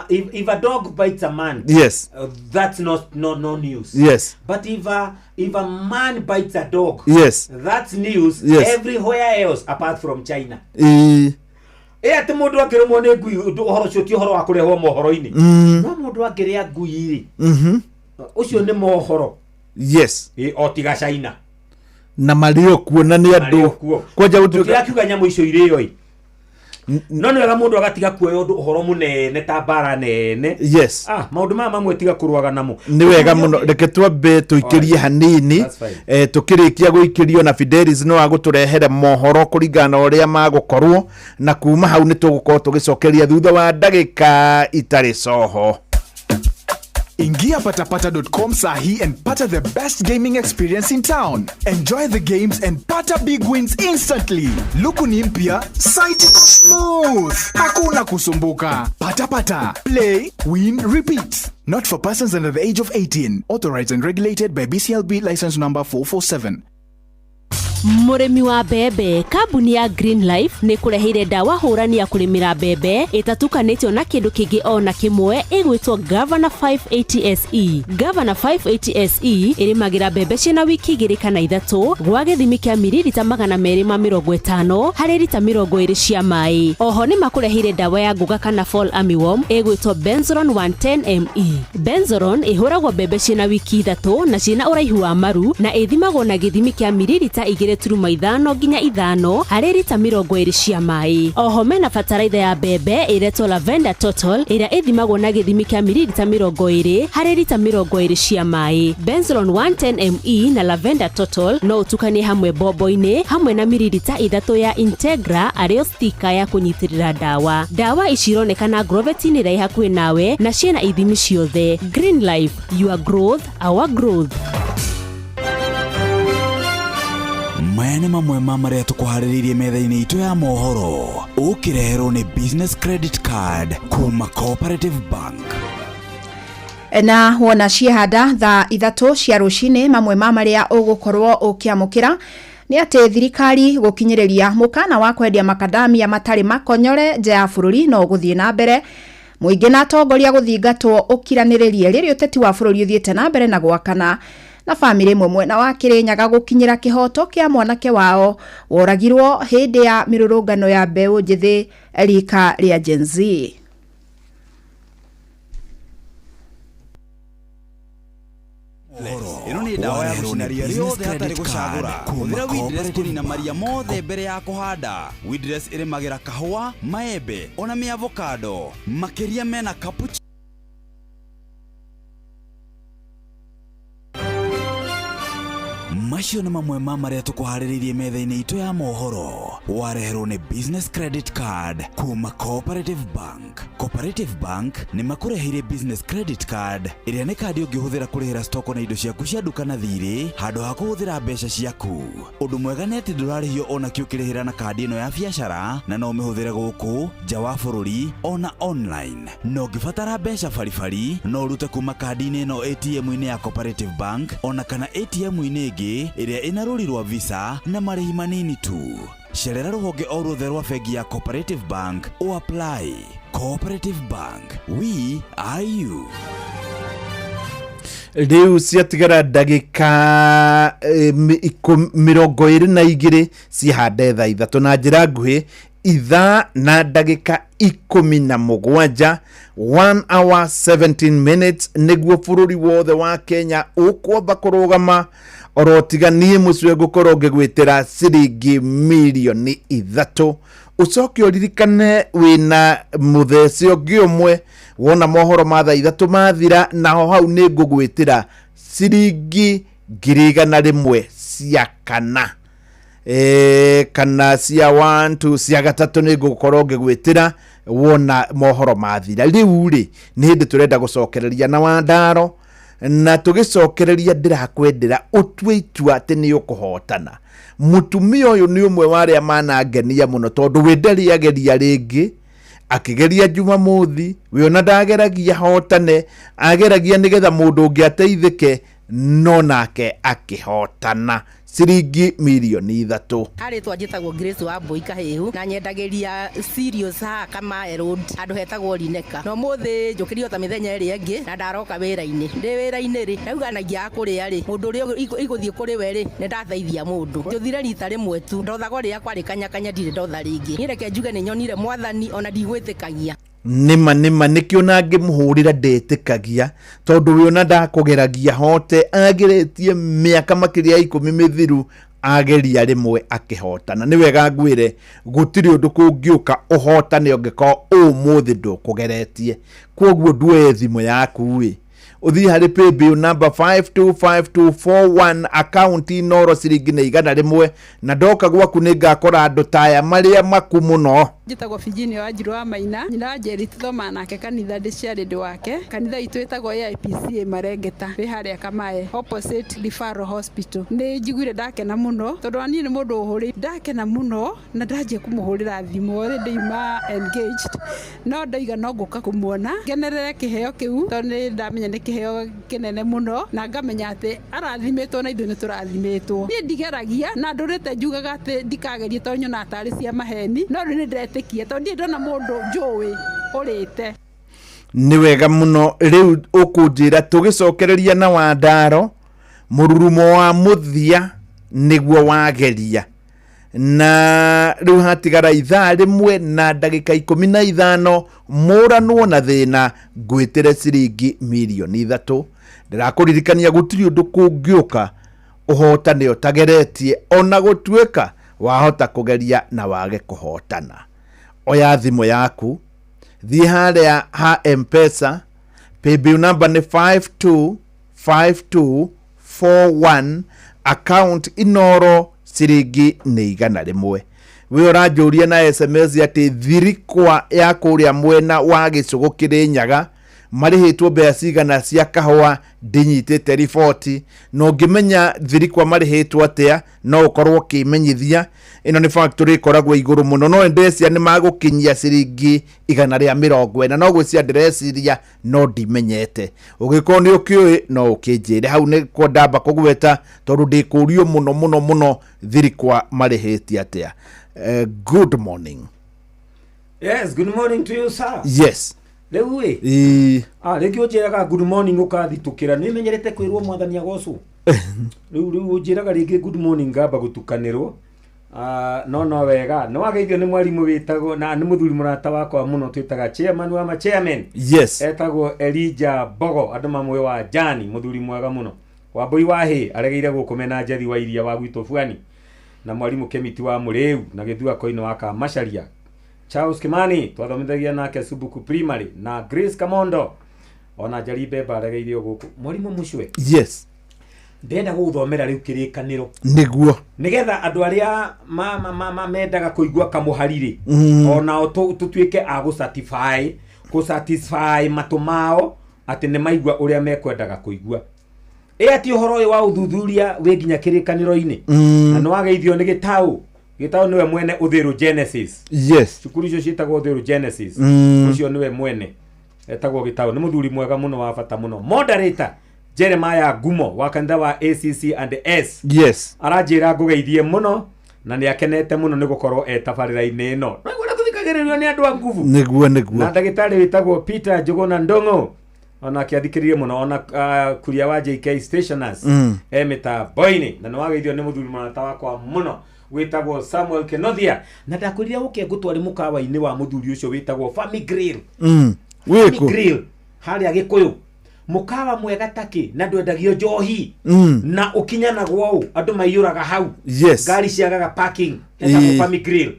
if a dog bites a man, yes, that's no news. Yes. But if a man bites a dog, yes, that's news. Yes. Everywhere else apart from China. Ati mundu akirumwo ni ngui uhoro cio ti uhoro wa kurehwo mohoro-ini no mundu akiria ngui ri ucio ni mohoro. Yes. O tiga China na mario kuona ni andu kwaja utukiakiuga nyamu icio irio i no ni wega mundu agatiga kuoya undu uhoro munene ta bara nene. Yes. Maundu mama mamwe tiga kuruaga namo ni wega muno. Reke twambe tuikirie hanini tukirikia guikirio na Fidelis no aguturehere mohoro kuringana uria magukorwo na kuma hau ni tugukorwo tugicokeria thutha wa ndagika itari coho. Ingia patapata.com sahi and pata the best gaming experience in town. Enjoy the games and pata big wins instantly. Luku ni mpya, site iko smooth. Hakuna kusumbuka. Patapata. Play, win, repeat. Not for persons under the age of 18. Authorized and regulated by BCLB license number 447. Murimi wa mbembe, kambuni ya Green Life ni kureheire dawa hurani ya kurimira mbembe itatukanitio na kindu kingi ona kimwe igwitwo Governor 580 SE. Governor 580 SE irimagira mbembe cina wiki igiri kana ithatu gwa githimi kia mililita 250 hari lita 20 cia mai. Oho ni makureheire dawa ya nguga kana fall armyworm igwitwo Benzoron 110 ME. Benzoron ihuragwo mbembe cina wiki ithatu na cina uraihu wa maru na ithimagwo na githimi kia mililita 2.5 nginya 5 hari lita 20 cia mai. Oho mena fataraitha ya mbembe iretwo Lavender Total iria ithimagwo na githimi kia mililita 20 hari lita 20 cia mai. Benzoron 110 ME na Lavender Total no utukanie hamwe bobo-ini hamwe na mililita 3 ya Integra ario stika ya kunyitirira dawa. Dawa ichironekana Grovetini rai hakuhi nawe na ciena ithimi ciothe. Green Life, your growth, our growth. Maya nĩ mamwe ma marĩa tũkũharĩrĩirie metha-inĩ itũ ya mohoro. Ũkĩreherwo nĩ business credit card kuma Cooperative Bank. Na wona ciehanda thaa 3 cia rũcinĩ mamwe ma marĩa ũgũkorwo ũkĩamũkĩra ni ati thirikari gukinyiriria mukana wa kwendia makadamia matari makonyore nje ya bururi no guthie na mbere. Muingi na atongoria guthingatwo ukiraniririe riri uteti wa bururi uthiete na mbere na gwakana na family mwemwe na wa Kirinyaga gukinyira kihoto kia mwanake wao woragirwo hindi ya mirurungano ya mbeu njithi rika ria Gen Z. Ino nĩ ndawa ya gũcinaria rĩothe hatarĩ gũcagũra. Hũthĩra Weedless kũnina maria mothe mbere ya kũhanda. Weedless ĩrĩmagĩra kahũa, maembe, ona mĩavocado. Makĩria mena cappuccino. Macio nĩ mamwe ma marĩa tũkũharĩrĩirie metha-inĩ itũ ya mohoro. Wareherwo nĩ business credit card kuma Cooperative Bank. Cooperative Bank nĩ makũreheire business credit card ĩrĩa nĩ kandi ũngĩhũthĩra kũrĩhĩra stoko na indo ciaku cia nduka na thirĩ handũ ha kũhũthĩra mbeca ciaku. Ũndũ mwega nĩ atĩ ndũrarĩhio ona kĩ ũkĩrĩhĩra na kandi ĩno ya biacara na no ũmĩhũthĩre gũkũ nja wa bũrũri ona online. No ũngĩbatara mbeca baribari no ũrute kuma kandi-inĩ ĩno ATM-inĩ ya Cooperative Bank ona kana ATM-inĩ ĩngĩ ĩrĩa ĩna rũri rwa Visa na marĩhi manini tu. Cerera rũhonge o ruothe rwa bengi ya Cooperative Bank o apply. Cooperative Bank, we are you. Riu ciatigara ndagika 22 cihande thaa ithatũ na njĩra nguhĩ ithaa na ndagika 17 1 hour 17 minutes nĩguo bũrũri wothe wa Kenya ũkwamba kũrũgama orotiganie mũcwe gũkorwo ngĩgwĩtĩra ciringi mirioni 3 ucoke uririkane wina muthece ũngĩ ũmwe wona mohoro ma thaa 3 mathira naho hau nĩ ngũgwĩtĩra ciringi 100 cia kana kana cia 1 2 cia gatatũ nĩ ngũkorwo ngĩgwĩtĩra wona mohoro mathira. Rĩu rĩ nĩ hĩndĩ tũrenda gũcokereria na Wandaro na tũgĩcokereria ndĩrakwendera ũtue itua atĩ nĩ ũkũhotana. Mũtumia ũyũ nĩ ũmwe wa arĩa manangenia mũno tondũ wenderi ageria rĩngĩ akĩgeria Jumamothi we ona ndageragia hotane ageragia nĩgetha mũndũ ũngĩ ateithĩke no nake akĩhotana ciringi mirioni 3. Harĩ twanjĩtagwo Grace Wambui Kahĩhu na nyendagĩria serious ha kama road handũ hetagwo Lineka. No mũthĩ njũkĩrio ta mĩthenya ĩrĩa ĩngĩ na ndaroka wĩra-inĩ. Ndĩ wĩra-inĩ rĩ ndauganagia kũrĩa rĩ mũndũ ũrĩa igũthiĩ kũrĩ we rĩ nĩ ndateithia mũndũ. Njũthire rita rĩmwe tu ndothago rĩrĩa kwarĩ kanyakanya ndirĩ ndotha rĩngĩ. Niĩ reke njuge nĩ nyonire Mwathani ona ndigwĩtĩkagia. Nima nĩkĩo na ngĩmũhũrĩra ndetĩkagia tondũ we ona ndakũgeragia hote ageretie mĩaka makĩria ya 10 mĩthiru ageria rĩmwe akĩhotana. Nĩ wega ngwĩre gũtirĩ ũndũ kũngĩũka ũhotane ũngĩkorwo ũmũthĩ ndũkũgeretie. Kwoguo nduoye thimũ yaku ĩ uthi harĩ paybill number 525241 account inoro ciringi na 100 na ndoka gwaku nĩ ngakora andũ taya marĩa maku mũno. Njĩtagwo Virginia Wanjiru wa Maina, nyina wa Njeri tũthoma nake kanitha ndĩciarĩ ndĩ wake. Kanitha itũ ĩtagwo AIPCA Marengeta wĩ harĩa Kamae opposite Referral Hospital. Nĩ njiguire ndakena mũno tondũ niĩ nĩ mũndũ ũhũrĩ ndakena mũno na ndanjia kũmũhũrĩra thimũ already ma engaged no ndaiga no ngũka kũmuona ngenerere kĩheo kĩu tondũ nĩ ndamenya nĩ kĩheo kĩnene mũno na ngamenya atĩ arathimĩtwo na ithuĩ nĩ tũrathimĩtwo. Niĩ ndigeragia na ndũrĩte njugaga atĩ ndikagerie tondũ nyona tarĩ cia maheni no rĩu nĩ ndĩretĩkia tondũ ndiĩ ndona mũndũ njũĩ ũrĩte. Nĩ wega mũno rĩu ũkũnjĩra tũgĩcokereria na Wandaro mũrurumo wa mũthia nĩguo wageria na rĩu hatigara ithaa rĩmwe na ndagĩka 15 mũranwo na thĩna ngwĩtĩre ciringi mirioni 3. Ndĩrakũririkania gũtirĩ ũndũ kũngĩũka ũhotane ũtageretie ona gũtuĩka wahota kũgeria na wage kũhotana. Oya thimũ yaku thiĩ harĩa ha M-Pesa paybill number nĩ 525241 account inoro ciringi nĩ 100. We ũranjũria na SMS atĩ thirikwa ya kũrĩa mwena wa Gĩcũgũ Kĩrĩnyaga marĩhĩtwo mbeca cigana cia kahũa ndinyitĩte riboti. No ngĩmenya thirikwa marĩhĩtwo atĩa no ũkorwo ũkĩmenyithia. Ĩno nĩ factory ĩkoragwo igũrũ mũno no ndĩrecia nĩ magũkinyia ciringi 140 no gwĩcia ndĩreciria no ndimenyete. Ũgĩkorwo nĩ ũkĩũĩ no ũkĩnjĩre hau nĩ kwa ndamba kũgweta tondũ ndĩkũrio mũno thirikwa marĩhĩtie atĩa. Good morning. Yes, good morning to you sir. Yes. Rĩu rĩngĩ ũnjĩraga good morning ũkathitũkĩra nĩ menyerete kwĩrwo Mwathani agocwo. Rĩu ũnjĩraga rĩngĩ good morning ngamba gũtukanĩrwo. No wega no wageithio nĩ mwarimũ wĩtagwo na nĩ mũthuri mũrata wakwa mũno twĩtaga chairman wa chairman. Yes. Etagwo Elijah Bogo andũ mamwe wa Jani mũthuri mwega mũno. Wambui wahi aregeire gukumena Njethi wa iria wa gwitũ Fuani na mwarimu Kemiti wa Mũrĩu na Gĩthua Koino wa Kamacharia. Charles Kimani twathomithagia nake Subuku Primary na Grace Kamondo ona Jaribe baregeire guku. Mwarimu Mucwe. Yes. Ndenda guthomera riu kirikaniro niguo nigetha andu aria mendaga kuigua kamuhariri ona tutuike a gusatisfy matumao ati ne maigua uria mekwendaga kuigua ati uhoro uyu wa uthuthuria we nginya kirikaniro-ini na no wageithio ni Gitau niwe mwene Uthiru Genesis. Yes. Cukuru icio cietagwo Uthiru Genesis ucio niwe mwene etagwo Gitau ni muthuri mwega muno wa bata muno. Moderator Jeremiah Gumo wa kanitha wa ACC and S. Yes. Arajira ngugeithie muno na ni akenete muno ni gukorwo etabarira-ini ino. Nagura kuthikagirirwo ni andu a nguvu. Niguo. Na ndagitari witagwo Peter Njuguna Ndongo ona kiathikiririe muno ona kuria wa JK Stationers emita boini na no wageithio ni muthuri mwanata wakwa muno witagwo Samuel Kenothia na ndakwirira uke gutwari mukawa-ini wa muthuri ucio witagwo Family Grill. Wiko Grill haria Gikuyu mukawa mwega taki na ndwendagio njohi na ukinyana gwao andu maiyuraga hau. Yes. Gari ciagaga parking etagwo Family Grill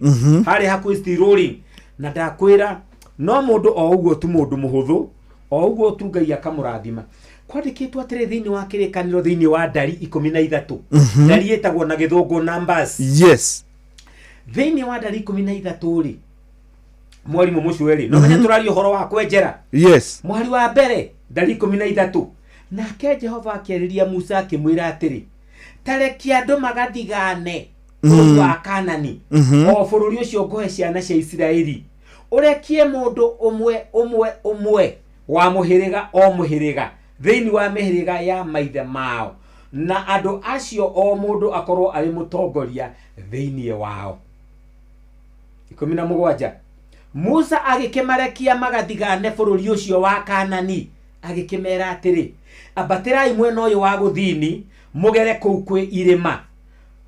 hari hakuhi still rolling na ndakwira no mundu o uguo tu mundu muhuthu o uguo tu Ngai akamurathima kwandikitwo atire thiini wa kirikaniro thiini wa Ndari 13 Ndari etagwo na Githungu Numbers. Yes. Thiini wa Ndari 13 ri mwarimu Mucweri no menya turario horo wa kwenjera. Yes. Mwari wa mbere Ndari 13 nake Jehova akĩarĩria Musa akĩmwĩra atĩrĩ tareki andũ magathigane wa Kanani o bũrũri ũcio ngũhe ciana cia Isiraeli ũrekie mũndũ ũmwe wa mũhĩrĩga o mũhĩrĩga thĩinĩ wa mĩhĩrĩga ya maithe mao na andũ acio o mũndũ akorwo arĩ mũtongoria thĩinĩ wao. 17 Musa agĩkĩmarekia magathigane bũrũri ũcio wa Kanani agĩkĩmera atĩrĩ ambatirai mwena ũyũ wa gũthini mugere kũu kwĩ irĩma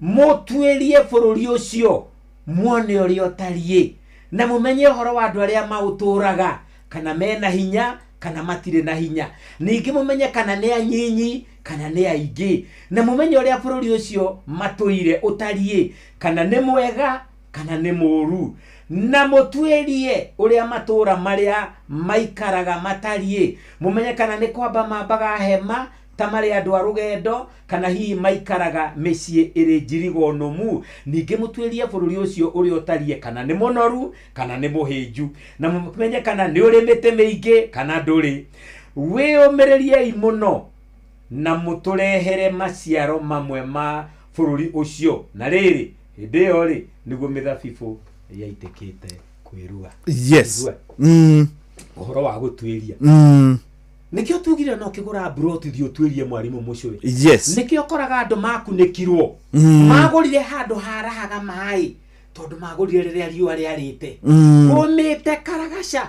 mũtuĩrie bũrũri ũcio muone ũrĩa ũtariĩ na mumenye ũhoro wa andũ arĩa maũtũraga kana mena hinya kana matirĩ na hinya ningĩ mumenye kana nĩ anyinyi kana nĩ aingĩ na mumenye ũrĩa bũrũri ũcio matũire ũtariĩ kana nĩ mwega kana nĩ mũũru na mutuĩrie ũrĩa matũra marĩa maikaraga matariĩ mumenye kana nĩ kwamba mambaga hema ta marĩ andũ a rũgendo kana hihi maikaraga mĩciĩ ĩrĩ njirigo nũmu ningĩ mutuĩrie bũrũri ũcio ũrĩa ũtariĩ kana nĩ mũnoru kana nĩ mũhĩnju na mumenye kana nĩ ũrĩ mĩtĩ mĩingĩ kana ndũrĩ wĩyũmĩrĩriei mũno na mũtũrehere maciaro mamwe ma bũrũri ũcio na rĩrĩ hĩndĩ ĩyo rĩ nĩguo mĩthabibũ yaitĩkĩte kwĩrua. Yes. Ũhoro wa gũtuĩria nikio tugire no kigura broti thio tuirie mwarimu Mucwe. Yes. Nikio koraga andu makunĩkirwo magũrire handu harahaga mai tondu magũrire rĩrĩa riũa rĩarĩte ũmĩte karagaca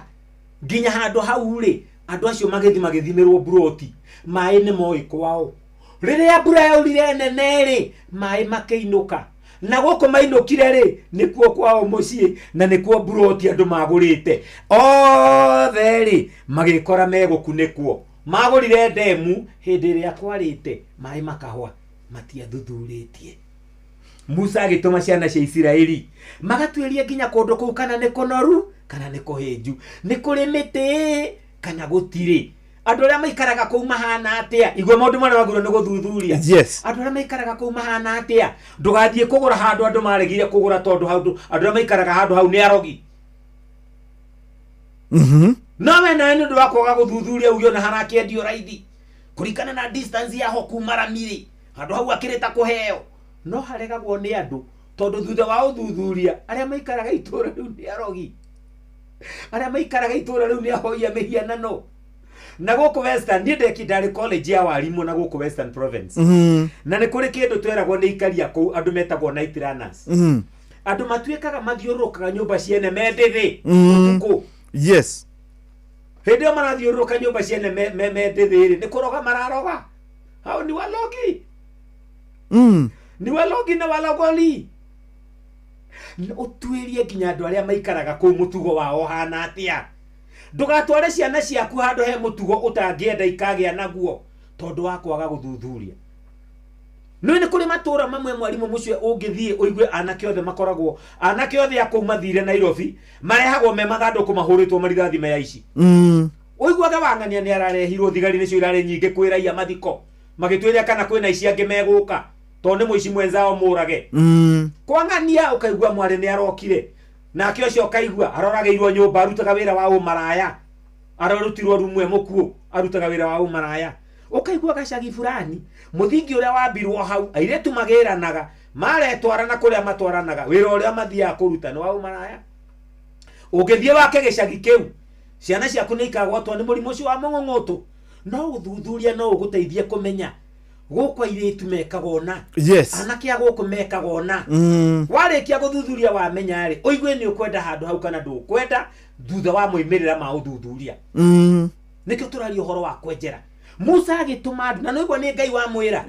nginya handu hau rĩ andu acio magĩthimĩrwo broti mai nĩ moĩ kwao rĩrĩa mbura yaurire nene rĩ mai makĩinũka na gũkũ mainũkire rĩ nĩkuo kwao mũciĩ na nĩkuo broti andu magũrĩte othe rĩ magĩkora megũkunĩkwo magũrire ndemu hĩndĩ ĩrĩa kwarĩte mai makahwa matiathuthurĩtie. Musa agĩtũma ciana cia Isiraeli magatuĩrie nginya kũndũ kũu kana nĩ kũnoru kana nĩ kũhĩnju nĩ kũrĩ mĩtĩ kana gũtirĩ andu arĩa maikaraga kũu mahana atĩa igwe maũndũ marĩa wagĩrĩirwo nĩ gũthuthuria. Yes. Andu arĩa maikaraga kũu mahana atĩa ndũgathiĩ kũgũra handũ andũ maregire kũgũra tondũ andũ arĩa maikaraga handũ hau nĩ arogi. No we nawe nĩ ũndũ wa kwaga gũthuthuria ugio na harakĩendio raithi kũringana na distance ya ho kuma Ramiri handũ hau akĩrĩta kũheo no haregagwo nĩ andũ tondũ thutha wa ũthuthuria arĩa maikaraga itũũra rĩu nĩ arogi arĩa maikaraga itũũra rĩu nĩ ahoia mĩhianano. Na gũkũ Western niĩ ndarĩ college ya warimũ na gũkũ Western Province na nĩ kũrĩ kĩndũ tweragwo nĩ ikaria kũu andũ metagwo night runners andũ matuĩkaga mathiũrũrũkaga nyũmba ciene mendithi ũtukũ. Yes. Hĩndĩ ĩyo marathiũrũrũka nyũmba ciene mendithi rĩ nĩ kũroga mararoga hau ni walogi ni walogi na walogoli ũtuĩrie nginya andũ arĩa maikaraga kũu mũtugo wao hana atĩa. Ndugatware ciana ciaku handũ he mũtugo ũtangĩenda ikagĩa naguo tondu wa kwaga gũthuthuria. no ni kuri matura mamwe mwalimu mucio ungithie uigue anake othe makoragwo anake othe akuma thire Nairobi marehagwo me mathando kumahuritwo marithathi me ici uiguaga wangania ni ararehirwo thigari nicio irare nyinge kwiraia mathiko magitwiria kana kwina ici ange meguka tonde muici mwenzao murage kwangania ukaigua mwari ni arokire nake ucio kaigua arorageirwo nyumba arutaga wira wa umaraya arorutirwo rumwe mukuo arutaga wira wa umaraya ukaigua gacagi fulani muthingi uria wambirwo hau airetu magiranaga maretwarana kuria matwaranaga wira uria mathia kuruta no wa umaraya ugithie wake gicagi kiu ciana ciaku ni ikagwatwo ni murimu ucio wa mong'ong'oto no uthuthuria no uguteithie kumenya gukwa iretu mekagona anake aguku mekagona warikia guthuthuria wamenya ri uigue ni ukwenda handu hau kana ndukwenda thutha wa moimirira ma uthuthuria nikio turario horo wa kwenjera Musa agituma andu na no igwa ni Ngai wa mwira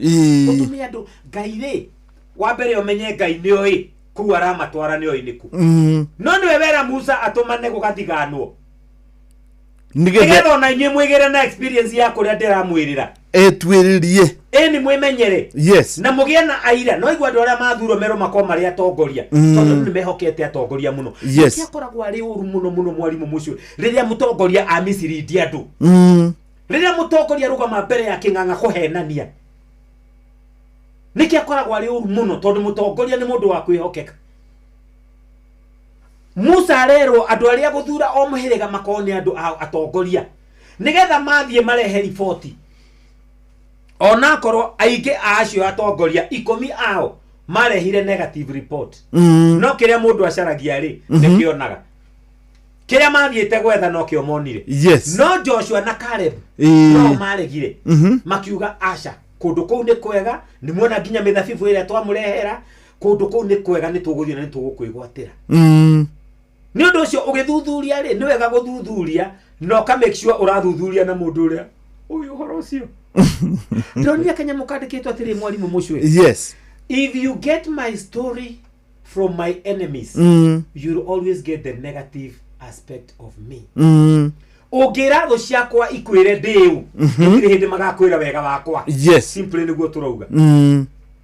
utumia andu Ngai ri wa mbere umenye Ngai ni oi ku aramatwara ni oi niku no ni wera Musa atumane gugathiganwo nigetha ona inye mwigire na experience ya kuria ndiramwirira etwiririe ni mwimenyere na mugie na aira no igwa ndoria mathuro mero mako mari atongoria tondu ni mehokete atongoria muno yakoragwo ari uru muno mwalimu mucio riria mutongoria a Misiri ndiandu riria mutongoria rugama mbere ya king'ang'a kuhenania niki akoragwo ari uru muno tondu mutongoria ni mundu wa kwihokeka Musa arerwo andu aria guthura o muhiriga makone andu atongoria nigetha mathie marehe riboti ona korwo aige acio atongoria 10 ao marehire negative report no kiria mundu acaragia ri nikionaga kiria mathiete gwetha no kio monire no Joshua na Caleb no maregire makiuga aca kundu kou ni kwega ni muona nginya mithabibu iria twamurehera kundu kou ni kwega ni tuguthie na ni tugukwigwatira ni undu ucio ugithuthuria ri ni wega guthuthuria no ka make sure urathuthuria na mundu uria uyu horo ucio ndonia kenya mukandikitwo atiri mwalimu mucio if you get my story from my enemies you'll always get the negative aspect of me ugira tho ciakwa ikwire ndiu ndiri hindi magakwira wega wakwa simply niguo turauga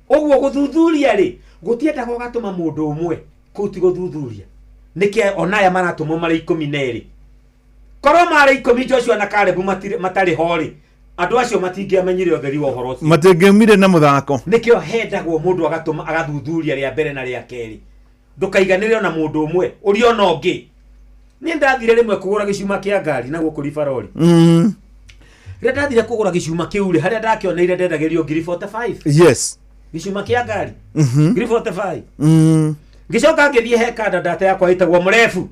uguo guthuthuria ri gutienda gogatuma mundu umwe kuti guthuthuria niki onaya maratumo mari 12 korwo mari 10 Joshua na Caleb matari hori andu acio matingiamenyire utheri wa uhoro ucio matingiumire na muthako nikio hendagwo mundu agatuma agathuthuria ria mbere na ria keri ndukaiganire ona mundu umwe uri ona ongi ni ndathire rimwe kugura gicuma kia ngari na gukuri farori ria ndathire kugura gicuma kiuri haria ndakioneire ndendagirio 45 gicuma kia ngari 45 ngicoka ngithie hekanda data yakwa itagwo murefu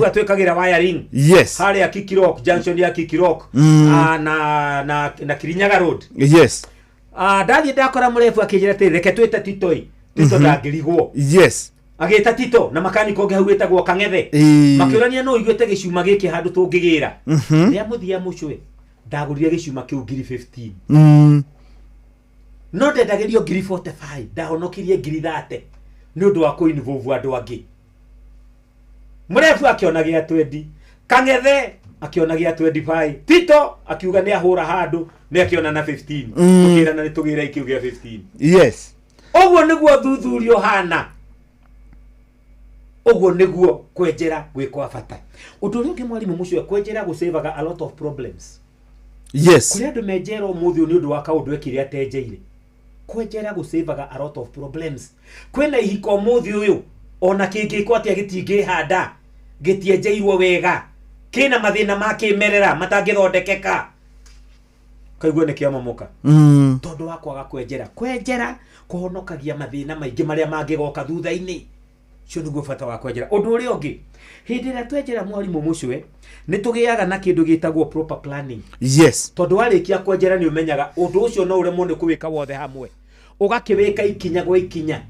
atwikagira wiring haria Kikirok junction ya Kikirok na Kirinyaga road ndathie ndakora murefu akijira ati reke twite Tito ndangirigwo agita Tito na makaniko ngi hau itagwo Kang'ethe makiurania no igwete gicuma giki handu tungigira ria muthia mucwe ndagurire gicuma kiu 15 no ndendagirio 45 ndahonokirie 30 ni undu wa kuinvolve andu angi murefu akionagia 20 Kang'ethe akionagia 25 Tito akiuga ni ahura handu ni akiona na 15 ukira na nitugira ikiugia 15 ogwo niguo thuthurio hana ogwo niguo kwenjera gwikwa bata undu ungi mwalimu mucio kwenjera gusaveaga a lot of problems kuri andu menjera umuthi ni undu wa kaundu ekire atenjeire kwenjera gusaveaga a lot of problems kwena ihiko muthi uyu ona kingikwa atia gitingi handa gitienjeirwo wega kina mathina makimerera matangithondekeka kaigwe ne kiamomoka tondu wa kwaga kwenjera kuhonokagia mathina maingi maria mangigoka thutha-ini cio niguo bata wa kwenjera undu uri ungi hindi ria twenjera mwalimu mucwe ni tugiaga na kindu gitagwo proper planning tondu warikia kwenjera ni umenyaga undu ucio no uremwo ni kuwika wothe hamwe ugakiwika ikinya gwa ikinya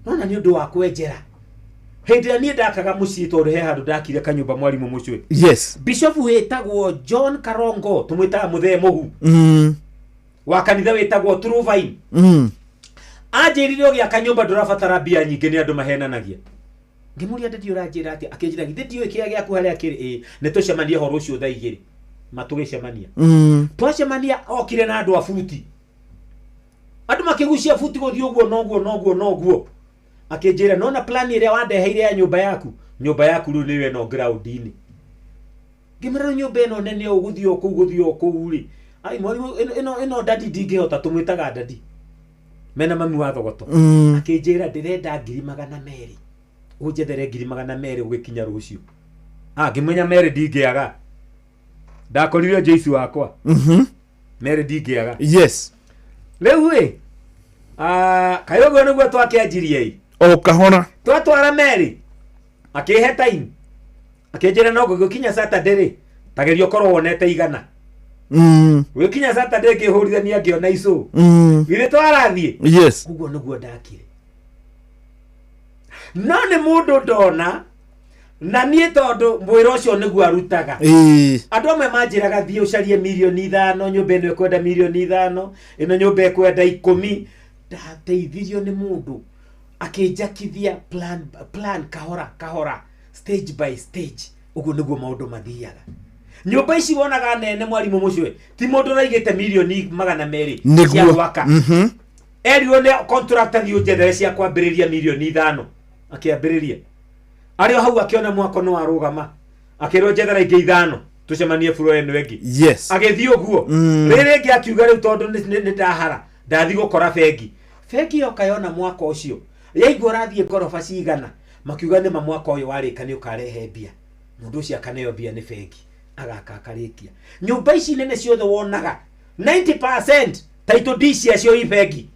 nona ni undu wa kwenjera hindi ni ndakaga mucii tondu he handu ndakire kanyumba mwalimu mucwe bishop wetagwo John Karongo tumwita muthe muhu wa kanitha wetagwo True Vine ajirire gia kanyumba ndurabatara bia nyingi ni andu mahenanagia ngimuria ndio urajira ati akinjira ndio ikia giaku haria kiri ni tucemania horo ucio thaa 2 matugicemania twacemania okire na andu a futi andu makigucia futi guthi noguo akinjira nona plan ire wandeheire ya nyumba yaku ru niwe no ground ini ngimera nyumba ino nene uguthio ku ri ai mwalimu ino dadi ndingihota tumwitaga dadi mena mami wa thogoto akinjira ndirenda 200,000 unjethere 200,000 ugikinya rucio ngimenya mere ndingiaga ndakorire Joyce wakwa mere ndingiaga yes riu kayogo niguo twakianjirie o kahona twatwara meri akihe time akinjira no gukinya Saturday tagerio korwo wonete igana wikinya Saturday ngihurithania ngiona ico gire twarathie yes uguo niguo ndakire no ni mundu ndona na nie tondu mwira ucio niguo arutaga andu amwe manjiraga thie ucarie milioni 5 nyumba ino ekwenda milioni 5 ino nyumba ekwenda 10 ndateithirio ni mundu akinjakithia plan kahora stage by stage uguo niguo maundu mathiaga nyumba ici wonaga nene mwalimu mucwe ti mundu raigite milioni 200 cia gwaka erio ne contractor thio jethere cia kwambiriria milioni 5 akiambiriria ario hau akiona mwako no arugama akirwo jethera ingi 5 tucemanie furo eno wengi yes agithio guo riri ngi akiuga riu tondu ni ndahara ndathi gukora fegi okayona mwaka ucio yaigua rathie gorofa cigana makiuga ni mwaka uyu warikani ukarehe bia mundu ucio akaneo bia ni fegi agakakarikia nyumba ici nene ciothe wonaga 90% title deed cio ifegi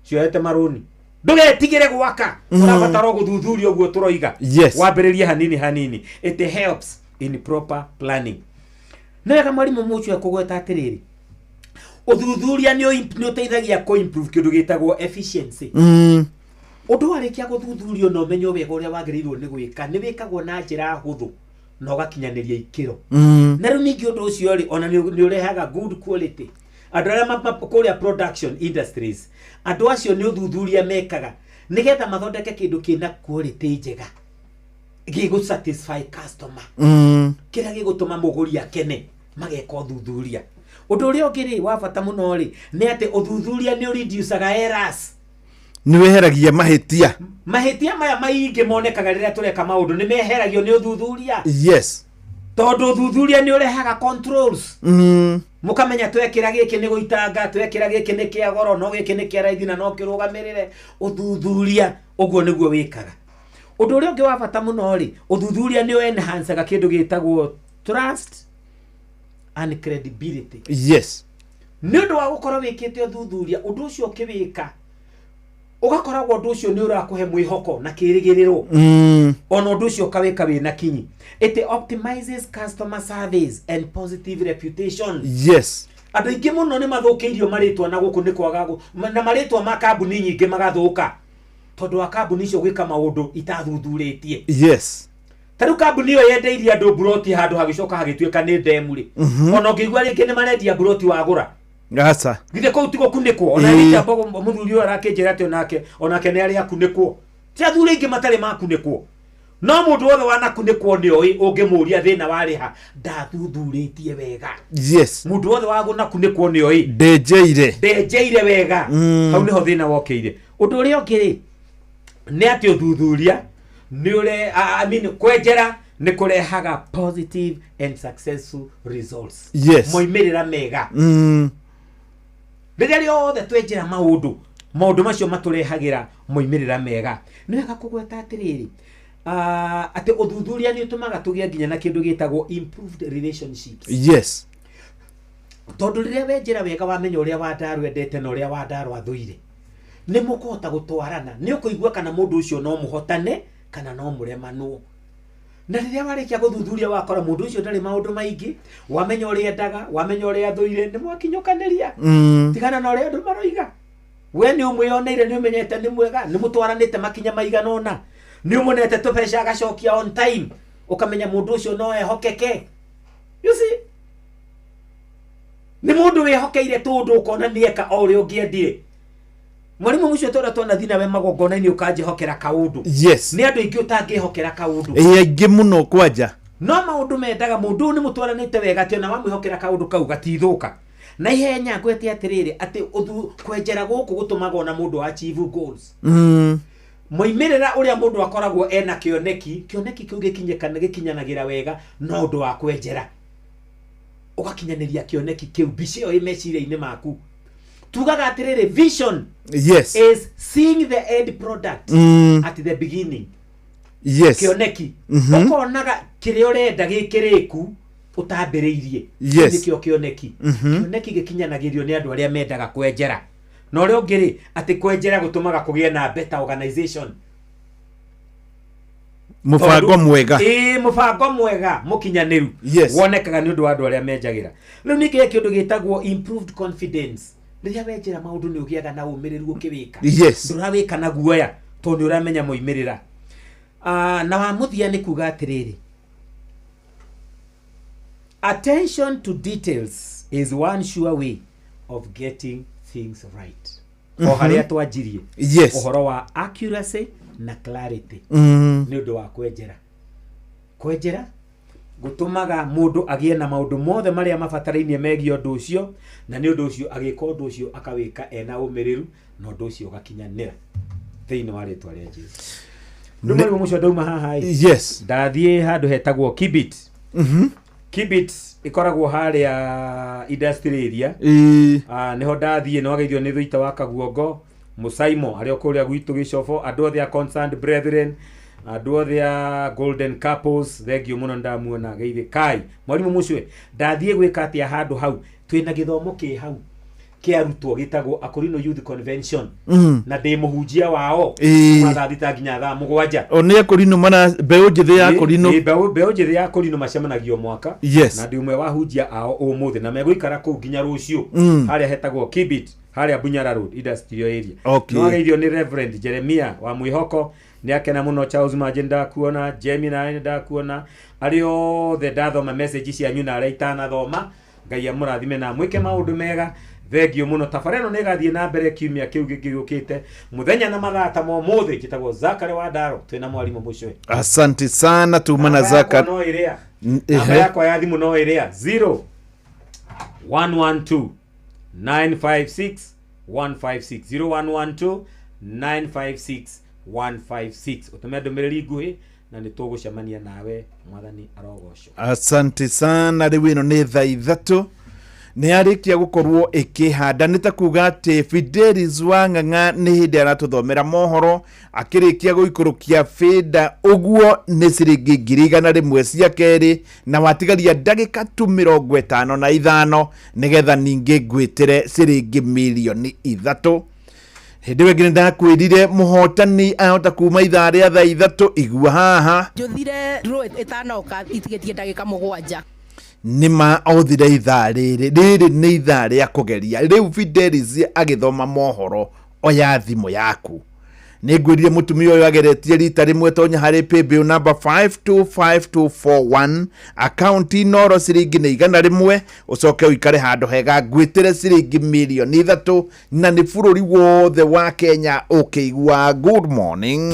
cioete maruni ndugetigire gwaka urabatara guthuthuria uguo turoiga wambiririe hanini it helps in proper planning nega mwalimu mucho akugweta atiriri uthuthuria ni uteithagia ku improve kindu gitagwo efficiency undu warikia guthuthuria no menyo wega uria wagirirwo ni gwika ni wikagwo na njira huthu no gakinyaniria ikiro na riu ningi undu ucio ri ona ni urehaga good quality andu aria makuria production industries andu acio ni uthuthuria mekaga nigetha mathondeke kindu kina quality njega gigo satisfy customer kira gigutuma muguri akene mageka uthuthuria undu uria ungiri wa bata muno ri ni ati uthuthuria ni reduceaga errors ni weheragia mahitia maya maingi monekaga riria tureka maundu ni meheragio ni uthuthuria yes tondu uthuthuria ni urehaga controls mukamenya twekira giki ni guitanga twekira giki ni kia goro no giki ni kia raithi na no kirugamirire uthuthuria uguo niguo wikaga undu uria ungi wa bata muno ri uthuthuria ni enhanceaga kindu gitagwo trust and credibility yes ni undu wa gukorwo wikite uthuthuria undu ucio kiwika ugakoragwo undu ucio ni urakuhe mwihoko na kirigiriro ona undu ucio kawika wina kinyi it optimizes customer service and positive reputation yes andu ingi muno ni mathukiirio maritwa na guku ni kwagago na maritwa ma kambuni nyingi magathuka tondu wa kambuni icio gwika maundu itathuthuritie yes taru kambuni iyo yendeirie andu broti handu hagicoka hagituika ni ndemuri ona ngigwa ringi ni marendia broti wagura gasa githe ko utigo kunikwo ona rita bogo muthuri ora akinjira ati onake ni ari akunikwo ti athuri ingi matari makunikwo no mundu wothe wanakunikwo ni oi ungimuria thina wariha ndathuthuritie wega yes mundu wothe waguna kunikwo ni oi ndejeire wega hau niho thina wokeire undu uria ngiri ni ati uthuthuria ni ure kwenjera ni kurehaga positive and successful results yes moimirira mega riria riothe twenjera maundu macio maturehagira moimirira mega ni wega kugweta atiriri ati uthuthuria ni utumaga tugie nginya na kindu gitagwo improved relationships yes tondu riria wenjera wega wamenya uria wandaru endete na uria wandaru athuire ni mukuhota gutwarana ni ukuigua kana mundu ucio no muhotane kana no muremanwo na riria warikia guthuthuria wakora mundu ucio ndari maundu maingi wamenya uria endaga wamenya uria athuire ni mwakinyukaniria tigana na uria andu maroiga we ni umwiyoneire ni umenyete ni mwega ni mutwaranite makinya maigana ona ni umonete tubeca agacokia on time ukamenya mundu ucio no ehokeke you see ni mundu wehokeire tundu ukona nieka o uri ungiendire mwalimu mucio tora tona thina we magongona ni ukajihokera kaundu yes ni andu ingi utangihokera kaundu ingi muno kwanja no maundu mendaga mundu ni mutwaranite wega ti ona wamwihokera kaundu kau gatithuka na ihenya gwete atiriri ati kwenjera guku gutumaga na mundu achieve goals moimirira uria mundu akoragwo ena kioneki kiu gikinyanagira wega no ndu wa kwenjera ugakinyaniria kioneki kiu bicio imeciria-ini maku tugaga atiriri vision yes is seeing the end product at the beginning yes kioneki ukonaga kiria urenda gikiriku utambiriirie yes kioneki kioneki gikinyanagirio ni andu aria mendaga kwenjera no rio ngiri ati kwenjera gutumaga kugie na better organization mufango mwega mufango mwega mukinyaniru wonekaga ni undu wa andu aria menjagira riu ningi kindu gitagwo improved confidence riria wenjera maundu ni ugiaga na umiriru ukiwika ndurawika na guoya tondu uramenya muimirira na wa muthia ni kuga atiriri attention to details is one sure way of getting things right o haria twanjirie uhoro wa accuracy na clarity ni undu wa kwenjera gutumaga mundu agie na maundu mothe maria mabatarainie megie undu ucio na ni undu ucio agika undu ucio akawika ena umiriru na undu ucio ugakinyanira thiini wa ritwa ria Jesu ndume mucio ndauma haha ndathie handu hetagwo Kibit Kibit ikoragwo haria industry area niho ndathie no ageithio ni thuita wa Kaguongo Musaimo aria kuria gwitu Gicofo andu othe a concerned brethren andu othe a golden couples thengio muno ndamuona geithi kai mwalimu mucwe ndathie gwika atia handu hau twina githomo ki hau kiarutwo gitagwo Akorino Youth Convention na ndi muhunjia wao mathathita nginya thaa mugwanja oni Akorino mana mbeu njithi ya Akorino mbeu njithi ya Akorino macemanagio mwaka na ndi umwe wa hunjia ao umuthi na meguikara ku nginya rucio haria hetagwo Kibit haria Bunyara Road industrial area no ageithio ni Reverend Jeremia wa Mwihoko ni akena muno Charles Majenda kuona Gemini nda kuona ario the dathoma message cia nyuna aria itana thoma ngai amurathime na mwike maundu mega thengio muno tafareno negathie na mbere kiumia kiu gigukite muthenya na mathata mo muthi kitagwo Zakari wa Ndaro twina mwalimu mucwe asante sana tumana Zakari no iria namba yako ya thimu no iria 0112 956 156 0112 956 utume ndumiriri nguhi na nitugucemania nawe mwathani arogocwo asante sana riu ino ni thaa ithatu ni arikia gukorwo ikihanda nita kuga ati Fidelis Wang'ang'a ni hindi aratuthomera mohoro akirikia guikurukia fida uguo ni ciringi 100 cia keri na watigaria ndagika 55 nigetha ningi gwitire ciringi milioni 3 hindi wengine ndakwirire muhotani ahota kuma ithaa ria thaa 3 igua haha njuthire ro itanoka itigetie ndagika 7 nima othire ithaa riri ni ithaa ria kugeria riu Fidelis agithoma mohoro oya thimu yaku ningwirire mutumia uyu ageretie rita rimwe tonya hari paybill number 525241 account inoro ciringi ni 100 ucoke uikare handu hega gwitire ciringi milioni 3 na ni bururi wothe wa Kenya ukigwa good morning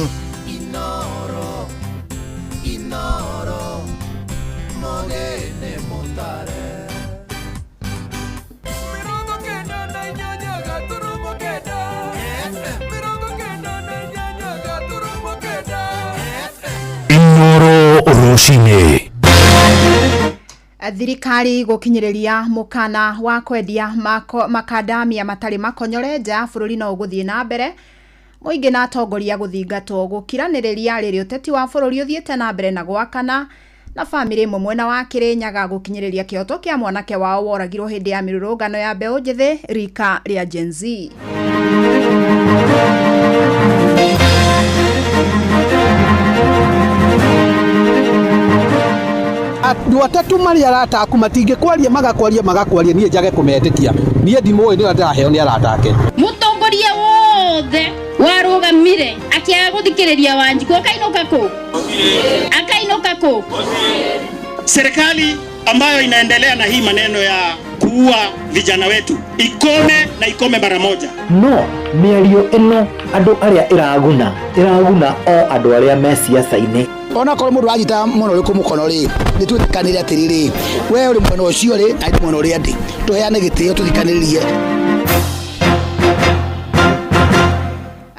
Roshine thirikari gukinyiriria mukana wa kwendia makadamia matari makonyoreja bururi no guthie na mbere muingi na atongoria guthingatwo gukiraniriria riri uteti wa bururi uthiete na mbere na gwakana na family imwe mwena wa Kirinyaga gukinyiriria kioto kia mwanake wao woragirwo hindi ya mirurungano ya mbeu njithi rika ria Gen Z andu atatu mari arata aku matinge kwaria magakwaria nie njage kumetikia nie ndimwe ni ndaheo ni arata ake mutongoria wothe warugamire akiaga guthikiriria Wanjiku akainuka ku serikali ambayo inaendelea na hii maneno ya kuua vijana wetu ikome mara moja no miario ino andu aria iraguna o andu aria me siasa-ini ona kore mundu anyita muno uri kumukono ri nitwitikanire atiriri we uri mwena ucio ri na mwena uri andi tuheane gitio tuthikanĩrĩrie.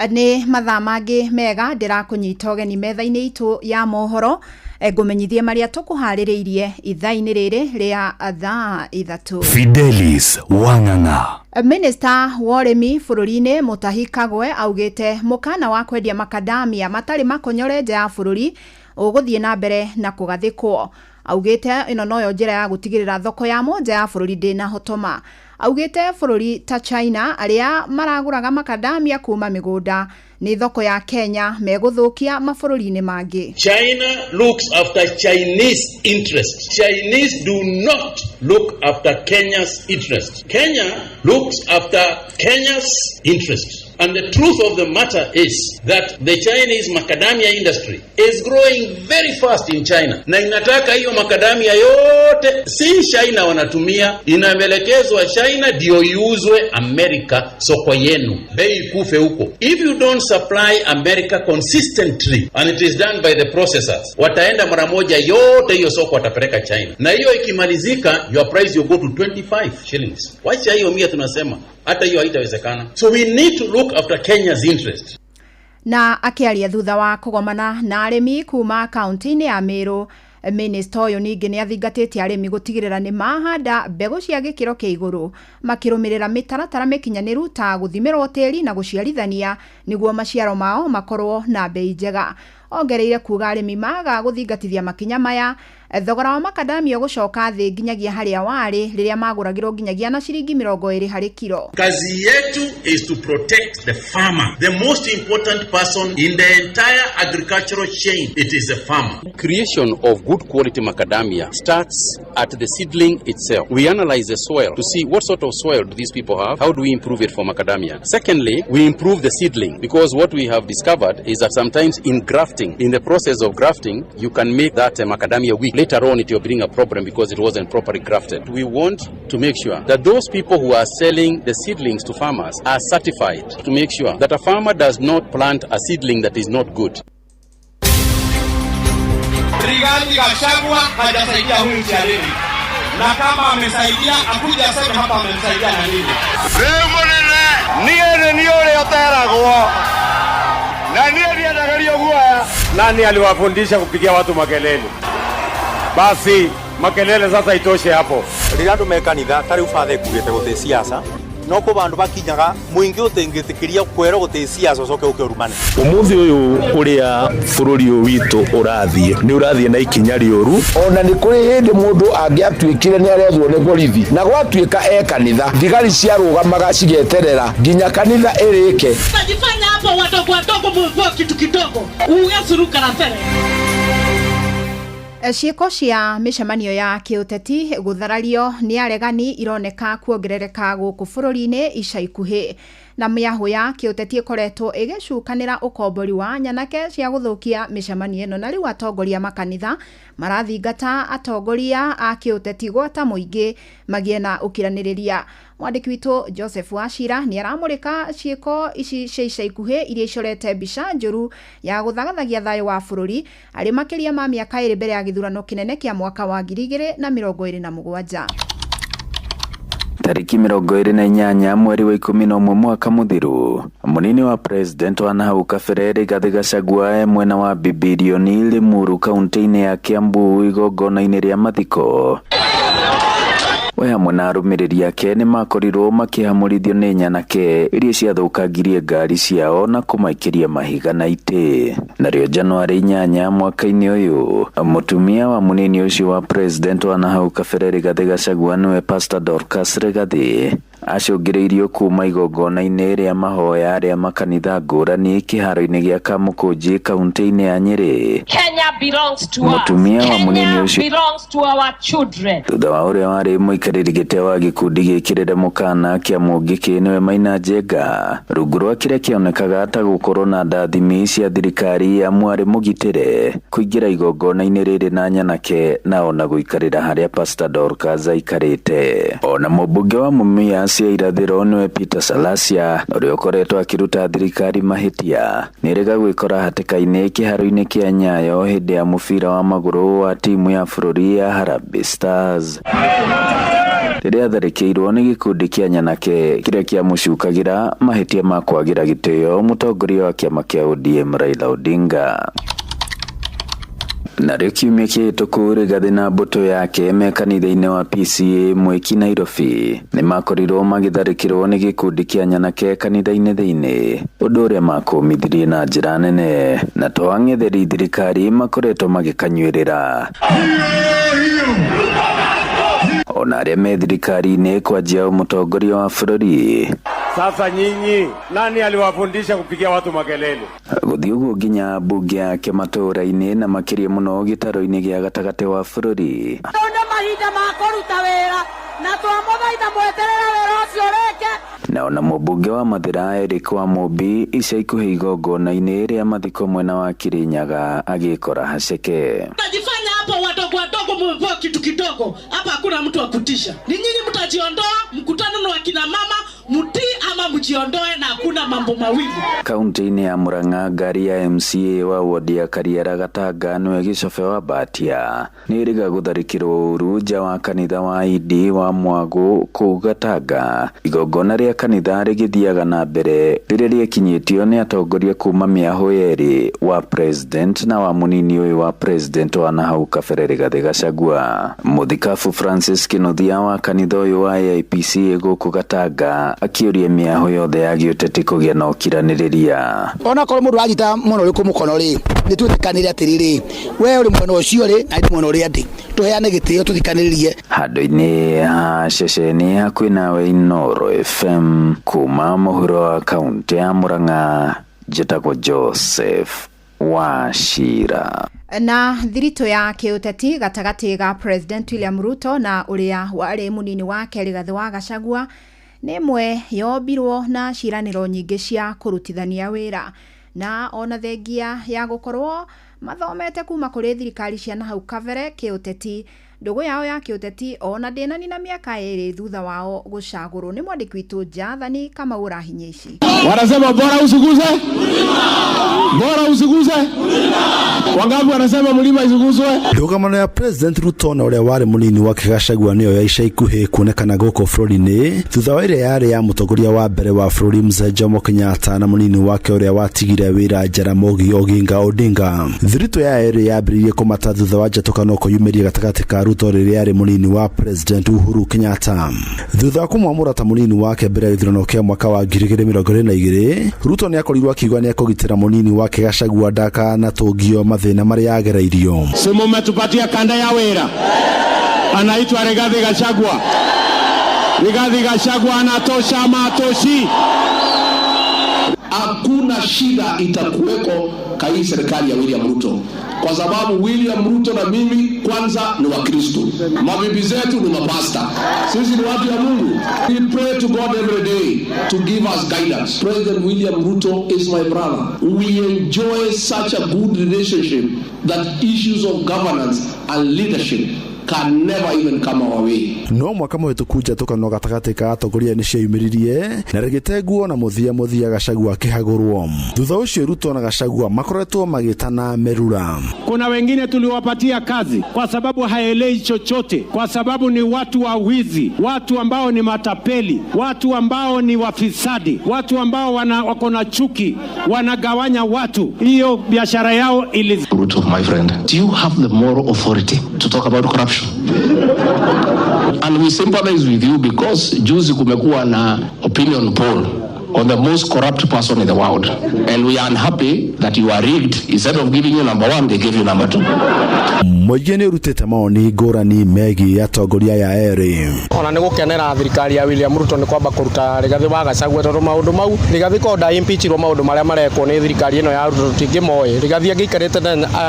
Nĩ mathaa mangĩ mega ndĩrakũnyita ũgeni metha-inĩ itũ ya mohoro ngũmenyithie marĩa tũkũharĩrĩirie ithaa-inĩ rĩrĩ rĩa thaa ithatũ. Fidelis Wang'ang'a. Minister wa ũrĩmi bũrũri-inĩ Mutahi Kagwe augĩte mũkana wa kwendia makadamia matarĩ makonyore nja ya bũrũri ũgũthiĩ na mbere na kũgathĩkwo. Augĩte ĩno noyo njĩra ya gũtigĩrĩra thoko ya nja ya bũrũri ndĩnahotoma. Augĩte bũrũri ta China arĩa maragũraga makadamia kuma mĩgũnda nĩ thoko ya Kenya megũthũkia mabũrũri-inĩ mangĩ. China looks after Chinese interest. Chinese do not look after Kenya's interest. Kenya looks after Kenya's interest. And the truth of the matter is that the Chinese macadamia industry is growing very fast in China. Na inataka hiyo macadamia yote si China wanatumia, inaelekezwa China ndio iuzwe America soko yenu. Bei kufe huko. If you don't supply America consistently and it is done by the processors, wataenda mara moja yote hiyo soko watapeleka China. Na hiyo ikimalizika, your price will go to 25 shillings. Wacha hiyo mia tunasema. Hata hiyo haitawezekana. So we need to look after Kenya's interest. Na akiaria thutha wa kũgomana na arĩmi kuma kaunti-inĩ ya Meru, Minister ũyũ ningĩ nĩ athingatĩtie arĩmi gũtigĩrĩra nĩ mahanda mbegũ cia gĩkĩro kĩa igũrũ makĩrũmĩrĩra mĩtaratara mĩkinyanĩru ta gũthimĩrwo tĩri na gũciarithania nĩguo maciaro mao makorwo na bei njega. Ongereire kuga arĩmi maga gũthingatithia makinya maya thogora wa makadamia gũcoka thĩ nginyagia harĩa warĩ rĩrĩa magũragĩrwo nginyagia na ciringi 20 harĩ kilo. Kazi yetu is to protect the farmer. The most important person in the entire agricultural chain, it is the farmer. Creation of good quality macadamia starts at the seedling itself. We analyze the soil to see what sort of soil do these people have, how do we improve it for macadamia. Secondly, we improve the seedling because what we have discovered is that sometimes in grafting, in the process of grafting, you can make that macadamia weak. Later on, it will bring a problem because it wasn't properly grafted. We want to make sure that those people who are selling the seedlings to farmers are certified to make sure that a farmer does not plant a seedling that is not good. Rigathi Gachagua hajasaidia huyu Charity. Na kama amesaidia, akuja aseme hapa amemsaidia na nini. Niye ule oteragwo. Na niye ndagario guaya. Nani aliwafundisha kupigia watu makelele? Basi makelele sasa itoshe hapo. Rigandu me kanitha tari ubathe kugete gute siasa no ko bandu bakinyaga muingi utengitikiria kwero gute siasa soke ukirumane. Umuthi uyu uria bururi uyu witu urathie ni urathie na ikinya rioru ona ni kuri hindi mundu angiatwikire ni arethwo ni borithi na gwatwika kanitha thigari cia rugamaga cigeterera nginya kanitha irike. Najifanya hapo wadogo mvua kitu kidogo ugasuruka na fere. Ciĩko cia mĩcemanio ya kĩũteti gũtharario nĩ aregani ironeka kuongerereka gũkũ bũrũri-inĩ ica ikuhĩ na mĩahũ ya kĩũteti ĩkoretwo ĩgĩcukanĩra ũkombori wa nyanake cia gũthũkia mĩcemanio ĩno na rĩu atongoria makanitha marathingata atongoria a kĩũteti gwata mũingĩ magĩe na ũkiranĩrĩria. Mwandĩki witũ Joseph Wachira nĩ aramũrĩka ciĩko ici cia ica ikuhĩ iria icorete mbica njũru ya gũthagathagia thayũ wa bũrũri arĩ makĩria ma mĩaka 2 mbere ya gĩthurano kĩnene kĩa mwaka wa 2027. Tariki 28 mweri wa 11 mwaka muthiru munini wa president wa nahau kabere Rigathi Gachagua mwena wa Bibilioni Limuru kaunti-inĩ ya Kiambu igongona-inĩ rĩa mathiko we hamwe na arũmĩrĩri ake nĩ makorirwo makĩhamũrithio nĩ nyanake iria ciathũkangirie ngari ciao na kũmaikĩria mahiga na itĩ. Narĩo Januari 8 mwaka-inĩ ũyũ mũtumia wa munini ũcio wa president wa nahau kabere Rigathi Gachagua nĩwe Pastor Dorcas Rigathi acũngĩrĩirio kuma igongona-inĩ rĩa mahoya rĩa makanitha ngũrani kĩharo-inĩ gĩa Kamũkũnji kaunti-inĩ ya Nyĩrĩ. Kenya belongs to us. Mũtumia wa munini ũcio belongs to our children. Thutha wa ũrĩa warĩ mũikarĩri gĩtĩ wa gĩkundi gĩkĩrĩre mũkana kĩa Mũngiki nĩwe Maina Njenga rungu rwa kĩrĩa kĩonekaga ta gũkorwo na ndathimi cia thirikari amwe arĩ mũgitĩre kũingĩra igongona-inĩ rĩrĩ na nyanake na ona gũikarĩra harĩa Pastor Dorcas aikarĩte. Ona mũmbunge wa Mumias cia irathĩro nĩwe Peter Salasia ũrĩa ũkoretwo akĩruta thirikari mahĩtia nĩrega gwĩkora hatĩka-inĩ kĩharo-inĩ kĩa Nyayo hĩndĩ ya mũbira wa magũrũ wa timu ya bũrũri ya Harambee Stars. riria tharikirwo ni gikundi kia Nyanake kiria kia mucukagira mahitia ma kwagira gitio mutongoria wa kiama kia ODM Raila Odinga. Na kiumia kihituku Rigathi na mbuto yake me kanitha-ini wa PCA Mwiki Nairobi ni makorirwo magitharikirwo ni gikundi kia Nyanake kanitha-ini thiini, undu uria makumithirie na njira nene, na to ang'etheri thirikari makoretwo magikanyuirira. Ona aria me thirikari-ini kwanjia mutongoria wa bururi. Sasa nyinyi, nani aliwafundisha kupigia watu makelele? Guthii uguo nginya mbunge yake matura-ini na makiria muno gitaro-ini gia gatagati wa bururi. Tuna mahinda ma kuruta wira na twamuthaitha mweterera wira ucio reke. Na ona mũmbunge wa Mathira Eric Wamũmbi ica ikuhĩ igongona-inĩ rĩa mathiko mwena wa Kirinyaga agĩkora haceke. Mtajifanya hapo wadogo mmepewa kitu kidogo. Hapa hakuna mtu wa kutisha. Ni nyinyi mtajiondoa, mkutano wa kina mama mutii ama mjiondoe na hakuna mambo mawili. Kaunti-inĩ ya Murang'a ngari ya MCA wa wodi ya Kariara Gatanga nĩwe Gicobe wa Mbatia nĩĩrĩga gũtharĩkĩrwo ũru nja wa kanitha wa Idi wa Mwago kũu Gatanga. Igongona rĩa kanitha rĩgĩthiaga na mbere rĩrĩa rĩekinyĩtio nĩ atongoria kuma mĩahũ yerĩ wa president na wa mũnini ũyũ wa president wa nahau kabere Rigathi Gachagua. Mũthikabu Francis Kĩnuthia wa kanitha ũyũ wa AIPC gũkũ Gatanga akiuria mĩahũ yothe ya gĩũteti kũgĩa na ũkiranĩrĩria. Ona korwo mũndũ wanyita mũno ũrĩkũ mũkono rĩ nĩtwĩtĩkanĩre atĩrĩrĩ we ũrĩ mwena ũcio rĩ na ndĩ mwena ũrĩa ndĩ tũheane gĩtĩo tũthikanĩrĩrie. Handũ-inĩ ha ceceni hakuhĩ nawe Inooro FM kuma mũhuro wa kaunti ya Murang'a, njĩtagwo Joseph Wachira. Na thirito ya kiuteti gatagati ga President William Ruto na uria wari munini wake Rigathi wa Gachagua nemwe yobirwo na ciraniro nyingi cia kurutithania wira, na ona thengia ya gukorwo mathomete kuma kuri thirikari cia nahau kabere kiuteti. Ndugu yao ya kiuteti ona ndinani na miaka eri thutha wao gucagurwo ni mwandiki witu Jathani Kamau Rahinya ici. Wanasema bora usiguze, bora usiguze. Wangapi wanasema mlima isuguzwe? Ndugamano ya President Ruto na uria wari munini wake Gachagua niyo ya ica ikuhi kuonekana goko bururi-ini thutha wa iria yari ya mutongoria wa mbere wa bururi Mzee Jomo Kenyatta na munini wake uria watigire wira Jaramogi Oginga Odinga. Thirito ya eri yambiririe kumata thutha wa njatũkano kũyumĩria gatagati ka Ruto rĩrĩa yari munini wa President Uhuru Kenyatta. Thutha wa kumwamũra ta munini wake mbere ya gĩthurano kĩa mwaka wa 2022, Ruto nĩakorirwo akiuga nĩekũgitĩra munini wake Gachagua ndakanatũngio mathĩna marĩa agereirio. Simu umetupatia kanda ya wira. Anaitwa Rigathi Gachagua. Rigathi Gachagua anatosha matoshi. Hakuna shida itakuweko kai serikali ya William Ruto, kwa sababu William Ruto na mimi kwanza ni Wakristo, mabibi zetu ni mapasta, sisi ni watu ya Mungu. We pray to God every day to give us guidance. President William Ruto is my brother. We enjoy such a good relationship that issues of governance and leadership can never even come our way. No mwaka mũhĩtũku njatũkano gatagati ka atongoria nĩ ciumĩririe na rĩgĩteguo na mũthia Gachagua akĩhagũrwo. Thutha ũcio Ruto na Gachagua makoretwo magĩtana merura. Kuna wengine tuliwapatia kazi kwa sababu haelei chochote, kwa sababu ni watu wa wizi, watu ambao ni matapeli, watu ambao ni wafisadi, watu ambao wako na chuki, wanagawanya watu. Hiyo biashara yao ili. Ruto, my friend, do you have the moral authority to talk about corruption? And we sympathize with you because juzi kumekuwa na opinion poll on the most corrupt person in the world, and we are unhappy that you are rigged. Instead of giving you number 1, they gave you number 2. Mũingĩ nĩ ũrutĩte maoni ngũrani megiĩ atongoria ya erĩ. Ona nĩ gũkenera thirikari ya William Ruto nĩ kwamba kũruta Rigathi wa Gachagua tondũ maũndũ mau Rigathi konda impeachirwo maũndũ marĩa marekwo nĩ thirikari ĩno ya Ruto tingĩmoĩ. Rigathi angĩikarĩte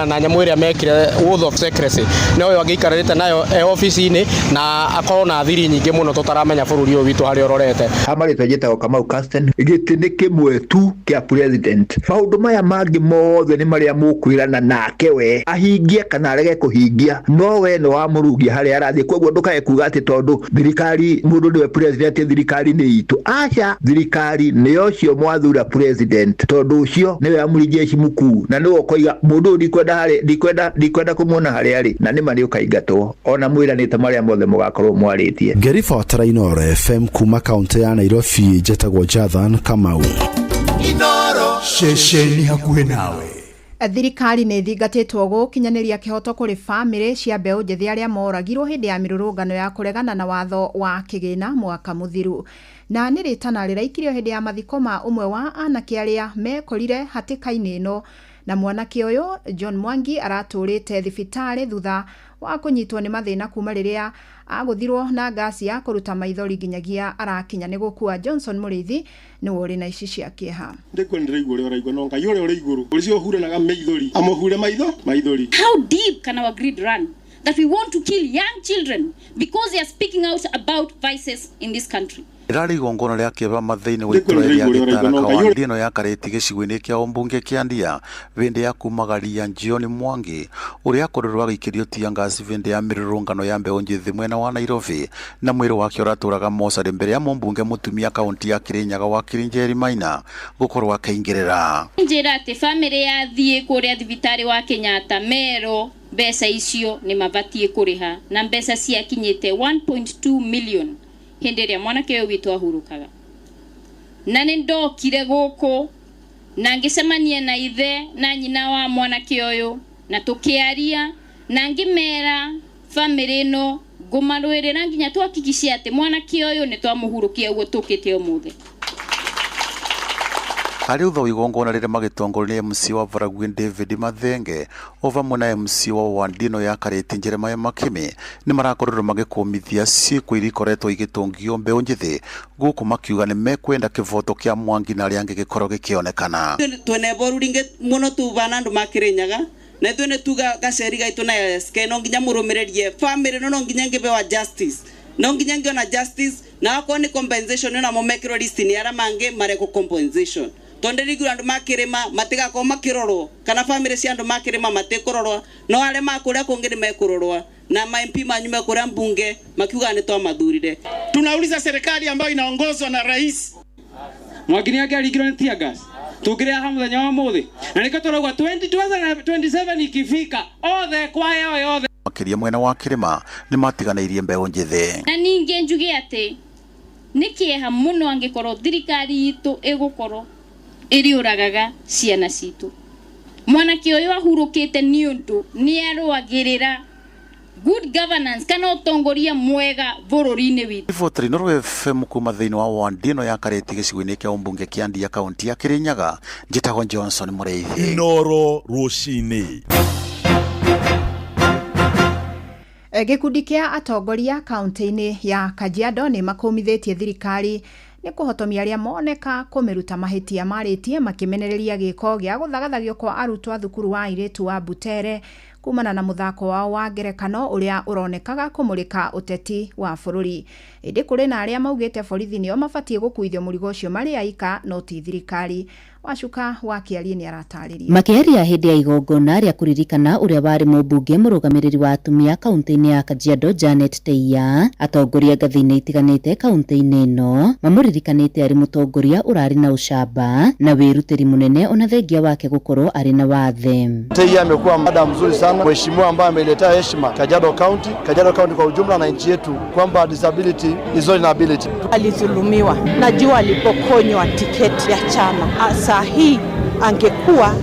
na nyamũ ĩrĩa mekire oath of secrecy no yo angĩikarĩte nayo ofici-inĩ na akorwo na thiri nyingĩ mũno tũtaramenya bũrũri ũyũ witũ harĩa ũrorete. Amarĩtwo njĩtagwo Kamau Casten gĩtĩ nĩ kĩmwe tu kĩa president. president. Maundu maya mangi mothe ni maria mukwirana nake we ahingie kana arege kuhingia, no we no wamurugia haria arathie. Koguo ndukae kuga ati tondu thirikari mundu ndiwe president, thirikari ni itu. Acha, thirikari ni ocio mwathura president, tondu ucio niwe amuri jeshi mukuu, na niwe koiga mundu ndikwenda kumuona haria ari, na nima ni ukaigatwo ona mwiranite maria mothe mugakorwo mwaritie. Ngerifa Tarainore FM kuma kaunti ya Nairobi, jetagwo Jathan Kamau. Inoro shesheni hakuhe nawe. Thirikari nĩ thingatĩtwo gũkinyanĩria kĩhoto kũrĩ bamĩrĩ cia mbeũ njĩthĩ arĩa moragirwo hĩndĩ ya mĩrũrũngano ya kũregana na watho wa kĩgĩna mwaka mũthiru. Na nĩ rĩtana rĩraikirio hĩndĩ ya mathiko ma ũmwe wa anake arĩa mekorire hatĩka-inĩ ĩno, na mwanake ũyũ John Mwangi aratũrĩte thibitarĩ thutha wa kũnyitwo nĩ mathĩna kuma rĩrĩa agũthirwo na ngasi ya kũruta maithori nginyagia arakinya nĩ gũkua. Johnson Mũrĩithi nĩ wori na ici cia kĩeha. Ndĩkwendera igũrũ ũraigua no ngai ũrĩa ũrĩ igũrũ ũcio huranaga maithori amuhure maithori. How deep can our greed run that we want to kill young children because they are speaking out about vices in this country? Irari igongona rĩa kĩeba mathĩinĩ wa itũra rĩa Gĩtara kaũntĩ ĩno ya Kareti gĩcigo-inĩ kĩa ũmbunge kĩa Ndia hĩndĩ ya kumagaria John Mwangi ũrĩa akorirwo agĩikĩrio tiangasi hĩndĩ ya mĩrũrũngano ya mbeũ njĩthĩ mwena wa Nairobi, na mwĩrĩ wake ũratũraga mocarĩ mbere ya mũmbunge mũtumia kaunti ya Kirinyaga wa Kirinjeri Maina gũkorwo akĩingĩrĩra. Njĩra atĩ bamĩrĩ yathiĩ kũrĩa thibitarĩ wa Kenyatta Mero mbeca icio nĩ mabatie kũrĩha, na mbeca ciakinyĩte 1.2 million hĩndĩ ĩrĩa mwanake ũyũ witũ ahurukaga. Na nĩ ndokire gũkũ na ngĩcemania na ithe na nyina wa mwanake ũyũ na tũkĩaria na ngĩmera bamĩrĩ ĩno ngũmarũĩrĩra nginya twakikicia atĩ mwanake ũyũ nĩ twamũhurukia ũguo tũkĩte ũmũthĩ. Harĩ utho igongona rĩrĩa magĩtongoria MC wa Varagwin David Mathenge o vamwe na MC wa Wandino ya Kareti Jeremiah Makime nĩ marakorwo magĩkũmithia ciĩko iria ikoretwo igĩtũngio mbeũ njĩthĩ gũkũ makiuga nĩ mekwenda kĩvoto kĩa Mwangi na arĩa angĩ gĩkorwo gĩkĩonekana. Twenevoruringe muno tuvana andu makirinyaga na ithuĩ nĩ tuga gaceri gaitũ na SK no nginya mũrũmĩrĩrie family no nginya ngĩbewa justice, no nginya ngĩona justice na akorwo nĩ compensation na mũmekĩrwo list ni arĩa mangĩ mareko compensation. Tonderiguru andu makirima matigako makirorwo kana family cia andu makirima matikurorwa no arĩa makũrĩa kũngĩ nĩ mekurorwa na MP manyume kũrĩa mbunge makiuga nĩ twamathurire. Tunauliza serikali ambayo inaongozwa na rais Mwangi yake aligirwo ni tear gas tukiria hamu muthenya wa muthi na niko turagwa 2027 ikifika othe kwa yothe makiria mwena wa Kirima nĩ matiganĩirie mbeũ njĩthĩ. Na ningĩ njuge atĩ nĩ kĩeha mũno angĩkorwo thirikari itũ ĩgũkorwo ĩriũragaga ciana citũ. Mwanake ũyũ ahurũkĩte nĩ ũndũ nĩ arũagĩrĩra good governance kana ũtongoria mwega bũrũri-inĩ witũ. Riboti Inoro FM kuma thĩinĩ wa Wandino ya Kareti gĩcigo-inĩ kĩa ũmbunge kĩa Ndia kaunti ya Kirinyaga, njĩtagwo Johnson Mũrĩithi. Inoro rũcinĩ. Gĩkundi kĩa atongoria kaunti-inĩ ya Kajiado nĩ makũmithĩtie thirikari nĩ kũhotomia arĩa moneka kũmĩruta mahĩtia marĩtie makĩmenereria gĩko gĩa gũthagathagio kwa arutwo a thukuru wa airĩtu wa Butere kumana na muthako wao wa ngerekano ũrĩa ũronekaga kũmũrĩka ũteti wa bũrũri. Ĩndĩ kũrĩ na arĩa maugĩte borithi nĩo mabatie gũkuithio mũrigo ũcio marĩ aika no ti thirikari. Wacuka wa Kiarie nĩ aratarĩria. Makĩaria hĩndĩ ya igongona rĩa kũririkana ũrĩa warĩ mũmbunge mũrũgamĩrĩri wa atumia kaunti-inĩ ya Kajiado Janet Teia, atongoria ngathĩ-inĩ itiganĩte kaunti-inĩ ĩno mamũririkanĩte arĩ mũtongoria ũrarĩ na ucamba na wĩrutĩri mũnene ona thengia wake gũkorwo arĩ na wathe. Teia amekuwa mada mzuri sana, mheshimiwa ambaye ameletea heshima Kajiado County kwa ujumla na nchi yetu kwamba disability is not an ability. Alizulumiwa, najua alipokonywa tiketi ya chama. Saa hii angekuwa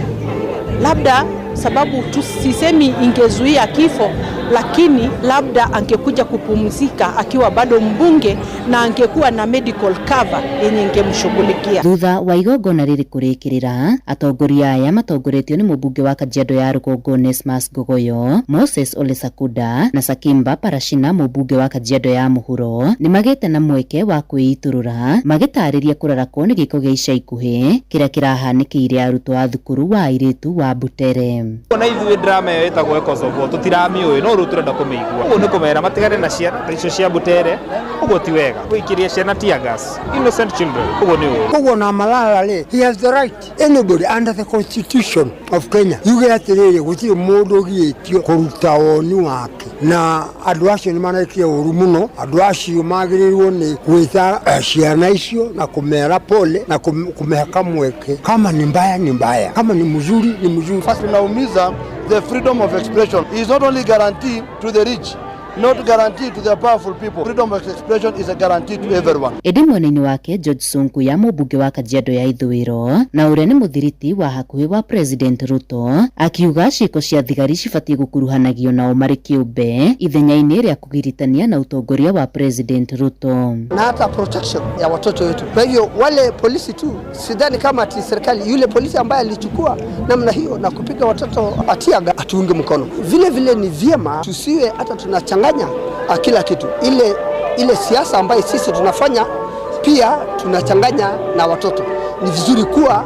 labda, sababu tusisemi ingezuia kifo, lakini labda angekuja kupumzika akiwa bado mbunge na angekuwa na medical cover yenye ingemshughulikia. Thutha wa igongona rĩrĩ kũrĩkĩrĩra, atongoria aya matongoretio nĩ mũmbunge wa Kajiado ya Rũgongo Nesmas Gogoyo, Moses Ole Sakuda na Sakimba Parashina mũmbunge wa Kajiado ya Mũhuro nĩ magĩte na mweke wa kwĩitũrũra magĩtarĩria kũrarakwo nĩ gĩko gĩa ica ikuhĩ kĩrĩa kĩrahanĩkĩire arutwo a thukuru wa airĩtu wa Butere. Na ithuĩ drama ĩyo ĩtagwo Kosovo tũtiramiũĩ no rĩu tũrenda kũmĩigua. Ũguo nĩ kũmera matigane na ciana icio cia Butere ugo ti wega wikiria ciana tear gas innocent children ugo ni ugo na Malala le he has the right anybody under the constitution of Kenya yuge atiriri gutiri mundu giitio kuruta woni wake na andu acio ni manakie uru muno andu acio magirirwo ni gwita ciana icio na kumera pole na kumeka mweke kama ni mbaya ni mbaya kama ni mzuri ni mzuri. First tunaumiza the freedom of expression is not only guaranteed to the rich, not guaranteed to the powerful people. Freedom of expression is a guarantee to everyone. Edi mwena-ini wake George Sonko ya mũmbunge wa Kajiado ya Ithũĩro na ũrĩa nĩ mũthiriti wa hakuhĩ wa President Ruto akiuga ciĩko cia thigari cibatie gũkuruhanagio nao marĩ kĩũmbe ithenya-inĩ rĩa kũgiritania na utongoria wa President Ruto na hata protection ya watoto wetu. Kwa hivyo wale polisi tu sidhani kama ati serikali yule polisi ambaye alichukua namna hiyo na kupiga watoto atiaga atuunge mkono. Vile vile ni vyema tusiwe hata tunachanganya kila kitu. Ile siasa ambayo sisi tunafanya pia tunachanganya na watoto. Ni vizuri kuwa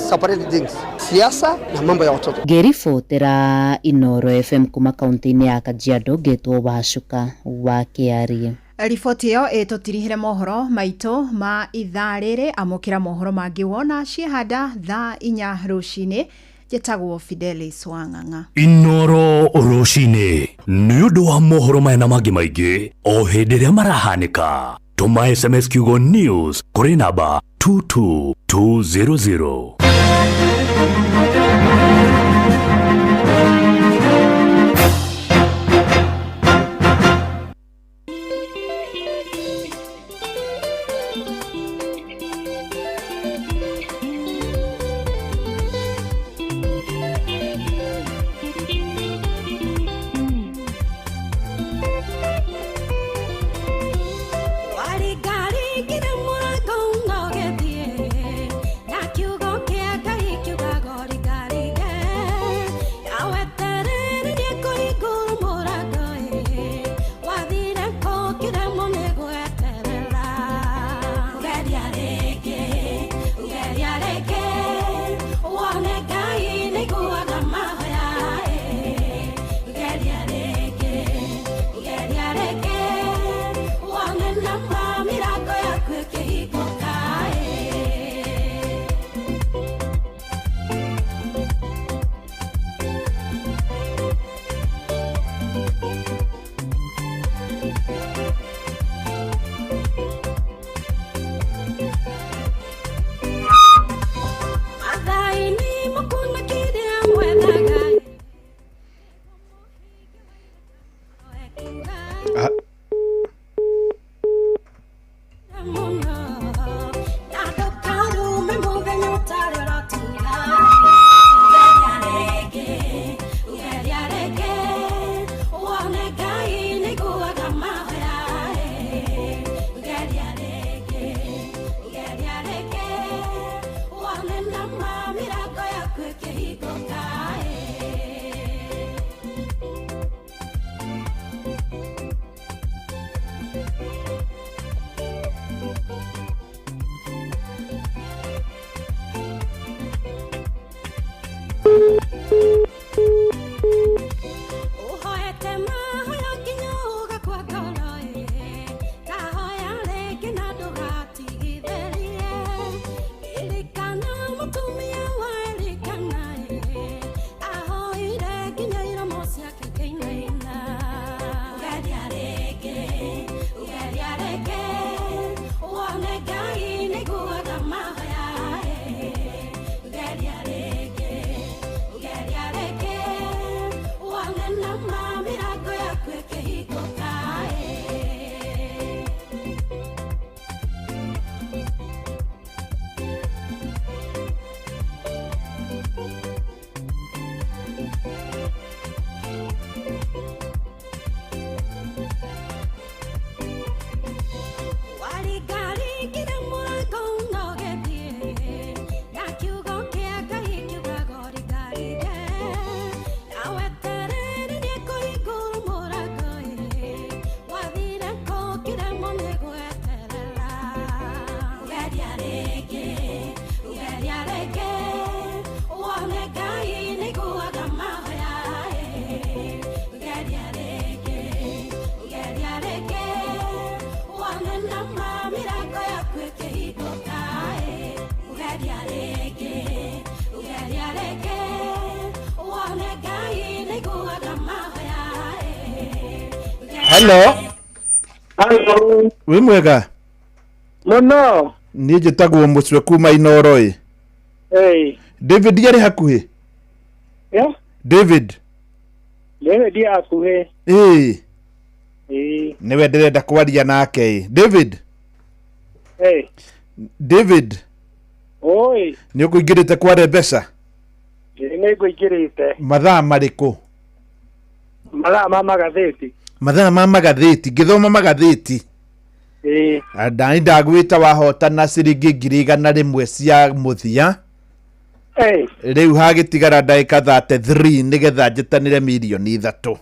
separate things, siasa na mambo ya watoto. Geri Fotera, Inoro FM kuma kaunti-inĩ ya Kajiado, Getwo Wacuka wa Kiarie. Riboti iyo itutirihire mohoro maito ma ithaa rĩrĩ amũkĩra mohoro mangĩ wona ciehanda thaa 4 rũcinĩ. Jetagwo Fidelis Wang'ang'a. Inoro rũcinĩ nĩ ũndũ wa mohoro maya na mangĩ maingĩ o hĩndĩ ĩrĩa marahanĩka. Tũma SMS kiugo news kũrĩ namba 22200. Gari gari gire mura gongo gedie na kiugo ke Hello. Hello. Wi mwega. Muno. Ni njitagwo Mucwe kuma Inoro i. David yari hakuhi. Yeah. David yari hakuhi. Niwe ndirenda kwaria nake. David. David. Oi. Ni ukuingirite kware mbeca? Ni nguingirite. Mathaa mariku? Mathaa ma magatheti. Mathaa ma magatheti, ngithoma magatheti. Ndani ndagwita wahotana ciringi 100 cia muthia. Riu hagitigara ndagika 33 nigetha njitanire milioni 3.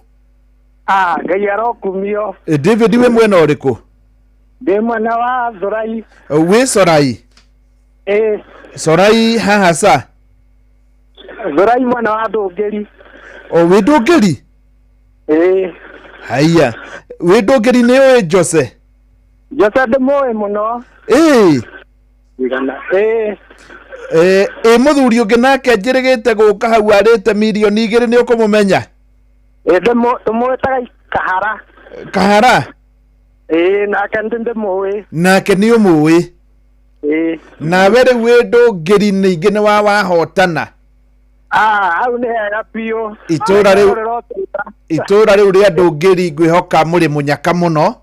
Ngai arokumio. David we mwena uriku? Ndi mwena wa Zorai. We Sorai? Sorai haha sa? Zorai mwena wa Ndũngĩri. We Ndũngĩri? Haya. We Ndũngĩri ni we Jose? Jose ndimũĩ muno. Muthuri ungi nake njirigite guka hau arite milioni 2 ni ukumumenya? Ndimũĩtaga Kahara. Kahara? Nake ndimũĩ. Nake ni umuĩ? Nawe riu wi Ndũngĩri ningi ni wahotana? Hau ni hega biũ. Itura riu ria Ndũngĩri ngwihoka muri munyaka muno.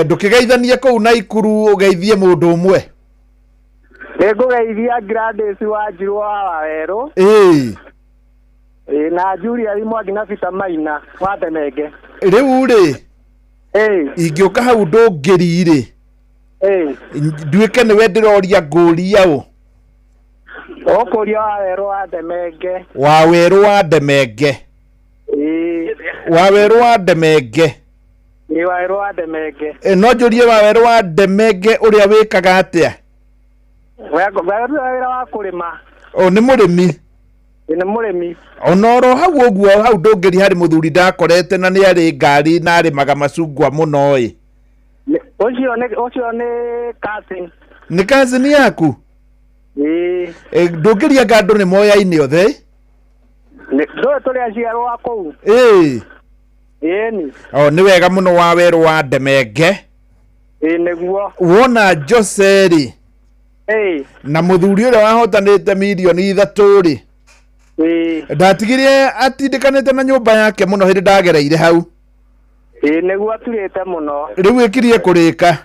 Ndukigeithanie kuu Naikuru ugeithie mundu umwe? Ngugeithia Gladys Wanjiru wa Waweru. Na Julia Mwangi na Peter Maina wa Ndemenge. Riu ri ingĩũka hau Ndũngĩri ri nduĩke nĩwe ndĩroria ngũria ũ? Ũkũria Waweru wa Ndemenge. Waweru wa Ndemenge? Waweru wa Ndemenge? Ni Waweru wa Ndemenge. No njũrie Waweru wa Ndemenge ũrĩa wĩkaga atĩa? Waweru wĩra wa kũrĩma. Nĩ mũrĩmi? Nĩ mũrĩmi. Onoro hau ũguo hau Ndũngĩri harĩ mũthuri ndakorete na nĩ arĩ ngari na arĩmaga macungwa mũno ĩ. Ũcio nĩ cousin. Nĩ cousin yaku? Ndũngĩri anga andũ nĩ moyaine othe? Ndũĩ tũrĩ aciarwo a kũu. Nĩ wega mũno Waweru wa Ndemenge. Nĩguo. Wona Jose rĩ na mũthuri ũrĩa wahotanĩte milioni 3 rĩ ndatigirie atindikanĩte na nyũmba yake mũno hĩndĩ ndagereire hau. Nĩguo aturĩte mũno. Rĩu ĩkirie kũrĩka?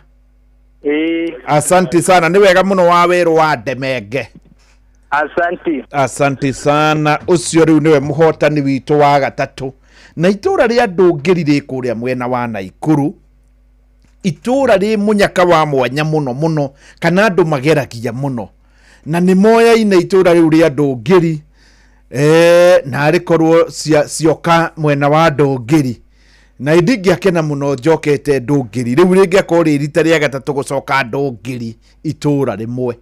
Asante sana, nĩ wega mũno Waweru wa Ndemenge. Asante sana. Ucio rĩu nĩwe mũhotani witũ wa gatatũ. Na itura ria Ndũngĩri rĩ kũrĩa mwena wa Naikuru, itura rĩ munyaka wa mwanya muno muno, kana andũ mageragia muno, na nĩ moyaine itura rĩu ria Ndũngĩri. Na rĩkorwo cioka mwena wa Ndũngĩri, na ndingĩakena muno njokete Ndũngĩri. Rĩu rĩngĩakorwo rĩ rita rĩa gatatũ gũcoka Ndũngĩri itura rĩmwe.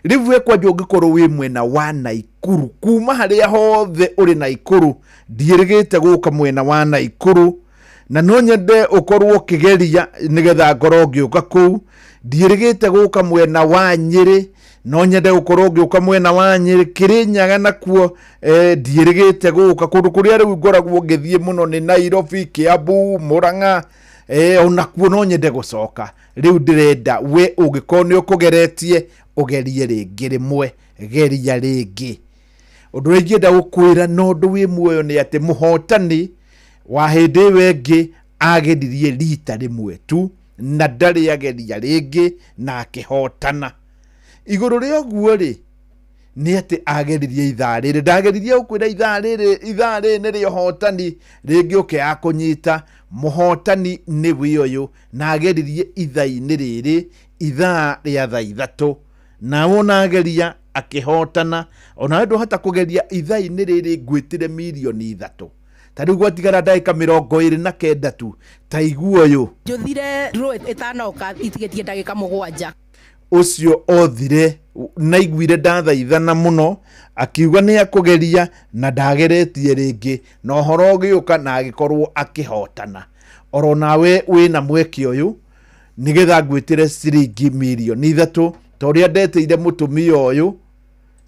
Rĩu wekwanjũ ũngĩkorwo wĩ mwena wa Naikuru, kuma harĩa hothe ũrĩ Naikuru, ndiĩrĩgĩte gũka mwena wa Naikuru, na no nyende ũkorwo ũkĩgeria nĩgetha ngorwo ngĩũka kũu. Ndiĩrĩgĩte gũka mwena wa Nyĩrĩ, no nyende gũkorwo ngĩũka mwena wa Nyĩrĩ. Kĩrĩnyaga nakuo ndiĩrĩgĩte gũka. Kũndũ kũrĩa rĩu ngoragwo ngĩthiĩ mũno nĩ Nairobi, Kiambu, Murang'a, onakuo no nyende gũcoka. Rĩu ndĩrenda we ũngĩkorwo nĩ ũkũgeretie ũgerie rĩngĩ rĩmwe, geria rĩngĩ. Ũndũ ũrĩa ingĩenda gũkwĩra na ũndũ wĩ muoyo nĩ atĩ mũhotani wa hĩndĩ ĩyo ĩngĩ ageririe rita rĩmwe tu na ndarĩ ageria rĩngĩ na akĩhotana. Igũrũ rĩa ũguo rĩ nĩ atĩ ageririe ithaa rĩrĩ. Ndageririe gũkwĩra ithaa rĩrĩ nĩrĩo hotani rĩngĩ ũkĩaga kũnyita. Mũhotani nĩ we ũyũ na ageririe ithaa-inĩ rĩrĩ, ithaa rĩa thaa 3, na wona ageria akĩhotana. Ona ndũhota kũgeria ithaa-inĩ rĩrĩ ngwĩtire milioni 3. Ta rĩu gwatigara ndagĩka 29 tu. Ta igua ũyũ njũthire rũĩ ĩtanoka itigĩtie ndagĩka 7. Ucio othire na iguire ndathaithana muno akiuga nĩ akũgeria na ndageretie rĩngĩ, na ũhoro ũgĩũka na agĩkorwo akĩhotana. Oro nawe wĩna mweke ũyũ nĩgetha ngwĩtire ciringi milioni 3 ta ũrĩa ndeteire mũtumia ũyũ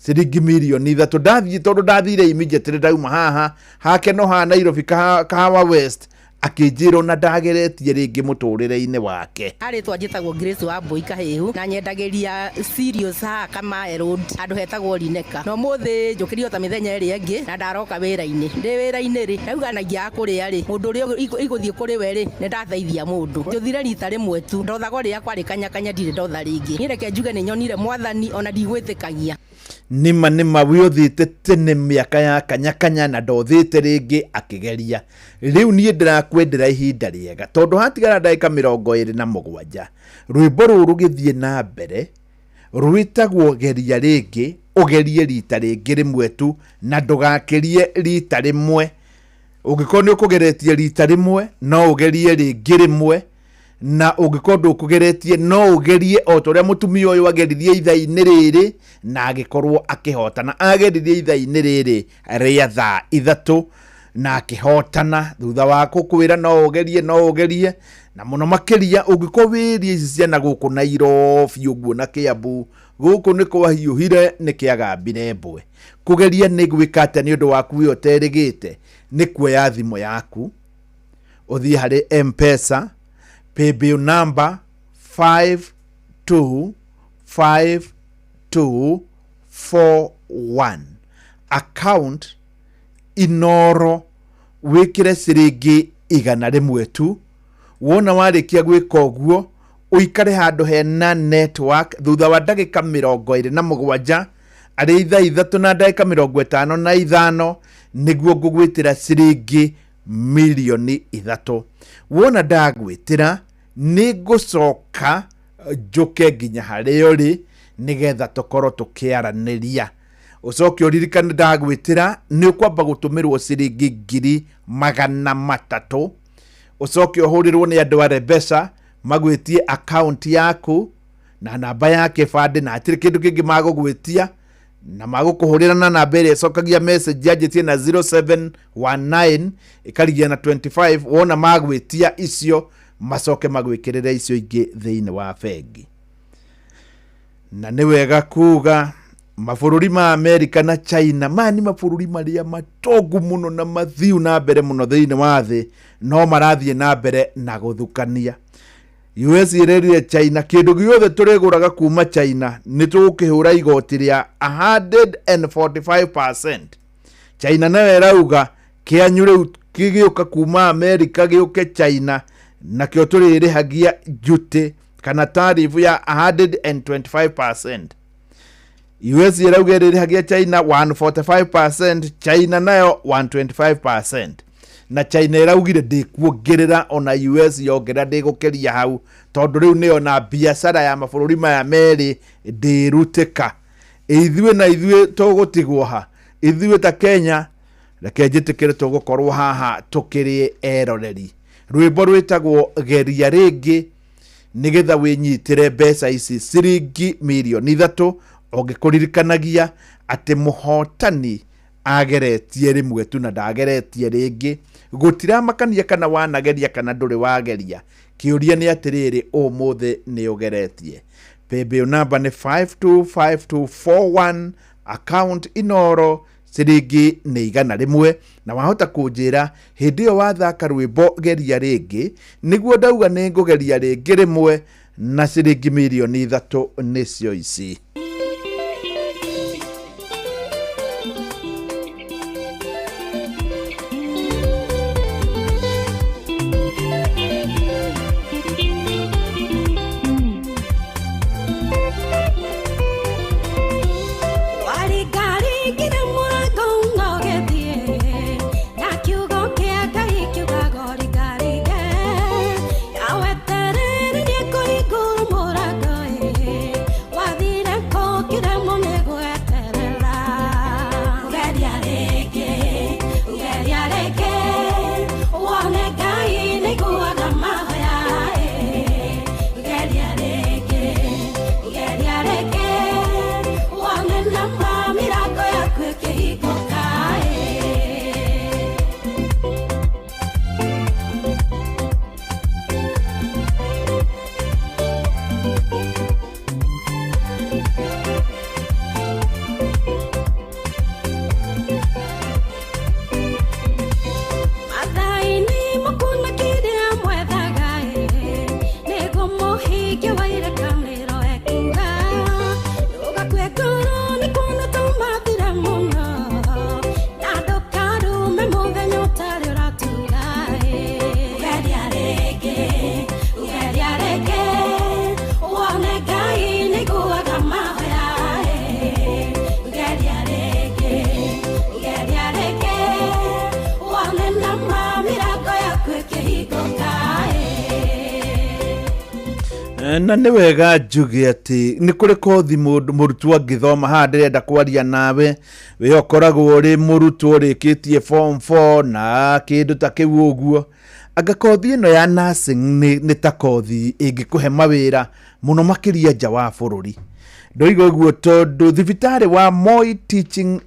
ciringi milioni 3. Ndathiĩ tondũ ndathire immediately ndauma haha hake no ha Nairobi Kahawa West akĩnjĩra na ndageretie rĩngĩ mũtũrĩre-inĩ wake. Arĩ twanjĩtagwo Grace wa Mbui Kahihu na nyendagĩria serious ha Kamae Road andũ hetagwo Lineka. No mũthĩ njũkĩrio ta mĩthenya ĩrĩa ĩngĩ na ndaroka wĩra-inĩ. Ndĩ wĩra-inĩ rĩ ndauganagia kũrĩa rĩ mũndũ ũrĩa igũthiĩ kũrĩ we rĩ nĩ ndateithia mũndũ. Njũthire rita rĩmwe tu ndothago rĩrĩa kwarĩ kanyakanya ndirĩ ndotha rĩngĩ. Niĩ reke njuge nĩ nyonire Mwathani ona ndigwĩtĩkagia. Nima we ũthĩte tene mĩaka ya kanyakanya na ndothĩte rĩngĩ akĩgeria. Rĩu niĩ ndĩrakwendera ihinda rĩega tondũ hatigara ndagĩka 27 rwĩmbo rũrũ rũgĩthiĩ na mbere rwĩtagwo geria rĩngĩ ũgerie rita rĩngĩ rĩmwe tu na ndũgakĩrie rita rĩmwe. Ũngĩkorwo nĩ ũkũgeretie rita rĩmwe no ũgerie rĩngĩ rĩmwe, na ũngĩkorwo ndũkũgeretie no ũgerie o ta ũrĩa mũtumia ũyũ ageririe ithaa-inĩ rĩrĩ na agĩkorwo akĩhotana. Ageririe ithaa-inĩ rĩrĩ rĩa thaa 3 na akĩhotana. Thutha wa gũkwĩra no ũgerie na mũno makĩria ũngĩkorwo wĩrie ici ciana gũkũ Nairobi ũguo na Kiambu gũkũ nĩ kwahiũhire nĩ kĩagambire mbwe. Kũgeria nĩ gwĩka atĩa nĩ ũndũ waku wĩ ũterĩgĩte? Nĩ kuoya thimũ yaku ũthiĩ harĩ M-Pesa paybill number 525241 account Inoro wĩkĩre ciringi 100 tu. Wona warĩkia gwĩka ũguo ũikare handũ hena network thutha wa ndagĩka 27 arĩ ithaa 3 na ndagĩka 55 nĩguo ngũgwĩtĩra ciringi milioni 3. Wona ndagwĩtĩra nĩ ngũcoka njoke nginya harĩa ũrĩ nĩgetha tũkorwo tũkĩaranĩria. Ũcoke ũririkane ndagwĩtĩra nĩ ũkwamba gũtũmĩrwo ciringi 300. Ũcoke ũhũrĩrwo nĩ andũ arĩa mbeca magwĩtie account yaku na namba ya kĩbandĩ na hatirĩ kĩndũ kĩngĩ magũgwĩtia na magũkũhũrĩra na namba ĩrĩa ĩcokagia message yanjĩtie na 0719 ĩkarigia na 25. Wona magwĩtia icio macoke magwĩkĩrĩre icio ingĩ thĩinĩ wa bengi. Na nĩ wega kuga mabũrũri ma Amerika na China mani mabũrũri marĩa matongu mũno na mathiu na mbere mũno thĩinĩ wa thĩ no marathiĩ na mbere na gũthukania. US ĩrerire China kĩndũ gĩothe tũrĩgũraga kuma China nĩ tũgũkĩhũra igoti rĩa 145%. China nayo ĩrauga kĩanyũ rĩu kĩgĩũka kuma Amerika gĩũke China nakĩo tũrĩrĩhagia duty kana tarifu ya 125%. US ĩrauga ĩrĩhagia China 145%, China nayo 125%. Na China ĩraugire ndĩkuongerera ona US yongerera ndĩgũkeria hau tondũ rĩu nĩyo na biacara ya mabũrũri maya merĩ ndĩrutĩka. Ithuĩ na ithuĩ tũgũtigwo ha? Ithuĩ ta Kenya reke njĩtĩkĩre tũgũkorwo haha tũkĩrĩ eroreri. Rwĩmbo rwĩtagwo geria rĩngĩ nĩgetha wĩnyitĩre mbeca ici ciringi milioni 3 ũngĩkũririkanagia atĩ mũhotani ageretie rĩmwe tu na ndageretie rĩngĩ. Gũtiramakania kana wanageria kana ndũrĩ wageria. Kĩũria nĩ atĩrĩrĩ ũmũthĩ nĩ ũgeretie. Paybill number nĩ 525241 account Inoro ciringi nĩ 100 na wahota kũnjĩra hĩndĩ ĩyo wathaka rwĩmbo geria rĩngĩ nĩguo ndauga nĩ ngũgeria rĩngĩ rĩmwe na ciringi milioni 3 nĩcio ici. Wathire na nĩ wega njuge atĩ nĩ kũrĩ kothi mũrutwo angĩthoma haha ndĩrenda kwaria nawe we ũkoragwo ũrĩ mũrutwo ũrĩkĩtie form 4 na kĩndũ ta kĩu ũguo anga kothi ĩno ya nursing nĩ ta kothi ĩngĩkũhe mawĩra mũno makĩria nja wa bũrũri ndoiga ũguo tondũ thibitarĩ wa Moi Teaching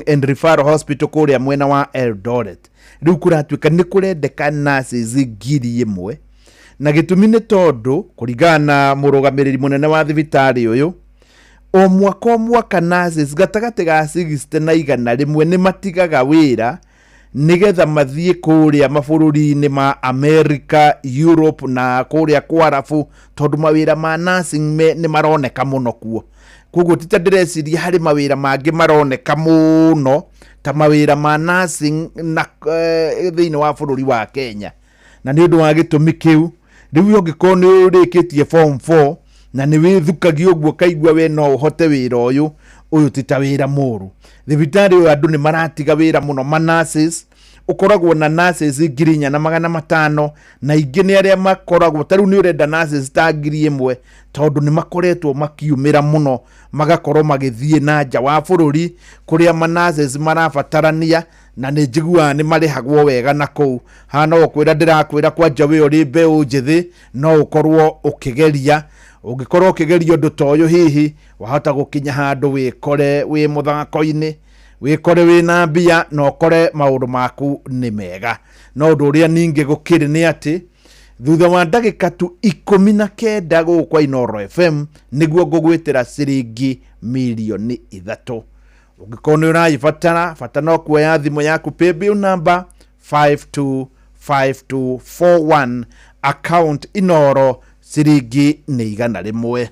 and Referral Hospital kũrĩa mwena wa Eldoret rĩu kũratuĩka nĩ kũrendeka nurses 1,000 na gĩtũmi nĩ tondũ kũringana na mũrũgamĩrĩri mũnene wa thibitarĩ ũyũ o mwaka nurses gatagatĩ ga 60 na 100 nĩ matigaga wĩra nigetha mathiĩ kũrĩa mabũrũri-inĩ ma America, Europe na kũrĩa kwarabu tondũ mawĩra ma nursing nĩ maroneka mũno kuo koguo tita ndĩreciria harĩ mawĩra mangĩ maroneka mũno ta mawĩra ma nursing na thĩinĩ wa bũrũri wa Kenya na nĩ ũndũ wa gĩtũmi kĩu rĩu ũngĩkorwo nĩ ũrĩkĩtie form 4 na nĩ wĩthukagio ũguo kaigua we no ũhote wĩra ũyũ ti ta wĩra mũru thibitarĩ ũyũ andũ nĩ maratiga wĩra mũno ma nurses ukoragwo na nurses 4,500 na ingĩ nĩ arĩa makoragwo tarĩu nĩ ũrenda nurses ta 1,000 tondũ nĩ makoretwo makiumĩra mũno magakorwo magĩthiĩ na nja wa bũrũri kũrĩa ma nurses marabatarania na nĩ njiguaga nĩ marĩhagwo wega na kũu hana ũkwĩra ndĩrakwĩra kwanja wĩ ũrĩ mbeũ njĩthĩ no ũkorwo ũkĩgeria ũngĩkorwo ũkĩgeria ũndũ ta ũyũ hihi wahota gũkinya handũ wĩkore wĩ mũthako-inĩ wĩkore wĩna mbia na ũkore maũndũ maku nĩ mega no ũndũ ũrĩa ningĩ gũkĩrĩ nĩ atĩ thutha wa ndagĩka tu 19 gũkwa Inooro FM nĩguo ngũgwĩtĩra ciringi milioni 3 ũngĩkorwo nĩ ũrayibatara bata no kuoya thimũ yaku paybill number 525241 account Inooro ciringi nĩ 100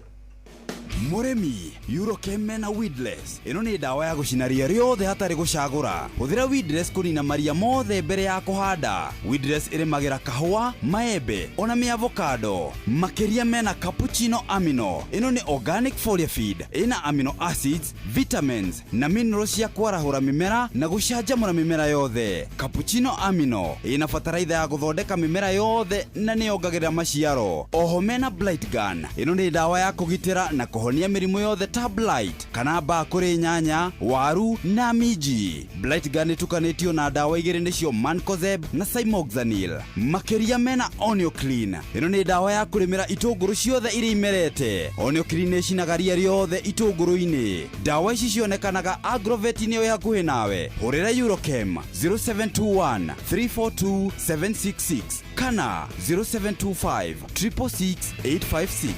Muremi Eurochem na Weedless ino ni dawa ya gucina ria riothe hatari gucagura huthira Weedless kunina maria mothe mbere ya kuhanda Weedless irimagira kahua maembe ona mi avocado makiria mena cappuccino amino ino ni organic foliar feed ina amino acids vitamins na minerals ya kwarahura mimera na gucanjamura mimera yothe cappuccino amino ina fataraitha ya guthondeka mimera yothe na ni yongagirira maciaro oho mena blight gun ino ni dawa ya kugitira na kuhonia mirimu yothe ta blight kana mbaa kuri nyanya waru na miji blight gun tukanitio na dawa igiri nicio mancozeb na cymoxanil makiria mena Onio Clean ino ni dawa ya kurimira itunguru ciothe iri imerete Onio Clean ni cinagaria riothe itunguru-ini dawa ici cionekanaga Agrovet-ini yo hakuhi nawe hurira Eurochem 0721 342 766 kana 0725 666 856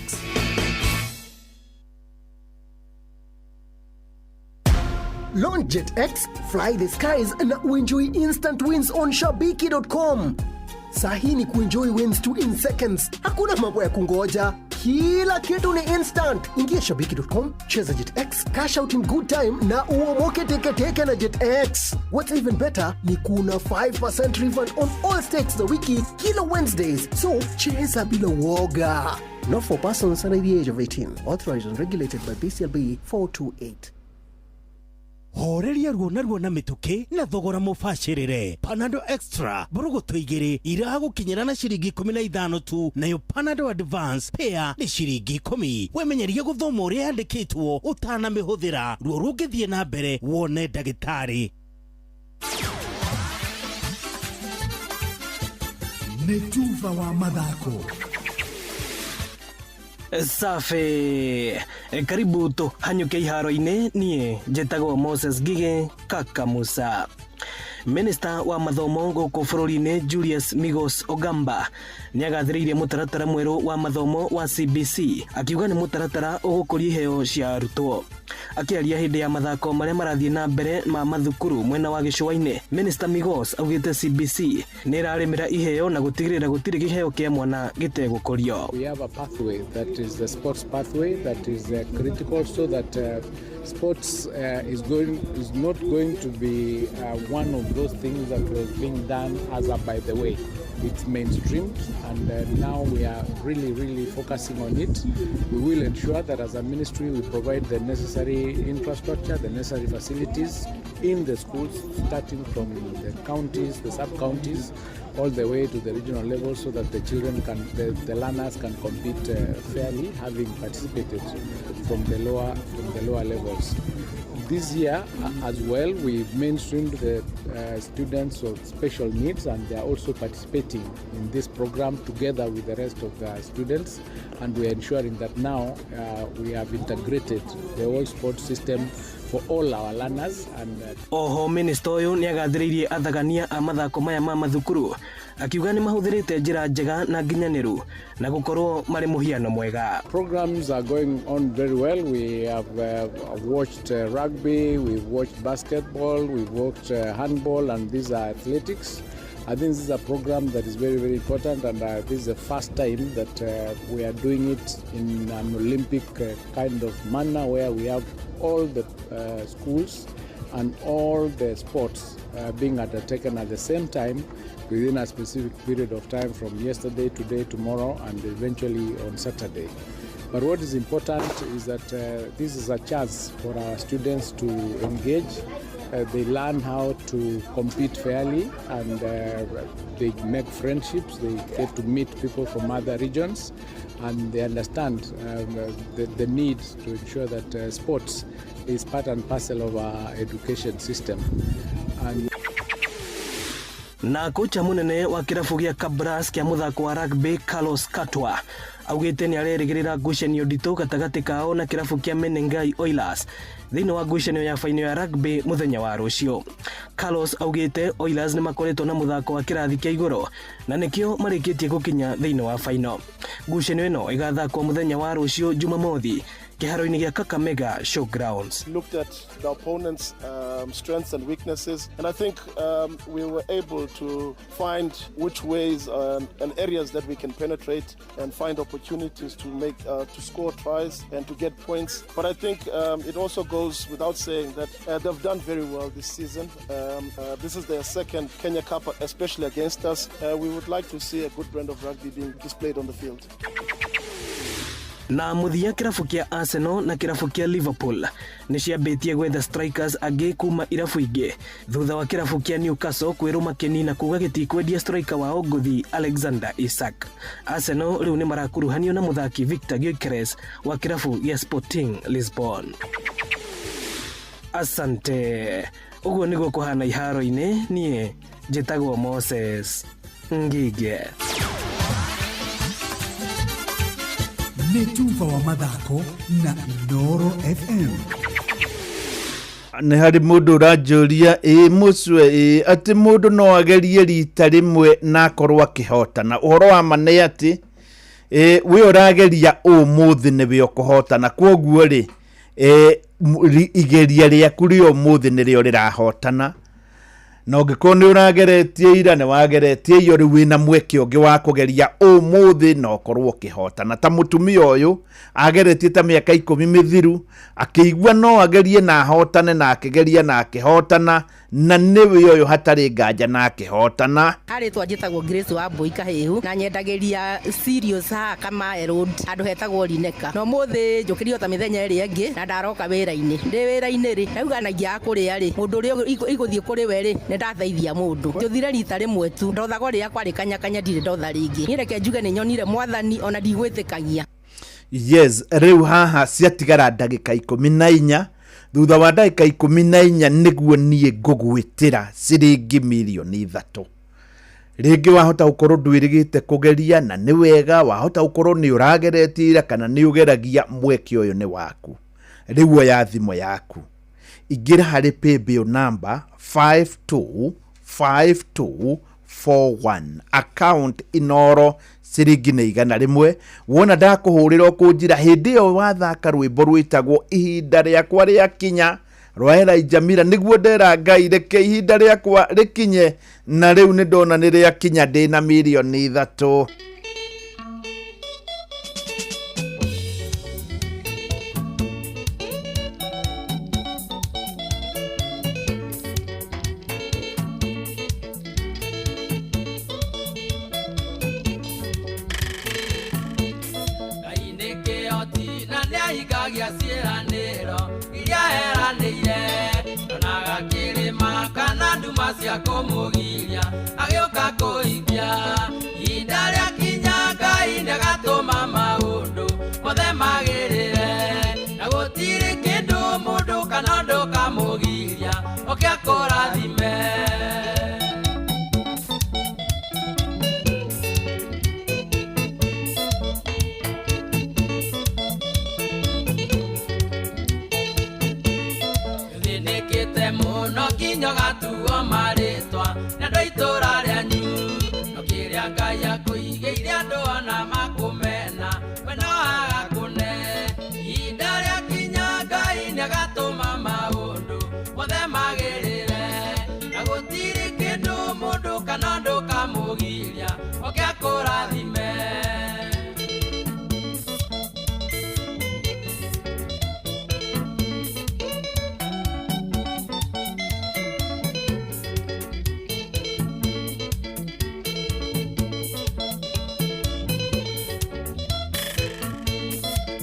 Launch JetX, fly the skies na uenjoy instant wins on Shabiki.com. Sahi ni kuenjoy wins 2 in seconds. Hakuna mambo ya kungoja. Kila kitu ni instant. Ingia Shabiki.com, cheza JetX, cash out in good time na uomoke teke na JetX. What's even better ni kuna 5% refund on all stakes the wiki kila Wednesdays. So, cheza bila woga. Not for persons under the age of 18. Authorized and regulated by BCLB 428. Horeria ruo na mituki na thogora mubashirire Panadol Extra borogoto igiri iragukinyira na ciringi 15 tu nayo Panadol Advance pair ni ciringi 10 wemenyerie guthoma uria yandikitwo utana mihuthira ruo rungithie na mbere wone ndagitari Netuva wa mathako Safi karibu tu hanyuke iharo-ini nie njĩtagwo Moses Gige Kaka Musa. Minister wa mathomo gũkũ bũrũri-inĩ Julius Migos Ogamba nĩ agathĩrĩirie mũtaratara mwerũ wa mathomo wa CBC akiuga nĩ mũtaratara ũgũkũria iheo cia arutwo. Akĩaria hĩndĩ ya mathako marĩa marathiĩ na mbere ma mathukuru mwena wa gĩcũa-inĩ, Minister Migos augĩte CBC nĩ ĩrarĩmĩra iheo na gũtigĩrĩra gũtirĩ kĩheo kĩa mwana gĩtegũkũrio. We have a pathway that is the sports pathway that is critical so that sports is not going to be one of those things that was being done as a by the way. It's mainstreamed and now we are really focusing on it. We will ensure that as a ministry we provide the necessary infrastructure, the necessary facilities in the schools, starting from the counties, the sub-counties, all the way to the regional level, so that the children the learners can compete fairly, having participated from the lower levels. This year as well, we mainstreamed the students of special needs, and they are also participating in this program together with the rest of the students, and we are ensuring that now we have integrated the whole sports system for all our learners. And oho minister uyu ni agathiririe athagania a mathako maya ma mathukuru akiuga ni mahuthirite njira njega na nginyaniru na gukorwo mari muhiano mwega. Programs are going on very well. We have watched rugby, we've watched basketball, we've watched handball, and these are athletics. I think this is a program that is very, very important, and this is the first time that we are doing it in an Olympic kind of manner, where we have all the schools and all the sports being undertaken at the same time within a specific period of time, from yesterday, today, tomorrow, and eventually on Saturday. But what is important is that this is a chance for our students to engage. They learn how to compete fairly, and they make friendships. They get to meet people from other regions, and they understand the need to ensure that sports is part and parcel of our education system. And na kocha munene wa kirabu gia Kabras kia muthako wa rugby Carlos Katwa augite ni arerigirira ngucanio ndito gatagati kao na kirabu kia Menengai Oilers thiini wa ngucanio ya fainio ya rugby muthenya wa rucio. Carlos augite Oilers ni makoretwo na muthako wa kirathi kia iguru na nikio marikitie gukinya thiini wa faino. Ngucanio ino igathakwo muthenya wa rucio Jumamothi kiharo-ini gia Kakamega Showgrounds. Looked at the opponent's strengths and weaknesses, and I think we were able to find which ways and areas that we can penetrate and find opportunities to make to score tries and to get points. But I think it also goes without saying that they've done very well this season. This is their second Kenya Cup, especially against us. We would like to see a good brand of rugby being displayed on the field. Na muthia kirabu kia Arsenal na kirabu kia Liverpool ni ciambitie gwetha strikers angi kuma irabu ingi thutha wa kirabu kia Newcastle kwiruma kinina kuga gitikwendia striker wao nguthi Alexander Isak. Arsenal riu ni marakuruhanio na muthaki Victor Gyökeres wa kirabu ya Sporting Lisbon. Asante. Uguo niguo kuhana iharo-ini nie njitagwo Moses Ngige. Netuva wa mathako na Noro FM. Nĩ harĩ mũndũ ũranjũria mũcwe atĩ mũndũ no agerie rita rĩmwe na akorwo akĩhotana. Ũhoro wa ma nĩ atĩ we ũrageria ũmũthĩ nĩwe ũkũhotana, kwoguo rĩ igeria rĩaku rĩa ũmũthĩ nĩrĩo rĩrahotana. Na ũngĩkorwo nĩ ũrageretie ira nĩ wageretie iyo rĩu wĩna mweke ũngĩ wa kũgeria ũmũthĩ na ũkorwo ũkĩhotana. Ta mũtumia ũyũ ageretie ta mĩaka 10 mĩthiru akĩigua no agerie na ahotane na akĩgeria na akĩhotana na nĩwe ũyũ hatarĩ nganja na akĩhotana. Arĩtwa njĩtagwo Grace Wambui Kahihu na nyendagĩria Sirius kama road andũ hetagwo Lineka. No mũthĩ njũkĩrio ta mĩthenya ĩrĩa ĩngĩ na ndaroka wĩra-inĩ. Ndĩ wĩra-inĩ rĩ ndauganagia kũrĩa rĩ mũndũ ũrĩa igũthiĩ kũrĩ we rĩ nĩ ndateithia mũndũ. Njũthire rita rĩmwe tu ndothago rĩrĩa kwarĩ kanyakanya ndirĩ ndotha rĩngĩ. Niĩ reke njuge nĩ nyonire Mwathani ona ndigwĩtĩkagia. Yes, rĩu haha ciatigara ndagĩka 14 thutha wa ndagĩka 14 nĩguo niĩ ngũgwĩtĩra ciringi milioni 3. Rĩngĩ wahota gũkorwo ndwĩrĩgĩte kũgeria na nĩ wega wahota gũkorwo nĩ ũrageretie kana nĩ ũgeragia mweke ũyũ nĩ waku. Rĩu oya thimũ yaku ingĩra harĩ paybill number 525241 account Inoro ciringi nĩ 100. Wona ndakũhũrĩra kũnjira hĩndĩ ĩyo wathaka rwĩmbo rwĩtagwo ihinda rĩakwa rĩakinya rwa Elijah Mira nĩguo ndera Ngai reke ihinda rĩakwa rĩkinye na rĩu nĩ ndona nĩ rĩakinya ndĩna milioni 3. Ciĩranĩro iria eranĩire, ndonaga kĩrĩ cia kumugiria agioka kuimbia ihinda rĩakinya Ngai nĩagatũma maũndũ mothe magĩrĩre na gũtirĩ kĩndũ mũndũ kana ũndũ kamũgiria oke akũrathime. Thĩnĩkĩte mũno nginya gatuo marĩtwa na andũ a itũũra rĩanyu no kĩrĩa Ngai akũigĩire andũ ona makũmena we no agakũne ihinda rĩakinya Ngai nĩagatũma maũndũ mothe magĩrĩre na gũtirĩ kĩndũ mũndũ kana ũndũ kamũgiria oke akũrathime.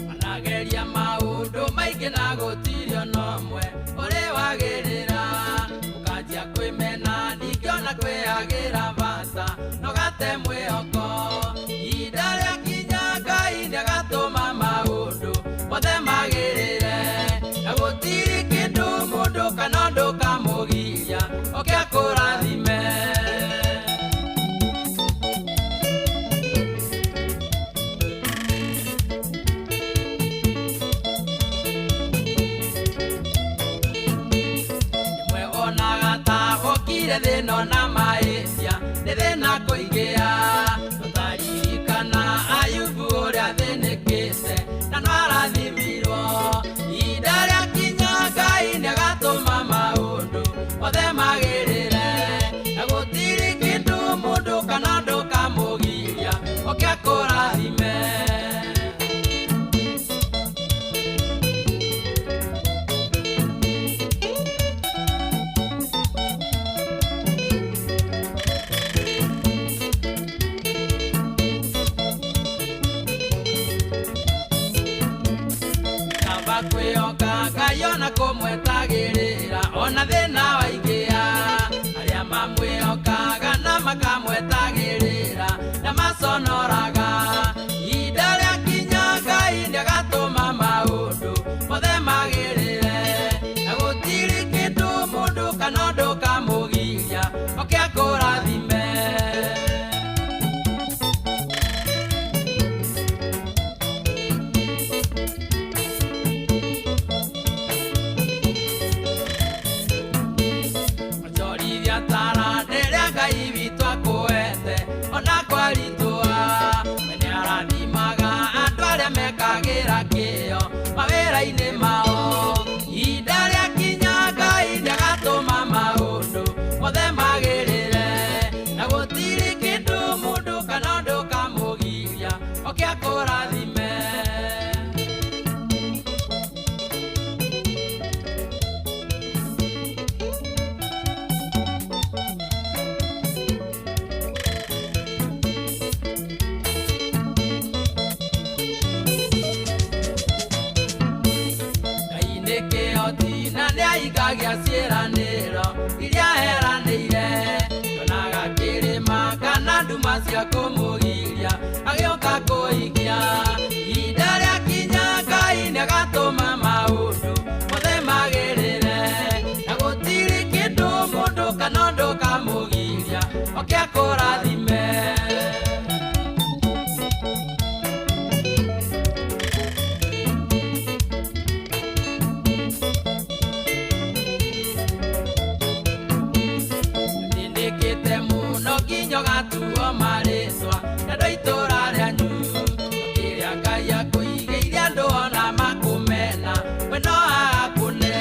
Wanageria maũndũ maingĩ na gũtirĩ ona ũmwe ũrĩ wagĩrĩra ũkanjia kwĩmena ningĩ ona kwĩagĩra bata no gate mwĩhoko ihinda rĩakinya Ngai nĩagatũma maũndũ mothe magĩrĩre na gũtirĩ kĩndũ mũndũ kana ũndũ kamũgiria oke akũrathime. Thĩna na mahĩtia nĩ thĩna kũingĩa tũtaririkana Ayubu ũrĩa thĩnĩkĩte na no arathimirwo ihinda rĩakinya Ngai nĩagatũma maũndũ mothe magĩrĩre na gũtirĩ kĩndũ mũndũ kana ũndũ kamũgiria oke akũrathime. Kwĩhoka Ngai ona kũmwetagĩrĩra ona thĩna waingĩa arĩa mamwĩhokaga na makamwetagĩrĩra na maconoraga ihinda rĩakinya Ngai nĩagatũma maũndũ mothe magĩrĩre na gũtirĩ kĩndũ mũndũ kana ũndũ kamũgiria oke akũrathime. Mekagĩra kĩo mawĩra-inĩ mao ihinda rĩakinya Ngai nĩagatũma maũndũ mothe magĩrĩre na gũtirĩ kĩndũ mũndũ kana ũndũ kamũgiria oke akũrathime. Na nĩahingagia ciĩranĩro iria eranĩire ndonaga kĩrĩma kana nduma cia kũmũgiria agĩũka kũhikia ihinda rĩakinya Ngai nĩagatũma maũndũ mothe magĩrĩre na gũtirĩ kĩndũ mũndũ kana ũndũ kamũgiria oke akũrathime. Gatuo marĩtwa na andũ a itũũra rĩanyu kĩrĩa Ngai akũigĩire andũ ona makũmena we no agakũne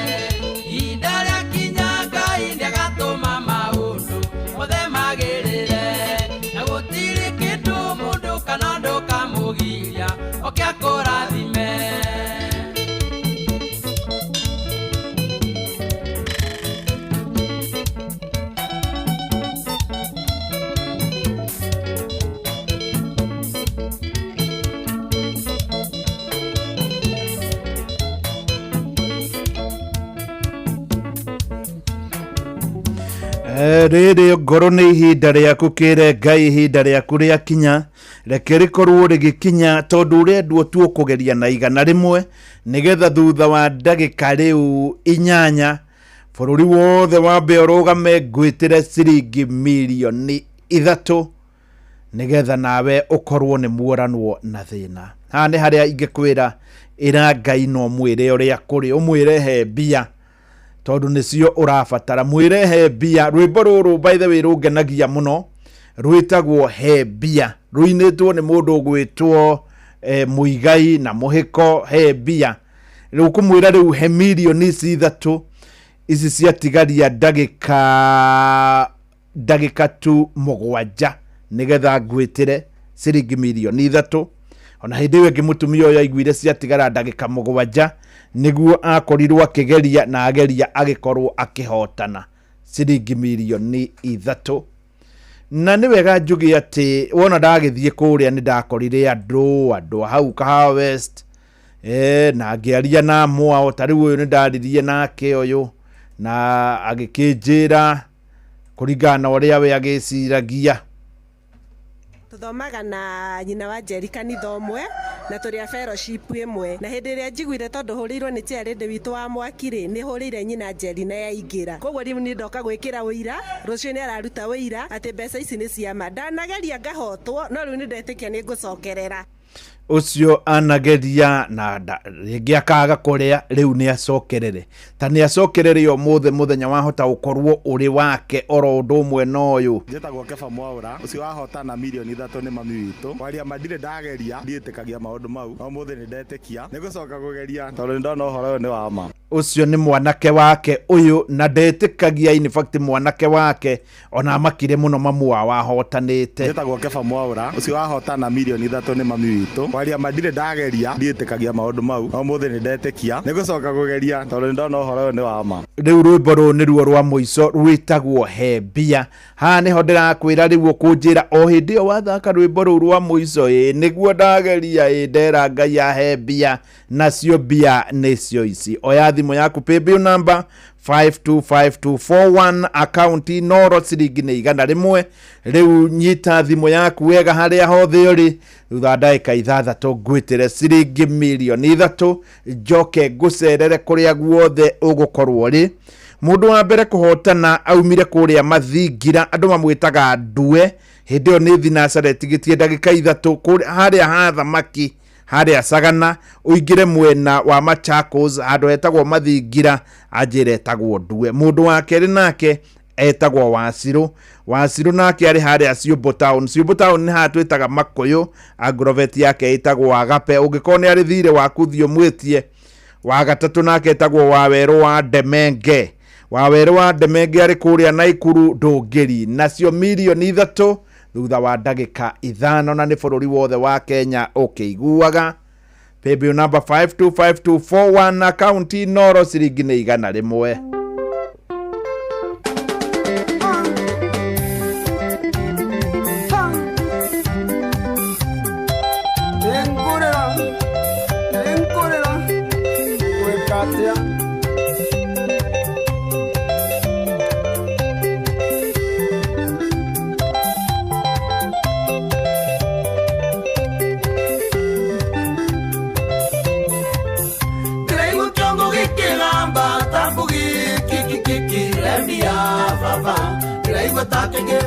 ihinda rĩakinya Ngai nĩagatũma maũndũ mothe magĩrĩre na gũtirĩ kĩndũ mũndũ kana ũndũ kamũgiria oke akũrathime. rĩrĩ ngoro nĩ ihinda rĩaku kĩre Ngai ihinda rĩaku rĩakinya reke rĩkorwo rĩgĩkinya tondũ ũrendwo tu kũgeria na igana rĩmwe nĩgetha thutha wa ndagĩka rĩu 8 bũrũri wothe wambe ũrũgame ngwĩtĩre ciringi mirioni 3 nĩgetha nawe ũkorwo nĩ muoranwo na thĩna. Haha nĩ harĩa ingĩkwĩra ĩra Ngai no mwĩre ũrĩa kũrĩ ũmwĩrehe mbia tondu nicio ũrabatara mwĩrehe mbia. Rwĩmbo rũrũ by the way rũngenagia mũno rwĩtagwo he mbia rũinĩtwo nĩ mũndũ ũgwĩtwo Muigai na Mũhĩko he mbia. Rĩu kũmwĩra rĩu he mirioni 3 ici ciatigaria ndagĩka tu 7 nĩgetha ngwĩtĩre ciringi mirioni 3. Ona hĩndĩ ĩyo ĩngĩ mũtumia ũyũ aiguire ciatigara ndagĩka 7 nĩguo akorirwo akĩgeria na ageria agĩkorwo akĩhotana ciringi mirioni 3. Na nĩ wega njuge atĩ wona ndagĩthiĩ kũrĩa nĩ ndakorire andũ hau Kahawa West na ngĩaria na mwao ta rĩu ũyũ nĩ ndaririe nake ũyũ na agĩkĩnjĩra kũringana na ũrĩa we agĩciragia. Tuthomaga na nyina wa Njeri kanitha ũmwe na tũrĩ a fellowship ĩmwe na hĩndĩ ĩrĩa njiguire tondũ hũrĩirwo nĩ Charity witũ wa Mwakirĩ nĩ hũrĩire nyina Njeri na yaingĩra. Koguo rĩu nĩ ndoka gwĩkĩra ũira rũciũ nĩ araruta ũira atĩ mbeca ici nĩ ciama. Ndanageria ngahotwo no rĩu nĩ ndetĩkia nĩ ngũcokerera. Ucio anageria na rĩngĩ akaga kũrĩa rĩu nĩ acokerere. Ta nĩ acokerere yo mũthenya wahota gũkorwo ũrĩ wake oro ũndũ ũmwe na ũyũ. Njĩtagwo Keba Mwaũra ũcio wahotana mirioni 3 nĩ mami witũ. Kwaria mandire ndageria ndiĩtĩkagia maũndũ mau no mũthĩ nĩ ndetĩkia nĩ gũcoka kũgeria tondũ nĩ ndona ũhoro ũyũ nĩ wa ma. Ucio nĩ mwanake wake ũyũ na ndetĩkagia in fact mwanake wake ona makire mũno mamu wa wahotanĩte. Njĩtagwo Keba Mwaũra ũcio wahotana mirioni 3 nĩ mami witũ. Kwaria mandire ndageria ndiĩtĩkagia maũndũ mau no mũthĩ nĩ ndetĩkia nĩ gũcoka kũgeria tondũ nĩ ndona ũhoro ũyũ nĩ wa ma. Rĩu rwĩmbo rũrũ nĩruo rwa mũico rwĩtagwo he mbia. Haha nĩho ndĩrakwĩra rĩu ũkũnjĩra o hĩndĩ ĩyo wathaka rwĩmbo rũrũ rwa mũico nĩguo ndageria ndera Ngai ahe mbia nacio mbia nĩcio ici. Oya thimũ yaku paybill number 525241 account noro ciringi nĩ 100. Rĩu nyita thimũ yaku wega harĩa hothe ũrĩ thutha ndagĩka 6 ngwĩtĩre ciringi mirioni 3 njoke ngũcerere kũrĩa guothe ũgũkorwo rĩ. Mũndũ wa mbere kũhotana aumire kũrĩa Mathingira andũ mamwĩtaga Ndue. Hĩndĩ ĩyo nĩ thinacara ĩtigĩtie ndagĩka 3 harĩa ha thamaki harĩa Sagana ũingĩre mwena wa Machakos handũ hetagwo Mathingira anjĩra etagwo Ndue. Mũndũ wa kerĩ nake etagwo Wacirũ nake arĩ harĩa Ciũmbo Town. Ciũmbo Town nĩ haha twĩtaga Makũyũ. Agrovet yake etagwo Agape. Ũngĩkorwo nĩ arĩ thirĩ waku thiĩ ũmwĩtie. Wa gatatũ nake etagwo Wawerũ wa Ndemenge. Wawerũ wa Ndemenge arĩ kũrĩa Naikuru ndũngĩri. Nacio mirioni 3 thutha wa ndagĩka 5 na nĩ bũrũri wothe wa Kenya ũkĩiguaga. Paybill number 525241 account noro ciringi nĩ 100.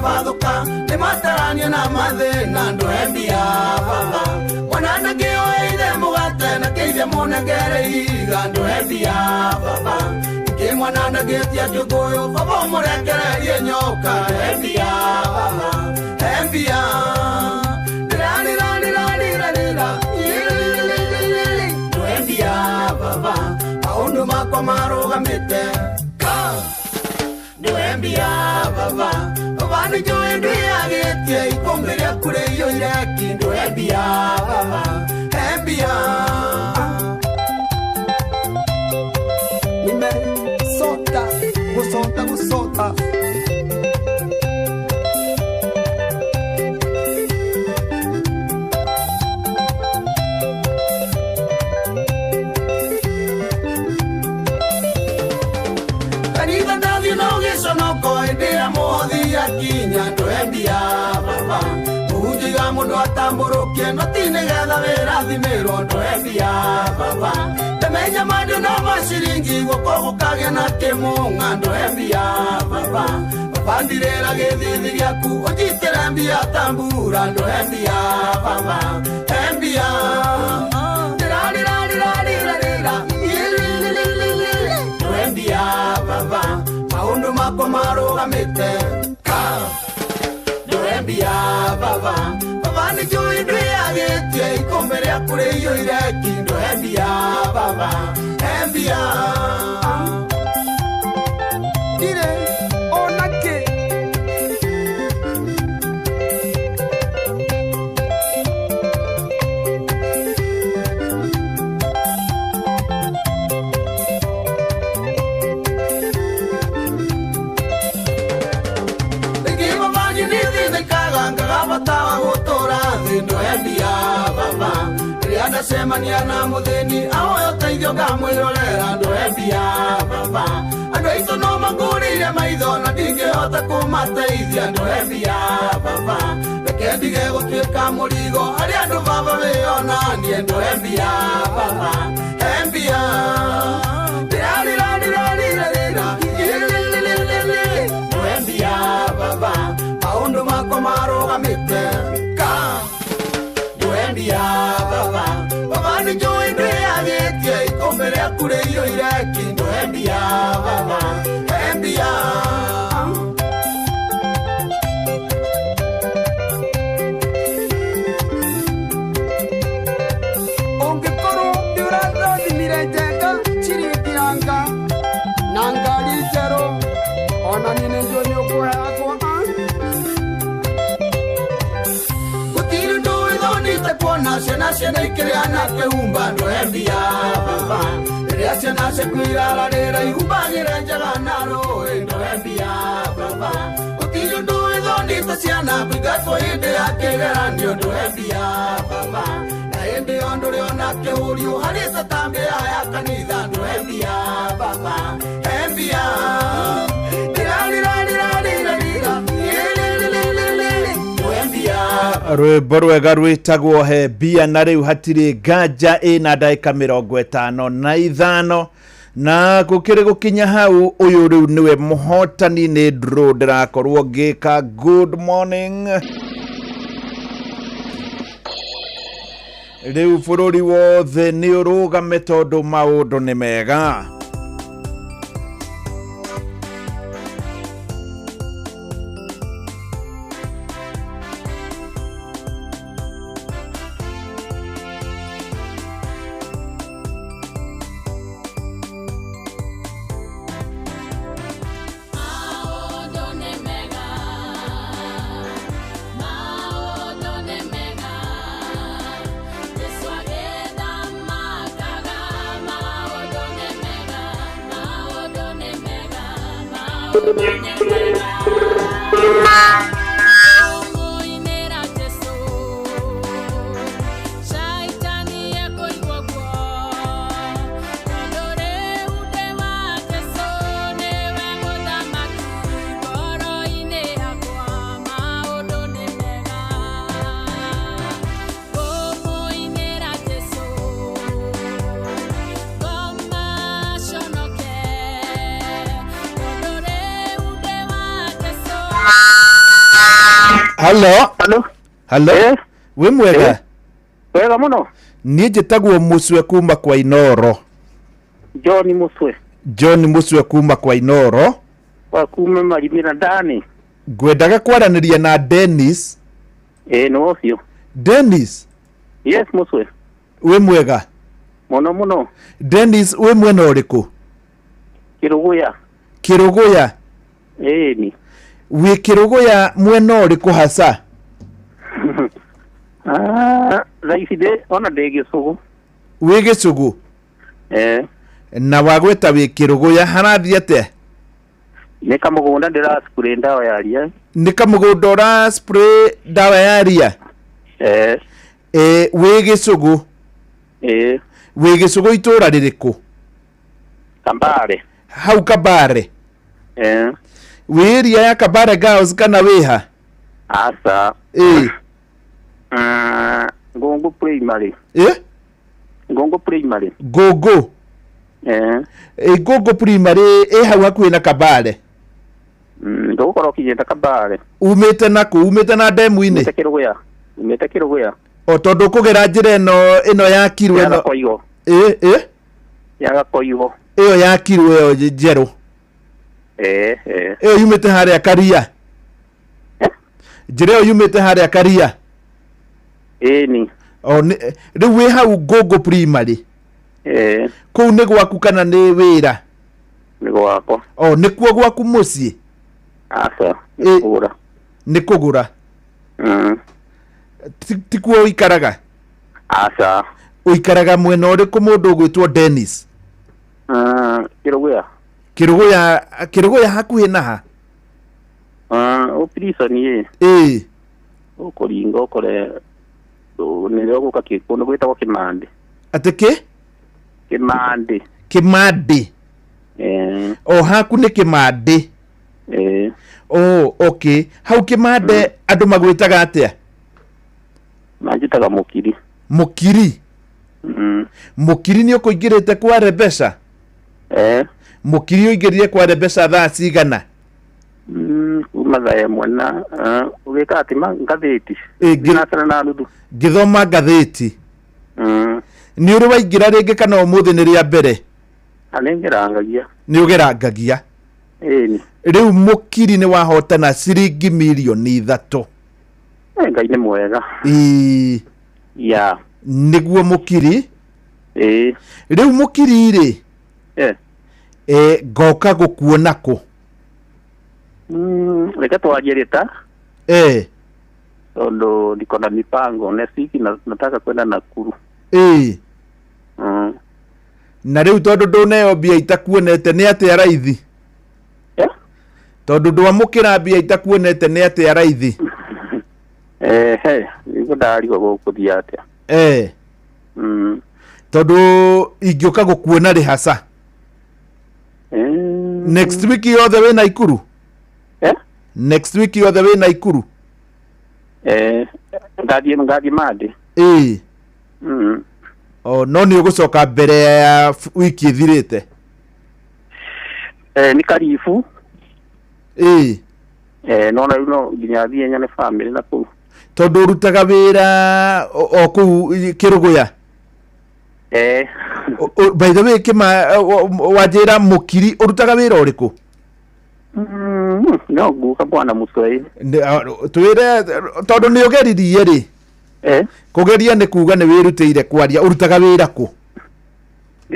Vaduka de matarania na madena ndo embia baba wanana ke oide mugata na ke de monagere iga ndo embia baba ke mwanana ke tia jogoyo baba morekere yenyoka embia baba embia rani rani rani rani ndo embia baba aundu makwa maroga mete ndo embia baba Vani joe ndui agetie ikomberia kure iyo ireki ndo embia baba embia nime sota gusota Kanitha ndathi no gicono ko indi ya mundu atamburukie no tinegetha wirathimiro ndoembia baba temenya mandu na mashiringi gukogukagia na kimunga ndoembia baba bandirera githithi giaku ujitire mbia tambura ndoembia baba embia ndoembia baba maundu mako marugamite ndoembia baba baba ni jui ndwiagitie ikombe riaku riiyuire ki ndoembia baba embia dire onake batawa gutura thindo endia baba rianda semania na mutheni aoyo teithio ngamwirorera ndo endia baba andu aitu no mangurire maitho na ndingihota kumateithia ndo endia baba reke ndige gutuika murigo ari andu baba wionanie ndo endia baba embia baba maundu mako marugamite ka ndoembia baba baba ni njui ndwiagitie ikombe riaku riiyuire ki ndoembia baba embia ongikorwo ndiurathimire njenga ciringianga na ngari njeru ona nini ndio nĩũkũheagwo gũtirĩ ndũĩthonite kuona ciana ikĩrĩa na kĩhumba ndoembia baba rĩrĩa ciana cikwĩrararĩra ihumbagĩre njaga na rũĩ ndoembia baba gũtirĩ ndũĩthonite ciana kũingatwo hĩndĩ ya kĩgeranio ndoembia baba na hĩndĩ yo ndũrĩona kĩhũrio harĩ tatambĩa ya kanitha ndoembia baba embia rwimbo rwega rwitagwo he mbia na riu hatiri nganja ina ndagika 55 na gukiri gukinya hau uyu riu niwe muhotani ni draw ndirakorwo ngika good morning riu bururi wothe ni urugame tondu maundu ni mega Hello. We mwega? Wega muno. Niĩ njĩtagwo Muswe kuma kwa Inoro. John Muswe kuma kwa Inoro. Wa kuma Marimira ndani. Ngwendaga kwaranĩria na Dennis. No cio. Dennis? Yes, Muswe. We mwega? Muno. Dennis, we mwena ũrĩkũ? Kiruguya. Ni. We Kiruguya mwena ũrĩkũ hasa? Raifide ona ndege sugu. We Gĩcũgũ? Na wagweta we Kiruguya harathi atĩa? Nĩ kamũgũnda ndĩra spray ndawa ya ria. Nĩ kamũgũnda ũra spray ndawa ya ria? We Gĩcũgũ? We Gĩcũgũ itũra rĩrĩkũ? Kambare. Hau Kambare? We area ya Kambare girls kana wĩha? Asa. Ngongo primary. Ngongo primary. Gogo. Gogo primary hau hakuhĩ na Kabale. Ndokorwo kinyĩte Kabale. Umĩte naku, umĩte na ndemu-inĩ. Umĩte Kĩrũgũya. O tondũ kũgera njĩra ĩno ya Kiru ĩno. Yagakoigo. Yagakoigo. Ĩyo ya Kiru ĩyo njerũ. Ĩyo yumĩte harĩa Karia. Njĩra ĩyo yumĩte harĩa Karia. Ni. Rĩu wĩ hau Gogo primary. Kũu nĩ gwaku kana nĩ wĩra? Nĩ gwakwa. Nĩkuo gwaku mũciĩ? Aca, nĩ kũgũra. Nĩ kũgũra. Tikuo ũikaraga? Aca. Ũikaraga mwena ũrĩkũ mũndũ ũgwĩtwo Dennis? Kĩrũgũya. Kĩrũgũya hakuhĩ na ha? Prison ũkũringa ũkore nĩrĩo gũka kũndũ gwĩtagwo Kĩmandi. Atĩ kĩ? Kĩmandi. Kĩmandi. Haku nĩ Kĩmandi. Okay. Hau Kĩmande andũ magwĩtaga atĩa? Manjĩtaga Mũkiri. Mũkiri? Mũkiri nĩ ũkũingĩrĩte kwa Rebesa? Mũkiri ũingĩrire kwa Rebesa thaa cigana? Kuma thaa ĩmwe na ũgĩka atĩ ngathĩti. Thinacara na nuthu. Ngĩthoma ngathĩti. Nĩ ũrĩ waingĩra rĩngĩ kana ũmũthĩ nĩ rĩa mbere? Nĩngerangagia. Nĩ ũgerangagia? Rĩu Mũkiri nĩ wahotana ciringi mirioni 3. Ngai nĩ mwega. Nĩguo Mũkiri? Rĩu Mũkiri-rĩ, ngoka gũkuona kũ? Reke twarie rĩta. Tondũ ndiko na mipango next week nataka kwenda Nakuru. Na rĩu tondũ ndũneo mbia itakuonete nĩ atĩa raithi? Tondũ ndwamũkĩra mbia itakuonete nĩ atĩa raithi? Nĩguo ndarigwo gũkũthiĩ atĩa. Tondũ ingĩũka gũkuona rĩhaca. Next week yothe wĩ Naikuru? Next week yothe wĩ Naikuru? Ngathiĩ Mande. No nĩ ũgũcoka mbere ya wiki ĩthirĩte? Nĩ karibu. No rĩu no nginya thiĩ nyone family na kũu. Tondũ ũrutaga wĩra o kũu Kĩrũgũya? By the way, wajĩra Mũkiri ũrutaga wĩra ũrĩkũ? No guka bwana Mũswahili. Twĩre tondũ nĩ ũgeririe-rĩ. Kũgeria nĩ kuga nĩ wĩrutĩire kwaria. Ũrutaga wĩra kũ?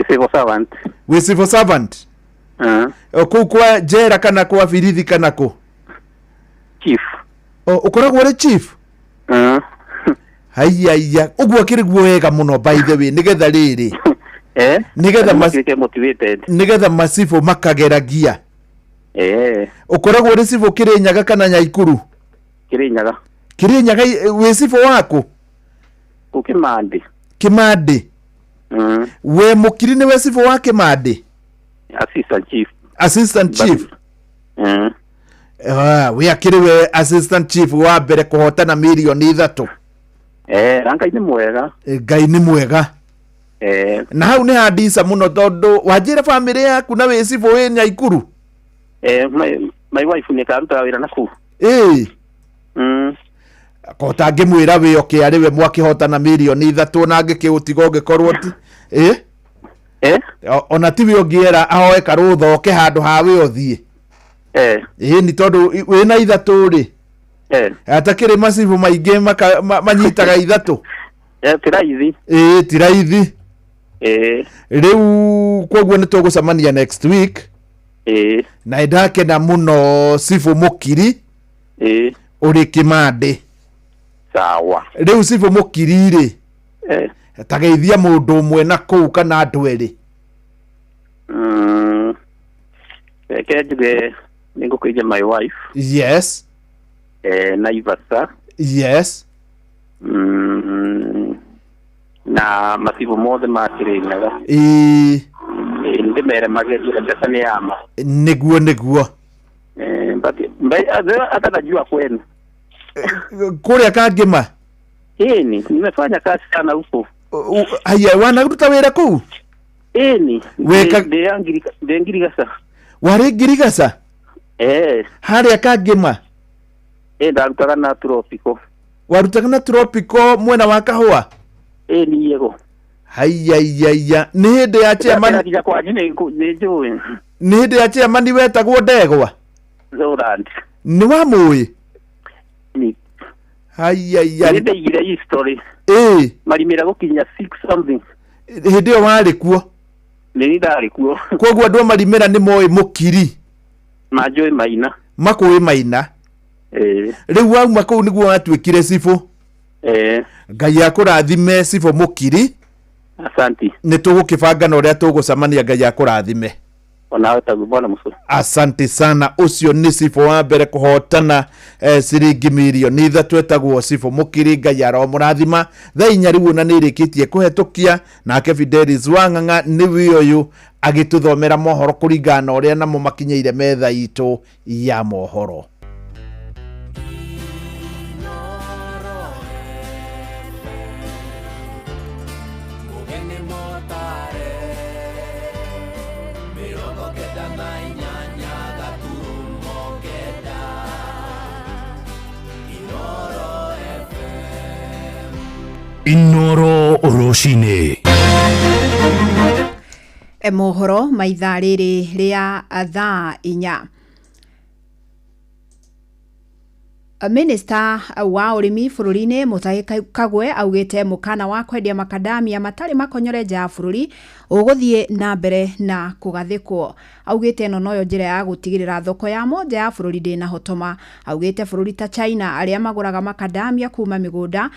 Civil servant. Wĩ civil servant? Kũu kwa njera kana kwa birithi kana kũ? Chief. Ũkoragwo ũrĩ chief? Haiya, ũguo akĩrĩguo wega mũno by the way, nĩgetha rĩrĩ. Nĩgetha macibũ makageragia. Ũkoragwo ũrĩ cibũ Kĩrĩnyaga kana Nyaikuru? Kĩrĩnyaga. Kĩrĩnyaga wĩ cibũ wakũ? Kĩmandi. Kĩmandi. We Mũkiri nĩwe cibũ wa Kĩmandi? Assistant chief. Assistant chief. We akĩrĩ we assistant chief wa mbere kũhotana mirioni 3. Ngai nĩ mwega. Ngai nĩ mwega. Na hau nĩ handisa mũno tondũ wanjĩra family yaku na wĩ cibũ wĩ Nyaikuru? My wife nĩ karutaga wĩra na kũu. Kota ngĩmwĩra wĩ oke arĩ we mwakĩhotana mirioni 3 na angĩkĩũtiga ũngĩkorwo ti ona tiwe ũngĩera ahoe karũtha oke handũ ha we ũthiĩ. Nĩ tondũ wĩ na 3-rĩ, atakĩrĩ macibũ maingĩ manyitaga 3. Ti raithi. Ti raithi. Rĩu kwoguo nĩ tũgũcemania next week. Na ndakena mũno cibũ Mũkiri ũrĩ Kĩmandi. Sawa. Rĩu cibũ Mũkiri-rĩ, tageithia mũndũ ũmwe na kũu kana andũ erĩ. Reke njuge nĩngũkũiya my wife. Yes. Naivasha. Yes. Na macibũ mothe ma Kĩrĩnyaga. Ndĩmere magerie mbeca nĩ yama. Nĩguo. Atanajua kwenu. Kũrĩa Kangĩma? nimefanya kazi sana huko. Haya, wanaruta wera kuu? Weka de Ngirigasa. Wari Ngirigasa? Haria Kagema? Ndarutaga na Tropico. Warutaga na Tropico mwena wa kahua? Ni yego. Haya, ni hinde ya chairman. Ni hinde ya chairman wetagwo Ndegwa? Zoland. Ni wa muwi? Ni. Haya. Ni ndeigire hii story. Marimira gukinya 6 something. Hinde yo wari kuo? Ni ndari kuo. Koguo andũ marimira ni moe mukiri. Majoe Maina. Makoe Maina. Riu wauma kuu niguo watuĩkire cibũ. Ngai akũrathime cibũ mukiri. Asante. Nĩ tũgũkĩbanga na ũrĩa tũgũcemania, Ngai akũrathime. Onawe tagu bwana Musu. Asante sana. Ucio ni cibũ wa mbere kuhotana ciringi mirioni 3 etagwo cibũ mukiri, Ngai aromũrathima. Thaa inya rĩu na nĩrĩkĩtie kũhetũkia, nake Fidelis Wang'ang'a nĩwe ũyũ agĩtũthomera mohoro kũringana na ũrĩa namo makinyĩire metha itũ ya mohoro. Inoro Oroshine. Mohoro maithaa rĩrĩ rĩa thaa inya. Minister wa urimi bururi-ini Mutahi Kagwe augite mukana wa kwendia makadamia matari makonyore nja bururi uguthie na mbere na kugathikwo. Augite no noyo njira ya gutigirira thoko ya moja ya bururi ndina hotoma. Augite bururi ta China aria maguraga makadamia kuma migunda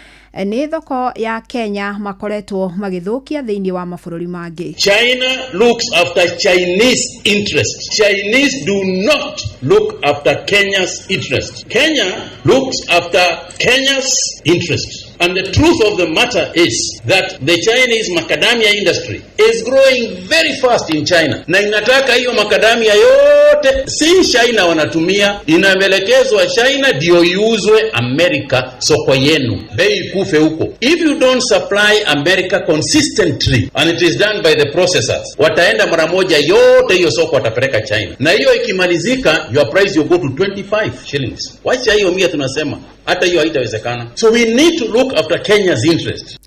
ni thoko ya Kenya makoretwo magithukia thiini wa mabururi mangi. China looks after Chinese interest. Chinese do not look after Kenya's interest. Kenya looks after Kenya's interest. And the truth of the matter is that the Chinese macadamia industry is growing very fast in China. Na inataka hiyo macadamia yote si China wanatumia, inaelekezwa China ndio iuzwe America soko yenu. Bei kufe huko. If you don't supply America consistently and it is done by the processors, wataenda mara moja yote hiyo soko watapeleka China. Na hiyo ikimalizika, your price will go to 25 shillings. Wacha hiyo mia tunasema, hata hiyo haitawezekana. So we need to look after Kenya's interest.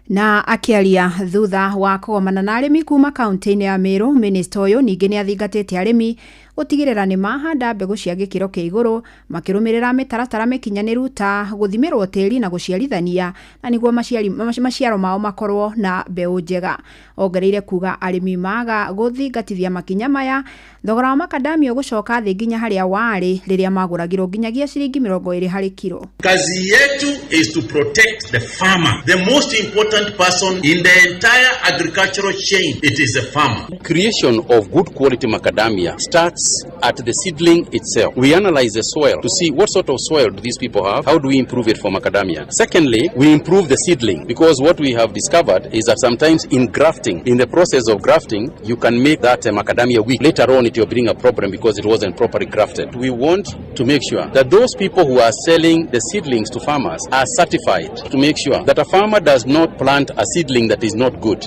Na akiaria thutha wa kũgomana na arĩmi kuma kaunti-inĩ ya Meru, minister ũyũ ningĩ nĩ athingatĩte arĩmi gũtigĩrĩra nĩ mahanda mbegũ cia gĩkĩro kĩa igũrũ makĩrũmĩrĩra mĩtaratara mĩkinyanĩru ta gũthimĩrwo tĩri na gũciarithania na nĩguo maciaro mao makorwo na mbeũ njega. Ongereire kuga arĩmi maga gũthingatithia makinya maya, thogora wa makadamia ũgũcoka thĩ nginya harĩa warĩ rĩrĩa magũragĩrwo nginyagia ciringi 20 harĩ kilo. Kazi yetu is to protect the farmer, the most important person in the entire agricultural chain. It is a farmer. Creation of good quality macadamia starts at the seedling itself. We analyze the soil to see what sort of soil do these people have, how do we improve it for macadamia. Secondly, we improve the seedling, because what we have discovered is that sometimes in grafting, in the process of grafting, you can make that macadamia weak. Later on it will bring a problem because it wasn't properly grafted. We want to make sure that those people who are selling the seedlings to farmers are certified to make sure that a farmer does not plant a seedling that is not good.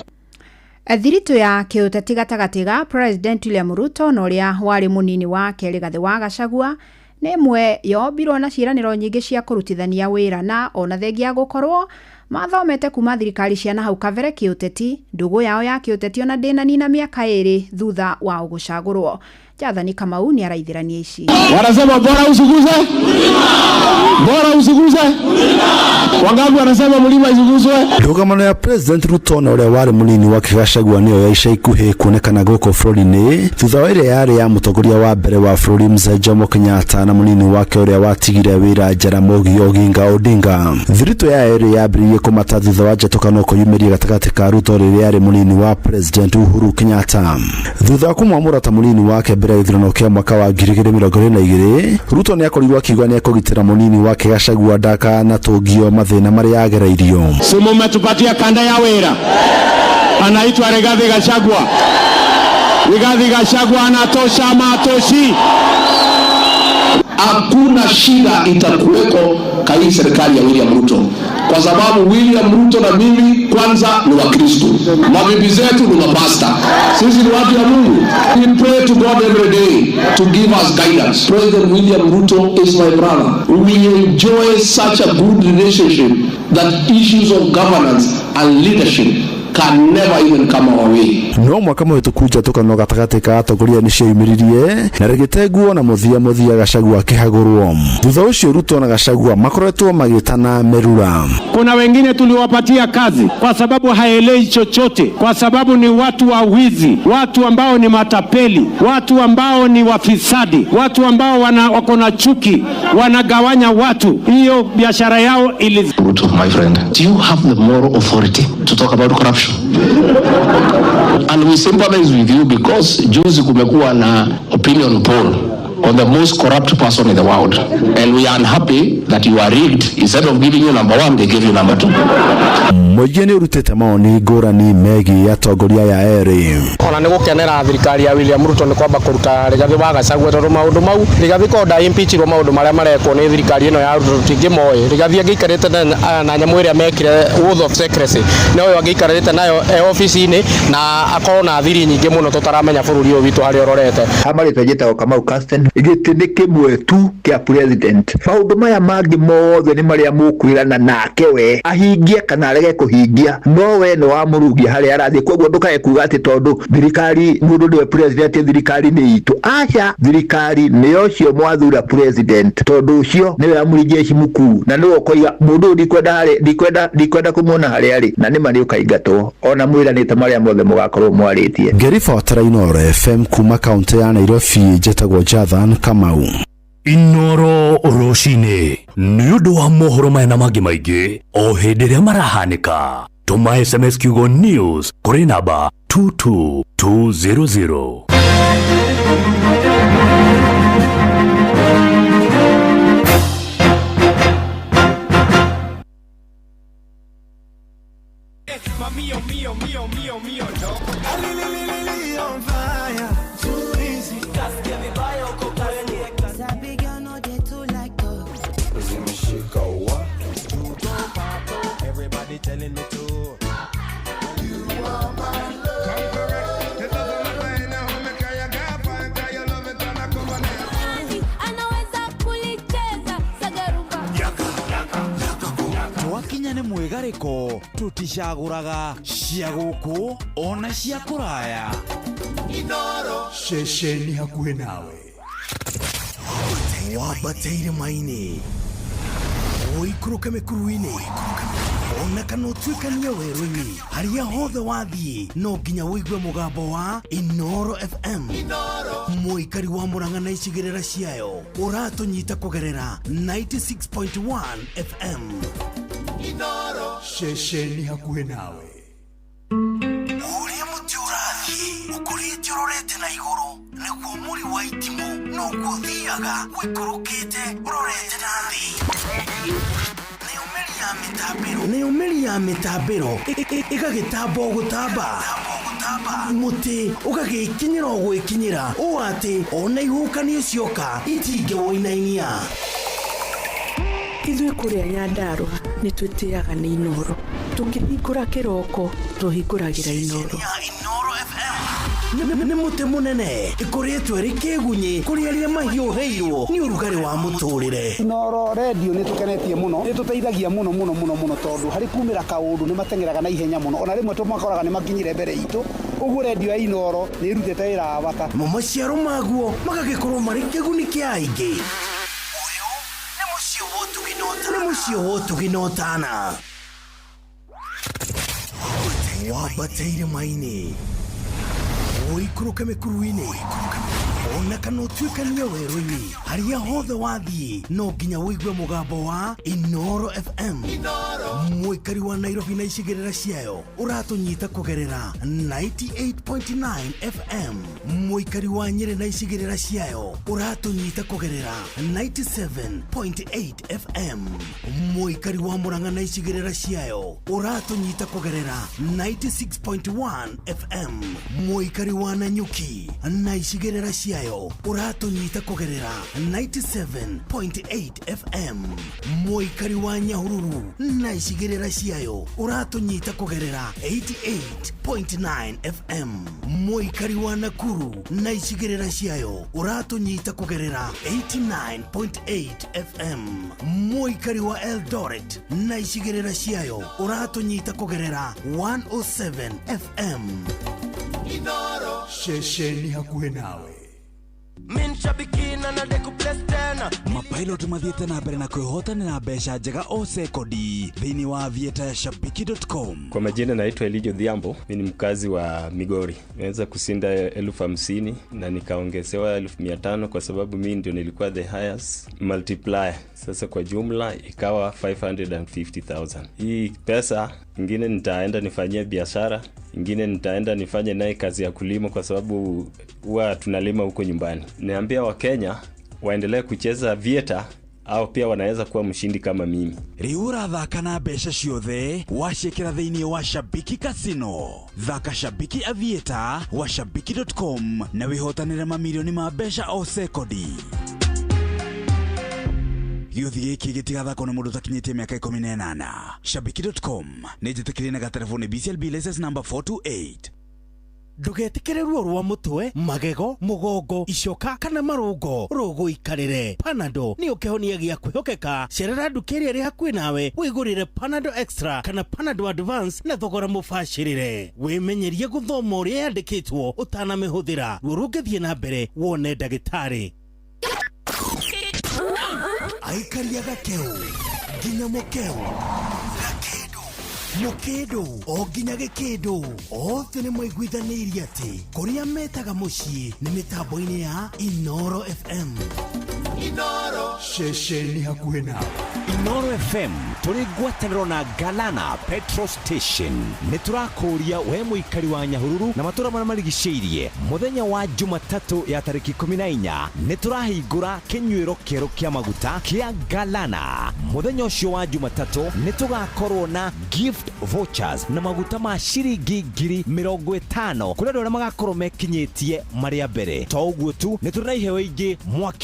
Thiritu ya kiuteti gatagati ga President William Ruto na uria wari munini wake Rigathi wa Gachagua ni mwe yombirwo na ciiraniro nyingi cia kurutithania wira na ona thengia gukorwo mathomete kuma thirikari cia na hau kabere kiuteti. Ndugu yao ya kiuteti ona ndina nina miaka 2 thutha wa gucagurwo. Jathani Kamau ni araithirania ici. Wanasema bora usiguze? Bora usiguze? Wangapi wanasema mlima isuguzwe? Ndugamano ya President Ruto na uria wari munini wa Gachagua niyo ya ica ikuhi kuonekana goko bururi-ini thutha wa iria yari ya mutongoria wa mbere wa bururi Mzee Jomo Kenyatta na munini wake uria watigire wira Jaramogi Oginga Odinga. Thiritu ya eri yambiririe kumata thutha wa njatũkano kũyumĩria gatagati ka Ruto rĩrĩa yarĩ munini wa President Uhuru Kenyatta. Thutha wa kũmwamũra ta munini wake mbere ya ithurano kia mwaka wa 2022, Ruto ni akorirwo akiuga ni ekũgitĩra munini wake Gachagua ndaka tũngio mathĩna marĩa agereirio. Simu metupatia kanda ya wira. Anaitwa Rigathi Gachagua. Rigathi Gachagua anatosha ama atoshi? Hakuna shida itakuweko kwa hii serikali ya William Ruto. kwa sababu William Ruto na mimi kwanza ni Wakristo, mabibi zetu ni mapasta, sisi ni watu ya Mungu. We pray to God every day to give us guidance. President William Ruto is my brother. We enjoy such a good relationship that issues of governance and leadership can never even come our way. No mwaka muhituku njatũkanĩro gatagatĩ ka atongoria nĩciaumĩririe na rĩgĩteguo na mũthia Gachagua akĩhagũrwo. Thutha ũcio Ruto na Gachagua makoretwo magĩtana merura. Kuna wengine tuliwapatia kazi kwa sababu haelewi chochote, kwa sababu ni watu wa wizi, watu ambao ni matapeli, watu ambao ni wafisadi, watu ambao wako na chuki, wanagawanya watu. Hiyo biashara yao ili. Ruto, my friend, do you have the moral authority to talk about corruption? And we sympathize with you because juzi kumekuwa na opinion poll on the most corrupt person in the world, and we are unhappy that you are rigged. Instead of giving you number 1, they give you number 2. Mũingĩ nĩ ũrutĩte maoni ngũrani megiĩ atongoria ya erĩ. Ona nĩ gũkenera thirikari ya William Ruto nĩ kwamba kũruta Rigathi wa Gachagua tondũ maũndũ mau Rigathi konda impeachirwo maũndũ marĩa marekwo nĩ thirikari ĩno ya Ruto tũtingĩmoĩ. Rigathi angĩikarĩte na nyamũ ĩrĩa mekire oath of secrecy no yo angĩikarĩte nayo ofici-inĩ na akorwo na thiri nyingĩ mũno tũtaramenya bũrũri ũyũ witũ harĩa ũrorete. Amarĩtwo njĩtagwo Kamau Casten gĩtĩ nĩ kĩmwe tu kĩa president. Maũndũ maya mangĩ mothe nĩ marĩa mũkwĩrana nake we ahingie kana arege kũhingia, no we nĩ wamũrugia harĩa arathiĩ. Koguo ndũkae kuuga atĩ tondũ thirikari mũndũ nĩwe president, thirikari nĩ itũ. Aca, thirikari nĩ ũcio mwathura president, tondũ ũcio nĩwe amũringia mukuu na nĩwe ũkoiga mũndũ ndikwenda kũmuona harĩa arĩ na nĩma nĩ ũkaingatwo ona mwĩranĩte marĩa mothe mũgakorwo mwarĩtie. Ngĩribotera Inooro FM kuma kaunti ya Nairobi, njĩtagwo Jathan Kamau. Inooro rũcinĩ nĩ ũndũ wa mohoro maya na mangĩ maingĩ o hĩndĩ ĩrĩa marahanĩka. Tũma SMS kiugo news kũrĩ namba 22200. Telling me to you are my love. The love of my life now, make I find you love it and I come on. Anaweza kulicheza sagarumba. Yaka. Twakinya nĩ mwĩgarĩko tuticagũraga cia gũkũ ona cia kũraya. Inooro ceceni hakuhĩ nawe wambateire maini ũikũrũke mĩkuru-inĩ ona kana ũtuĩkanie werũ-inĩ harĩa hothe wathiĩ no nginya wĩigue mũgambo wa Inooro FM. Mũikari wa Mũrang'a na icigĩrĩra ciayo ũratũnyita kũgerera 96.1 FM. Inooro ceceni hakuhĩ nawe. Ũrĩa mũtĩ ũrathiĩ ũkũrĩte ũrorete na igũrũ nĩguo mũri wa itimũ no gũthiaga wĩkũrũkĩte ũrorete na thĩ. Nĩyo mĩri ya mĩtambĩro ĩgagĩtamba o gũtamba, mũtĩ ũgagĩkinyĩra o gwĩkinyĩra ũũ atĩ ona ihuhũkanio cioka itingĩwoinainia. Ithuĩ kũrĩa Nyandarua nĩ twĩtĩaga nĩ Inooro. Tũkĩhingũra kĩroko tũhingũragĩra Inooro. Nĩ mũtĩ mũnene ĩkoretwo ĩrĩ kĩgunyi kũrĩ arĩa mahiũhĩirwo nĩ ũrugarĩ wa mũtũrĩre. Inooro radio nĩ tũkenetie mũno, nĩ tũteithagia mũno tondũ harĩ kumĩra kaũndũ nĩ matengeraga na ihenya mũno, ona rĩmwe tũmakoraga nĩ makinyire mbere itũ. Ũguo radio ya Inooro nĩ ĩrutĩte wĩra wa bata. Maciaro maguo magagĩkorwo marĩ kĩguni kĩa aingĩ. Ũyũ nĩ mũciĩ wa Ũtugi-Notana. Wambateire maini ũikũrũke mĩkuru-inĩ ona kana ũtuĩkanie werũ-inĩ harĩa hothe wathiĩ no nginya wĩigue mũgambo wa Inooro FM. Mũikari wa Nairobi na icigĩrĩra ciayo ũratũnyita kũgerera 98.9 FM. Mũikari wa Nyĩrĩ na icigĩrĩra ciayo ũratũnyita kũgerera 97.8 FM. Mũikari wa Mũrang'a na icigĩrĩra ciayo ũratũnyita kũgerera 96.1 FM. Mũikari wa Nanyuki na icigĩrĩra ciayo ciayo uratunyita kugerera 97.8 FM muikari wa Nyahururu na icigirira ciayo uratunyita kugerera 88.9 FM muikari wa Nakuru na icigirira ciayo uratunyita kugerera 89.8 FM muikari wa Eldoret na icigirira ciayo uratunyita kugerera 107 FM Inoro shesheni hakuhe nawe. Mapilot mathiete na mbere na kwihotanira mbeca njega o sekodi thiini wa aviatashabiki.com. Kwa majina naitwa Elijo Dhiambo, mimi ni mkazi wa Migori. Nimeweza kusinda 50,000 na nikaongezewa 500 kwa sababu mimi ndio nilikuwa the highest multiplier. Sasa kwa jumla ikawa 550,000. Hii pesa ingine nitaenda nifanyie biashara, ingine nitaenda nifanye naye kazi ya kulima kwa sababu huwa tunalima huko nyumbani. Niambia Wakenya waendelee kucheza vieta au pia wanaweza kuwa mshindi kama mimi. Riura thaka na mbeca ciothe wacikira thiini wa Shabiki Casino. Thaka Shabiki Aviator wa shabiki.com na wihotanire mamilioni ma mbeca o sekodi. Gĩuthi gĩkĩ gĩtigathakwo nĩ mũndũ ũtakinyĩtie mĩaka 18. Shabiki.com nĩ njĩtĩkĩrie na gatelefoni BCLB license number 428. Ndugetikire ruo rwa mutwe, magego, mugongo, icoka kana marungo, rogo ikarire. Panado ni ukehonia gia kwihokeka. Cerera ndukiri iri hakuhi nawe wigurire Panado Extra kana Panado Advance na thogora mubashirire. Wimenyerie guthoma uria yandikitwo utanamihũthĩra. Ruo rũngĩthiĩ na mbere wone ndagĩtarĩ. Aikaria gakeu nginya mukeu Mukedo o nginya gĩkĩndũ othe nĩ maiguithanĩirie atĩ kũrĩa metaga mũciĩ nĩ mĩtambo-inĩ ya Inoro FM. Inoro shesheni hakuhe nawe. Inoro FM turi ngwatanĩro na Galana Petrol Station. Nĩtũrakũria we mũikari wa Nyahururu na matũra marĩa marigicĩirie. Mũthenya wa Jumatatu ya tarĩki 14 nĩtũrahingũra kĩnyuĩro kĩerũ kĩa maguta kĩa Galana. Mũthenya ũcio wa Jumatatu nĩtũgakorwo na gift vouchers na maguta ma ciringi 50,000 kũrĩ andũ arĩa magakorwo mekinyĩtie marĩa mbere. To ũguo tu nĩtũrĩ na iheo ingĩ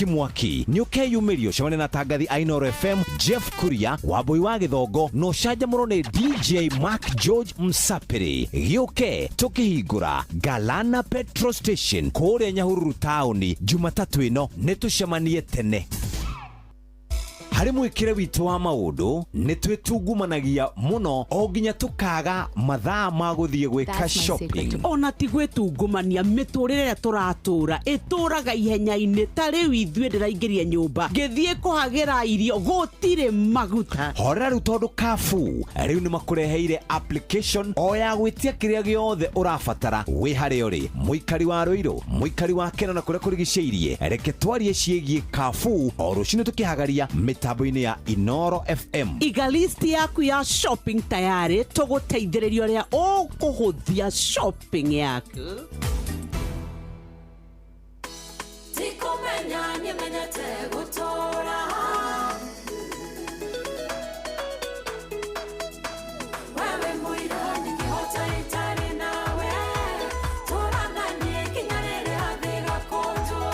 mwaki nĩ ũkeyumĩrio cemania na tangathi a Inoro FM Jeff Kuria Wambui wa Gĩthongo no canjamũrwo nĩ DJ Mark George Msapiri. Gĩũke tũkĩhingũra Galana Petrol Station kũrĩa Nyahururu taũni Jumatatu ĩno nĩtũcemanie tene. Harĩ mwĩkĩre witũ wa maũndũ nĩtwĩtungumanagia mũno o nginya tũkaga mathaa ma gũthiĩ gwĩka shopping. Ona ti gwĩtungumania mĩtũrĩre tũratũra ĩtũraga ihenya-inĩ ta rĩu ithuĩ ndĩraingĩria nyũmba ngĩthiĩ kũhagĩra irio gũtirĩ maguta. Horera rĩu tondũ Carrefour rĩu nĩ makũreheire application o ya gwĩtia kĩrĩa gĩothe ũrabatara wĩ harĩa ũrĩ. Mũikari wa Rũirũ, mũikari wa Keno na kũrĩa kũrigicĩirie, reke twarie ciĩgiĩ Carrefour o rũcinĩ tũkĩhagaria mĩtambo-inĩ ya Inoro FM. Iga list yaku ya shopping tayari tũgũteithĩrĩria ũrĩa ũkũhũthia shopping yaku. Tikumenya nĩmenyete gũtũra wewe mũira nĩkĩhota itarĩ nawe tũranganie kinya rĩrĩa thĩ gakũnjwo.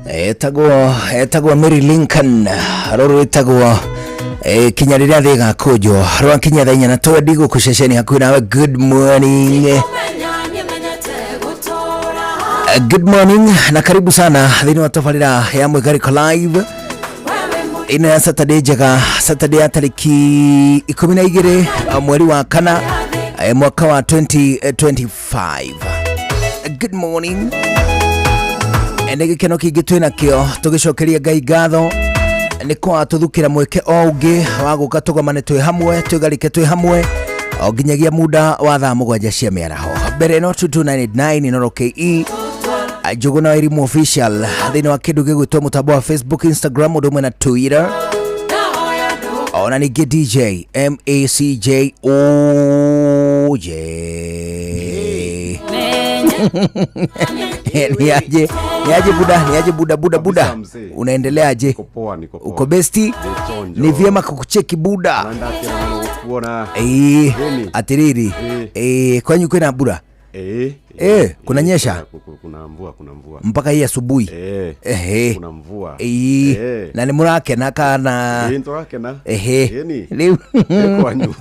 etagwo Mary Lincoln roro etagwo kinya riria thiga kujo rwa kinya thainya na twa digo kushesheni hakuhi nawe. Good morning, good morning na karibu sana thini wa tafarira ya Mwigariko Live ina ya Saturday njega, Saturday ya tariki 12 mweri wa kana mwaka wa 2025. Good morning. Ene gikeno kingi twina kio tugicokeria Ngai ngatho ni kwa tuthukira mweke o ungi wa guka tugomane twi hamwe, tugarike twi hamwe o nginyagia muda wa thaa 7 cia miaraho. Mbere no 2299 Inoro KE Njuguna Irimu official thini wa kindu gigwitwo mutambo wa Facebook, Instagram udumwe na Twitter. Ona ningi DJ MACJ OJ niaje buda unaendeleaje? Uko besti? Ni vyema kukucheki buda. Atiriri kwanyu kwena bura? Kuna nyesha? Kuna mvua. Mpaka hii asubuhi? Kuna mvua. Na ni murake na kana? Ntorakena. Leo kwanyu.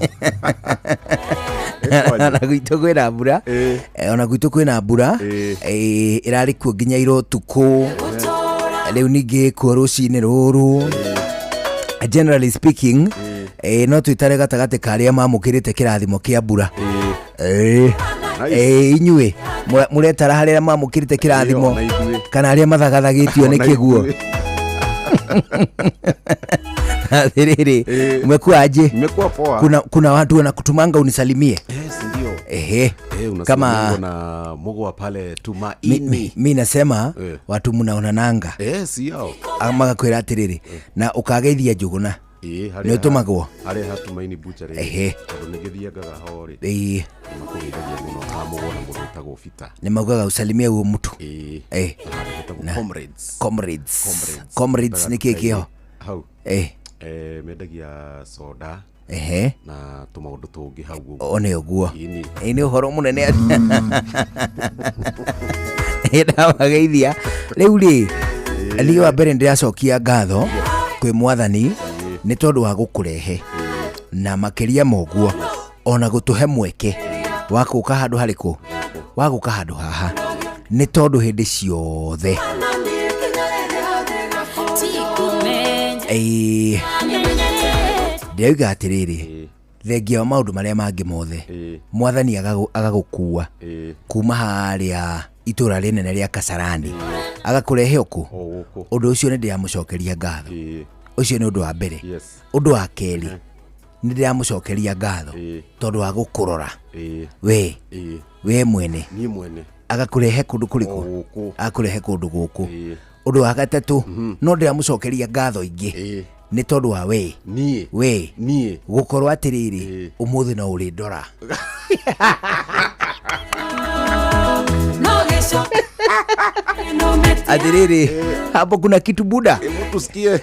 Ona gwitũ kwĩna mbura. Ona gwitũ kwĩna mbura. Irarĩ kuo nginya irotuku. Rĩu ningĩ kuo rũcinĩ rũrũ. Generally speaking, no twĩtare gatagatĩ ka arĩa mamũkĩrĩte kĩrathimo kĩa mbura. Inyuĩ mũretara harĩa mamũkĩrĩte kĩrathimo kana arĩa mathagathagĩtio nĩ kĩguo? Thiriri umekuaje? Nimekuwa poa. Kuna watu wanakutumanga unisalimie. Yes, ndio. Kama na Mungu pale Tumaini. Mimi nasema watu mnaonananga. Yes, yao. Ama gakwira atiriri na ukageithia Njuguna. Ni utumagwo. Hare Hatumaini butchery. Tondu nigithiaga hori. Makugeithagia muno amugona mundu utagwo Fita. Ni maugaga usalimie huo mtu. Comrades ni kikio. Hau. Mendagia soda na tumaundu tungi hau guo. One uguo. Ni uhoro munene ndawageithia riu ri ali wa mbere ndiracokia ngatho kwi Mwathani ni tondu wa gukurehe na makiria moguo ona gutuhe mweke wa guka handu hariku wa guka handu haha ni tondu hindi ciothe ndioiga atiriri thengia wa maundu maria mangi mothe Mwathani agagukua kuma haria itura rinene ria Kasarani agakurehe oku undu ucio ni ndiramucokeria ngatho. Ucio ni undu wa mbere. Undu wa keri ni ndiramucokeria ngatho tondu wa gukurora we mwene agakurehe kundu kuriku agakurehe kundu guku. Undu wa gatatu no ndiramucokeria ngatho ingi ni tondu wa we gukorwo atiriri umuthi no uri ndora. Adiriri hapo kuna kitu buda. Hebu tusikie.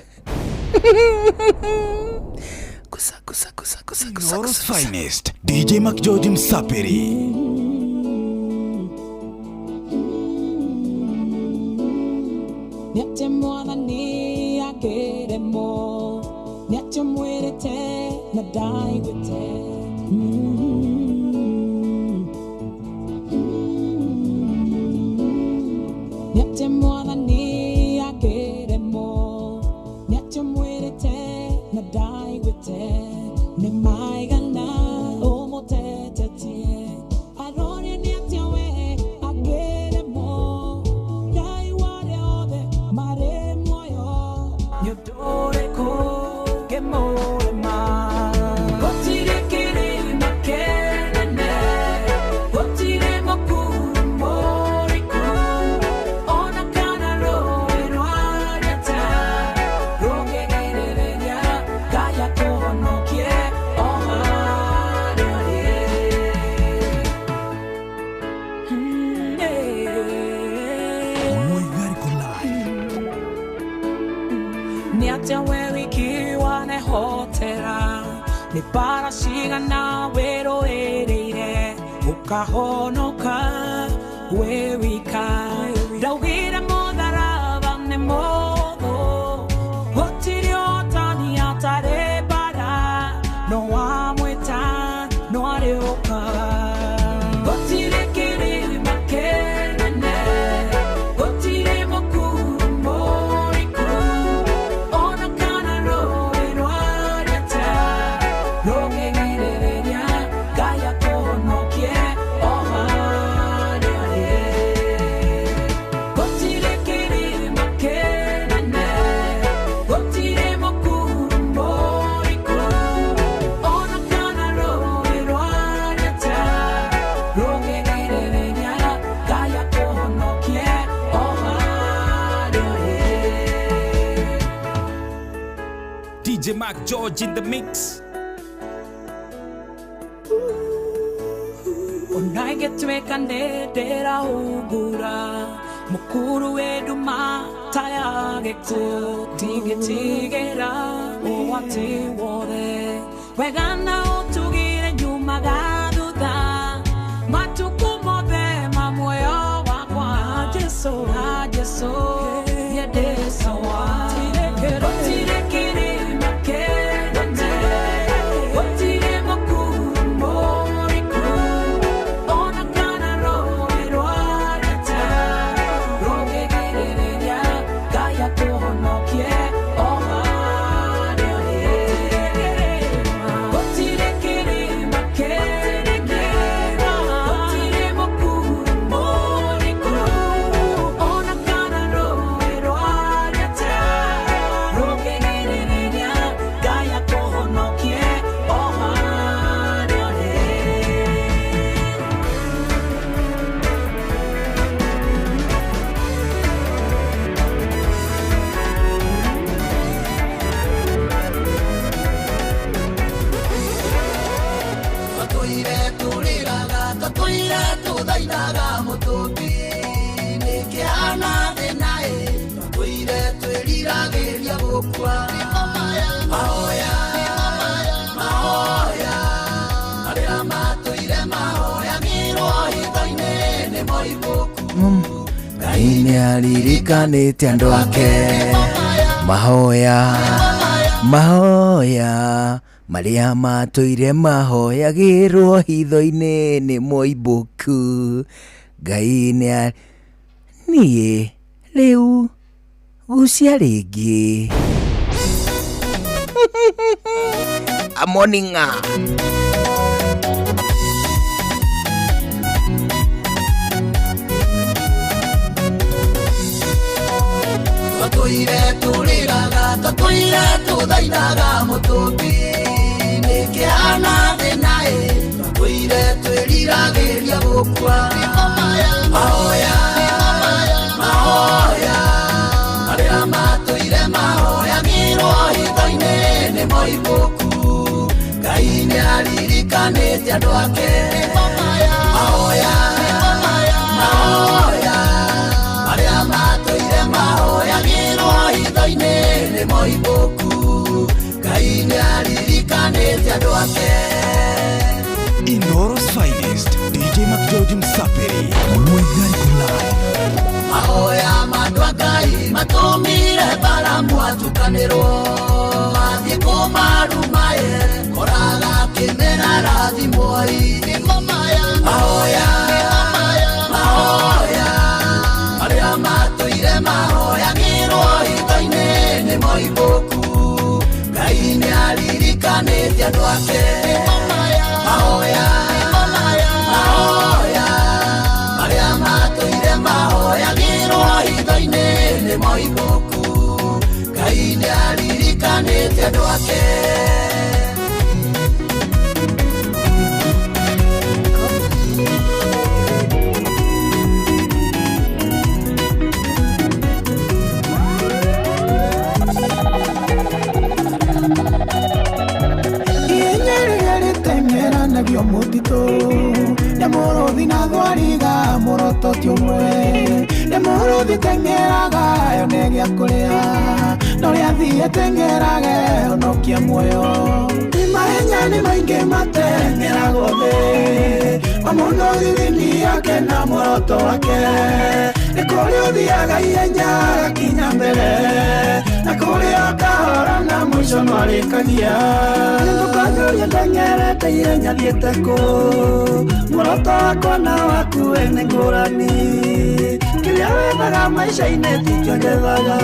Kusa. Inoro's finest DJ Mac George Msapiri. Niache Mwathani ageremo, niache mwirite na ndaigwite. Niache Mwathani ageremo, niache mwirite na ndaigwite. Ni maigana umutetetie, aroria niache we ageremo, Ngai wale othe mare moyo, nyudore kukemorema. Gotire kirima kenene, gotire makuru moriku, ona kana roe rwariata, rogegerereria, Ngai atuhonokie o harĩa ũrĩ. Mwigariko Live. Niache we wiki wanehotera, ni bara cigana wĩrũĩrĩire, ũkahonoka we wika. Ndaugire mũtharaba nĩ DJ Mark George in the mix. Onaigetweka ndendera ugura mukuru wedu mataya geko tigetigera uwati wothe wegana utugire nyuma gathutha matuku mothe ma muoyo wakwa Jesu yende sawa tirekere makende otire makuru moriku ona kana roirwarete rogegereria gaya kuhonokie Ngai nĩaririkanĩte andũ ake mahoya marĩa matũire mahoyagĩrwo hitho-inĩ nĩ Moibuku. Ngai niĩ rĩu gucia rĩngĩ amoninga tũtũire tũthainaga mũtũmbi nĩkĩhana thĩnaĩ tũtũire twĩriragĩria gũkua mahoya marĩa matũire mahoyagĩrwo hitho-inĩ nĩ Moibuku. Ngai nĩaririkanĩte andũ ake mahoya marĩa matũire mahoyagĩrwo hitho-inĩ nĩ Moibuku. Ngai nĩaririkanĩte andũ ake. Inoro's finest, DJ Mark George Msaperi, Mwigari Kulai. Mahoya mandũ a Ngai matũmire Balamu atukanĩrwo athiĩ kũmarumaĩ koraga kĩmera rathimoi. Mahoya marĩa matũire mahoyagĩrwo hitho-inĩ nĩ Moibuku. Ngai nĩaririkanĩte andũ ake mahoya marĩa matũire mahoyagĩrwo hitho-inĩ nĩ Moibuku. Ngai nĩaririkanĩte andũ ake. Nagio mutito ne muruthi na thwariga muroto ti umwe ne muruthi tengeraga yo ne gĩa kũrĩa no rĩathiĩ tengeraga honokia muoyo. Mahenya nĩ maingĩ matengeraga thĩ mũndũ thithini yake na muoroto wake nĩ kũrĩa ũthiaga ihenya gakinya mbere na kũrĩa kahora na mũico no arĩkagia. Ndũkanjũrie ndengerete ihenya thiĩte kũ muoroto wakwa na waku we nĩ ngũrani. Kĩrĩa wethaga maica-inĩ tikĩo njethaga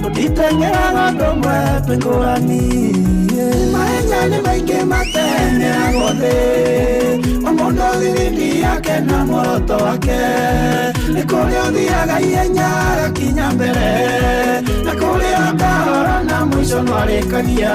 tũtitengeraga ũndũ ũmwe twĩ ngũrani. Mahenya nĩ maingĩ matengeraga thĩ mũndũ thithini yake na muoroto wake nĩ kũrĩa ũthiaga ihenya gakinya mbere na kũrĩa kahora na mũico no arĩkagia.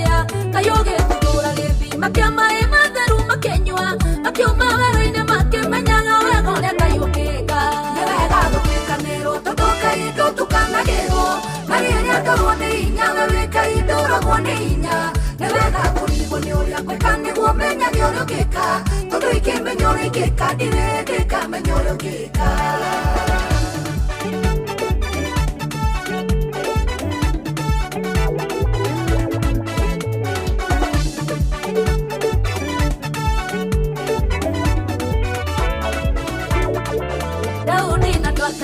atia kayoge tutura levi makama ematheru makenywa akiuma weraine makemenyaga wega uria kayukika nĩwega gũtuĩkanĩrwo tũtũka indo tukanagĩrwo na rĩrĩa ngorwo nĩ hinya we wĩka indo ũragwo nĩ hinya nĩwega kũrigwo nĩ ũrĩa gwĩka nĩguo menyage ũrĩa ũngĩka tondũ ikĩmenya ũrĩa ingĩka ndirĩ ndĩkamenya ũrĩa ũngĩka.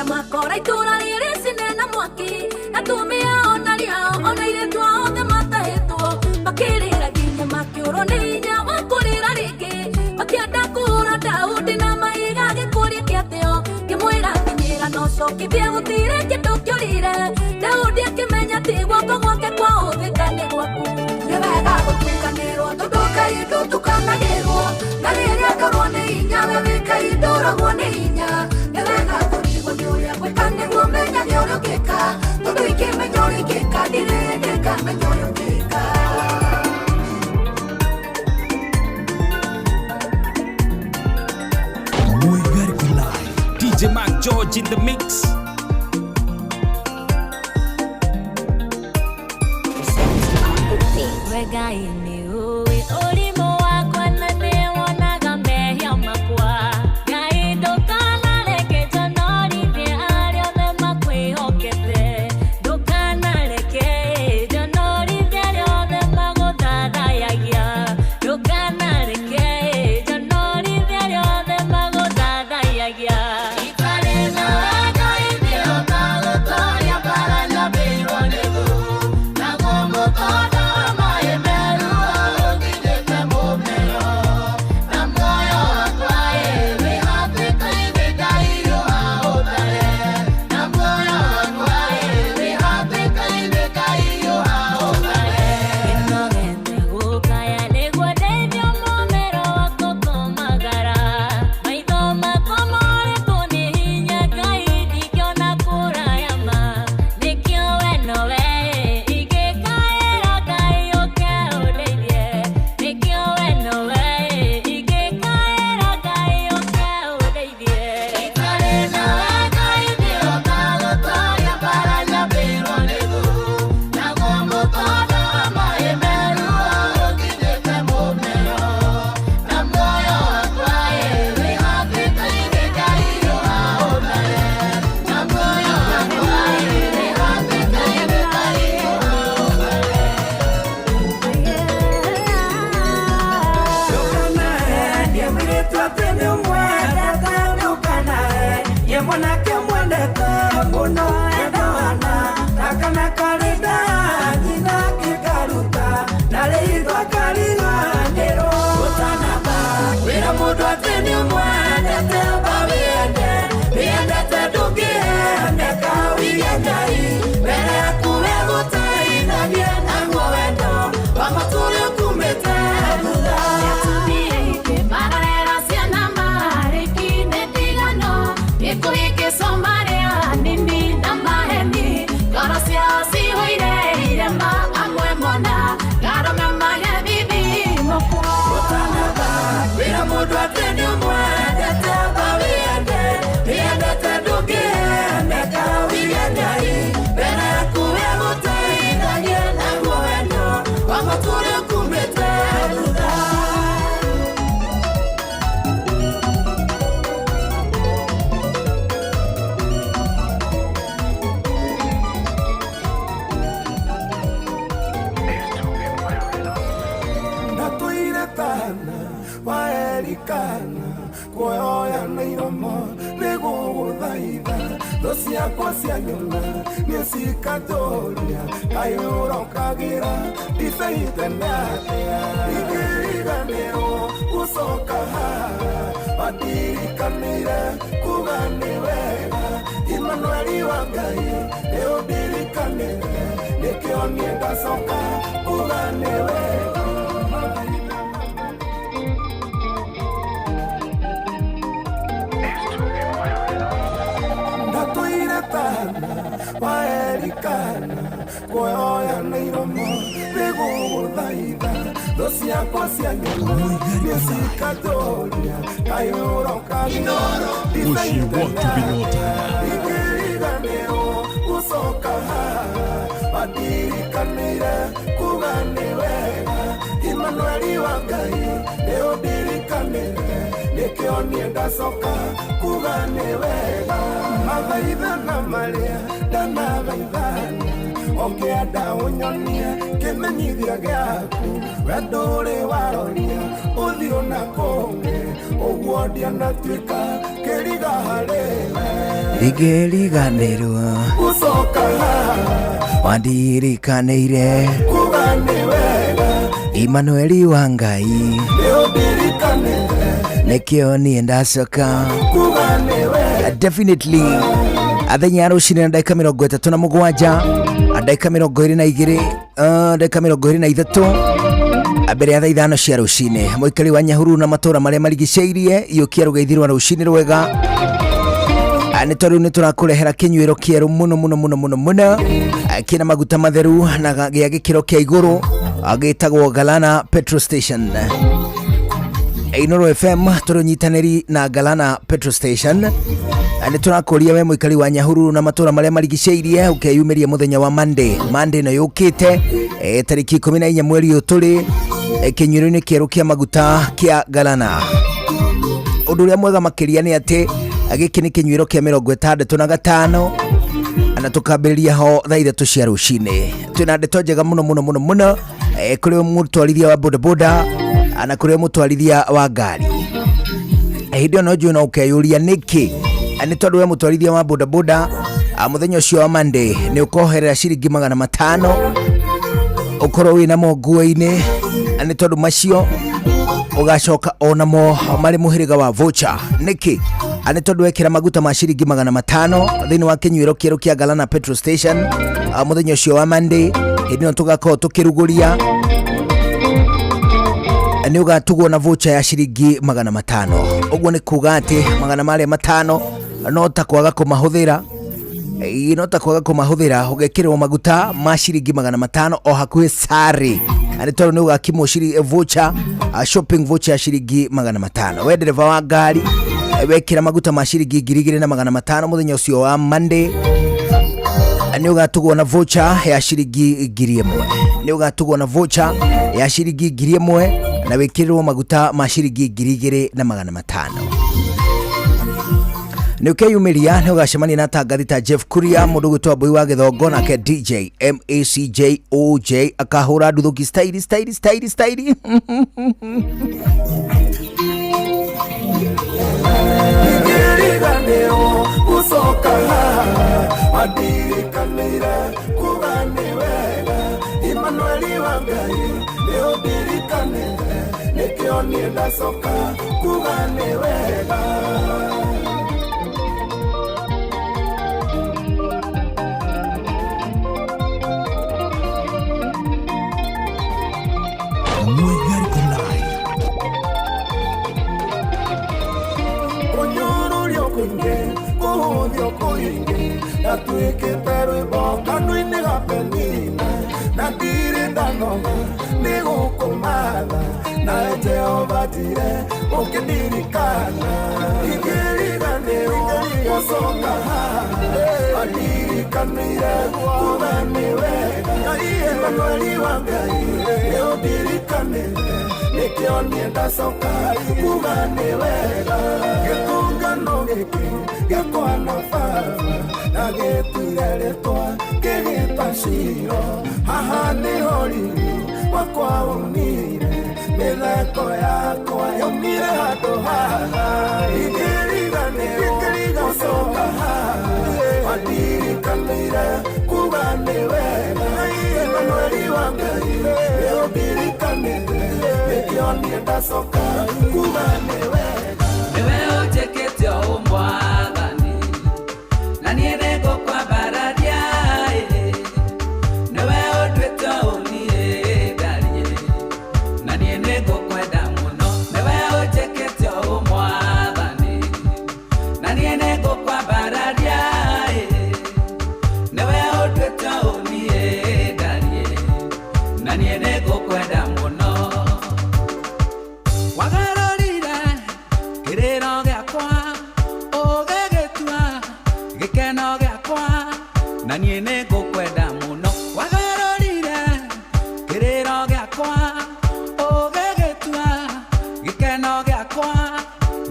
Makora itura rĩrĩ cinena mwaki atumia ona rĩao ona airĩtu ao othe matahĩtwo makĩrĩra nginya makĩũrwo nĩ hinya wa kũrĩra rĩngĩ makĩenda kũhũra Daudi na maiga gĩkũria kĩatĩo kĩmwĩra kinyĩra no cokithie gũtirĩ kĩndũ kĩũrire Daudi akĩmenya ti guoko gwake kwa ũthĩka nĩ gwaku nĩwega gũtukanĩrwo tondũ kaindũ tukanagĩrwo na rĩrĩa ngorwo nĩ hinya we wĩka indo ũragwo nĩ hinya nĩwega ũrĩa gwĩka nĩguo menyage ũrĩa ũngĩka tondũ ikĩmenya ũrĩa ingĩka ndirĩ ndĩkamenya ũrĩa ũngĩka. Muigai Live, DJ Mac George in the mix. Waerikana kuoya na iromo nĩgũgũthaitha thaitha Dosia kwa cia nyuma Nisika joria Kayuro kaginoro Ushi watu vinota Ikiriganeo Usoka Badirikanire Kugane wega Emmanueli Wangai Neodirikanire Nikio nienda soka Kugane wega Mathaitha na maria Dana thaithania Ongeanda unyonia Kimenyithia giaku Wendore waroria Uthio na konge Uguodia na twika Kiriga harewe Rigeriganirwo Usoka Wadirikanire Kugane wega Emmanueli Wangai Neodirikanire Nikio nienda soka Kugane wega Definitely athenya rucini na ndagika 37 ndagika 22 ndagika 23 mbere ya thaa ithano cia rucini muikari wa Nyahururu na matura maria marigiceirie yukia rugeithirwa rucini rwega nĩ tondũ nĩ tũrakurehera kinyuĩro kĩerũ mũno kina maguta matheru na gĩa gĩkĩro kĩa igũrũ gĩtagwo Galana Petrol Station. Inoro FM tũrũnyitanĩri na Galana Petrol Station. Nĩ tũrakũria we muikari wa Nyahururu na matura maria marigiceirie ukeyumiria muthenya wa Monday no yukite tariki 14 mweri ũyũ tũrĩ kinyuĩro-inĩ kĩerũ kĩa maguta kĩa Galana. Ũndũ ũrĩa mwega makĩria nĩ atĩ gĩkĩ nĩ kinyuĩro kĩa 65 na tukambĩrĩria ho thaa 3 cia rũcinĩ. Twĩna ndeto njega mũno kũrĩ mũtwarithia wa bodaboda na kũrĩ mũtwarithia wa ngari. Hĩndĩ no njũĩ no ũkeyũria nĩkĩ nĩ tondũ we mũtwarithia wa bodaboda mũthenya ũcio wa Monday nĩ ũkoherera ciringi 500 ũkorwo wĩna nguo-inĩ nĩ tondũ macio ugacoka onamo marĩ mũhĩrĩga wa voucher. Nĩkĩ nĩ tondũ wekĩra maguta ma ciringi 500 thĩinĩ wa kinyuĩro kĩerũ kĩa Galana Petrol Station mũthenya ũcio wa Monday hĩndĩ no tũgakorwo tũkĩrugũria nĩ ũgatugwo na voucher ya ciringi 500. Ũguo nĩ kuga atĩ 500 no ta kwaga kũmahũthĩra ũgekĩrwo maguta ma ciringi 500 o hakuhĩ sari nĩ tondũ nĩ ũgakimwo voucher shopping voucher ya ciringi 500. We ndereva wa ngari wekĩra maguta ma ciringi 2,500 mũthenya ũcio wa Monday nĩ ũgatugwo na voucher ya ciringi 1,000. Nĩ ũgatugwo na voucher ya ciringi 1,000 na wĩkĩrĩrwo maguta ma ciringi 2,500. Nĩ ukeyumiria nĩ ũgacemania na tangathi ta Jeff Kuria mũndũ gwĩtwo Mbui wa Gĩthongo nake DJ MACJ OJ akahũra nduthoki style Ikiriganĩrwo gũcoka Wadirikanĩire kugane wega Emmanueli Wangai nĩũndirikanĩire nĩkĩo niĩ ndacoka kugane wega. Muigari Kulai Kunyururio kuingi, kuhuthio kuingi Natuĩkĩte rwĩmbo kanua-inĩ ga Penina Na ndirĩ ndanoga nĩ gũkũmatha Nawe Jehova njire ũkĩndirikana Ikĩriganĩrwo gũcoka Wadirikanĩire kugane wega Emmanueli Wangai nĩũndirikanĩire nĩkĩo niĩ ndacoka kugane wega. Gĩtũngano gĩkĩ gĩakwa na baba na gĩtuire rĩtwa kĩgĩta Shiro. Haha nĩho riri wakwa umire mĩtheko yakwa yaumire handũ haha. Ikĩriganĩrwo gũcoka Wadirikanĩire kugane wega Emmanueli Wangai nĩũndirikanĩire nĩkĩo niĩ ndacoka kugane wega. Nĩwe ũnjĩkĩte o Mwathani na niĩ nĩngũkwambararia nĩwe ũnduĩte ũniĩ ndarie na niĩ nĩngũkwenda mũno. Nĩwe ũnjĩkĩte o Mwathani na niĩ nĩngũkwambararia nĩwe ũnduĩte ũniĩ ndarie na niĩ nĩngũkwenda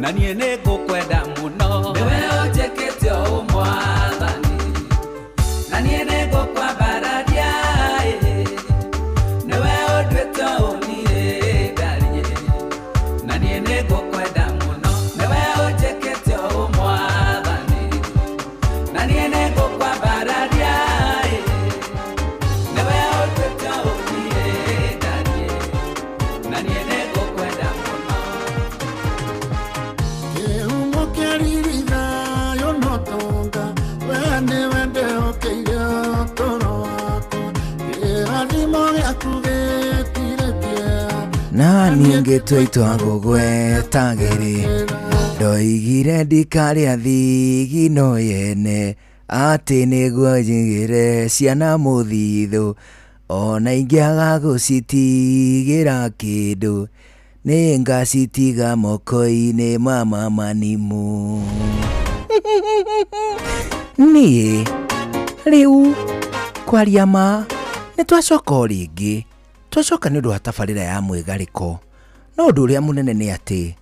na niĩ nĩngũkwenda mũno nĩwe ũnjĩkĩte o mwathani na niĩ nĩngũkwambararia nĩwe ũnduĩte ũniĩ ndariĩ na niĩ nĩngũkwenda mũno nĩwe ũnjĩkĩte o mwathani na niĩ nĩngũkwambararia nĩwe ũnduĩte ũniĩ ndariĩ na niĩ nĩngũkwenda mũno kĩhumo kĩa riri thayũ no tonga we nĩwe ndĩhokeire ũtũũro wakwa kĩrathimo gĩaku gĩtirĩtie na niĩ ngĩtua itua ngũgwetagĩrĩ ndoigire ndikarĩa thigino yene atĩ nĩguo njigĩre ciana mũthithũ ona ingĩaga gũcitigĩra kĩndũ nĩ ngacitiga moko-inĩ ma mama nimu niĩ rĩu kwaria ma nĩ twacoka o rĩngĩ twacoka nĩ ũndũ wa tabarĩra ya mwĩgarĩko no ũndũ ũrĩa mũnene nĩ atĩ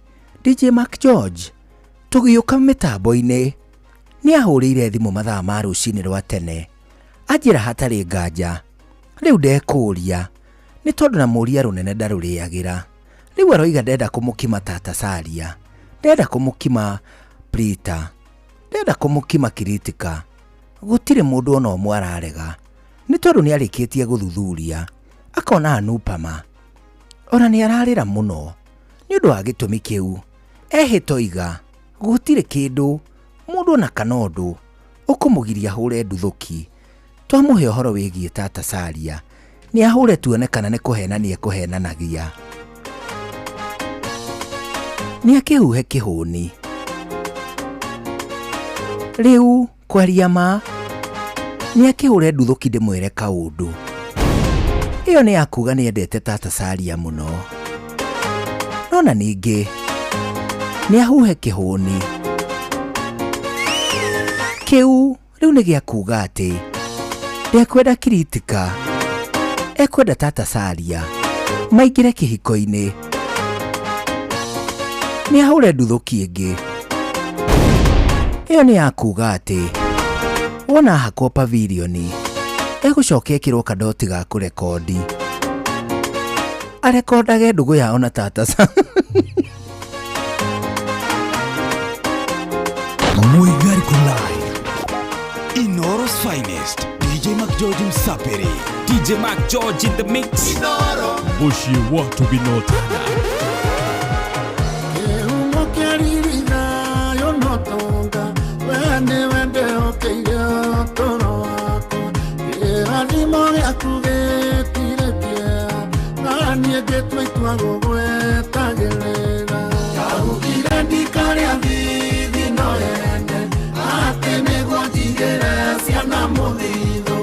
DJ Mark George tũgĩũka mĩtambo-inĩ nĩ ahũrĩire thimũ mathaa ma rũcinĩ rwa tene anjĩra hatarĩ nganja rĩu ndekũria nĩ tondũ na mũria rũnene ndarũrĩagĩra rĩu aroiga ndenda kũmũkima Tata Salia ndenda kũmũkima Prita ndenda kũmũkima Kiritika gũtirĩ mũndũ ona ũmwe ararega nĩ tondũ nĩ arĩkĩtie gũthuthuria akona Anupama ona nĩ ararĩra mũno nĩ ũndũ wa gĩtũmi kĩu ehĩtoiga gũtirĩ kĩndũ mũndũ ona kana ũndũ ũkũmũgiria hũre nduthũki twamũhe ũhoro wĩgiĩ Tata Salia nĩ ahũre tuone kana nĩ kũhenania kũhenanagia nĩ akĩhuhe kĩhũni rĩu kwaria ma nĩ akĩhũre nduthũki ndĩmwĩre kaũndũ ĩyo nĩ akuga nĩ endete Tata Salia mũno no na ningĩ nĩ ahuhe kĩhũni kĩu rĩu nĩ gĩa kuga atĩ ndekwenda Kiritika ekwenda Tata Salia maingĩre kĩhiko-inĩ nĩ ahũre nduthũki ĩngĩ ĩyo nĩ ya kuga atĩ wona hakwo pavilioni egũcoka ĩkĩrwo kandoti ga kũrekondi arekondage ndũgũ yao na Tata Salia Muigariko Live, Inoro's finest, DJ Mark George Msapiri, DJ Mark George in the mix. Bushi want to be noted. kĩhumo kĩa riri thayũ no tonga we nĩwe ndĩhokeire ũtũũro wakwa kĩrathimo gĩaku gĩtirĩtie na niĩ ngĩtua itua gũgwetagĩrĩra ndaugire ndikarĩa thigino yene atĩ nĩguo njigĩre ciana mũthithũ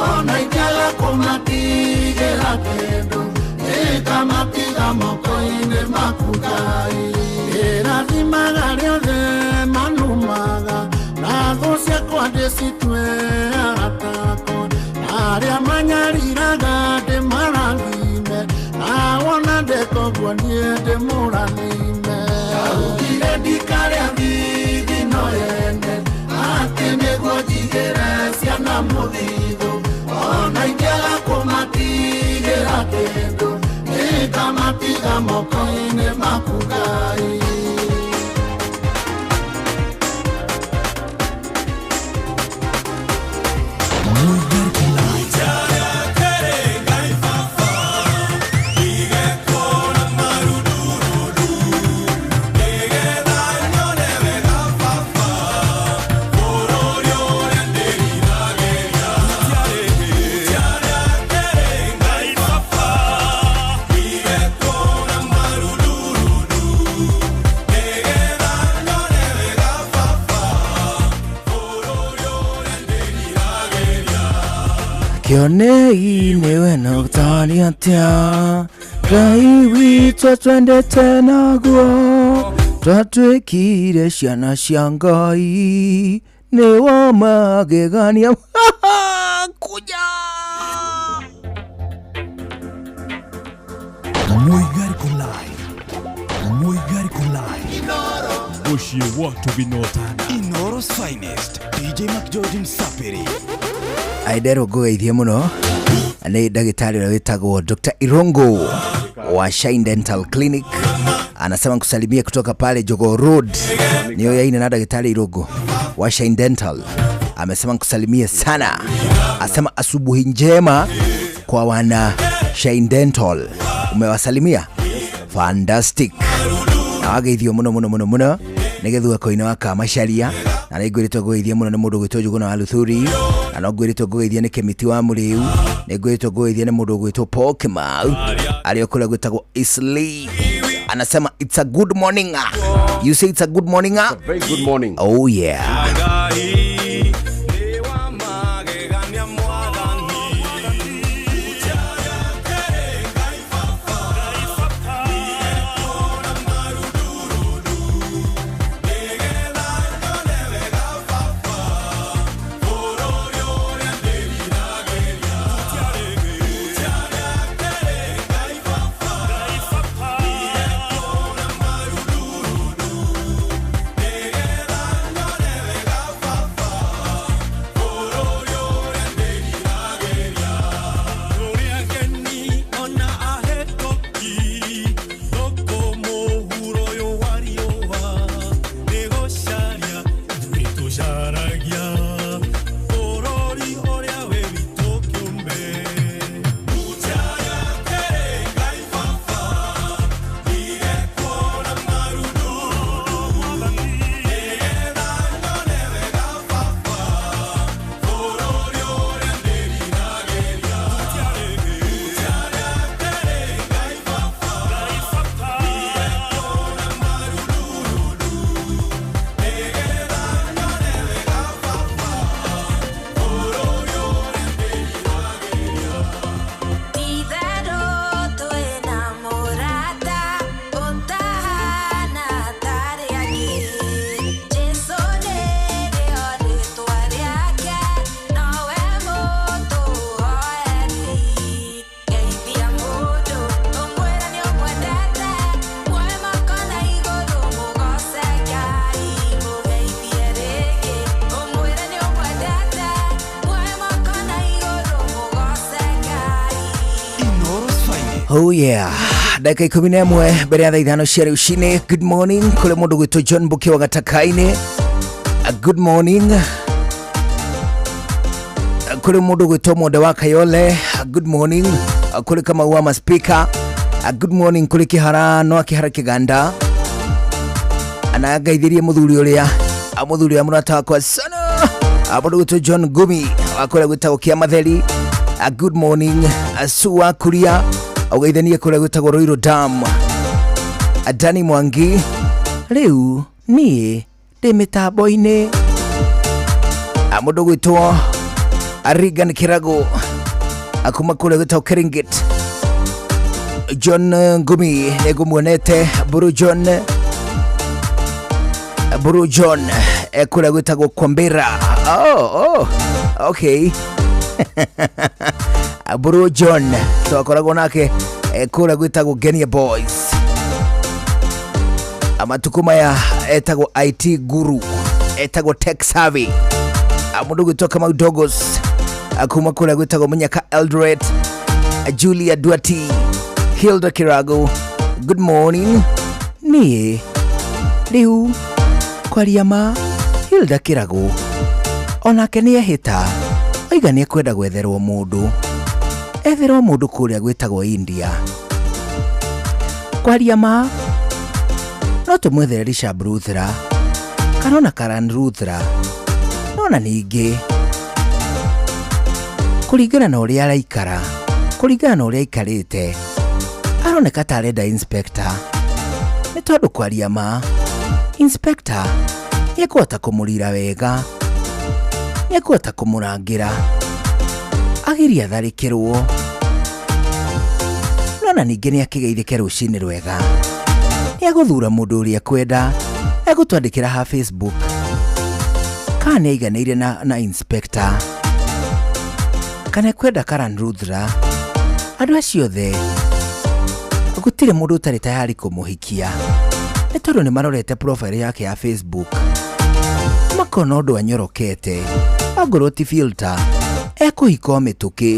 ona ingĩaga kũmatigĩra kĩndũ nĩngamatiga moko-inĩ maku Ngai ĩrathimaga rĩothe manumaga na thũ ciakwa ndĩcitue agatako na arĩa manyariraga ndĩmarathime na wona ndĩkoguo niĩ ndĩmũrathime ndaugire ndikarĩa thigino yene atĩ nĩguo njigĩre ciana mũthithũ ona ingĩaga kũmatigĩra kĩndũ nĩngamatiga moko-inĩ maku Ngai Muigariko Live. kĩonei nĩwe na ũtari atĩa Ngai witũ twendete naguo twatuĩkire ciana cia Ngai nĩwo magegania kuja Muigariko Live, Muigariko Live. Oshie watu vinotana. Inoro's finest, DJ Mac George Msapiri. Aidero gogeithie muno nĩ ndagĩtarĩ ũrĩa wĩtagwo Dr. Irongo wa Shine Dental Clinic. Anasema kusalimia kutoka pale Jogoo Road. Niyo yaina na Daktari Irongo wa Shine Dental. Amesema kusalimia sana. Asema asubuhi njema kwa wana Shine Dental. Umewasalimia? Fantastic. Na wageithio muno. Negethu akoina waka masharia. Na naigwiritwo goithia muno nĩ mũndũ gwĩtwo Njuguna wa Luthuri. Na no gwĩritwo goithia nĩ Kĩmiti wa Mũrĩu. Nĩ gwĩritwo goithia nĩ mũndũ gwĩtwo Paul Kimau. Arĩa kũrĩa gwĩtagwo Isli. Anasema it's a good morning. You say it's a good morning? It's a very good morning. Oh yeah. Oh yeah. Dakika 11 mbere ya thaa 5 cia rũcinĩ. Good morning kũrĩ mũndũ gwĩtwo John Mbuki wa Gatakainĩ. Good morning kũrĩ mũndũ gwĩtwo Mwende wa Kayole. Good morning kũrĩ Kamau wa Maspika. Good morning kũrĩ Kĩhara no Kĩhara Kĩganda. Anagaithirie mũthuri ũrĩa mũrata wakwa sana. Mũndũ gwĩtwo John Gumi akũrĩa gwĩtagwo Kĩamatheri. Good morning Suwa Kuria. Ugeithanie kũrĩa gwĩtagwo Roiro Dam. Dani Mwangi. Rĩu niĩ ndĩ mĩtambo-inĩ. Mũndũ gwĩtwo Regan Kirago akuma kũrĩa gwĩtagwo Keringet. John Ngumi nĩngũmuonete. Buru John kũrĩa gwĩtagwo Kwambera. Oh okay. Buru John twakoragwo nake kũrĩa gwĩtagwo Genia Boys. Amatuko maya etagwo IT Guru, etagwo Tech Savvy. Mũndũ gwĩtwo Kamau Dogos akuma kũrĩa gwĩtagwo Munyaka Eldoret. Julia Duati, Hilda Kirago. Good morning. Niĩ rĩu kwaria ma Hilda Kirago onake nĩehĩta oiga nĩekwenda gwetherwo mũndũ. Etherwo mũndũ kũrĩa gwĩtagwo India. Kwaria ma no tũmwethere Rishab Ruthra kana Karan Ruthra. Nona ningĩ kũringana na ũrĩa araikara, kũringana na ũrĩa aikarĩte, aroneka ta arenda inspector. Nĩ tondũ kwaria ma inspector nĩekũhota kũmũrira wega, nĩekũhota kũmũrangĩra agiria tharĩkĩrwo. Nona ningĩ nĩakĩgeithĩke rũcinĩ rwega. Nĩagũthura mũndũ ũrĩa kwenda, egũtwandĩkĩra ha Facebook kana nĩaiganĩire na inspector kana kwenda Karan Ruthra. Andũ acio othe gũtirĩ mũndũ ũtarĩ tayari kũmũhikia. etondo nĩ marorete profile yake ya Facebook makona ũndũ anyorokete angorwo ti filter ekũhika mĩtũkĩ.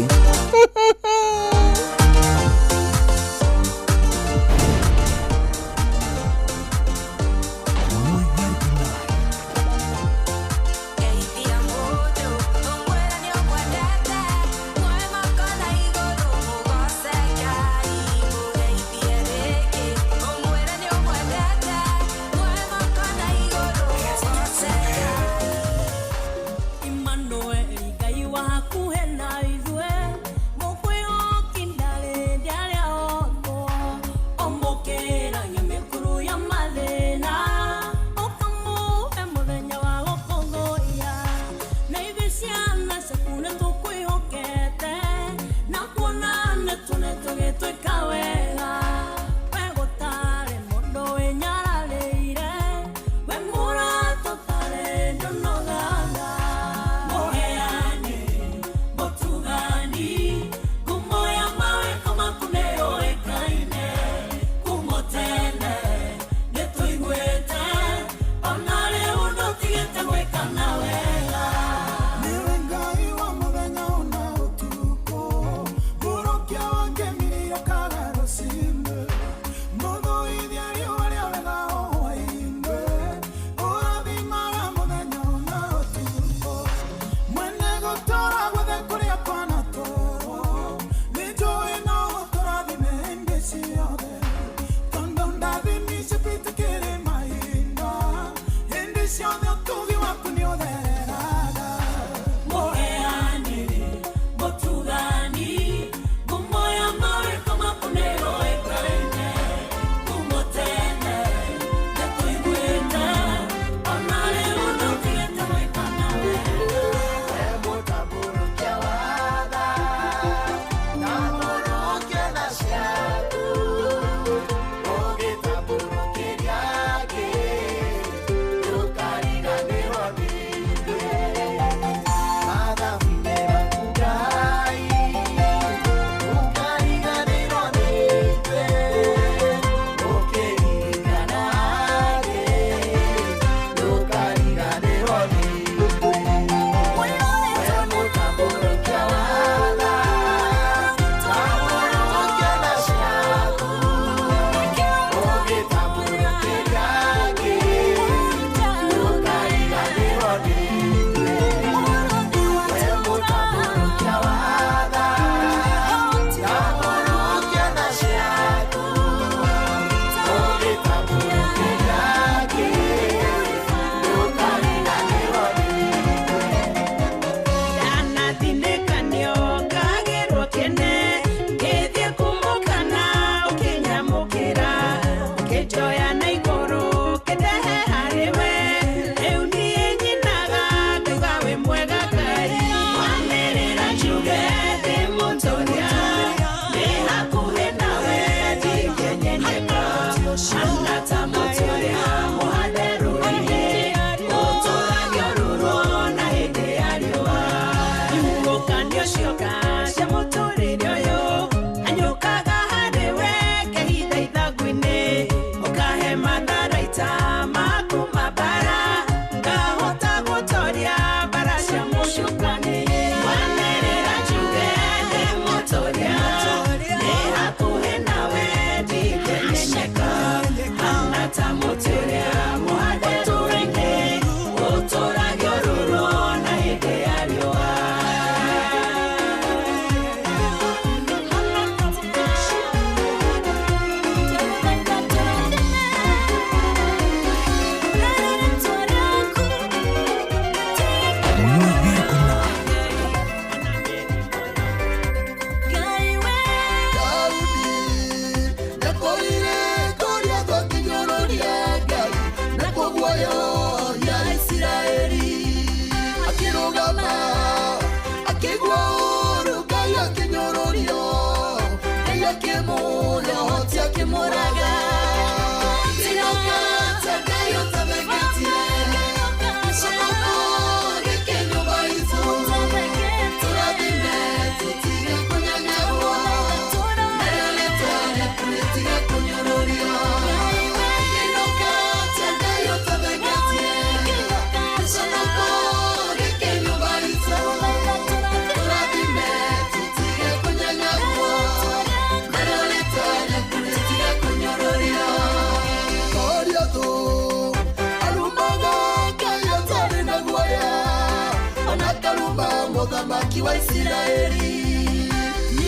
Israeli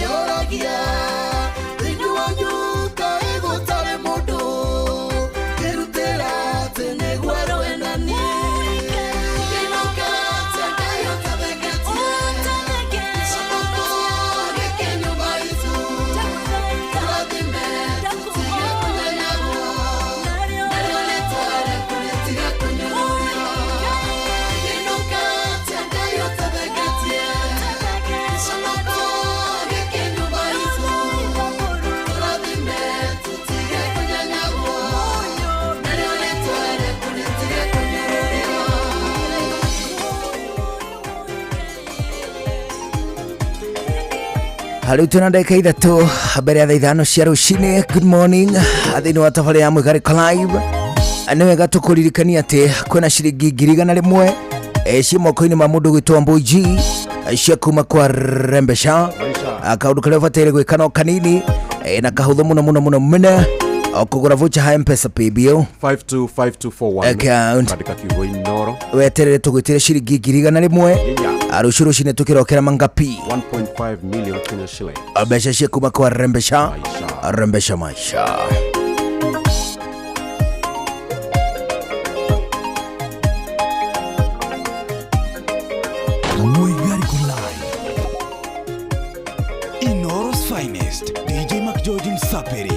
Yoragia Rinua nyuka igutare mundu Kirutera tene gwaro enani Kinoka tene yotabeketi Sopoko geke nyumba itu Turadime tutige kunyanyago Narionetare kunetiga kunyaruyo Kinoka tene yotabeketi Sopoko geke nyumba itu Turadime tutige kunyanyago Narionetare kunetiga kunyaruyo Hariu tuna ndagika ithatu mbere ya thaa ithano cia rucini. Good morning thiini wa tafari ya Mwigariko Live. Nĩ wega tũkũririkania atĩ kwĩna ciringi 100 ci moko-inĩ ma mũndũ gwĩtwo Mbuji cia kuma kwa Rembesha. Kaũndũ karĩa ũbataire gwĩka no kanini na kahũthũ mũno mene kũgũra voucher ha M-Pesa Paybill 525241 kandĩka kiugo Inoro weterere tũgwĩtĩre ciringi 100 rũciũ rũcinĩ tũkĩrokera mangapi 1.5 million Kenya shilling mbeca cia kuma kwa Rembesha Rembesha maisha. Mwigariko Live. Inoro's finest. DJ Mac George Msapiri.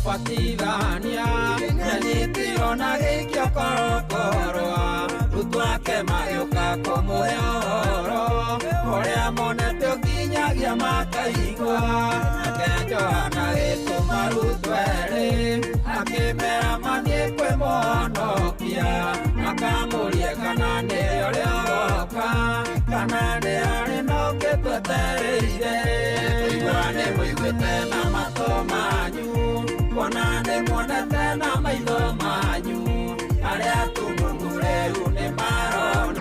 Fatidania, Nanyitiro na gikyo korokoroa, Rutuake magioka komuheoro, Orea monete okinyagia makaigua, Akenjoana gituma rutwere, Akimera manie kwe monokia, Akamurie kanane orea woka, Kanane are no ketwetereire, Iguane muigwete na matomanyu, Konane monete na maitho manyu aria tumungure une maron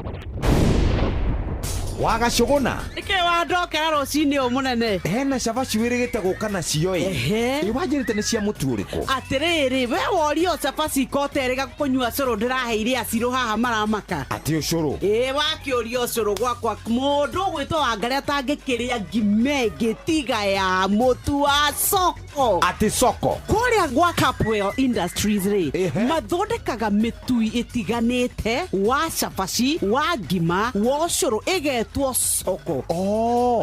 Wagacuguna Nike wandokera rucini munene hena cabaci wĩrĩgĩte gũka nacio iwanjĩrĩte nĩ cia mũtu ũrĩkũ atĩrĩrĩ we worio cabaci koterega kũnyua cũrũ ndĩraheire acirũ haha maramaka atĩ ũcũrũ wakĩũria ũcũrũ gwakwa mũndũ ũgwĩtwo Wangari atangĩkĩrĩa ngima ĩngĩ tiga ya mũtu wa Soko atĩ Soko kũrĩa gwa Capwell Industries rĩ mathondekaga mĩtui ĩtiganĩte wa cabaci wa ngima wa ũcũrũ ĩgetwo Soko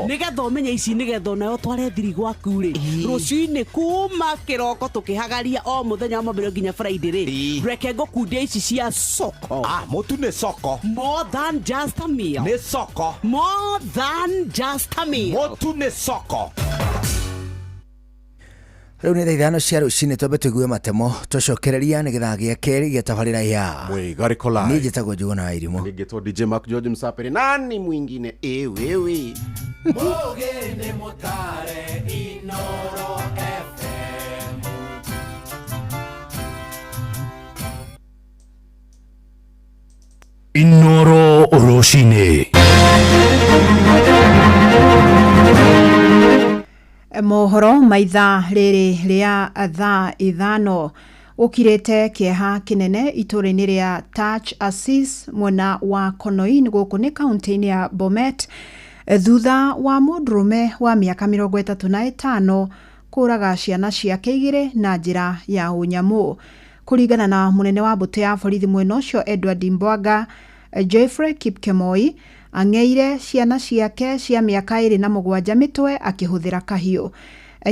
nĩgetha ũmenye ici nĩgetha nayo tware thiri gwaku rĩ rũcinĩ kuma kĩroko tũkĩhagaria o mũthenya wa mwambĩrĩrio nginya Friday rĩ reke ngũkundia ici cia Soko mũtu nĩ Soko more than just a meal nĩ Soko more than just a meal mũtu nĩ Soko. Rĩu nĩ thaa ithano cia rũcinĩ twambe tũigue matemo tũcokereria nĩgetha gĩa kerĩ gĩa tabarĩra ya Mwigariko Live. Niĩ njĩtagwo Njuguna wa Irimũ. Ningĩtwo DJ Mac George Msapiri nani mwingine wewe Mugeni mutare Inoro FM. Inoro Oroshine. Mohoro maitha riri ria thaa ithano ukirete kieha kinene itũra-inĩ ria Touch Assis mwena wa Konoin gũkũ nĩ kaunti-inĩ ya Bomet thutha wa mũndũrũme wa mĩaka 35 kũraga ciana ciake 2 na njĩra ya ũnyamu. Kũringana na mũnene wa mbũtũ ya borithi mwena ũcio Edward Mbwaga, Jeffrey Kipkemoi ang'eire ciana ciake cia mĩaka 27 mĩtwe akĩhũthĩra kahiũ.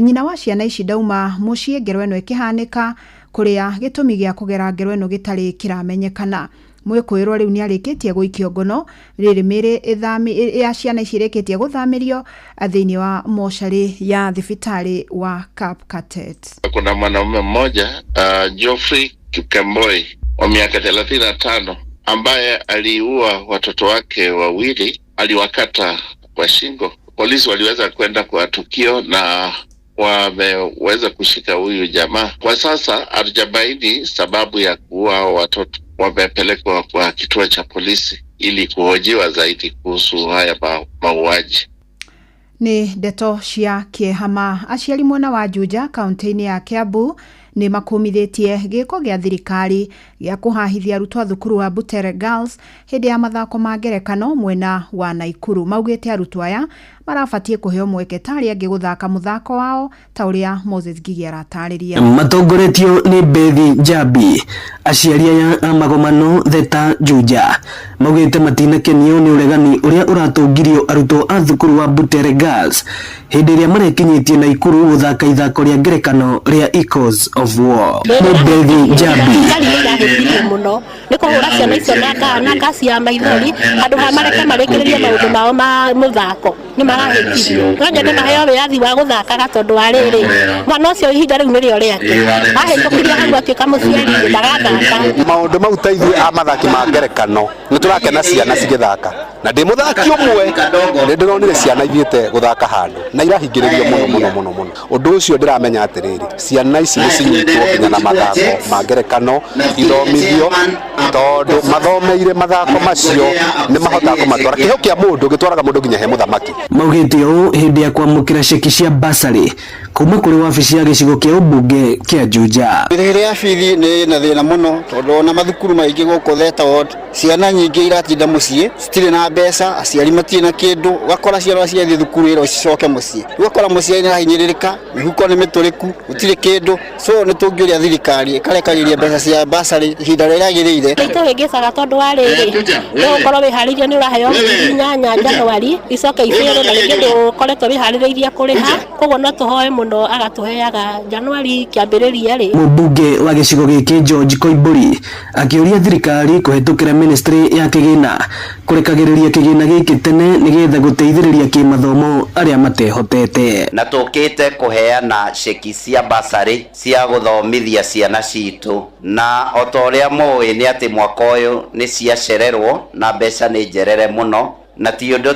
Nyina wa ciana ici dauma mũciĩ ngero ĩno ĩkĩhanĩka kũrĩa gĩtũmi gĩa kũgera ngero ĩno gĩtarĩ kĩramenyekana. Mwĩkũĩrwo rĩu nĩarĩkĩtie gũikio ngono rĩrĩ mĩrĩ ya ciana ici rĩkĩtie gũthamĩrio thĩinĩ wa mocarĩ ya thibitarĩ wa Kapkatet. Kuna mwanaume mmoja Geoffrey Kipkemboi wa miaka 35 ambaye aliua watoto wake wawili, aliwakata kwa shingo. Polisi waliweza kwenda kwa tukio na wameweza kushika huyu jamaa. Kwa sasa hatujabaini sababu ya kuua watoto. Wamepelekwa kwa kituo cha polisi ili kuhojiwa zaidi kuhusu haya mauaji. Ni ndeto cia kĩehama. Aciari mwena wa Juja kaunti-inĩ ya Kiambu nĩ makumithĩtie gĩko gĩa thirikari gĩa kũhahithia arutwo thukuru wa Butere Girls hĩndĩ ya mathako ma ngerekano mwena wa Naikuru. Maugĩte arutwo aya marabatie kũheo mweke tarĩ angĩ gũthaka mũthako wao ta ũrĩa Moses Gigi aratarĩria. Matongoretio nĩ Bethi Jabi, aciari aya a magomano Theta Juja maugĩte matinakenio nĩ ũregani ũrĩa ũratũngirio arutwo a thukuru wa Butere Girls hĩndĩ ĩrĩa marekinyĩtie Naikuru gũthaka ithako rĩa ngerekano rĩa Echoes of War. Bethi Jabi muno nĩ kũhũra ciana icio na ngasi ya maithori andũ ha mareke marekererie maũndũ mao ma mũthako nĩ marahĩtithio. No nyende maheo wĩyathi wa gũthakaga tondũ wa rĩrĩ mwana ũcio ihinda rĩu nĩrĩo rĩake ahĩtũkirie hau atuĩka mũciari ndagathaka. Maũndũ mau ta ithuĩ a mathaki ma ngerekano nĩ tũrakena ciana cigĩthaka na ndĩ mũthaki ũmwe nĩ ndĩronire ciana ithiĩte gũthaka handũ na irahingĩrĩrio mũno. Ũndũ ũcio ndĩramenya atĩrĩrĩ ciana ici nĩ cinyitwo nginya na mathako ma ngerekano ithomithio tondũ mathomeire mathako macio nĩ mahotaga kũmatwara. Kĩheo kĩa mũndũ gĩtwaraga mũndũ nginya he mũthamaki. Maugĩte ũũ hĩndĩ ya kwamũkĩra ceki cia basarĩ kuma kũrĩ wabici ya gĩcigo kĩa ũmbunge kĩa Juja. Mĩrĩhĩre ya bithi nĩ na thĩna mũno tondũ na mathukuru maingĩ gũkũ Theta Ward ciana nyingĩ iratinda mũciĩ citirĩ na mbeca, aciari matirĩ na kĩndũ, ũgakora ciana ciathiĩ thukuru ĩro cicoke mũciĩ. Ũgakora mũciari nĩ arahinyĩrĩrĩka, mĩhuko nĩ mĩtũrĩku, gũtirĩ kĩndũ. So nĩ tũngĩũria thirikari ĩkarekagĩria mbeca cia basarĩ ihinda rĩrĩa agĩrĩire. Tũhĩngĩcaga tondũ wa rĩrĩ nĩ ũkorwo wĩharĩirie nĩ ũraheo nyanya Januari icoke ibĩrwo na rĩngĩ ndũkoretwo wĩharĩrĩirie kũrĩha, koguo no tũhoe mũno agatũheaga Januari kĩambĩrĩria rĩ. Mũmbunge wa gĩcigo gĩkĩ George Koimburi akĩũria thirikari kũhetũkĩra ministry ya kĩgĩna kũrekagĩrĩria kĩgĩna gĩkĩ tene nĩgetha gũteithĩrĩria kĩmathomo arĩa matehotete. Na tũkĩte kũheana ceki cia basarĩ cia gũthomithia ciana citũ na o ta ũrĩa mũĩ nĩ atĩ mwaka ũyũ nĩ ciacererwo na mbeca nĩ njerere mũno na ti ũndũ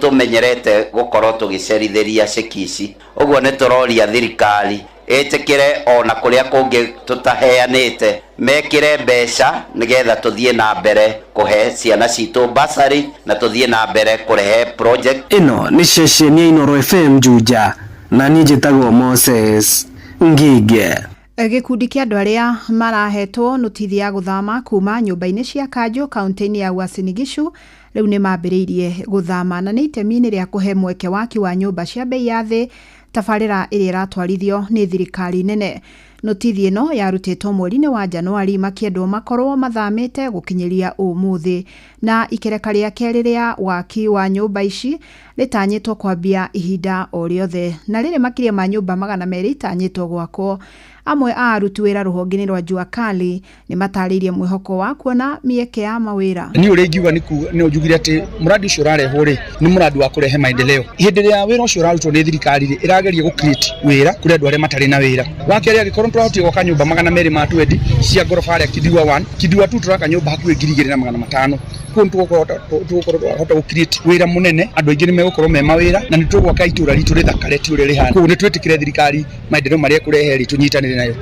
tũmenyerete gũkorwo tũgĩcerithĩria ceki ici. Ũguo nĩ tũroria thirikari ĩtĩkĩre ona kũrĩa kũngĩ tũtaheanĩte mekĩre mbeca nĩgetha tũthiĩ na mbere kũhe ciana citũ basarĩ na tũthiĩ na mbere kũrehe project. Ĩno nĩ ceceni ya Inooro FM Juja na niĩ njĩtagwo Moses Ngige. Gĩkundi kĩa andũ arĩa marahetwo notithi ya gũthama kuma nyũmba-inĩ cia Kanjũ kaunti-inĩ ya Uasin Gishu rĩu nĩ mambĩrĩirie gũthama na nĩ itemi-inĩ rĩa kũhe mweke waki wa nyũmba cia bei ya thĩ tabarĩra ĩrĩa ĩratwarithio nĩ thirikari nene. Notithi ĩno yarutĩtwo mweri-inĩ wa Januari makĩendwo makorwo mathamĩte gũkinyĩria ũmũthĩ na ikereka rĩa kerĩ rĩa waki wa nyũmba ici rĩtanyĩtwo kwambia ihinda o rĩothe na rĩrĩ makĩria ma nyũmba 200 itanyĩtwo gwakwo. Amwe a aruti wĩra rũhonge-inĩ rwa Jua Kali nĩ matarĩirie mwĩhoko wa kuona mĩeke ya mawĩra. Niĩ ũrĩa ingiuga nĩ njugire atĩ mũradi ũcio ũrarehwo rĩ nĩ mũradi wa kũrehe maendeleo. Hĩndĩ ĩrĩa wĩra ũcio ũrarutwo nĩ thirikari rĩ ĩrageria gũ-create wĩra kũrĩ andũ arĩa matarĩ na wĩra. Wa kerĩ angĩkorwo tũrahotire gwaka nyũmba 200 ma 20 cia ngoroba harĩa Kidiwa 1, Kidiwa 2 turaka nyũmba hakuhĩ 2,500. Kuo tũgũkorwo gũ-create wĩra mũnene, andũ aingĩ nĩ megũkorwo me mawĩra na nĩ tũgwaka itũra ritũ rĩthakare ti ũrĩa rĩhana. Kuo nĩ twĩtĩkire thirikari maendeleo marĩa kũrehe rĩ tũnyitanĩre nayo.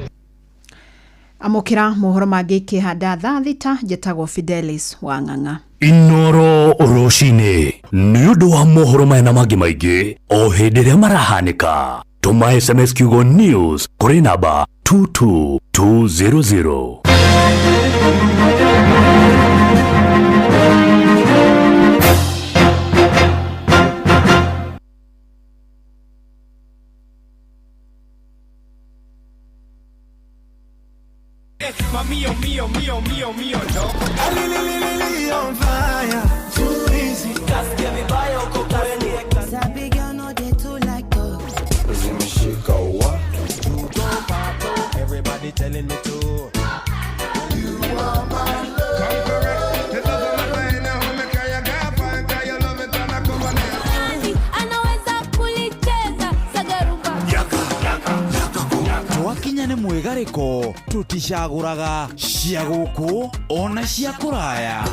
amukira mohoro mangĩ kĩhanda thaa thita njĩtagwo Fidelis Wang'ang'a. Inoro Oroshine nĩ ũndũ wa mohoro maya na mangĩ maingĩ o hĩndĩ ĩrĩa marahanĩka. Tũma SMS kiugo news kũrĩ namba 22200. Mío, mío, mío, mío, mío, no. On fire, too easy. Just give me bio, coca, Sabi girl, no, they too like dogs. Everybody telling me to. You are my love. The love of my life, now me cry, I got fine, cry, you love it, and I come on here. Anaweza kulicheza, sagaruba. Yaka. Twakinya nĩ mwĩgarĩko tũticagũraga cia gũkũ ona cia kũraya.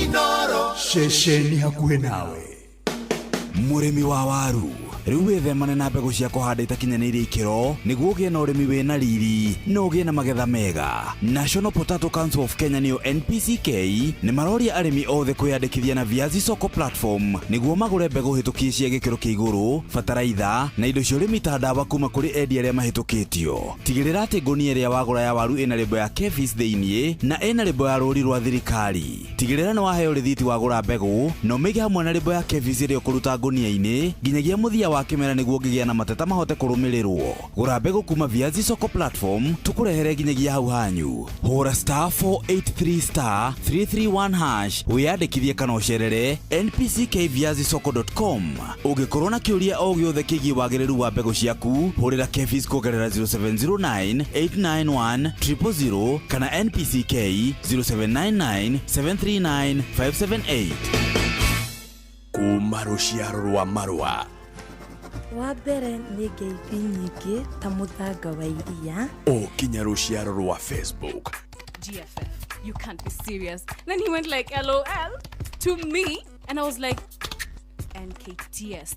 Inoro ceceni hakuhĩ nawe. Mũrĩmi wa waru rĩu wĩthemane na mbegũ cia kũhanda itakinyanĩirie ikĩro nĩguo ũgĩe na ũrĩmi wĩna riri na ũgĩe na magetha mega. National Potato Council of Kenya nĩyo NPCK nĩ maroria arĩmi othe kwĩyandĩkithia na Viazi Soko platform nĩguo magũre mbegũ hĩtũkie cia gĩkĩro kĩa igũrũ, bataraitha na indo cia ũrĩmi ta ndawa kuma kũrĩ endia arĩa mahĩtũkĩtio. Tigĩrĩra atĩ ngũnia ĩrĩa wagũra ya waru ĩna lebo ya KEVIS thĩiniĩ na ĩna lebo ya rũri rwa thirikari. Tigĩrĩra nĩ waheo rĩthiti wagũra mbegũ na ũmĩige hamwe na lebo ya KEVIS ĩrĩa ũkũruta ngũnia-inĩ nginyagia mũthia wa kĩmera nĩguo ngĩgĩa na mateta mahote kũrũmĩrĩrwo. Gũra mbegũ kuma Viazi Soko platform tũkũrehere nginyagia hau hanyu. Hũra *483*331# wĩyandĩkithie kana ũcerere npckviazisoko.com. Ũngĩkorwo na kĩũria o gĩothe kĩgiĩ wagĩrĩru wa mbegũ ciaku hũrĩra KEVIS kũgerera 0709891000 kana NPCK 0799739578. Kuma rũciaro rwa marũa. Wa mbere nĩ ngeithi nyingĩ ta mũthanga wa iria. Kinya rũciaro rwa Facebook. GFF, you can't be serious. Then he went like LOL to me and I was like NKTS.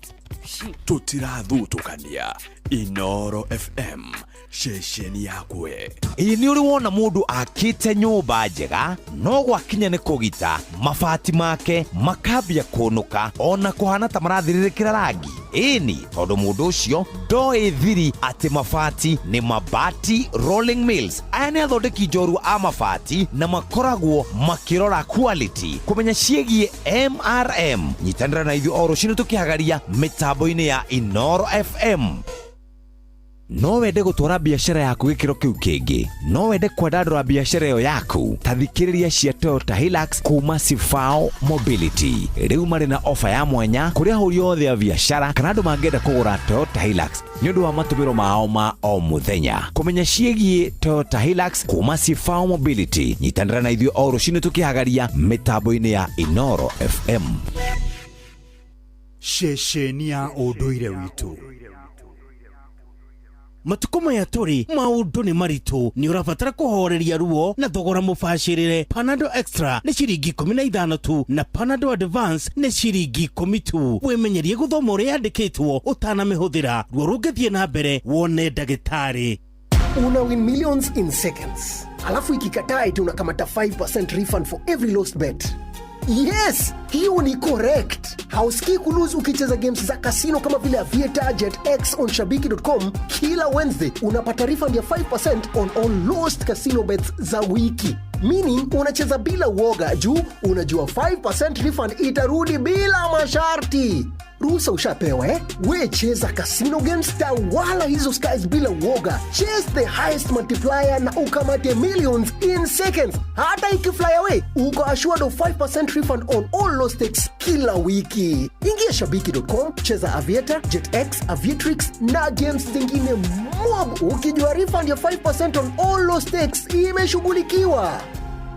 Tũtirathutukania. Inoro FM ceceni yakwe. Ĩĩ nĩ ũrĩ wona mũndũ akĩte nyũmba njega no gwakinya nĩ kũgita mabati make makambia kũnũka ona kũhana ta marathirĩrĩkĩra rangi. Ĩni tondũ mũndũ ũcio ndoĩ thiri atĩ mabati nĩ Mabati Rolling Mills. Aya nĩ athondeki njorua a mabati na makoragwo makĩrora quality kũmenya ciĩgiĩ MRM. Nyitanĩra na ithuĩ o rũciinĩ tũkĩhagaria mĩtambo-inĩ ya Inoro FM. No wende gũtwara biashara yaku gĩkĩro kĩu kĩngĩ, no wende kwandandũra biashara ĩyo yaku, ta thikĩrĩria cia Toyota Hilux kuma Sifao Mobility. Rĩu marĩ na ofa ya mwanya kũrĩ ahũri othe a biashara kana andũ mangĩenda kũgũra Toyota Hilux nĩ ũndũ wa matũmĩro mao ma o mũthenya. Kũmenya ciĩgiĩ Toyota Hilux kuma Sifao Mobility, nyitanĩra na ithuĩ o rũciinĩ tũkĩhagaria mĩtambo-inĩ ya Inoro FM. Ceceni ya ũndũire witũ. Matukũ maya tũrĩ maũndũ nĩ maritũ, nĩ ũrabatara kũhoreria ruo na thogora mũbacĩrĩre. Panadol Extra nĩ ciringi 15 tu na Panadol Advance nĩ ciringi 10 tu. Wĩmenyerie gũthoma ũrĩa yandĩkĩtwo ũtanamĩhũthĩra, ruo rũngĩthiĩ na mbere wone ndagĩtarĩ. Una win millions in seconds. Alafu ikikataa eti unakamata 5% refund for every lost bet. Yes, hiyo ni correct. Hausikii kulose ukicheza games za casino kama vile Aviator, JetX on Shabiki.com. Kila Wednesday unapata refund ya 5% on all lost casino bets za wiki. Meaning unacheza bila uoga juu unajua 5% refund itarudi bila masharti. Ruhusa ushapewa We cheza casino games wala hizo skies bila uoga. Chase the highest multiplier na ukamate millions in seconds. Hata ikifly away, uko assured of 5% refund on all low stakes kila wiki. Ingia Shabiki.com, cheza Aviator, JetX, Aviatrix na games zingine mob. Ukijua refund ya 5% on all low stakes imeshughulikiwa.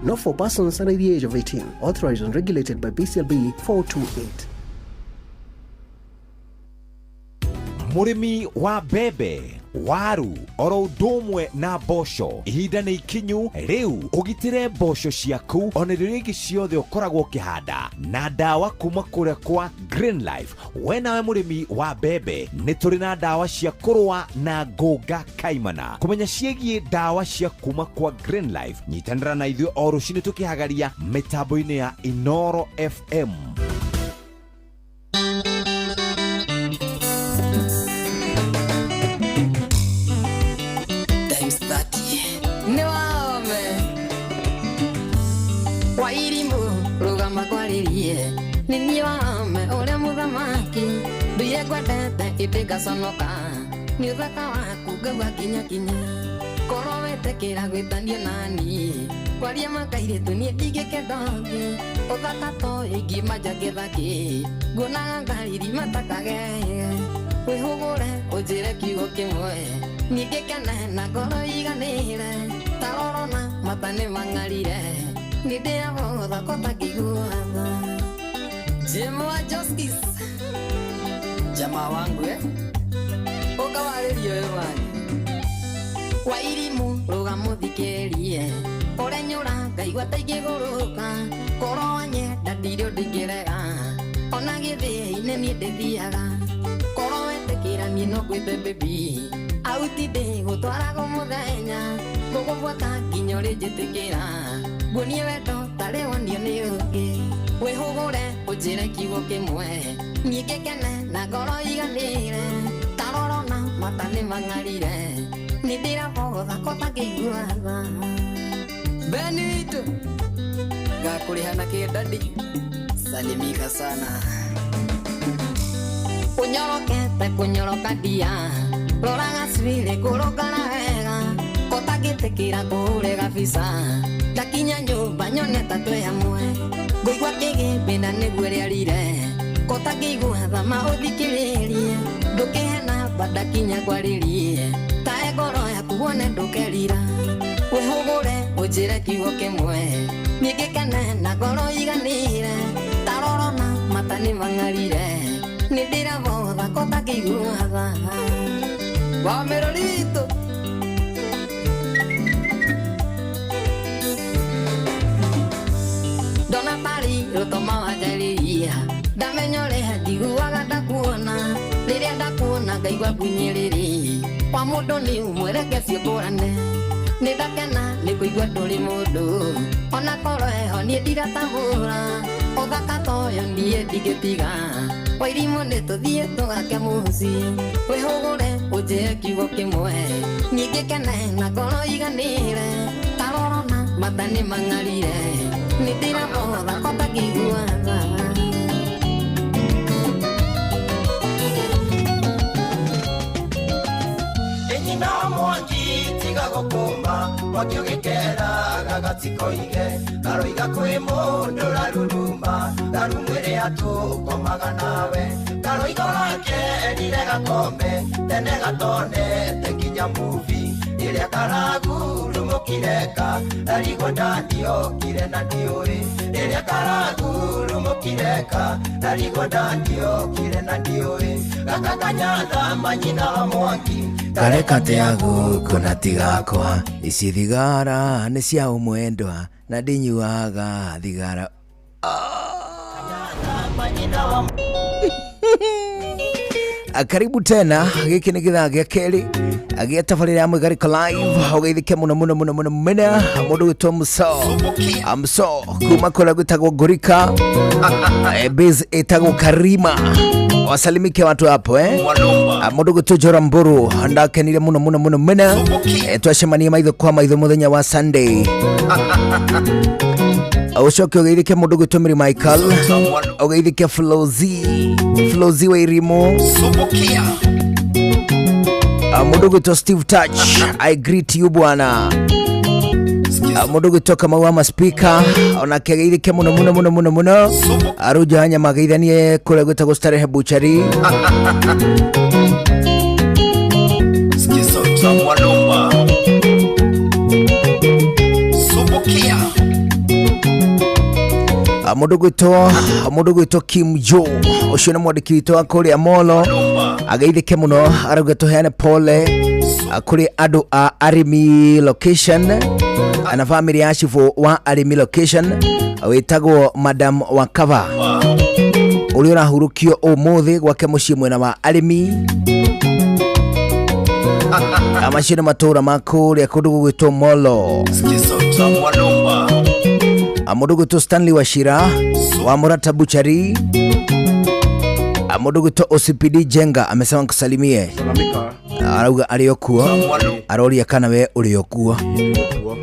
Not for persons under the age of 18. Authorized and regulated by BCLB 428. Mũrĩmi wa mbembe waru oro ndomwe na mboco. Ihinda nĩ ikinyu rĩu ũgitĩre mboco ciaku ona irio ingĩ ciothe ũkoragwo ũkĩhanda na ndawa kuma kũrĩa kwa Green Life. We nawe mũrĩmi wa mbembe, nĩ tũrĩ na ndawa cia kũrũa na ngũnga kaimana. Kũmenya ciĩgiĩ ndawa cia kuma kwa Green Life, nyitanĩra na ithuĩ o rũciinĩ tũkĩhagaria mĩtambo-inĩ ya Inoro FM. Nini wame ule muthamaki nduye gwendete itigaconoka ni uthaka waku ngauga kinya kinya koro wetekera gwitanio nani kwaria makairitu nie ndigikendongi uthaka toyo ingimanja githaki nguonaga ngariri matakage wihugure unjire kiugo kimwe ningikene na ngoro iganire tarorona mata nĩ mang'arire nĩndĩragotha kotakiguatha Jemo wa Justice Jama wangu Ukawarĩrio wani Wairimu ruga muthikĩrie Ũrenyũra ngaigua ta ingĩgũrũka Korwo wanyenda ndirĩ ndingĩrega Ona gĩthĩ-inĩ niĩ ndĩthiaga Korwo wetĩkĩra niĩ no ngwĩte baby Auti ndĩgũtwaraga mũthenya Ngũgũbuata nginya ũrĩnjĩtĩkĩra Nguonie wendo tarĩ wonio nĩ ũngĩ wihugure unjire kiugo kimwe ningikene na ngoro iganire tarorona mata nĩ mang'arire nĩndĩrabotha kotakĩiguatha Benito ngakũrĩha na kĩndandi salimika sana unyorokete kunyoroka ndia roraga cibirĩ kũrũngana wega kotakĩtĩkĩra kũhũre kabisa ndakinya nyũmba nyone ta twĩ hamwe Ngũigua kĩgĩmbĩ na nĩguo rĩarire kotakĩiguatha maũthikĩrĩrie ndũkĩhena bandakinya kwarĩrie tae ngoro yaku wone ndũkerira wĩhũgũre ũnjĩre kiugo kĩmwe ningĩkene na ngoro iganĩire tarorona mata nĩ mang'arire nĩndĩrabotha kotakĩiguatha Wamerorito Donatari rutoma wanjariria ndamenyore ndiguaga ndakuona rĩrĩa ndakuona ngaigua mbunyĩrĩrĩ kwa mũndũ nĩ umwerekecio ngũrane nĩndakena nĩ kũigua ndũrĩ mũndũ ona korwo heho niĩ ndiratambũra ũthaka toyo niĩ ndingĩtiga Wairimũ nĩtũthiĩ tũgake mũciĩ wĩhũgũre ũnjĩre kiugo kĩmwe ningĩkene na ngoro iganĩre tarorona mata nĩ mang'arire nĩndĩrabotha kotakĩiguatha Enyina mwangi tiga gũkũma mwaki ũgĩkera gagatsikoige garoiga kwĩ mũndũ raruruma garumwĩre atũkomaga nawe garoiga ũrakerire gakombe tene gatonete nginya muvi ĩrĩa karagurumũkireka narigwo ndandiokire na ndiũĩ rĩrĩa karagurumũkireka narigwo ndandiokire na ndiũĩ gakakanyatha manyina wa mwangi kareka teagu na tigakwa ici thigara nĩ cia ũmwendwa na ndinyuaga thigara Karibu tena gĩkĩ nĩ gĩthaa gĩa kerĩ gĩa tabarĩra ya Mũigarĩko Live ũgeithĩke mũno mũno mũndũ wĩtwo Mso kuma kũrĩa gwĩtagwo Ngũrika base ĩtagwo Karima wasalimike watu hapo mũndũ gwĩtwo Jora Mburu ndakenire mũno twacemania maitho kwa maitho mũthenya wa Sunday Ucoke ugeithike mũndũ gwĩtwo Mary Michael ugeithike Flozi wa Irimo mũndũ gwĩtwo Steve Touch I greet you bwana mũndũ gwĩtwo Kamau wa speaker onake ageithike mũno Aruja hanya mageithanie kũrĩa gwĩtagwo Starehe Butchery mũndũ gwĩtwo Kim Jo ucio nĩ mwandĩki witũ wa kũrĩa Molo ageithike mũno arauga tũheane pole kuri adu a Arimi location ana family ya chifu wa Arimi location witagwo Madam Wakava uri urahurukio umuthi gwake mucii mwena wa Arimi amashira matura makuri akundu gwitwo Molo amundu gwitwo Stanley Washira wa Murata Buchari amundu gwitwo OCPD Jenga amesema nkusalimie arauga aliyokuwa aroria kana we uliokuwa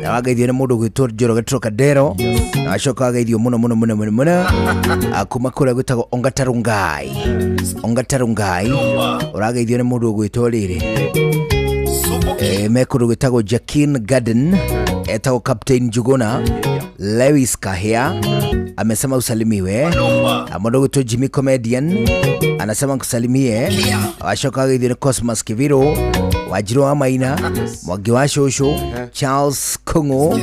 na wagaithio ni mundu gwitwo Njoroge Trocadero na acoka wagaithio muno akuma kure gwitagwo Ongatarungai uragaithio ni mundu gwitwo riri mekuru gwitagwo Jakin Garden etagwo Captain Juguna Lewis Kahia amesema usalimiwe. Amundu gwitwo Jimmy Comedian anasema nkusalimie. Washoka wagaithio ni Cosmas Kiviro Wajiro wa Maina Mwagi wa Shosho Charles Kongo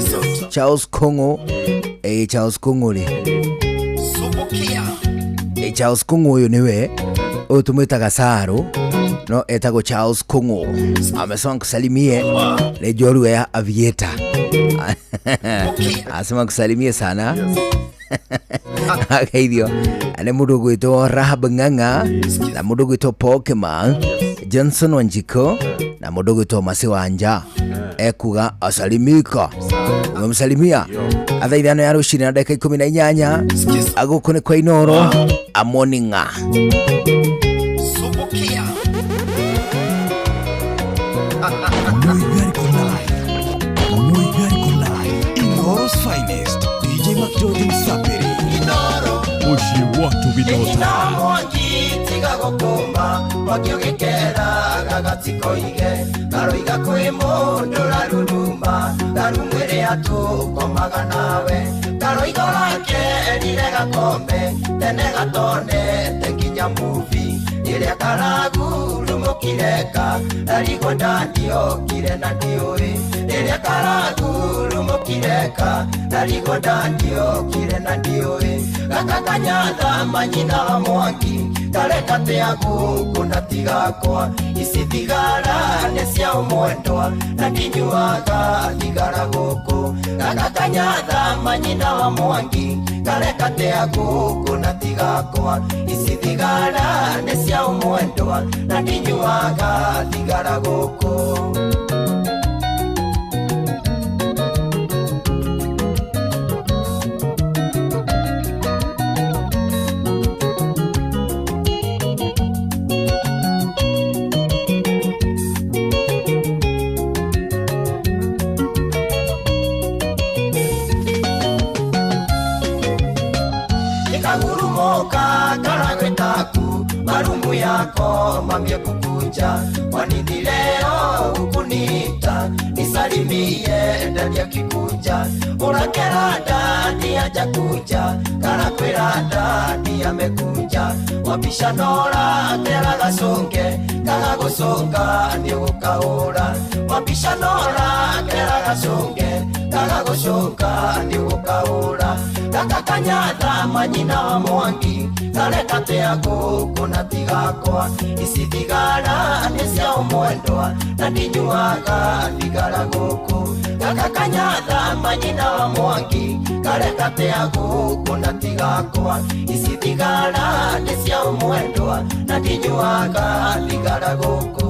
Charles Kongo le Charles Kongo uyu niwe utumwitaga Saro no etago Charles Kongo amesema nkusalimie le jorua ya Avieta asema nkusalimie sana akaithio ane mundu gwitwo Rahab Ng'ang'a na mundu gwitwo Pokemon Johnson Wanjiko na mundu gwitwo Masi Wanja ekuga asalimika umemsalimia athaithano ya rushini na dakika 18 aguko ni kwa Inoro Amoninga Muigari Kulai Inoro's finest DJ Macjodi Msapiri Inoro Mushi watu binota Inamwangi tiga gokumba Wakiogekera gagatsiko ige Garoiga kwe mundu rarurumba Garumwere atukomaga nawe Garoiga lake nire gakombe Tene gatone tekinya movie Nire karagu lumukireka Narigo ndandio kire na ndioi Nire karagu lumukireka Narigo ndandio kire na ndioi Gakakanyatha manyina wa mwangi Kareka teagu kuna tigakwa Isi thigara nesia umwendwa Na ndinyuaga thigara guku Gakakanyatha manyina wa mwangi Kareka teagu kuna tigakwa Isi thigara nesia umwendwa Na ndinyuaga thigara guku Marumu yako mamie kukunja Wanini leo ukunita Nisalimie ndani ya kikunja Urakera ndani ya jakunja Karakwira ndani ya mekunja Wapisha nora kera gasonge Kara gosonga ni ukaura Wapisha nora kera gasonge Kara gosonga ni ukaura Kakakanyatha manyina wa mwangi Kareka teagu kuna tigakwa Isi thigara nesia umwendwa Na ndinyuaga thigara guku Kakakanyatha manyina wa mwangi Kareka teagu kuna tigakwa Isi thigara nesia umwendwa Na ndinyuaga thigara guku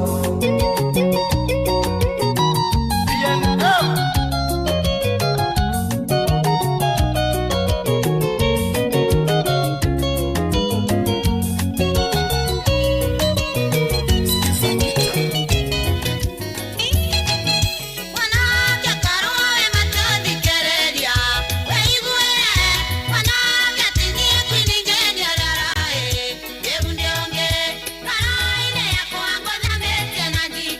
Nandi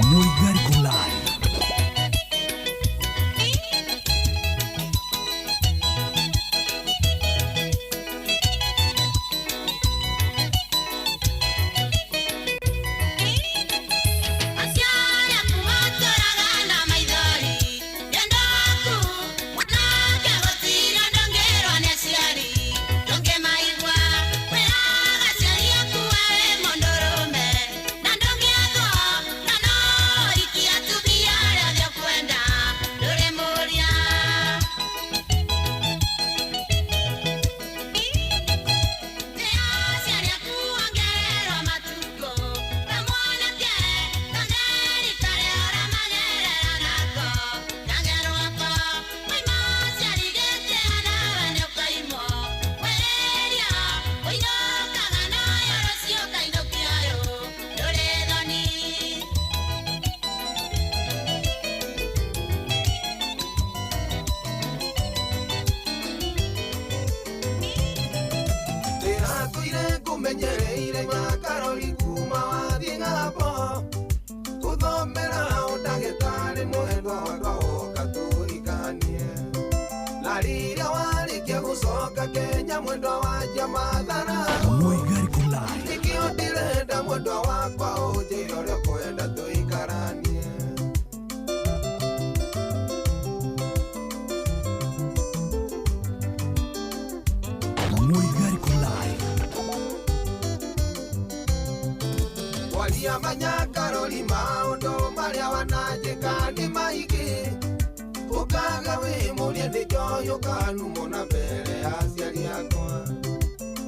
Muigariko Live. Muigariko Live. Nikiudirenda mwendwa wakwa ujire uria kwenda tuikaranie. Muigariko Live. Walia manyakarori maundu maria wananjika ni maigi. Ukaga wimurie nijoyukanu muna mbere ya aciari akwa.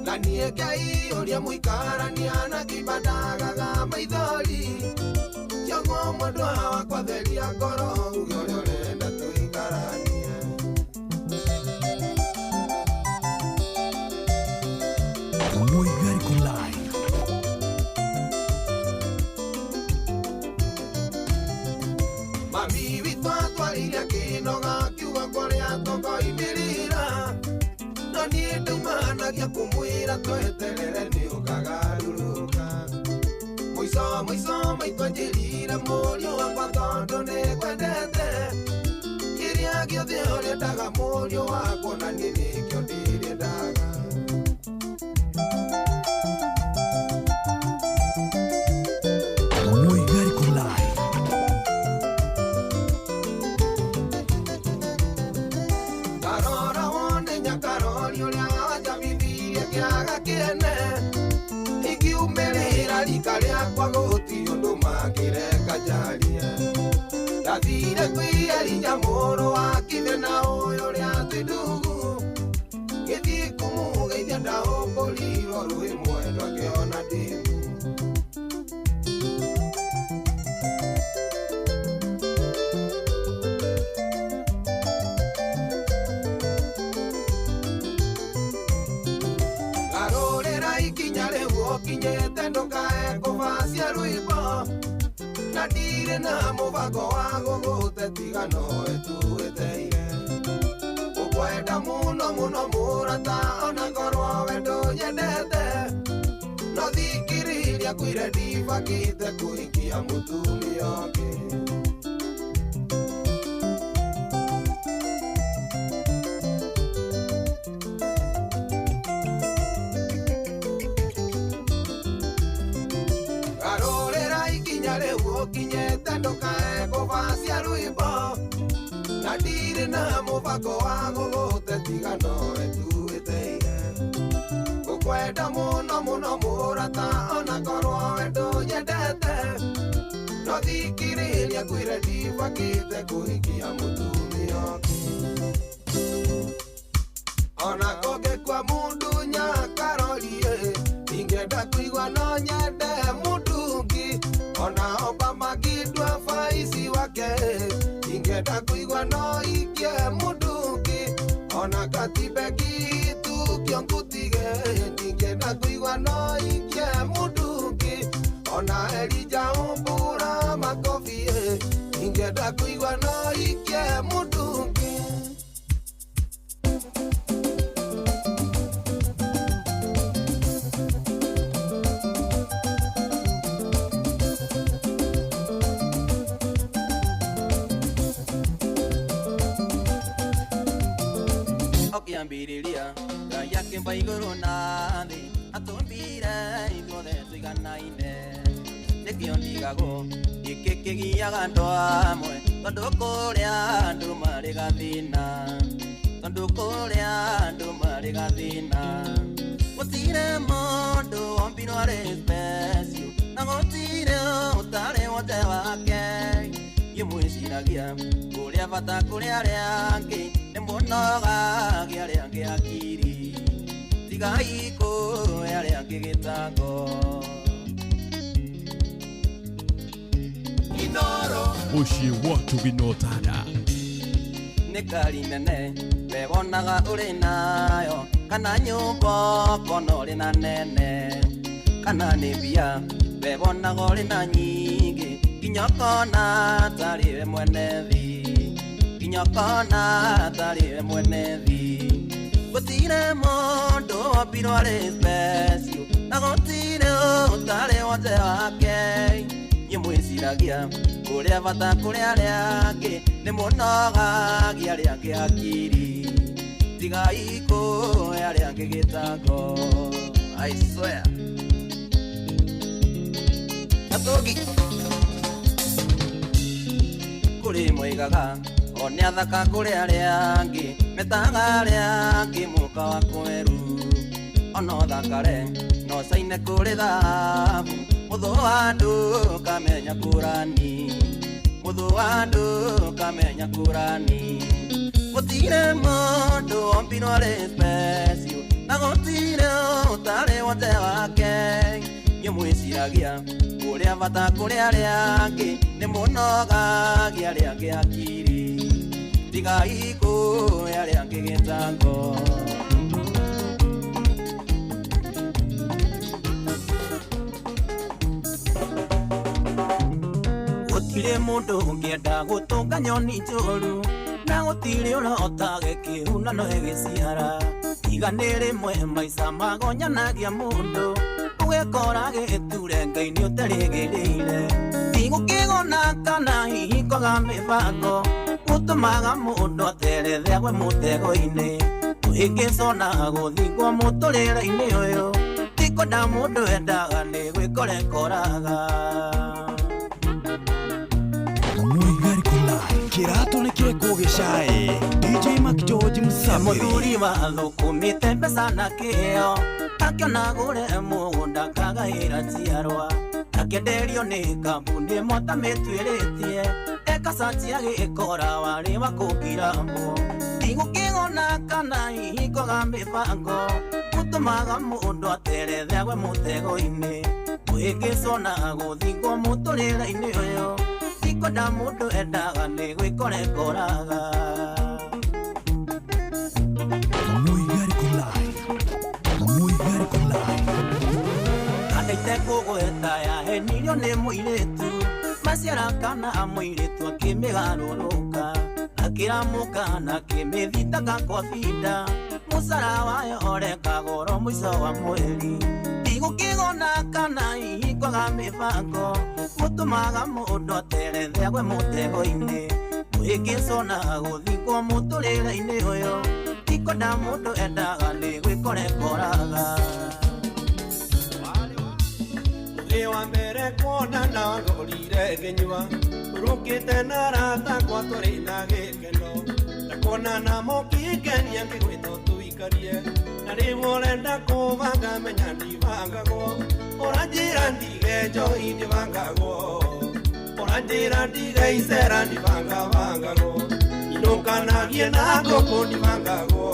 Na niĩ Ngai ũrĩa mũikarania na kĩbandagaga maithori. Kĩoguo mũndũ wakwa theria ngoro uge ũrĩa ũrenda tũikaranie. Muigariko Live. Mami witũ atwarire kĩnoga kiugo kũrĩa tũkoimirira. No niĩ ndaumanagia kũmwĩra tweterere nĩ ũkagarũrũka. Mũico maitũ anjĩrire mũriũ wakwa tondũ nĩ kwendete. Kĩrĩa gĩothe ũrĩendaga mũriũ wakwa na niĩ nĩkĩo ndĩrĩendaga. Muigariko Live. Karora wone nyakarori ũrĩa wanjabithirie kĩaga kĩene. Ikiumĩrĩra rika rĩakwa gũtirĩ ũndũ makĩreka njarie. Ndathire kwĩyerinya mũrũ wa kithe na ũyũ ũrĩa twĩ ndugu. Gĩthiĩ kũmũgeithia ndaũmbũrirwo rũĩ mwendwa ngĩona ndĩmu. Garũrĩra ikinya rĩu ũkinyĩte ndũkae kũbacia rwĩmbo. Na ndirĩ na mũbango wa gũgũte tiga nowe tuweteire. Ũkwenda mũno mũno mũrata ona ngorwo we ndũnyendete. No thikĩrĩria kwĩre ndibangĩte kũhikia mũtumia ũngĩ. Garũrĩra ikinya rĩu ũkinyĩte ndũkae kũbacia rwĩmbo. Na ndirĩ na mũbango wa gũgũte tiga nowe tuweteire. Ũkwenda mũno mũno mũrata ona ngorwo we ndũnyendete. No thikĩrĩria kwĩre ndibangĩte kũhikia mũtumia ũngĩ. Ona kũngĩkua mũndũ nyakarorie ingĩenda kũigua no nyende mũndũ ũngĩ. Ona Obama ngĩndua faici wake ingĩenda kũigua no ikie mũndũ ũngĩ. Ona Katibeki tukio ngutige ingĩenda kũigua no ikie mũndũ ũngĩ. Ona Elija Umbura Makobi ingĩenda kũigua no ikie mũndũ ũngĩ. kiambiriria Ngai akimba iguru na thi atumbire ithuothe tuiganaine nikio ndigagwo giki kigiaga andu amwe tondu kuria andu mari gathina tondu kuria andu mari gathina gutire mundu ombirwo ari special na gutire utari wote wake yimwiciragia kuria bata kuria aria angi nimunogagia aria angi akiri tigai kuoya aria angi gitango Inoro muciĩ watu ginotada nikari nene wewonaga uri nayo kana nyumba kono uri na nene kana ni mbia wewonaga uri na nyingi nginya kona tari we mwene thi nginya kona tari we mwene thi gutire mundu ombirwo ari special na gutire utari wote wake yimwiciragia kuria bata kuria aria angi nimunogagia aria angi akiri tigai kuoya aria angi gitango I swear Atogi kuri mwigaga one athaka kuri aria angi metaga aria angi muka wa kweru ono thakare no saine kuri thabu muthu wa andu kamenya kurani muthu wa andu kamenya kurani gutire mundu ombirwo ari special na gutire utari wote wake yimwiciragia kuria bata kuria aria angi nimunogagia aria angi akiri tigai kuoya aria angi gitango gutire mundu ungienda gutunga nyoni njuru na gutire urota gikihuna no giciara igane rimwe maica magonyanagia mundu ugekora giture Ngai ni utarigirire igukigona kana hihikoga mibango gutumaga mundu aterethe agwe mutego-ini uhingicona guthingwo muturire-ini uyu tikonda mundu endaga ni gwikorekoraga kirato ni kire kugishae DJ Mac George Msabiri muthuri wathukumite mbeca na kio akiona gure mugunda kagaira njiarwa akienderio ni kambuni mota mitwiritie ekacanji agikora wari wa kugirambo igukigona kana hihikoga mibango gutumaga mundu aterethe agwe mutego-ini uhingicona guthingwo muturire-ini uyu tikonda mundu endaga ni gwikorekoraga kandaite kugweta yahenirio ni muiritu maciara kana muiritu akimigaruruka akiramuka na kimithitaga kwa binda musara wayo oreka goro mwico wa mweri igukigona kana ihikwaga mibango gutumaga mundu aterethe agwe mutego-ini uhingicona guthingwo muturire-ini uyu tikonda mundu endaga ni gwikorekoraga muthĩ wa mbere kuonana ngorire nginyua urukite na arata kwa tũrĩ na gĩkeno na kuonana mũkingenia ngĩgwĩta tũikarie na rĩu ũrenda kũbanga menya ndibangagwo ũranjĩra ndige njohi ndibangagwo ũranjĩra ndige icera ndibangabangagwo inũkanagie na ngũkũ ndibangagwo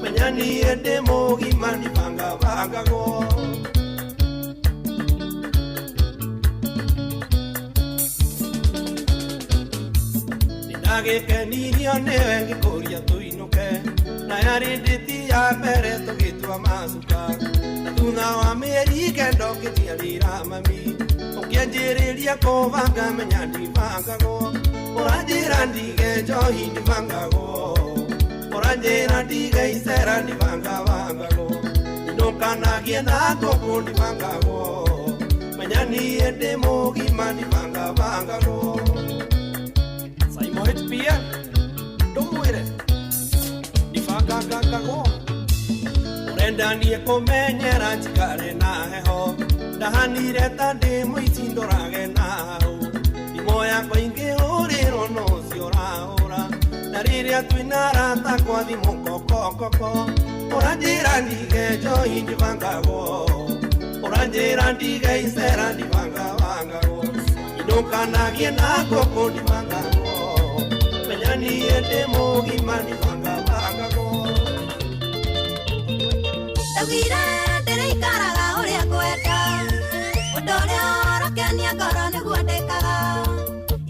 menya niĩ ndĩ mũgima ndibangabangagwo Nagikenirio niwe ngikuria tuinuke na yari nditi ya mbere tugitua macuka na thutha wa mĩeri kenda ũkĩnjiarĩra mami ũkĩanjĩrĩria kũbanga menya ndibangagwo ũranjĩra ndige njohi ndibangagwo ũranjĩra ndige icera ndibangabangagwo inũkanagie na ngũkũ ndibangagwo menya niĩ ndĩ mũgima ndibangabangagwo HPM, don't wait it. If I got Menya kumenyera njikare na heho ndahanire ta ndi muici ndorage naho imo yakwa ingĩhũrĩrwo no ciũrahũra na rĩrĩa twĩna arata kwa thimũ kokokoko ũranjĩra ndige njohi ndibangagwo ũranjĩra ndige icera ndibangabangagwo indũkanagie na ngũkũ ndibangagwo menya niĩ ndĩ mũgima ndibangabangagwo Tawira ndĩrĩikaraga ũrĩa ngwenda ũndũ ũrĩa ũrokenia ngoro nĩguo ndĩkaga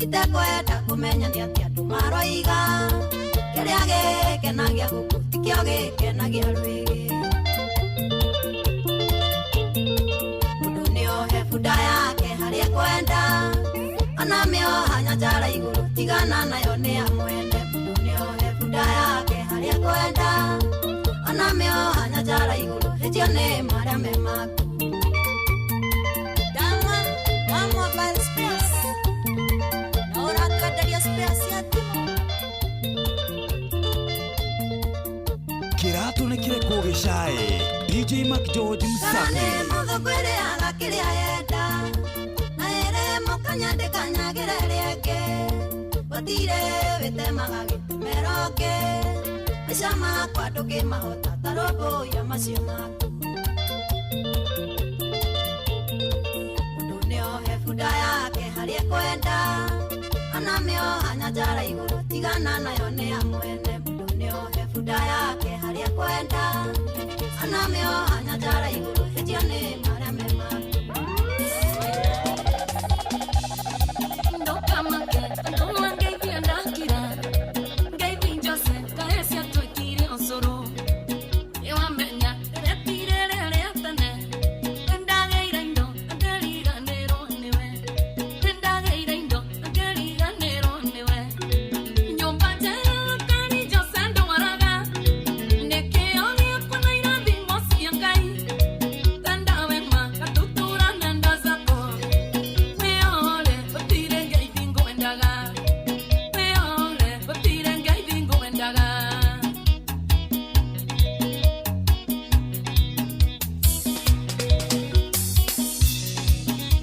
itekwenda kũmenya nĩ atĩa andũ maroiga kĩrĩa gĩkenagia gũkũ tikĩo gĩkenagia rwĩgĩ mũndũ nĩohe bunda yake harĩa kwenda ona mĩoha nyanjara igũrũ tigana nayo nĩ amwene mũndũ nĩohe bunda yake harĩa kwenda ona mĩoha nyanjara igũrũ hĩtio nĩ marĩa me maku Dama, mama by space na ũrakwenderia space ya thimũ Kĩratũ nĩ kĩrĩkũ gĩcaĩ DJ Mac George Msafi mũndũ kwĩrĩaga kĩrĩa yenda na ĩrĩ mũkanya ndĩkanyagĩre rĩngĩ gũtirĩ wĩtemaga gĩtĩmeroke maica makwa ndũkĩmahota tarũmbũiya macio maku mũndũ nĩohe bunda yake harĩa kwenda ona mĩoha nyanjara igũrũ tigana nayo nĩ amwene mũndũ nĩohe bunda yake harĩa kwenda ona mĩoha nyanjara igũrũ hĩtio nĩ marĩa me maku ndokamake ndoma ngeithia ndakira ngeithi njose kaecia twĩkire ũcũrũ nĩwamenya rĩrĩa rĩrĩa tene nĩndageire indo ngĩriganĩrwo nĩwe nĩndageire indo ngĩriganĩrwo nĩwe nyũmba njega kani njose ndwaraga nĩkĩo gĩakwa na irathimo cia Ngai tandawema gatutura na nda zako weole gũtirĩ ngeithi ngwendaga weole gũtirĩ ngeithi ngwendaga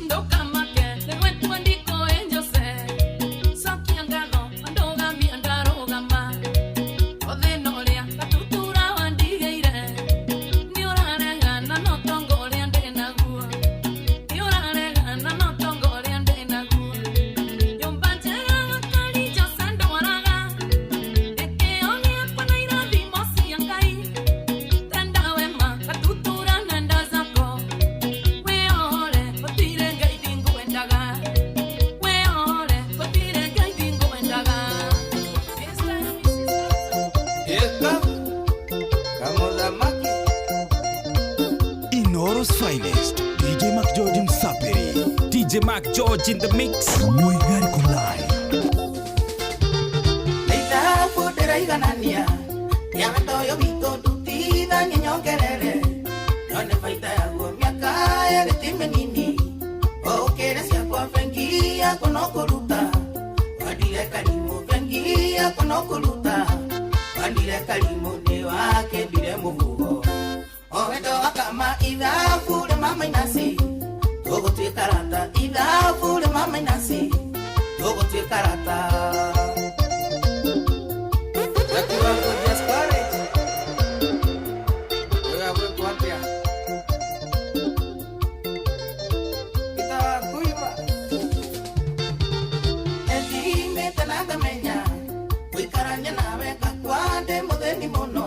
ndokamake nĩwe twandĩko enjose cokia ngatho andũgamia ndarũgama othĩna ũrĩa gatutura wandigĩire nĩũraregana na ũtonga ũrĩa ndĩ naguo nĩũraregana na ũtonga ũrĩa ndĩ naguo nyũmba njega gakari njose ndwaraga ĩkĩo gĩakwa na irathimo cia Ngai tenda wema gatutura na nda zako weole gũtirĩ ngeithi ngwendaga weole gũtirĩ ngeithi ngwendaga kamũthamaki Inoros Finest DJ Mac George Msapiri DJ Mac George in the mix Muigariko Live Ithabu ndĩraiganania ya wendo witũ ndutithanie nyongerere yone baita yaguo mĩaka yerĩ ti mĩnini ũkĩre ciakwa bengi yako no kũruta wandire karimũ bengi yako no kũruta wandire karimũ nĩ wakendire mũhugo o wendo wakama ithabu rĩ mamainasi tũgũtuĩka rata ithabu rĩ mamainasi tũgũtuĩka rata Wikaranya nawe kakwande mutheni muno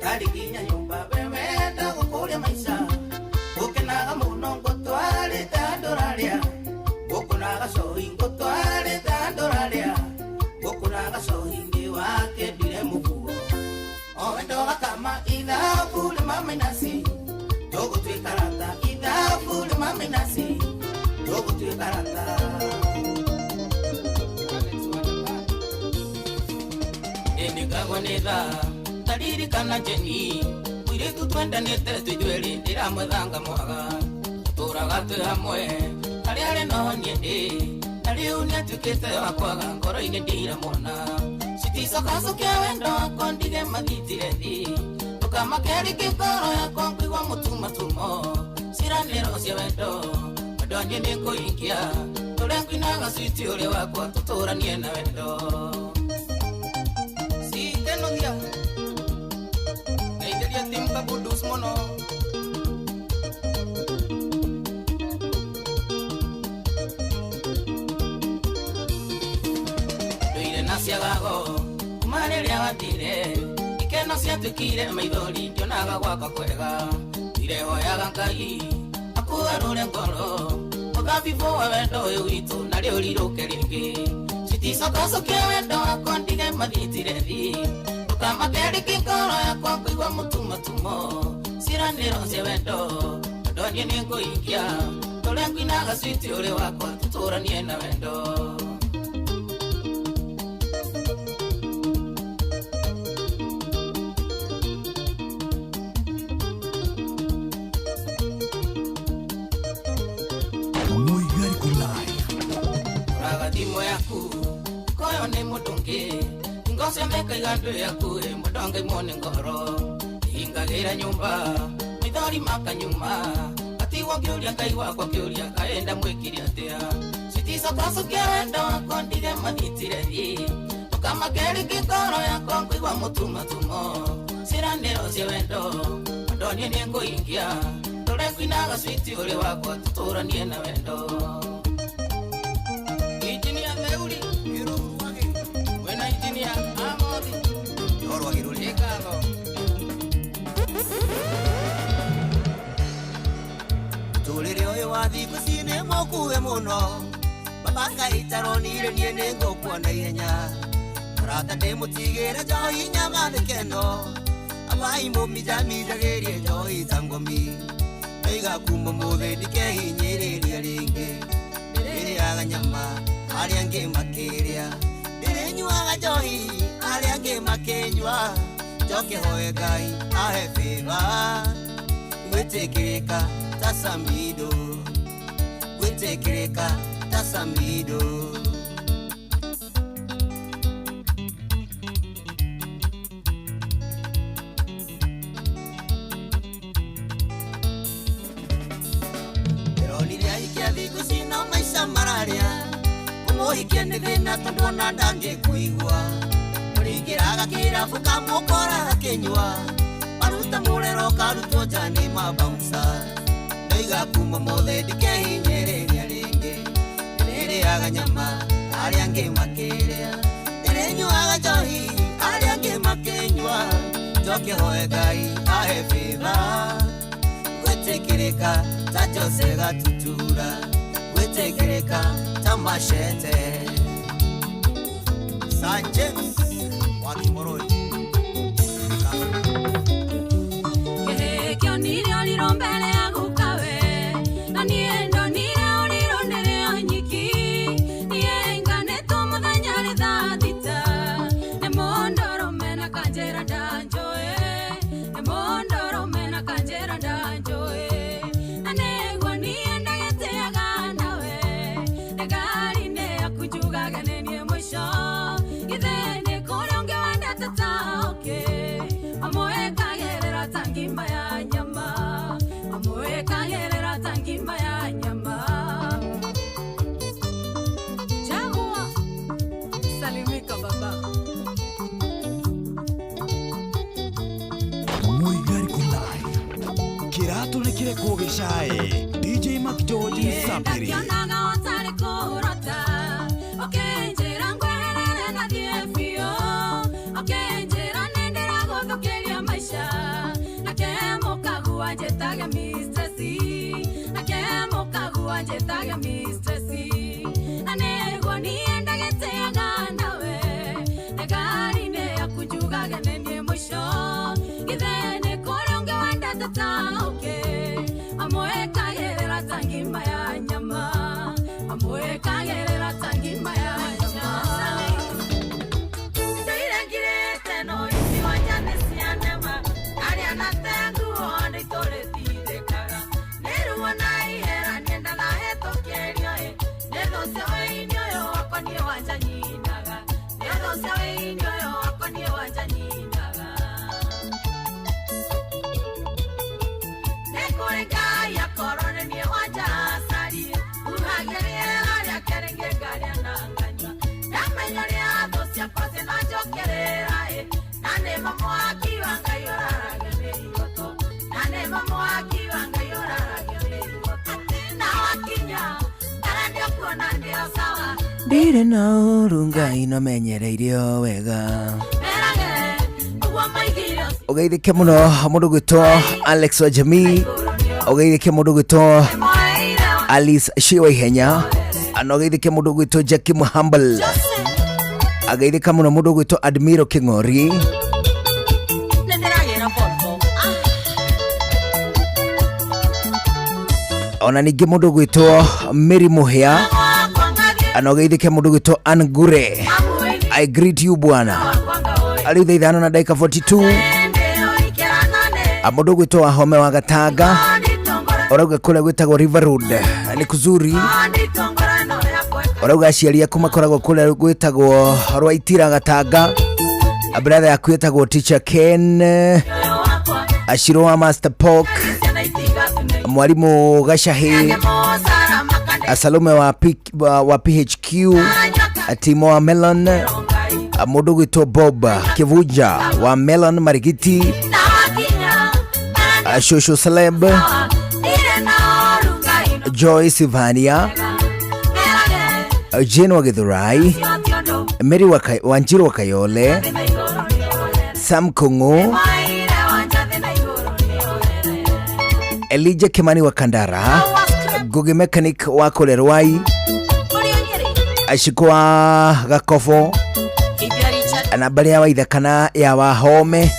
kariginya nyumba wewenda gũkũria maica ũkenaga mũno ngũtwarĩte andũrarĩa ngũkũnaga cohi ngũtwarĩte andũrarĩa ngũkũnaga cohi nĩ wakendire mũhuo o wendo gakama ithabu rĩ mamainasi tũgũtuĩka rata ithabu rĩ mamainasi tũgũtuĩka rata nĩngagwanĩra taririkana Jeni mũirĩtu twendanĩte tũijuĩrĩ ndĩramwethanga mwaga tũraga twĩ hamwe harĩa arĩ no niĩ ndĩ na rĩu nĩatuĩkĩte wa kwaga ngoro-inĩ ndĩramwona citicokacokia wendo wakwa ndige mathitire thĩ Ndukamakeri kikoro yakwa kwigwa mutumatumo ciraniro cia wendo ndonye nikuingia turia kwinaga switi uri wakwa tuturanie na wendo sitenogia ngeithiria timka budus mono nduire na ciagago kumariria wathire ikeno ciatukire maithori ndionaga gwaka kwega ndirehoyaga Ngai akugarure ngoro muthabibu wa wendo uyu witu nario riruke ringi citicokacokia wendo wakwa ndige mathitire thi ndukamakeri kikoro yakwa kwigua mutumatumo ciraniro cia wendo ndonye nikuingia turia kwinaga switi uri wakwa tuturanie na wendo Ragadimo yaku koyo ne mudungi ngose meka igando yaku mudonge mone ngoro ingagira nyumba midori makanyuma atiwa gyuria Ngai wakwa gyuria kaenda mwikiria atia citicokacokia wendo wakwa ndige mathitire thi ndukamakeri kikoro yakwa kwigua mutumatumo ciraniro cia wendo ndonye nikuingia turia kwinaga switi uri wakwa tuturanie na wendo Tulire oyo wathiku cine mokuwe muno babanga itaronire nie ningukwa na ihenya rata ndimutigire njohi nyama nikeno abai mumijamijagirie njohi tangomi iga kuma muthe ndikehinyiriria ringi ndiriaga nyama aria angi makiria ndirinyuaga njohi aria angi makinyua njoke hoye Ngai ahe favor gwitikirika tasamido gwitikirika tasamido Eroniria ikiathi kusina maisha mararia kumuhikia ni thina tondu na ndangi kuigua murigiraga kirabu kamukora akinyua maruta murero karutwo jani mabouncer iga kuma mothe ndikehinyiriria ringi ndiriaga nyama aria angi makiria ndirinyuaga njohi aria angi makinyua njoke hoye Ngai ahe favor gwitikirika ta Jose Gatutura gwitikirika ta Machete Sanchez wakimoroi kehekio nire oliro mbele yagu kawe na niendo nire oliro nere anyiki nienganeto muthenya rithathita nemondoro mena kanjera ndanjoe nemondoro mena kanjera ndanjoe na negwa nienda geteaga nawe negari ne akujugaga nenie mwisho githene kore onge wanda tataoke amoe kagerera tangima ya nyama amoe kagerera tangima ya nyama chagua salimika baba Muigari kulai kirato ne kire kogeshae DJ Mac George Sapiri Naga otare korota okenjera ngwerere na diefio okenjera nendera godokeria maisha na kemo kagua jetaga mistresi na kemo kagua jetaga mistresi na nego nienda geteaga nawe negari ne akujuga genenie mwisho githene koronge wanda tatauke amoe kagerera tangima ya nyama amoe kagerera tangima ya nyama ndirengirete no isi wanyane sianema aria natengu onde tore tidekaga neruwa na ihera nienda na heto kerio ndire na urunga inomenyereirio wega ugeithike muno mundu gwitwo Alex wa Jamii, ugeithike mundu gwitwo Alice Shiwa Ihenya, anogeithike mundu gwitwo Jackie Muhambal, ageithika muno mundu gwitwo Admiro King'ori, ona ningi mundu gwitwo Mary Muhia, anogeithike mundu gwitwo Angure. I greet you bwana. Ali thaithano na dakika 42 amundu gwitwo Wahome wa Gatanga, orauga kule gwitagwo River Road ni kuzuri, orauga aciaria kuma koragwo kule gwitagwo Rwaitira Gatanga, brother yaku yetagwo Teacher Ken, Ashiro wa Master Pork, mwalimu Gashahi, Salome wa PHQ, Timo wa Melon, mundu gwitwo Bob Kivuja wa Melon Marigiti, Shosho Celeb, Joyce Vania, Jane wa Githurai, Mary Wanjiru wa Kayole, Sam Kungu, Elijah Kimani wa Kandara, Gugi Mechanic wa Kolerwai, Ashikwa Gakofo, anabaria wa ithakana ya Wahome,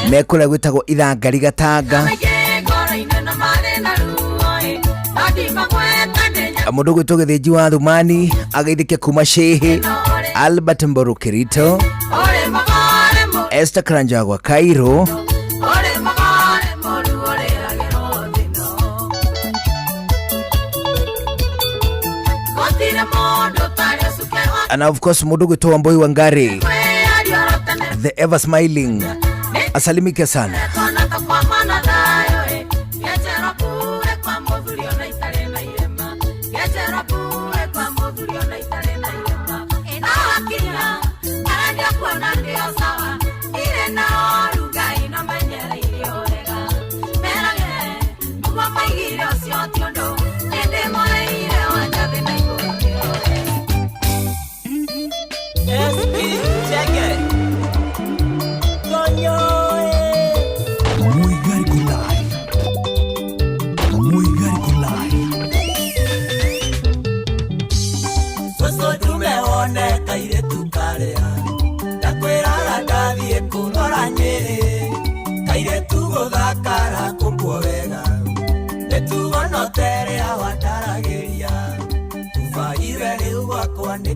mekula gwitagwo Ithangari Gatanga, mundu gwitwo Githinji wa Thumani, ageithike kuma Shehe, Albert Mboru Kirito, Esther Karanja wa Cairo, and of course mundu gwitwo Wamboi Wangari, the ever smiling, asalimike sana.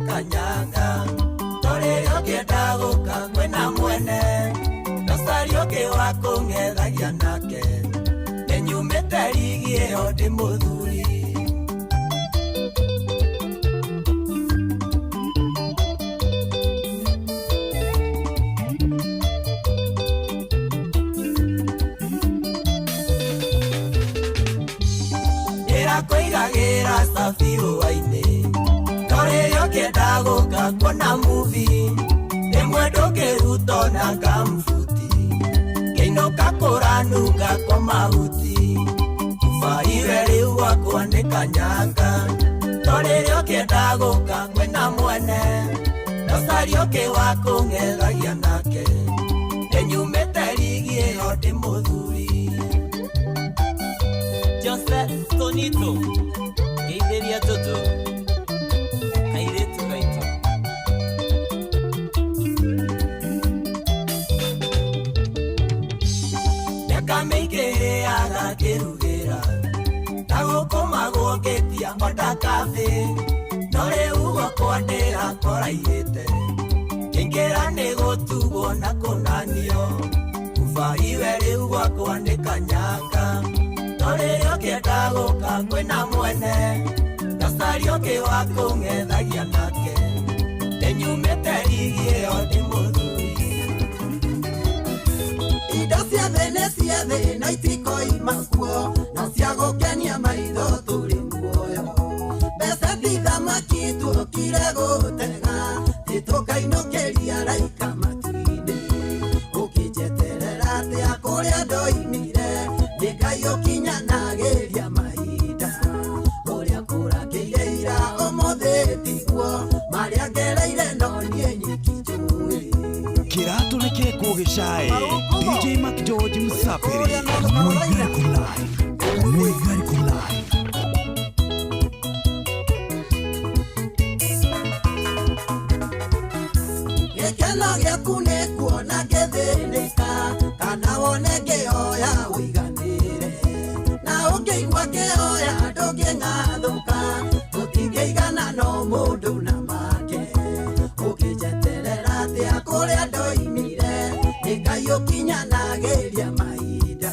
Kanyanga tore ogeda goka kwena mwene nasario ke wako ngethagia nake nenyumete rigie odi muthuri era koigagira safiru waine kenda goka kona movie emwe doke ruto na kamfuti keino kakora nunga kwa mahuti ufaire riu wako andika nyanga torero kenda goka kwena mwene nasario ke wako ngethagia nake enyumete rigie odi muthuri Joseph Tonito Geitheria Toto Kameke aga kerugera tago koma goketia oda kafe nore ugo kwandera koraihete kingera nego tugo na konanio ufa iwe riugo kwandika nyanga nore yoke tago kwena mwene nasario ke wako ngethagia nake enyumete rigie odi muthuri Idasia Venecia de Naitiko Imaskuo Nasiago Kenya Marido Turimbuoyo Besati Dama Kitu Kirego Tega Titoka Inokeria Laika Matine Ukicheterera Te Akorea Doimire Nikayo Kinya Nageria Maida Oria Kura Kireira Omode Tiguo gĩcaĩ DJ Mac George Msapiri Muigariko Live Gĩkeno gĩaku nĩ kuona gĩthĩnĩka kana wone kĩhoya ũiganĩre na ũngĩigua kĩhoya ndũngĩng'athũka gũtingĩigana no mũndũ na make ũkĩnjeterera atĩa kũrĩa ndoimire nĩ Ngai ũkinyanagĩria mahinda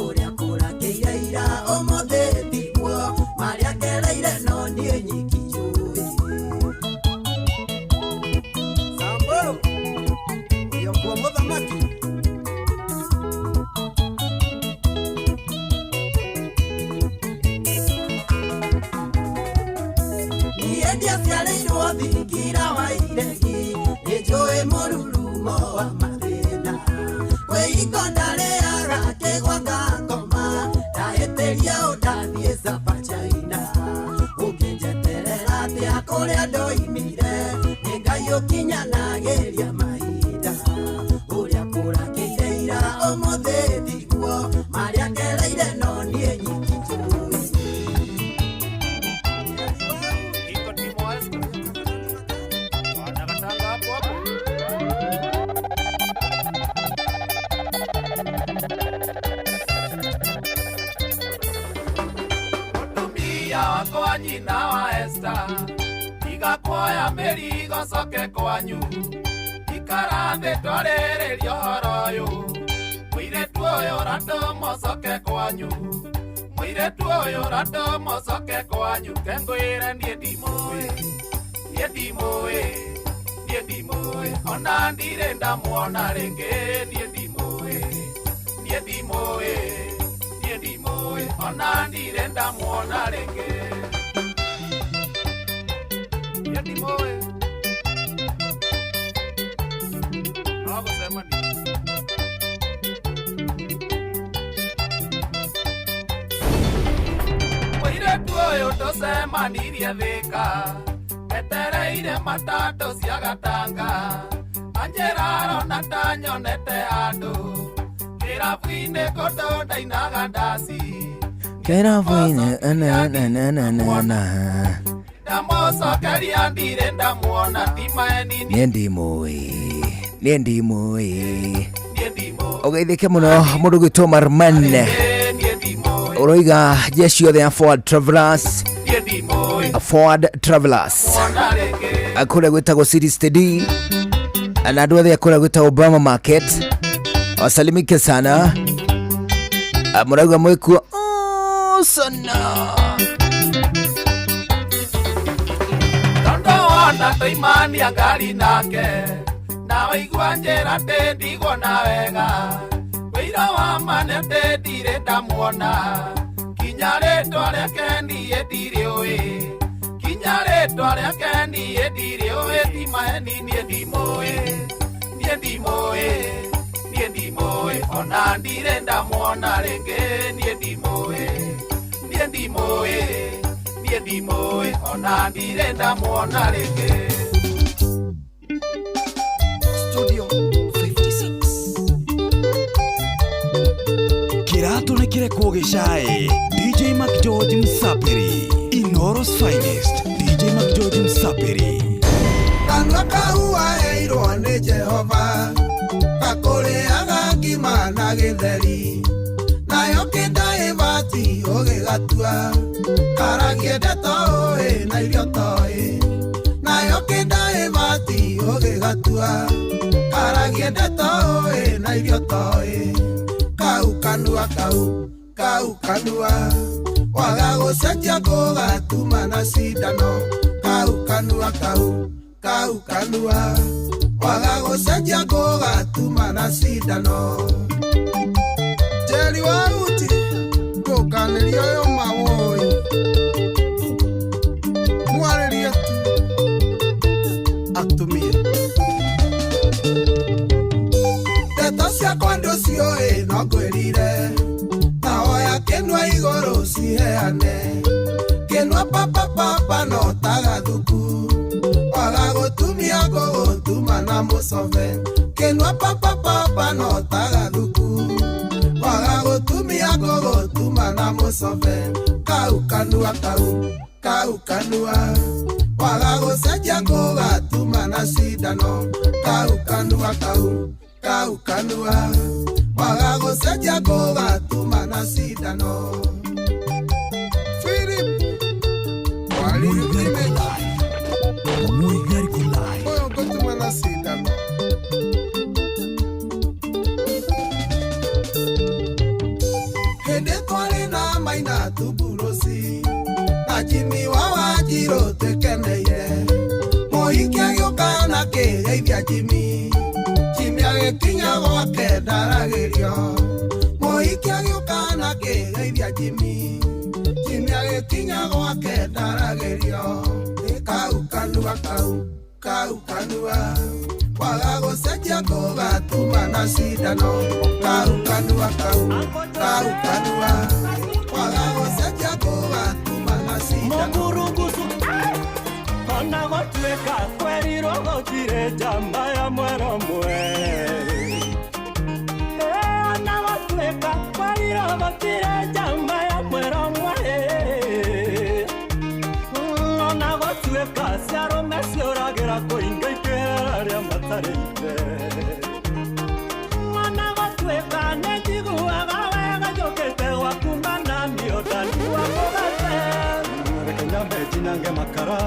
ũrĩa kũrakĩire ira ũmũthĩ tiguo marĩa ngereire no niĩ nyiki njũĩ Kwa mũthamaki niĩ ndiaciarĩirwo thingira wa iregi nĩ njũĩ mũrurumo wa mathĩna kwĩiko ndarĩaga kĩgwa ngakoma ndahĩtĩria ũndathiĩ Cabachaina ũkĩnjeterera atĩa kũrĩa ndoimire nĩ Ngai ũkinyanagĩria mahinda ũrĩa kũrakĩire ira ũmũthĩ tiguo marĩa ngereire no niĩ nyiki njũĩ Mutumia wakwa nyina wa Esther igakuoya mĩrigo coke kwanyu ikarathĩ twarĩrĩria ũhoro ũyũ mũirĩtu ũyũ random coke kwanyu mũirĩtu ũyũ random coke kwanyu kengwĩre niĩ ndimũĩ ona ndirĩ ndamuona rĩngĩ niĩ ndimũĩ ona ndirĩ ndamuona rĩngĩ niĩ ndimũĩ no gũcemania mũirĩtu ũyũ tũcemanirie Thĩka etereire matatũ cia Gatanga anjĩra arona ta nyonete handũ kĩrabu-inĩ kũndũ ndainaga ndaci kĩrabu-inĩ ndamucokeria ndirĩ ndamuona timaeni niĩ ndimũĩ ũgeithĩke mũno mũndũ gwĩtwo Marman ũroiga jeshi yothe ya Forward Travelers akũrĩa gwĩtagwo City Steady na andũ othe akũrĩa gwĩtagwo Obama Market wasalimike sana mũrauga mwĩkuo sana tondo wona tũimania ngari nake na waigua njĩra ndĩ ndigwo na wega wĩira wa mane ndĩ ndirĩ ndamuona kinya rĩtwa rĩake niĩ ndirĩũĩ kinya rĩtwa rĩake niĩ ndirĩũĩ ti maheni niĩ ndimũĩ ona ndirĩ ndamuona rĩngĩ niĩ ndimũĩ ona ndirĩ ndamuona rĩngĩ Studio 56 Kĩratũ nĩ kĩrekwo gĩcaĩ DJ Mac George Msapiri Inoros Finest DJ Mac George Msapiri Kanua kau waheirwo nĩ Jehova gakũrĩaga ngima na gĩtheri nayo kĩndaĩbati ũgĩgatua karagie ndeto ũĩ na irio toĩ nayo kĩndaĩbati ũgĩgatua karagie ndeto ũĩ na irio toĩ kau kanua waga gũcenjia gũgatuma na cindano kau kanua waga gũcenjia gũgatuma na cindano Jerry Wauti ndũkanĩria ũyũ mawoi mwarĩrie tu atumie ndeto ciakwa ndũciũĩ no ngwĩrire na oya kĩnua igũrũ ciheane kĩnua papa no tagathuku waga gũtumia ngũgũtuma na mũcove kĩnua papa kanua kau kanua waga gũcenjia gũgatuma na cindano kau kanua waga gũcenjia gũgatuma na cindano Philip Muigari Kulai oyo gũtuma na cindano hĩndĩ twarĩ na maina tuburosi na Jimmy wa Wanjirũ tũkeneire mũhiki agĩũka na kĩgeithia Jimmy agĩkinya gwake ndaragĩrio mũhiki agĩũka na kĩgeithia Jimmy agĩkinya gwake ndaragĩrio kau kanua waga gũcenjia gũgatuma na cindano kau kanua waga gũcenjia gũgatuma na cindano ona gũtuĩka kwerirwo gũtirĩ njamba ya mwero ona gũtuĩka kwerirwo gũtirĩ njamba ya mwero ona gũtuĩka ciarũme ciũragĩra kũinga ikĩra rĩa matarĩ ithe ona gũtuĩka nĩ njiguaga wega njũkĩte gwakumba na mĩũndani wa kũgate reke nyambe njinange makara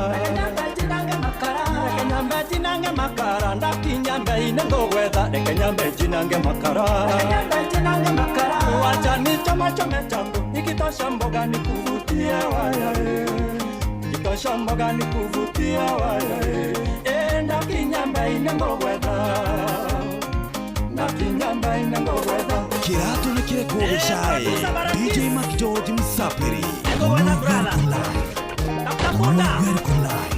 Nyambe makara ndakinya mbei-inĩ ngũgwetha reke nyambe njinange makara wacha nichome changu ikitosha mboga nikuvutie waya ikitosha mboga nikuvutie waya ndakinya mbei-inĩ ngũgwetha Kirato nĩ kĩrĩkũ gĩcaĩ DJ Mac George Msapiri Muigari Kulai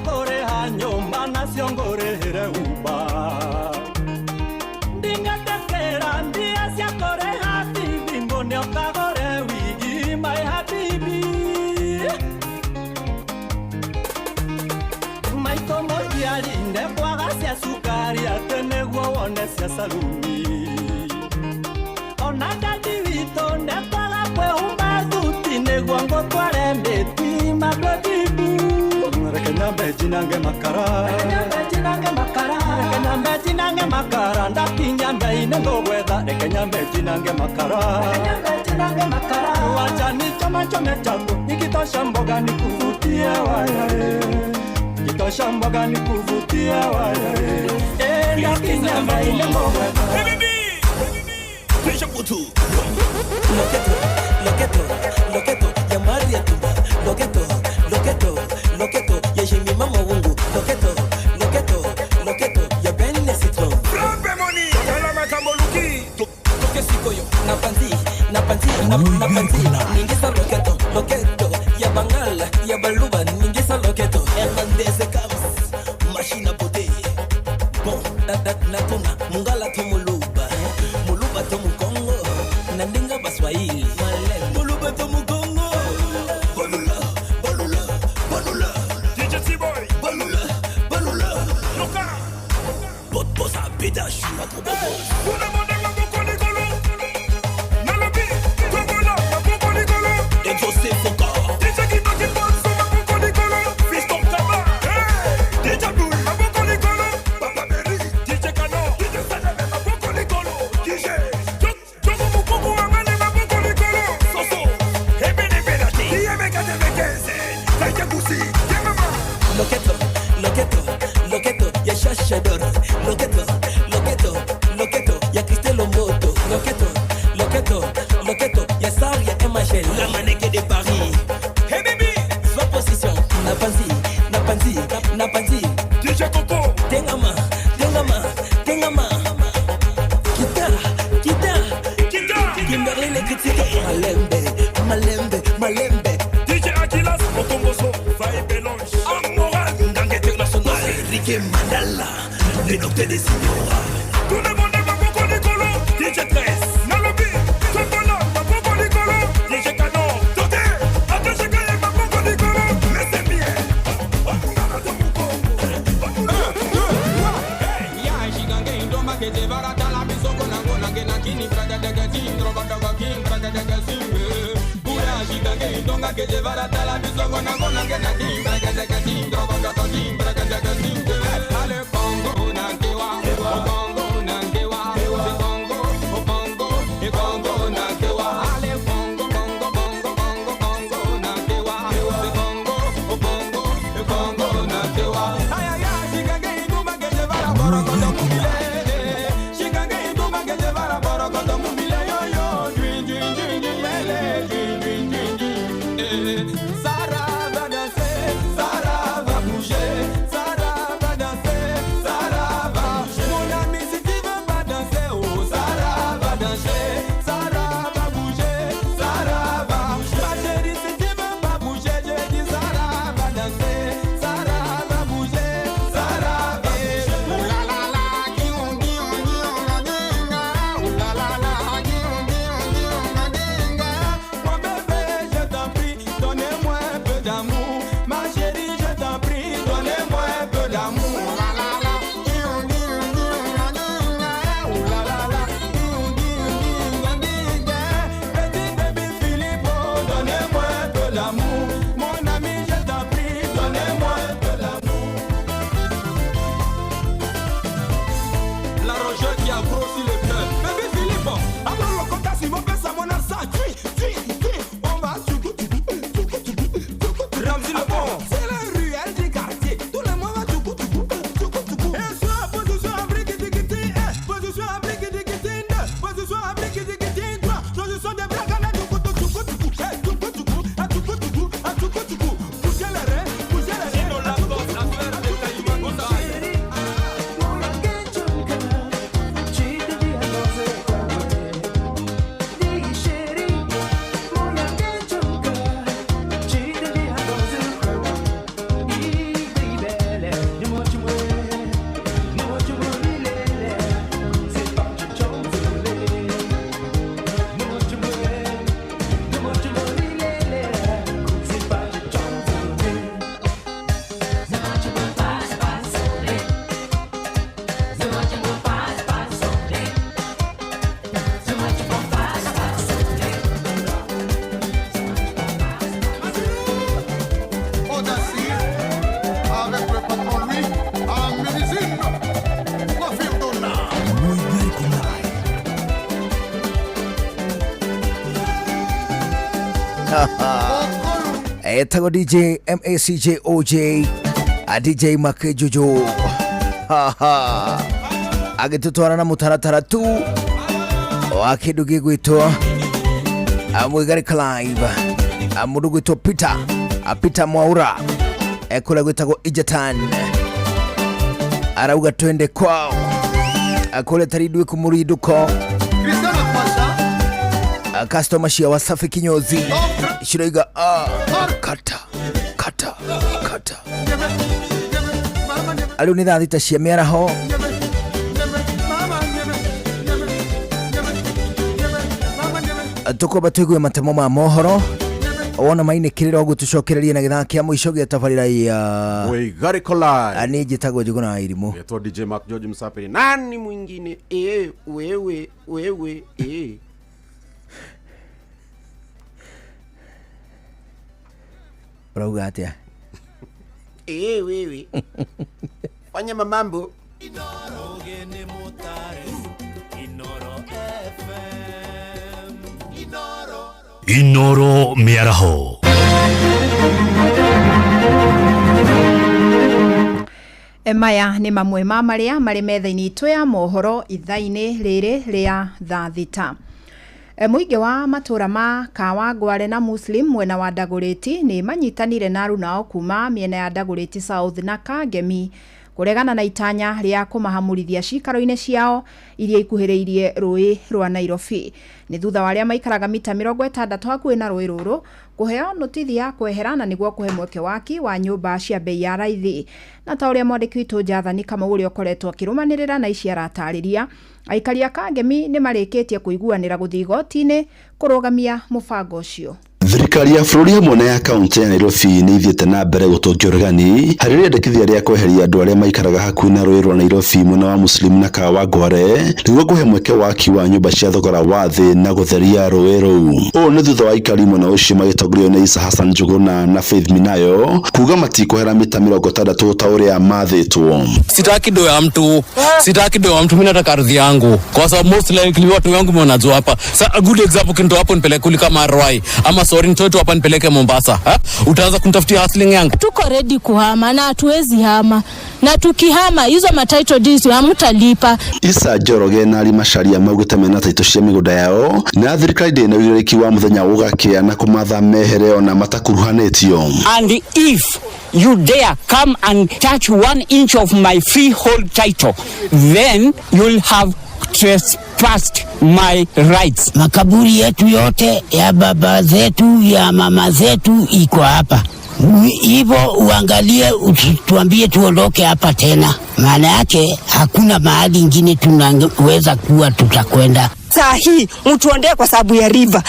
kũrĩha nyũmba nacio ngũrĩhĩre uba ndingatekera mbia cia kũrĩha bibi mbũnĩ ũkagũre wigi my habibi maitũ mũnjiarinde kwaga cia cukari atĩ nĩguo wone cia saluni ona ndati witũ ndekwaga kwĩhumba thuti nĩguo ngũtware ndĩti magotibu reke nyambe njinange makara ndakinya mbei-inĩ ngũgwetha reke nyambe njinange makara wacha nichome changu ikitosha mboga nikuvutie waya ikitosha mboga nikuvutie waya ndakinya mbei-inĩ ngũgwetha Loqueto, llamarle a tu Loqueto, ya mi mamá wungu Loqueto, ya benne citron Rampe money, tala matamoluki Toque sikoyo, na panzi Ningisa loqueto, ya bangala, ya baluba Ningisa loqueto, Hernandez Cams Machina pote Bon, natuna, mungala to muluba to mukongo Nandinga baswahili Muluba to mukongo Pédache, pas trop bon. Vous demandez ma boco Nicolo. Nalobi, Togola, ma boco Nicolo. Et José Foka. Déjà qui m'a dit pas sur ma boco Nicolo. Fiston Kaba. Déjà Boul, ma boco Nicolo. Papa Berry, DJ Kano. DJ Sadame, ma boco Nicolo. DJ. Jogo Mukuku, Amane, ma boco Nicolo. Soso. Ebene Benati. Dieme Katemekese. Taïka Goussi. Yemama. Loqueto, ya Shashador. Loqueto, ya Cristiano Moto. Loqueto, ya Saria MHL. La mannequin de Paris. Hey baby. Soit position, na panzi. DJ Coco. Tengama. Kita. Kimberly le critique. Malembe. DJ Akilas, Mokomboso. Faye Belange. Amoral. Gang international. Ricky Mandala. Le docteur des signoras. Tout le monde est ma boco Nicolo. DJ 13. Nalobi. Togola, ma boco Nicolo. DJ Kano. Toté. Attaché Kaye, ma boco Nicolo. Laissez bien. Ya shigange indoma ke te varata la bisoko nango nange nakini prada daga zindro konga que llevará hasta la bisongo na mona que na timbra que te que timbra konga to timbra que te que timbra ale Congo na kewa Congo na kewa Congo e Congo na kewa ale Congo na kewa Congo e Congo na kewa ay ay ay chikange induma que llevará boro kondo mubile chikange induma que llevará boro kondo mubile yo yo dream lele Sarah va danser, Sarah va bouger, Sarah va danser, Sarah va bouger. Mon ami, si tu veux pas danser, oh, Sarah va danser, Sarah va bouger, Sarah va bouger. Ma chérie, si tu veux pas bouger, je dis Sarah va danser, Sarah va bouger, Sarah va bouger. Ouh la la la, guion, la dinga, ouh la la la, guion, la dinga. Mon bébé, je t'en prie, donnez-moi un peu d'amour. Ma chérie, je t'en prie, donnez-moi un peu d'amour. La la la, guion, la dinga, ouh la la la, guion, la dinga. Petit bébé Philippe, donnez-moi un peu d'amour. Mon ami, je t'en prie, donnez-moi un peu d'amour. La rochette qui a grossi le cœur. Bébé Philippe, après le compte, si mon père, ça mon accent. On va Ramzi le bon, c'est la ruelle du quartier. Tout le monde va et soit position à briquet-diqueté, position à briquet-diqueté, position à briquet-diqueté, position de bracana, bougez les reins, sinon la force, la faire des caïmans, on Etago DJ MACJ OJ a DJ Makejojo agitutwara na mutaratara tu wa kindu gigwitwo Muigarika Live mundu gwitwo Peter Mwaura ekura gwitagwo Ijatan arauga twende kwao akole taridwe kumuriduko customer shia Wasafi kinyozi Shiroiga kata Aliu ni thita cia miaraho tukoba twigue matemo ma mohoro wona mainikirira ugu tucokererie na githaa kia muico gia tabarira ya Muigarika Live ani njitagwo Njuguna Irimu yeto DJ Mark George Msapiri nani mwingine wewe Urauga atia wewe fanya mambo Inoro miaraho Maya nĩ mamwe ma marĩa marĩ metha-inĩ itũ ya mohoro ithaa-inĩ rĩrĩ rĩa thaa thita. Mũingĩ wa matũra ma Kawangware na Muslim mwena wa Dagoretti nĩ manyitanire na aruna kuma miena ya Dagoretti South na Kangemi kuregana na itanya rĩa kũmahamurithia cikaro-inĩ ciao iria ikuhĩrĩirie rũĩ rwa Nairobi. Nĩ thutha wa arĩa maikaraga mita 60 hakuhĩ na rũĩ rũrũ kuheo notithi ya kweherana nĩguo kuhe mweke waki wa nyũmba cia bei ya raithi. Na ta ũrĩa mwandĩki witũ Njathani Kamau ũrĩa ũkoretwo akĩrũmanĩrĩra na ici aratarĩria, aikari a Kangemi nĩ marĩkĩtie kũiguanĩra gũthiĩ igoti-inĩ kũrũgamia mũbango ũcio. thirikari ya bũrũri hamwe na ya kaunti ya Nairobi nĩ ithiĩte na mbere gũtongia ũregani harĩ rĩendekithia rĩa kweheria andũ arĩa maikaraga hakuhĩ na rũĩ rwa Nairobi mwena wa Muslim na Kawangware nĩguo kũhe mweke waki wa nyũmba cia thogora wa thĩ na gũtheria rũĩ rũu. Ũũ nĩ thutha wa aikari mwena ũcio magĩtongorio nĩ Isa Hassan Njuguna na Faith Minayo kuuga matikũhera mita 60 ta ũrĩa mathĩtwo. Sitaki do ya mtu, mimi nataka ardhi yangu kwa sababu most likely watu wangu wanajua hapa. A good example kinto hapo nipeleke kuli kama Arwai ama sorry nitoto hapa nipeleke Mombasa. Utaanza kunitafutia hustling yangu. Tuko ready kuhama na hatuwezi hama. Na tukihama hizo title deeds hamtalipa. Isa Njoroge na ari macaria maugĩte mena title cia mĩgũnda yao na thirikari ndĩna ũigĩrĩrĩki wa mũthenya ũgakĩa na kũmatha mehere ona matakuruhanĩtio. And if you dare come and touch 1 inch of my freehold title, then you'll have trespassed my rights. Makaburi yetu yote ya baba zetu ya mama zetu iko hapa. Hivyo uangalie tuambie tuondoke hapa tena. Maana yake hakuna mahali ingine tunaweza kuwa tutakwenda. Saa hii mtuondee kwa sababu ya river.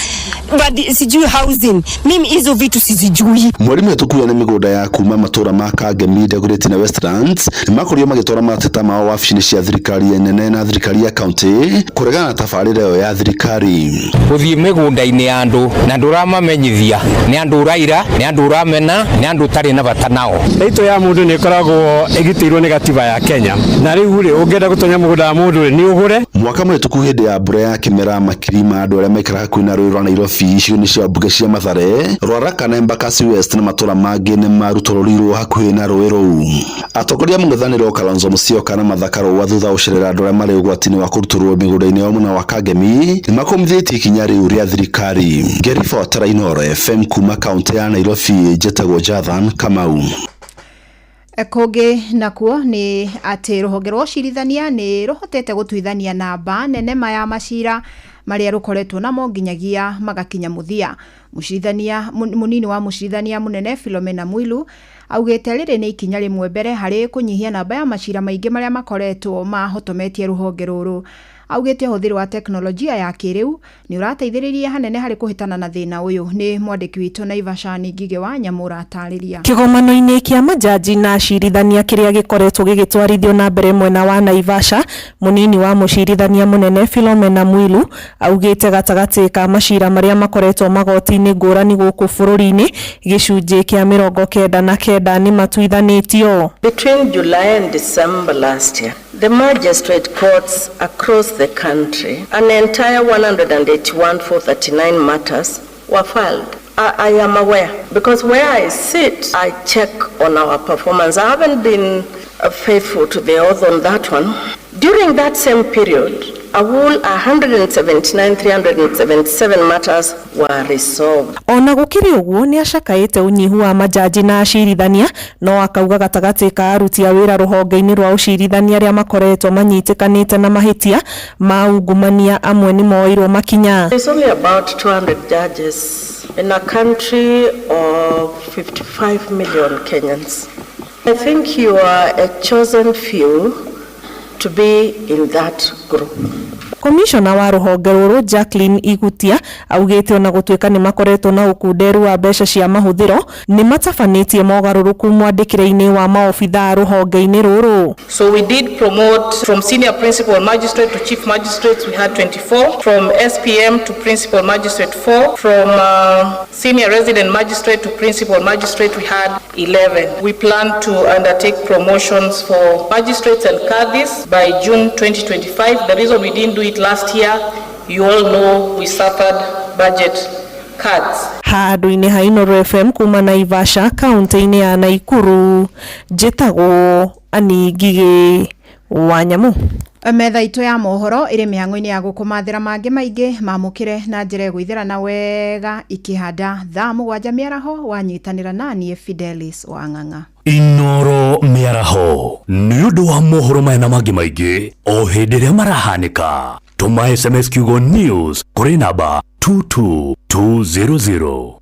But sijui housing. Mimi hizo vitu sizijui. Mwalimu atukuya na mĩgũnda ya kuma matũra ma Kangemi, Dagoretti na Westlands nĩmakorirwo magĩtwara mateta mao wabici-inĩ cia thirikari nene na thirikari ya county kũregana na tabarĩra ĩyo ya thirikari. Gũthiĩ mĩgũnda-inĩ ya andũ na ndũramamenyithia nĩ andũ ũraira nĩ andũ ũramena nĩ andũ ũtarĩ na bata nao. Title ya mũndũ nĩ ĩkoragwo ĩgitĩirwo nĩ gatiba ya Kenya. Na rĩu rĩ ũngĩenda gũtonya mũgũnda wa mũndũ nĩ ũgũre. Mwaka mũhĩtũku hĩndĩ ya mbura ya kĩmera makiri ma andũ arĩa maikaraga hakuhĩ na rũĩ rwa Nairobi icigo-inĩ cia mbunge cia Mathare, Rwaraka na Embakasi West na matũra mangĩ nĩ marutũrũrirwo hakuhĩ na rũĩ rũu. Atongoria mũng'ethanĩro Kalonzo Musyoka na Martha Karua thutha gũcerera andũ arĩa marĩ ũgwati-inĩ wa kũrutũrwo mĩgũnda-inĩ yao mwena wa Kangemi nĩmakomithĩtie ikinya rĩu rĩa thirikari. Ngĩribotera Inooro FM kuma kaunti ya Nairobi, njĩtagwo Jathan Kamau. Konge nakuo ni ati rũhonge rwa ũcirithania ni ruhotete gũtuithania namba nene ya macira maria rukoretwo namo nginyagia magakinya muthia. Mucirithania munini wa mucirithania munene Philomena Mwilu augĩte rĩrĩ nĩ ikinya rĩmwe mbere harĩ kũnyihia namba ya macira maingĩ maria makoretwo mahotometie rũhonge rũrũ. Augĩte ũhũthĩri wa teknolojia ya kĩrĩu ni ũrateithĩrĩria hanene harĩ kũhĩtana na thĩna ũyũ. Ni mwandĩki witũ Naivasha Ngige wa Nyamũra atarĩria. Kĩgomano-inĩ kĩa majaji na acirithania kĩrĩa gĩkoretwo gĩgĩtwarithio na mbere mwena wa Naivasha, munini wa mucirithania munene Philomena Mwilu augĩte gatagatĩ ka macira maria makoretwo magoti-inĩ ngũrani gũkũ bũrũri-inĩ gĩcunjĩ kĩa 99 nĩ matuithanĩtio. Between July and December last year, the magistrate courts across the country, an entire 181,439 matters were filed. I am aware because where I sit, I check on our performance. I haven't been faithful to the oath on that one. During that same period, a whole 179,377 matters were resolved. Ona gũkĩrĩ ũguo nĩ acakaĩte ũnyihu wa majaji na acirithania, no akauga gatagatĩ ka aruti a wĩra rũhonge-inĩ rwa ũcirithania arĩa makoretwo manyitĩkanĩte na mahĩtia ma ungumania amwe nĩ moirwo makinya. There's only about 200 judges in a country of 55 million Kenyans. I think you are a chosen few to be in that group. Komishona wa rũhonge rũrũ Jacqueline Igutia augĩte ona gũtuĩka nĩ makoretwo na ũkunderu wa mbeca cia mahũthĩro nĩ matabanĩtie mogarũrũku mwandĩkĩre-inĩ wa maobitha rũhonge-inĩ rũrũ. So we did promote from senior principal magistrate to chief magistrates, we had 24, from SPM to principal magistrate 4, from senior resident magistrate to principal magistrate we had 11. We plan to undertake promotions for magistrates and cadis by June 2025. The reason we didn't do it last year, you all know we suffered budget cuts. Handũ-inĩ ha Inooro FM kuma Naivasha, kaunti-inĩ ya Naikuru, njĩtagwo Ani Ngige wa Nyamũ. Metha itũ ya mohoro ĩrĩ mĩhang'o-inĩ ya gũkũmathĩra mangĩ maingĩ mamũkĩre na njĩra gwĩthĩrana wega ikĩhanda thaa 7 mĩaraho wanyitanĩra na niĩ Fidelis Wang'ang'a. Inooro mĩaraho nĩ ũndũ wa mohoro maya na mangĩ maingĩ o hĩndĩ ĩrĩa marahanĩka. Tũma SMS kiugo news kũrĩ namba 22200.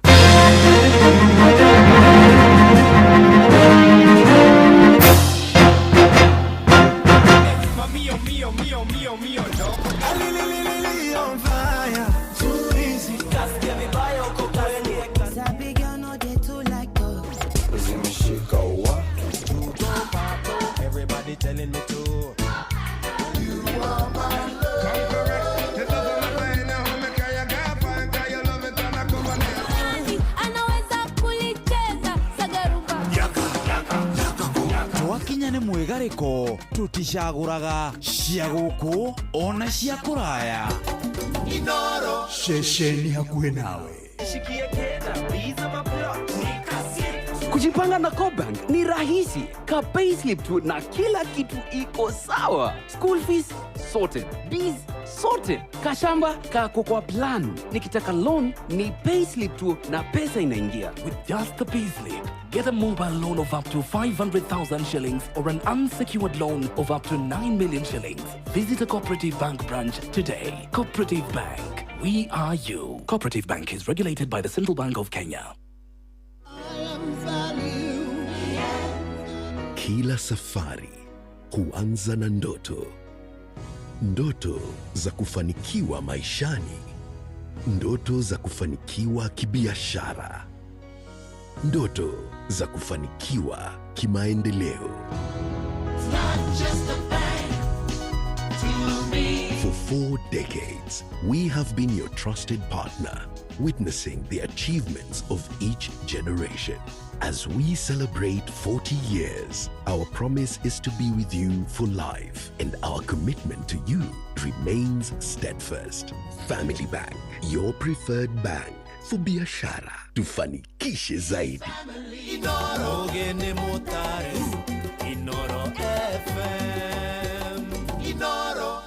telling me to. You are my love. It doesn't matter in how me cry, you gotta find that you love it and I come on it. Anaweza kulicheza sagaruba. Twakinya nĩ mwegarĩko tuticagũraga cia gũkũ ona cia kũraya. Inoro Ceceni hakuhĩ nawe. Shikie keda, biza maplot. Kujipanga na Cobank ni rahisi. Ka payslip tu na kila kitu iko sawa. School fees sorted, bills sorted, kashamba kako kwa plan. Nikitaka loan ni payslip tu na pesa inaingia. With just the payslip, get a mobile loan of up to 500,000 shillings or an unsecured loan of up to 9 million shillings. Visit a Cooperative Bank branch today. Cooperative Bank, we are you. Cooperative Bank is regulated by the Central Bank of Kenya. Kila safari huanza na ndoto. Ndoto za kufanikiwa maishani. Ndoto za kufanikiwa kibiashara. Ndoto za kufanikiwa kimaendeleo. For 4 decades, we have been your trusted partner, witnessing the achievements of each generation. As we celebrate 40 years, our promise is to be with you for life, and our commitment to you remains steadfast. Family Bank, your preferred bank for biashara. Tufanikishe zaidi. Inoro gene motare. Inoro FM. Inoro.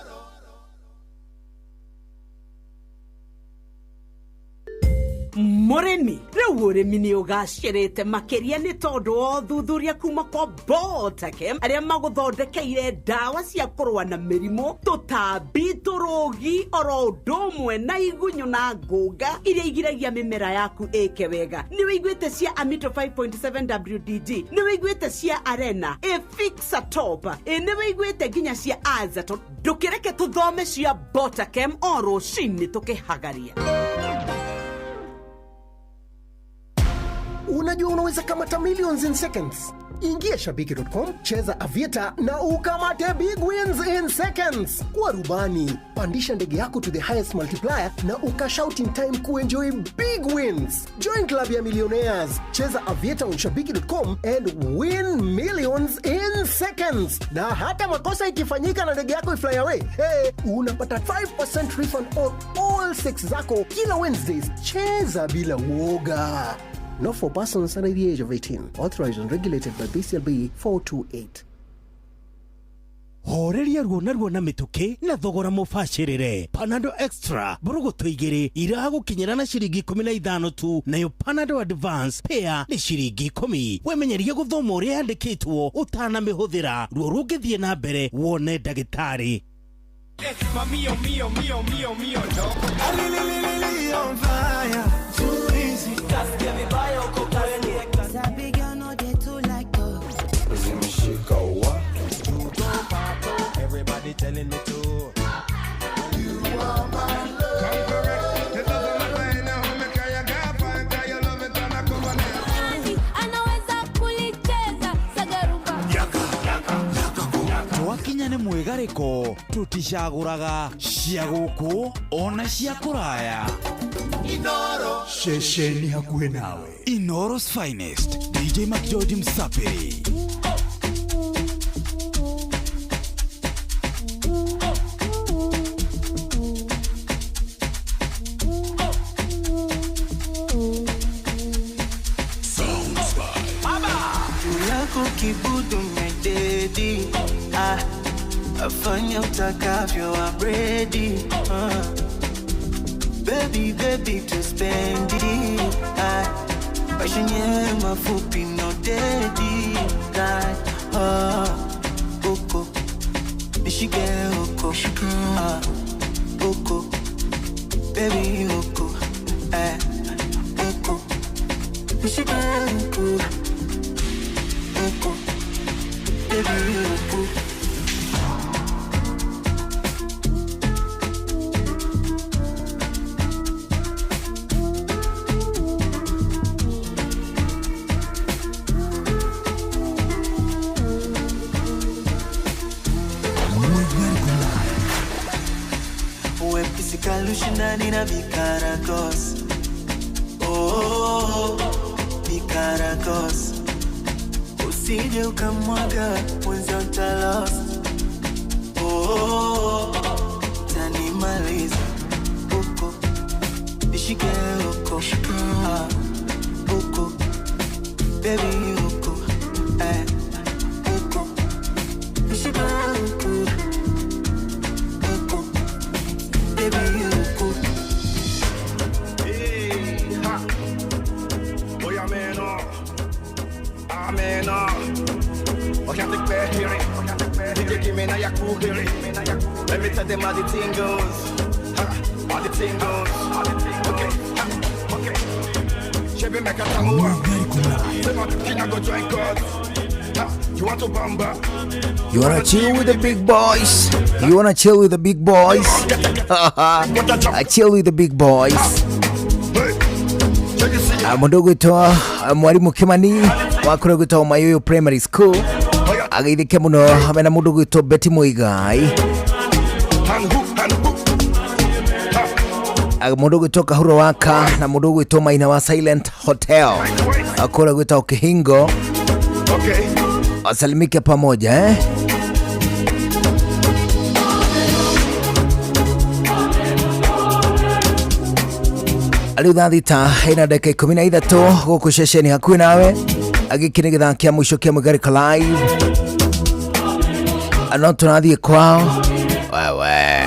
Murimi riu urimi ni ugacirite makiria ni tondu o thuthuria kuma kwa Botakem aria maguthondekeire dawa cia kurua na mirimu tutambi turugi oro ndomwe na igunyu na ngunga iria igiragia mimera yaku eke wega. Ni wiguite cia Amito 5.7 WDG, ni wiguite cia Arena, Fixa Top, ni wiguite ginya cia Azato. Ndukireke tuthome cia Botakem oro shini tukihagaria. Unajua unaweza kamata millions in seconds. Ingia shabiki.com, cheza Aviator na ukamate big wins in seconds. Kuwa rubani, pandisha ndege yako to the highest multiplier na ukashout in time kuenjoy big wins. Join club ya millionaires. Cheza Aviator on shabiki.com and win millions in seconds. Na hata makosa ikifanyika na ndege yako ifly away, unapata 5% refund on all 6 zako kila Wednesdays. Cheza bila uoga. Not for persons under the age of 18. Authorized and regulated by BCLB 428. Horeria ruo na mituki na thogora mubashirire. Panadol Extra burugutu igiri iragukinyira na ciringi 15 tu, nayo Panadol Advance pair ni ciringi 10. Wemenyerie guthoma uria yandikitwo utana mihuthira ruo rungithie na mbere wone ndagitari. Mio, loco. On fire, too easy. Just give me bio, cocaine. Sabi girl, no they too like dogs. Everybody telling me to. You are my love. It doesn't matter in how me cry, you gotta find that you love it and I come on it. Anaweza kulicheza sagaruba. Twakinya nĩ mwegarĩko tuticagũraga cia gũkũ ona cia kũraya. Inoro Ceceni hakuhĩ nawe. Inoro's finest, DJ McGeorge Msapiri. Kibudu mededi, afanya utakavyo, I'm ready. Baby to spend it. Maisha yenyewe mafupi, no dedi. Oko nishike oko, oko baby oko, oko nishike oko. Oko, baby, oko. nina vikaragos. Oh, vikaragos. Usije ukamwaga mwenzi utalost. Oh, tanimaliza huko. Nishike huko. Huko. Baby huko. Huko. Nishike huko. Huko. Baby huko. Hey, ha. Boy, ameno. Och jag fick bad hearing. Nigga, give me now your cool hearing. Let me tell them how the thing goes. How the thing goes. Okay, okay. Chevy make a tango. Say my king I go join God. You want to bamba? You wanna chill with the big boys? You wanna chill with the big boys? I chill with the big boys. Mudogo to mwarimu Kimani wakora guto Mayoyo Primary School agithike muno hamwe na mudogo to Betty Muigai mudogo to Kahuro Waka na mudogo to Maina wa Silent Hotel akora guto Kihingo. Wasalimike pamoja Aludhathita ina dakika 13 guku ceceni hakuhi nawe agikini githaa kia mwisho kia Mugarika Live ano tunathie kwao wewe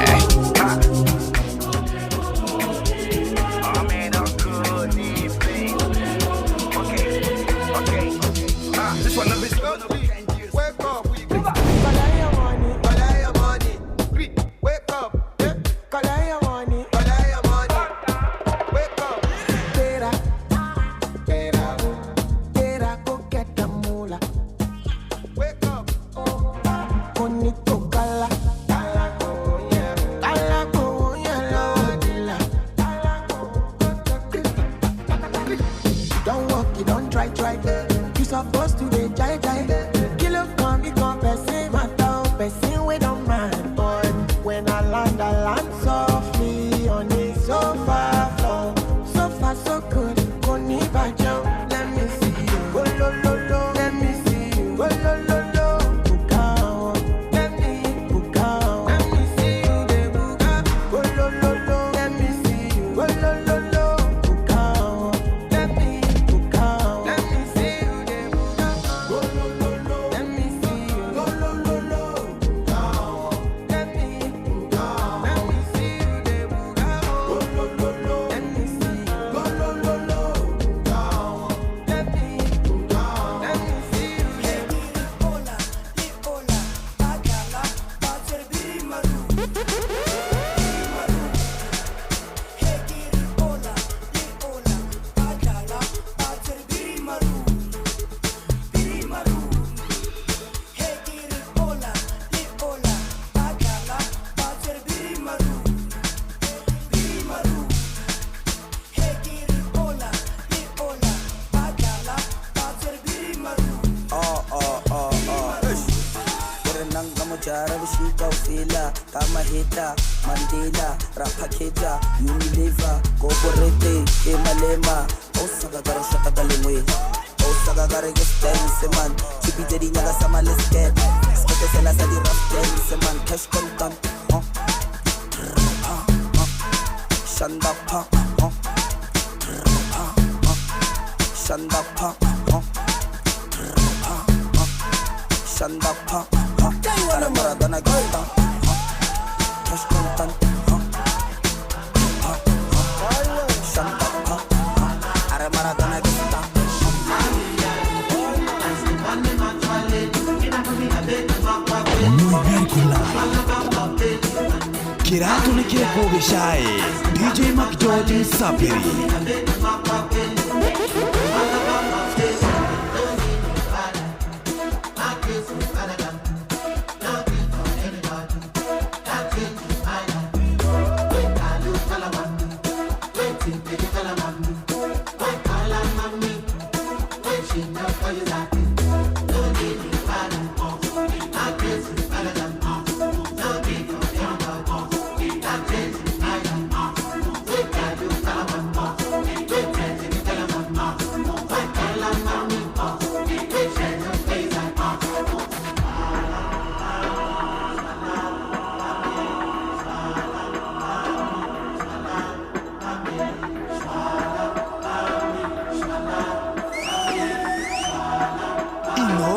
Kiratu ni kile kugeshae DJ Mac George Sapiri.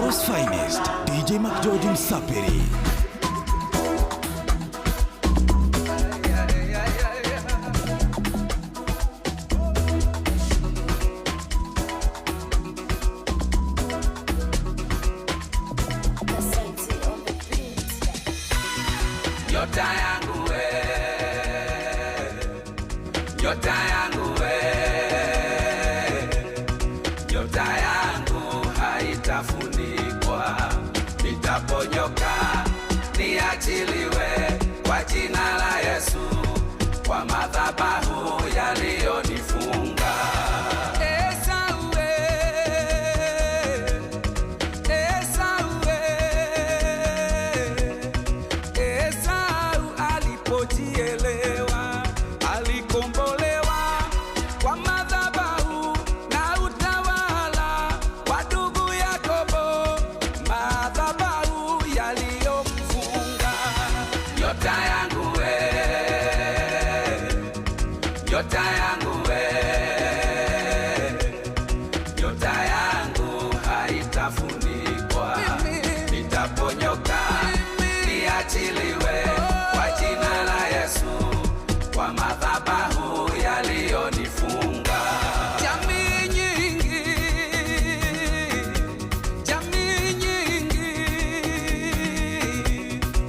World's finest, DJ Mac George Msapiri. Nyota yangu we, nyota yangu we, nyota yangu haitafunikwa, nitaponyoka niachiliwe kwa jina la Yesu, kwa madhabahu yaliyonifunga. Nyota yangu we, nyota yangu haitafunikwa, nitaponyoka niachiliwe kwa jina la Yesu, kwa madhabahu yaliyonifunga. Jamii nyingi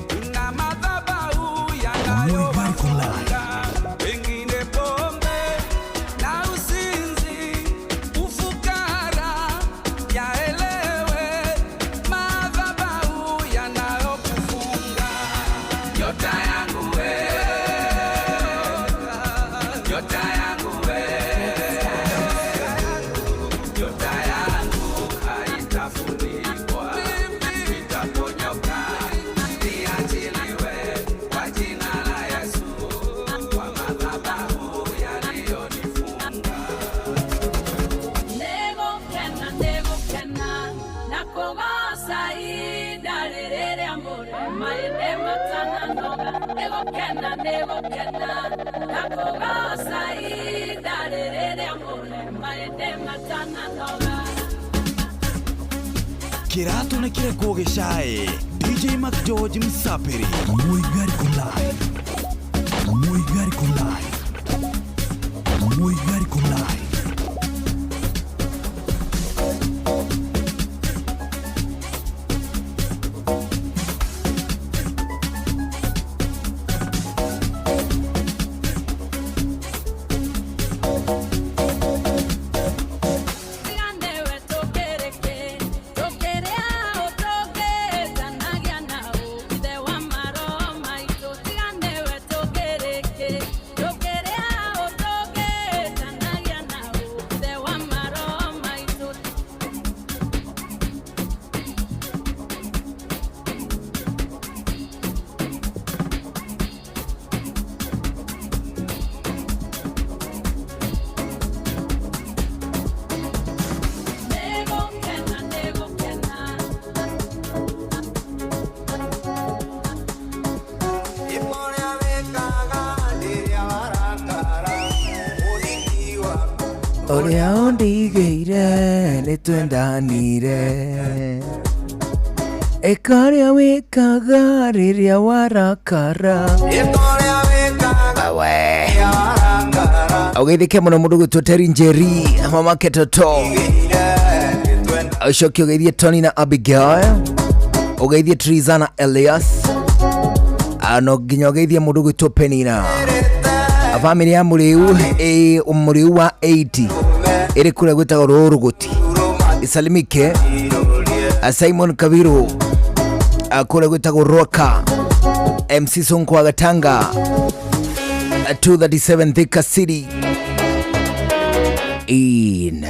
kuna madhabahu yanayowafunga. Kirato na kire kuogeshae, DJ Mac George Msapiri. Muigari con live, muigari con live, muigari con live. Oria ondigeire nitwendanire ekaria wikaga riria warakara awe augithike muno mundu gwitwo Terry Njeri mamake Toto Aishoki ugeithie Tony na Abigail ugeithie Trizana Elias ano nginya ugeithie mundu gwitwo Penina family ya Muriu Muriu wa 80 iri kure gwitagwo Ruruguti isalimike Simon Kabiru akure gwitagwo Roka MC Sonko wa Gatanga 237 Thika City in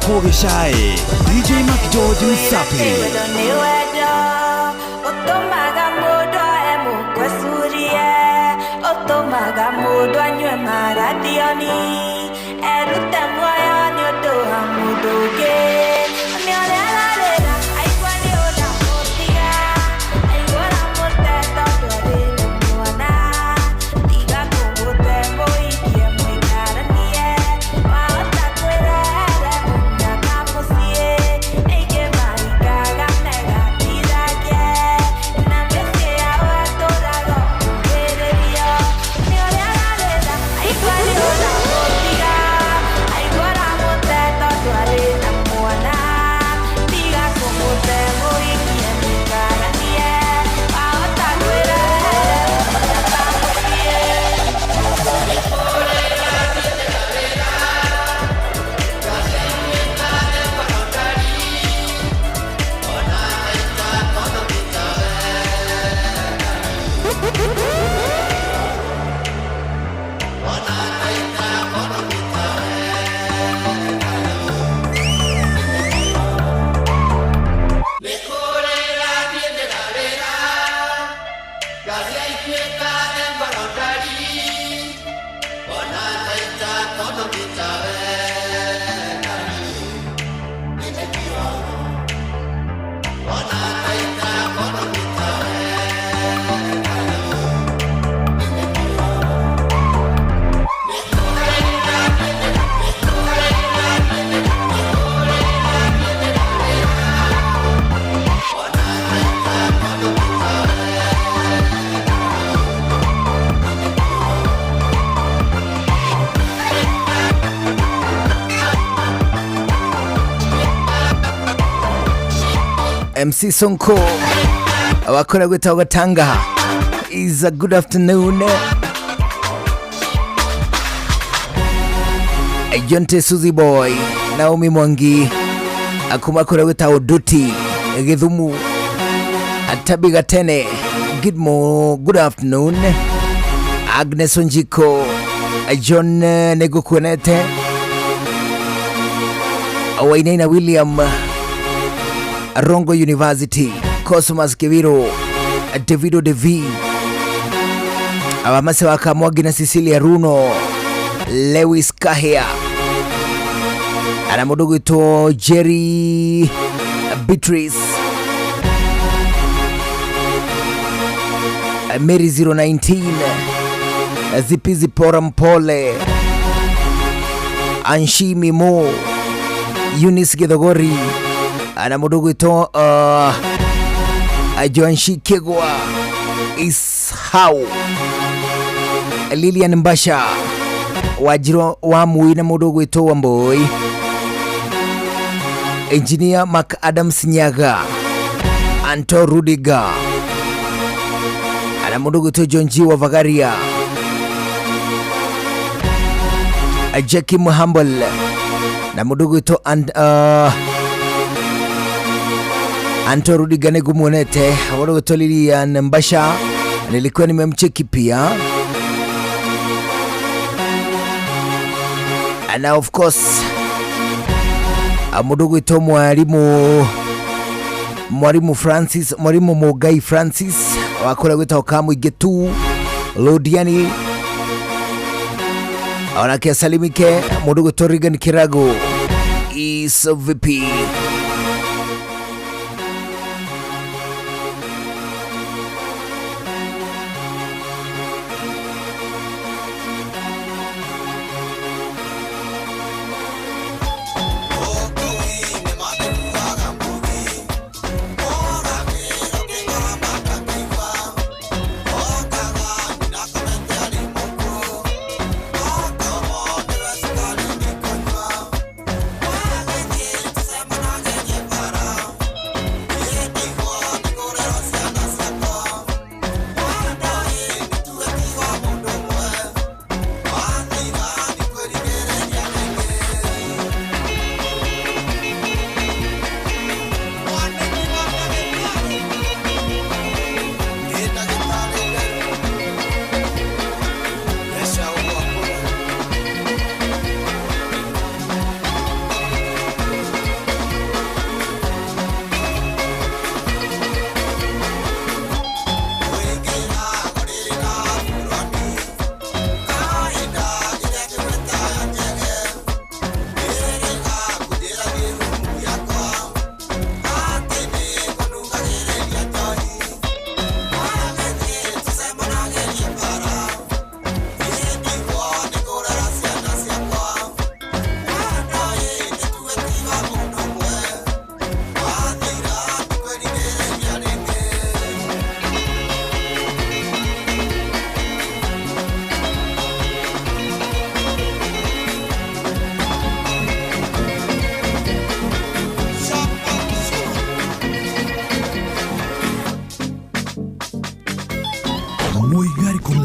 kũgĩcaĩ DJ Mac George Msapi. Otomaga mũndũ emũkwe curie, otomaga mũndũ anyue maradioni, erute muoyo nĩ ũndũ wa mũndũ ũngĩ. Nĩ ũrĩa ararĩra, aigua nĩ ũramũtiga, aigua ũramũte tondũ arĩ na mwana, tiga kũmũte mũikie mũikaranie, wahota kwĩrehere mũnyaka mũciĩ, aingĩ mahingaga megatiragie, na mĩciĩ yao ĩtũũraga ũkirĩrio. Nĩ ũrĩa ararĩra, aigua nĩ ũramũtiga, aigua ũramũte tondũ arĩ na mwana, tiga kũmũte mũikie mũikaranie, wahota kwĩrehere mũnyaka mũciĩ. MC Sonko wakora gwita Gatanga is a good afternoon. Jonte Suzy Boy Naomi Mwangi akumakora gwita Oduti Githumu Atabiga Tene good afternoon. Agnes Onjiko John Negukunete Wainaina William Rongo University, Cosmas Kiviro, Davido Devi, Awamase Wakamwagi na Cecilia Runo, Lewis Kahia, Anamudugu to Jerry Beatrice, Mary 019, Zipi Zipora Mpole, Anshi Mimo, Eunice Githogori, Anamudugu to Joanshi Kegwa is how Lilian Mbasha Wajiro wa Muina Mudugu to Wamboi Engineer Mark Adams Nyaga Anto Rudiga Anamudugu to Jonji wa Vagaria Jackie Muhambal Namudugu to Anto Rudiga Negumonete Wadogo Lilian Mbasha nilikuwa nimemcheki pia. And now of course Mudugu ito Mwalimu Francis, Mwalimu Mogai Francis wakora gwita Okamu Igetu Lodiani Awanakia salimike Mudugu Torigan Kirago is VP.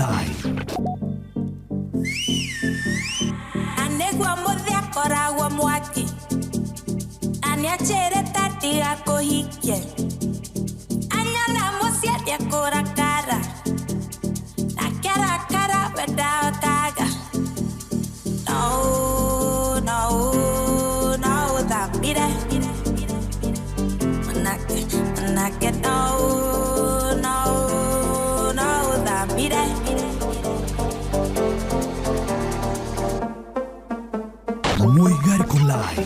Online. Anegwa muthia koragwo mwaki aniachere tatiga kuhikie anyona musiadia kurakara nakara weda kaga no that mire manake no that mire Muigar Online.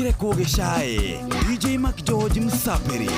kire kuogeshae DJ Mac George Msapiri.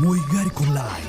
Muigari Kulai.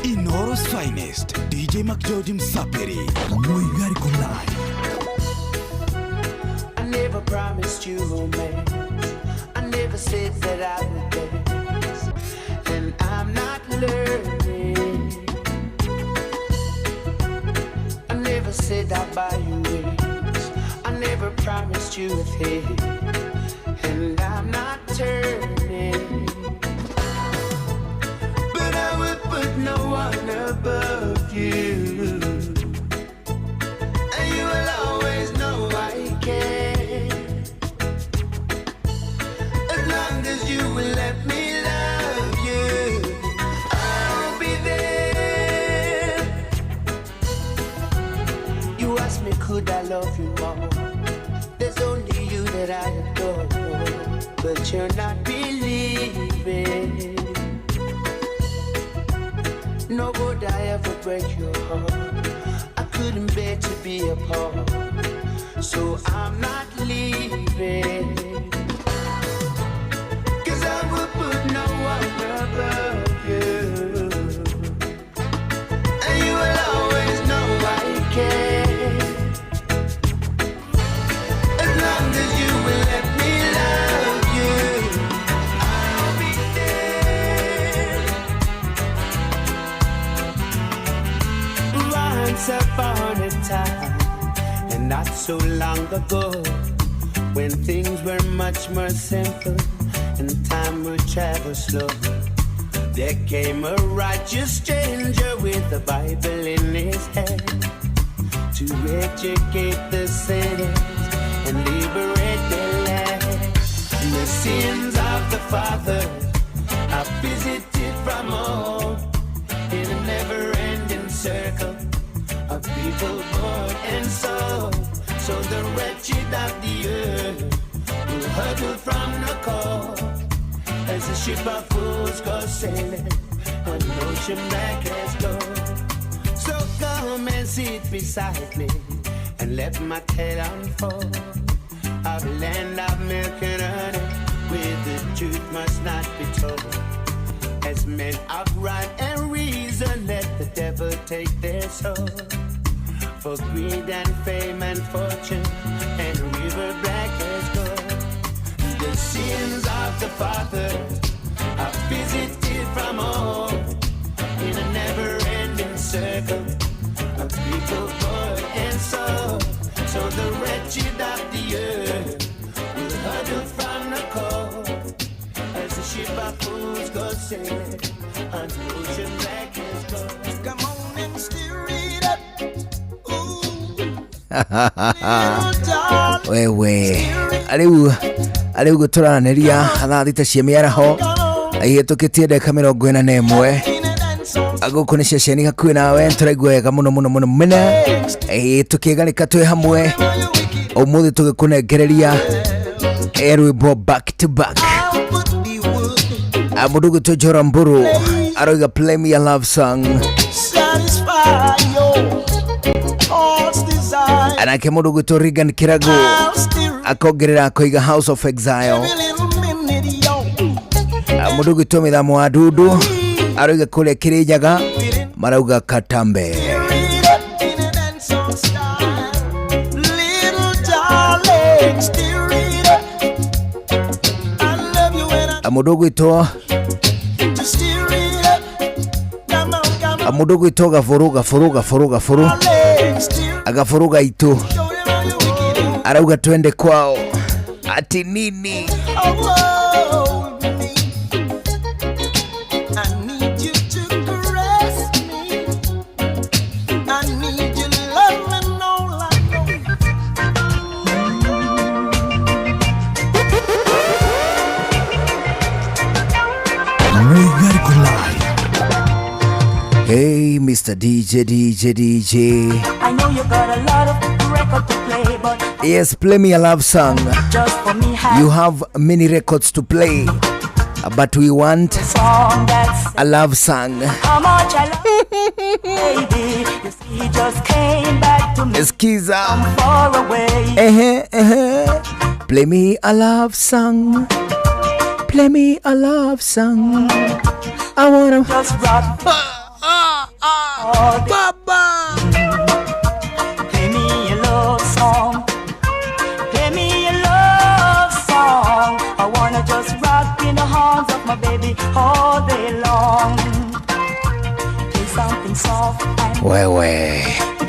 Inoro's finest, DJ Mac George Msapiri. Muigari Kulai. I never promised you romance. I never said that I would dance. And I'm not learning. I never said I'd buy you wings. I never promised you a thing. And I'm not turning. But I would put no one above you. And you will always know I care. As long as you will let me love you, I'll be there. You ask me, could I love you more? There's only you that I adore. But you're not believing. No, would I ever break your heart? I couldn't bear to be apart. So I'm not leaving. 'Cause I would put no one above you. And you will always know I care. As long as you will let me love you, I'll be there. Once upon a time, and not so long ago, when things were much more simple and time would travel slow, there came a righteous stranger with a Bible in his hand to educate the sinners and liberate their land. And the sins of the fathers are visited from home in a never-ending circle of people born and sold. So the wretched of the earth will huddle from the coast as the ship of fools goes sailing on the ocean breakers go. So come and sit beside me and let my tale unfold of a land of milk and honey, where the truth must not be told. As men of right and reason, let the devil take their soul. For greed and fame and fortune and river breakers go. the sins of the father are visited from all in a never-ending circle of people, boy, and soul. So the wretched of the earth will huddle from the cold as the ship of fools goes sailing on the ocean black as gold. Come on and stir it up. Wewe ariu guturananeria thaa thita cia miaraho ahitukitie ndeka 41 aguku ni ceceni hakuhi nawe turaigua wega muno muno muno mene tukigarika twi hamwe umuthi tugikunengereria rwimbo back to back. Mundu gwitwo Jora Mburu aroiga play me a love song. Anake mundu gwitwo Regan Kiragu akongerera akoiga House of Exile. Mundu gwitwo Mithamo wa Dudu aroiga kule Kirinyaga marauga Katambe. Mundu gwitwo Gafuru agafuruga itu arauga twende kwao ati nini. Hey, Mr. DJ. I know you got a lot of record to play, but yes, play me a love song. Just for me, you have many records to play, but we want song that's a love song. How much I love baby, you see, he just came back to me. Skiza from far away. Play me a love song. Play me a love song. I wanna just rock. Baba, play me a love song. Play me a love song. I wanna just rock in the arms of my baby all day long. Play something soft and with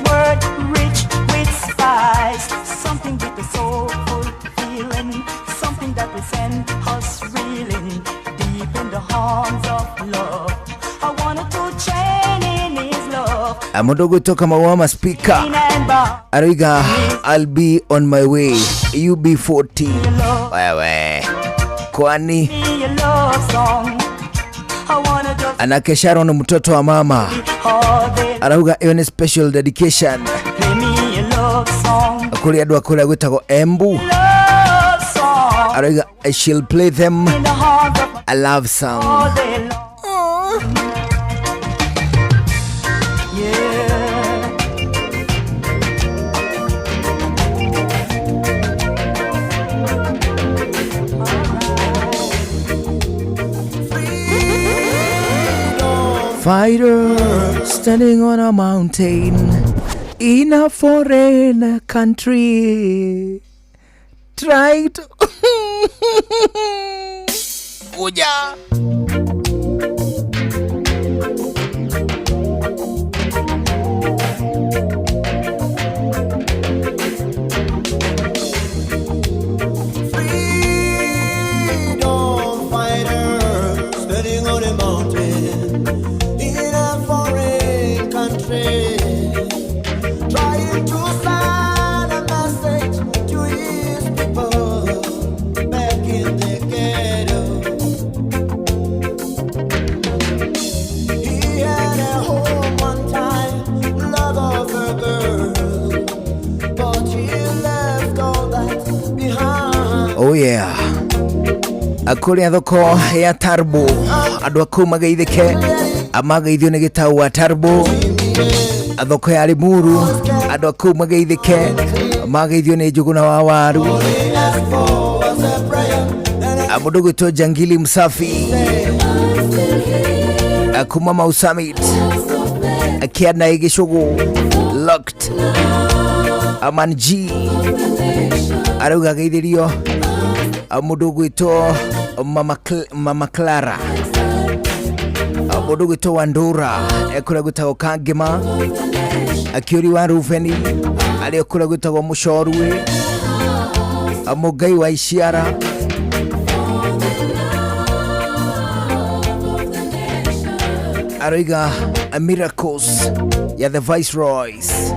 word rich with spice. Something with a soulful feeling. Something that will send us reeling deep in the arms of love. I wanna to chain in his love. Amodogo toka mawama speaker Ariga, I'll be on my way. UB40 wewe kwani anake Sharon mtoto wa mama arauga iyo ni special dedication kuri adwa kuri gwitago Embu arauga I shall play them a love song. Fighter standing on a mountain in a foreign country, trying to Uja. Freedom fighter standing on a mountain in a foreign country, trying to send a message to his people back in the ghetto. He had a home one time, love of a girl, but he left all that behind. Oh yeah. Akuri athoko ya Tarbo andu akuma geithike amageithio ni gitau wa Tarbo athoko ya Limuru andu akuma geithike amageithio ni Njuguna wa Waru amundu gwitwo Jangili Msafi akuma Mau Summit akiana igishugu locked Aman G arauga geithirio mundu gwito Mama Clara, mundu gwito Wandura ekura gwitagwo Kangema, akiuri wa Ruveni ari ekura gwitagwo Mushorwe, Mugai wa Ishiara, aroiga Miracles ya The Viceroys.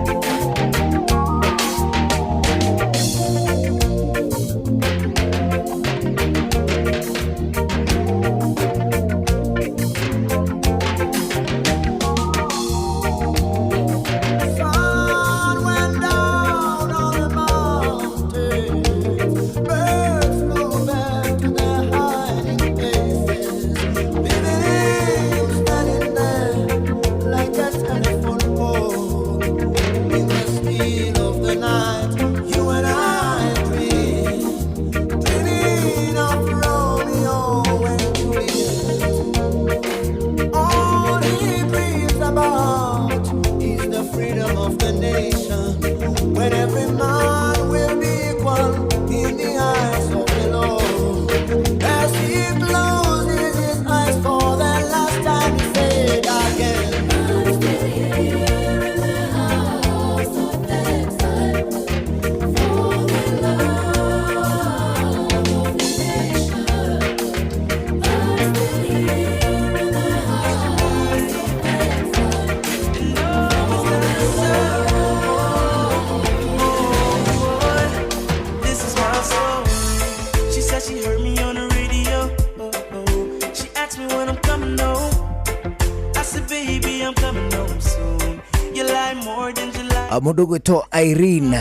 Mundu gwito Irene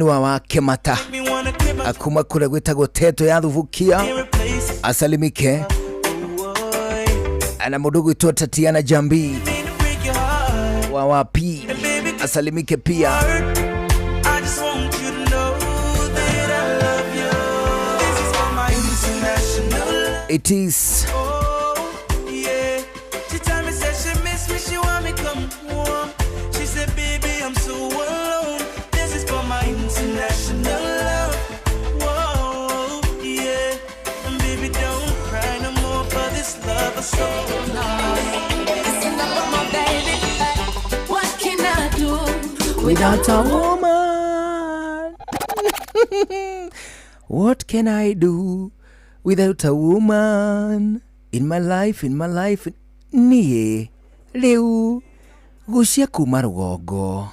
wa Kemata, akuma kule gwitagwo Teto ya Thuvukia, asalimike. Ana mundu gwito Tatiana Jambi wa Wapi, asalimike pia. It is without a woman. What can I do without a woman in my life? Nie leu gucia kuma rugongo.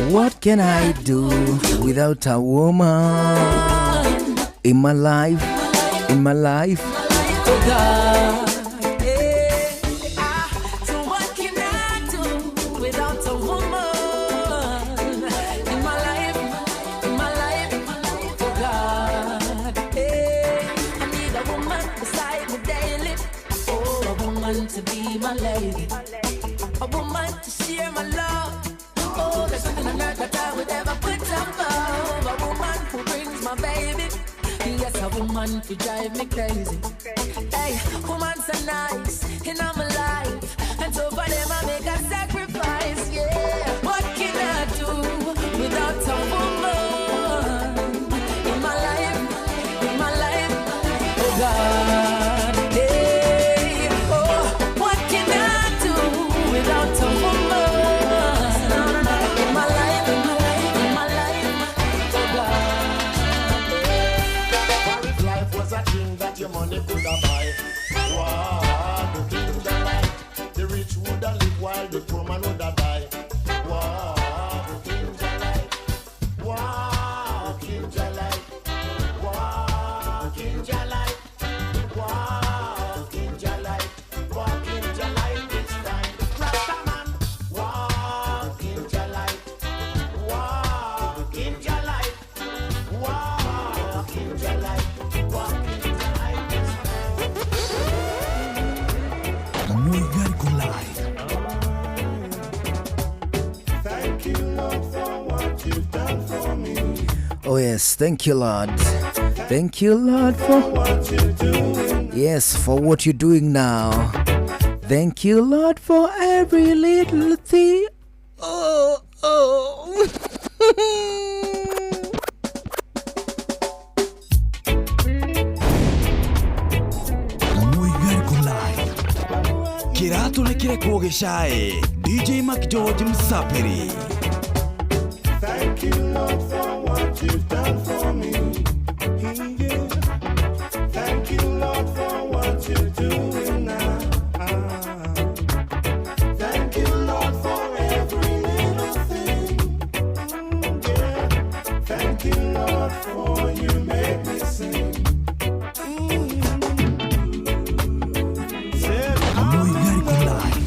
What can I do without a woman in my life? Oh God, so what can I do without a woman in my life? Oh God, I need a woman beside me daily. Oh, a woman to be my lady, a woman to share my love. Oh, there's nothing on earth that I would ever put above a woman who brings my baby. Yes, a woman to drive me crazy. Hey, woman so nice in my life, and so for them I make a sacrifice. Yeah, what can I do without a woman in my life? Oh God, hey, oh, what can I do without a woman? Your money could have buy. Wow, the things that like the rich would have live while the poor man would have die. Wow, the things that like. Wow, things that like. Wow, things that like. Wow, things that like. Wow, things that like. It's time to crash a man. Wow, things that like. Wow, things that like. Wow, things that like. Oh yes, thank you Lord. Thank you Lord for yes, for what you're doing now. Thank you Lord for every little thing. Oh. Kirato na kire kuogeshae DJ Mac George Msapiri. Thank you Lord for what you've done for me. Yeah. Thank you Lord for what you're doing now. Thank you Lord for every little thing. Yeah. Thank you Lord for you make me sing.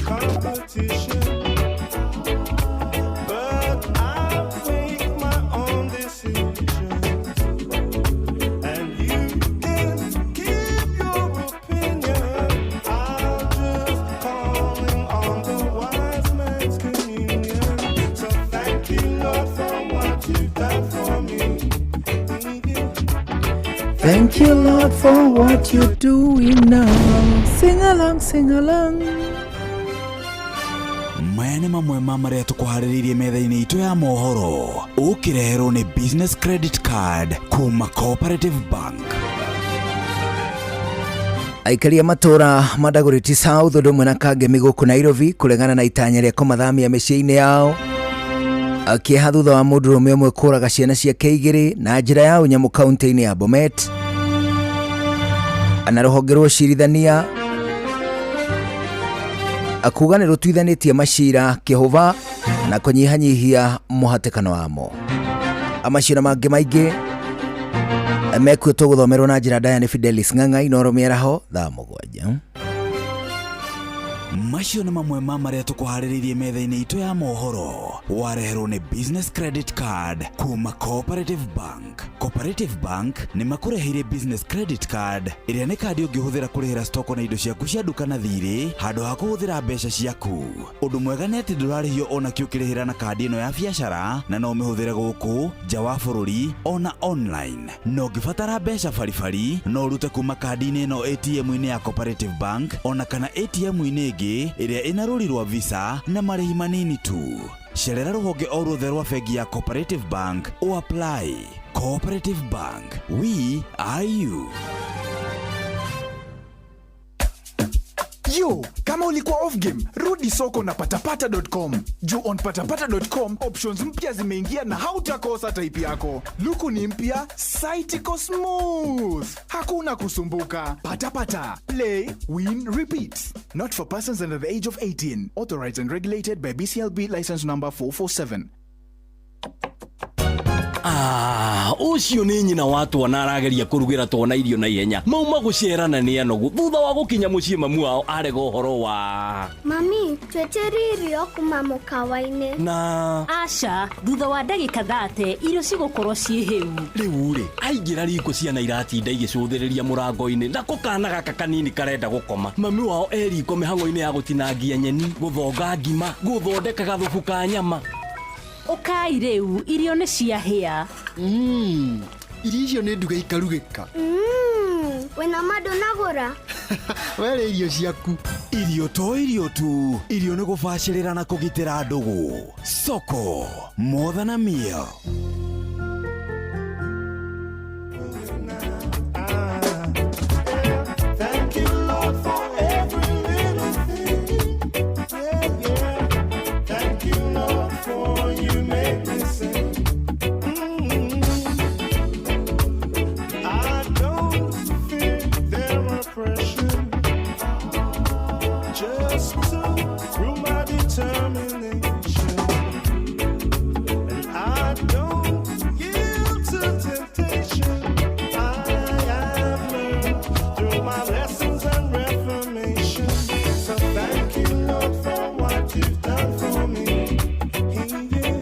Competition, but I make my own decisions, and you can keep your opinion. I'm just calling on the wise man's communion. So thank you, Lord, for what you've done for me. Thank you Lord for what you're doing now. Sing along, sing along. Maya nĩ mamwe ma marĩa tũkũharĩrĩirie metha-inĩ itũ ya mohoro. Ũkĩreherwo nĩ business credit card kuma Cooperative Bank. Aikaria matora Madagoreti South ũndũ ũmwe na Kangemi gũkũ Nairobi kũregana na itanya rĩa kũmathamia mĩciĩ-inĩ yao. Akĩeha thutha wa mũndũrũme ũmwe kũraga ciana ciake igĩrĩ na njĩra ya ũnyamũ kaunti-inĩ ya Bomet. Na rũhonge rwa ũcirithania akuga nĩ rũtuithanĩtie macira kĩhũva na kũnyihanyihia mũhatĩkano wamo. Amacira mangĩ maingĩ mekuĩtwo gũthomerwo na njĩra Diane Fidelis Ng'ang'a Noro Mĩaraho thaa 7. Macio nĩ mamwe ma marĩa tũkũharĩrĩirie metha-inĩ itũ ya mohoro. Wareherwo nĩ business credit card kuma Cooperative Bank. Cooperative Bank nĩ makũreheire business credit card ĩrĩa nĩ kandi ũngĩhũthĩra kũrĩhĩra stoko na indo ciaku cia nduka na thirĩ handũ ha kũhũthĩra mbeca ciaku. Ũndũ mwega nĩ atĩ ndũrarĩhio ona kĩ ũkĩrĩhĩra na kandi ĩno ya biacara na no ũmĩhũthĩre gũkũ nja wa bũrũri ona online. No ũngĩbatara mbeca baribari no ũrute kuma kandi-inĩ ĩno ATM-inĩ ya Cooperative Bank ona kana ATM-inĩ ĩngĩ ĩrĩa ĩna rũri rwa visa na marĩhi manini tu. Cerera rũhonge o ruothe rwa bengi ya Cooperative Bank o apply. Cooperative Bank, we are you. Yo, kama ulikuwa off game, rudi soko na patapata.com. Juu on patapata.com, options mpya zimeingia na hautakosa type yako. Luku ni mpya, site iko smooth. Hakuna kusumbuka. Patapata. Play, win, repeat. Not for persons under the age of 18. Authorized and regulated by BCLB license number 447. Ucio nĩ nyina watu anarageria kũrugĩra twana irio na ihenya mauma gũcerana nĩ anogu thutha wa gũkinya mũciĩ mamu wao arega ũhoro wa mami tweterie irio kuma mũkawa-inĩ na aca thutha wa ndagĩka 30 irio cigũkorwo ciĩ hĩu rĩu rĩ aingĩra riko ciana iratinda igĩcũthĩrĩria mũrango-inĩ na kũkana gaka kanini karenda gũkoma mami wao eriko mĩhang'o-inĩ ya gũtinangia nyeni gũthonga ngima gũthondeka gathubu ka nyama Ukai rĩu irio nĩ ciahĩa. Irio icio nĩ nduga ikarugĩka. Wena madu nagũra. Were irio ciaku. Irio tu. Irio nĩ gũbacĩrĩra na kũgitĩra ndũgũ. Soko. More than a meal. Thank you, Lord, for every little thing. Yeah. Thank you, Lord, for you make me sing. I don't fear their oppression, just through my determination. And I don't yield to temptation. I have learned through my lessons and reformation. So thank you, Lord, for what you've done for me. Yeah.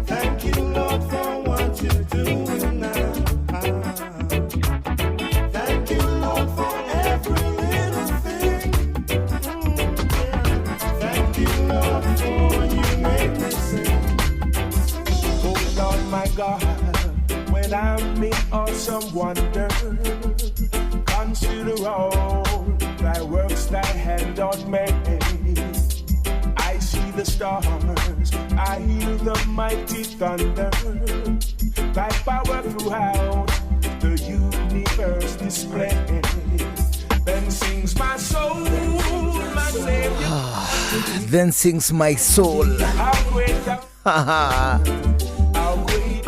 Thank you, Lord, for what you're doing now. Thank you, Lord, for every little thing. Thank you, Lord, for some wonder. Consider all thy works thy hand doth make. I see the stars, I hear the mighty thunder. Thy power throughout the universe display. Then sings my soul, my Savior. Then sings my soul. How great thou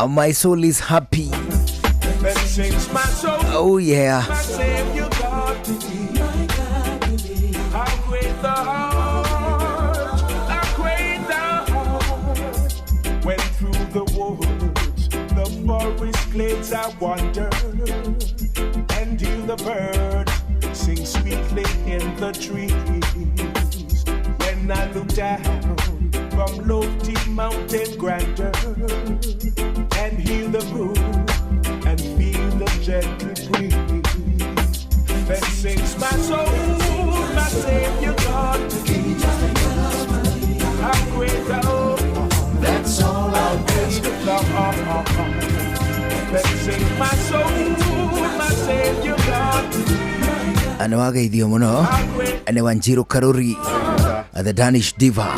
my soul is happy. Then sings my soul. Oh yeah. My Savior God to thee. How great thou art, how great thou art. When through the woods, the forest glades I wander, and hear the birds sing sweetly in the trees. When I look down from lofty mountain grandeur, and hear the moon and feel the gentle breeze, then sings my soul, my Savior God to thee. How great thou art, that's all I'll ask of thou art. Then sings my soul, my Savior God to thee. Anawageithio muno ane Wanjiru Karuri, the Danish diva,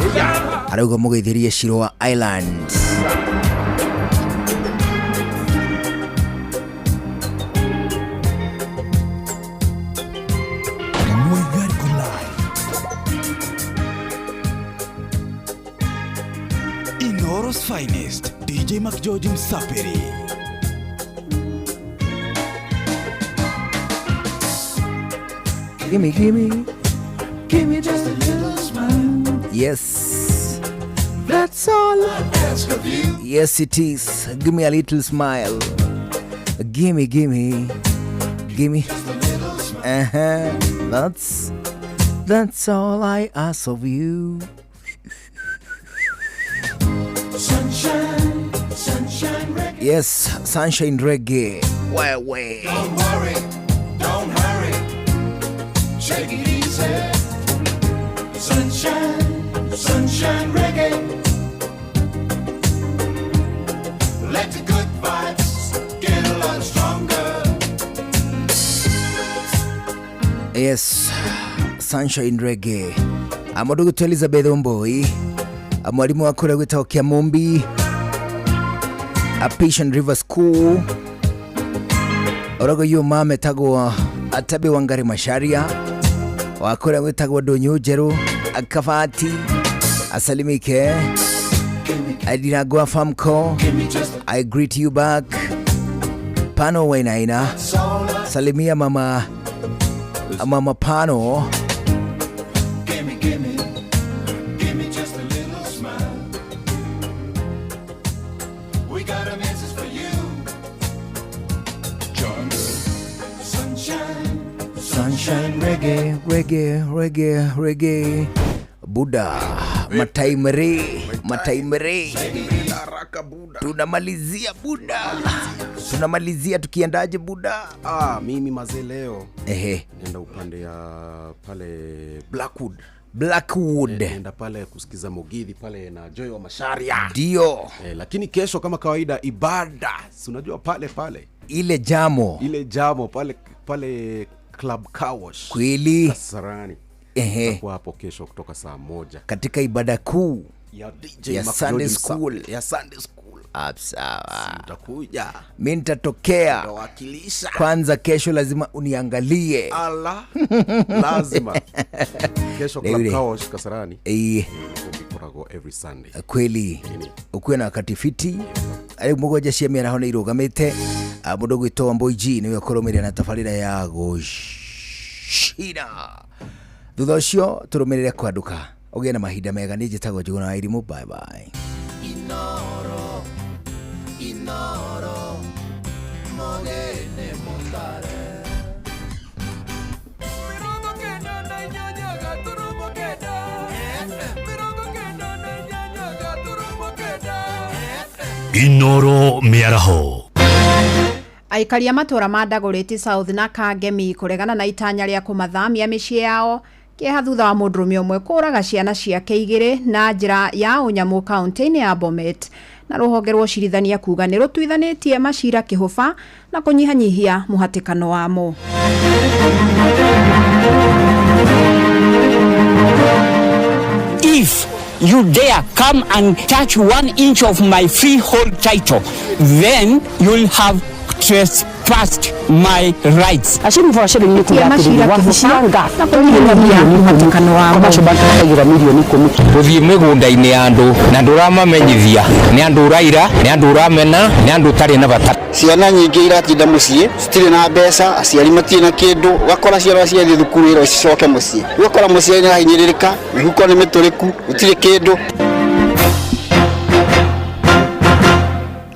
arauga mugeithirie Shiro wa Island. Inoro's finest, DJ McGeorge Msapiri. Gimme just a little smile. Yes, that's all I ask of you. Yes, it is. Give me a little smile. Gimme just a little smile. That's all I ask of you. Sunshine reggae. Yes, sunshine reggae. Where? Don't worry, don't hurry. Take it easy. Sunshine reggae. Let the good vibes get a lot stronger. Yes, sunshine reggae. Amodugu to Elizabeth Omboi. Mwalimu wako kule gwitagwo Kiamumbi. A Patient River School. Orogo yu mame tagwo Atabe Wangari Masharia. Wakora gwitagwo Ndonyo Njeru Akavati. Asalimike. Adiragwa Famco. I greet you back. Pano Wainaina. Salimia mama Pano. Give me just a little smile. We got a message for you. John. Sunshine reggae. Buddha. Mataimere. Tunamalizia tukiendaje Buddha? Mimi mazee leo. Nenda upande ya pale Blackwood. Nenda pale kusikiza Mugithi pale na Joy wa Masharia. Ndio. Lakini kesho kama kawaida ibada. Si unajua pale. Ile jamo pale Club Kawash. Kweli. Kasarani. Kwa hapo kesho kutoka saa 1. Katika ibada kuu ya DJ ya Sunday School. Sawa. Utakuja. Mimi nitatokea. Nitawakilisha. Kwanza kesho lazima uniangalie. Allah. Lazima. Kesho Club Kawash Kasarani. Ukikorago every Sunday. Kweli. Ukuwe na wakati fiti. Ali mugoja shemia na hona irugamite. Mudogo itoa Mboiji niwe koromeria na tafarira ya Goshina. Thutha ucio turumirire kwaduka. Ogia na mahinda mega ni njitagwo Njuguna wa Irimu. Bye bye. Inoro Mogene Motare. Inoro Miaraho. Aikari a matura ma Dagoretti South na Kangemi kuregana na itanya ria kumathamia micii yao kieha thutha wa mundurume umwe kuraga ciana ciake 2 na njira ya unyamu kaunti-ini ya Bomet. na rũhonge rwa ũcirithania kuga nĩ rũtuithanĩtie macira kĩhũba na kũnyihanyihia mũhatĩkano wamo. If you dare come and touch 1 inch of my freehold title, then you'll have trespassed my rights. Uthie migunda-ini ya andu na nduramamenyithia ni andu uraira ni andu uramena ni andu tari na bata. Ciana nyingi iratinda mucii citire na mbeca, aciari matie na kindu, gakora ciana ciathi thukuru iro cicoke mucii. Gakora mucii ni ahinyiririka, mihuko ni mituriku, gutire kindu.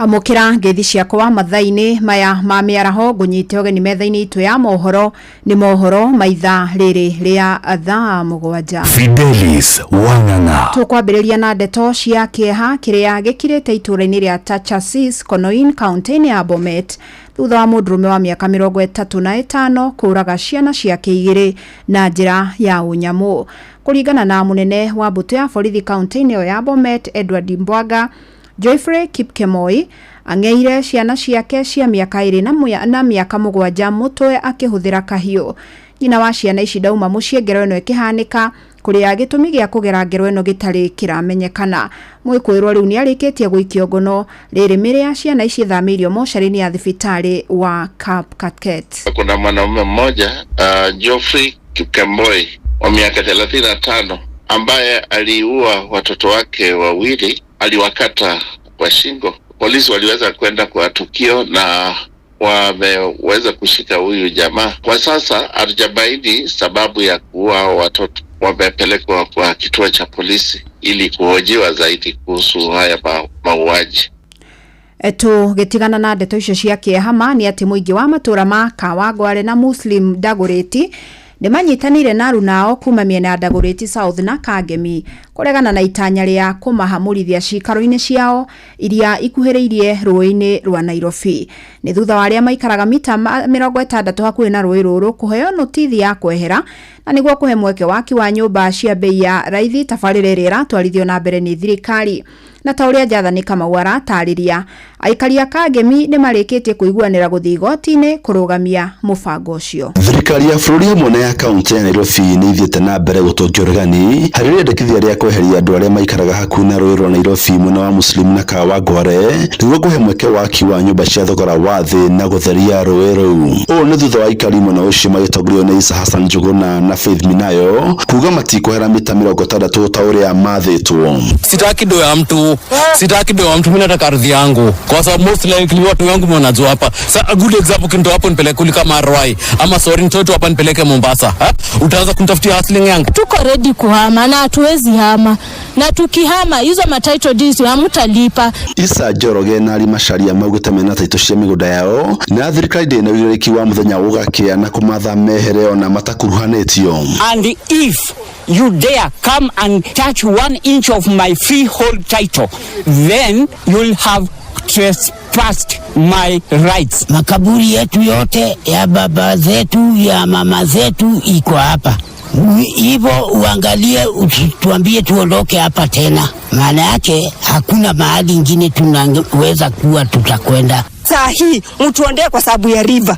Amukira ngethi ciakwa mathaini maya ma miaraho ngunyite ogeni methaini itu ya mohoro ni mohoro maitha riri ria thaa 7. Fidelis Wanganga. Tukwambiriria na ndeto cia kieha kiria gikirite itura-ini ria Tachasis Konoin County ya Bomet thutha wa mundurume wa miaka 35 kuraga ciana ciake igiri na njira ya unyamu. Kuringana na munene wa mbutu ya borithi county ya Bomet Edward Mbwaga, Joyfrey Kipkemoi angeire ciana ciake cia miaka 2 na miaka 7 mutwe akihuthira kahiu. Nyina wa ciana ici dauma mucie ngero eno ikihanika kuria gitumi gia kugera ngero eno gitari kiramenyekana. Mwikuirwo riu ni arikitie guikio ngono ririmi ya ciana ici thamirio mocarini ya thibitari wa Kapkaket. Kuna mwanaume mmoja Joyfrey Kipkemoi wa miaka 35 ambaye aliua watoto wake wawili, aliwakata kwa shingo. Polisi waliweza kwenda kwa tukio na wameweza kushika huyu jamaa. Kwa sasa hatujabaini sababu ya kuua watoto. Wamepelekwa kwa kituo cha polisi ili kuhojiwa zaidi kuhusu haya mauaji. Eto getigana na ndeto icio cia kiehama ni ati muingi wa matura ma Kawangware na Muslim Dagoretti nimanyitanire na runao kuma miena ya Dagoretti South na Kangemi kuregana na itanya ria kumahamurithia cikaro-ini ciao iria ikuhiriirie ruo-ini rwa Nairobi. Ni thutha wa aria maikaraga mita 60 hakuhi na rui ruru kuheo notithi ya kwehera na niguo kuhe mweke waki wa nyumba cia bei ya raithi. Tabarĩra ĩrĩa iratwarithio na mbere ni thirikari na ta uria Jathani Kamau aratariria aikari a Kangemi ni marikitie kuiguanira guthii igoti-ini kurugamia mubango ucio. Thirikari ya bũrũri hamwe na ya kaunti ya Nairobi ni ithiĩte na mbere gũtongia ũregani harĩ rĩendekithia rĩa kweheria andũ arĩa maikaraga hakuhĩ na rũĩ rwa Nairobi mwena wa Muslim na Kawangware nĩguo kũhe mweke waki wa nyũmba cia thogora wa thĩ na gũtheria rũĩ rũu. Ũũ nĩ thutha wa aikari mwena ũcio magĩtongorio nĩ Isa Hassan Njuguna na Faith Minayo kuga matikũhera mita 60 ta ũrĩa mathĩtwo. Sitaki do ya mtu, mimi nataka ardhi yangu kwa sababu most likely watu wangu wanajua hapa. A good example kinto hapo nipeleke kuli kama Arwai ama sorry nitoto hapa nipeleke Mombasa. Utaanza kunitafutia hustling yangu. Tuko ready kuhama na hatuwezi hama. Na tukihama hizo title deeds hamtalipa. Isa Njoroge na Macharia maugĩte mena title cia mĩgũnda yao na thirikari ndĩna ũigĩrĩrĩki wa mũthenya ũgakĩa na kũmatha mehere ona matakuruhanĩtio. And if you dare come and touch 1 inch of my freehold title, then you'll have trespassed my rights. Makaburi yetu yote ya baba zetu ya mama zetu iko hapa. Hivyo uangalie, tuambie tuondoke hapa tena. Maana yake hakuna mahali ingine tunaweza kuwa tutakwenda. Saa hii mtuondee kwa sababu ya river.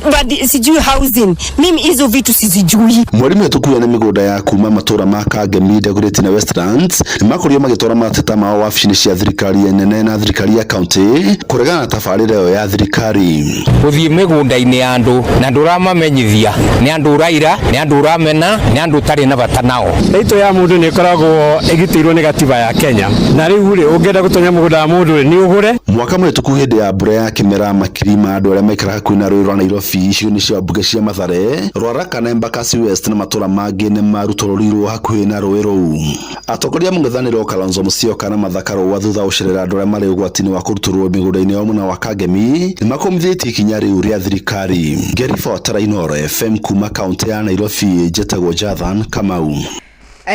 But sijui housing. Mimi hizo vitu sizijui. Mwalimu wetukuya na mĩgũnda ya kuma matura ma Kangemi, Dagoretti na Westlands makorio magĩtwara mateta mao wabici-inĩ cia thirikari nene na thirikari ya county kuregana na tabarĩra ĩyo ya thirikari. Uthie mĩgũnda-inĩ ya andu na nduramamenyithia ni andu uraira ni andu uramena ni andu tari na bata nao. Title ya mundu ni ikoragwo igitiirwo ni gatiba ya Kenya na riu ri ungienda gutonya mũgũnda wa mundu ni ugure. Mwaka mũhĩtũku hĩndĩ ya mbura ya kĩmera makiri ma andũ arĩa maikaraga hakuhĩ na rũĩ rwa Nairobi icigo-inĩ cia mbunge cia Mathare, Ruaraka na Embakasi West na matura mangĩ nĩ marutũrũrirwo hakuhĩ na rũĩ rũu. Atongoria mũng'ethanĩro Kalonzo Musyoka na Martha Karua thutha gũcerera andũ arĩa marĩ ũgwati-inĩ wa kũrutũrũrwo mĩgũnda-inĩ yao mwena wa Kangemi nĩ makomithĩtie ikinya rĩu rĩa thirikari. Ngeribo Tarainoro FM kuma kaunti ya Nairobi, njĩtagwo Jathan Kamau.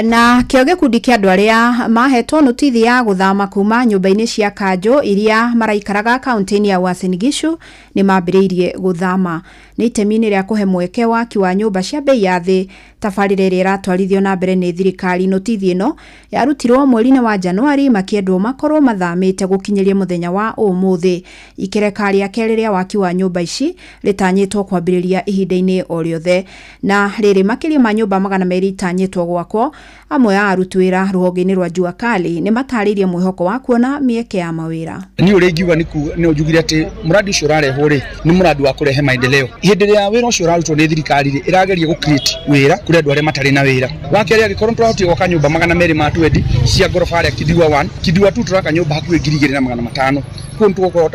Na kĩo gĩkundi kĩa andũ arĩa mahetwo notithi ya gũthama kuma nyũmba-inĩ cia kanjũ iria maraikaraga kaunti-inĩ ya Uasin Gishu nĩ mambĩrĩirie gũthama. Nĩ itemi-inĩ rĩa kũhe mweke waki wa nyũmba cia bei ya thĩ Tabarĩra ĩrĩa ĩratwarithio na mbere nĩ thirikari. Notithi ĩno yarutirwo mweri-inĩ wa Januari makĩendwo makorwo mathamĩte gũkinyĩria mũthenya wa ũmũthĩ. Ikereka rĩa kerĩ rĩa waki wa nyũmba ici rĩtanyĩtwo kwambĩrĩria ihinda-inĩ o rĩothe, na rĩrĩ makĩria ma nyũmba 200 itanyĩtwo gwakwo. Amwe a aruti wĩra rũhonge-inĩ rwa Jua Kali nĩ matarĩirie mwĩhoko wa kuona mĩeke ya mawĩra. Ni ũrĩa ingiuga nĩ njugire atĩ mũradi ũcio ũrarehwo rĩ nĩ mũradi wa kũrehe maendeleo. Hĩndĩ ĩrĩa wĩra ũcio ũrarutwo nĩ thirikari rĩ ĩrageria gũ-create wĩra kũrĩ andũ arĩa matarĩ na wĩra. Wa kerĩ angĩkorwo tũrahotire gwaka nyũmba 200 ma 20 cia ngoroba rĩa Kidiwa 1, Kidiwa 2 turaka nyũmba hakuhĩ 2,500. Kuo tũgũkorwo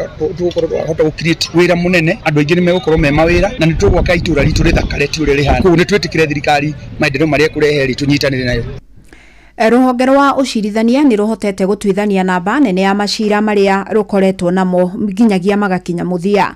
gũ-create wĩra mũnene, andũ aingĩ nĩ megũkorwo me mawĩra na nĩ tũgwaka itũra ritũ rĩthakare ti ũrĩa rĩhana. Kuo nĩ twĩtĩkĩre thirikari maendeleo marĩa kũrehe rĩ tũnyitanĩre nayo. Rũhonge rwa ũcirithania nĩ rũhotete gũtuithania namba nene ya macira marĩa rũkoretwo namo nginyagia magakinya mũthia.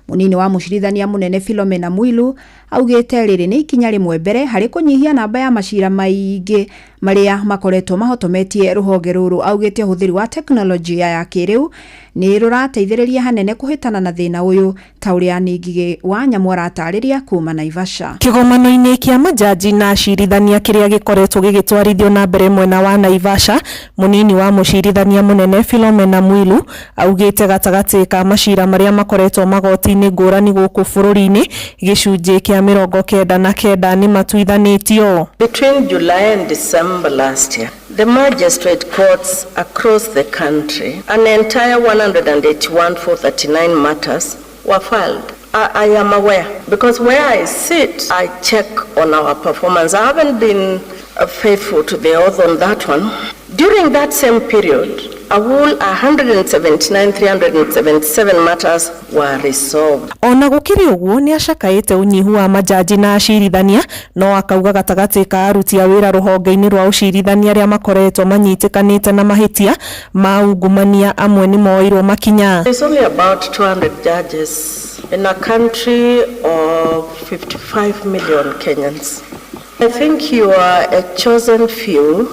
Munini wa mũcirithania mũnene Philomena Mwilu augĩte rĩrĩ nĩ ikinya rĩmwe mbere harĩ kũnyihia namba ya macira maingĩ marĩa makoretwo mahotometie rũhonge rũrũ. Augĩte ũhũthĩri wa teknolojia ya kĩrĩu nĩ rũrateithĩrĩria hanene kũhĩtana na thĩna ũyũ, ta ũrĩa Ningĩ wa Nyamũ aratarĩria kuma Naivasha. Kĩgomano-inĩ kĩa majaji na acirithania kĩrĩa gĩkoretwo gĩgĩtwarithio na mbere mwena wa Naivasha, munini wa mũcirithania mũnene Philomena Mwilu augĩte gatagatĩ ka macira marĩa makoretwo magoti-inĩ ngũrani gũkũ bũrũri-inĩ gĩcunjĩ kĩa 99 nĩ matuithanĩtio. Between July and December last year, the magistrate courts across the country, an entire 181,439 matters were filed. I am aware because where I sit, I check on our performance. I haven't been faithful to the oath on that one. During that same period, a whole 179,377 matters were resolved. Ona gũkĩrĩ ũguo nĩ acakaĩte ũnyihu wa majaji na acirithania, no akauga gatagatĩ ka aruti a wĩra rũhonge-inĩ rwa ũcirithania arĩa makoretwo manyitĩkanĩte na mahĩtia ma ungumania amwe nĩ moirwo makinya. There's only about 200 judges in a country of 55 million Kenyans. I think you are a chosen few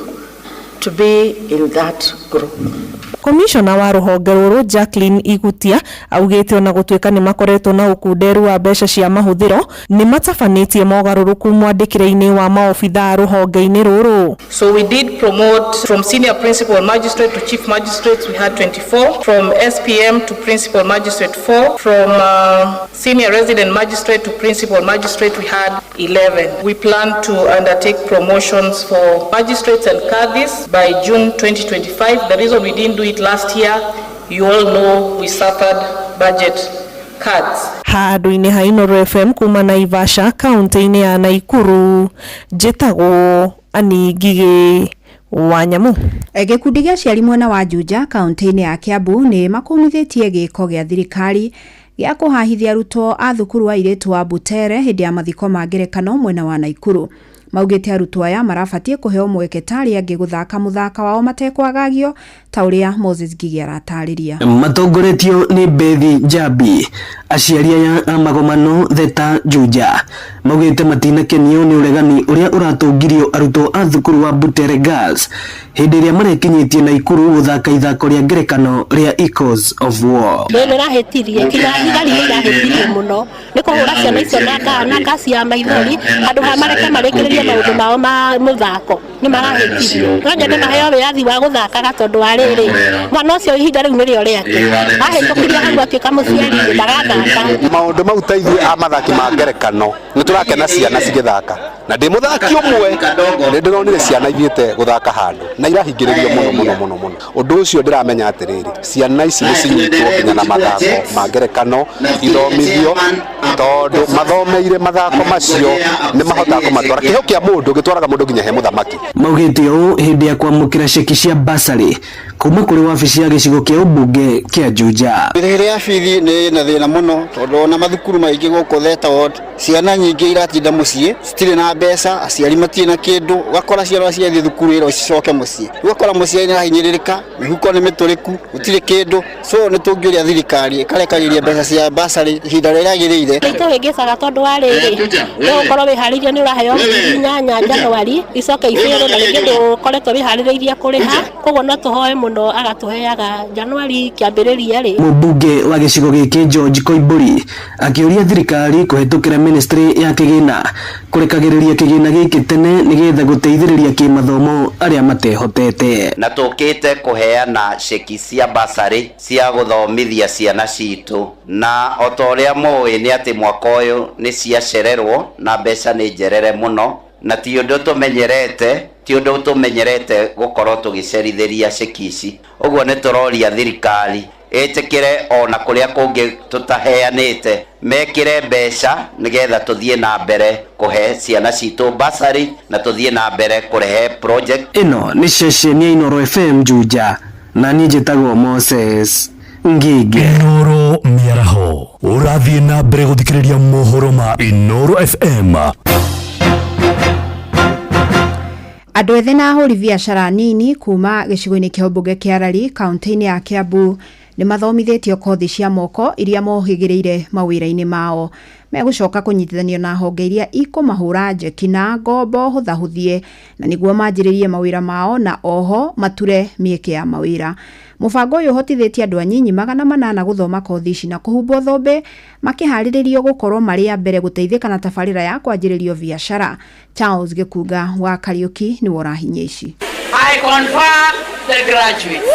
to be in that group. Komishona wa rũhonge rũrũ Jacqueline Igutia augĩte ona gũtuĩka nĩ makoretwo na ũkunderu wa mbeca cia mahũthĩro nĩ matabanĩtie mogarũrũku mwandĩkĩre-inĩ wa maobitha rũhonge-inĩ rũrũ. So we did promote from senior principal magistrate to chief magistrates, we had 24, from SPM to principal magistrate 4, from senior resident magistrate to principal magistrate we had 11. We plan to undertake promotions for magistrates and cadis by June 2025. The reason we didn't do it last year, you all know we suffered budget cuts. Handũ-inĩ ha Inooro FM kuma Naivasha, kaunti-inĩ ya Naikuru, njĩtagwo Ani Ngigĩ wa Nyamũ. Gĩkundi gĩa aciari mwena wa Juja, kaunti-inĩ ya Kiambu nĩ makumithĩtie gĩko gĩa thirikari gĩa kũhahithia arutwo a thukuru wa airĩtu wa Butere hĩndĩ ya mathiko ma ngerekano mwena wa Naikuru. Maugĩte arutwo aya marabatie kũheo mweke tarĩ angĩ gũthaka mũthaka wao matekwagagio, ta ũrĩa Moses Ngigĩ aratarĩria. Matongoretio nĩ Bethi Njambi, aciari aya a magomano Theta Juja maugĩte matinakenio nĩ ũregani ũrĩa ũratongirio arutwo a thukuru wa Butere Girls hĩndĩ ĩrĩa marekinyĩtie Naikuru gũthaka ithako rĩa ngerekano rĩa Echoes of War. Nĩrahĩtirie kinya thigari nĩrahĩtirie mũno nĩ kũhũra ciana icio na ngasi ya maithori handũ ha mareke marekererie maũndũ mao ma mũthako nĩ marahĩtirie. No nyende maheo wĩyathi wa gũthakaga tondũ wa rĩrĩ mwana ũcio ihinda rĩu nĩrĩo rĩake ahĩtũkirie hau atuĩka mũciari ndagathaka. Maũndũ mau ta ithuĩ a mathaki ma ngerekano nĩ tũrakena ciana cigĩthaka na ndĩ mũthaki ũmwe nĩ ndĩronire ciana ithiĩte gũthaka handũ na irahingĩrĩrio mũno. Ũndũ ũcio ndĩramenya atĩrĩrĩ ciana ici nĩ cinyitwo nginya na mathako ma ngerekano ithomithio tondũ mathomeire mathako macio nĩ mahotaga kũmatwara kĩheo kĩa mũndũ gĩtwaraga mũndũ nginya he mũthamaki. Maugĩte ũũ hĩndĩ ya kwamũkĩra ceki cia basarĩ kuma kũrĩ wabici ya gĩcigo kĩa ũmbunge kĩa Juja. Mĩrĩhĩre ya bithi nĩ na thĩna mũno tondũ ona mathukuru maingĩ gũkũ Theta Ward ciana nyingĩ iratinda mũciĩ citirĩ na mbeca, aciari matirĩ na kĩndũ, ũgakora ciana ciathiĩ thukuru ĩro cicoke mũciĩ, ũgakora mũciĩ nĩ ahinyĩrĩrĩka, mĩhuko nĩ mĩtũrĩku, gũtirĩ kĩndũ. So nĩ tũngĩũria thirikari ĩkarekagĩria mbeca cia basarĩ ihinda rĩrĩa rĩagĩrĩire. Ĩtũhĩngĩcaga tondũ wa rĩrĩ nĩ ũkorwo wĩharĩirie nĩ ũraheo inyanya Januari icoke icere na rĩngĩ ndũkoretwo wĩharĩrĩirie kũrĩha, koguo no tũhoe mũno agatũheaga Januari kĩambĩrĩria rĩ. Mũmbunge wa gĩcigo gĩkĩ George Koimbũri akĩũria thirikari kũhetũkĩra ministry ya kigina kurekagiriria kigina giki tene nigetha guteithiriria kimathomo aria matehotete na tukite kuheana cheki cia basari cia guthomithia ciana citu na otoria moe ni ati mwaka uyu ni ciacererwo na mbeca ni njerere muno na ti undu tumenyerete gukorwo tugicerithiria cheki ici uguo ni turoria thirikari etekire ona kuria kungi tutaheanite mekire mbeca nigetha tuthie na mbere kuhe ciana citu basari na tuthie na mbere kurehe project ino ni ceceni ya Inoro FM Juja na niĩ njĩtagwo Moses Ngige. Inoro miaraho urathie na mbere guthikiriria mohoro ma Inoro FM. Andũ ethĩ na ahũri biacara nini kuma gĩcigo-inĩ kĩa ũmbunge kĩa Rari kaunti-inĩ ya Kiambu nĩ mathomithĩtio kothi cia moko iria mohĩgĩrĩire mawĩra-inĩ mao megũcoka kũnyitithanio na honge iria ikũmahũra njeki na ngombo hũthahũthie na nĩguo manjĩrĩrie mawĩra mao na oho mature mĩeke ya mawĩra. Mũbango ũyũ ũhotithĩtie andũ anyinyi 800 gũthoma kothi ici na kũhumbwo thũmbĩ makĩharĩrĩrio gũkorwo marĩ a mbere gũteithĩka na tabarĩra ya kwanjĩrĩrio biacara. Charles Gĩkunga wa Kariuki nĩ worahinya ici. I confirm the graduate.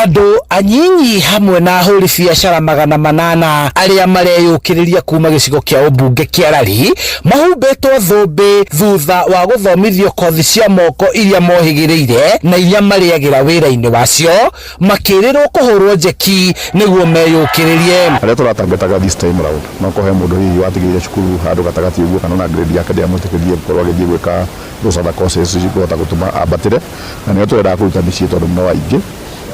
Andũ anyinyi hamwe na ahũri biacara 800 arĩa mareyũkĩrĩria kuma gĩcigo kĩa ũmbunge kĩa Rari mahumbĩtwo thũmbĩ thutha wa gũthomithio kothi cia moko iria mohĩgĩrĩire na iria marĩagĩra wĩra-inĩ wacio makĩrĩrwo kũhũrwo njeki nĩguo meyũkĩrĩrie. Arĩa tũratangataga this time round no kũhe mũndũ hihi watigĩrĩre cukuru handũ gatagati ũguo kana na grade yake ndĩamũtĩkĩrie gũkorwo agĩthiĩ gwĩka those other courses cikũhota gũtũma ambatĩre na nĩo tũrenda kũruta mĩciĩ tondũ no aingĩ.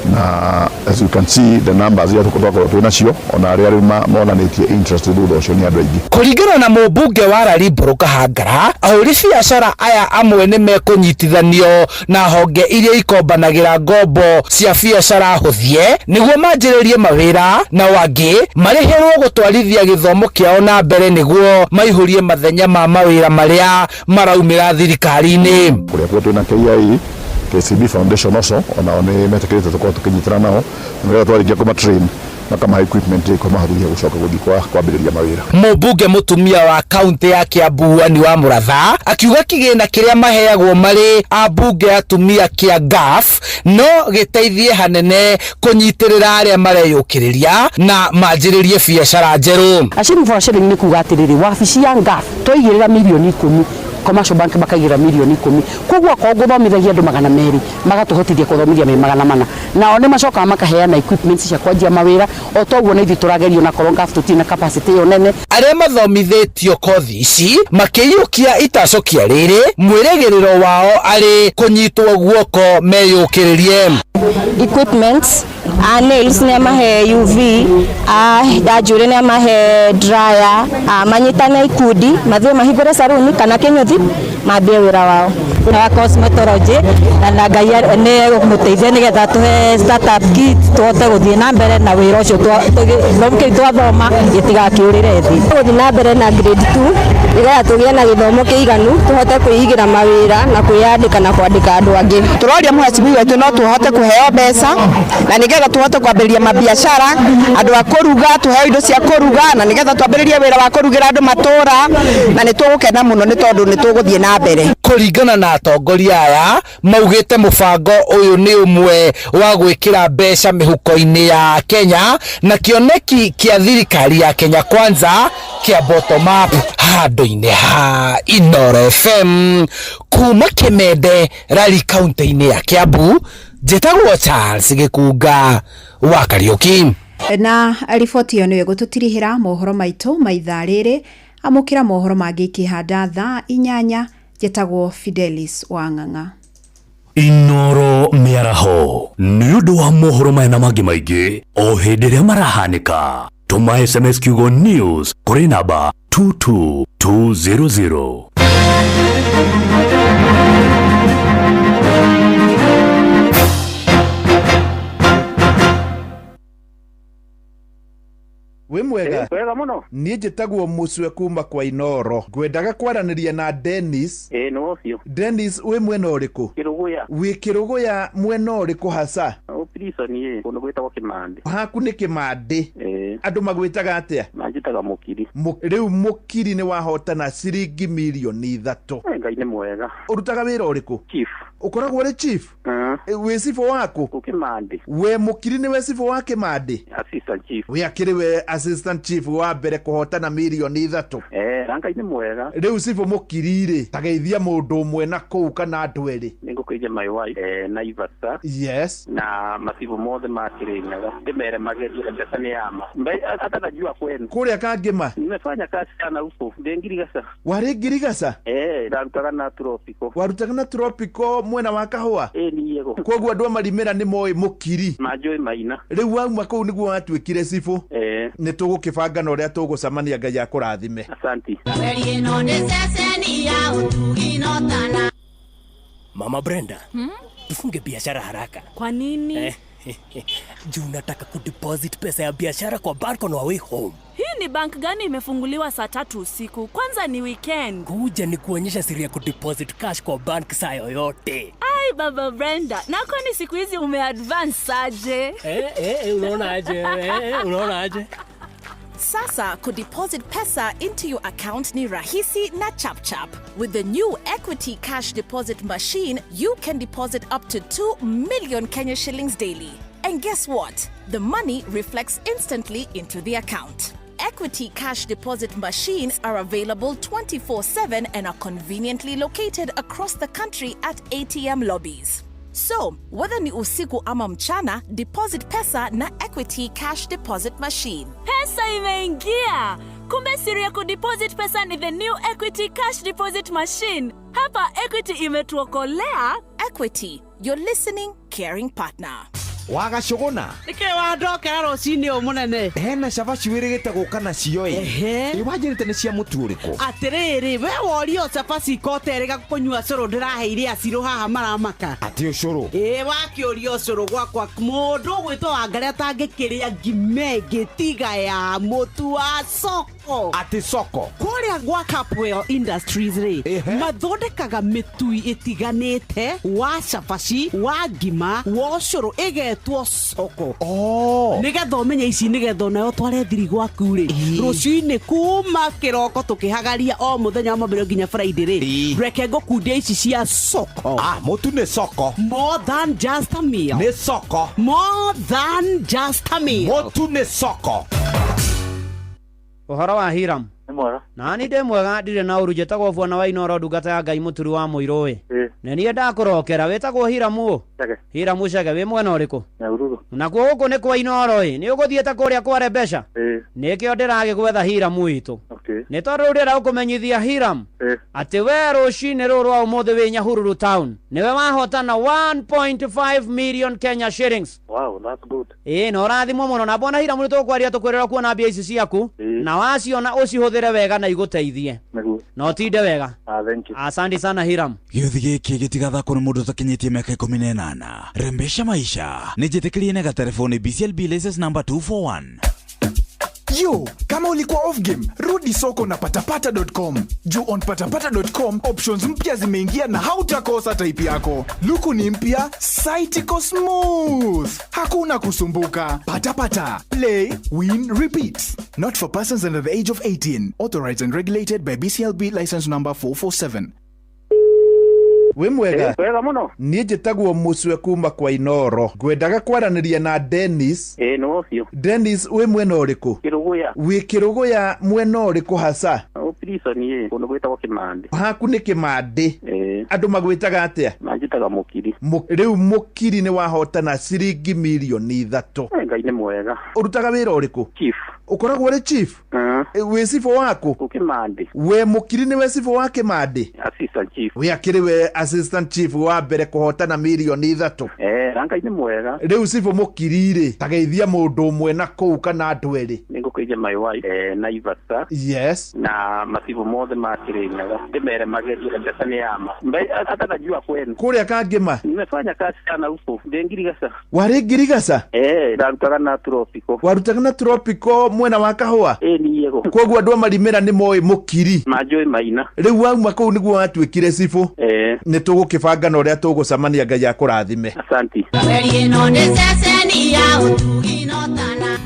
Na as you can see the numbers ya tukotoka tunacio ona arĩa monanĩtie interest thutha ũcio nĩ andũ aingĩ. Kũringana na mũmbunge wa Rari Mbũrũ Kahangara, ahũri biacara aya amwe nĩ mekũnyitithanio na honge iria ikombanagĩra ngombo cia biacara hũthie nĩguo manjĩrĩrie mawĩra na wangĩ marĩhĩrwo gũtwarithia gĩthomo kĩao na mbere nĩguo maihũrie mathenya ma mawĩra marĩa maraumĩra thirikari-inĩ. Kũrĩa kwa twĩna KIA KCB Foundation also ona one metekerete tukorwo tukinyitana nao nĩgetha twarĩkia kuma train na kama equipment ĩkũmahotithia gũcoka gũthiĩ kwambĩrĩria mawĩra. Mũmbunge mũtumia wa kaunti ya Kiambu Wani wa Mũratha akiuga kĩgĩna kĩrĩa maheagwo marĩ ambunge atumia kĩa GAF no gĩteithie hanene kũnyitĩrĩra arĩa mareyũkĩrĩria na manjĩrĩrie biacara njerũ. Aciari for sharing nĩ kuga atĩrĩrĩ wabici ya GAF twaigĩrĩra milioni 10 Commercial Bank makaigira milioni 10 kogwa kwa guthomithagia andu 200 magatuhotithia kuthomithia 400 nao ni macoka makaheana equipment cia kwanjia mawira o toguo ni thituragerio na koronga tutina capacity yo nene. Arĩa mathomithĩtio kothi ici makĩiyũkia itacokia rĩrĩ mwĩrĩgĩrĩro wao arĩ kũnyitwo guoko meyũkĩrĩrie. Equipments nails ni amahe UV dajure ni amahe dryer manyitane ikundi mathie mahingũre saruni kana kinyothi mambie wĩra wao na cosmetology na Ngai nĩ gũmũteithia nĩgetha tuhe startup kit tuhote gũthiĩ na mbere na wĩra ũcio twathoma gĩtigakĩũrĩre thĩ gũthiĩ na mbere na grade 2 nĩgetha tũgĩe na gĩthomo kĩiganu tuhote kwĩigĩra mawĩra na kwĩyandĩka na kwandĩka andũ angĩ. Tũroria mũhecibi wetu no tuhote kũheo mbeca na nĩgetha tuhote kwambĩrĩria mabiacara andũ a kũruga tuheo indo cia kũruga na nĩgetha twambĩrĩrie wĩra wa kũrugĩra andũ matũra na nĩ tũgũkena mũno nĩ tondũ nĩ tũgũthiĩ na mbere. Kũringana na atongoria aya maugĩte mũbango ũyũ nĩ ũmwe wa gwĩkĩra mbeca mĩhuko-inĩ ya Kenya na kĩoneki kĩa thirikari ya Kenya Kwanza kĩa bottom up. Handũ-inĩ ha Inoro FM kuma Kĩmende Rari kaunti-inĩ ya Kiambu njĩtagwo Charles Gĩkunga wa Kariuki. Na riboti ĩyo nĩyo gũtũtirihĩra mohoro maitũ maithaa rĩrĩ amũkĩra mohoro mangĩ kĩhanda thaa 8 njĩtagwo Fidelis Wang'ang'a. Inoro miaraho nĩ ũndũ wa mohoro maya na mangĩ maingĩ o hĩndĩ ĩrĩa marahanĩka tũma SMS kiugo news kũrĩ namba 22200. We mwega wega muno niĩ njĩtagwo Mũcwe kuma kwa Inoro ngwendaga kwaranĩria na Dennis. No cio Dennis we mwena ũrĩkũ? Kĩrũgũya. Wĩ Kĩrũgũya mwena ũrĩkũ hasa? prison kundu gwitagwo Kimandi. Haku ni Kimandi. Andu magwitaga atia? Manjitaga Mukiri. Riu Mukiri ni wahotana ciringi milioni 3. Ngai ni mwega. Urutaga wira uriku? Chief. Ukoragwo uri chief? We sifo waku? Kimandi. We Mukiri ni we sifo wa Kimandi? Assistant chief. We akiri we assistant chief wa mbere kuhotana milioni 3. Ngai ni mwega. Riu sifo Mukiri ri tageithia mundu umwe na kuu kana andu eri? Ningukuija my wife Naivasha. Yes. Na masifu mothe makirinyaga ndimere magerie pesa ni yama atakajua kwenu kuria kangima. Nimefanya kazi sana huko Ngirigasa. Wari Ngirigasa? Ndarutaga na Tropico. Warutaga na Tropico mwena wa kahua? Ni yego. Koguo andu marimera ni moi Mukiri. Majoi maina. Riu wauma kuu niguo watwikire cifu. Ni tugukibanga na uria tugucamania Ngai akurathime. Asante. Mama Brenda, tufunge biashara haraka. Kwa nini? Juu nataka kudeposit pesa ya biashara kwa bank on our way home. Hii ni bank gani imefunguliwa saa 3 usiku? Kwanza ni weekend. Kuja ni kuonyesha siri ya kudeposit cash kwa bank saa yoyote. Ai baba Brenda, na kwani siku hizi umeadvance aje? Unaona aje? Unaona aje? Sasa kudeposit pesa into your account ni rahisi na chap. With the new Equity Cash Deposit Machine, you can deposit up to 2 million Kenya shillings daily. And guess what? The money reflects instantly into the account. Equity Cash Deposit Machines are available 24/7 and are conveniently located across the country at ATM lobbies. So, whether ni usiku ama mchana, deposit pesa na Equity Cash Deposit Machine. Pesa imeingia! Kumbe siri ya kudeposit pesa ni the new Equity Cash Deposit Machine. Hapa Equity imetuokolea. Equity, your listening, caring partner. Wagacuguna nike wandokera rucini umunene hena cabaci wirigite guka nacio iwanjirite ni cia mutu uriku atiriri we worio cabaci koterega kunyua curu ndiraheire aciru haha maramaka ati ucuru wakiorio curu gwakwa mundu gwitwo Wangari atangikiria ngime tiga ya mutu wa soko ati soko kuria gwa Capwell Industries ri mathondekaga mitui itiganite wa cabaci wa ngima wa curu igetwo soko nigetha umenye ici nigetha nayo tware thiri gwaku ri rucini kuma kiroko tukihagaria o muthenya mambiro nginya Friday ri reke ngukundia ici cia soko mutu ni soko more than just a meal ni soko more than just a meal mutu ni soko. Uhoro wa Hiram mwega nani ndi mwega ndire na uru jetagwo Bwana wa Inoro ndungata ya Ngai muturi wa Muirowe na nie ndakurokera wetagwo Hiram Hiram Cege wi mwena uriku na guku ni kwa Inoro ni uguthiete kuria kware mbeca nikio ndiragigwetha Hiram witu ni tondu ndira ukumenyithia Hiram ati we rucini ruru wa umuthi wi Nyahururu town niwe wahotana 1.5 million Kenya shillings. Wow, that's good. No rathimo muno na Bwana Hiram nito kwaria tukwirira kuona mbia ici ciaku na waciona ucihuthire wega na iguteithie no tinde wega. Thank you. Asante sana Hiram. Gĩuthi gĩkĩ gĩtigatha mundu utakinyitie miaka 18 rembesha maisha nijitikirie na telefoni BCLB license number 241. Yo, kama ulikuwa off game, rudi soko na patapata.com. Juu on patapata.com, options mpya zimeingia na hautakosa type yako. Luku ni mpya, site iko smooth. Hakuna kusumbuka. Patapata. Play, win, repeat. Not for persons under the age of 18. Authorized and regulated by BCLB license number 447. We mwega wega muno nie njitagwo Mucwe kuma kwa Inoro ngwendaga kwaraniria na Dennis. No cio Dennis we mwena uriku? Kiruguya. We Kiruguya mwena uriku hasa? Prison kundu gwitagwo Kimandi. Haku ni Kimandi. Andu magwitaga atia? Manjitaga Mukiri. Riu Mukiri ni wahotana ciringi milioni 3. Ngai ni mwega. Urutaga wira uriku? Chief. Ukoragwo uri chief? We sifo waku? Kimandi. We Mukiri ni we sifo wa Kimandi? Assistant chief. We akiri we assistant chief wa mbere kuhotana milioni 3. Ngai ni mwega. Riu sifo Mukiri ri tageithia mundu umwe na kuu kana andu eri? Ningukuija my wife Naivasha. Yes. Na masifu mothe makirinyaga ndimere magerie pesa ni yama atakajua kwenu kuria kangima. Nimefanya kazi sana huko Ngirigasa. Wari Ngirigasa? Ndarutaga na Tropico. Warutaga na Tropico mwena wa kahua? Ni yego. Koguo andu marimera ni moi Mukiri. Majoi maina. Riu wauma kuu niguo watwikire cifu. Ni tugukibanga na uria tugucamania Ngai akurathime. Asante. ni ya utugi no tana.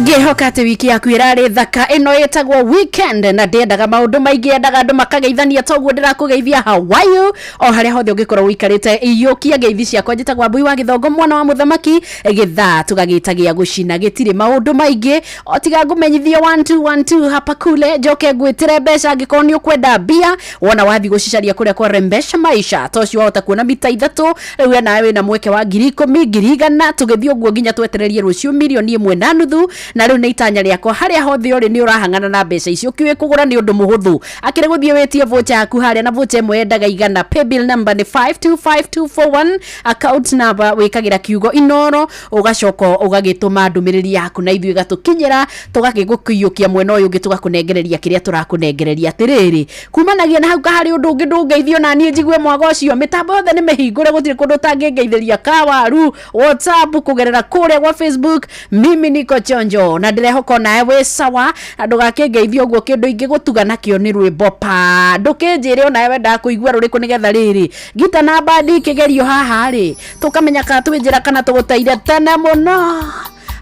Ngihoka ati wiki yaku irari thaka ino yetagwo weekend na ndendaga maundu maingi endaga andu makageithania toguo ndirakugeithia Hawaii o haria hothe ungikorwo wikarite iyukia ngeithi ciakwa njitagwa Mbui wa Githongo mwana wa muthamaki githaa tugagitagia gucina gitire maundu maingi o tiga ngumenyithie 1212 hapa kule njoke ngwitire mbeca ngikorwo ni ukwenda bia wona wathi gucicaria kuria kwa Rembesha Maisha toci wahota kuona mita 3 riu nawe na mweke wa 10,000 2,000 tugithie uguo nginya twetererie rucio milioni 1.5 na riu ni itanya riakwa haria hothe uri ni urahangana na mbeca icio kiwe kugura ni undu muhuthu akire guthie wetie vocha yaku haria na vocha imwe endaga igana paybill number ni 525241 account number wikagira kiugo Inoro ugacoko ugagituma ndumiriri yaku na ithuĩ gatukinyira tugakigukiyukia mwena uyu ngituga kunengereria kiria turakunengereria atiriri kumanagia na hau kahari undu ungi ndungeithio na nie njigue mwago ucio mitambo yothe ni mihingure gutire kundu tangengeithĩria kawaru WhatsApp kugerera kuria kwa Facebook mimi niko chonjo na ndirehoka nawe we sawa ndugakengeithio guo kindu ingi gutuga nakio ni rwimbo pa ndukinjire ona we ndakuigua ruriku nigetha riri gita na bandi kigerio haha ri tukamenya kana twinjira kana tugutaire tena muno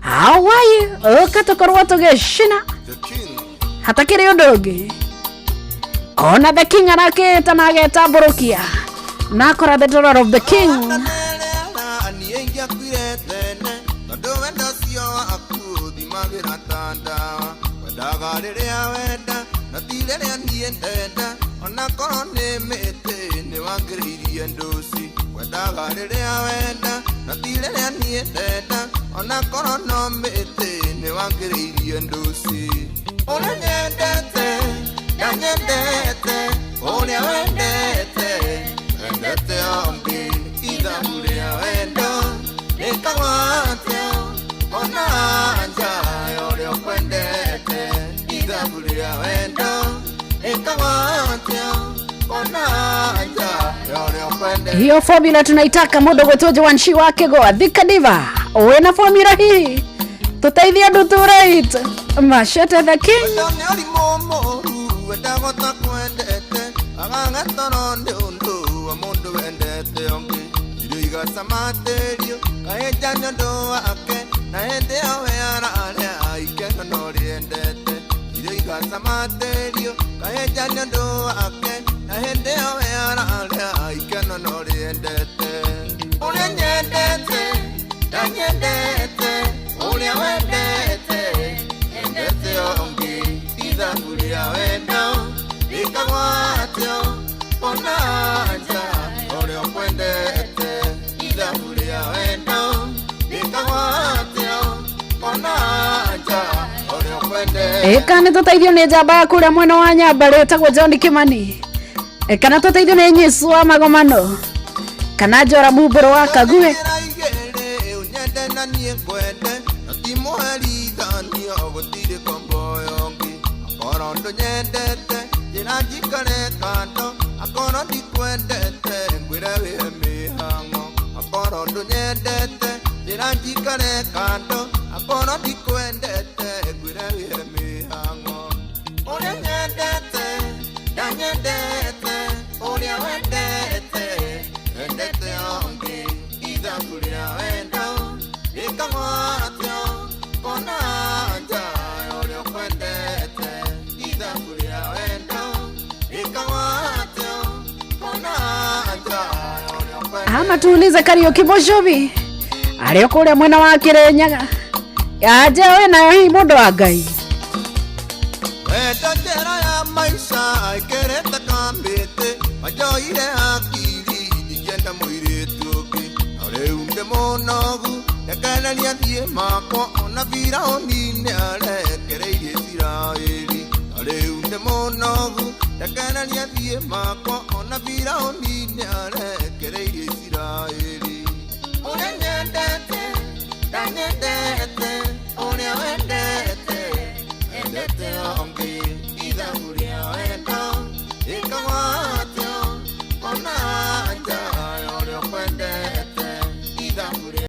Hawaii ukatukorwo tugicina hatakiri undu ungi ona the king arakita na getamburukia nakora the dollar of the king Dagariria wenda na tireria niendenda ona korone mete ni wangiririe ndusi dagariria wenda na tireria niendenda ona korono mete ni wangiririe ndusi ona nyendete na nyendete ona wendete endete ongi idhamuria wendo nikawatyo ona anja yore kwendete idhamuria wendo nikawatyo ona anja yore kwendete. Hiyo formula tunaitaka mudo gwetoje wanshi wake go Thika Diva uwe na formula hii tutaithia ndu tu right Machete the king ni momo wedagota kwendete agangatoro ndu wa mundu wendete ongi iriga samaterio kaejanyo ndo ake na ende awe ara ikeno no riendete iriga samaterio kaejanyo ndo ake na ende awe ara ikeno no riendete ule nyendete na nyendete ule wendete endete ongi idhamuria wendo ikawatyo onanja ule kwendete idhamuria wendo ikawatyo onanja ule kwendete kana tutaithio ni njamba ya kuria mwena wa Nyamba retagwo John Kimani kana tutaithio ni Nyisu wa Magomano kana Njora Mumburo wa Kague na nie kwende na timoheri dhanio gutire komboyongi akorondo nyendete jina jikare kando akorondi kwendete ngwire we mihango akorondo nyendete jina jikare kando akorondi kwendete ngwire we mihango ule nyendete na nyendete ule wendete endete ongi idhamuria wendo ikawatyo onanja yore kwendete idhamuria wendo ikawatyo onanja yore kwendete. ama tuulize Kariuki Mushubi ario kuria mwena wa Kirinyaga aje we na hii mundu wa Ngai wenda njera ya maisha ikerete kambite majoire akiri nigenda muiritu ungi riu ndi munogu ekereria thie makwa ona Firaũni nĩarekereirie Isiraeli riu ndi munogu ekereria thie makwa ona Firaũni nĩarekereirie Isiraeli ule nyendete na nyendete